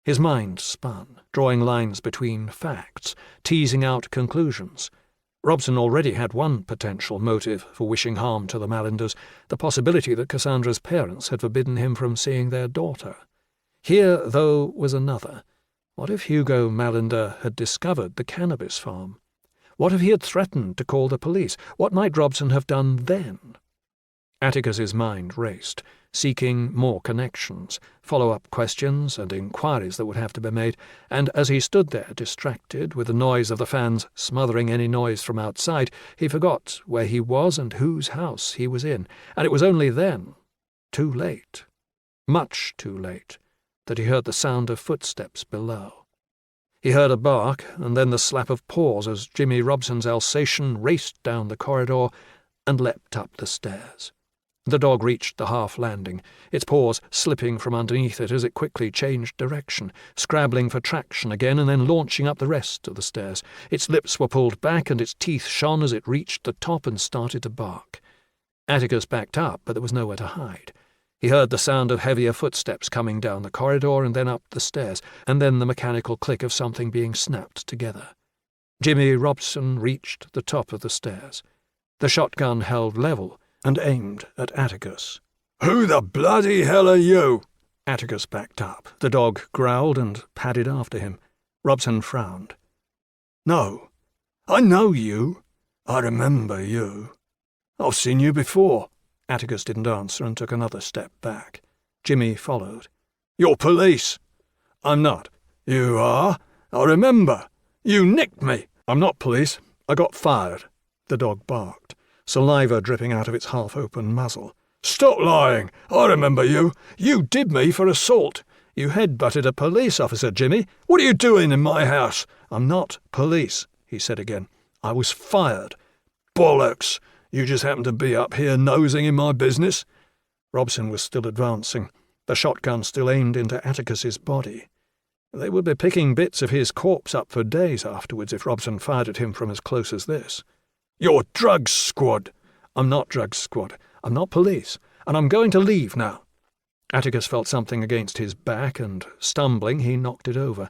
His mind spun, drawing lines between facts, teasing out conclusions. Robson already had one potential motive for wishing harm to the Mallinders, the possibility that Cassandra's parents had forbidden him from seeing their daughter. Here, though, was another. What if Hugo Mallinder had discovered the cannabis farm? What if he had threatened to call the police? What might Robson have done then? Atticus's mind raced, seeking more connections, follow-up questions and inquiries that would have to be made, and as he stood there distracted, with the noise of the fans smothering any noise from outside, he forgot where he was and whose house he was in, and it was only then, too late, much too late, that he heard the sound of footsteps below. He heard a bark, and then the slap of paws as Jimmy Robson's Alsatian raced down the corridor and leapt up the stairs. The dog reached the half-landing, its paws slipping from underneath it as it quickly changed direction, scrabbling for traction again and then launching up the rest of the stairs. Its lips were pulled back and its teeth shone as it reached the top and started to bark. Atticus backed up, but there was nowhere to hide. He heard the sound of heavier footsteps coming down the corridor and then up the stairs, and then the mechanical click of something being snapped together. Jimmy Robson reached the top of the stairs. The shotgun held level and aimed at Atticus. "Who the bloody hell are you?" Atticus backed up. The dog growled and padded after him. Robson frowned. "No, I know you. I remember you. I've seen you before." Atticus didn't answer and took another step back. Jimmy followed. "You're police." "I'm not." "You are. I remember. You nicked me." "I'm not police. I got fired." The dog barked, saliva dripping out of its half-open muzzle. "Stop lying. I remember you. You did me for assault. "You head-butted a police officer, Jimmy." "What are you doing in my house?" "I'm not police," he said again. "I was fired." "Bollocks. You just happened to be up here nosing in my business?" Robson was still advancing, the shotgun still aimed into Atticus's body. They would be picking bits of his corpse up for days afterwards if Robson fired at him from as close as this. "You're drug squad." "I'm not drug squad. I'm not police. And I'm going to leave now." Atticus felt something against his back, and, stumbling, he knocked it over.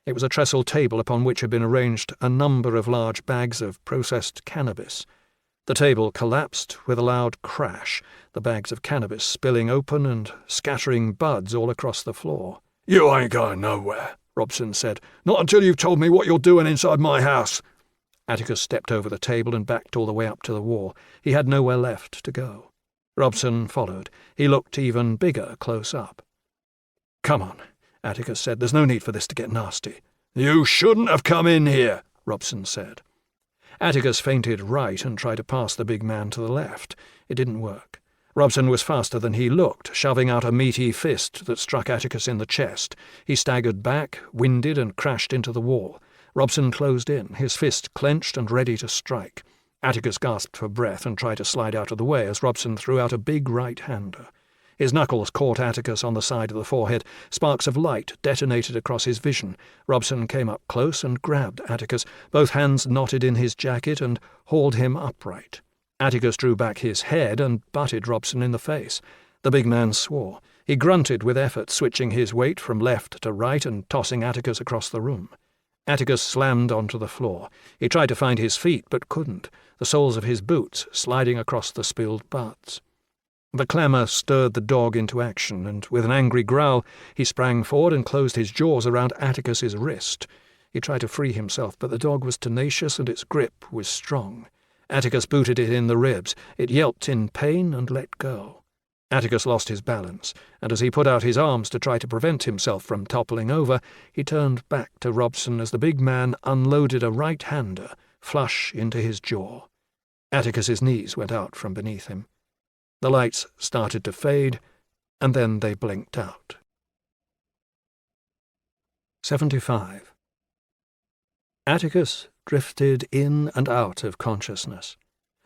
It was a trestle table upon which had been arranged a number of large bags of processed cannabis. The table collapsed with a loud crash, the bags of cannabis spilling open and scattering buds all across the floor. "You ain't going nowhere," Robson said. "Not until you've told me what you're doing inside my house." Atticus stepped over the table and backed all the way up to the wall. He had nowhere left to go. Robson followed. He looked even bigger close up. "Come on," Atticus said. "There's no need for this to get nasty." "You shouldn't have come in here," Robson said. Atticus feinted right and tried to pass the big man to the left. It didn't work. Robson was faster than he looked, shoving out a meaty fist that struck Atticus in the chest. He staggered back, winded, and crashed into the wall. Robson closed in, his fist clenched and ready to strike. Atticus gasped for breath and tried to slide out of the way as Robson threw out a big right-hander. His knuckles caught Atticus on the side of the forehead. Sparks of light detonated across his vision. Robson came up close and grabbed Atticus, both hands knotted in his jacket, and hauled him upright. Atticus drew back his head and butted Robson in the face. The big man swore. He grunted with effort, switching his weight from left to right and tossing Atticus across the room. Atticus slammed onto the floor. He tried to find his feet, but couldn't, the soles of his boots sliding across the spilled buds. The clamour stirred the dog into action, and with an angry growl he sprang forward and closed his jaws around Atticus's wrist. He tried to free himself, but the dog was tenacious and its grip was strong. Atticus booted it in the ribs. It yelped in pain and let go. Atticus lost his balance, and as he put out his arms to try to prevent himself from toppling over, he turned back to Robson as the big man unloaded a right-hander, flush into his jaw. Atticus's knees went out from beneath him. The lights started to fade, and then they blinked out. 75. Atticus drifted in and out of consciousness.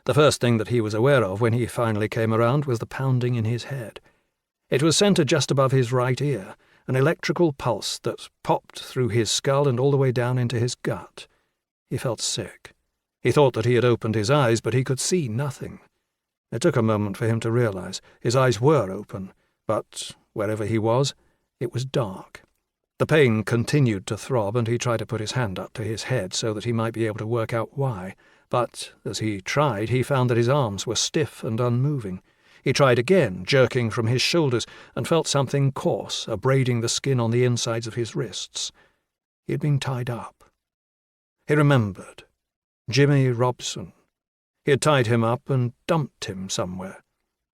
The first thing that he was aware of when he finally came around was the pounding in his head. It was centred just above his right ear, an electrical pulse that popped through his skull and all the way down into his gut. He felt sick. He thought that he had opened his eyes, but he could see nothing. It took a moment for him to realize. His eyes were open, but wherever he was, it was dark. The pain continued to throb, and he tried to put his hand up to his head so that he might be able to work out why. But as he tried, he found that his arms were stiff and unmoving. He tried again, jerking from his shoulders, and felt something coarse abrading the skin on the insides of his wrists. He had been tied up. He remembered. Jimmy Robson. He had tied him up and dumped him somewhere.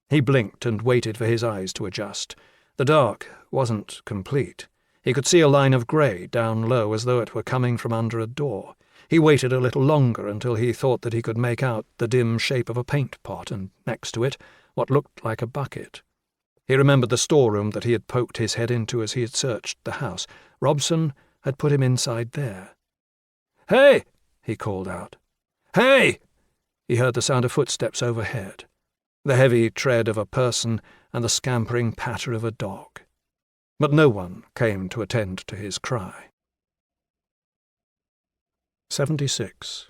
He blinked and waited for his eyes to adjust. The dark wasn't complete. He could see a line of grey down low as though it were coming from under a door. He waited a little longer until he thought that he could make out the dim shape of a paint pot, and next to it, what looked like a bucket. He remembered the storeroom that he had poked his head into as he had searched the house. Robson had put him inside there. "Hey!" he called out. "Hey!" He heard the sound of footsteps overhead, the heavy tread of a person and the scampering patter of a dog. But no one came to attend to his cry. 76.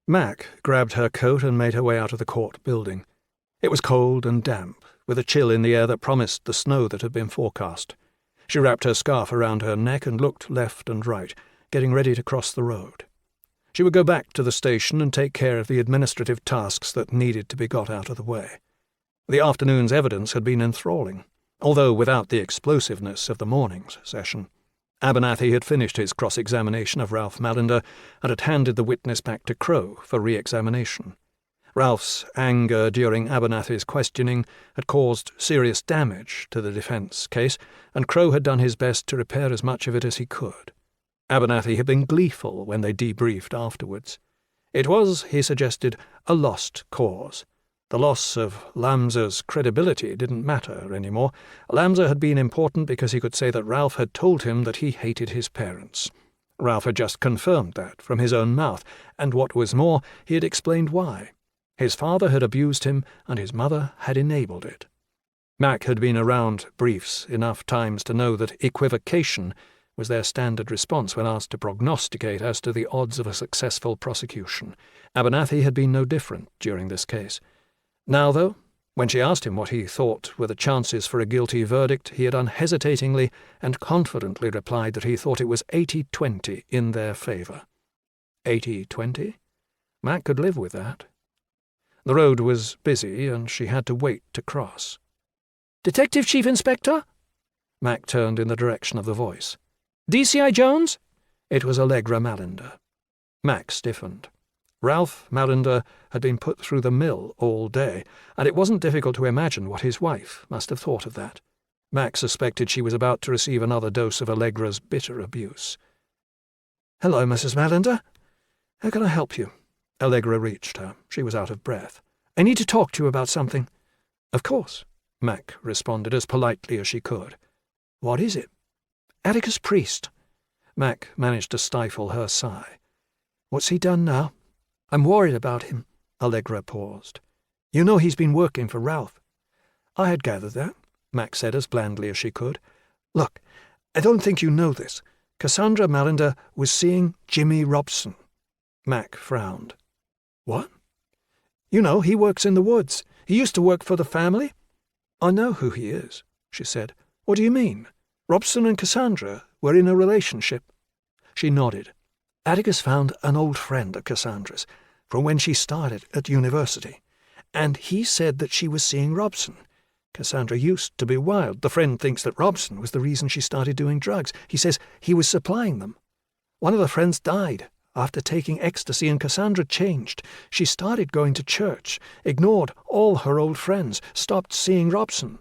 Mac grabbed her coat and made her way out of the court building. It was cold and damp, with a chill in the air that promised the snow that had been forecast. She wrapped her scarf around her neck and looked left and right, getting ready to cross the road. She would go back to the station and take care of the administrative tasks that needed to be got out of the way. The afternoon's evidence had been enthralling, although without the explosiveness of the morning's session. Abernathy had finished his cross-examination of Ralph Mallender and had handed the witness back to Crowe for re-examination. Ralph's anger during Abernathy's questioning had caused serious damage to the defence case, and Crowe had done his best to repair as much of it as he could. Abernathy had been gleeful when they debriefed afterwards. It was, he suggested, a lost cause. The loss of Lamza's credibility didn't matter anymore. Lamza had been important because he could say that Ralph had told him that he hated his parents. Ralph had just confirmed that from his own mouth, and what was more, he had explained why. His father had abused him, and his mother had enabled it. Mac had been around briefs enough times to know that equivocation was their standard response when asked to prognosticate as to the odds of a successful prosecution. Abernathy had been no different during this case. Now, though, when she asked him what he thought were the chances for a guilty verdict, he had unhesitatingly and confidently replied that he thought it was 80-20 in their favour. 80-20? Mac could live with that. The road was busy, and she had to wait to cross. "Detective Chief Inspector?" Mac turned in the direction of the voice. "DCI Jones?" It was Allegra Mallender. Mac stiffened. Ralph Mallender had been put through the mill all day, and it wasn't difficult to imagine what his wife must have thought of that. Mac suspected she was about to receive another dose of Allegra's bitter abuse. "Hello, Mrs. Mallender. How can I help you?" Allegra reached her. She was out of breath. "I need to talk to you about something." "Of course," Mac responded as politely as she could. "What is it?" "Atticus Priest." Mac managed to stifle her sigh. "What's he done now?" "I'm worried about him." Allegra paused. "You know he's been working for Ralph." I had gathered that, Mac said as blandly as she could. Look, I don't think you know this. Cassandra Mallender was seeing Jimmy Robson. Mac frowned. What? You know, he works in the woods. He used to work for the family. I know who he is, she said. What do you mean? Robson and Cassandra were in a relationship. She nodded. Atticus found an old friend of Cassandra's, from when she started at university, and he said that she was seeing Robson. Cassandra used to be wild. The friend thinks that Robson was the reason she started doing drugs. He says he was supplying them. One of the friends died after taking ecstasy, and Cassandra changed. She started going to church, ignored all her old friends, stopped seeing Robson.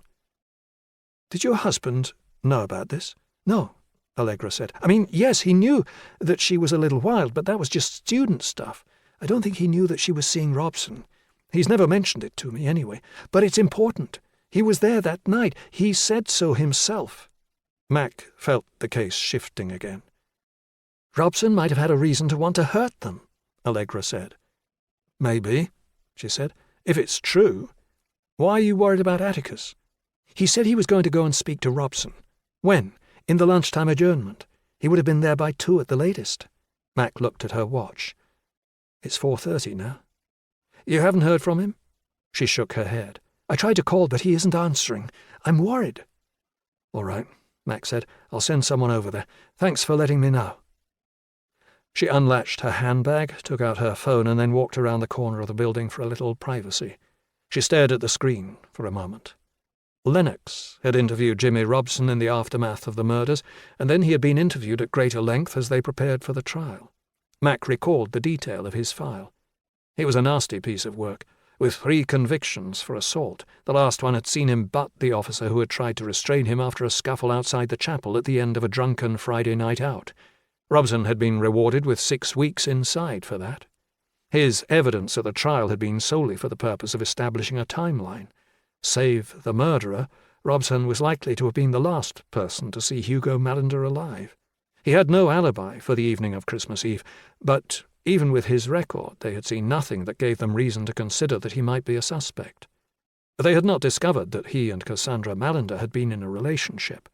Did your husband know about this? No, Allegra said. I mean, yes, he knew that she was a little wild, but that was just student stuff. I don't think he knew that she was seeing Robson. He's never mentioned it to me anyway. But it's important. He was there that night. He said so himself. Mac felt the case shifting again. Robson might have had a reason to want to hurt them, Allegra said. Maybe, she said. If it's true, why are you worried about Atticus? He said he was going to go and speak to Robson. When? In the lunchtime adjournment. He would have been there by 2 at the latest. Mac looked at her watch. It's 4:30 now. You haven't heard from him? She shook her head. I tried to call, but he isn't answering. I'm worried. All right, Mac said. I'll send someone over there. Thanks for letting me know. She unlatched her handbag, took out her phone, and then walked around the corner of the building for a little privacy. She stared at the screen for a moment. Lennox had interviewed Jimmy Robson in the aftermath of the murders, and then he had been interviewed at greater length as they prepared for the trial. Mac recalled the detail of his file. It was a nasty piece of work, with 3 convictions for assault. The last one had seen him butt the officer who had tried to restrain him after a scuffle outside the chapel at the end of a drunken Friday night out. Robson had been rewarded with 6 weeks inside for that. His evidence at the trial had been solely for the purpose of establishing a timeline. Save the murderer, Robson was likely to have been the last person to see Hugo Mallender alive. He had no alibi for the evening of Christmas Eve, but even with his record, they had seen nothing that gave them reason to consider that he might be a suspect. They had not discovered that he and Cassandra Mallender had been in a relationship.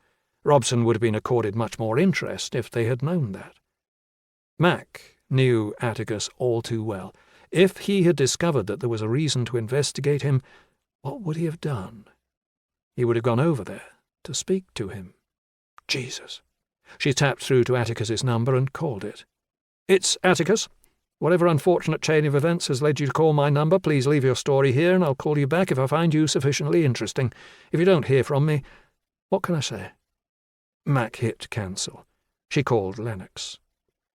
Robson would have been accorded much more interest if they had known that. Mac knew Atticus all too well. If he had discovered that there was a reason to investigate him, what would he have done? He would have gone over there to speak to him. Jesus. She tapped through to Atticus's number and called it. It's Atticus. Whatever unfortunate chain of events has led you to call my number, please leave your story here and I'll call you back if I find you sufficiently interesting. If you don't hear from me, what can I say? Mac hit cancel. She called Lennox.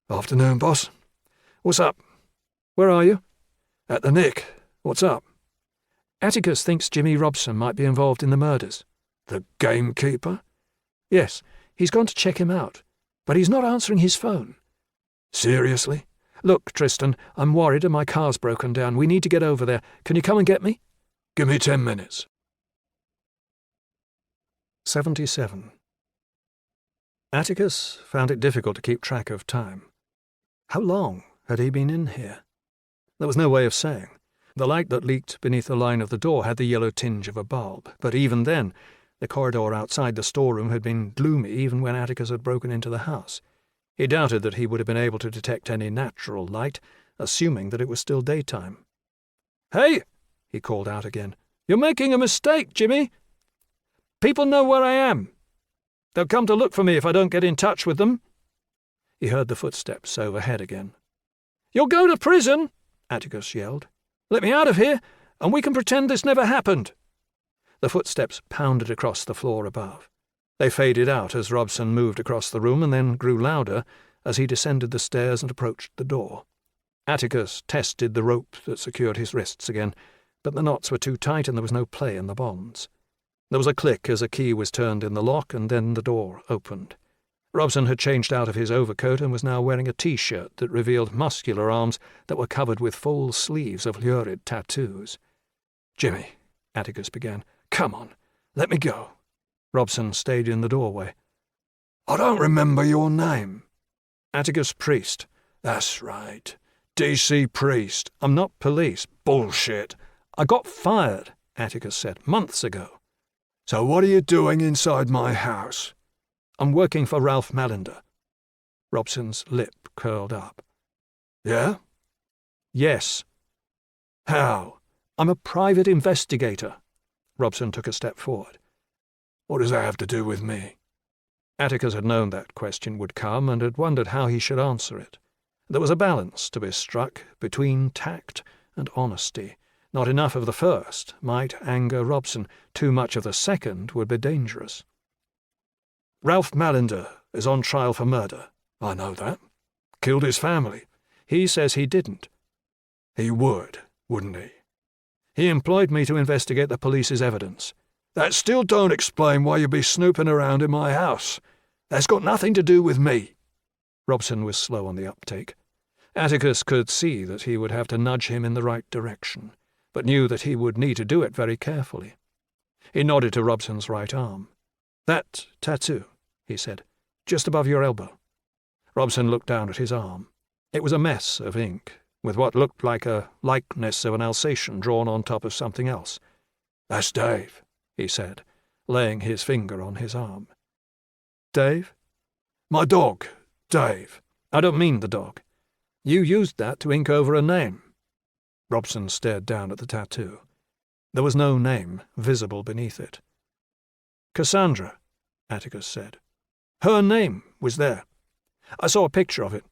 Afternoon, boss. What's up? Where are you? At the Nick. What's up? Atticus thinks Jimmy Robson might be involved in the murders. The gamekeeper? Yes, he's gone to check him out, but he's not answering his phone. Seriously? Look, Tristan, I'm worried and my car's broken down. We need to get over there. Can you come and get me? Give me 10 minutes. 77. Atticus found it difficult to keep track of time. How long had he been in here? There was no way of saying. The light that leaked beneath the line of the door had the yellow tinge of a bulb, but even then, the corridor outside the storeroom had been gloomy even when Atticus had broken into the house. He doubted that he would have been able to detect any natural light, assuming that it was still daytime. "Hey!" he called out again. "You're making a mistake, Jimmy. People know where I am. They'll come to look for me if I don't get in touch with them." He heard the footsteps overhead again. "You'll go to prison!" Atticus yelled. "Let me out of here, and we can pretend this never happened." The footsteps pounded across the floor above. They faded out as Robson moved across the room and then grew louder as he descended the stairs and approached the door. Atticus tested the rope that secured his wrists again, but the knots were too tight and there was no play in the bonds. There was a click as a key was turned in the lock, and then the door opened. Robson had changed out of his overcoat and was now wearing a T-shirt that revealed muscular arms that were covered with full sleeves of lurid tattoos. "Jimmy," Atticus began, "come on, let me go." Robson stayed in the doorway. "I don't remember your name." "Atticus Priest." "That's right. D.C. Priest. I'm not police." "Bullshit." "I got fired," Atticus said, "months ago. So what are you doing inside my house? I'm working for Ralph Mallender. Robson's lip curled up. Yeah? Yes. How? I'm a private investigator. Robson took a step forward. What does that have to do with me? Atticus had known that question would come and had wondered how he should answer it. There was a balance to be struck between tact and honesty. Not enough of the first might anger Robson. Too much of the second would be dangerous. Ralph Mallender is on trial for murder. I know that. Killed his family. He says he didn't. He would, wouldn't he? He employed me to investigate the police's evidence. That still don't explain why you'd be snooping around in my house. That's got nothing to do with me. Robson was slow on the uptake. Atticus could see that he would have to nudge him in the right direction, but knew that he would need to do it very carefully. He nodded to Robson's right arm. "That tattoo," he said, "just above your elbow." Robson looked down at his arm. It was a mess of ink, with what looked like a likeness of an Alsatian drawn on top of something else. "That's Dave," he said, laying his finger on his arm. "Dave?" "My dog, Dave." "I don't mean the dog. You used that to ink over a name." Robson stared down at the tattoo. There was no name visible beneath it. "Cassandra," Atticus said. "Her name was there. I saw a picture of it.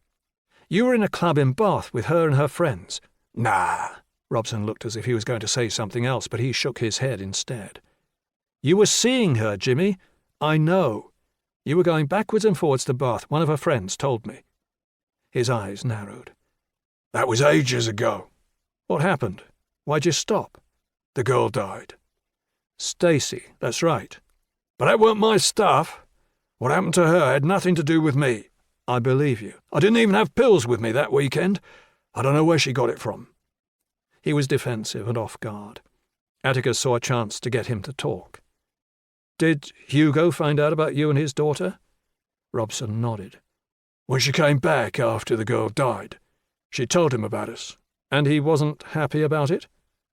You were in a club in Bath with her and her friends." "Nah." Robson looked as if he was going to say something else, but he shook his head instead. "You were seeing her, Jimmy. I know. You were going backwards and forwards to Bath. One of her friends told me." His eyes narrowed. "That was ages ago." "What happened? Why'd you stop?" "The girl died." "Stacy, that's right." "But that weren't my stuff. What happened to her had nothing to do with me." "I believe you." "I didn't even have pills with me that weekend. I don't know where she got it from." He was defensive and off guard. Atticus saw a chance to get him to talk. "Did Hugo find out about you and his daughter?" Robson nodded. "When she came back after the girl died, she told him about us." "And he wasn't happy about it?"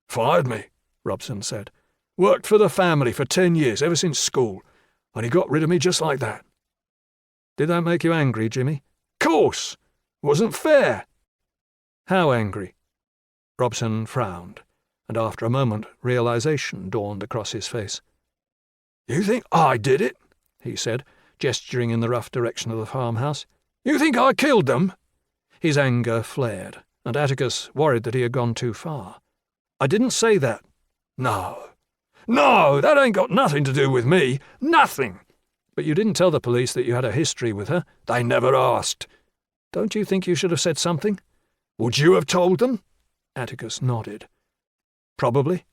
"Fired me," Robson said. "Worked for the family for 10 years, ever since school, and he got rid of me just like that." "Did that make you angry, Jimmy?" "Course! Wasn't fair." "How angry?" Robson frowned, and after a moment realization dawned across his face. "You think I did it?" he said, gesturing in the rough direction of the farmhouse. "You think I killed them?" His anger flared, and Atticus worried that he had gone too far. "I didn't say that." "No. No, that ain't got nothing to do with me. Nothing." "But you didn't tell the police that you had a history with her." "They never asked." "Don't you think you should have said something?" "Would you have told them?" Atticus nodded. "Probably."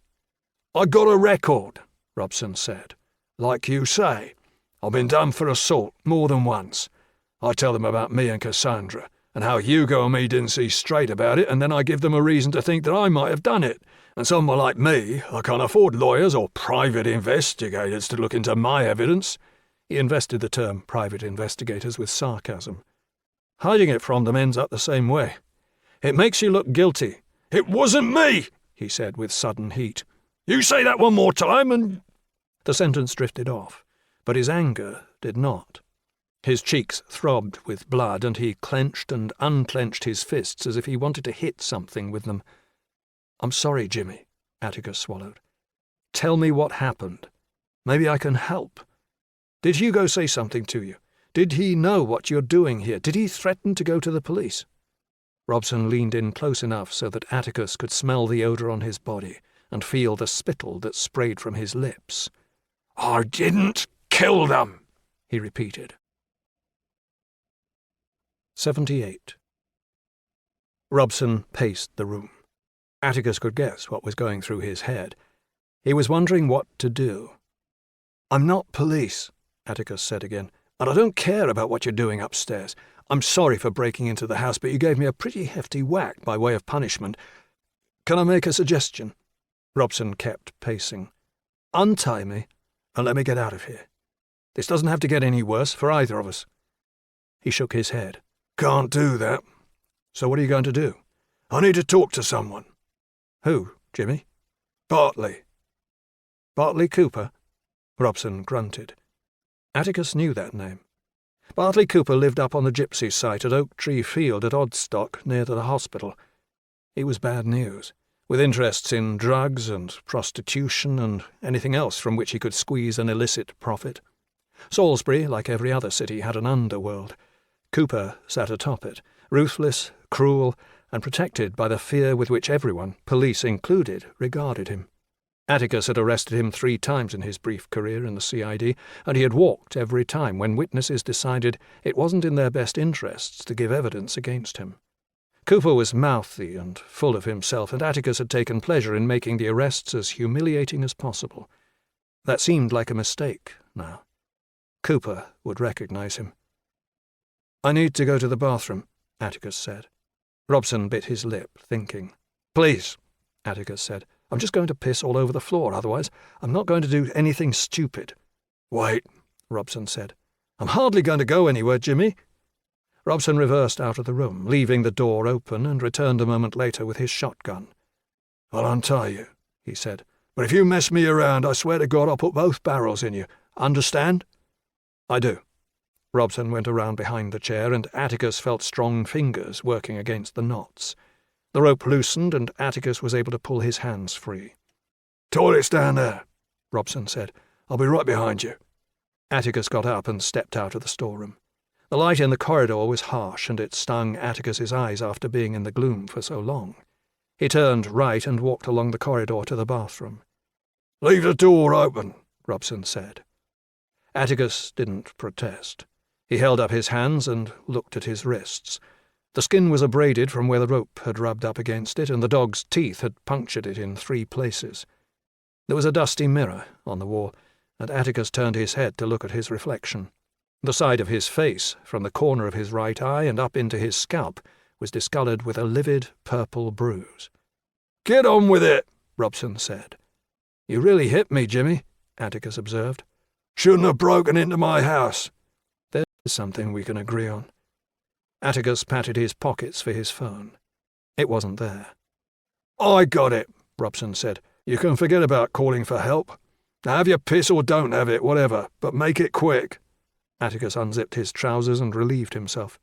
"I got a record," Robson said. "Like you say, I've been done for assault more than once. I tell them about me and Cassandra, and how Hugo and me didn't see straight about it, and then I give them a reason to think that I might have done it. And someone like me, I can't afford lawyers or private investigators to look into my evidence." He invested the term private investigators with sarcasm. "Hiding it from them ends up the same way. It makes you look guilty." "It wasn't me," he said with sudden heat. "You say that one more time and—" The sentence drifted off, but his anger did not. His cheeks throbbed with blood, and he clenched and unclenched his fists as if he wanted to hit something with them. "I'm sorry, Jimmy," Atticus swallowed. "Tell me what happened. Maybe I can help. Did Hugo say something to you? Did he know what you're doing here? Did he threaten to go to the police?" Robson leaned in close enough so that Atticus could smell the odour on his body and feel the spittle that sprayed from his lips. "I didn't kill them," he repeated. 78. Robson paced the room. Atticus could guess what was going through his head. He was wondering what to do. "I'm not police," Atticus said again, "and I don't care about what you're doing upstairs. I'm sorry for breaking into the house, but you gave me a pretty hefty whack by way of punishment. Can I make a suggestion?" Robson kept pacing. "Untie me and let me get out of here. This doesn't have to get any worse for either of us." He shook his head. "Can't do that." "So what are you going to do?" "I need to talk to someone." "Who, Jimmy?" "Bartley." "Bartley Cooper?" Robson grunted. Atticus knew that name. Bartley Cooper lived up on the gypsy site at Oak Tree Field at Odstock, near to the hospital. He was bad news, with interests in drugs and prostitution and anything else from which he could squeeze an illicit profit. Salisbury, like every other city, had an underworld. Cooper sat atop it, ruthless, cruel, and protected by the fear with which everyone, police included, regarded him. Atticus had arrested him 3 times in his brief career in the CID, and he had walked every time when witnesses decided it wasn't in their best interests to give evidence against him. Cooper was mouthy and full of himself, and Atticus had taken pleasure in making the arrests as humiliating as possible. That seemed like a mistake now. Cooper would recognize him. "I need to go to the bathroom," Atticus said. Robson bit his lip, thinking. "Please," Atticus said. "I'm just going to piss all over the floor, otherwise I'm not going to do anything stupid." "Wait," Robson said. "I'm hardly going to go anywhere, Jimmy." Robson reversed out of the room, leaving the door open, and returned a moment later with his shotgun. "I'll untie you," he said. "But if you mess me around, I swear to God I'll put both barrels in you. Understand?" "I do." Robson went around behind the chair, and Atticus felt strong fingers working against the knots. The rope loosened, and Atticus was able to pull his hands free. "Toilet's down there," Robson said. "I'll be right behind you." Atticus got up and stepped out of the storeroom. The light in the corridor was harsh, and it stung Atticus's eyes after being in the gloom for so long. He turned right and walked along the corridor to the bathroom. "Leave the door open," Robson said. Atticus didn't protest. He held up his hands and looked at his wrists. The skin was abraded from where the rope had rubbed up against it, and the dog's teeth had punctured it in 3 places. There was a dusty mirror on the wall, and Atticus turned his head to look at his reflection. The side of his face, from the corner of his right eye and up into his scalp, was discoloured with a livid purple bruise. "Get on with it," Robson said. "You really hit me, Jimmy," Atticus observed. "Shouldn't have broken into my house." "There's something we can agree on." Atticus patted his pockets for his phone. It wasn't there. "I got it," Robson said. "You can forget about calling for help. Now have your piss or don't have it, whatever, but make it quick." Atticus unzipped his trousers and relieved himself.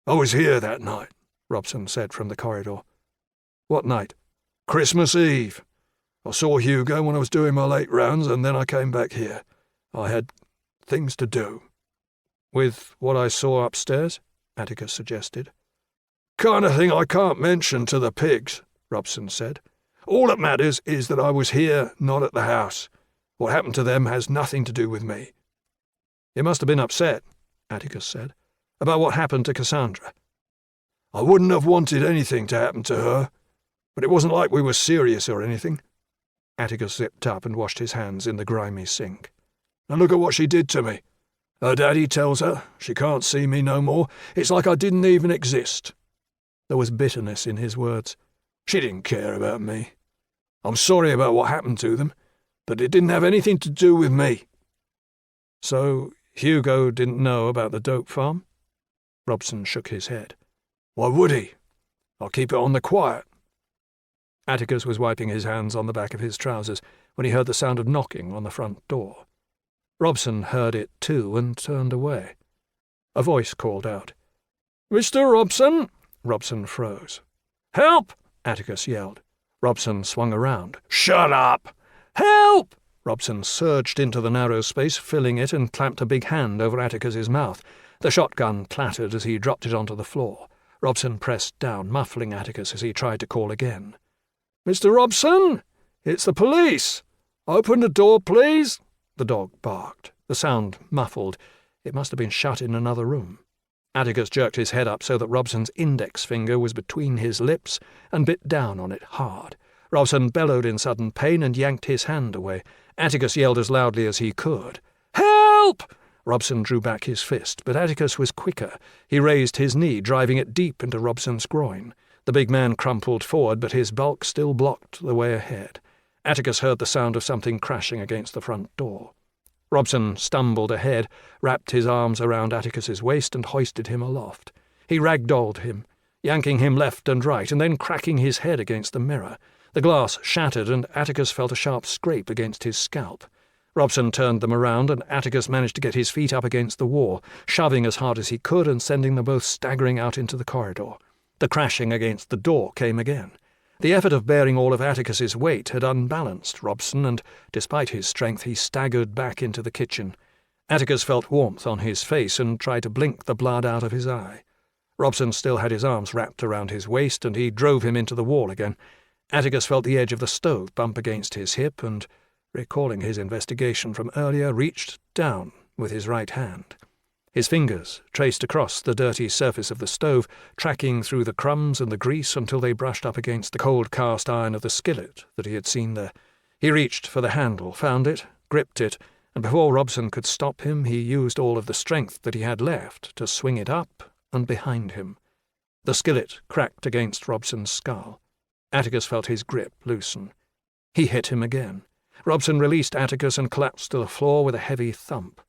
"I was here that night," Robson said from the corridor. "What night?" "Christmas Eve. I saw Hugo when I was doing my late rounds, and then I came back here. I had things to do." "With what I saw upstairs?" Atticus suggested. "Kind of thing I can't mention to the pigs," Robson said. "All that matters is that I was here, not at the house. What happened to them has nothing to do with me." "You must have been upset," Atticus said, "about what happened to Cassandra." "I wouldn't have wanted anything to happen to her, but it wasn't like we were serious or anything." Atticus zipped up and washed his hands in the grimy sink. "And look at what she did to me. Her daddy tells her she can't see me no more. It's like I didn't even exist." There was bitterness in his words. "She didn't care about me. I'm sorry about what happened to them, but it didn't have anything to do with me." "So Hugo didn't know about the dope farm?" Robson shook his head. "Why would he? I'll keep it on the quiet." Atticus was wiping his hands on the back of his trousers when he heard the sound of knocking on the front door. Robson heard it too and turned away. A voice called out. "Mr. Robson!" Robson froze. "Help!" Atticus yelled. Robson swung around. "Shut up!" "Help!" Robson surged into the narrow space, filling it, and clamped a big hand over Atticus's mouth. The shotgun clattered as he dropped it onto the floor. Robson pressed down, muffling Atticus as he tried to call again. "Mr. Robson! It's the police! Open the door, please!" The dog barked. The sound muffled. It must have been shut in another room. Atticus jerked his head up so that Robson's index finger was between his lips and bit down on it hard. Robson bellowed in sudden pain and yanked his hand away. Atticus yelled as loudly as he could. "Help!" Robson drew back his fist, but Atticus was quicker. He raised his knee, driving it deep into Robson's groin. The big man crumpled forward, but his bulk still blocked the way ahead. Atticus heard the sound of something crashing against the front door. Robson stumbled ahead, wrapped his arms around Atticus's waist and hoisted him aloft. He ragdolled him, yanking him left and right, and then cracking his head against the mirror. The glass shattered, and Atticus felt a sharp scrape against his scalp. Robson turned them around, and Atticus managed to get his feet up against the wall, shoving as hard as he could and sending them both staggering out into the corridor. The crashing against the door came again. The effort of bearing all of Atticus's weight had unbalanced Robson, and despite his strength he staggered back into the kitchen. Atticus felt warmth on his face and tried to blink the blood out of his eye. Robson still had his arms wrapped around his waist, and he drove him into the wall again. Atticus felt the edge of the stove bump against his hip and, recalling his investigation from earlier, reached down with his right hand. His fingers traced across the dirty surface of the stove, tracking through the crumbs and the grease until they brushed up against the cold cast iron of the skillet that he had seen there. He reached for the handle, found it, gripped it, and before Robson could stop him, he used all of the strength that he had left to swing it up and behind him. The skillet cracked against Robson's skull. Atticus felt his grip loosen. He hit him again. Robson released Atticus and collapsed to the floor with a heavy thump.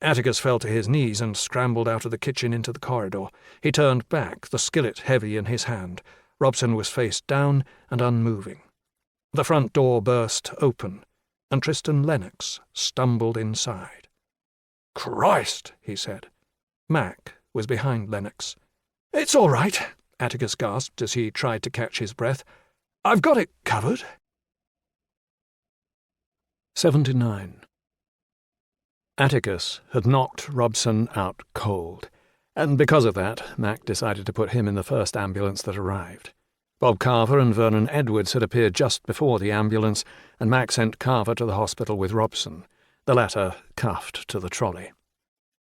Atticus fell to his knees and scrambled out of the kitchen into the corridor. He turned back, the skillet heavy in his hand. Robson was face down and unmoving. The front door burst open, and Tristan Lennox stumbled inside. "Christ!" he said. Mac was behind Lennox. "It's all right," Atticus gasped as he tried to catch his breath. "I've got it covered." 79. Atticus had knocked Robson out cold, and because of that, Mac decided to put him in the first ambulance that arrived. Bob Carver and Vernon Edwards had appeared just before the ambulance, and Mac sent Carver to the hospital with Robson, the latter cuffed to the trolley.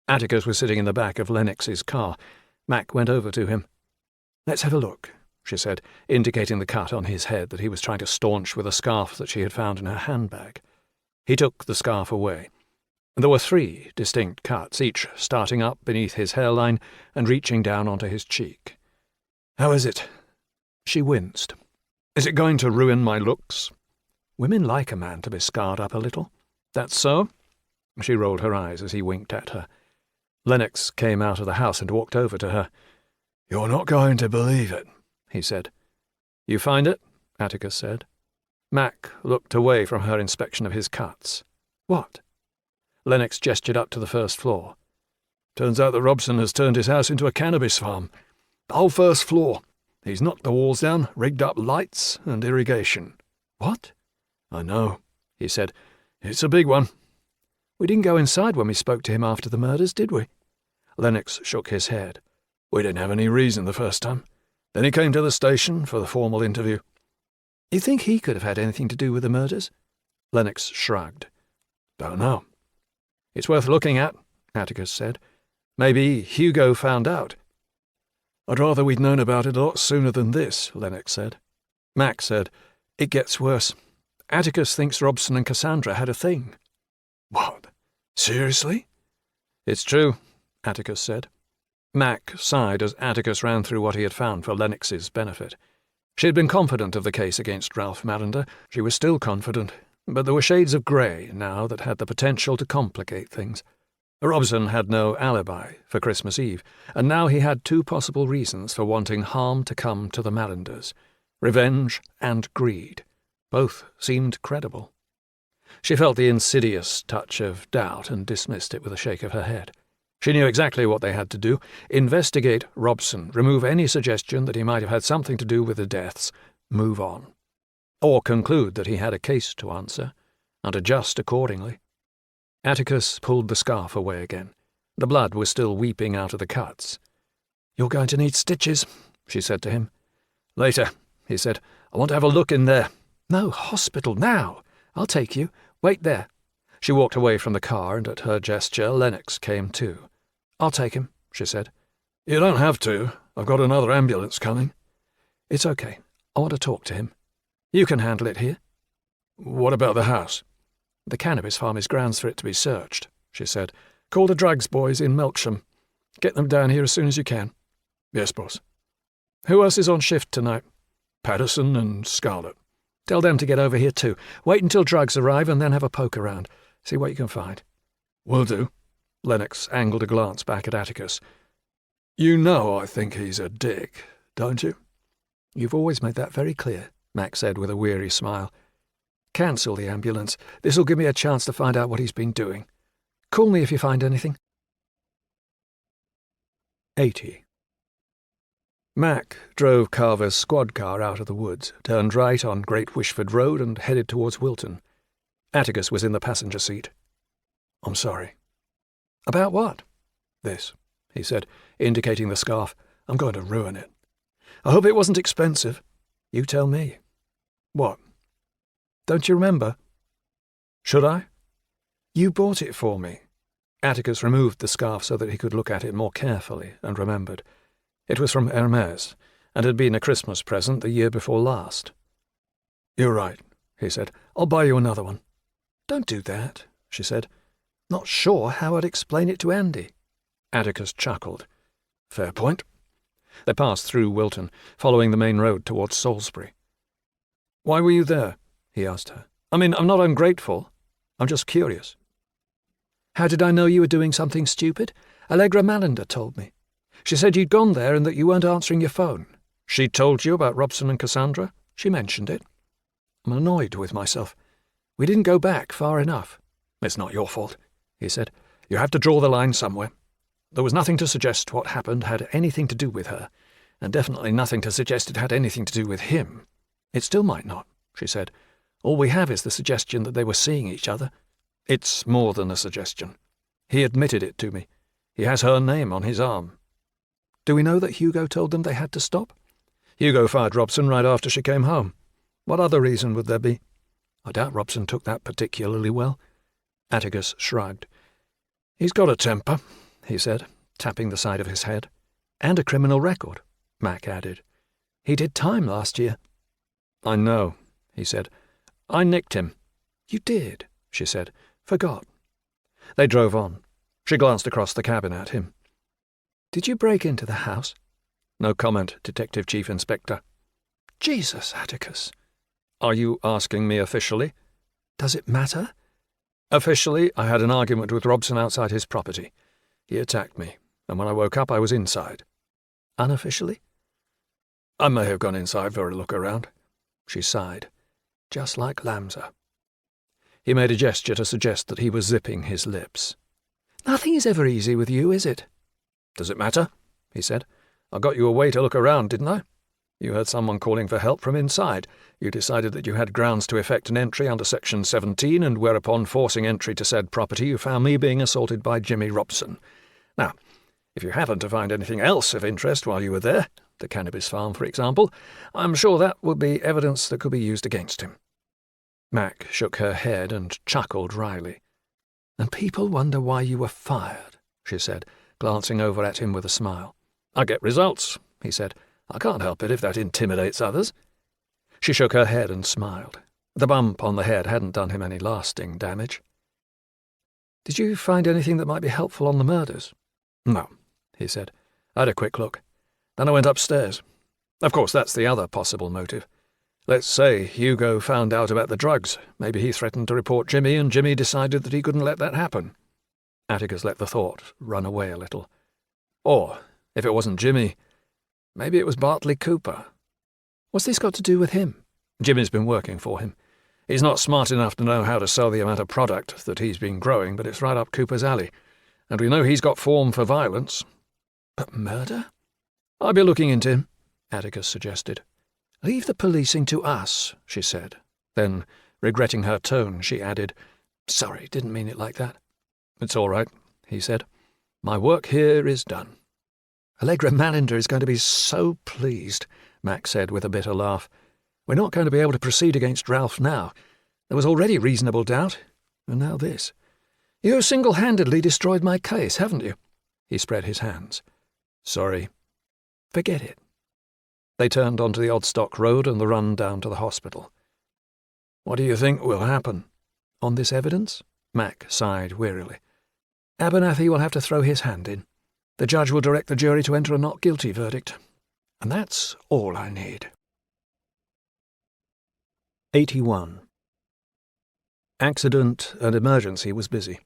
Atticus was sitting in the back of Lennox's car. Mac went over to him. "Let's have a look," she said, indicating the cut on his head that he was trying to staunch with a scarf that she had found in her handbag. He took the scarf away. There were 3 distinct cuts, each starting up beneath his hairline and reaching down onto his cheek. "How is it?" She winced. "Is it going to ruin my looks?" Women like a man to be scarred up a little. "That's so?" She rolled her eyes as he winked at her. Lennox came out of the house and walked over to her. "You're not going to believe it," he said. "You find it?" Atticus said. Mac looked away from her inspection of his cuts. "What?" Lennox gestured up to the first floor. "Turns out that Robson has turned his house into a cannabis farm. The whole first floor. He's knocked the walls down, rigged up lights and irrigation." "What?" "I know," he said. "It's a big one." "We didn't go inside when we spoke to him after the murders, did we?" Lennox shook his head. "We didn't have any reason the first time. Then he came to the station for the formal interview." "You think he could have had anything to do with the murders?" Lennox shrugged. "Don't know." "It's worth looking at," Atticus said. "Maybe Hugo found out." "I'd rather we'd known about it a lot sooner than this," Lennox said. Mac said, "It gets worse. Atticus thinks Robson and Cassandra had a thing." "What? Seriously?" "It's true," Atticus said. Mac sighed as Atticus ran through what he had found for Lennox's benefit. She had been confident of the case against Ralph Mallender. She was still confident, but there were shades of grey now that had the potential to complicate things. Robson had no alibi for Christmas Eve, and now he had 2 possible reasons for wanting harm to come to the Mallanders: revenge and greed. Both seemed credible. She felt the insidious touch of doubt and dismissed it with a shake of her head. She knew exactly what they had to do: investigate Robson, remove any suggestion that he might have had something to do with the deaths, move on. Or conclude that he had a case to answer, and adjust accordingly. Atticus pulled the scarf away again. The blood was still weeping out of the cuts. "You're going to need stitches," she said to him. "Later," he said. "I want to have a look in there." "No, hospital, now. I'll take you. Wait there." She walked away from the car, and at her gesture Lennox came too. "I'll take him," she said. "You don't have to. I've got another ambulance coming." "It's okay. I want to talk to him. You can handle it here." "What about the house?" "The cannabis farm is grounds for it to be searched," she said. "Call the drugs boys in Melksham. Get them down here as soon as you can." "Yes, boss." "Who else is on shift tonight?" "Patterson and Scarlett." "Tell them to get over here too. Wait until drugs arrive and then have a poke around. See what you can find." "Will do." Lennox angled a glance back at Atticus. "You know I think he's a dick, don't you?" "You've always made that very clear," Mac said with a weary smile. Cancel the ambulance. This'll give me a chance to find out what he's been doing. Call me if you find anything. 80. Mac drove Carver's squad car out of the woods, turned right on Great Wishford Road and headed towards Wilton. Atticus was in the passenger seat. "I'm sorry." About what? "This," he said, indicating the scarf. "I'm going to ruin it." I hope it wasn't expensive. "You tell me." "What?" Don't you remember? "Should I?" You bought it for me. Atticus removed the scarf so that he could look at it more carefully and remembered. It was from Hermes, and had been a Christmas present the year before last. "You're right," he said. "I'll buy you another one." "Don't do that," she said. "Not sure how I'd explain it to Andy." Atticus chuckled. "Fair point." They passed through Wilton, following the main road towards Salisbury. "Why were you there?" he asked her. "I mean, I'm not ungrateful. I'm just curious." "How did I know you were doing something stupid? Allegra Mallender told me. She said you'd gone there and that you weren't answering your phone." "She told you about Robson and Cassandra?" "She mentioned it." "I'm annoyed with myself. We didn't go back far enough." "It's not your fault," he said. "You have to draw the line somewhere. There was nothing to suggest what happened had anything to do with her, and definitely nothing to suggest it had anything to do with him. It still might not," she said. "All we have is the suggestion that they were seeing each other." "It's more than a suggestion. He admitted it to me. He has her name on his arm." "Do we know that Hugo told them they had to stop?" "Hugo fired Robson right after she came home. What other reason would there be?" "I doubt Robson took that particularly well." Atticus shrugged. "He's got a temper," he said, tapping the side of his head. "And a criminal record," Mac added. "He did time last year." "I know," he said. "I nicked him." "You did," she said. "Forgot." They drove on. She glanced across the cabin at him. "Did you break into the house?" "No comment, Detective Chief Inspector." "Jesus, Atticus." "Are you asking me officially?" "Does it matter?" "Officially, I had an argument with Robson outside his property. He attacked me, and when I woke up I was inside." "Unofficially?" "I may have gone inside for a look around." She sighed. "Just like Lamsa." He made a gesture to suggest that he was zipping his lips. "Nothing is ever easy with you, is it?" "Does it matter?" he said. "I got you away to look around, didn't I? You heard someone calling for help from inside. You decided that you had grounds to effect an entry under Section 17, and whereupon, forcing entry to said property, you found me being assaulted by Jimmy Robson. Now, if you happened to find anything else of interest while you were there, the cannabis farm, for example, I'm sure that would be evidence that could be used against him." Mac shook her head and chuckled wryly. "And people wonder why you were fired," she said, glancing over at him with a smile. "I get results," he said. "I can't help it if that intimidates others." She shook her head and smiled. The bump on the head hadn't done him any lasting damage. "Did you find anything that might be helpful on the murders?" "No," he said. "I had a quick look. Then I went upstairs. Of course, that's the other possible motive. Let's say Hugo found out about the drugs. Maybe he threatened to report Jimmy, and Jimmy decided that he couldn't let that happen." Atticus let the thought run away a little. "Or, if it wasn't Jimmy, maybe it was Bartley Cooper." "What's this got to do with him?" "Jimmy's been working for him. He's not smart enough to know how to sell the amount of product that he's been growing, but it's right up Cooper's alley. And we know he's got form for violence." "But murder?" "I'll be looking into him," Atticus suggested. "Leave the policing to us," she said. Then, regretting her tone, she added, "Sorry, didn't mean it like that." "It's all right," he said. "My work here is done." "Allegra Mallender is going to be so pleased," Mac said with a bitter laugh. "We're not going to be able to proceed against Ralph now. There was already reasonable doubt, and now this. You single-handedly destroyed my case, haven't you?" He spread his hands. "Sorry." "Forget it." They turned onto the Oddstock Road and the run down to the hospital. "What do you think will happen?" "On this evidence?" Mac sighed wearily. "Abernathy will have to throw his hand in. The judge will direct the jury to enter a not guilty verdict. And that's all I need." 81. Accident and emergency was busy.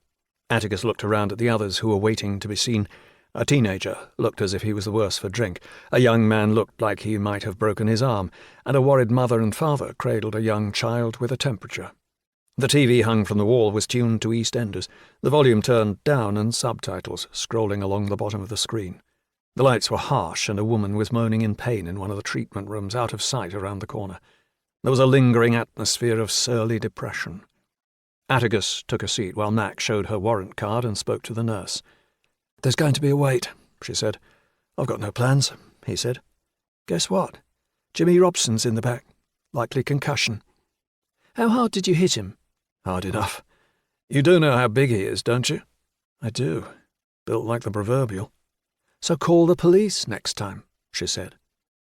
Atticus looked around at the others who were waiting to be seen. A teenager looked as if he was the worse for drink, a young man looked like he might have broken his arm, and a worried mother and father cradled a young child with a temperature. The TV hung from the wall was tuned to EastEnders, the volume turned down and subtitles scrolling along the bottom of the screen. The lights were harsh and a woman was moaning in pain in one of the treatment rooms out of sight around the corner. There was a lingering atmosphere of surly depression. Atticus took a seat while Mac showed her warrant card and spoke to the nurse. "There's going to be a wait," she said. "I've got no plans," he said. "Guess what? Jimmy Robson's in the back. Likely concussion." "How hard did you hit him?" "Hard enough. You do know how big he is, don't you?" "I do. Built like the proverbial." "So call the police next time," she said.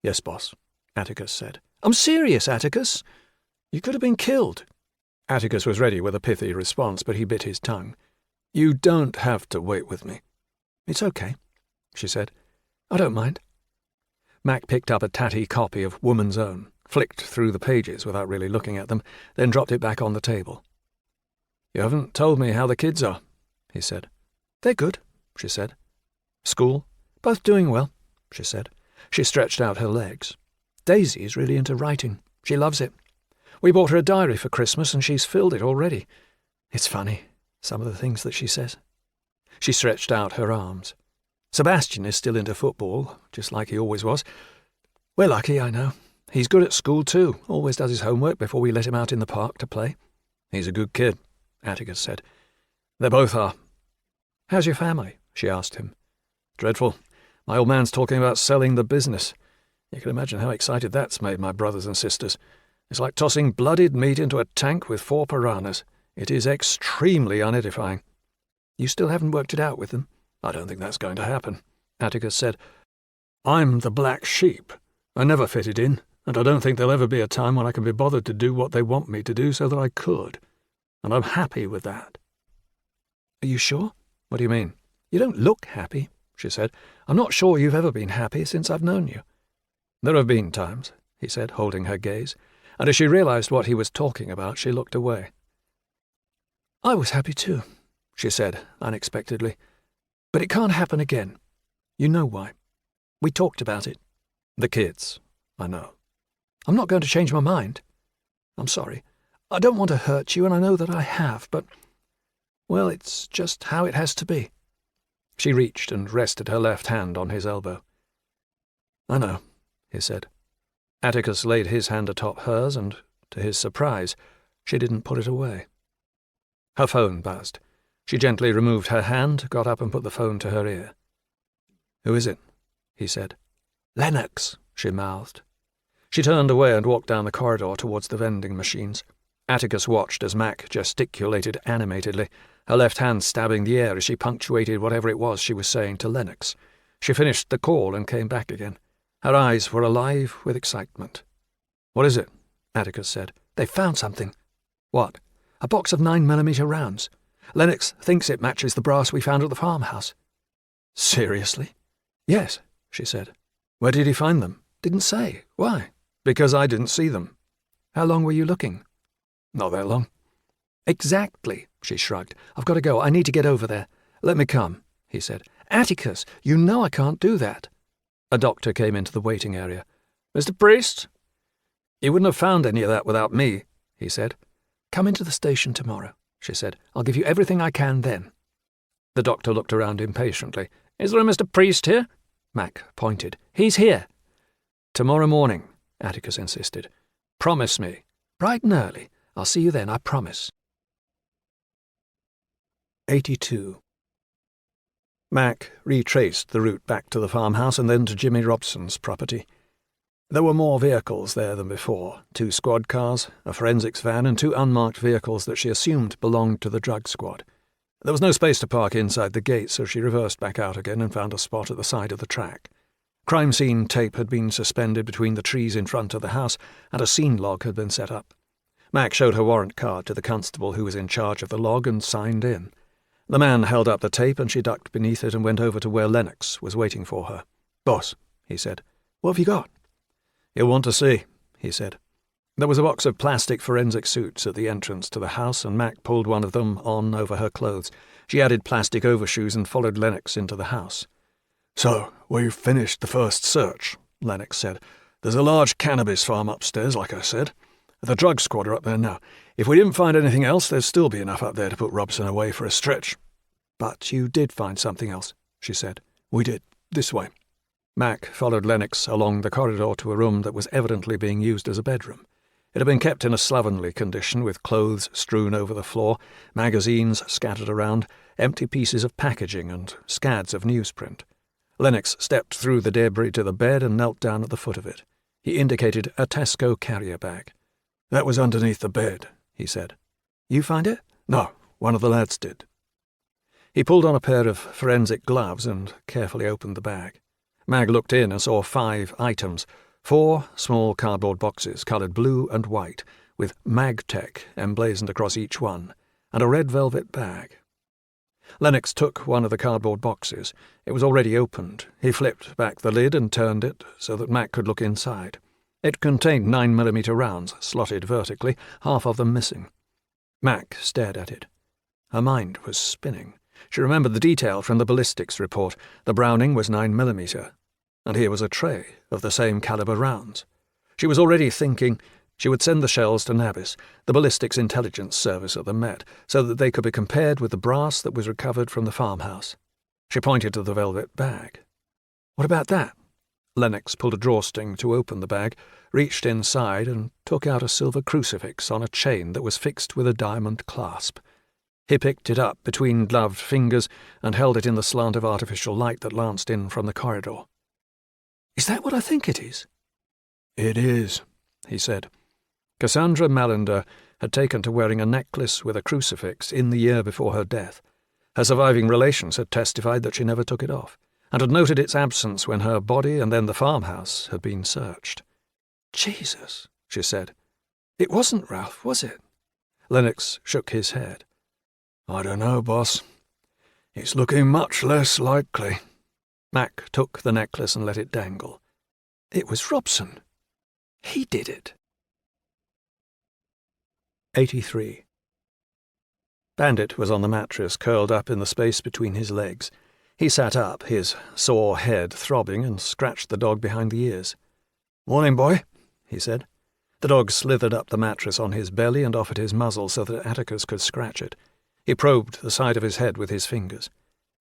"Yes, boss," Atticus said. "I'm serious, Atticus. You could have been killed." Atticus was ready with a pithy response, but he bit his tongue. "You don't have to wait with me." "It's okay," she said. "I don't mind." Mac picked up a tatty copy of Woman's Own, flicked through the pages without really looking at them, then dropped it back on the table. "You haven't told me how the kids are," he said. "They're good," she said. "School?" "Both doing well," she said. She stretched out her legs. "Daisy's really into writing. She loves it. We bought her a diary for Christmas and she's filled it already. It's funny, some of the things that she says." She stretched out her arms. "Sebastian is still into football, just like he always was. We're lucky, I know. He's good at school too, always does his homework before we let him out in the park to play." "He's a good kid," Atticus said. "They both are." "How's your family?" she asked him. "Dreadful. My old man's talking about selling the business. You can imagine how excited that's made my brothers and sisters. It's like tossing blooded meat into a tank with 4 piranhas. It is extremely unedifying." "You still haven't worked it out with them?" "I don't think that's going to happen," Atticus said. "I'm the black sheep. I never fitted in, and I don't think there'll ever be a time when I can be bothered to do what they want me to do so that I could. And I'm happy with that." "Are you sure?" "What do you mean?" "You don't look happy," she said. "I'm not sure you've ever been happy since I've known you." "There have been times," he said, holding her gaze, and as she realized what he was talking about, she looked away. "I was happy too," she said, unexpectedly. "But it can't happen again. You know why. We talked about it." "The kids, I know." "I'm not going to change my mind. I'm sorry. I don't want to hurt you, and I know that I have, but, well, it's just how it has to be." She reached and rested her left hand on his elbow. "I know," he said. Atticus laid his hand atop hers, and, to his surprise, she didn't put it away. Her phone buzzed. She gently removed her hand, got up and put the phone to her ear. "Who is it?" he said. "Lennox," she mouthed. She turned away and walked down the corridor towards the vending machines. Atticus watched as Mac gesticulated animatedly, her left hand stabbing the air as she punctuated whatever it was she was saying to Lennox. She finished the call and came back again. Her eyes were alive with excitement. "What is it?" Atticus said. "They found something." "What?" "A box of 9mm rounds. Lennox thinks it matches the brass we found at the farmhouse." "Seriously?" "Yes," she said. "Where did he find them?" "Didn't say. Why?" "Because I didn't see them." "How long were you looking?" "Not that long." "Exactly," she shrugged. "I've got to go. I need to get over there." "Let me come," he said. "Atticus, you know I can't do that." A doctor came into the waiting area. "Mr. Priest?" "You wouldn't have found any of that without me," he said. "Come into the station tomorrow," she said. "I'll give you everything I can then." The doctor looked around impatiently. "Is there a Mr. Priest here?" Mac pointed. "He's here." "Tomorrow morning," Atticus insisted. "Promise me." "Bright and early. I'll see you then, I promise." 82. Mac retraced the route back to the farmhouse and then to Jimmy Robson's property. There were more vehicles there than before, 2 squad cars, a forensics van, and 2 unmarked vehicles that she assumed belonged to the drug squad. There was no space to park inside the gate, so she reversed back out again and found a spot at the side of the track. Crime scene tape had been suspended between the trees in front of the house, and a scene log had been set up. Mac showed her warrant card to the constable who was in charge of the log and signed in. The man held up the tape and she ducked beneath it and went over to where Lennox was waiting for her. "Boss," he said. "What have you got?" "You'll want to see," he said. There was a box of plastic forensic suits at the entrance to the house, and Mac pulled one of them on over her clothes. She added plastic overshoes and followed Lennox into the house. "So, we've finished the first search," Lennox said. "There's a large cannabis farm upstairs, like I said. The drug squad are up there now. If we didn't find anything else, there'd still be enough up there to put Robson away for a stretch." "But you did find something else," she said. "We did. This way." Mac followed Lennox along the corridor to a room that was evidently being used as a bedroom. It had been kept in a slovenly condition, with clothes strewn over the floor, magazines scattered around, empty pieces of packaging and scads of newsprint. Lennox stepped through the debris to the bed and knelt down at the foot of it. He indicated a Tesco carrier bag. "That was underneath the bed," he said. "You find it?" "No, one of the lads did." He pulled on a pair of forensic gloves and carefully opened the bag. Mag looked in and saw 5 items, 4 small cardboard boxes coloured blue and white, with MagTech emblazoned across each one, and a red velvet bag. Lennox took one of the cardboard boxes. It was already opened. He flipped back the lid and turned it so that Mac could look inside. It contained 9mm rounds, slotted vertically, half of them missing. Mac stared at it. Her mind was spinning. She remembered the detail from the ballistics report. The Browning was 9mm, and here was a tray of the same caliber rounds. She was already thinking she would send the shells to Nabis, the ballistics intelligence service at the Met, so that they could be compared with the brass that was recovered from the farmhouse. She pointed to the velvet bag. "What about that?" Lennox pulled a drawstring to open the bag, reached inside and took out a silver crucifix on a chain that was fixed with a diamond clasp. He picked it up between gloved fingers and held it in the slant of artificial light that lanced in from the corridor. "Is that what I think it is?" "It is," he said. Cassandra Mallender had taken to wearing a necklace with a crucifix in the year before her death. Her surviving relations had testified that she never took it off, and had noted its absence when her body and then the farmhouse had been searched. "Jesus," she said. "It wasn't Ralph, was it?" Lennox shook his head. "I don't know, boss. It's looking much less likely." Mac took the necklace and let it dangle. "It was Robson. He did it." 83. Bandit was on the mattress, curled up in the space between his legs. He sat up, his sore head throbbing, and scratched the dog behind the ears. "Morning, boy," he said. The dog slithered up the mattress on his belly and offered his muzzle so that Atticus could scratch it. He probed the side of his head with his fingers.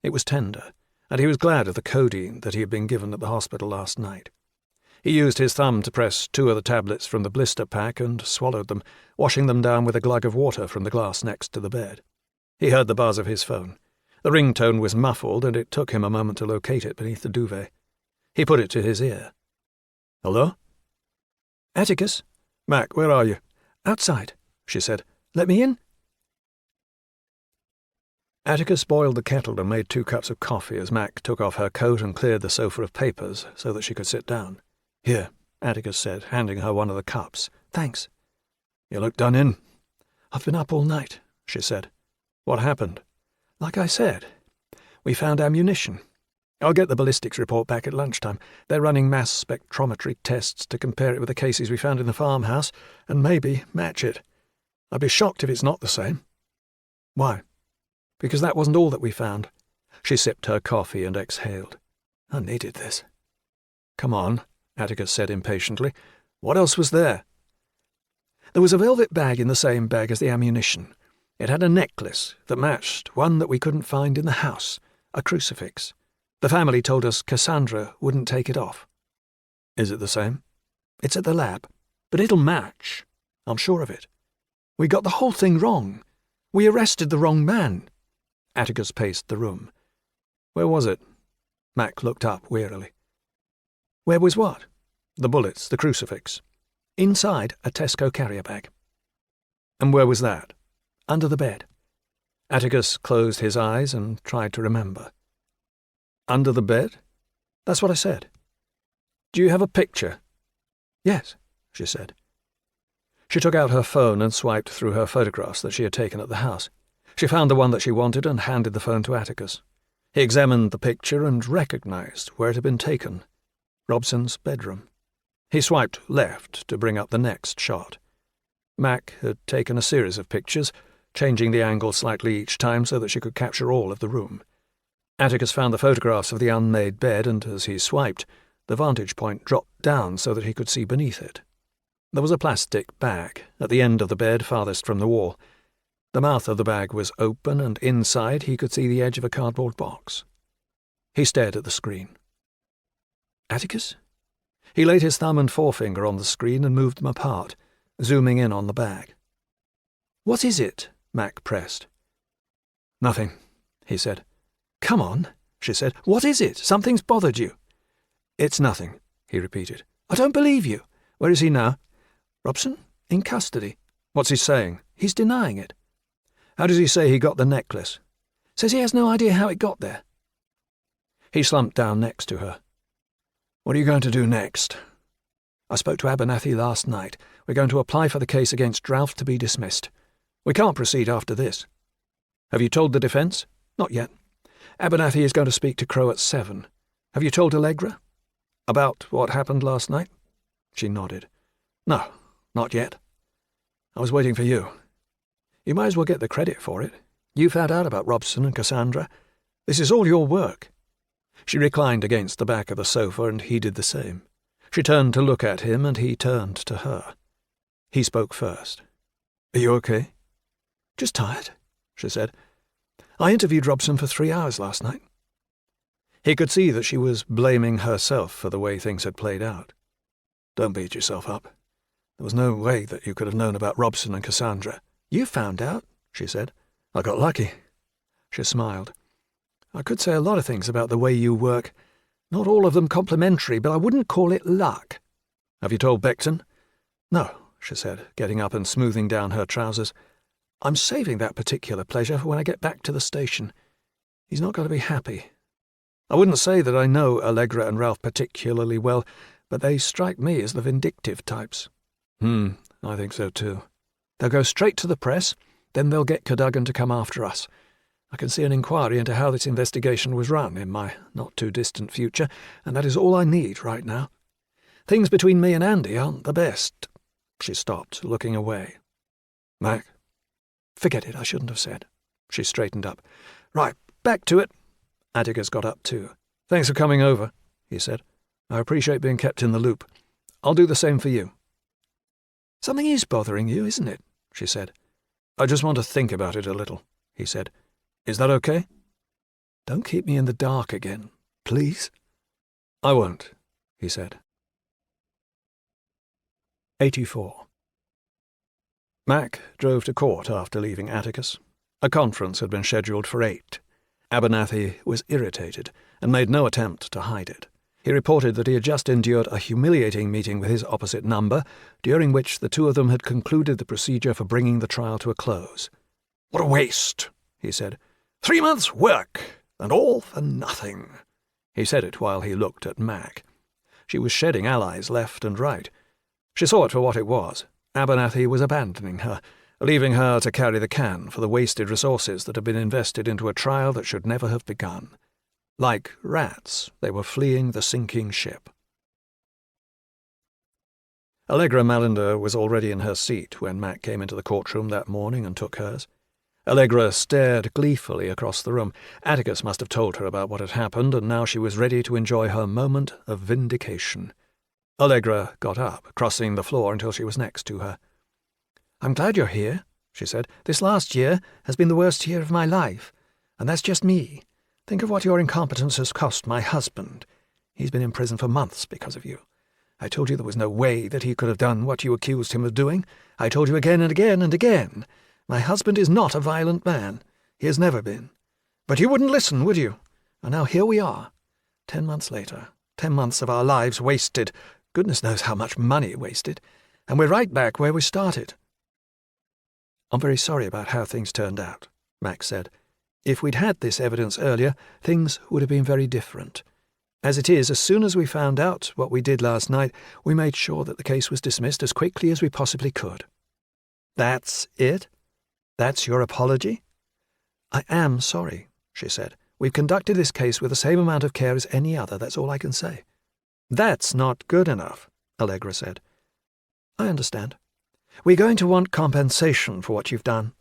It was tender, and he was glad of the codeine that he had been given at the hospital last night. He used his thumb to press 2 of the tablets from the blister pack and swallowed them, washing them down with a glug of water from the glass next to the bed. He heard the buzz of his phone. The ringtone was muffled, and it took him a moment to locate it beneath the duvet. He put it to his ear. "Hello?" "Atticus?" "Mac, where are you?" "Outside," she said. "Let me in?" Atticus boiled the kettle and made 2 cups of coffee as Mac took off her coat and cleared the sofa of papers so that she could sit down. "Here," Atticus said, handing her one of the cups. "Thanks." "You look done in." "I've been up all night," she said. "What happened?" "Like I said, we found ammunition. I'll get the ballistics report back at lunchtime. They're running mass spectrometry tests to compare it with the cases we found in the farmhouse, and maybe match it. I'd be shocked if it's not the same." "Why?" "Because that wasn't all that we found." She sipped her coffee and exhaled. "I needed this." "Come on," Atticus said impatiently. "What else was there?" "There was a velvet bag in the same bag as the ammunition. It had a necklace that matched one that we couldn't find in the house, a crucifix. The family told us Cassandra wouldn't take it off." "Is it the same?" "It's at the lab, but it'll match. I'm sure of it. We got the whole thing wrong. We arrested the wrong man." Atticus paced the room. "Where was it?" Mac looked up wearily. "Where was what?" "The bullets, the crucifix." "Inside a Tesco carrier bag." "And where was that?" "Under the bed." Atticus closed his eyes and tried to remember. "Under the bed?" "That's what I said." "Do you have a picture?" "Yes," she said. She took out her phone and swiped through her photographs that she had taken at the house. She found the one that she wanted and handed the phone to Atticus. He examined the picture and recognized where it had been taken. Robson's bedroom. He swiped left to bring up the next shot. Mac had taken a series of pictures, changing the angle slightly each time so that she could capture all of the room. Atticus found the photographs of the unmade bed, and as he swiped, the vantage point dropped down so that he could see beneath it. There was a plastic bag at the end of the bed farthest from the wall. The mouth of the bag was open, and inside he could see the edge of a cardboard box. He stared at the screen. Atticus? He laid his thumb and forefinger on the screen and moved them apart, zooming in on the bag. "What is it?" Mac pressed. "Nothing," he said. "Come on," she said. "What is it? Something's bothered you." "It's nothing," he repeated. "I don't believe you. Where is he now?" "Robson? In custody." "What's he saying?" "He's denying it." "How does he say he got the necklace?" "Says he has no idea how it got there." He slumped down next to her. "What are you going to do next?" "I spoke to Abernathy last night. We're going to apply for the case against Ralph to be dismissed. We can't proceed after this." "Have you told the defence?" "Not yet. Abernathy is going to speak to Crow at 7. Have you told Allegra?" "About what happened last night?" She nodded. "No, not yet. I was waiting for you. You might as well get the credit for it. You found out about Robson and Cassandra. This is all your work." She reclined against the back of the sofa, and he did the same. She turned to look at him, and he turned to her. He spoke first. "Are you okay?" "Just tired," she said. "I interviewed Robson for 3 hours last night." He could see that she was blaming herself for the way things had played out. "Don't beat yourself up. There was no way that you could have known about Robson and Cassandra." "You found out," she said. "I got lucky." She smiled. "I could say a lot of things about the way you work. Not all of them complimentary, but I wouldn't call it luck." "Have you told Beckton?" "No," she said, getting up and smoothing down her trousers. "I'm saving that particular pleasure for when I get back to the station. He's not going to be happy. I wouldn't say that I know Allegra and Ralph particularly well, but they strike me as the vindictive types." I think so too. They'll go straight to the press, then they'll get Cadogan to come after us. I can see an inquiry into how this investigation was run in my not-too-distant future, and that is all I need right now. Things between me and Andy aren't the best." She stopped, looking away. "Mac?" "Forget it, I shouldn't have said." She straightened up. "Right, back to it." Atticus got up too. "Thanks for coming over," he said. "I appreciate being kept in the loop. I'll do the same for you." "Something is bothering you, isn't it?" she said. "I just want to think about it a little," he said. "Is that okay?" "Don't keep me in the dark again, please." "I won't," he said. 84. Mac drove to court after leaving Atticus. A conference had been scheduled for 8. Abernathy was irritated and made no attempt to hide it. He reported that he had just endured a humiliating meeting with his opposite number, during which the two of them had concluded the procedure for bringing the trial to a close. "What a waste," he said. 3 months' work, and all for nothing." He said it while he looked at Mac. She was shedding allies left and right. She saw it for what it was. Abernathy was abandoning her, leaving her to carry the can for the wasted resources that had been invested into a trial that should never have begun. Like rats, they were fleeing the sinking ship. Allegra Mallender was already in her seat when Mac came into the courtroom that morning and took hers. Allegra stared gleefully across the room. Atticus must have told her about what had happened, and now she was ready to enjoy her moment of vindication. Allegra got up, crossing the floor until she was next to her. "I'm glad you're here," she said. "This last year has been the worst year of my life, and that's just me. Think of what your incompetence has cost my husband. He's been in prison for months because of you. I told you there was no way that he could have done what you accused him of doing. I told you again and again and again. My husband is not a violent man. He has never been. But you wouldn't listen, would you? And now here we are. 10 months later. 10 months of our lives wasted. Goodness knows how much money wasted. And we're right back where we started." "I'm very sorry about how things turned out," Max said. "If we'd had this evidence earlier, things would have been very different. As it is, as soon as we found out what we did last night, we made sure that the case was dismissed as quickly as we possibly could." "That's it? That's your apology?" "I am sorry," she said. "We've conducted this case with the same amount of care as any other, that's all I can say." "That's not good enough," Allegra said. "I understand. We're going to want compensation for what you've done."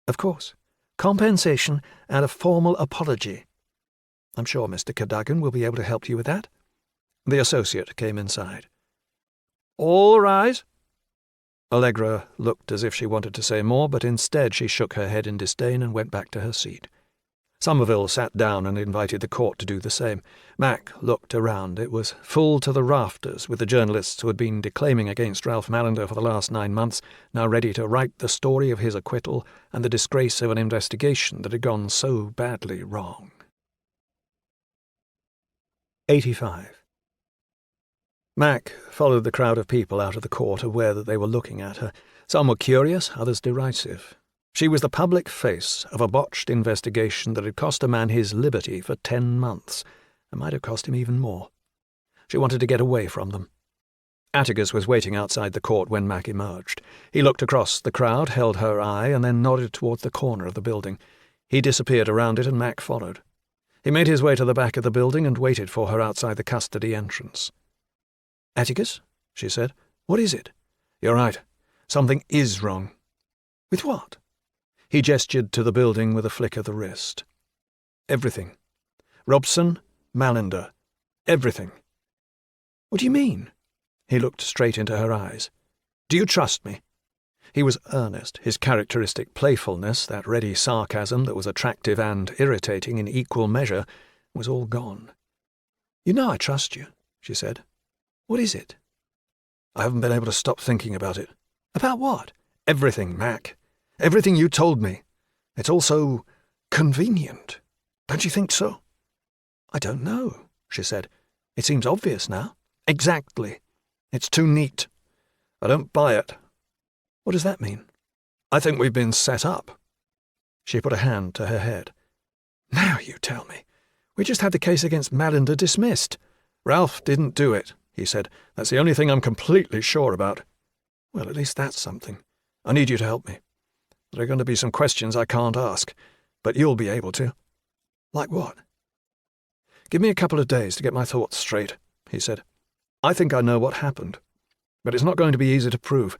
"Of course. Compensation and a formal apology." I'm sure Mr. Cadogan will be able to help you with that." The associate came inside. "All rise." Allegra looked as if she wanted to say more, but instead she shook her head in disdain and went back to her seat. Somerville sat down and invited the court to do the same. Mac looked around. It was full to the rafters with the journalists who had been declaiming against Ralph Mallender for the last 9 months, now ready to write the story of his acquittal and the disgrace of an investigation that had gone so badly wrong. 85. Mac followed the crowd of people out of the court, aware that they were looking at her. Some were curious, others derisive. She was the public face of a botched investigation that had cost a man his liberty for 10 months, and might have cost him even more. She wanted to get away from them. Atticus was waiting outside the court when Mac emerged. He looked across the crowd, held her eye, and then nodded towards the corner of the building. He disappeared around it, and Mac followed. He made his way to the back of the building and waited for her outside the custody entrance. "Atticus," she said, "what is it?" "You're right. Something is wrong." "With what?" He gestured to the building with a flick of the wrist. "Everything. Robson, Mallender. Everything." "What do you mean?" He looked straight into her eyes. "Do you trust me?" He was earnest. His characteristic playfulness, that ready sarcasm that was attractive and irritating in equal measure, was all gone. "You know I trust you," she said. "What is it?" "I haven't been able to stop thinking about it." "About what?" "Everything, Mac. Everything you told me. It's all so convenient. Don't you think so?" "I don't know," she said. "It seems obvious now." "Exactly. It's too neat. I don't buy it." "What does that mean?" "I think we've been set up." She put a hand to her head. "Now you tell me. We just had the case against Mallender dismissed." "Ralph didn't do it," he said. "That's the only thing I'm completely sure about." "Well, at least that's something." "I need you to help me. There are going to be some questions I can't ask, but you'll be able to." "Like what?" "Give me a couple of days to get my thoughts straight," he said. "I think I know what happened, but it's not going to be easy to prove.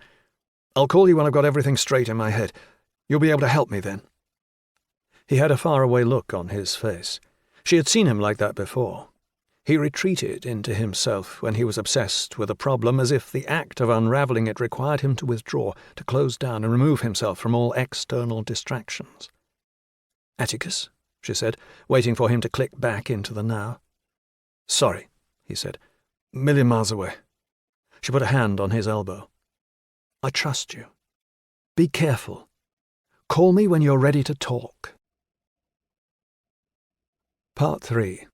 I'll call you when I've got everything straight in my head. You'll be able to help me then." He had a faraway look on his face. She had seen him like that before. He retreated into himself when he was obsessed with a problem, as if the act of unravelling it required him to withdraw, to close down and remove himself from all external distractions. "Atticus," she said, waiting for him to click back into the now. "Sorry," he said. "Million miles away." She put a hand on his elbow. "I trust you. Be careful. Call me when you're ready to talk." Part 3.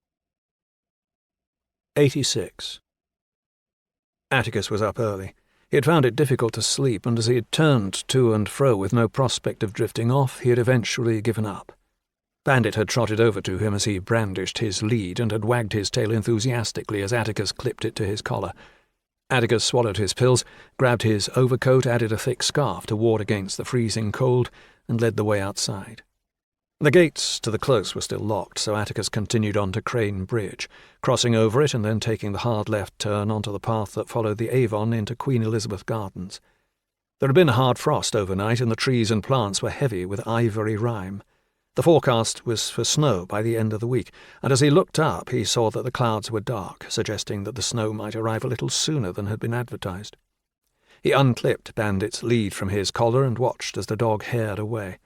86. Atticus was up early. He had found it difficult to sleep, and as he had turned to and fro with no prospect of drifting off, he had eventually given up. Bandit had trotted over to him as he brandished his lead and had wagged his tail enthusiastically as Atticus clipped it to his collar. Atticus swallowed his pills, grabbed his overcoat, added a thick scarf to ward against the freezing cold, and led the way outside. The gates to the close were still locked, so Atticus continued on to Crane Bridge, crossing over it and then taking the hard left turn onto the path that followed the Avon into Queen Elizabeth Gardens. There had been a hard frost overnight, and the trees and plants were heavy with ivory rime. The forecast was for snow by the end of the week, and as he looked up he saw that the clouds were dark, suggesting that the snow might arrive a little sooner than had been advertised. He unclipped Bandit's lead from his collar and watched as the dog hared away.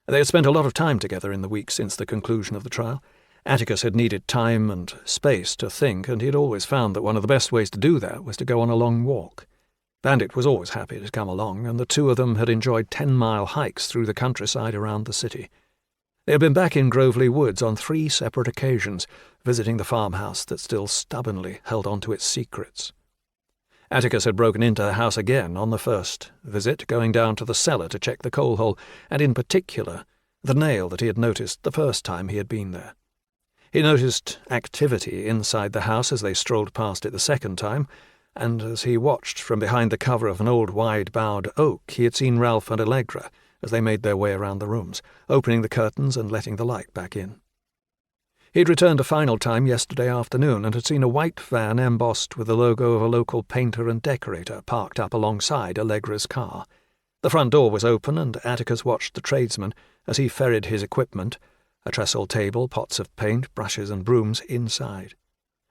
They had spent a lot of time together in the week since the conclusion of the trial. Atticus had needed time and space to think, and he had always found that one of the best ways to do that was to go on a long walk. Bandit was always happy to come along, and the two of them had enjoyed 10-mile hikes through the countryside around the city. They had been back in Groveley Woods on 3 separate occasions, visiting the farmhouse that still stubbornly held on to its secrets. Atticus had broken into the house again on the first visit, going down to the cellar to check the coal hole, and in particular the nail that he had noticed the first time he had been there. He noticed activity inside the house as they strolled past it the second time, and as he watched from behind the cover of an old wide-boughed oak, he had seen Ralph and Allegra as they made their way around the rooms, opening the curtains and letting the light back in. He had returned a final time yesterday afternoon and had seen a white van embossed with the logo of a local painter and decorator parked up alongside Allegra's car. The front door was open, and Atticus watched the tradesman, as he ferried his equipment, a trestle table, pots of paint, brushes and brooms inside.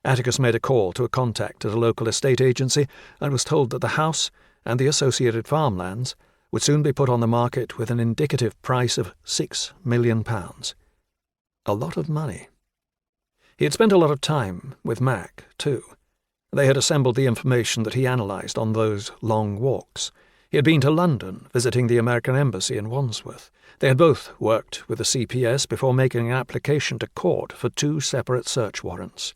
Atticus made a call to a contact at a local estate agency and was told that the house and the associated farmlands would soon be put on the market with an indicative price of £6 million. A lot of money. He had spent a lot of time with Mac, too. They had assembled the information that he analysed on those long walks. He had been to London, visiting the American Embassy in Wandsworth. They had both worked with the CPS before making an application to court for 2 separate search warrants.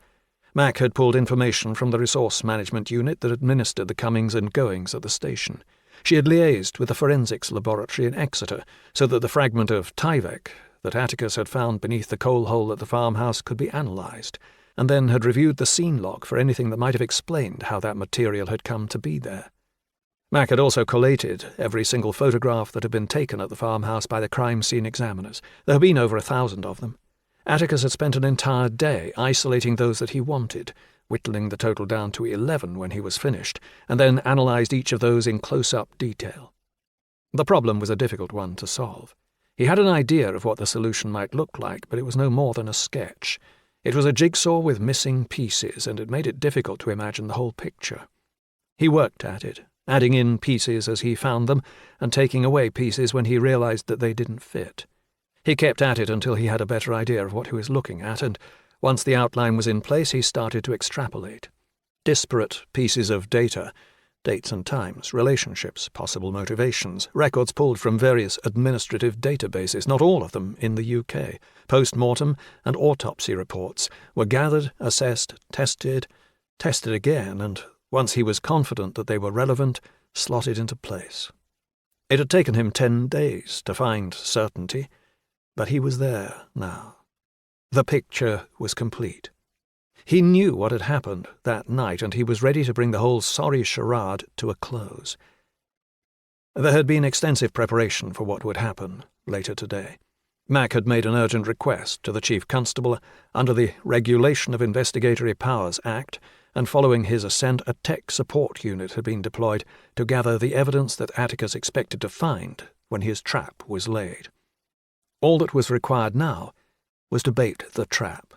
Mac had pulled information from the resource management unit that administered the comings and goings at the station. She had liaised with the forensics laboratory in Exeter so that the fragment of Tyvek that Atticus had found beneath the coal hole at the farmhouse could be analysed, and then had reviewed the scene log for anything that might have explained how that material had come to be there. Mac had also collated every single photograph that had been taken at the farmhouse by the crime scene examiners. There had been over 1,000 of them. Atticus had spent an entire day isolating those that he wanted, whittling the total down to 11 when he was finished, and then analysed each of those in close-up detail. The problem was a difficult one to solve. He had an idea of what the solution might look like, but it was no more than a sketch. It was a jigsaw with missing pieces, and it made it difficult to imagine the whole picture. He worked at it, adding in pieces as he found them, and taking away pieces when he realised that they didn't fit. He kept at it until he had a better idea of what he was looking at, and once the outline was in place, he started to extrapolate. Disparate pieces of data, dates and times, relationships, possible motivations, records pulled from various administrative databases, not all of them in the UK, post-mortem and autopsy reports, were gathered, assessed, tested again, and once he was confident that they were relevant, slotted into place. It had taken him 10 days to find certainty, but he was there now. The picture was complete. He knew what had happened that night, and he was ready to bring the whole sorry charade to a close. There had been extensive preparation for what would happen later today. Mac had made an urgent request to the Chief Constable under the Regulation of Investigatory Powers Act, and following his ascent, a tech support unit had been deployed to gather the evidence that Atticus expected to find when his trap was laid. All that was required now was to bait the trap.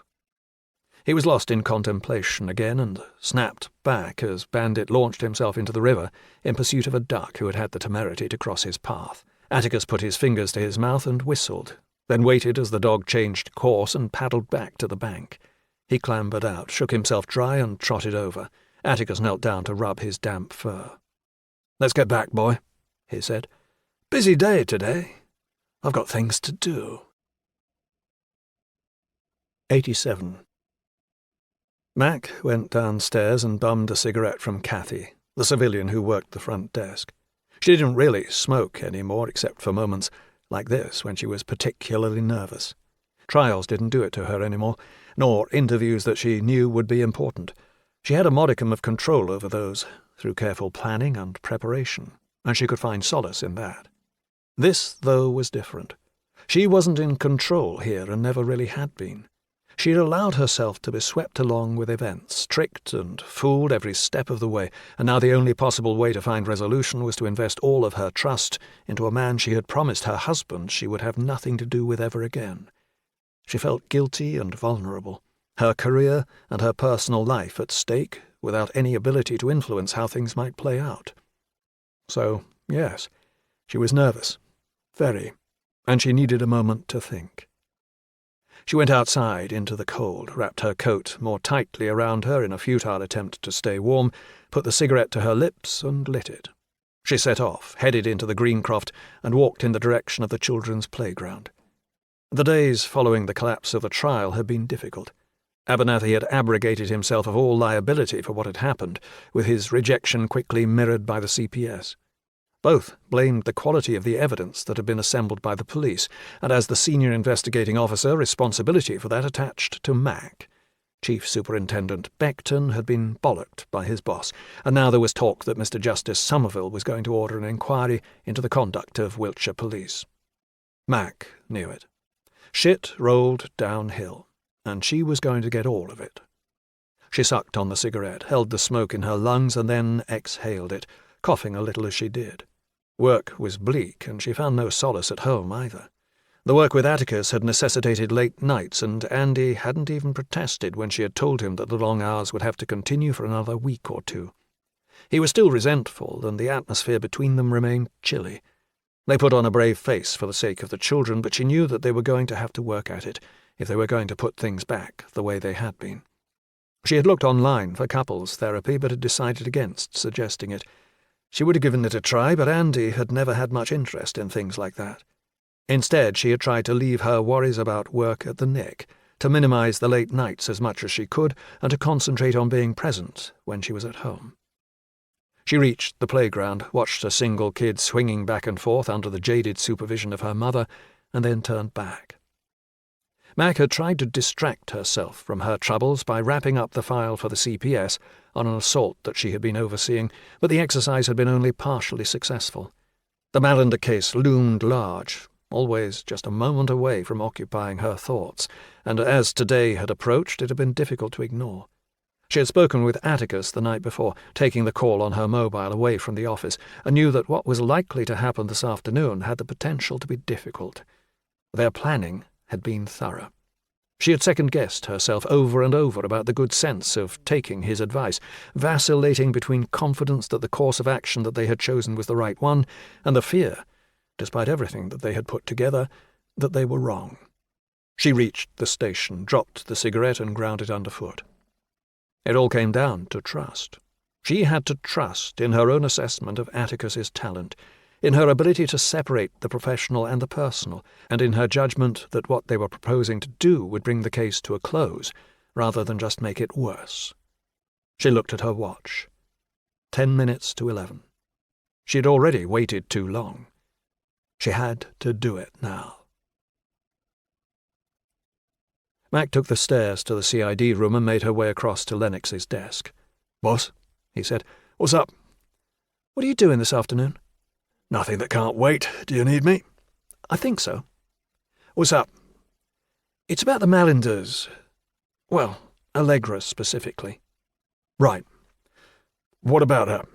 He was lost in contemplation again and snapped back as Bandit launched himself into the river in pursuit of a duck who had had the temerity to cross his path. Atticus put his fingers to his mouth and whistled, then waited as the dog changed course and paddled back to the bank. He clambered out, shook himself dry and trotted over. Atticus knelt down to rub his damp fur. "Let's get back, boy," he said. "Busy day today. I've got things to do." 87. Mac went downstairs and bummed a cigarette from Cathy, the civilian who worked the front desk. She didn't really smoke anymore, except for moments like this when she was particularly nervous. Trials didn't do it to her anymore, nor interviews that she knew would be important. She had a modicum of control over those through careful planning and preparation, and she could find solace in that. This, though, was different. She wasn't in control here and never really had been. She had allowed herself to be swept along with events, tricked and fooled every step of the way, and now the only possible way to find resolution was to invest all of her trust into a man she had promised her husband she would have nothing to do with ever again. She felt guilty and vulnerable, her career and her personal life at stake, without any ability to influence how things might play out. So, yes, she was nervous, very, and she needed a moment to think. She went outside into the cold, wrapped her coat more tightly around her in a futile attempt to stay warm, put the cigarette to her lips and lit it. She set off, headed into the Greencroft, and walked in the direction of the children's playground. The days following the collapse of the trial had been difficult. Abernathy had abrogated himself of all liability for what had happened, with his rejection quickly mirrored by the CPS. Both blamed the quality of the evidence that had been assembled by the police, and as the senior investigating officer, responsibility for that attached to Mac. Chief Superintendent Beckton had been bollocked by his boss, and now there was talk that Mr. Justice Somerville was going to order an inquiry into the conduct of Wiltshire police. Mac knew it. Shit rolled downhill, and she was going to get all of it. She sucked on the cigarette, held the smoke in her lungs, and then exhaled it, coughing a little as she did. Work was bleak, and she found no solace at home either. The work with Atticus had necessitated late nights, and Andy hadn't even protested when she had told him that the long hours would have to continue for another week or two. He was still resentful, and the atmosphere between them remained chilly. They put on a brave face for the sake of the children, but she knew that they were going to have to work at it if they were going to put things back the way they had been. She had looked online for couples therapy, but had decided against suggesting it. She would have given it a try, but Andy had never had much interest in things like that. Instead, she had tried to leave her worries about work at the Nick, to minimise the late nights as much as she could, and to concentrate on being present when she was at home. She reached the playground, watched a single kid swinging back and forth under the jaded supervision of her mother, and then turned back. Mac had tried to distract herself from her troubles by wrapping up the file for the CPS on an assault that she had been overseeing, but the exercise had been only partially successful. The Mallender case loomed large, always just a moment away from occupying her thoughts, and as today had approached, it had been difficult to ignore. She had spoken with Atticus the night before, taking the call on her mobile away from the office, and knew that what was likely to happen this afternoon had the potential to be difficult. Their planning had been thorough. She had second-guessed herself over and over about the good sense of taking his advice, vacillating between confidence that the course of action that they had chosen was the right one, and the fear, despite everything that they had put together, that they were wrong. She reached the station, dropped the cigarette, and ground it underfoot. It all came down to trust. She had to trust in her own assessment of Atticus's talent, in her ability to separate the professional and the personal, and in her judgment that what they were proposing to do would bring the case to a close, rather than just make it worse. She looked at her watch. 10 minutes to 11. She had already waited too long. She had to do it now. Mac took the stairs to the CID room and made her way across to Lennox's desk. "Boss," he said. "What's up?" "What are you doing this afternoon?" "Nothing that can't wait. Do you need me?" "I think so." "What's up?" "It's about the Mallenders. Well, Allegra specifically." "Right. What about her?"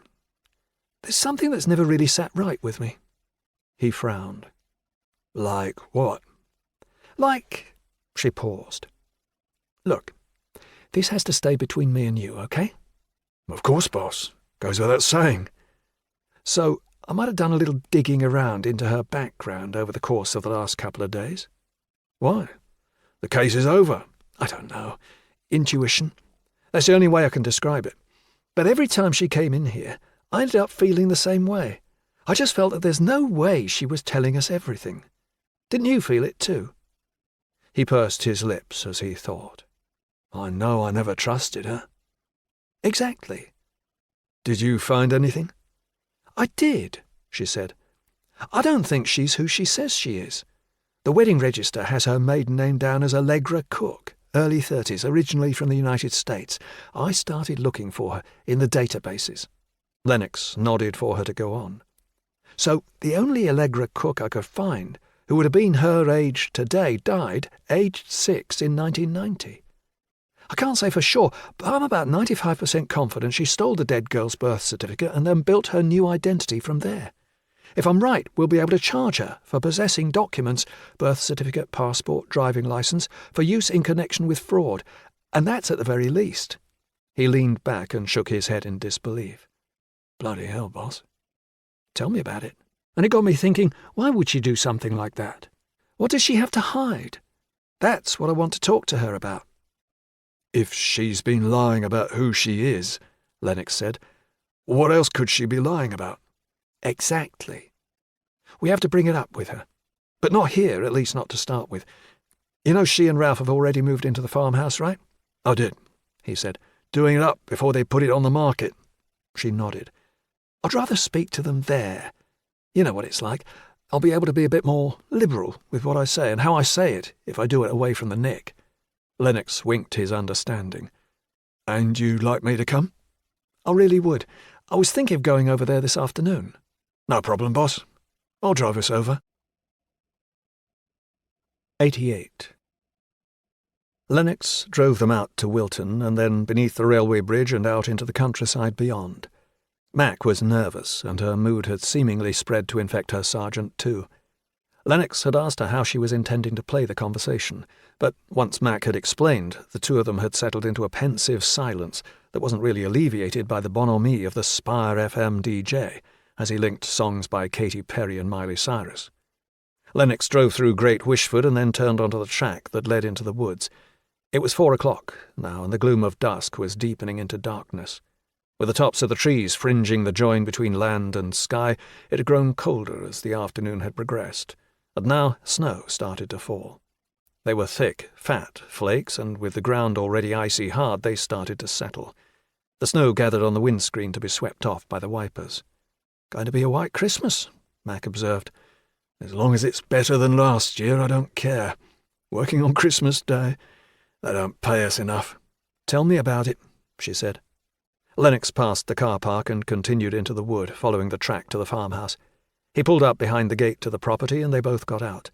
"There's something that's never really sat right with me." He frowned. "Like what?" "Like—" She paused. "Look, this has to stay between me and you, okay?" "Of course, boss. Goes without saying." "So, I might have done a little digging around into her background over the course of the last couple of days." "Why? The case is over." "I don't know. Intuition. That's the only way I can describe it. But every time she came in here, I ended up feeling the same way. I just felt that there's no way she was telling us everything. Didn't you feel it too?" He pursed his lips as he thought. "I know I never trusted her." "Exactly." "Did you find anything?" "I did," she said. "I don't think she's who she says she is. The wedding register has her maiden name down as Allegra Cook, early 30s, originally from the United States. I started looking for her in the databases." Lennox nodded for her to go on. "So the only Allegra Cook I could find, who would have been her age today, died aged 6 in 1990. I can't say for sure, but I'm about 95% confident she stole the dead girl's birth certificate and then built her new identity from there. If I'm right, we'll be able to charge her for possessing documents, birth certificate, passport, driving licence, for use in connection with fraud, and that's at the very least." He leaned back and shook his head in disbelief. "Bloody hell, boss." "Tell me about it." And it got me thinking, why would she do something like that? What does she have to hide? That's what I want to talk to her about. "If she's been lying about who she is," Lennox said, "what else could she be lying about?" "Exactly. We have to bring it up with her. But not here, at least not to start with. You know she and Ralph have already moved into the farmhouse, right?" "I did," he said. "Doing it up before they put it on the market." She nodded. "I'd rather speak to them there. You know what it's like. I'll be able to be a bit more liberal with what I say and how I say it if I do it away from the Nick." Lennox winked his understanding. "And you'd like me to come?" "I really would. I was thinking of going over there this afternoon." "No problem, boss. I'll drive us over." 88. Lennox drove them out to Wilton and then beneath the railway bridge and out into the countryside beyond. Mac was nervous, and her mood had seemingly spread to infect her sergeant too. Lennox had asked her how she was intending to play the conversation, but once Mac had explained, the two of them had settled into a pensive silence that wasn't really alleviated by the bonhomie of the Spire FM DJ as he linked songs by Katy Perry and Miley Cyrus. Lennox drove through Great Wishford and then turned onto the track that led into the woods. It was 4 o'clock now, and the gloom of dusk was deepening into darkness. With the tops of the trees fringing the join between land and sky, it had grown colder as the afternoon had progressed, and now snow started to fall. They were thick, fat flakes, and with the ground already icy hard, they started to settle. The snow gathered on the windscreen to be swept off by the wipers. "Going to be a white Christmas," Mac observed. "As long as it's better than last year, I don't care. Working on Christmas Day, they don't pay us enough." "Tell me about it," she said. Lennox passed the car park and continued into the wood, following the track to the farmhouse. He pulled up behind the gate to the property, and they both got out.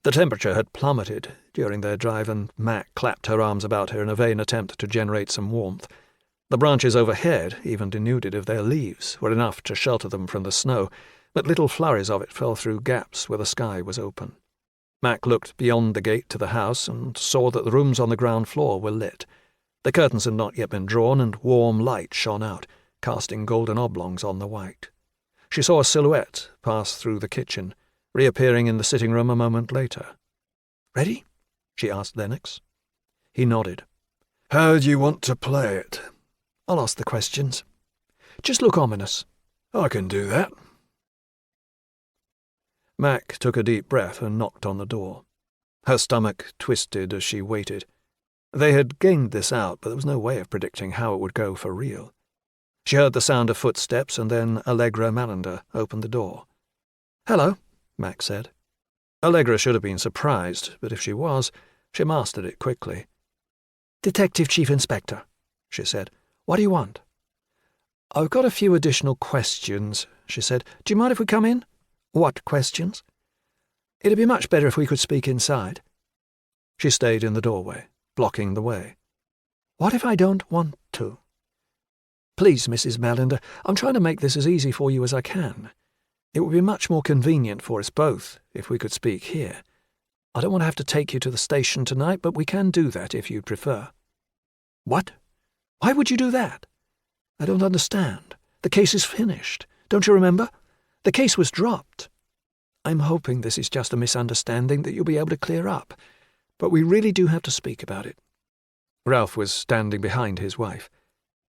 The temperature had plummeted during their drive, and Mac clapped her arms about her in a vain attempt to generate some warmth. The branches overhead, even denuded of their leaves, were enough to shelter them from the snow, but little flurries of it fell through gaps where the sky was open. Mac looked beyond the gate to the house and saw that the rooms on the ground floor were lit. The curtains had not yet been drawn, and warm light shone out, casting golden oblongs on the white. She saw a silhouette pass through the kitchen, reappearing in the sitting room a moment later. "Ready?" she asked Lennox. He nodded. "How do you want to play it?" "I'll ask the questions. Just look ominous." "I can do that." Mac took a deep breath and knocked on the door. Her stomach twisted as she waited. They had gained this out, but there was no way of predicting how it would go for real. She heard the sound of footsteps, and then Allegra Mallender opened the door. "Hello," Mac said. Allegra should have been surprised, but if she was, she mastered it quickly. "Detective Chief Inspector," she said. "What do you want?" "I've got a few additional questions," she said. "Do you mind if we come in?" "What questions?" "It'd be much better if we could speak inside." She stayed in the doorway, blocking the way. "What if I don't want to?" "Please, Mrs. Mallender, I'm trying to make this as easy for you as I can. It would be much more convenient for us both if we could speak here. I don't want to have to take you to the station tonight, but we can do that if you'd prefer." "What? Why would you do that?" "I don't understand. The case is finished. Don't you remember? The case was dropped. I'm hoping this is just a misunderstanding that you'll be able to clear up, but we really do have to speak about it." Ralph was standing behind his wife.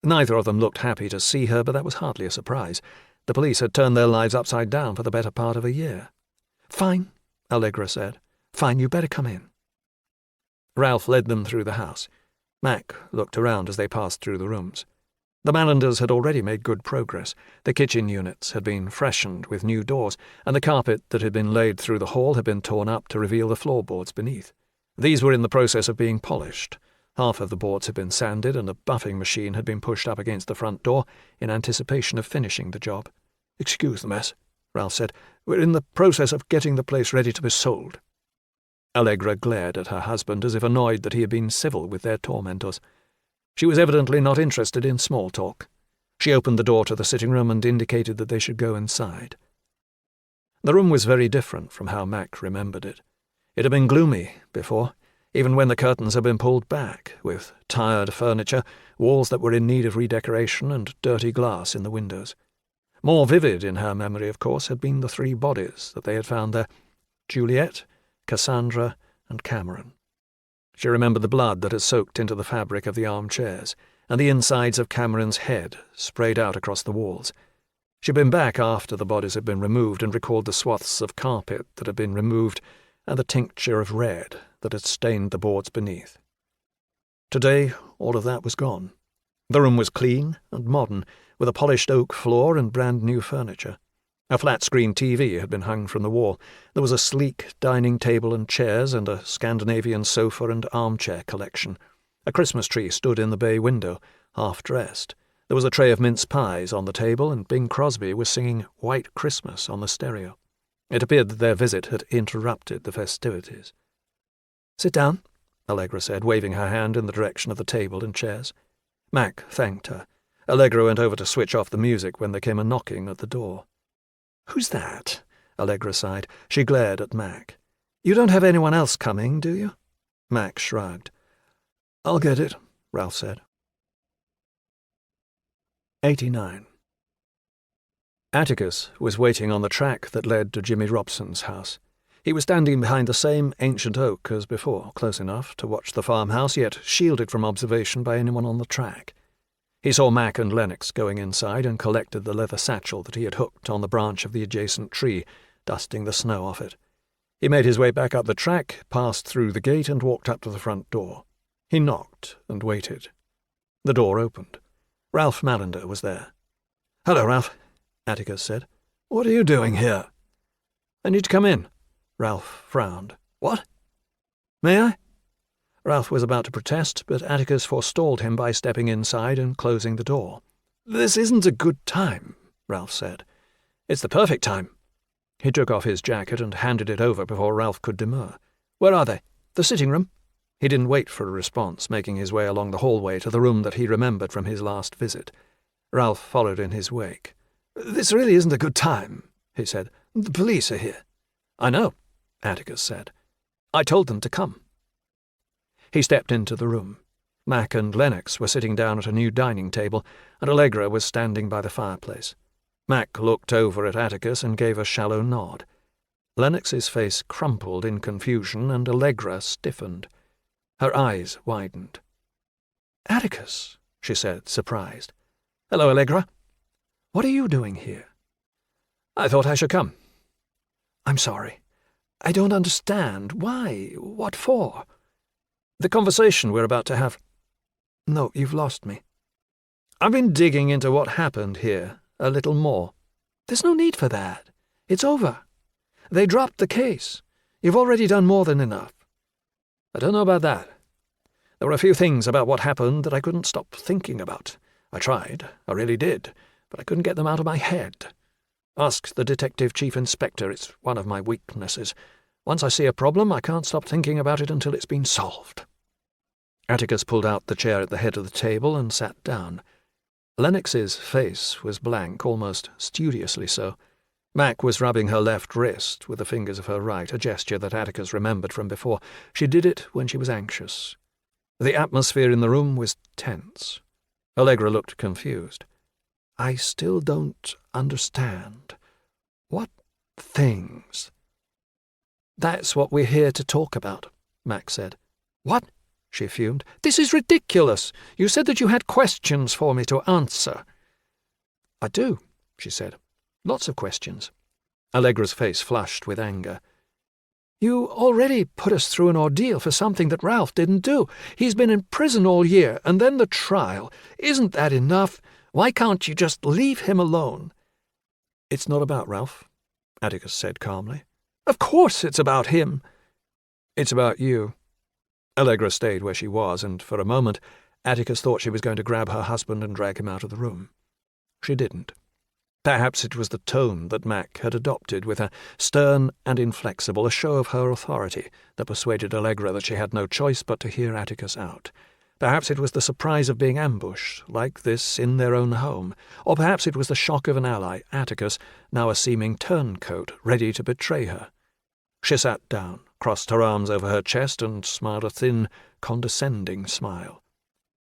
Neither of them looked happy to see her, but that was hardly a surprise. The police had turned their lives upside down for the better part of a year. "Fine," Allegra said. "Fine, you better come in." Ralph led them through the house. Mac looked around as they passed through the rooms. The Mallanders had already made good progress. The kitchen units had been freshened with new doors, and the carpet that had been laid through the hall had been torn up to reveal the floorboards beneath. These were in the process of being polished. Half of the boards had been sanded, and a buffing machine had been pushed up against the front door in anticipation of finishing the job. "Excuse the mess," Ralph said. "We're in the process of getting the place ready to be sold." Allegra glared at her husband as if annoyed that he had been civil with their tormentors. She was evidently not interested in small talk. She opened the door to the sitting room and indicated that they should go inside. The room was very different from how Mac remembered it. It had been gloomy before, even when the curtains had been pulled back, with tired furniture, walls that were in need of redecoration, and dirty glass in the windows. More vivid in her memory, of course, had been the 3 bodies that they had found there: Juliet, Cassandra, and Cameron. She remembered the blood that had soaked into the fabric of the armchairs, and the insides of Cameron's head sprayed out across the walls. She had been back after the bodies had been removed and recalled the swaths of carpet that had been removed and the tincture of red that had stained the boards beneath. Today, all of that was gone. The room was clean and modern, with a polished oak floor and brand-new furniture. A flat-screen TV had been hung from the wall. There was a sleek dining table and chairs, and a Scandinavian sofa and armchair collection. A Christmas tree stood in the bay window, half-dressed. There was a tray of mince pies on the table, and Bing Crosby was singing White Christmas on the stereo. It appeared that their visit had interrupted the festivities. "Sit down," Allegra said, waving her hand in the direction of the table and chairs. Mac thanked her. Allegra went over to switch off the music when there came a knocking at the door. "Who's that?" Allegra sighed. She glared at Mac. "You don't have anyone else coming, do you?" Mac shrugged. "I'll get it," Ralph said. 89. Atticus was waiting on the track that led to Jimmy Robson's house. He was standing behind the same ancient oak as before, close enough to watch the farmhouse, yet shielded from observation by anyone on the track. He saw Mac and Lennox going inside and collected the leather satchel that he had hooked on the branch of the adjacent tree, dusting the snow off it. He made his way back up the track, passed through the gate and walked up to the front door. He knocked and waited. The door opened. Ralph Mallender was there. "Hello, Ralph," Atticus said. "What are you doing here?" "I need to come in." Ralph frowned. "What?" "May I?" Ralph was about to protest, but Atticus forestalled him by stepping inside and closing the door. "This isn't a good time," Ralph said. "It's the perfect time." He took off his jacket and handed it over before Ralph could demur. "Where are they?" "The sitting room." He didn't wait for a response, making his way along the hallway to the room that he remembered from his last visit. Ralph followed in his wake. "This really isn't a good time," he said. "The police are here." "I know," Atticus said. "I told them to come." He stepped into the room. Mac and Lennox were sitting down at a new dining table, and Allegra was standing by the fireplace. Mac looked over at Atticus and gave a shallow nod. Lennox's face crumpled in confusion, and Allegra stiffened. Her eyes widened. "Atticus," she said, surprised. "Hello, Allegra. What are you doing here?" "I thought I should come." "I'm sorry. I don't understand. Why? What for?" "The conversation we're about to have." "No, you've lost me." "I've been digging into what happened here a little more." "There's no need for that. It's over. They dropped the case. You've already done more than enough." "I don't know about that. There were a few things about what happened that I couldn't stop thinking about. I tried, I really did, but I couldn't get them out of my head. Ask the detective chief inspector. It's one of my weaknesses. Once I see a problem, I can't stop thinking about it until it's been solved." Atticus pulled out the chair at the head of the table and sat down. Lennox's face was blank, almost studiously so. Mac was rubbing her left wrist with the fingers of her right, a gesture that Atticus remembered from before. She did it when she was anxious. The atmosphere in the room was tense. Allegra looked confused. "I still don't understand. What things?" "That's what we're here to talk about," Mac said. "What?" she fumed. "This is ridiculous. You said that you had questions for me to answer." "I do," she said. "Lots of questions." Allegra's face flushed with anger. "You already put us through an ordeal for something that Ralph didn't do. He's been in prison all year, and then the trial. Isn't that enough? Why can't you just leave him alone?" "It's not about Ralph," Atticus said calmly. "Of course it's about him." "It's about you." Allegra stayed where she was, and for a moment Atticus thought she was going to grab her husband and drag him out of the room. She didn't. Perhaps it was the tone that Mac had adopted, with her stern and inflexible, a show of her authority, that persuaded Allegra that she had no choice but to hear Atticus out. Perhaps it was the surprise of being ambushed, like this, in their own home. Or perhaps it was the shock of an ally, Atticus, now a seeming turncoat, ready to betray her. She sat down, crossed her arms over her chest, and smiled a thin, condescending smile.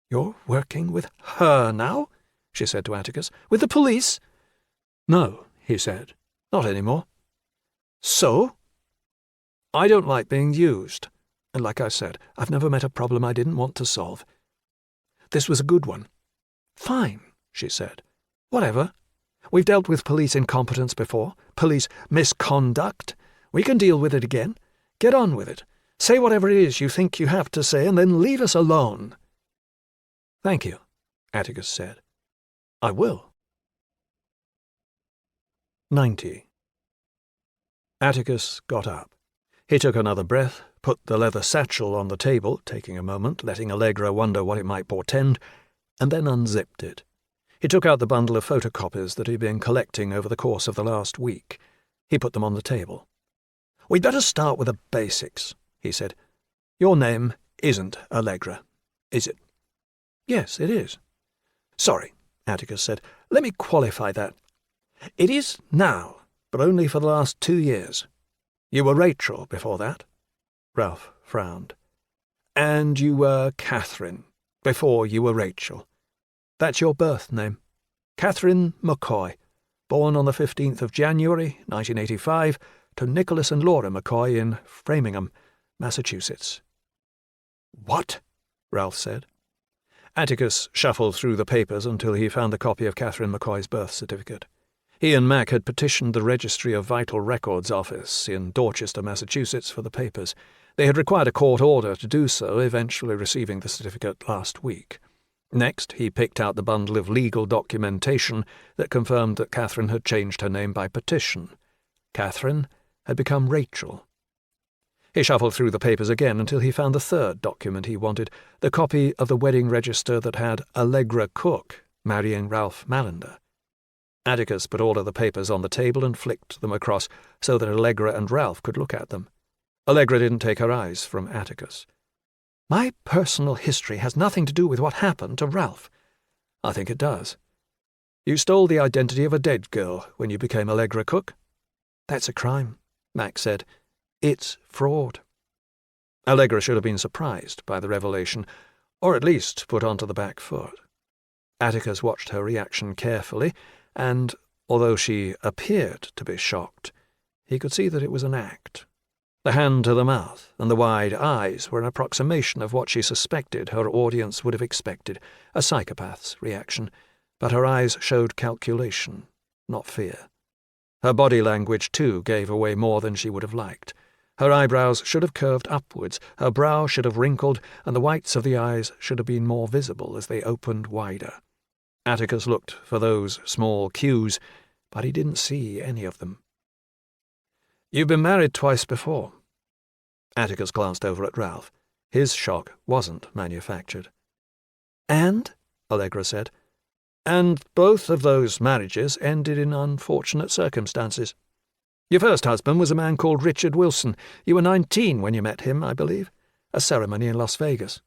"You're working with her now?" she said to Atticus. "With the police?" "No," he said. "Not any more." "So?" "I don't like being used. And like I said, I've never met a problem I didn't want to solve. This was a good one." "Fine," she said. "Whatever. We've dealt with police incompetence before, police misconduct. We can deal with it again. Get on with it. Say whatever it is you think you have to say, and then leave us alone." "Thank you," Atticus said. "I will." 90. Atticus got up. He took another breath, put the leather satchel on the table, taking a moment, letting Allegra wonder what it might portend, and then unzipped it. He took out the bundle of photocopies that he'd been collecting over the course of the last week. He put them on the table. "We'd better start with the basics," he said. "Your name isn't Allegra, is it?" "Yes, it is." "Sorry," Atticus said. "Let me qualify that. It is now, but only for the last 2 years. You were Rachel before that." Ralph frowned. "And you were Catherine before you were Rachel. That's your birth name. Catherine McCoy, born on the 15th of January, 1985, to Nicholas and Laura McCoy in Framingham, Massachusetts." "What?" Ralph said. Atticus shuffled through the papers until he found the copy of Catherine McCoy's birth certificate. He and Mac had petitioned the Registry of Vital Records office in Dorchester, Massachusetts, for the papers. They had required a court order to do so, eventually receiving the certificate last week. Next, he picked out the bundle of legal documentation that confirmed that Catherine had changed her name by petition. Catherine had become Rachel. He shuffled through the papers again until he found the third document he wanted, the copy of the wedding register that had Allegra Cook marrying Ralph Mallender. Atticus put all of the papers on the table and flicked them across so that Allegra and Ralph could look at them. Allegra didn't take her eyes from Atticus. "My personal history has nothing to do with what happened to Ralph." "I think it does. You stole the identity of a dead girl when you became Allegra Cook." "That's a crime," Mac said. "It's fraud." Allegra should have been surprised by the revelation, or at least put onto the back foot. Atticus watched her reaction carefully, and, although she appeared to be shocked, he could see that it was an act. The hand to the mouth and the wide eyes were an approximation of what she suspected her audience would have expected, a psychopath's reaction, but her eyes showed calculation, not fear. Her body language, too, gave away more than she would have liked. Her eyebrows should have curved upwards, her brow should have wrinkled, and the whites of the eyes should have been more visible as they opened wider. Atticus looked for those small cues, but he didn't see any of them. "You've been married twice before." Atticus glanced over at Ralph. His shock wasn't manufactured. "And?" Allegra said. "And both of those marriages ended in unfortunate circumstances. Your first husband was a man called Richard Wilson. You were 19 when you met him, I believe. A ceremony in Las Vegas.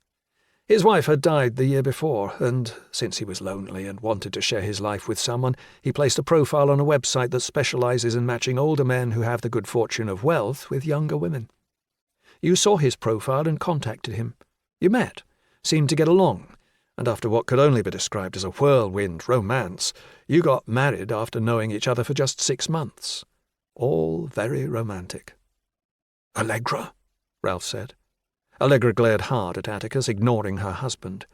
His wife had died the year before, and since he was lonely and wanted to share his life with someone, he placed a profile on a website that specializes in matching older men who have the good fortune of wealth with younger women. You saw his profile and contacted him. You met, seemed to get along, and after what could only be described as a whirlwind romance, you got married after knowing each other for just 6 months. All very romantic." "Allegra?" Ralph said. Allegra glared hard at Atticus, ignoring her husband.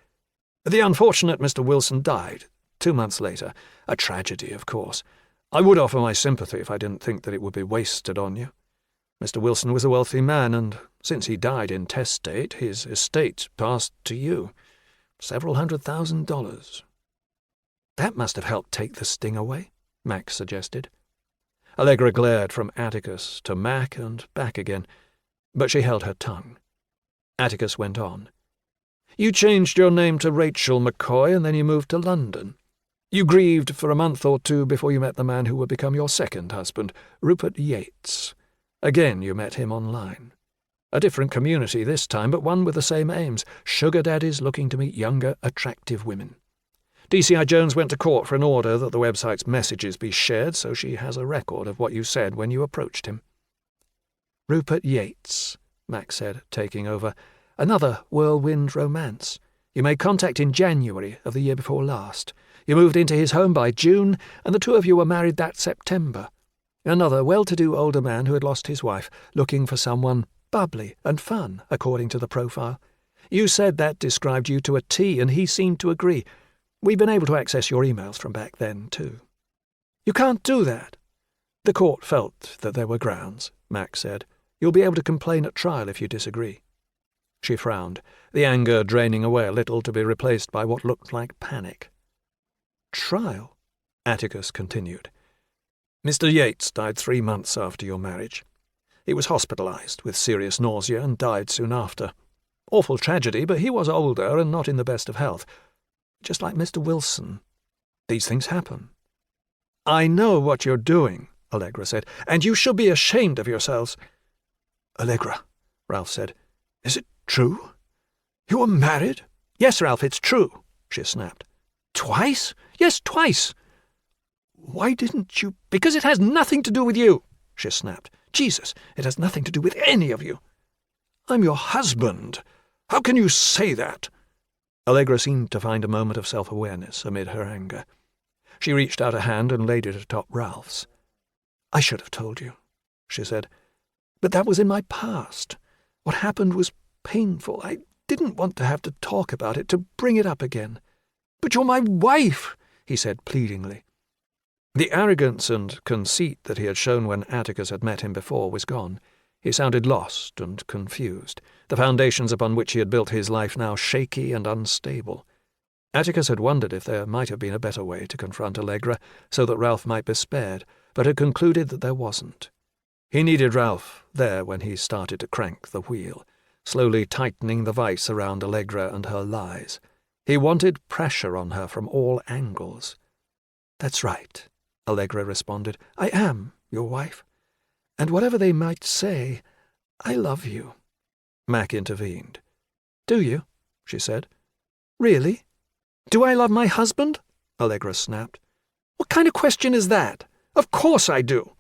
"The unfortunate Mr. Wilson died 2 months later. A tragedy, of course. I would offer my sympathy if I didn't think that it would be wasted on you. Mr. Wilson was a wealthy man, and since he died intestate, his estate passed to you. Several $100,000. "That must have helped take the sting away," Mac suggested. Allegra glared from Atticus to Mac and back again, but she held her tongue. Atticus went on. "You changed your name to Rachel McCoy, and then you moved to London. You grieved for a month or 2 before you met the man who would become your second husband, Rupert Yates. Again you met him online. A different community this time, but one with the same aims, sugar daddies looking to meet younger, attractive women. DCI Jones went to court for an order that the website's messages be shared, so she has a record of what you said when you approached him." "Rupert Yates," Mac said, taking over. "Another whirlwind romance. You made contact in January of the year before last. You moved into his home by June, and the 2 of you were married that September. Another well-to-do older man who had lost his wife, looking for someone bubbly and fun, according to the profile. You said that described you to a T, and he seemed to agree. We've been able to access your emails from back then, too." "You can't do that." "The court felt that there were grounds," Mac said. "You'll be able to complain at trial if you disagree." She frowned, the anger draining away a little to be replaced by what looked like panic. "Trial?" Atticus continued. "Mr. Yates died 3 months after your marriage. He was hospitalized with serious nausea and died soon after. Awful tragedy, but he was older and not in the best of health. Just like Mr. Wilson. These things happen." "I know what you're doing," Allegra said, "and you should be ashamed of yourselves." "Allegra," Ralph said, "is it true? You were married?" "Yes, Ralph, it's true," she snapped. "Twice?" "Yes, twice." Why didn't you—" "Because it has nothing to do with you," she snapped. "Jesus, it has nothing to do with any of you." "I'm your husband. How can you say that?" Allegra seemed to find a moment of self-awareness amid her anger. She reached out a hand and laid it atop Ralph's. "I should have told you," she said. "But that was in my past. What happened was painful. I didn't want to have to talk about it, to bring it up again." "But you're my wife," he said pleadingly. The arrogance and conceit that he had shown when Atticus had met him before was gone. He sounded lost and confused, the foundations upon which he had built his life now shaky and unstable. Atticus had wondered if there might have been a better way to confront Allegra, so that Ralph might be spared, but had concluded that there wasn't. He needed Ralph there when he started to crank the wheel, slowly tightening the vice around Allegra and her lies. He wanted pressure on her from all angles. "That's right," Allegra responded. "I am your wife. And whatever they might say, I love you." Mac intervened. "Do you?" she said. "Really? Do I love my husband?" Allegra snapped. "What kind of question is that? Of course I do."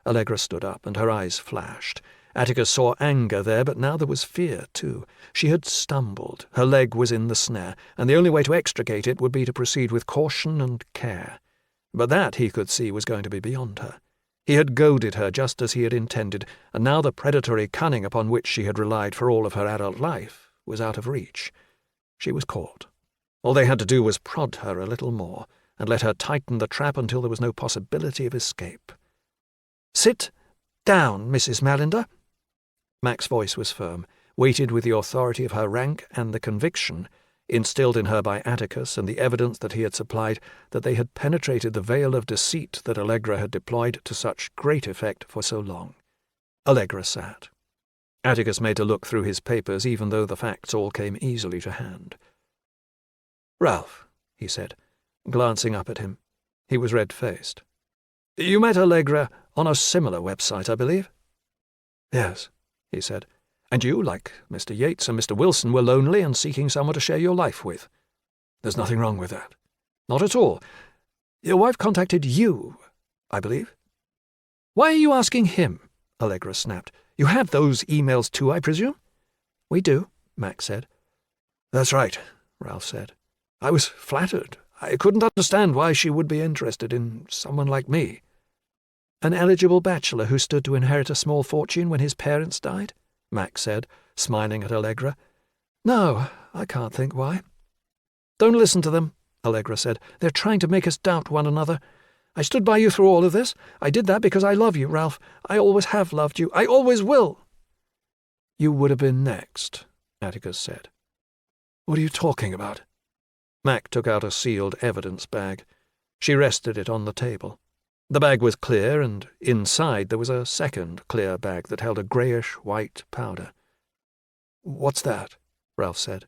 Allegra stood up, and her eyes flashed. Atticus saw anger there, but now there was fear, too. She had stumbled. Her leg was in the snare, and the only way to extricate it would be to proceed with caution and care. But that, he could see, was going to be beyond her. He had goaded her just as he had intended, and now the predatory cunning upon which she had relied for all of her adult life was out of reach. She was caught. All they had to do was prod her a little more, and let her tighten the trap until there was no possibility of escape. "Sit down, Mrs. Malinder." Mac's voice was firm, weighted with the authority of her rank and the conviction, instilled in her by Atticus and the evidence that he had supplied, that they had penetrated the veil of deceit that Allegra had deployed to such great effect for so long. Allegra sat. Atticus made to look through his papers, even though the facts all came easily to hand. "Ralph," he said, glancing up at him. He was red-faced. "You met Allegra on a similar website, I believe?" "Yes," he said. "And you, like Mr. Yates and Mr. Wilson, were lonely and seeking someone to share your life with." "There's nothing wrong with that." "Not at all. Your wife contacted you, I believe." "Why are you asking him?" Allegra snapped. "You have those emails too, I presume?" "We do," Mac said. "That's right," Ralph said. "I was flattered. I couldn't understand why she would be interested in someone like me." "An eligible bachelor who stood to inherit a small fortune when his parents died?" Mac said, smiling at Allegra. "No, I can't think why." "Don't listen to them," Allegra said. "They're trying to make us doubt one another. I stood by you through all of this. I did that because I love you, Ralph. I always have loved you. I always will." "You would have been next," Atticus said. "What are you talking about?" Mac took out a sealed evidence bag. She rested it on the table. The bag was clear, and inside there was a second clear bag that held a greyish-white powder. "What's that?" Ralph said.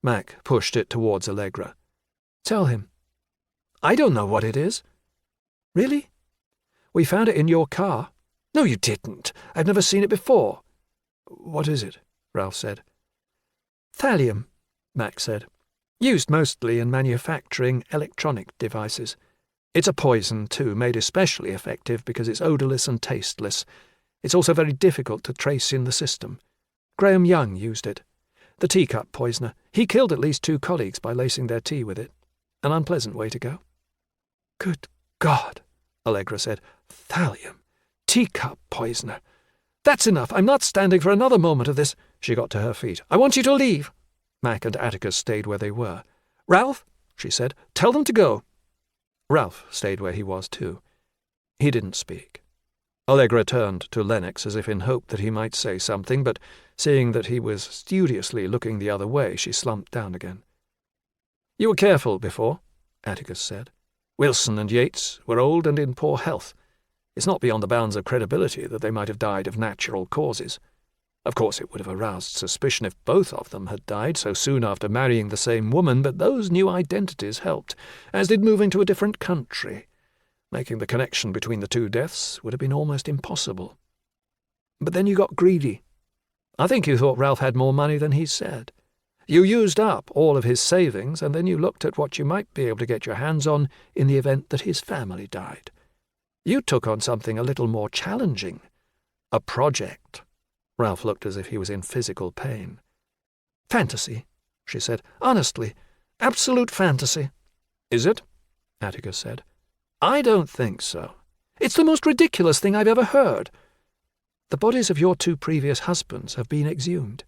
Mac pushed it towards Allegra. "Tell him." "I don't know what it is." "Really?" "We found it in your car." "No, you didn't. I've never seen it before." "What is it?" Ralph said. "Thallium," Mac said. "Used mostly in manufacturing electronic devices. It's a poison, too, made especially effective because it's odourless and tasteless. It's also very difficult to trace in the system. Graham Young used it. The teacup poisoner. He killed at least 2 colleagues by lacing their tea with it. An unpleasant way to go." "Good God," Allegra said. "Thallium. Teacup poisoner. That's enough. I'm not standing for another moment of this." She got to her feet. "I want you to leave." Mac and Atticus stayed where they were. "Ralph," she said, "tell them to go." Ralph stayed where he was, too. He didn't speak. Allegra turned to Lennox as if in hope that he might say something, but seeing that he was studiously looking the other way, she slumped down again. "You were careful before," Atticus said. "Wilson and Yates were old and in poor health. It's not beyond the bounds of credibility that they might have died of natural causes. Of course, it would have aroused suspicion if both of them had died so soon after marrying the same woman, but those new identities helped, as did moving to a different country. Making the connection between the 2 deaths would have been almost impossible. But then you got greedy. I think you thought Ralph had more money than he said. You used up all of his savings, and then you looked at what you might be able to get your hands on in the event that his family died. You took on something a little more challenging. A project. Ralph looked as if he was in physical pain. Fantasy, she said. Honestly, absolute fantasy. Is it? Atticus said. I don't think so. It's the most ridiculous thing I've ever heard. The bodies of your 2 previous husbands have been exhumed,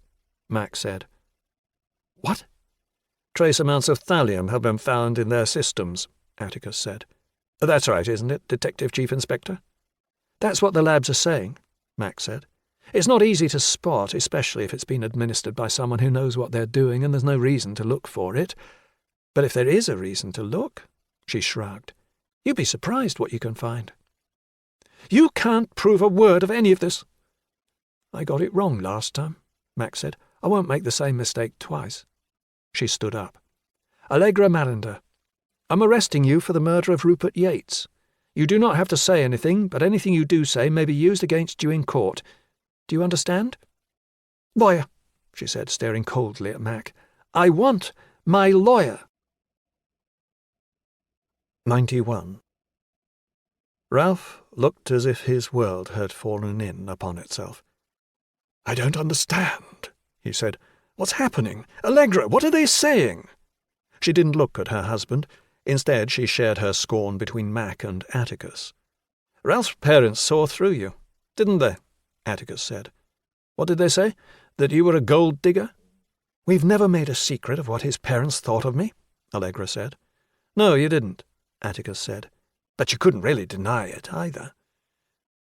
Mac said. What? Trace amounts of thallium have been found in their systems, Atticus said. That's right, isn't it, Detective Chief Inspector? That's what the labs are saying, Mac said. It's not easy to spot, especially if it's been administered by someone who knows what they're doing and there's no reason to look for it. But if there is a reason to look, she shrugged, you'd be surprised what you can find. You can't prove a word of any of this. I got it wrong last time, Mac said. I won't make the same mistake twice. She stood up. Allegra Marinder, I'm arresting you for the murder of Rupert Yates. You do not have to say anything, but anything you do say may be used against you in court. Do you understand? Lawyer, she said, staring coldly at Mac. I want my lawyer. 91. Ralph looked as if his world had fallen in upon itself. I don't understand, he said. What's happening? Allegra, what are they saying? She didn't look at her husband. Instead, she shared her scorn between Mac and Atticus. Ralph's parents saw through you, didn't they? Atticus said. What did they say? That you were a gold digger? We've never made a secret of what his parents thought of me, Allegra said. No, you didn't, Atticus said. But you couldn't really deny it, either.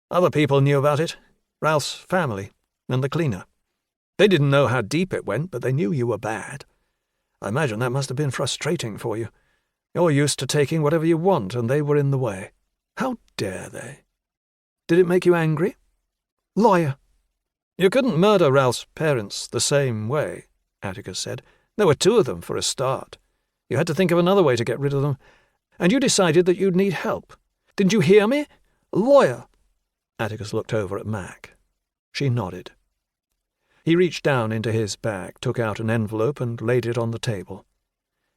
Other people knew about it. Ralph's family and the cleaner. They didn't know how deep it went, but they knew you were bad. I imagine that must have been frustrating for you. You're used to taking whatever you want, and they were in the way. How dare they? Did it make you angry? Lawyer. You couldn't murder Ralph's parents the same way, Atticus said. There were 2 of them for a start. You had to think of another way to get rid of them. And you decided that you'd need help. Didn't you hear me? Lawyer. Atticus looked over at Mac. She nodded. He reached down into his bag, took out an envelope and laid it on the table.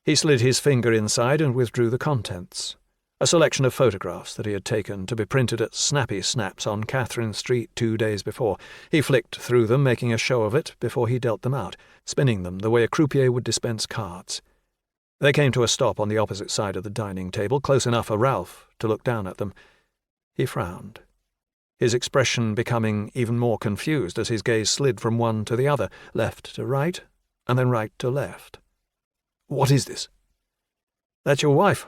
He slid his finger inside and withdrew the contents. A selection of photographs that he had taken to be printed at Snappy Snaps on Catherine Street 2 days before. He flicked through them, making a show of it before he dealt them out, spinning them the way a croupier would dispense cards. They came to a stop on the opposite side of the dining table, close enough for Ralph to look down at them. He frowned, his expression becoming even more confused as his gaze slid from one to the other, left to right, and then right to left. What is this? That's your wife,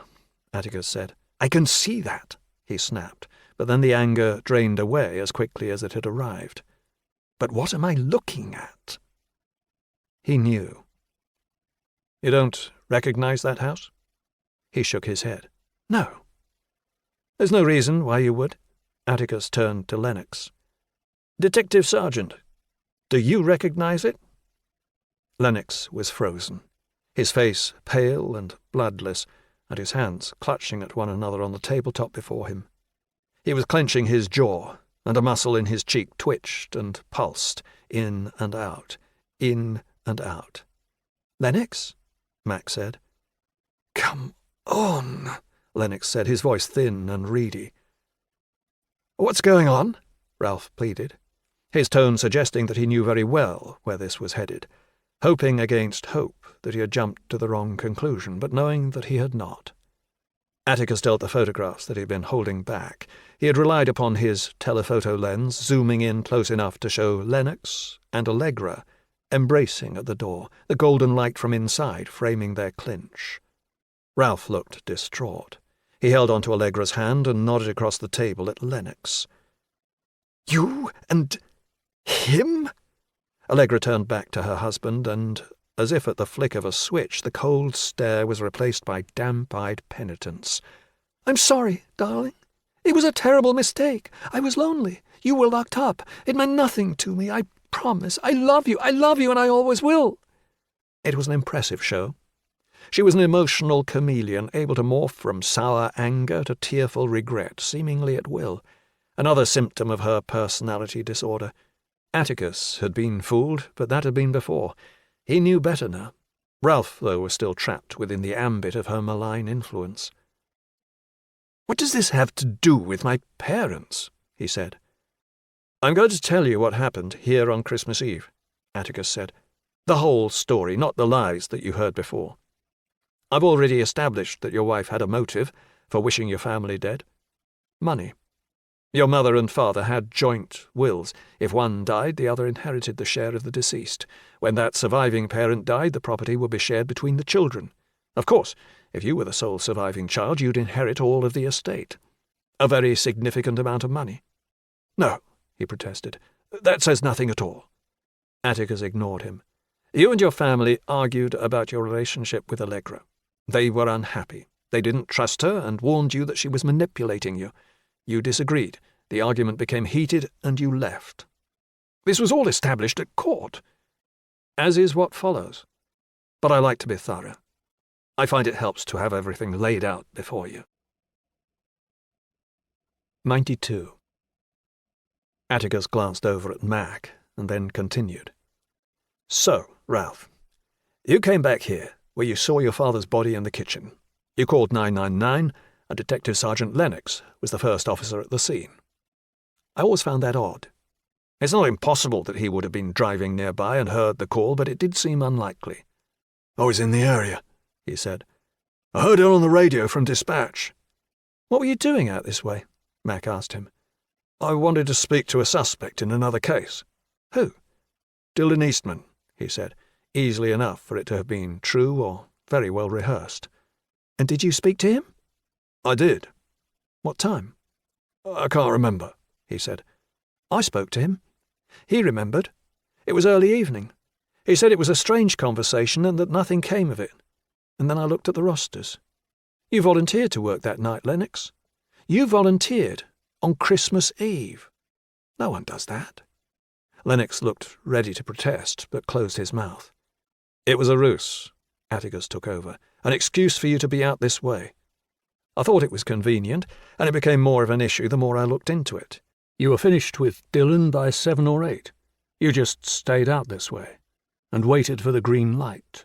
Atticus said. I can see that, he snapped, but then the anger drained away as quickly as it had arrived. But what am I looking at? He knew. You don't recognize that house? He shook his head. No. There's no reason why you would. Atticus turned to Lennox. Detective Sergeant, do you recognize it? Lennox was frozen, his face pale and bloodless, and his hands clutching at one another on the tabletop before him. He was clenching his jaw, and a muscle in his cheek twitched and pulsed, in and out, in and out. Lennox? Mac said. Come on, Lennox said, his voice thin and reedy. What's going on? Ralph pleaded, his tone suggesting that he knew very well where this was headed, hoping against hope that he had jumped to the wrong conclusion, but knowing that he had not. Atticus dealt the photographs that he had been holding back. He had relied upon his telephoto lens, zooming in close enough to show Lennox and Allegra embracing at the door, the golden light from inside framing their clinch. Ralph looked distraught. He held onto Allegra's hand and nodded across the table at Lennox. You and him? Allegra turned back to her husband, and, as if at the flick of a switch, the cold stare was replaced by damp-eyed penitence. I'm sorry, darling. It was a terrible mistake. I was lonely. You were locked up. It meant nothing to me. I promise. I love you, and I always will. It was an impressive show. She was an emotional chameleon, able to morph from sour anger to tearful regret, seemingly at will, another symptom of her personality disorder. Atticus had been fooled, but that had been before. He knew better now. Ralph, though, was still trapped within the ambit of her malign influence. "What does this have to do with my parents?" he said. "I'm going to tell you what happened here on Christmas Eve," Atticus said. "The whole story, not the lies that you heard before. I've already established that your wife had a motive for wishing your family dead. Money. Your mother and father had joint wills. If one died, the other inherited the share of the deceased. When that surviving parent died, the property would be shared between the children. Of course, if you were the sole surviving child, you'd inherit all of the estate. A very significant amount of money." "No," he protested. "That says nothing at all." Atticus ignored him. "You and your family argued about your relationship with Allegra. They were unhappy. They didn't trust her and warned you that she was manipulating you. You disagreed. The argument became heated, and you left. This was all established at court, as is what follows. But I like to be thorough. I find it helps to have everything laid out before you." 92. Atticus glanced over at Mac, and then continued. "So, Ralph, you came back here, where you saw your father's body in the kitchen. You called 999, and Detective Sergeant Lennox was the first officer at the scene. I always found that odd. It's not impossible that he would have been driving nearby and heard the call, but it did seem unlikely." "I was in the area," he said. "I heard it on the radio from dispatch." "What were you doing out this way?" Mac asked him. "I wanted to speak to a suspect in another case." "Who?" "Dylan Eastman," he said, easily enough for it to have been true or very well rehearsed. "And did you speak to him?" "I did." "What time?" "I can't remember," he said. "I spoke to him. He remembered. It was early evening. He said it was a strange conversation and that nothing came of it. And then I looked at the rosters. You volunteered to work that night, Lennox. You volunteered on Christmas Eve. No one does that." Lennox looked ready to protest, but closed his mouth. "It was a ruse," Atticus took over. "An excuse for you to be out this way. I thought it was convenient, and it became more of an issue the more I looked into it. You were finished with Dylan by 7 or 8. You just stayed out this way, and waited for the green light."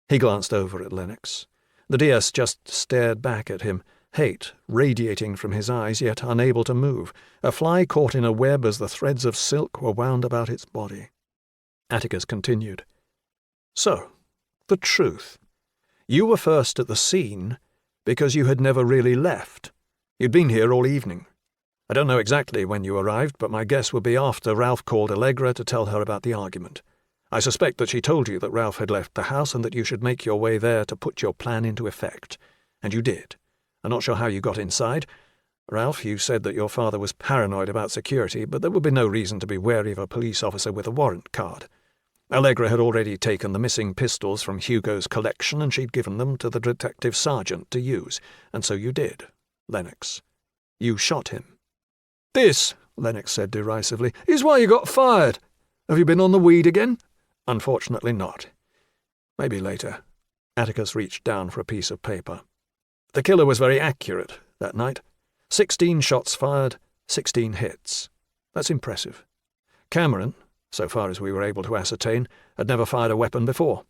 He glanced over at Lennox. The DS just stared back at him, hate radiating from his eyes, yet unable to move, a fly caught in a web as the threads of silk were wound about its body. Atticus continued. "So, the truth. You were first at the scene because you had never really left. You'd been here all evening. I don't know exactly when you arrived, but my guess would be after Ralph called Allegra to tell her about the argument. I suspect that she told you that Ralph had left the house and that you should make your way there to put your plan into effect. And you did. I'm not sure how you got inside. Ralph, you said that your father was paranoid about security, but there would be no reason to be wary of a police officer with a warrant card. Allegra had already taken the missing pistols from Hugo's collection, and she'd given them to the detective sergeant to use, and so you did, Lennox. You shot him." "This," Lennox said derisively, "is why you got fired. Have you been on the weed again?" "Unfortunately not. Maybe later." Atticus reached down for a piece of paper. "The killer was very accurate that night. 16 shots fired, 16 hits. That's impressive. Cameron, so far as we were able to ascertain, had never fired a weapon before.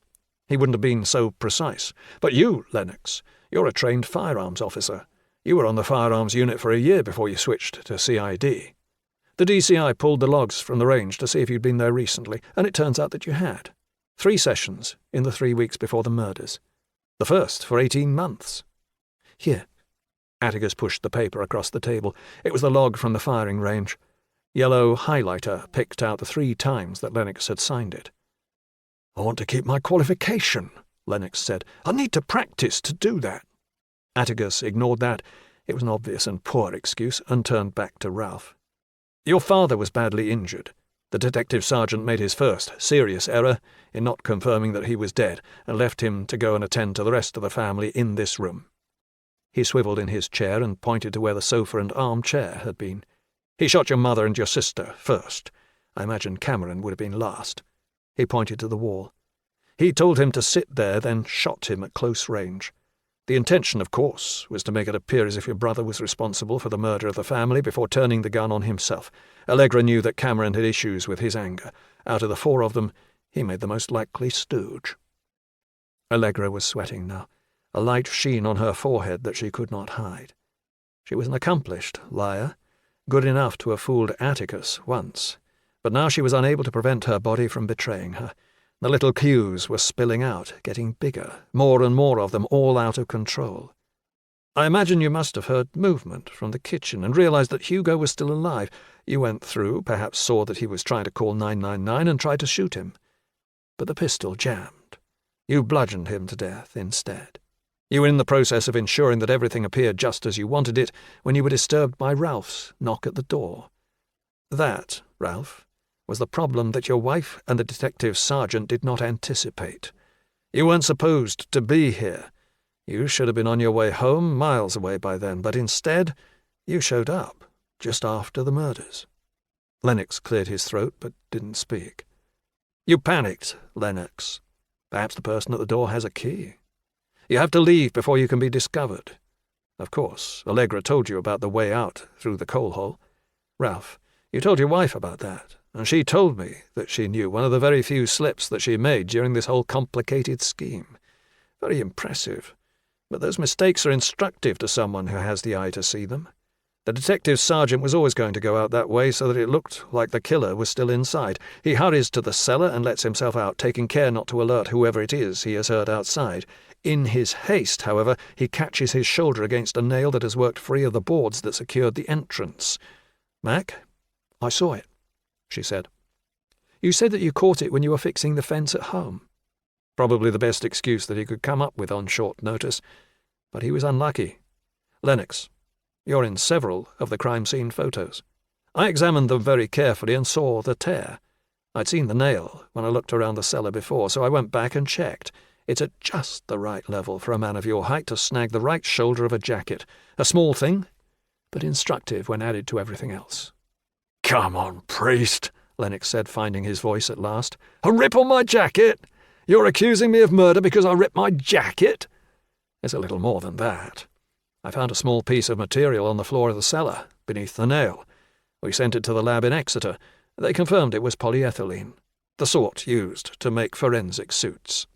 He wouldn't have been so precise. But you, Lennox, you're a trained firearms officer. You were on the firearms unit for a year before you switched to CID. The DCI pulled the logs from the range to see if you'd been there recently, and it turns out that you had. 3 sessions in the 3 weeks before the murders. The first for 18 months. Here." Atticus pushed the paper across the table. It was the log from the firing range. Yellow highlighter picked out the 3 times that Lennox had signed it. "I want to keep my qualification," Lennox said. "I need to practice to do that." Atticus ignored that. It was an obvious and poor excuse, and turned back to Ralph. "Your father was badly injured. The detective sergeant made his first serious error in not confirming that he was dead, and left him to go and attend to the rest of the family in this room." He swiveled in his chair and pointed to where the sofa and armchair had been. "He shot your mother and your sister first. I imagine Cameron would have been last." He pointed to the wall. "He told him to sit there, then shot him at close range. The intention, of course, was to make it appear as if your brother was responsible for the murder of the family before turning the gun on himself. Allegra knew that Cameron had issues with his anger. Out of the 4 of them, he made the most likely stooge." Allegra was sweating now, a light sheen on her forehead that she could not hide. She was an accomplished liar, good enough to have fooled Atticus once, but now she was unable to prevent her body from betraying her. The little cues were spilling out, getting bigger, more and more of them, all out of control. I imagine you must have heard movement from the kitchen and realized that Hugo was still alive. You went through, perhaps saw that he was trying to call 999 and tried to shoot him. But the pistol jammed. You bludgeoned him to death instead. You were in the process of ensuring that everything appeared just as you wanted it when you were disturbed by Ralph's knock at the door. That, Ralph, was the problem that your wife and the detective sergeant did not anticipate. You weren't supposed to be here. You should have been on your way home, miles away by then, but instead you showed up just after the murders. Lennox cleared his throat but didn't speak. You panicked, Lennox. Perhaps the person at the door has a key. You have to leave before you can be discovered. Of course, Allegra told you about the way out through the coal hole. Ralph, you told your wife about that, and she told me that she knew one of the very few slips that she made during this whole complicated scheme. Very impressive. But those mistakes are instructive to someone who has the eye to see them. The detective sergeant was always going to go out that way so that it looked like the killer was still inside. He hurries to the cellar and lets himself out, taking care not to alert whoever it is he has heard outside. In his haste, however, he catches his shoulder against a nail that has worked free of the boards that secured the entrance. Mac, I saw it, she said. You said that you caught it when you were fixing the fence at home. Probably the best excuse that he could come up with on short notice. But he was unlucky. Lennox, you're in several of the crime scene photos. I examined them very carefully and saw the tear. I'd seen the nail when I looked around the cellar before, so I went back and checked. It's at just the right level for a man of your height to snag the right shoulder of a jacket. A small thing, but instructive when added to everything else. "Come on, Priest," Lennox said, finding his voice at last. "A rip on my jacket? You're accusing me of murder because I ripped my jacket?" "There's a little more than that. I found a small piece of material on the floor of the cellar, beneath the nail. We sent it to the lab in Exeter. They confirmed it was polyethylene, the sort used to make forensic suits."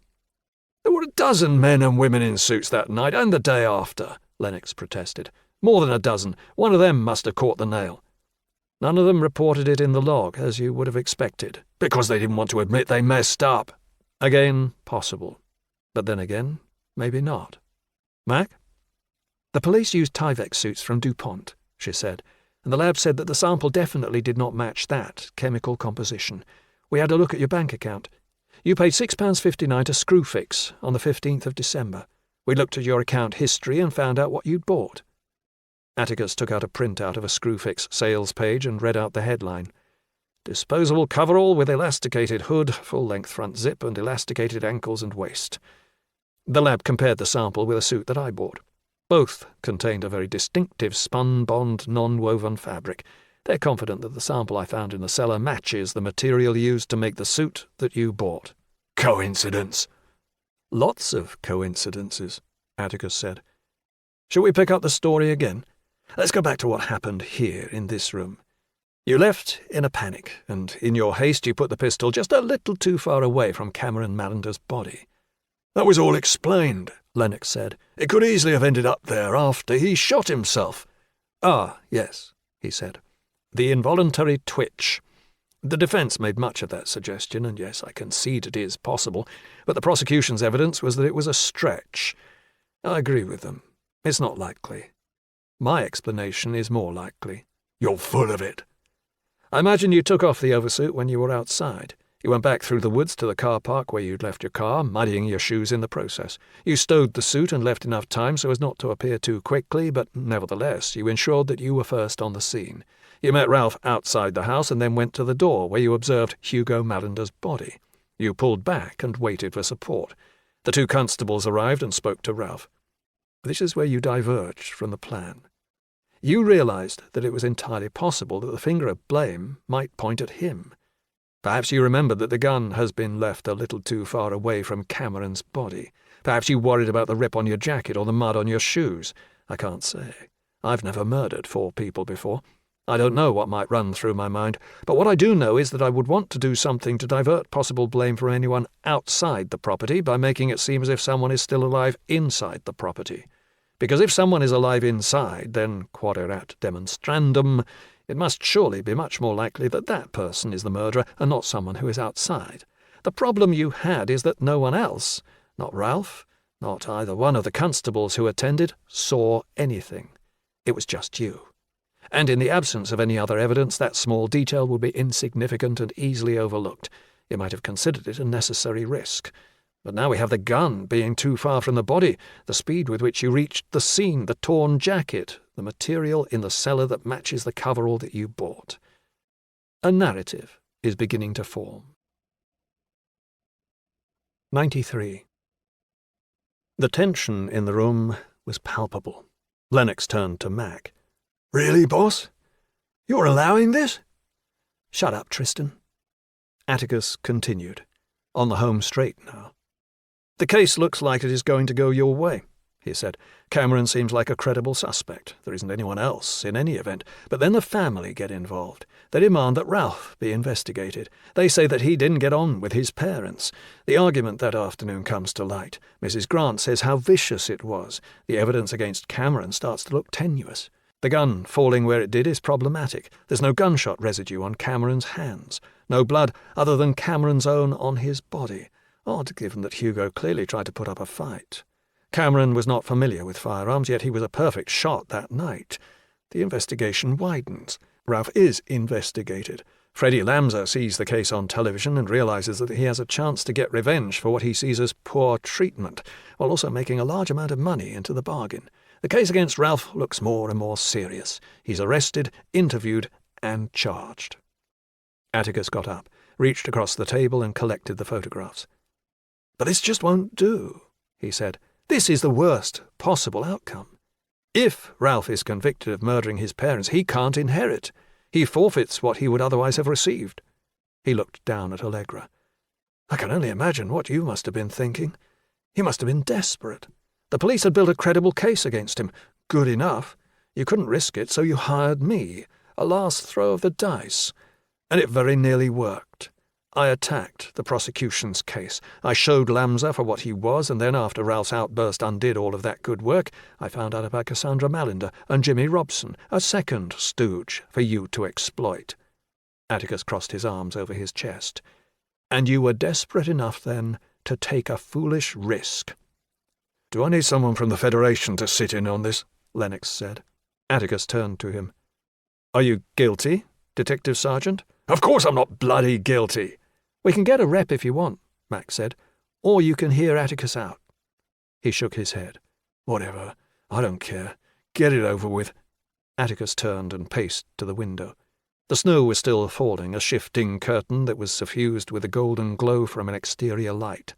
"There were a dozen men and women in suits that night and the day after," Lennox protested. "More than a dozen. One of them must have caught the nail." "None of them reported it in the log, as you would have expected." "Because they didn't want to admit they messed up." "Again, possible. But then again, maybe not. Mac?" "The police used Tyvek suits from DuPont," she said, "and the lab said that the sample definitely did not match that chemical composition. We had a look at your bank account. You paid £6.59 to Screwfix on the 15th of December. We looked at your account history and found out what you'd bought." Atticus took out a printout of a Screwfix sales page and read out the headline. "Disposable coverall with elasticated hood, full-length front zip, and elasticated ankles and waist." The lab compared the sample with a suit that I bought. Both contained a very distinctive spun-bond non-woven fabric. They're confident that the sample I found in the cellar matches the material used to make the suit that you bought. "Coincidence?" "Lots of coincidences," Atticus said. "Shall we pick up the story again? Let's go back to what happened here in this room. You left in a panic, and in your haste you put the pistol just a little too far away from Cameron Mallander's body." "That was all explained," Lennox said. "It could easily have ended up there after he shot himself." "Ah, yes," he said. "The involuntary twitch. The defence made much of that suggestion, and yes, I concede it is possible, but the prosecution's evidence was that it was a stretch. I agree with them. It's not likely. My explanation is more likely." "You're full of it." "I imagine you took off the oversuit when you were outside. You went back through the woods to the car park where you'd left your car, muddying your shoes in the process. You stowed the suit and left enough time so as not to appear too quickly, but nevertheless you ensured that you were first on the scene. You met Ralph outside the house and then went to the door where you observed Hugo Mallander's body. You pulled back and waited for support. The two constables arrived and spoke to Ralph. This is where you diverged from the plan. You realized that it was entirely possible that the finger of blame might point at him. Perhaps you remembered that the gun has been left a little too far away from Cameron's body. Perhaps you worried about the rip on your jacket or the mud on your shoes. I can't say. I've never murdered 4 people before. I don't know what might run through my mind, but what I do know is that I would want to do something to divert possible blame from anyone outside the property by making it seem as if someone is still alive inside the property. Because if someone is alive inside, then, quaerat demonstrandum, it must surely be much more likely that that person is the murderer and not someone who is outside. The problem you had is that no one else, not Ralph, not either one of the constables who attended, saw anything. It was just you. And in the absence of any other evidence, that small detail would be insignificant and easily overlooked. You might have considered it a necessary risk. But now we have the gun being too far from the body, the speed with which you reached the scene, the torn jacket, the material in the cellar that matches the coverall that you bought. A narrative is beginning to form. 93. The tension in the room was palpable. Lennox turned to Mac. Really, boss? You're allowing this? Shut up, Tristan. Atticus continued, on the home straight now. The case looks like it is going to go your way, he said. Cameron seems like a credible suspect. There isn't anyone else, in any event. But then the family get involved. They demand that Ralph be investigated. They say that he didn't get on with his parents. The argument that afternoon comes to light. Mrs. Grant says how vicious it was. The evidence against Cameron starts to look tenuous. The gun falling where it did is problematic. There's no gunshot residue on Cameron's hands. No blood other than Cameron's own on his body. Odd, given that Hugo clearly tried to put up a fight. Cameron was not familiar with firearms, yet he was a perfect shot that night. The investigation widens. Ralph is investigated. Freddie Lamza sees the case on television and realizes that he has a chance to get revenge for what he sees as poor treatment, while also making a large amount of money into the bargain. The case against Ralph looks more and more serious. He's arrested, interviewed, and charged. Atticus got up, reached across the table, and collected the photographs. But this just won't do, he said. This is the worst possible outcome. If Ralph is convicted of murdering his parents, he can't inherit. He forfeits what he would otherwise have received. He looked down at Allegra. I can only imagine what you must have been thinking. He must have been desperate. The police had built a credible case against him. Good enough. You couldn't risk it, so you hired me. A last throw of the dice. And it very nearly worked. I attacked the prosecution's case. I showed Lamza for what he was, and then after Ralph's outburst undid all of that good work, I found out about Cassandra Malinder and Jimmy Robson, a second stooge for you to exploit. Atticus crossed his arms over his chest. And you were desperate enough, then, to take a foolish risk. Do I need someone from the Federation to sit in on this? Lennox said. Atticus turned to him. Are you guilty, Detective Sergeant? Of course I'm not bloody guilty. We can get a rep if you want, Mac said, or you can hear Atticus out. He shook his head. Whatever. I don't care. Get it over with. Atticus turned and paced to the window. The snow was still falling, a shifting curtain that was suffused with a golden glow from an exterior light.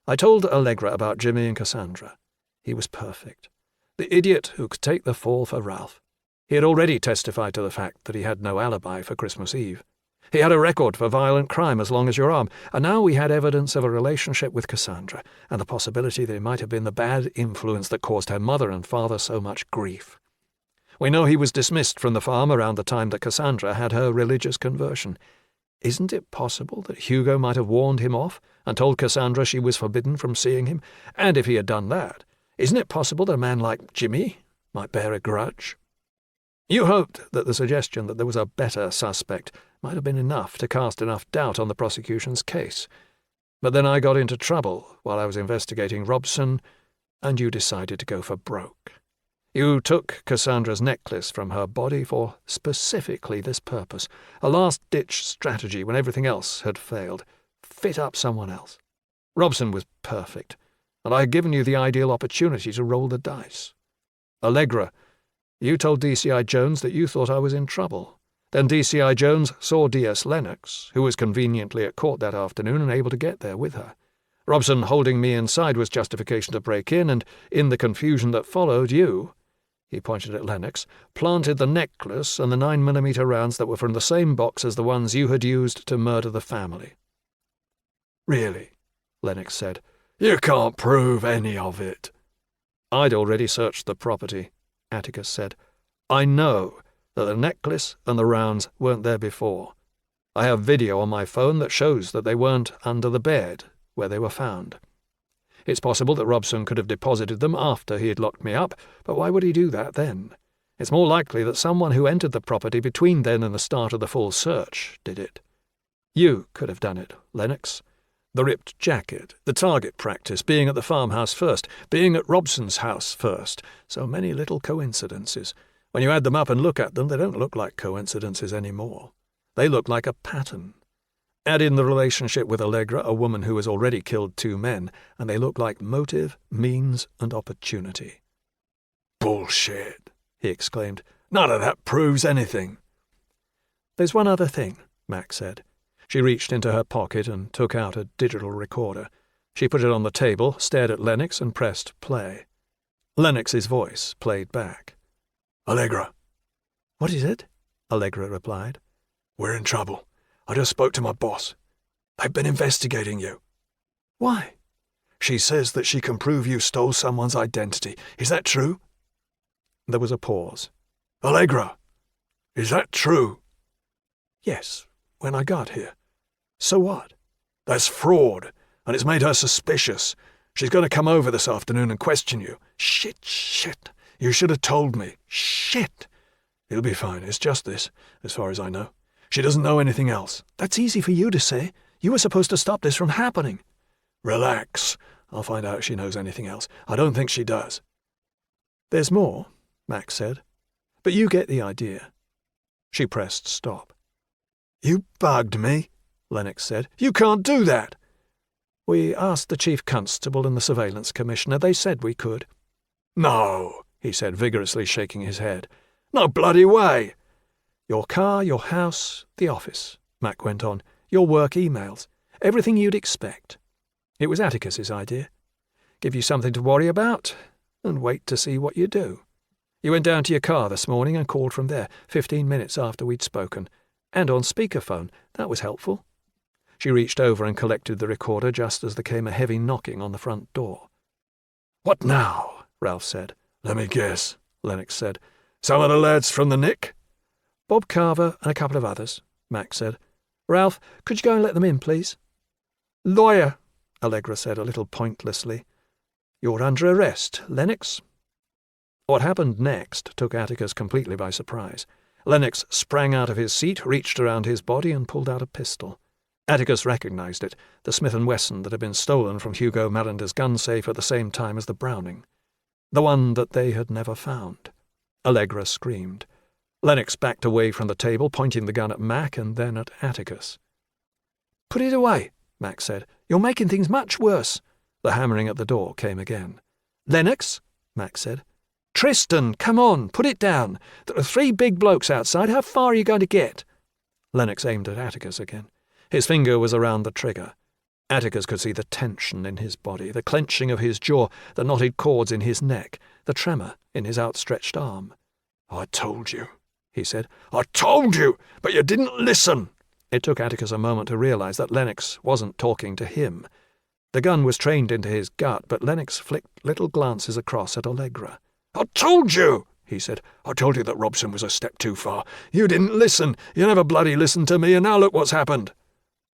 I told Allegra about Jimmy and Cassandra. He was perfect. The idiot who could take the fall for Ralph. He had already testified to the fact that he had no alibi for Christmas Eve. He had a record for violent crime as long as your arm, and now we had evidence of a relationship with Cassandra, and the possibility that it might have been the bad influence that caused her mother and father so much grief. We know he was dismissed from the farm around the time that Cassandra had her religious conversion. Isn't it possible that Hugo might have warned him off and told Cassandra she was forbidden from seeing him? And if he had done that, isn't it possible that a man like Jimmy might bear a grudge? You hoped that the suggestion that there was a better suspect might have been enough to cast enough doubt on the prosecution's case. But then I got into trouble while I was investigating Robson, and you decided to go for broke. You took Cassandra's necklace from her body for specifically this purpose, a last-ditch strategy when everything else had failed. Fit up someone else. Robson was perfect, and I had given you the ideal opportunity to roll the dice. Allegra, you told DCI Jones that you thought I was in trouble. Then DCI Jones saw DS Lennox, who was conveniently at court that afternoon and able to get there with her. Robson holding me inside was justification to break in, and in the confusion that followed, you, he pointed at Lennox, planted the necklace and the 9mm rounds that were from the same box as the ones you had used to murder the family. Really, Lennox said. You can't prove any of it. I'd already searched the property, Atticus said. I know that the necklace and the rounds weren't there before. I have video on my phone that shows that they weren't under the bed where they were found. It's possible that Robson could have deposited them after he had locked me up, but why would he do that then? It's more likely that someone who entered the property between then and the start of the full search did it. You could have done it, Lennox. The ripped jacket, the target practice, being at the farmhouse first, being at Robson's house first. So many little coincidences. When you add them up and look at them, they don't look like coincidences anymore. They look like a pattern. Add in the relationship with Allegra, a woman who has already killed 2 men, and they look like motive, means, and opportunity. Bullshit, he exclaimed. None of that proves anything. There's one other thing, Max said. She reached into her pocket and took out a digital recorder. She put it on the table, stared at Lennox, and pressed play. Lennox's voice played back. Allegra. What is it? Allegra replied. We're in trouble. I just spoke to my boss. They've been investigating you. Why? She says that she can prove you stole someone's identity. Is that true? There was a pause. Allegra, is that true? Yes, when I got here. So what? That's fraud, and it's made her suspicious. She's going to come over this afternoon and question you. Shit. You should have told me. Shit. It'll be fine. It's just this, as far as I know. She doesn't know anything else. That's easy for you to say. You were supposed to stop this from happening. Relax. I'll find out if she knows anything else. I don't think she does. There's more, Max said. But you get the idea. She pressed stop. You bugged me, Lennox said. You can't do that. We asked the chief constable and the surveillance commissioner. They said we could. No, he said, vigorously shaking his head. No bloody way. Your car, your house, the office, Mac went on, your work emails, everything you'd expect. It was Atticus's idea. Give you something to worry about, and wait to see what you do. You went down to your car this morning and called from there, 15 minutes after we'd spoken, and on speakerphone. That was helpful. She reached over and collected the recorder just as there came a heavy knocking on the front door. What now? Ralph said. Let me guess, Lennox said. Some of the lads from the Nick? Bob Carver and a couple of others, Max said. Ralph, could you go and let them in, please? Lawyer, Allegra said a little pointlessly. You're under arrest, Lennox. What happened next took Atticus completely by surprise. Lennox sprang out of his seat, reached around his body, and pulled out a pistol. Atticus recognized it, the Smith & Wesson that had been stolen from Hugo Malander's gun safe at the same time as the Browning. The one that they had never found. Allegra screamed. Lennox backed away from the table, pointing the gun at Mac and then at Atticus. "Put it away," Mac said. "You're making things much worse." The hammering at the door came again. "Lennox," Mac said. "Tristan, come on, put it down. There are 3 big blokes outside. How far are you going to get?" Lennox aimed at Atticus again. His finger was around the trigger. Atticus could see the tension in his body, the clenching of his jaw, the knotted cords in his neck, the tremor in his outstretched arm. "I told you," he said. "I told you, but you didn't listen." It took Atticus a moment to realize that Lennox wasn't talking to him. The gun was trained into his gut, but Lennox flicked little glances across at Allegra. "I told you," he said. "I told you that Robson was a step too far. You didn't listen. You never bloody listened to me, and now look what's happened."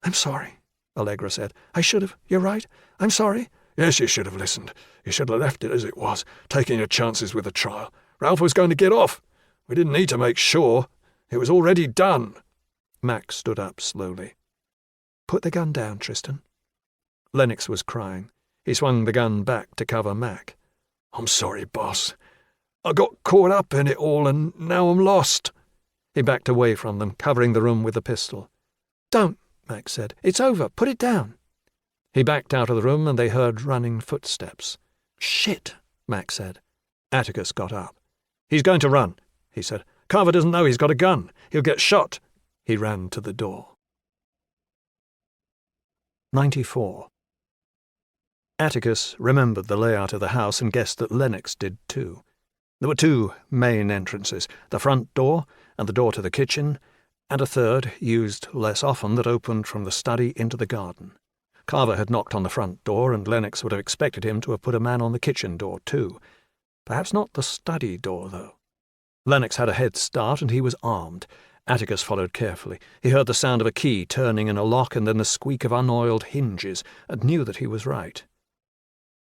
"I'm sorry," Allegra said. "I should have. You're right. I'm sorry." "Yes, you should have listened. You should have left it as it was, taking your chances with the trial. Ralph was going to get off. We didn't need to make sure. It was already done." Max stood up slowly. "Put the gun down, Tristan." Lennox was crying. He swung the gun back to cover Mac. "I'm sorry, boss. I got caught up in it all, and now I'm lost." He backed away from them, covering the room with the pistol. "Don't," Max said. "It's over. Put it down." He backed out of the room, and they heard running footsteps. "Shit," Max said. Atticus got up. "He's going to run," he said. "Carver doesn't know he's got a gun. He'll get shot." He ran to the door. 94. Atticus remembered the layout of the house and guessed that Lennox did too. There were 2 main entrances, the front door and the door to the kitchen, and a third, used less often, that opened from the study into the garden. Carver had knocked on the front door, and Lennox would have expected him to have put a man on the kitchen door too. Perhaps not the study door, though. Lennox had a head start, and he was armed. Atticus followed carefully. He heard the sound of a key turning in a lock and then the squeak of unoiled hinges, and knew that he was right.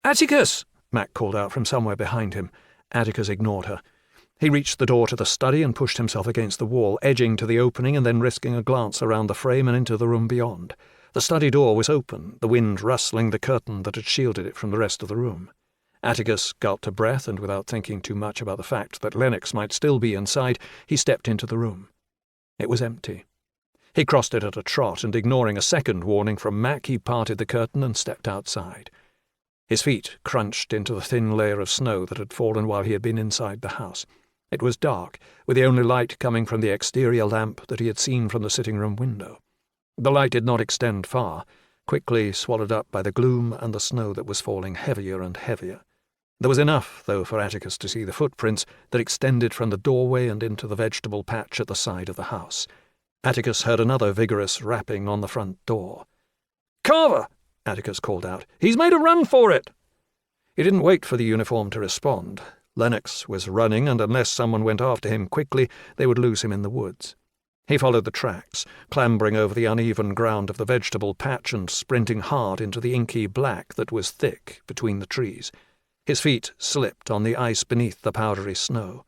"Atticus!" Mac called out from somewhere behind him. Atticus ignored her. He reached the door to the study and pushed himself against the wall, edging to the opening and then risking a glance around the frame and into the room beyond. The study door was open, the wind rustling the curtain that had shielded it from the rest of the room. Atticus gulped a breath, and without thinking too much about the fact that Lennox might still be inside, he stepped into the room. It was empty. He crossed it at a trot, and ignoring a second warning from Mac, he parted the curtain and stepped outside. His feet crunched into the thin layer of snow that had fallen while he had been inside the house. It was dark, with the only light coming from the exterior lamp that he had seen from the sitting-room window. The light did not extend far, quickly swallowed up by the gloom and the snow that was falling heavier and heavier. There was enough, though, for Atticus to see the footprints that extended from the doorway and into the vegetable patch at the side of the house. Atticus heard another vigorous rapping on the front door. "Carver!" Atticus called out. "He's made a run for it!" He didn't wait for the uniform to respond. Lennox was running, and unless someone went after him quickly, they would lose him in the woods. He followed the tracks, clambering over the uneven ground of the vegetable patch and sprinting hard into the inky black that was thick between the trees. His feet slipped on the ice beneath the powdery snow.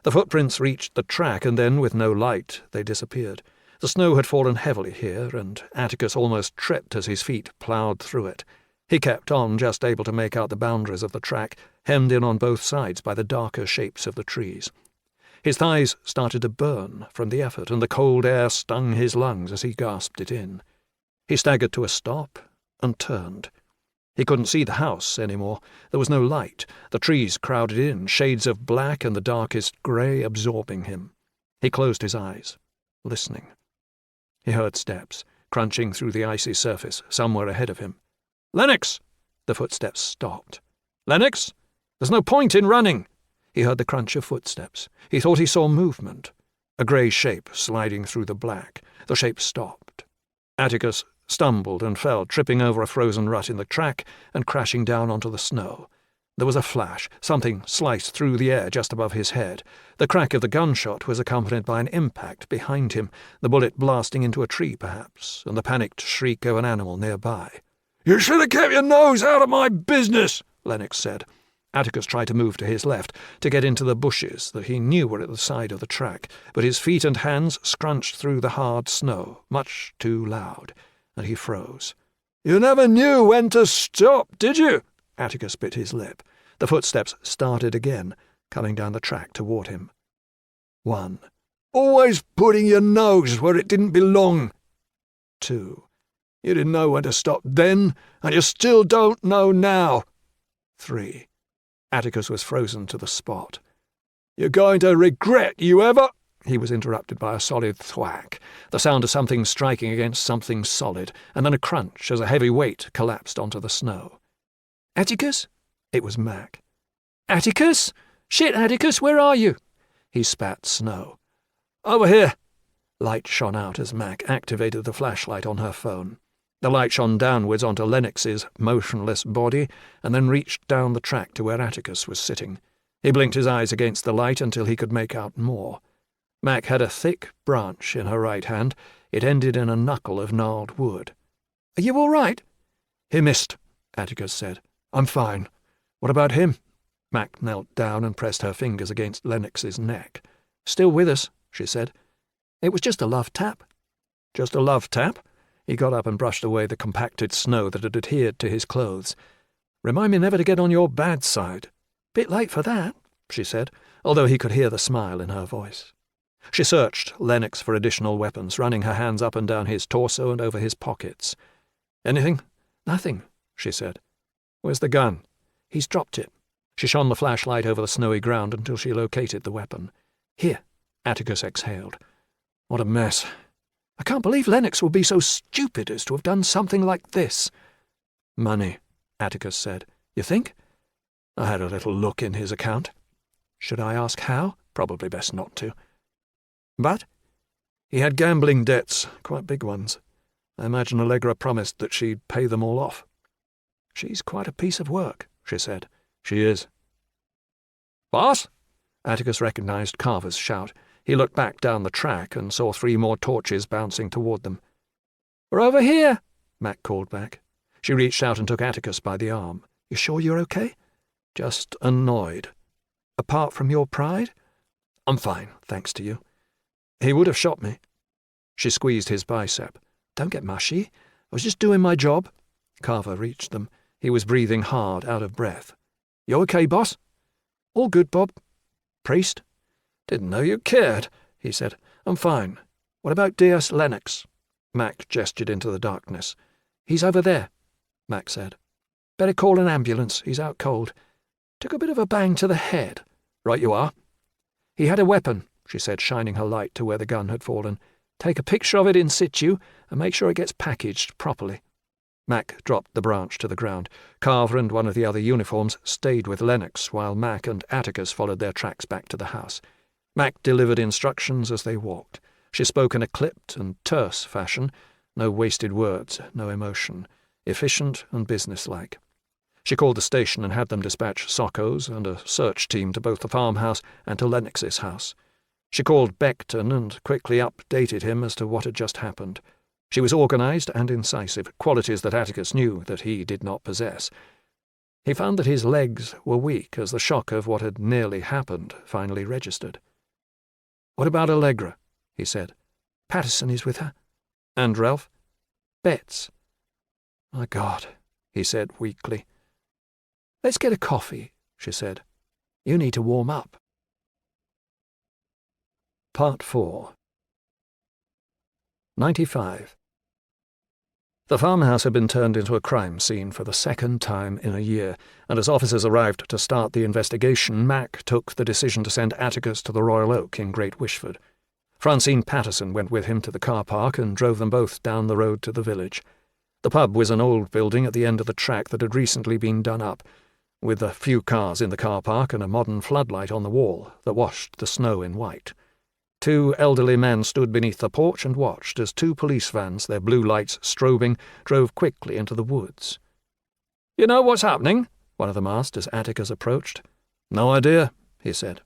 The footprints reached the track, and then, with no light, they disappeared. The snow had fallen heavily here, and Atticus almost tripped as his feet ploughed through it. He kept on, just able to make out the boundaries of the track, hemmed in on both sides by the darker shapes of the trees. His thighs started to burn from the effort, and the cold air stung his lungs as he gasped it in. He staggered to a stop and turned. He couldn't see the house any more. There was no light. The trees crowded in, shades of black and the darkest grey absorbing him. He closed his eyes, listening. He heard steps, crunching through the icy surface, somewhere ahead of him. "Lennox!" The footsteps stopped. "Lennox! There's no point in running!" He heard the crunch of footsteps. He thought he saw movement. A grey shape sliding through the black. The shape stopped. Atticus stumbled and fell, tripping over a frozen rut in the track and crashing down onto the snow. There was a flash. Something sliced through the air just above his head. The crack of the gunshot was accompanied by an impact behind him, the bullet blasting into a tree, perhaps, and the panicked shriek of an animal nearby. "You should have kept your nose out of my business," Lennox said. Atticus tried to move to his left, to get into the bushes that he knew were at the side of the track, but his feet and hands scrunched through the hard snow, much too loud, and he froze. "You never knew when to stop, did you?" Atticus bit his lip. The footsteps started again, coming down the track toward him. 1. "Always putting your nose where it didn't belong." 2. "You didn't know when to stop then, and you still don't know now." 3. Atticus was frozen to the spot. "You're going to regret you ever—" He was interrupted by a solid thwack, the sound of something striking against something solid, and then a crunch as a heavy weight collapsed onto the snow. "Atticus?" It was Mac. "Atticus? Shit, Atticus, where are you?" He spat snow. "Over here." Light shone out as Mac activated the flashlight on her phone. The light shone downwards onto Lennox's motionless body, and then reached down the track to where Atticus was sitting. He blinked his eyes against the light until he could make out more. Mac had a thick branch in her right hand. It ended in a knuckle of gnarled wood. "Are you all right?" "He missed," Atticus said. "I'm fine. What about him?" Mac knelt down and pressed her fingers against Lennox's neck. "Still with us," she said. "It was just a love tap." "Just a love tap?" He got up and brushed away the compacted snow that had adhered to his clothes. "Remind me never to get on your bad side." "Bit late for that," she said, although he could hear the smile in her voice. She searched Lennox for additional weapons, running her hands up and down his torso and over his pockets. "Anything?" "Nothing," she said. "Where's the gun?" "He's dropped it." She shone the flashlight over the snowy ground until she located the weapon. "Here," Atticus exhaled. "What a mess. I can't believe Lennox would be so stupid as to have done something like this." "Money," Atticus said. "You think?" "I had a little look in his account." "Should I ask how?" "Probably best not to." "But?" "He had gambling debts, quite big ones. I imagine Allegra promised that she'd pay them all off." "She's quite a piece of work," she said. "She is." "Boss?" Atticus recognized Carver's shout. He looked back down the track and saw 3 more torches bouncing toward them. "We're over here," Mac called back. She reached out and took Atticus by the arm. "You sure you're okay?" "Just annoyed." "Apart from your pride?" "I'm fine, thanks to you. He would have shot me." She squeezed his bicep. "Don't get mushy. I was just doing my job." Carver reached them. He was breathing hard, out of breath. "You okay, boss?" "All good, Bob." "Priest?" "Didn't know you cared," he said. "I'm fine. What about Diaz Lennox?" Mac gestured into the darkness. "He's over there," Mac said. "Better call an ambulance. He's out cold. Took a bit of a bang to the head." "Right you are." "He had a weapon," she said, shining her light to where the gun had fallen. "Take a picture of it in situ and make sure it gets packaged properly." Mac dropped the branch to the ground. Carver and one of the other uniforms stayed with Lennox while Mac and Atticus followed their tracks back to the house. Mac delivered instructions as they walked. She spoke in a clipped and terse fashion, no wasted words, no emotion, efficient and businesslike. She called the station and had them dispatch Sockos and a search team to both the farmhouse and to Lennox's house. She called Beckton and quickly updated him as to what had just happened. She was organised and incisive, qualities that Atticus knew that he did not possess. He found that his legs were weak as the shock of what had nearly happened finally registered. "What about Allegra?" he said. "Patterson is with her." "And Ralph?" "Betts." "My God," he said weakly. "Let's get a coffee," she said. "You need to warm up." Part 4. 95. The farmhouse had been turned into a crime scene for the 2nd time in a year, and as officers arrived to start the investigation, Mac took the decision to send Atticus to the Royal Oak in Great Wishford. Francine Patterson went with him to the car park and drove them both down the road to the village. The pub was an old building at the end of the track that had recently been done up, with a few cars in the car park and a modern floodlight on the wall that washed the snow in white. 2 elderly men stood beneath the porch and watched as 2 police vans, their blue lights strobing, drove quickly into the woods. "You know what's happening?" one of them asked as Atticus approached. "No idea," he said.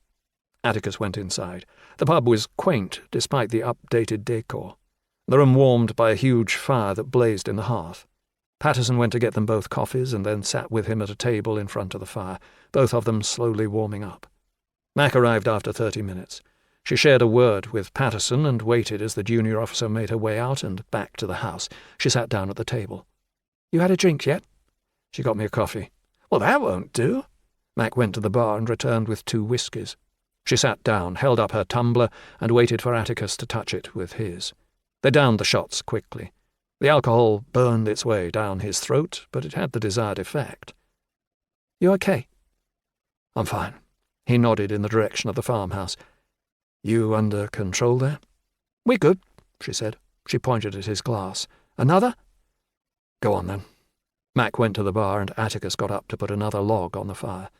Atticus went inside. The pub was quaint despite the updated decor. The room warmed by a huge fire that blazed in the hearth. Patterson went to get them both coffees and then sat with him at a table in front of the fire, both of them slowly warming up. Mac arrived after 30 minutes. She shared a word with Patterson and waited as the junior officer made her way out and back to the house. She sat down at the table. "You had a drink yet?" She got me a coffee. "Well, that won't do." Mac went to the bar and returned with 2 whiskies. She sat down, held up her tumbler, and waited for Atticus to touch it with his. They downed the shots quickly. The alcohol burned its way down his throat, but it had the desired effect. "You okay?" "I'm fine." He nodded in the direction of the farmhouse. "You under control there?" "We're good," she said. She pointed at his glass. "Another?" "Go on, then." Mac went to the bar and Atticus got up to put another log on the fire.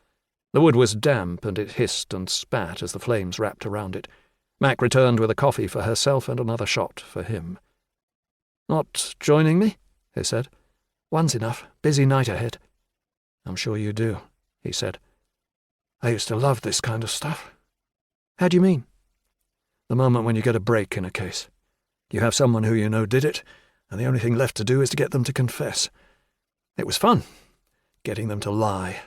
The wood was damp and it hissed and spat as the flames wrapped around it. Mac returned with a coffee for herself and another shot for him. "Not joining me?" he said. "One's enough. Busy night ahead." "I'm sure you do," he said. "I used to love this kind of stuff." "How do you mean?" "The moment when you get a break in a case. You have someone who you know did it, and the only thing left to do is to get them to confess. It was fun, getting them to lie,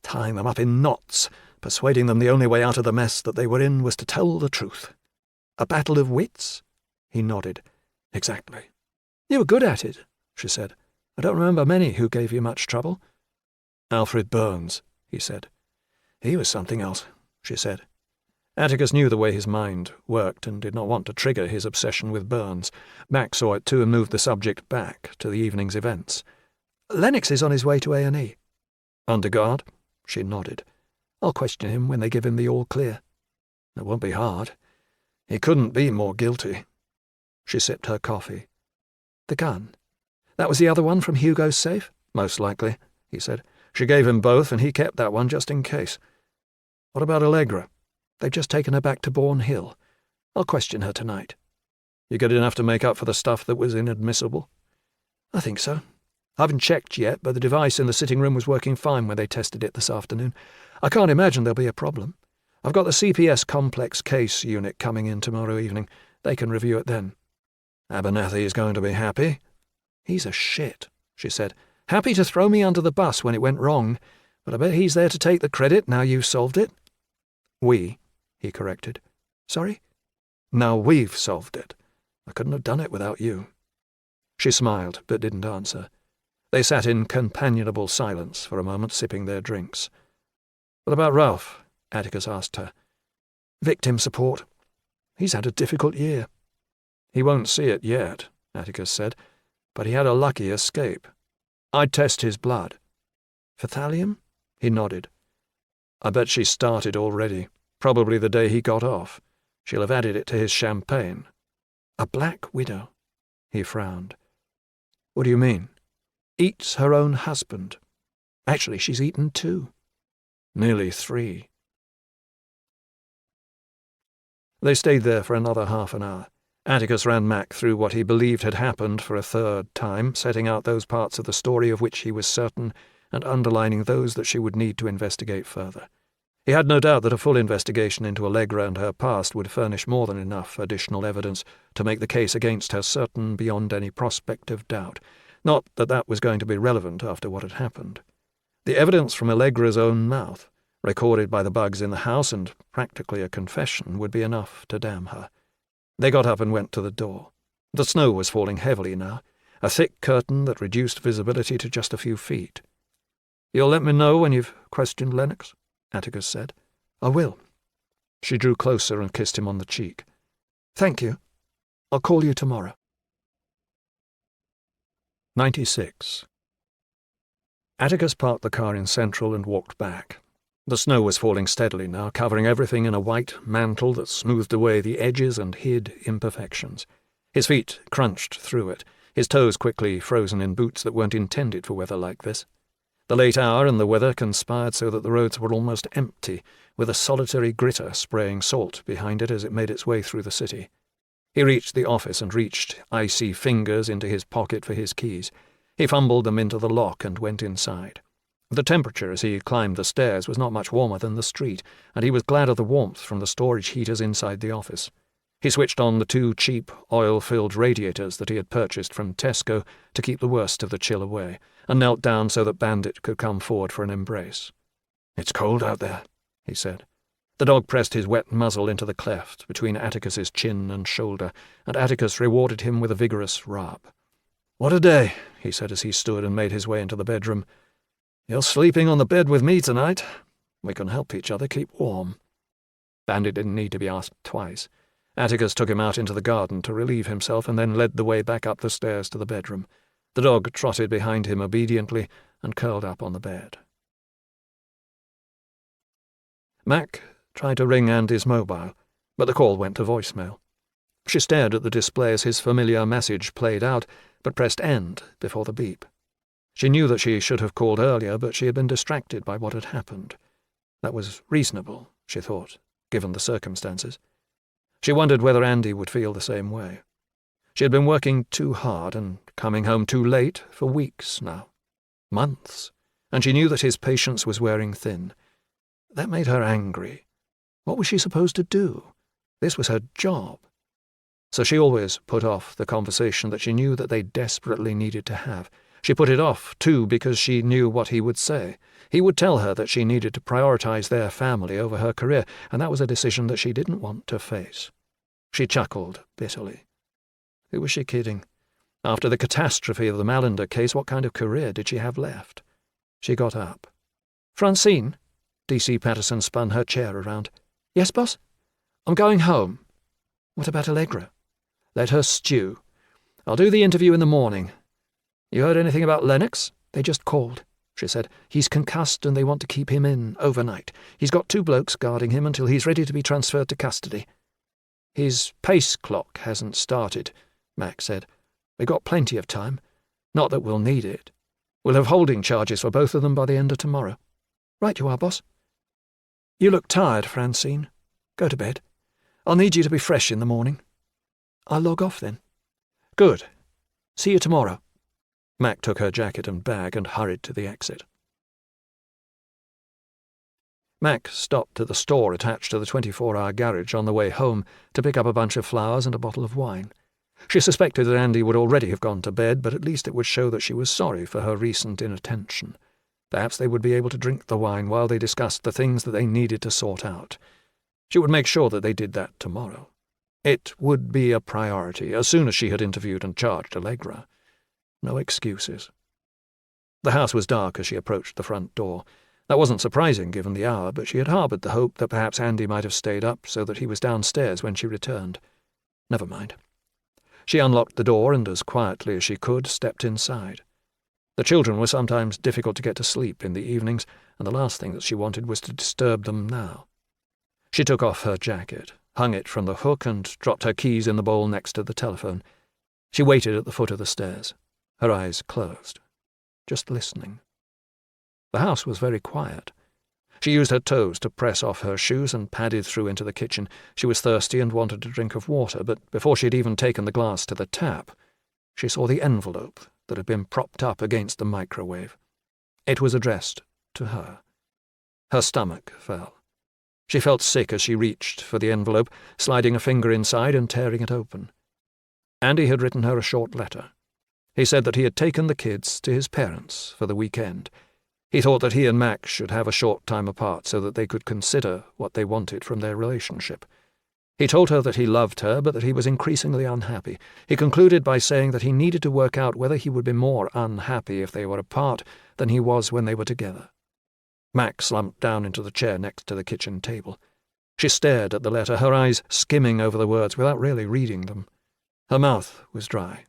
tying them up in knots, persuading them the only way out of the mess that they were in was to tell the truth. A battle of wits?" He nodded. "Exactly." "You were good at it," she said. "I don't remember many who gave you much trouble." "Alfred Burns," he said. "He was something else," she said. Atticus knew the way his mind worked and did not want to trigger his obsession with Burns. Mac saw it too and moved the subject back to the evening's events. "Lennox is on his way to A&E. "Under guard?" She nodded. "I'll question him when they give him the all-clear." "It won't be hard. He couldn't be more guilty." She sipped her coffee. "The gun? That was the other one from Hugo's safe?" "Most likely," he said. "She gave him both, and he kept that one just in case." "What about Allegra?" "They've just taken her back to Bourne Hill. I'll question her tonight." "You get enough to make up for the stuff that was inadmissible?" "I think so. I haven't checked yet, but the device in the sitting room was working fine when they tested it this afternoon. I can't imagine there'll be a problem. I've got the CPS complex case unit coming in tomorrow evening. They can review it then. Abernathy's going to be happy. He's a shit, she said. Happy to throw me under the bus when it went wrong, but I bet he's there to take the credit now you've solved it. We, he corrected. Sorry? Now we've solved it. I couldn't have done it without you. She smiled, but didn't answer. They sat in companionable silence for a moment, sipping their drinks. What about Ralph? Atticus asked her. Victim support. He's had a difficult year. He won't see it yet, Atticus said, but he had a lucky escape. I'd test his blood. For thallium? He nodded. I bet she started already, probably the day he got off. She'll have added it to his champagne. A black widow. He frowned. What do you mean? Eats her own husband. Actually, she's eaten 2. Nearly 3. They stayed there for another half an hour. Atticus ran Mac through what he believed had happened for a third time, setting out those parts of the story of which he was certain, and underlining those that she would need to investigate further. He had no doubt that a full investigation into Allegra and her past would furnish more than enough additional evidence to make the case against her certain beyond any prospect of doubt. Not that that was going to be relevant after what had happened. The evidence from Allegra's own mouth, recorded by the bugs in the house and practically a confession, would be enough to damn her. They got up and went to the door. The snow was falling heavily now, a thick curtain that reduced visibility to just a few feet. "You'll let me know when you've questioned Lennox?" Atticus said. "I will." She drew closer and kissed him on the cheek. "Thank you. I'll call you tomorrow." 96. Atticus parked the car in Central and walked back. The snow was falling steadily now, covering everything in a white mantle that smoothed away the edges and hid imperfections. His feet crunched through it, his toes quickly frozen in boots that weren't intended for weather like this. The late hour and the weather conspired so that the roads were almost empty, with a solitary gritter spraying salt behind it as it made its way through the city. He reached the office and reached icy fingers into his pocket for his keys. He fumbled them into the lock and went inside. The temperature as he climbed the stairs was not much warmer than the street, and he was glad of the warmth from the storage heaters inside the office. He switched on the 2 cheap, oil-filled radiators that he had purchased from Tesco to keep the worst of the chill away, and knelt down so that Bandit could come forward for an embrace. "It's cold out there," he said. The dog pressed his wet muzzle into the cleft between Atticus's chin and shoulder, and Atticus rewarded him with a vigorous rub. "What a day," he said as he stood and made his way into the bedroom. "You're sleeping on the bed with me tonight. We can help each other keep warm." Bandit didn't need to be asked twice. Atticus took him out into the garden to relieve himself and then led the way back up the stairs to the bedroom. The dog trotted behind him obediently and curled up on the bed. Mac tried to ring Andy's mobile, but the call went to voicemail. She stared at the display as his familiar message played out, but pressed end before the beep. She knew that she should have called earlier, but she had been distracted by what had happened. That was reasonable, she thought, given the circumstances. She wondered whether Andy would feel the same way. She had been working too hard and coming home too late for weeks now. Months. And she knew that his patience was wearing thin. That made her angry. What was she supposed to do? This was her job. So she always put off the conversation that she knew that they desperately needed to have. She put it off, too, because she knew what he would say. He would tell her that she needed to prioritize their family over her career, and that was a decision that she didn't want to face. She chuckled bitterly. Who was she kidding? After the catastrophe of the Mallender case, what kind of career did she have left? She got up. "Francine?" D.C. Patterson spun her chair around. "Yes, boss? I'm going home." "What about Allegra?" "Let her stew. I'll do the interview in the morning." "You heard anything about Lennox?" "They just called," she said. "He's concussed and they want to keep him in overnight. He's got 2 blokes guarding him until he's ready to be transferred to custody." "His pace clock hasn't started," Mac said. "We've got plenty of time. Not that we'll need it. We'll have holding charges for both of them by the end of tomorrow." "Right you are, boss." "You look tired, Francine. Go to bed. I'll need you to be fresh in the morning." "I'll log off then." "Good. See you tomorrow." Mac took her jacket and bag and hurried to the exit. Mac stopped at the store attached to the 24-hour garage on the way home to pick up a bunch of flowers and a bottle of wine. She suspected that Andy would already have gone to bed, but at least it would show that she was sorry for her recent inattention. Perhaps they would be able to drink the wine while they discussed the things that they needed to sort out. She would make sure that they did that tomorrow. It would be a priority as soon as she had interviewed and charged Allegra. No excuses. The house was dark as she approached the front door. That wasn't surprising given the hour, but she had harboured the hope that perhaps Andy might have stayed up so that he was downstairs when she returned. Never mind. She unlocked the door and, as quietly as she could, stepped inside. The children were sometimes difficult to get to sleep in the evenings, and the last thing that she wanted was to disturb them now. She took off her jacket, hung it from the hook, and dropped her keys in the bowl next to the telephone. She waited at the foot of the stairs, her eyes closed, just listening. The house was very quiet. She used her toes to press off her shoes and padded through into the kitchen. She was thirsty and wanted a drink of water, but before she had even taken the glass to the tap, she saw the envelope that had been propped up against the microwave. It was addressed to her. Her stomach fell. She felt sick as she reached for the envelope, sliding a finger inside and tearing it open. Andy had written her a short letter. He said that he had taken the kids to his parents for the weekend. He thought that he and Mac should have a short time apart so that they could consider what they wanted from their relationship. He told her that he loved her, but that he was increasingly unhappy. He concluded by saying that he needed to work out whether he would be more unhappy if they were apart than he was when they were together. Mac slumped down into the chair next to the kitchen table. She stared at the letter, her eyes skimming over the words without really reading them. Her mouth was dry.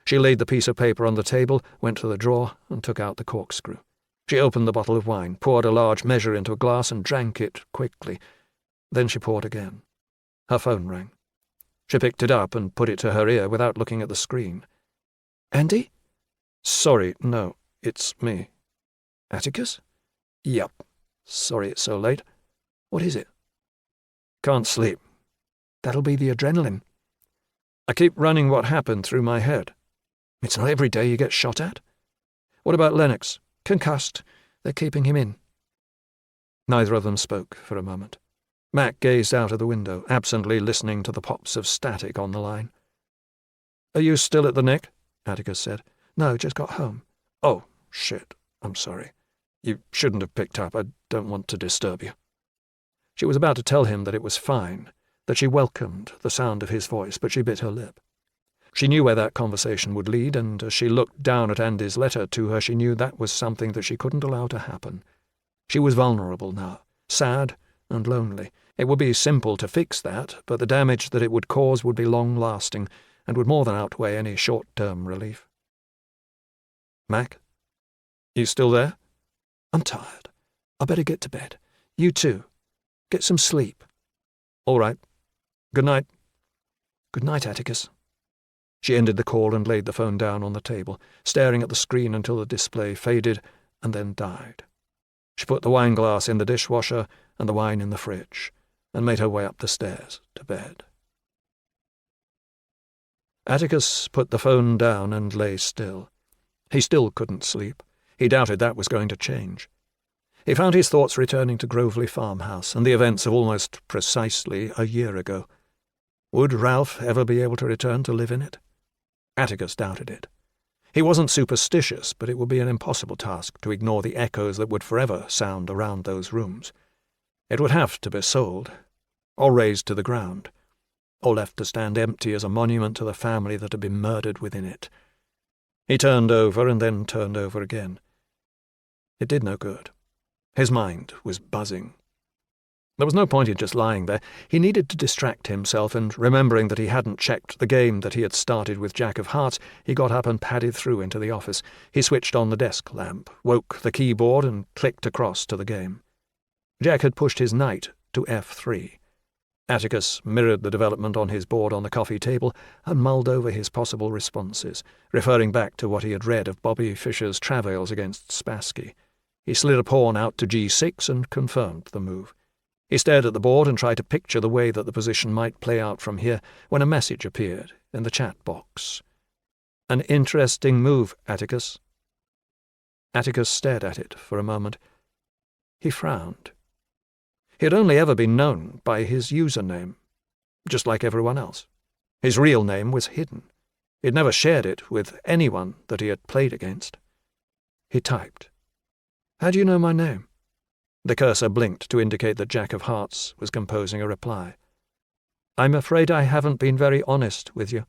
She laid the piece of paper on the table, went to the drawer, and took out the corkscrew. She opened the bottle of wine, poured a large measure into a glass, and drank it quickly. Then she poured again. Her phone rang. She picked it up and put it to her ear without looking at the screen. "Andy?" "Sorry, no, it's me." "Atticus?" "Yup. Sorry it's so late." "What is it?" "Can't sleep." "That'll be the adrenaline." "I keep running what happened through my head." "It's not every day you get shot at." "What about Lennox?" "Concussed. They're keeping him in." Neither of them spoke for a moment. Mac gazed out of the window, absently listening to the pops of static on the line. "Are you still at the Nick?" Atticus said. "No, just got home." "Oh, shit. I'm sorry. You shouldn't have picked up. I don't want to disturb you." She was about to tell him that it was fine, that she welcomed the sound of his voice, but she bit her lip. She knew where that conversation would lead, and as she looked down at Andy's letter to her, she knew that was something that she couldn't allow to happen. She was vulnerable now, sad and lonely. It would be simple to fix that, but the damage that it would cause would be long-lasting and would more than outweigh any short-term relief. "Mac? You still there?" "I'm tired. I better get to bed. You too. Get some sleep." "All right. Good night." "Good night, Atticus." She ended the call and laid the phone down on the table, staring at the screen until the display faded and then died. She put the wine glass in the dishwasher and the wine in the fridge, and made her way up the stairs to bed. Atticus put the phone down and lay still. He still couldn't sleep. He doubted that was going to change. He found his thoughts returning to Groveley Farmhouse and the events of almost precisely a year ago. Would Ralph ever be able to return to live in it? Atticus doubted it. He wasn't superstitious, but it would be an impossible task to ignore the echoes that would forever sound around those rooms. It would have to be sold, or razed to the ground, or left to stand empty as a monument to the family that had been murdered within it. He turned over and then turned over again. It did no good. His mind was buzzing. There was no point in just lying there. He needed to distract himself, and remembering that he hadn't checked the game that he had started with Jack of Hearts, he got up and padded through into the office. He switched on the desk lamp, woke the keyboard, and clicked across to the game. Jack had pushed his knight to F3. Atticus mirrored the development on his board on the coffee table and mulled over his possible responses, referring back to what he had read of Bobby Fischer's travails against Spassky. He slid a pawn out to G6 and confirmed the move. He stared at the board and tried to picture the way that the position might play out from here when a message appeared in the chat box. "An interesting move, Atticus." Atticus stared at it for a moment. He frowned. He had only ever been known by his username, just like everyone else. His real name was hidden. He had never shared it with anyone that he had played against. He typed. "How do you know my name?" The cursor blinked to indicate that Jack of Hearts was composing a reply. "I'm afraid I haven't been very honest with you."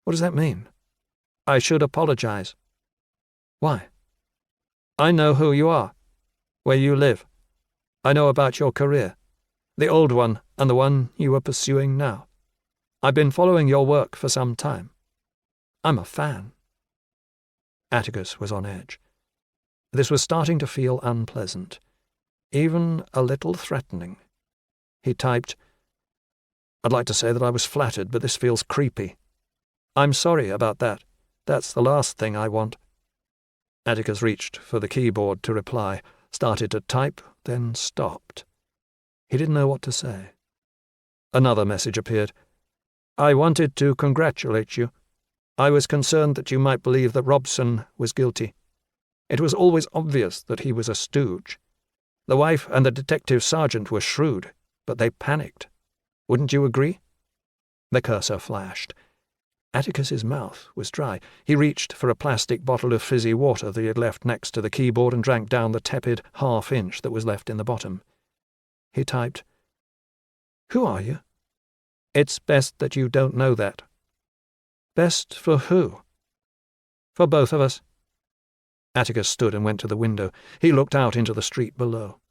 "What does that mean?" "I should apologize." "Why?" "I know who you are, where you live. I know about your career, the old one and the one you are pursuing now. I've been following your work for some time. I'm a fan." Atticus was on edge. This was starting to feel unpleasant, even a little threatening. He typed, "I'd like to say that I was flattered, but this feels creepy. I'm sorry about that. That's the last thing I want." Atticus reached for the keyboard to reply, started to type, then stopped. He didn't know what to say. Another message appeared. "I wanted to congratulate you. I was concerned that you might believe that Robson was guilty. It was always obvious that he was a stooge. The wife and the detective sergeant were shrewd, but they panicked. Wouldn't you agree?" The cursor flashed. Atticus's mouth was dry. He reached for a plastic bottle of fizzy water that he had left next to the keyboard and drank down the tepid half-inch that was left in the bottom. He typed, "Who are you?" "It's best that you don't know that." "Best for who?" "For both of us." Atticus stood and went to the window. He looked out into the street below.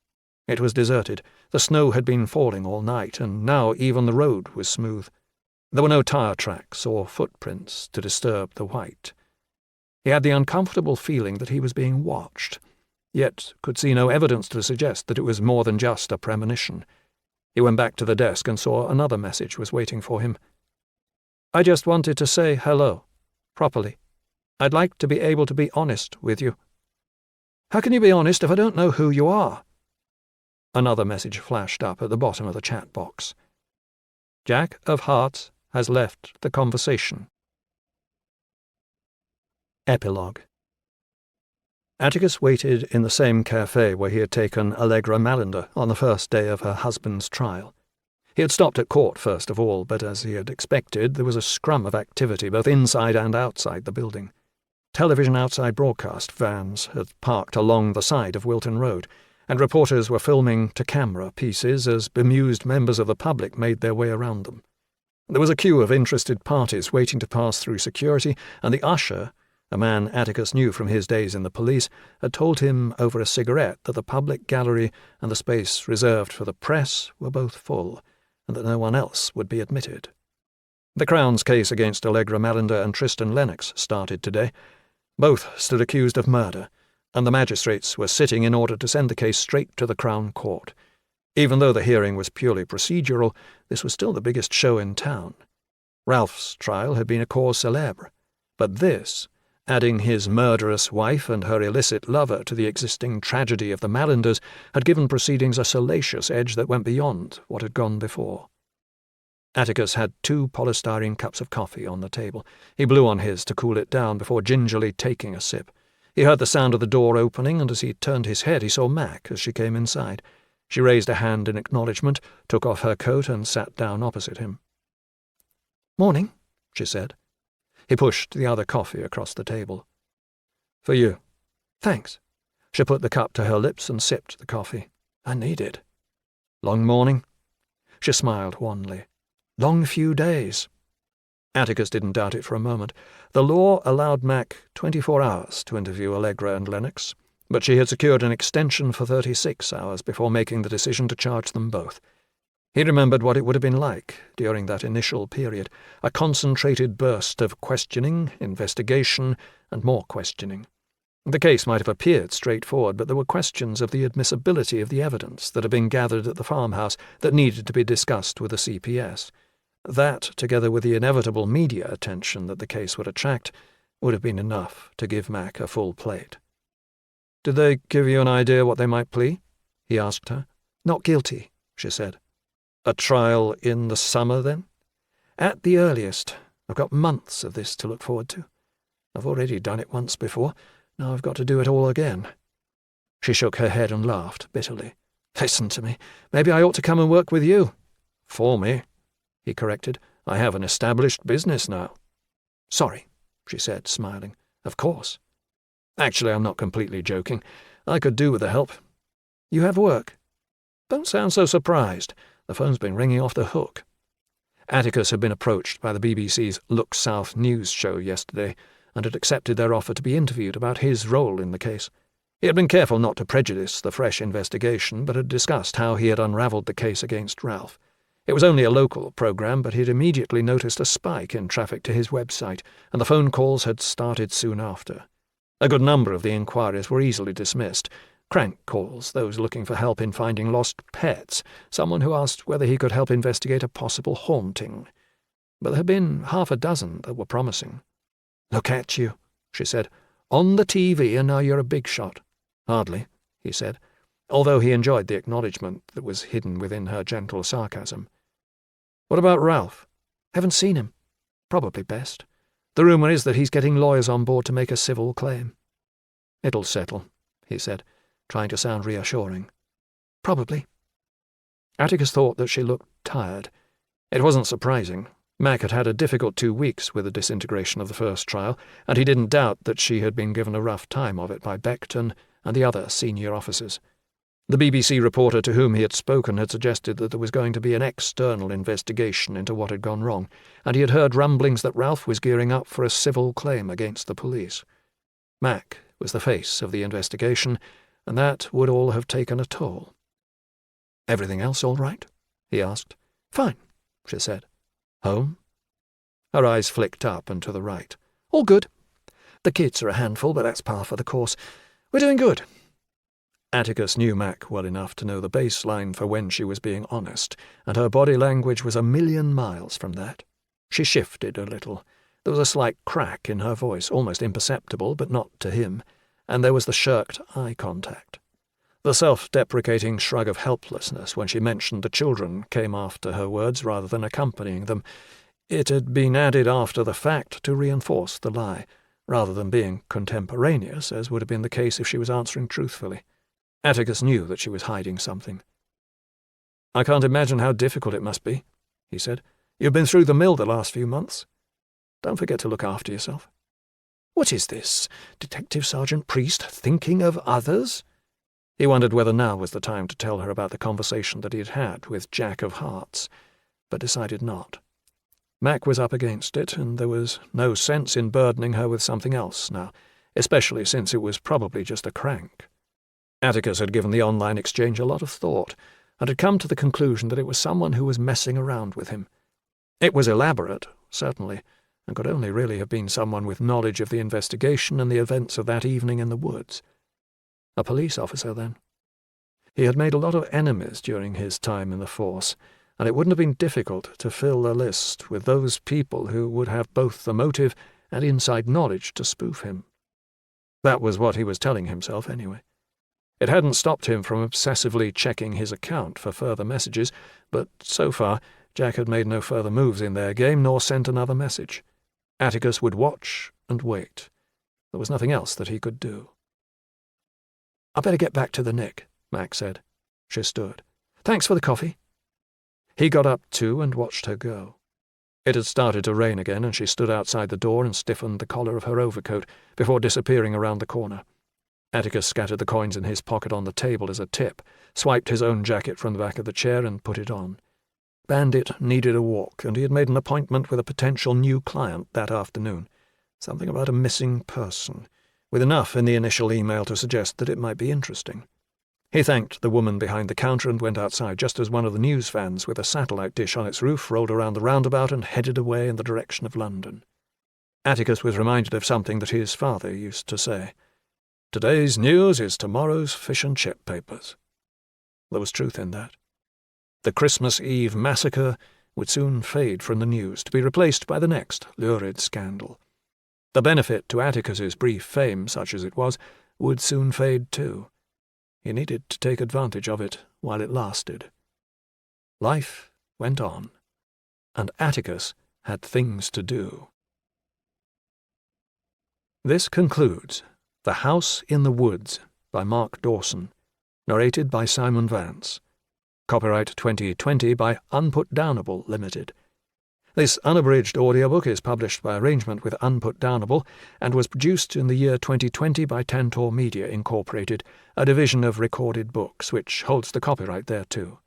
It was deserted. The snow had been falling all night, and now even the road was smooth. There were no tire tracks or footprints to disturb the white. He had the uncomfortable feeling that he was being watched, yet could see no evidence to suggest that it was more than just a premonition. He went back to the desk and saw another message was waiting for him. "I just wanted to say hello, properly. I'd like to be able to be honest with you." "How can you be honest if I don't know who you are?" Another message flashed up at the bottom of the chat box. "Jack of Hearts has left the conversation." Epilogue. Atticus waited in the same cafe where he had taken Allegra Mallender on the first day of her husband's trial. He had stopped at court first of all, but as he had expected, there was a scrum of activity both inside and outside the building. Television outside broadcast vans had parked along the side of Wilton Road, and reporters were filming to camera pieces as bemused members of the public made their way around them. There was a queue of interested parties waiting to pass through security, and the usher, a man Atticus knew from his days in the police, had told him over a cigarette that the public gallery and the space reserved for the press were both full, and that no one else would be admitted. The Crown's case against Allegra Mallender and Tristan Lennox started today. Both stood accused of murder, and the magistrates were sitting in order to send the case straight to the Crown Court. Even though the hearing was purely procedural, this was still the biggest show in town. Ralph's trial had been a cause célèbre, but this, adding his murderous wife and her illicit lover to the existing tragedy of the Mallenders, had given proceedings a salacious edge that went beyond what had gone before. Atticus had 2 polystyrene cups of coffee on the table. He blew on his to cool it down before gingerly taking a sip. He heard the sound of the door opening, and as he turned his head he saw Mac as she came inside. She raised a hand in acknowledgement, took off her coat, and sat down opposite him. "Morning," she said. He pushed the other coffee across the table. "For you." "Thanks." She put the cup to her lips and sipped the coffee. "I need it." "Long morning?" She smiled wanly. "Long few days." Atticus didn't doubt it for a moment. The law allowed Mac 24 hours to interview Allegra and Lennox, but she had secured an extension for 36 hours before making the decision to charge them both. He remembered what it would have been like during that initial period, a concentrated burst of questioning, investigation, and more questioning. The case might have appeared straightforward, but there were questions of the admissibility of the evidence that had been gathered at the farmhouse that needed to be discussed with the CPS. That, together with the inevitable media attention that the case would attract, would have been enough to give Mac a full plate. "Did they give you an idea what they might plea?" he asked her. "Not guilty," she said. "A trial in the summer, then?" "At the earliest. I've got months of this to look forward to. I've already done it once before. Now I've got to do it all again." She shook her head and laughed bitterly. Listen to me. Maybe I ought to come and work with you. For me, he corrected. I have an established business now. Sorry, she said, smiling. Of course. Actually, I'm not completely joking. I could do with the help. You have work? Don't sound so surprised. The phone's been ringing off the hook. Atticus had been approached by the BBC's Look South news show yesterday and had accepted their offer to be interviewed about his role in the case. He had been careful not to prejudice the fresh investigation, but had discussed how he had unravelled the case against Ralph. It was only a local programme, but he'd immediately noticed a spike in traffic to his website, and the phone calls had started soon after. A good number of the inquiries were easily dismissed. Crank calls, those looking for help in finding lost pets, someone who asked whether he could help investigate a possible haunting. But there had been half a dozen that were promising. "Look at you," she said. "On the TV, and now you're a big shot." "Hardly," he said, although he enjoyed the acknowledgement that was hidden within her gentle sarcasm. "What about Ralph?" "Haven't seen him. Probably best. The rumour is that he's getting lawyers on board to make a civil claim." "It'll settle," he said, trying to sound reassuring. "Probably." Atticus thought that she looked tired. It wasn't surprising. Mac had had a difficult 2 weeks with the disintegration of the first trial, and he didn't doubt that she had been given a rough time of it by Beckton and the other senior officers. The BBC reporter to whom he had spoken had suggested that there was going to be an external investigation into what had gone wrong, and he had heard rumblings that Ralph was gearing up for a civil claim against the police. Mac was the face of the investigation, and that would all have taken a toll. "Everything else all right?" he asked. "Fine," she said. "Home?" Her eyes flicked up and to the right. "All good. The kids are a handful, but that's par for the course. We're doing good." Atticus knew Mac well enough to know the baseline for when she was being honest, and her body language was a million miles from that. She shifted a little. There was a slight crack in her voice, almost imperceptible, but not to him, and there was the shirked eye contact. The self-deprecating shrug of helplessness when she mentioned the children came after her words rather than accompanying them. It had been added after the fact to reinforce the lie, rather than being contemporaneous, as would have been the case if she was answering truthfully. Atticus knew that she was hiding something. "I can't imagine how difficult it must be," he said. "You've been through the mill the last few months. Don't forget to look after yourself." What is this? Detective Sergeant Priest thinking of others? He wondered whether now was the time to tell her about the conversation that he had had with Jack of Hearts, but decided not. Mac was up against it, and there was no sense in burdening her with something else now, especially since it was probably just a crank. Atticus had given the online exchange a lot of thought, and had come to the conclusion that it was someone who was messing around with him. It was elaborate, certainly, and could only really have been someone with knowledge of the investigation and the events of that evening in the woods. A police officer, then. He had made a lot of enemies during his time in the force, and it wouldn't have been difficult to fill the list with those people who would have both the motive and inside knowledge to spoof him. That was what he was telling himself, anyway. It hadn't stopped him from obsessively checking his account for further messages, but so far Jack had made no further moves in their game nor sent another message. Atticus would watch and wait. There was nothing else that he could do. "I better get back to the Nick," Mac said. She stood. "Thanks for the coffee." He got up too and watched her go. It had started to rain again, and she stood outside the door and stiffened the collar of her overcoat before disappearing around the corner. Atticus scattered the coins in his pocket on the table as a tip, swiped his own jacket from the back of the chair and put it on. Bandit needed a walk, and he had made an appointment with a potential new client that afternoon. Something about a missing person, with enough in the initial email to suggest that it might be interesting. He thanked the woman behind the counter and went outside just as one of the news vans with a satellite dish on its roof rolled around the roundabout and headed away in the direction of London. Atticus was reminded of something that his father used to say. Today's news is tomorrow's fish and chip papers. There was truth in that. The Christmas Eve massacre would soon fade from the news, to be replaced by the next lurid scandal. The benefit to Atticus's brief fame, such as it was, would soon fade too. He needed to take advantage of it while it lasted. Life went on, and Atticus had things to do. This concludes The House in the Woods by Mark Dawson, Narrated by Simon Vance. Copyright 2020 by Unputdownable Limited. This unabridged audiobook is published by arrangement with Unputdownable and was produced in the year 2020 by Tantor Media Incorporated, a division of Recorded Books, which holds the copyright thereto.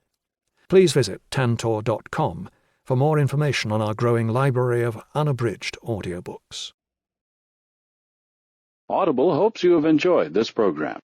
Please visit tantor.com for more information on our growing library of unabridged audiobooks. Audible hopes you have enjoyed this program.